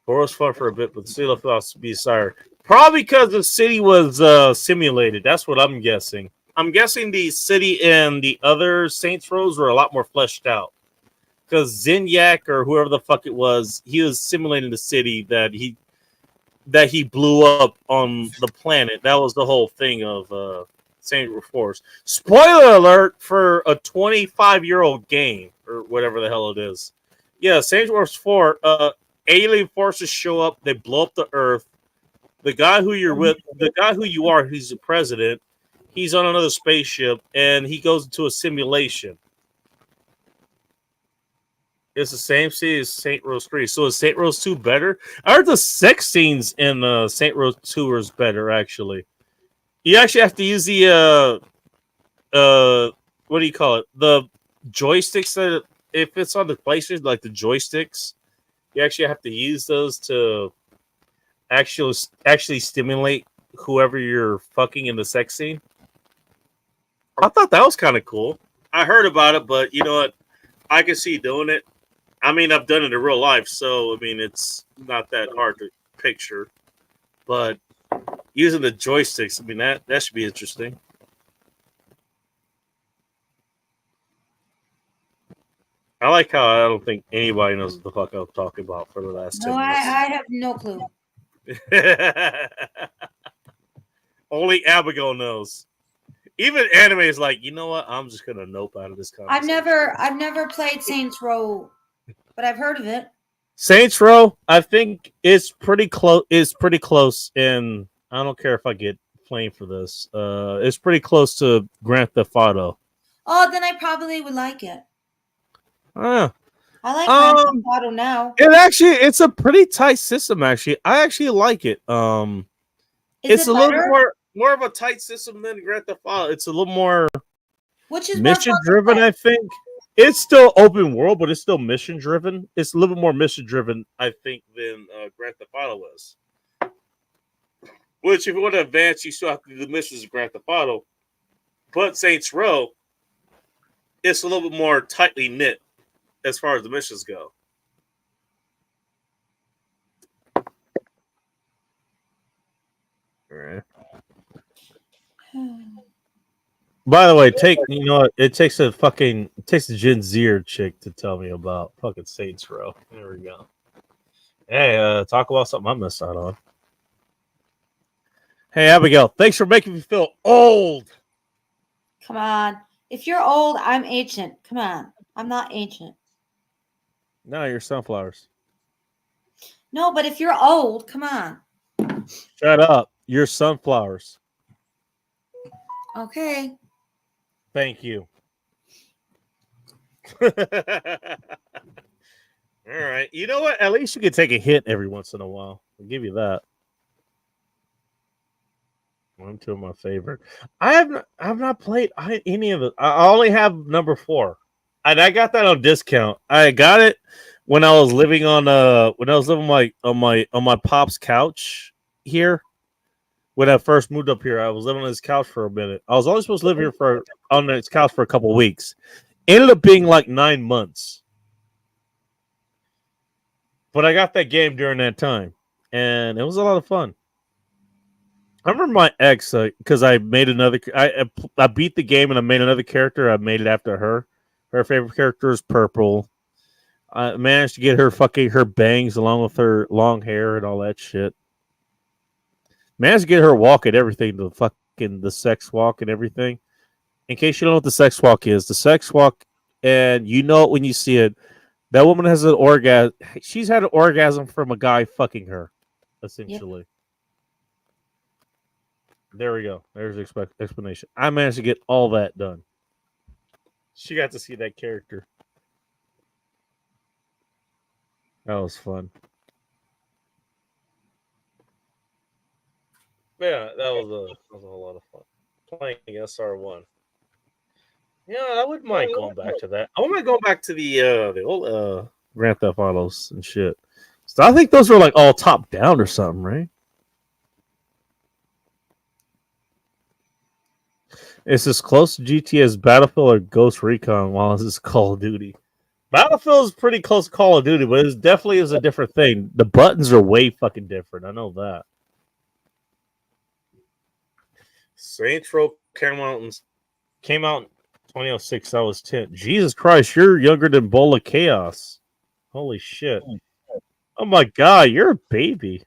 It was fun for a bit, but the city left off to be sorry. Probably because the city was simulated. That's what I'm guessing. I'm guessing the city and the other Saints Rows were a lot more fleshed out. Because Zinyak or whoever the fuck it was, he was simulating the city that he blew up on the planet. That was the whole thing of Saints Row 4. Spoiler alert for a 25-year-old game or whatever the hell it is. Yeah, Saints Row 4. Alien forces show up. They blow up the Earth. The guy who you're with, the guy who you are, he's the president. He's on another spaceship, and he goes into a simulation. It's the same city as Saint Rose 3. So is Saint Rose 2 better? I heard the sex scenes in Saint Rose 2 is better, actually. You actually have to use the what do you call it? The joysticks that if it's on the PlayStation, like the joysticks, you actually have to use those to actually stimulate whoever you're fucking in the sex scene. I thought that was kind of cool. I heard about it, but you know what? I can see doing it. I mean, I've done it in real life, so I mean, it's not that hard to picture. But using the joysticks, I mean, that should be interesting. I like how I don't think anybody knows what the fuck I was talking about for the last No, 10 minutes. I have no clue. Only Abigail knows. Even anime is like, you know what? I'm just gonna nope out of this conversation. I've never played Saints Row, but I've heard of it. Saints Row, I think it's pretty close. It's pretty close, and I don't care if I get flamed for this. It's pretty close to Grand Theft Auto. Oh, then I probably would like it. Ah. I like Grand Theft Auto now. It's a pretty tight system. Actually, I actually like it. It's a little more of a tight system than Grand Theft Auto. It's a little more mission driven. I think it's still open world, but it's still mission driven. It's a little bit more mission driven, I think, than Grand Theft Auto was. Which, if you want to advance, you still have to do the missions of Grand Theft Auto. But Saints Row, it's a little bit more tightly knit as far as the missions go. All right. By the way, it takes a Gen Zer chick to tell me about fucking Saints Row. There we go. Hey, talk about something I missed out on. Hey, Abigail, thanks for making me feel old. Come on. If you're old, I'm ancient. Come on. I'm not ancient. No, you're sunflowers. No, but if you're old, come on. Shut up. You're sunflowers. Okay. Thank you. All right. You know what? At least you can take a hit every once in a while. I'll give you that. One, two of my favorite. I've not played any of it. I only have number 4, and I got that on discount. I got it when I was living on on my pop's couch here. When I first moved up here, I was living on his couch for a minute. I was only supposed to live here on his couch for a couple weeks. Ended up being like 9 months. But I got that game during that time, and it was a lot of fun. I remember my ex because I made another. I beat the game and I made another character. I made it after her. Her favorite character is purple. I managed to get her bangs along with her long hair and all that shit. Managed to get her walk and everything, the sex walk and everything. In case you don't know what the sex walk is, the sex walk, and you know it when you see it. That woman has an orgasm. She's had an orgasm from a guy fucking her, essentially. Yep. There we go. There's the explanation. I managed to get all that done. She got to see that character. That was fun. Yeah, that was a whole lot of fun. Playing SR1. Yeah, I wouldn't mind going back to that. I wouldn't mind going back to the old Grand Theft Autos and shit. So I think those were like all top down or something, right? Is this close to GTA as Battlefield or Ghost Recon while this is Call of Duty? Battlefield is pretty close to Call of Duty, but it definitely is a different thing. The buttons are way fucking different. I know that. Saints Row came out in 2006. I was 10. Jesus Christ, you're younger than Bola Chaos. Holy shit. Oh my god, you're a baby.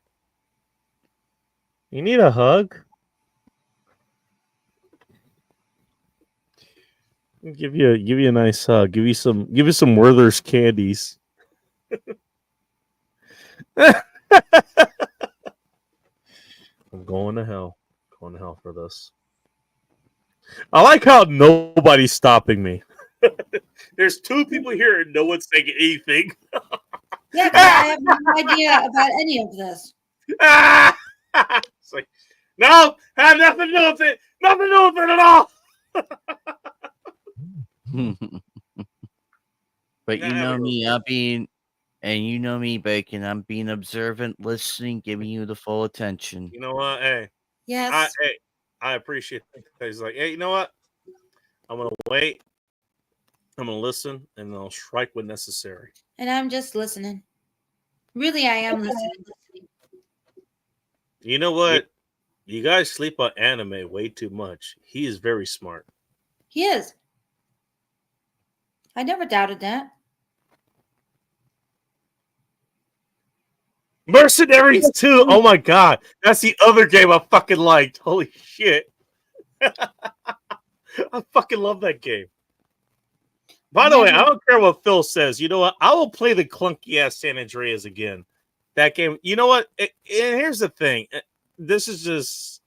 You need a hug? Give you a nice hug. Give you some Werther's candies. I'm going to hell. Going to hell for this. I like how nobody's stopping me. There's 2 people here and no one's saying anything. Yeah, because I have no idea about any of this. It's like, no, had nothing to do with it. Nothing to do with it at all. But Nah, you know we me, go. you know me, Bacon. I'm being observant, listening, giving you the full attention. You know what? Hey, Yes. I appreciate it. He's like, hey, you know what? I'm gonna wait. I'm gonna listen, and I'll strike when necessary. And I'm just listening. Really, I am listening. You know what? You guys sleep on anime way too much. He is very smart. He is. I never doubted that. Mercenaries 2. Oh my god. That's the other game I fucking liked. Holy shit. I fucking love that game. By the way, I don't care what Phil says. You know what? I will play the clunky ass San Andreas again. That game. You know what? And here's the thing. This is just.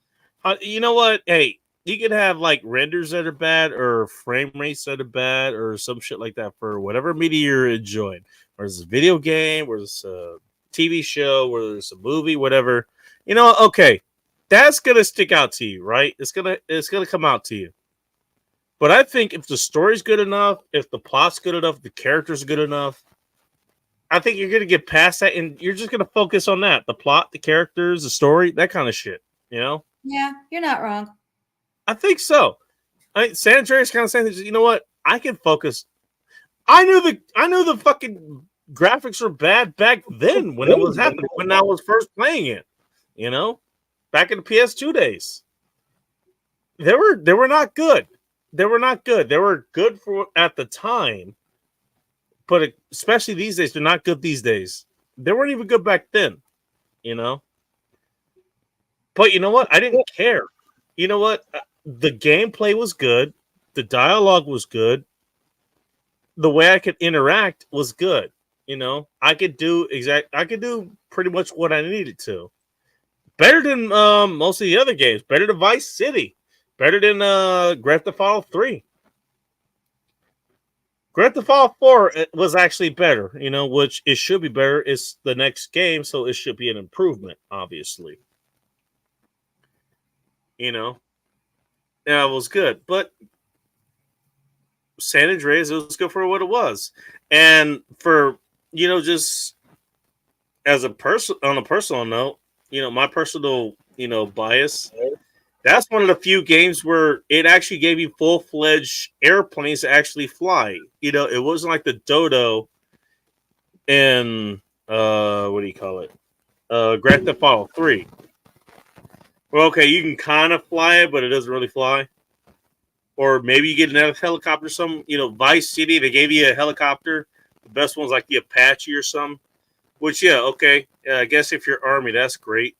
You know what? Hey, you can have like renders that are bad or frame rates that are bad or some shit like that for whatever media you're enjoying. Whether it's a video game, whether it's a TV show, whether it's a movie, whatever. You know, okay, that's gonna stick out to you, right? It's gonna come out to you. But I think if the story's good enough, if the plot's good enough, the characters are good enough, I think you're gonna get past that and you're just gonna focus on that. The plot, the characters, the story, that kind of shit. You know? Yeah, you're not wrong. I think so. San Andreas kind of saying, you know what? I can focus. I knew the fucking graphics were bad back then when it was happening, when I was first playing it. You know? Back in the PS2 days. They were not good. They were not good. They were good for at the time, but especially these days, they're not good these days. They weren't even good back then, you know. But you know what? I didn't care. You know what? The gameplay was good. The dialogue was good. The way I could interact was good. You know, I could do pretty much what I needed to. Better than most of the other games. Better than Vice City. Better than Grand Theft Auto 3. Grand Theft Auto 4 was actually better, you know, which it should be better. It's the next game, so it should be an improvement, obviously. You know, yeah, it was good, but San Andreas, it was good for what it was, and for just as a person on a personal note, my personal bias. That's one of the few games where it actually gave you full-fledged airplanes to actually fly. It wasn't like the Dodo in what do you call it? Grand Theft Auto 3. Well, okay, you can kind of fly it, but it doesn't really fly. Or maybe you get another helicopter. Vice City, they gave you a helicopter. The best one's like the Apache or something. Which, yeah, okay. I guess if you're Army, that's great.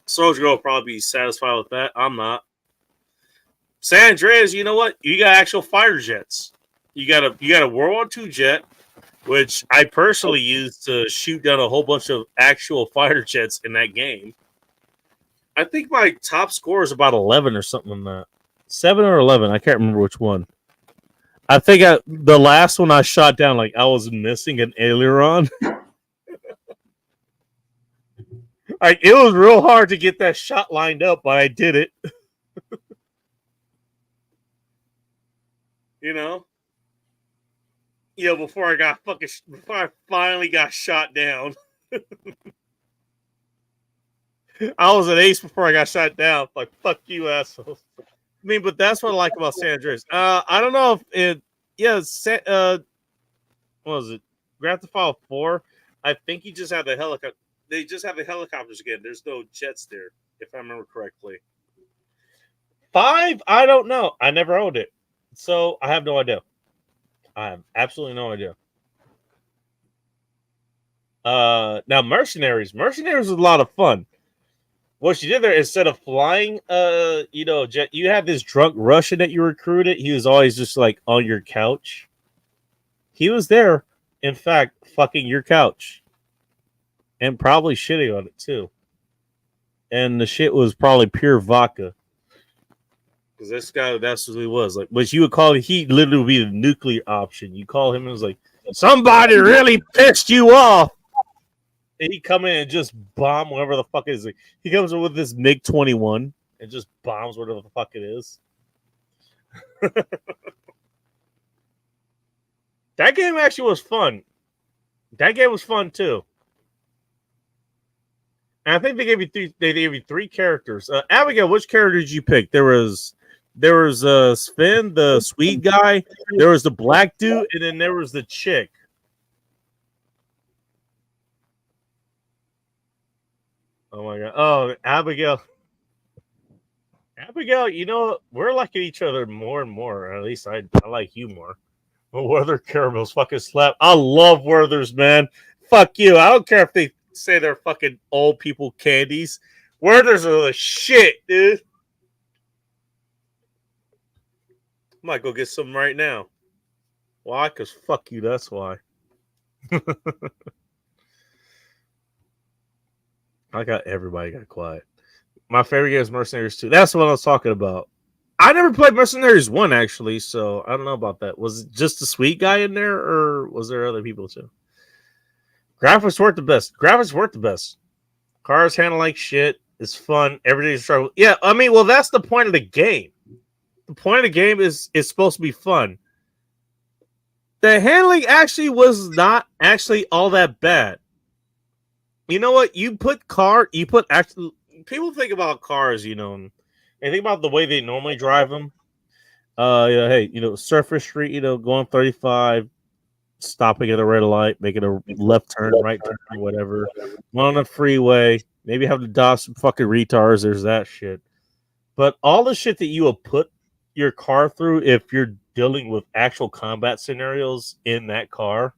Soldier Girl will probably be satisfied with that. I'm not. San Andreas, you know what? You got actual fighter jets. You got a World War II jet, which I personally used to shoot down a whole bunch of actual fighter jets in that game. I think my top score is about 11 or something like that. 7 or 11. I can't remember which one. I think the last one I shot down, like I was missing an aileron. Like it was real hard to get that shot lined up, but I did it. Before I finally got shot down. I was an ace before I got shot down. Like, fuck you, assholes. I mean, but that's what I like about San Andreas. I don't know if it, what was it? Grand Theft Auto 4. I think you just have the helicopter. They just have the helicopters again. There's no jets there, if I remember correctly. 5, I don't know. I never owned it, so I have no idea. I have absolutely no idea. Now Mercenaries was a lot of fun. What you did there, instead of flying, jet, you had this drunk Russian that you recruited. He was always just like on your couch. He was there, in fact, fucking your couch, and probably shitting on it too. And the shit was probably pure vodka. Because this guy, that's what he was like. But you would call it, he literally would be the nuclear option. You call him and it was like, somebody really pissed you off. And he come in and just bomb whatever the fuck it is. He comes in with this MiG-21 and just bombs whatever the fuck it is. That game actually was fun. That game was fun too. And I think they gave you three. They gave you three characters. Abigail, which character did you pick? There was Sven, the sweet guy. There was the black dude, and then there was the chick. Oh my god! Oh, Abigail. Abigail, you know we're liking each other more and more. Or at least I like you more. But Werther caramels fucking slap. I love Werther's, man. Fuck you. I don't care if they say they're fucking old people candies. Werther's are the shit, dude. I might go get some right now. Why? Because fuck you, that's why. Everybody got quiet. My favorite game is Mercenaries 2. That's what I was talking about. I never played Mercenaries 1, actually, so I don't know about that. Was it just the sweet guy in there, or was there other people too? Graphics weren't the best. Cars handle like shit. It's fun. Everything's trouble. Yeah, I mean, well, that's the point of the game. The point of the game is it's supposed to be fun. The handling actually was not actually all that bad. You know what? Actually, people think about cars, you know, and think about the way they normally drive them. Hey, surface street, going 35, stopping at a red light, making a left turn, right turn, whatever. On a freeway, maybe have to dodge some fucking retards. There's that shit. But all the shit that you will put your car through if you're dealing with actual combat scenarios in that car,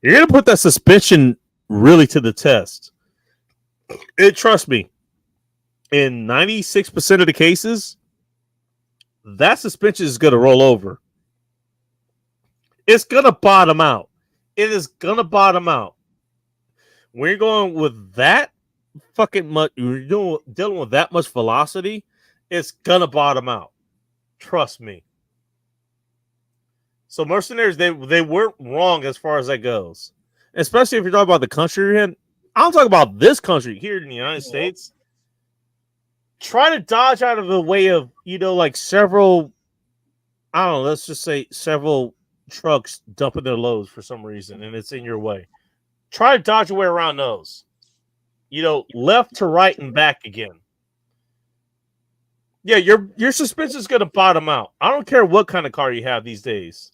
you're gonna put that suspension really to the test. Trust me, in 96% of the cases, that suspension is gonna roll over. It's gonna bottom out. It is gonna bottom out. When you're going with that fucking much, you're dealing with that much velocity, it's gonna bottom out. Trust me. So Mercenaries, they weren't wrong as far as that goes. Especially if you're talking about the country you're in. I'm talking about this country here in the United States. Try to dodge out of the way of, like several, I don't know, let's just say several trucks dumping their loads for some reason, and it's in your way. Try to dodge your way around those. Left to right and back again. Yeah, your suspension is going to bottom out. I don't care what kind of car you have these days,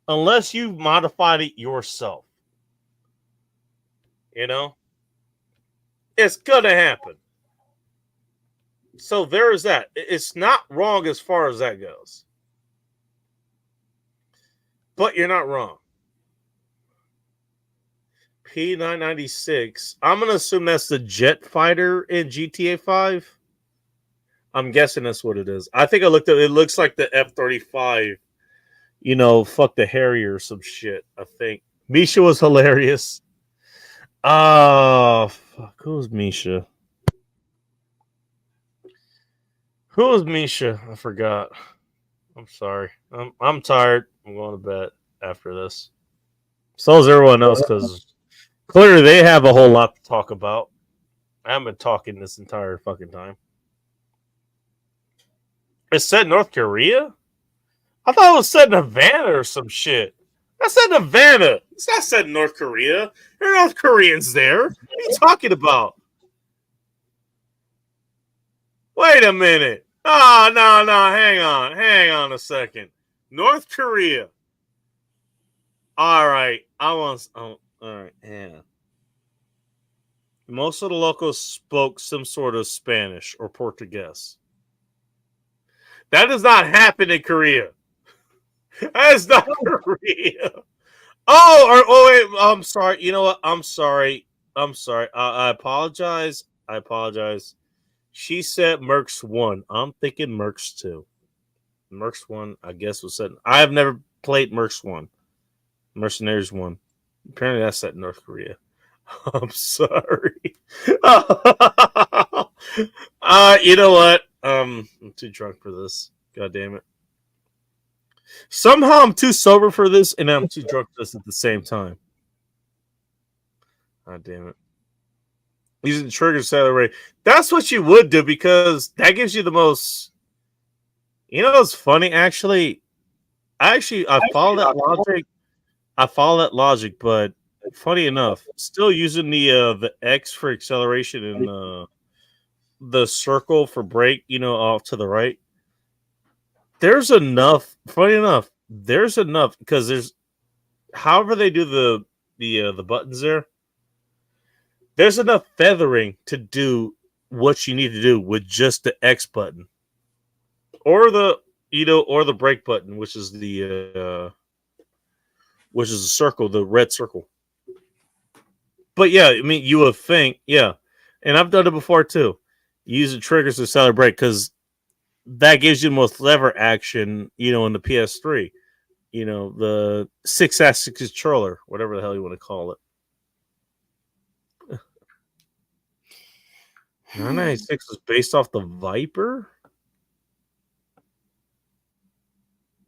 unless you've modified it yourself. It's going to happen. So there is that. It's not wrong as far as that goes. But you're not wrong. P996. I'm going to assume that's the jet fighter in GTA 5. I'm guessing that's what it is. I think I looked at it. It looks like the F-35. Fuck the Harrier or some shit, I think. Misha was hilarious. Oh, fuck. Who's Misha? Who was Misha? I forgot. I'm sorry. I'm tired. I'm going to bed after this. So is everyone else, because clearly they have a whole lot to talk about. I haven't been talking this entire fucking time. It's set in North Korea? I thought it was set in Havana or some shit. That's set in Havana. It's not set in North Korea. There are North Koreans there. What are you talking about? Wait a minute. Oh, no. Hang on a second. North Korea. All right. All right. Yeah. Most of the locals spoke some sort of Spanish or Portuguese. That does not happen in Korea. That is not Korea. Wait. I'm sorry. You know what? I'm sorry. I apologize. She said Mercs 1. I'm thinking Mercs 2. Mercs 1, I guess, was set. I have never played Mercs 1. Mercenaries 1. Apparently that's set in North Korea. I'm sorry. You know what? I'm too drunk for this. God damn it. Somehow I'm too sober for this, and I'm too drunk for this at the same time. God damn it. Using the trigger accelerator. That's what you would do, because that gives you the most. It's funny, actually. I follow that logic. I follow that logic, but funny enough, still using the X for acceleration and the circle for brake, off to the right. There's enough. Funny enough, there's enough because there's however they do the buttons there. There's enough feathering to do what you need to do with just the X button, or the brake button, which is the circle, the red circle. But yeah, I mean, you would think, yeah, and I've done it before too. Use the triggers to accelerate because that gives you the most lever action, in the PS3. The 6-axis controller, whatever the hell you want to call it. 996 was based off the Viper?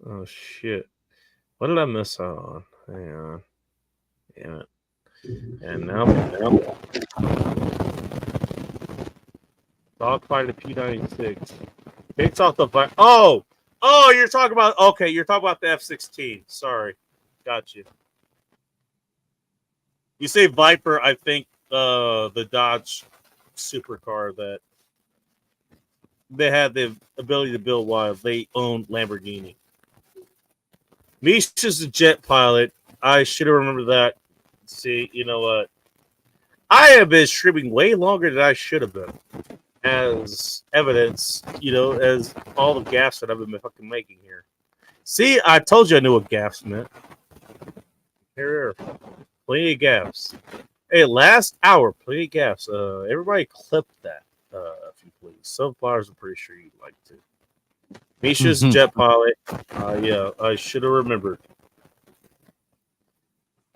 Oh, shit. What did I miss out on? Hang on. Damn it. And now. Dogfighter P96. Based off the Viper. Oh, you're talking about. Okay, you're talking about the F-16. Sorry. Got you. You say Viper, I think the Dodge supercar that they had the ability to build while they owned Lamborghini. Misha's a jet pilot. I should have remembered that. See, you know what? I have been streaming way longer than I should have been. As evidence, as all the gaffes that I've been fucking making here. See, I told you I knew what gaffes meant. Here, plenty of gaffes. Hey, last hour, plenty of gaffes. Everybody clip that, if you please. Sunflowers, I'm pretty sure you'd like to. Misha's jet pilot. Yeah, I should have remembered.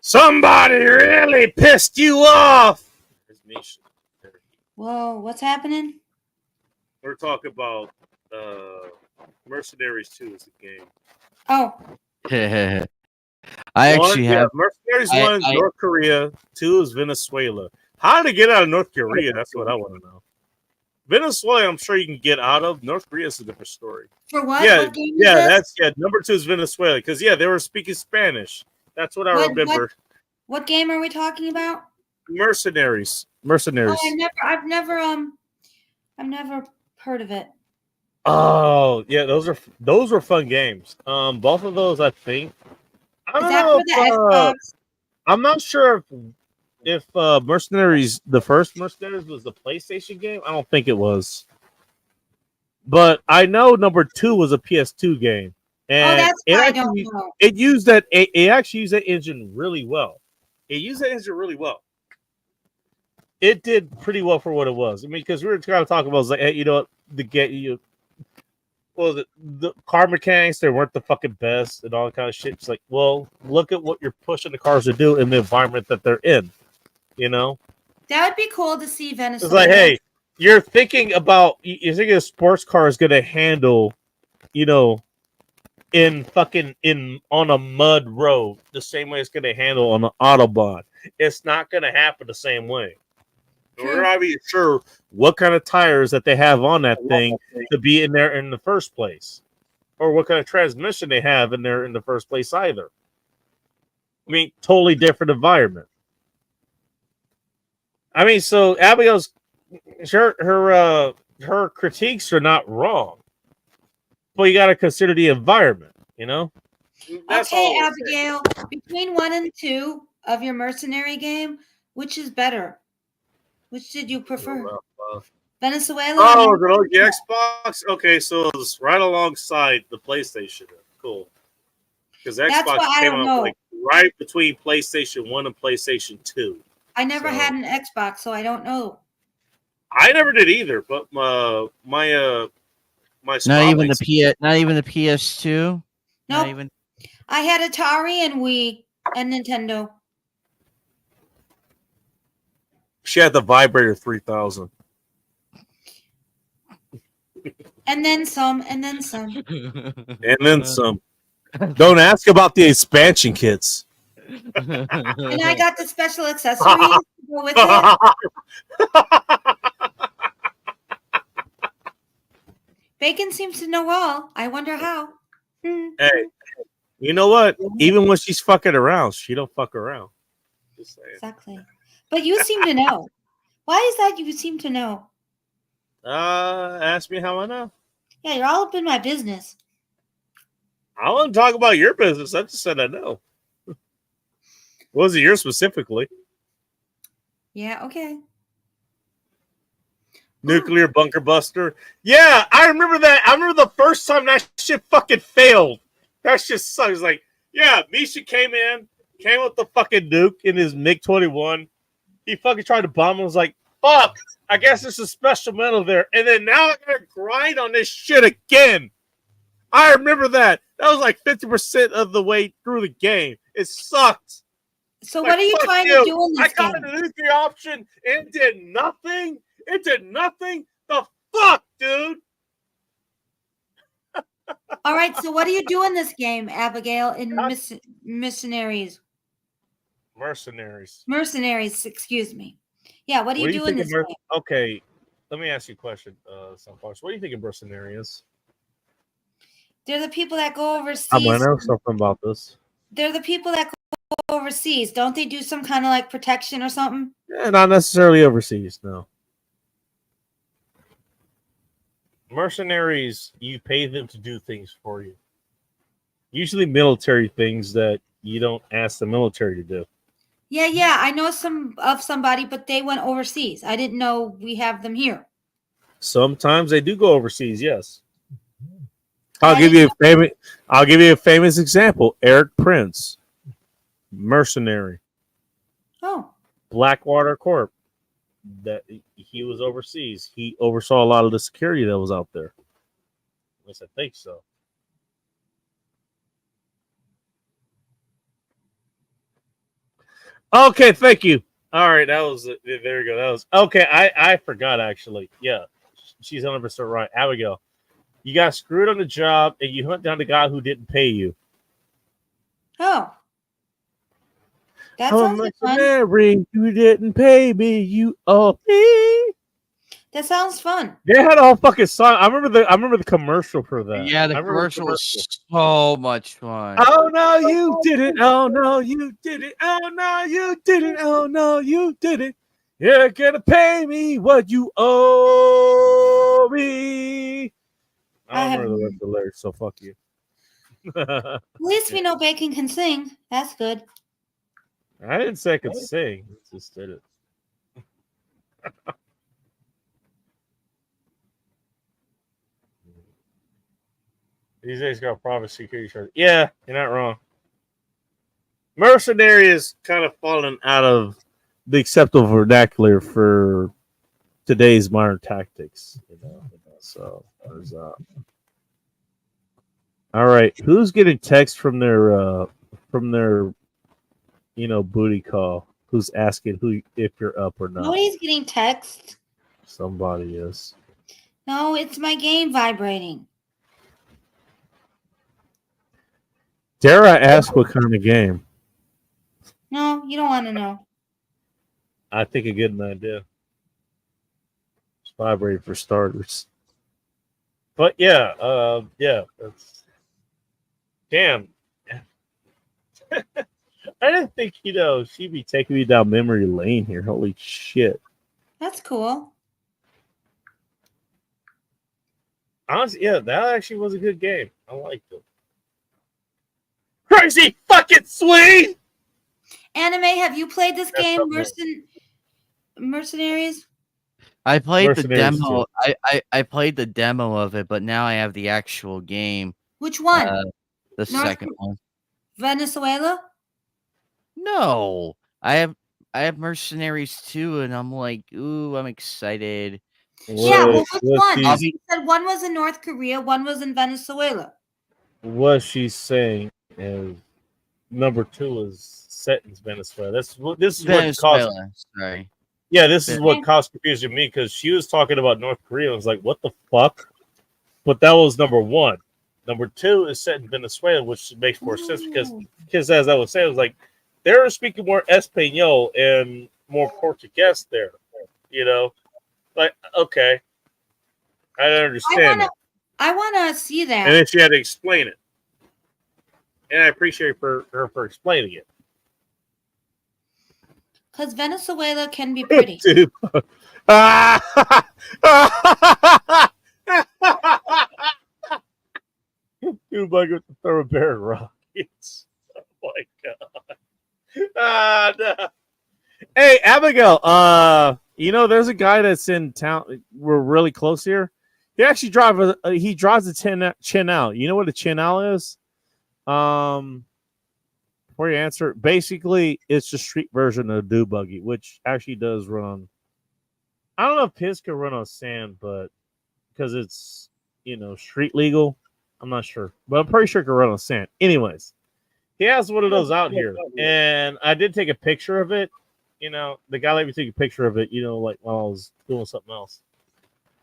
Somebody really pissed you off. There's Misha. Whoa, what's happening? We're talking about Mercenaries 2 is the game. Oh. I actually have. Mercenaries 1 is North Korea, 2 is Venezuela. How to get out of North Korea? That's what I want to know. Venezuela, I'm sure you can get out of. North Korea is a different story. For what? Yeah, what game is this? number 2 is Venezuela because they were speaking Spanish. That's what I remember. What game are we talking about? Mercenaries. Oh, I've never heard of it. Oh, yeah, those were fun games. Both of those, I think. I don't know. For the Xbox? I'm not sure if Mercenaries, the first Mercenaries, was the PlayStation game. I don't think it was. But I know number 2 was a PS2 game. And that's why I don't know. It used that. It actually used that engine really well. It did pretty well for what it was. I mean, because we were kind of talking about, like, hey, the car mechanics, they weren't the fucking best and all that kind of shit. It's like, well, look at what you're pushing the cars to do in the environment that they're in. That would be cool to see Venezuela. It's like, hey, you're thinking a sports car is going to handle, on a mud road the same way it's going to handle on an Autobahn. It's not going to happen the same way. We're not even sure what kind of tires that they have on that thing to be in there in the first place, or what kind of transmission they have in there in the first place either. I mean, totally different environment. I mean, so Abigail's her critiques are not wrong, but you got to consider the environment. That's okay, Abigail. Between 1 and 2 of your mercenary game, which is better? Which did you prefer? Venezuela? Oh, the Xbox? Okay, so it's right alongside the PlayStation. Cool. Because Xbox came out like right between PlayStation 1 and PlayStation 2. I never had an Xbox, so I don't know. I never did either, but my not even the PS2? Nope. I had Atari and Wii and Nintendo. She had the Vibrator 3000. And then some, and then some. And then some. Don't ask about the expansion kits. And I got the special accessories to go with it. Bacon seems to know all. I wonder how. Hey, You know what? Even when she's fucking around, she don't fuck around. Just saying. Exactly. But you seem to know. Why is that you seem to know? Ask me how I know. Yeah, you're all up in my business. I want to talk about your business. I just said I know. Was it yours specifically? Yeah, okay. Nuclear bunker buster. Yeah, I remember that. I remember the first time that shit fucking failed. That shit sucks. Like, yeah, Misha came with the fucking nuke in his MiG-21. He fucking tried to bomb and was like, fuck, I guess there's a special metal there. And then now I gotta grind on this shit again. I remember that. That was like 50% of the way through the game. It sucked. So like, what are you trying to do in this I got game? the nuclear option and it did nothing. It did nothing. The fuck, dude? All right, so what do you do in this game, Abigail, in Mercenaries? Mercenaries, excuse me. Yeah, what do you do in this game? Okay, let me ask you a question, Sunfox. What do you think of Mercenaries? They're the people that go overseas. I might know something about this. They're the people that go overseas. Don't they do some kind of like protection or something? Yeah, not necessarily overseas, no. Mercenaries, you pay them to do things for you. Usually military things that you don't ask the military to do. Yeah. I know somebody, but they went overseas. I didn't know we have them here. Sometimes they do go overseas, yes. I'll give you a famous example. Eric Prince, mercenary. Oh. Blackwater Corp. That he was overseas. He oversaw a lot of the security that was out there. At least I think so. Okay, thank you. All right, that was it. There you go. That was okay. I forgot actually. Yeah, she's 100% right. Abigail, you got screwed on the job and you hunt down the guy who didn't pay you. Oh. That I'm sounds fun. You didn't pay me. You owe me. That sounds fun. They had a whole fucking song. I remember the commercial for that. Yeah, the commercial was so much fun. Oh no, you didn't. Oh no, you didn't. Oh no, you didn't. Oh no, you didn't. You're gonna pay me what you owe me. I don't remember the rest of the lyrics, so fuck you. At least we know Bacon can sing. That's good. I didn't say I could sing. I just did it. These days got private security charge. Yeah, you're not wrong. Mercenary is kind of fallen out of the acceptable vernacular for today's modern tactics. So there's all right. Who's getting text from their booty call? Who's asking if you're up or not? Nobody's getting text. Somebody is. No, it's my game vibrating. Dare I ask what kind of game? No, you don't want to know. I think a good idea. It's vibrating for starters. But yeah, that's damn. I didn't think she'd be taking me down memory lane here. Holy shit! That's cool. Honestly, yeah, that actually was a good game. I liked it. Crazy fucking sweet. Anime, have you played this game, Mercenaries? I played the demo. I played the demo of it, but now I have the actual game. Which one? The second one. Venezuela? No, I have Mercenaries 2, and I'm like, ooh, I'm excited. Yeah, well, which one? She said one was in North Korea, one was in Venezuela. What she's saying is number 2 is set in Venezuela. This is Venezuela. what caused. Sorry. Yeah, this is what caused confusion to me because she was talking about North Korea. I was like, what the fuck? But that was number 1. Number 2 is set in Venezuela, which makes more sense because as I was saying, it was like they were speaking more Espanol and more Portuguese there. Like, okay. I don't understand. I want to see that. And then she had to explain it. and I appreciate her for explaining it. Because Venezuela can be pretty. Dude. Dude, like with the thoroughbred rockets. Oh my god. No. Hey, Abigail. You know, there's a guy that's in town. We're really close here. He actually he drives a chin out. You know what a chin out is? Before you answer, basically it's the street version of a do buggy, which actually does run on. I don't know if his can run on sand, but because it's street legal, I'm not sure, but I'm pretty sure it can run on sand. Anyways, he has one of those out here, and I did take a picture of it. The guy let me take a picture of it. Like while I was doing something else.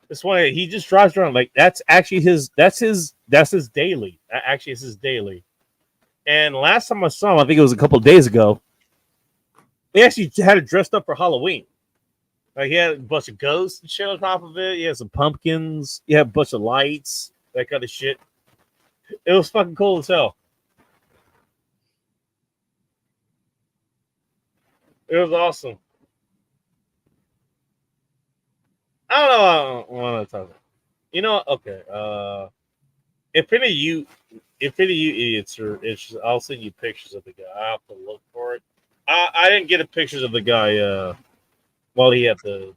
This one, he just drives around like that's actually his. That's his daily. Actually, it's his daily. And last time I saw him, I think it was a couple of days ago. He actually had it dressed up for Halloween. Like he had a bunch of ghosts and shit on top of it. He had some pumpkins. He had a bunch of lights, that kind of shit. It was fucking cool as hell. It was awesome. I don't want to talk about. Okay. If any of you idiots are interested, I'll send you pictures of the guy. I have to look for it. I didn't get pictures of the guy while he had the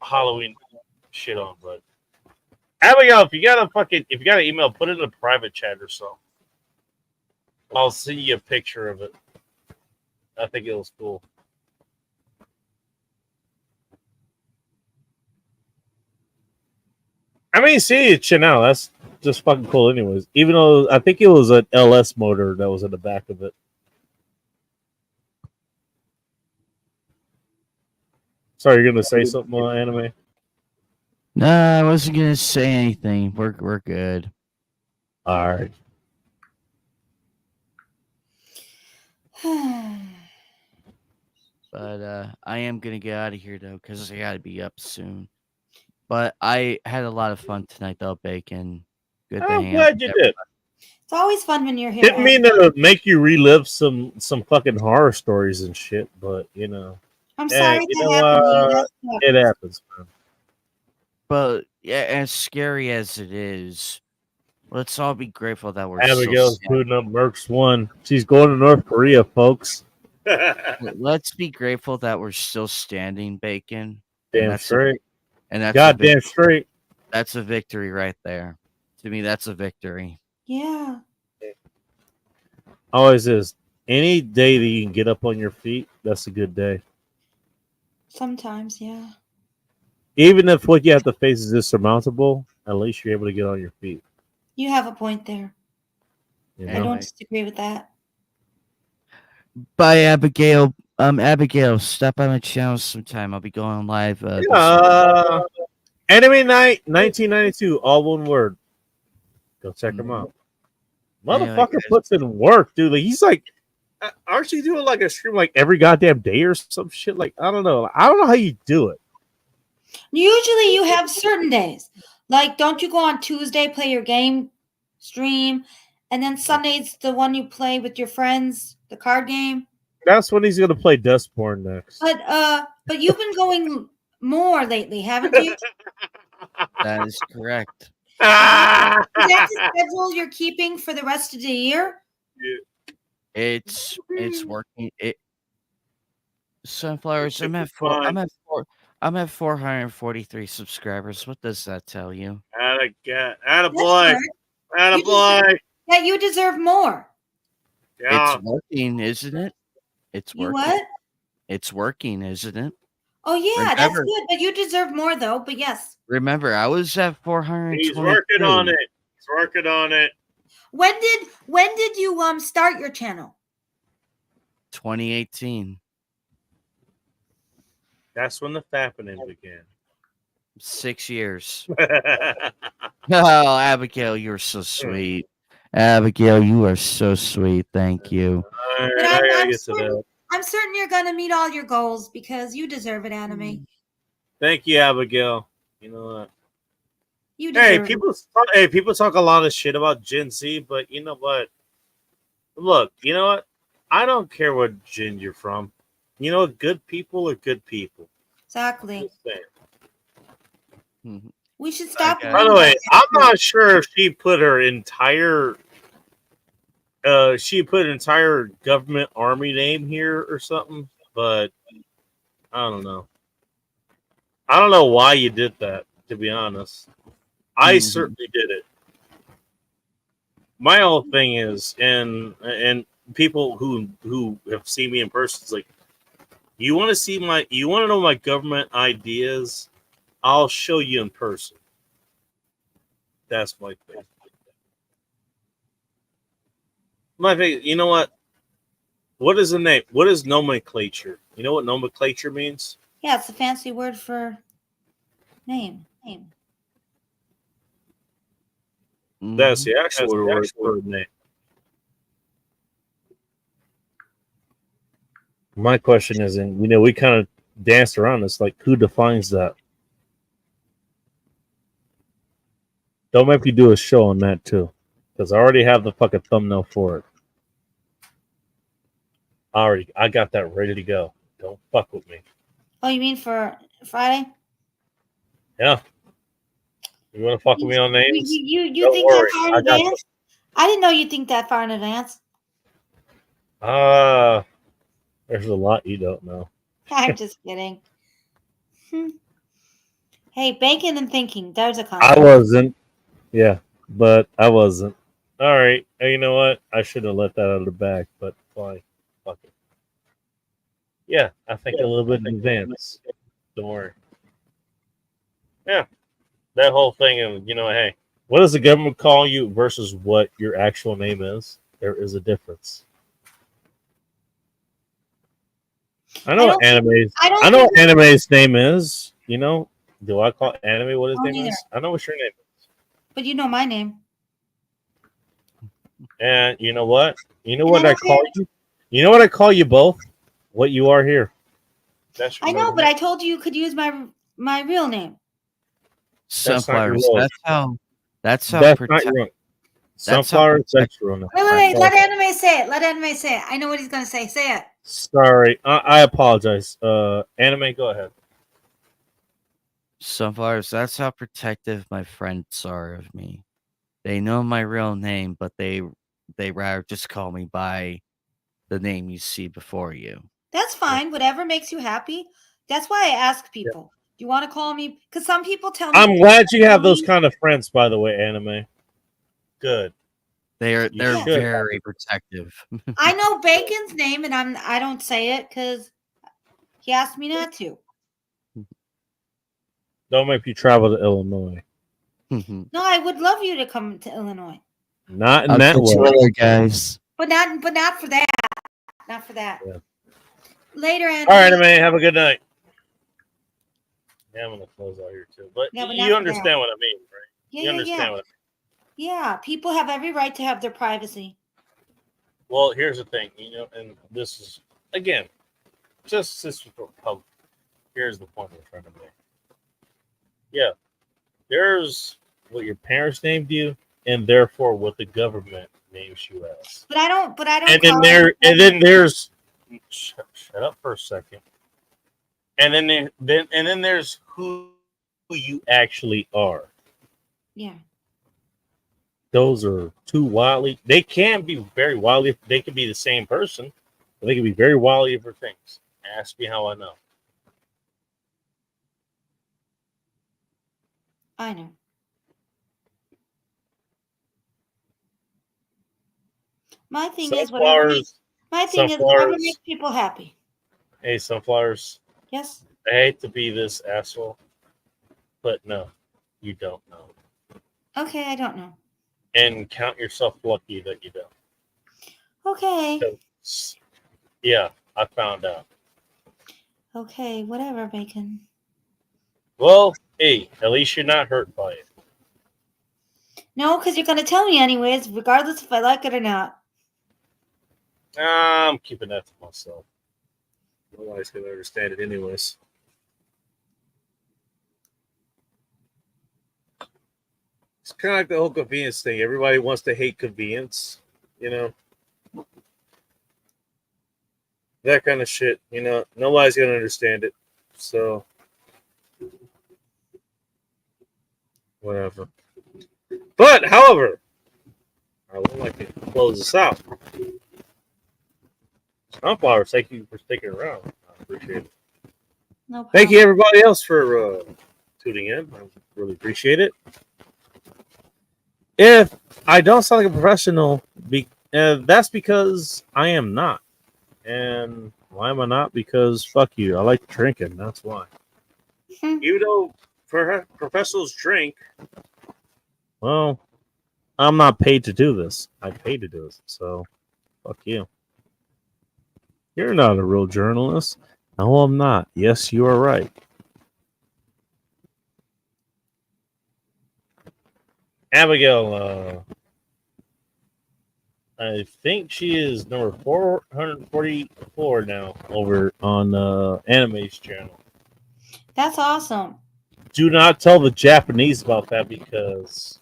Halloween shit on, but Abigail, if you got an email, put it in a private chat or so. I'll send you a picture of it. I think it was cool. I mean, see it now. That's just fucking cool, anyways. Even though I think it was an LS motor that was in the back of it. Sorry, you're gonna say something on anime? No, I wasn't gonna say anything. We're good. All right. But I am gonna get out of here though, because I gotta be up soon. But I had a lot of fun tonight though, Bacon. Good to I'm hang out glad with you everybody. did. It's always fun when you're here. Didn't mean to make you relive some fucking horror stories and shit, but I'm sorry hey, that happened to you. That sucks. It happens, man. But yeah, as scary as it is, let's all be grateful that we're Abigail's still booting up Mercs 1. She's going to North Korea, folks. Let's be grateful that we're still standing, Bacon. Damn straight. And that's goddamn straight. That's a victory right there. To me, that's a victory. Yeah. Always is. Any day that you can get up on your feet, that's a good day. Sometimes, yeah. Even if what you have to face is insurmountable, at least you're able to get on your feet. You have a point there. You I know? don't disagree with that. Bye, Abigail. Abigail, stop by my channel sometime. I'll be going live. Enemy Night 1992, all one word. Go check him out. Motherfucker puts in work, dude. Like, he's like, aren't you doing like a stream like every goddamn day or some shit? Like, I don't know. I don't know how you do it. Usually you have certain days. Like, don't you go on Tuesday, play your game, stream, and then Sunday's the one you play with your friends, the card game? That's when he's gonna play Dustborn next. But you've been going more lately, haven't you? That is correct. Is that the schedule you're keeping for the rest of the year? It's working. Sunflowers. I'm at 443 subscribers. What does that tell you? Attaboy. Attaboy. Yeah, you deserve more. Yeah. It's working, isn't it? It's You working. what? It's working, isn't it? Oh yeah, that's Remember- good. But you deserve more though. But yes. Remember, I was at 420. He's working on it. He's working on it. When did you start your channel? 2018. That's when the fappening began. 6 years. Oh, Abigail, you're so sweet. Abigail, you are so sweet. Thank you. But I'm certain you're gonna meet all your goals because you deserve it, Anime. Thank you, Abigail. You know what? You Hey, deserve people talk a lot of shit about Gen Z, but you know what? Look, you know what? I don't care what gen you're from. You know, good people are good people. Exactly. Just saying. We should stop. By the way, I'm not sure if she put her entire government army name here or something, but I don't know. I don't know why you did that, to be honest. I certainly did it. My whole thing is, and people who have seen me in person, is like, you want to know my government ideas? I'll show you in person. That's my thing. My thing. You know what? What is the name? What is nomenclature? You know what nomenclature means? Yeah, it's a fancy word for name. That's the actual word for name. My question is, and we kind of danced around this, like, who defines that? Don't make me do a show on that too, because I already have the fucking thumbnail for it. I got that ready to go. Don't fuck with me. Oh, you mean for Friday? Yeah. You want to fuck with me on names? You Don't think worry. that far in advance? I didn't know you think that far in advance. There's a lot you don't know. I'm just kidding. Hey, bacon and thinking. There's a I concept. wasn't. Yeah, but I wasn't. All right. You know what? I should have let that out of the bag, but fine. Fuck it. Yeah, I think a little bit in advance. Don't worry. Yeah, that whole thing of, hey, what does the government call you versus what your actual name is? There is a difference. I know what anime's name is. Do I call anime what his name is? I know what your name is. But you know my name. And you know what? You know what I call you? You know what I call you both? What you are here. I know, but I told you could use my real name. Sunflowers. That's how That's protect. not your own. Sunflowers, that's your own. Wait. Let Anime say it. I know what he's gonna say. Say it. Sorry, I apologize. Anime, go ahead. Sunflowers. That's how protective my friends are of me. They know my real name, but they rather just call me by the name you see before you. That's fine. Whatever makes you happy. That's why I ask people. Do you want to call me? Because some people tell me. I'm glad you have those kind of friends, by the way, Anime. Good. They're very protective. I know Bacon's name, and I don't say it because he asked me not to. Don't make you travel to Illinois. No, I would love you to come to Illinois. Not in that way, guys. But not for that. Not for that. Yeah. Later, Anime. All right, Anime. Have a good night. Yeah, I'm gonna close out here too. But you understand what I mean, right? Yeah, you understand what I mean. Yeah, people have every right to have their privacy. Well, here's the thing, and this is, again, just this for public. Here's the point we're trying to make. Yeah, there's what your parents named you, and therefore what the government names you as. But I don't. And then there's. Shut up for a second. And then there's who you actually are. Yeah. Those are two wildly. They can be very wildly. They can be the same person, but they can be very wildly different things. Ask me how I know. I know. My thing is whatever makes people happy. Hey, Sunflowers. Yes. I hate to be this asshole, but no, you don't know. Okay, I don't know. And count yourself lucky that you don't. Okay. Yeah, I found out. Okay, whatever, Bacon. Well, hey, at least you're not hurt by it. No, because you're going to tell me anyways, regardless if I like it or not. I'm keeping that to myself. Nobody's going to understand it anyways. It's kind of like the whole convenience thing. Everybody wants to hate convenience, that kind of shit. Nobody's gonna understand it. So whatever. But however, I would like to close this out. Sunflowers, thank you for sticking around. I appreciate it. No problem. Thank you, everybody else, for tuning in. I really appreciate it. If I don't sound like a professional, that's because I am not. And why am I not? Because fuck you. I like drinking. That's why. Even though professionals drink, well, I'm not paid to do this. I paid to do this. So fuck you. You're not a real journalist. No, I'm not. Yes, you are right. Abigail, I think she is number 444 now over on Anime's channel. That's awesome. Do not tell the Japanese about that because,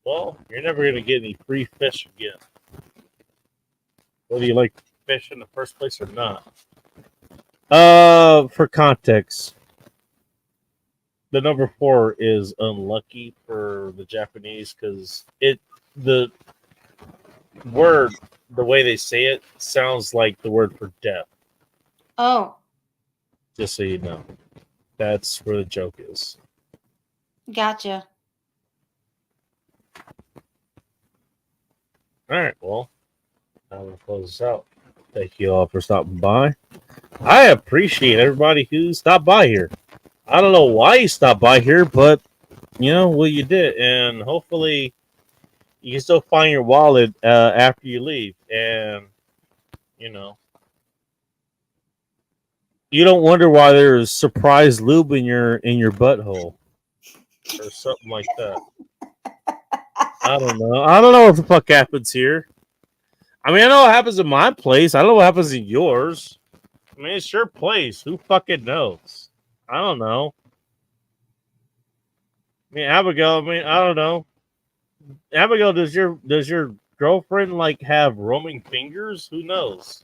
well, you're never going to get any free fish again. Whether you like fish in the first place or not. For context, the number 4 is unlucky for the Japanese because the word, the way they say it, sounds like the word for death. Oh, Just so you know. That's where the joke is. gotcha. All right, well, I'm going to close this out. Thank you all for stopping by. I appreciate everybody who stopped by here. I don't know why you stopped by here, but, well, you did. And hopefully you can still find your wallet after you leave. And, you don't wonder why there's surprise lube in your butthole or something like that. I don't know. I don't know what the fuck happens here. I mean, I know what happens in my place. I don't know what happens in yours. I mean, it's your place. Who fucking knows? I don't know. I mean, Abigail. I mean, I don't know. Abigail, does your girlfriend like have roaming fingers? Who knows?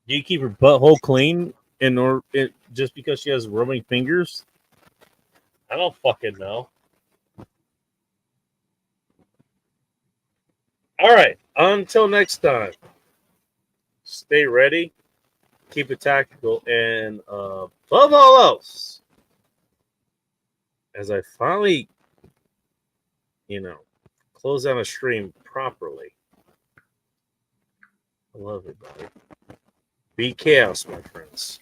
Do you keep her butthole clean just because she has roaming fingers? I don't fucking know. All right. Until next time, stay ready, keep it tactical, and above all else, as I finally, close down a stream properly. I love it, buddy. Be chaos, my friends.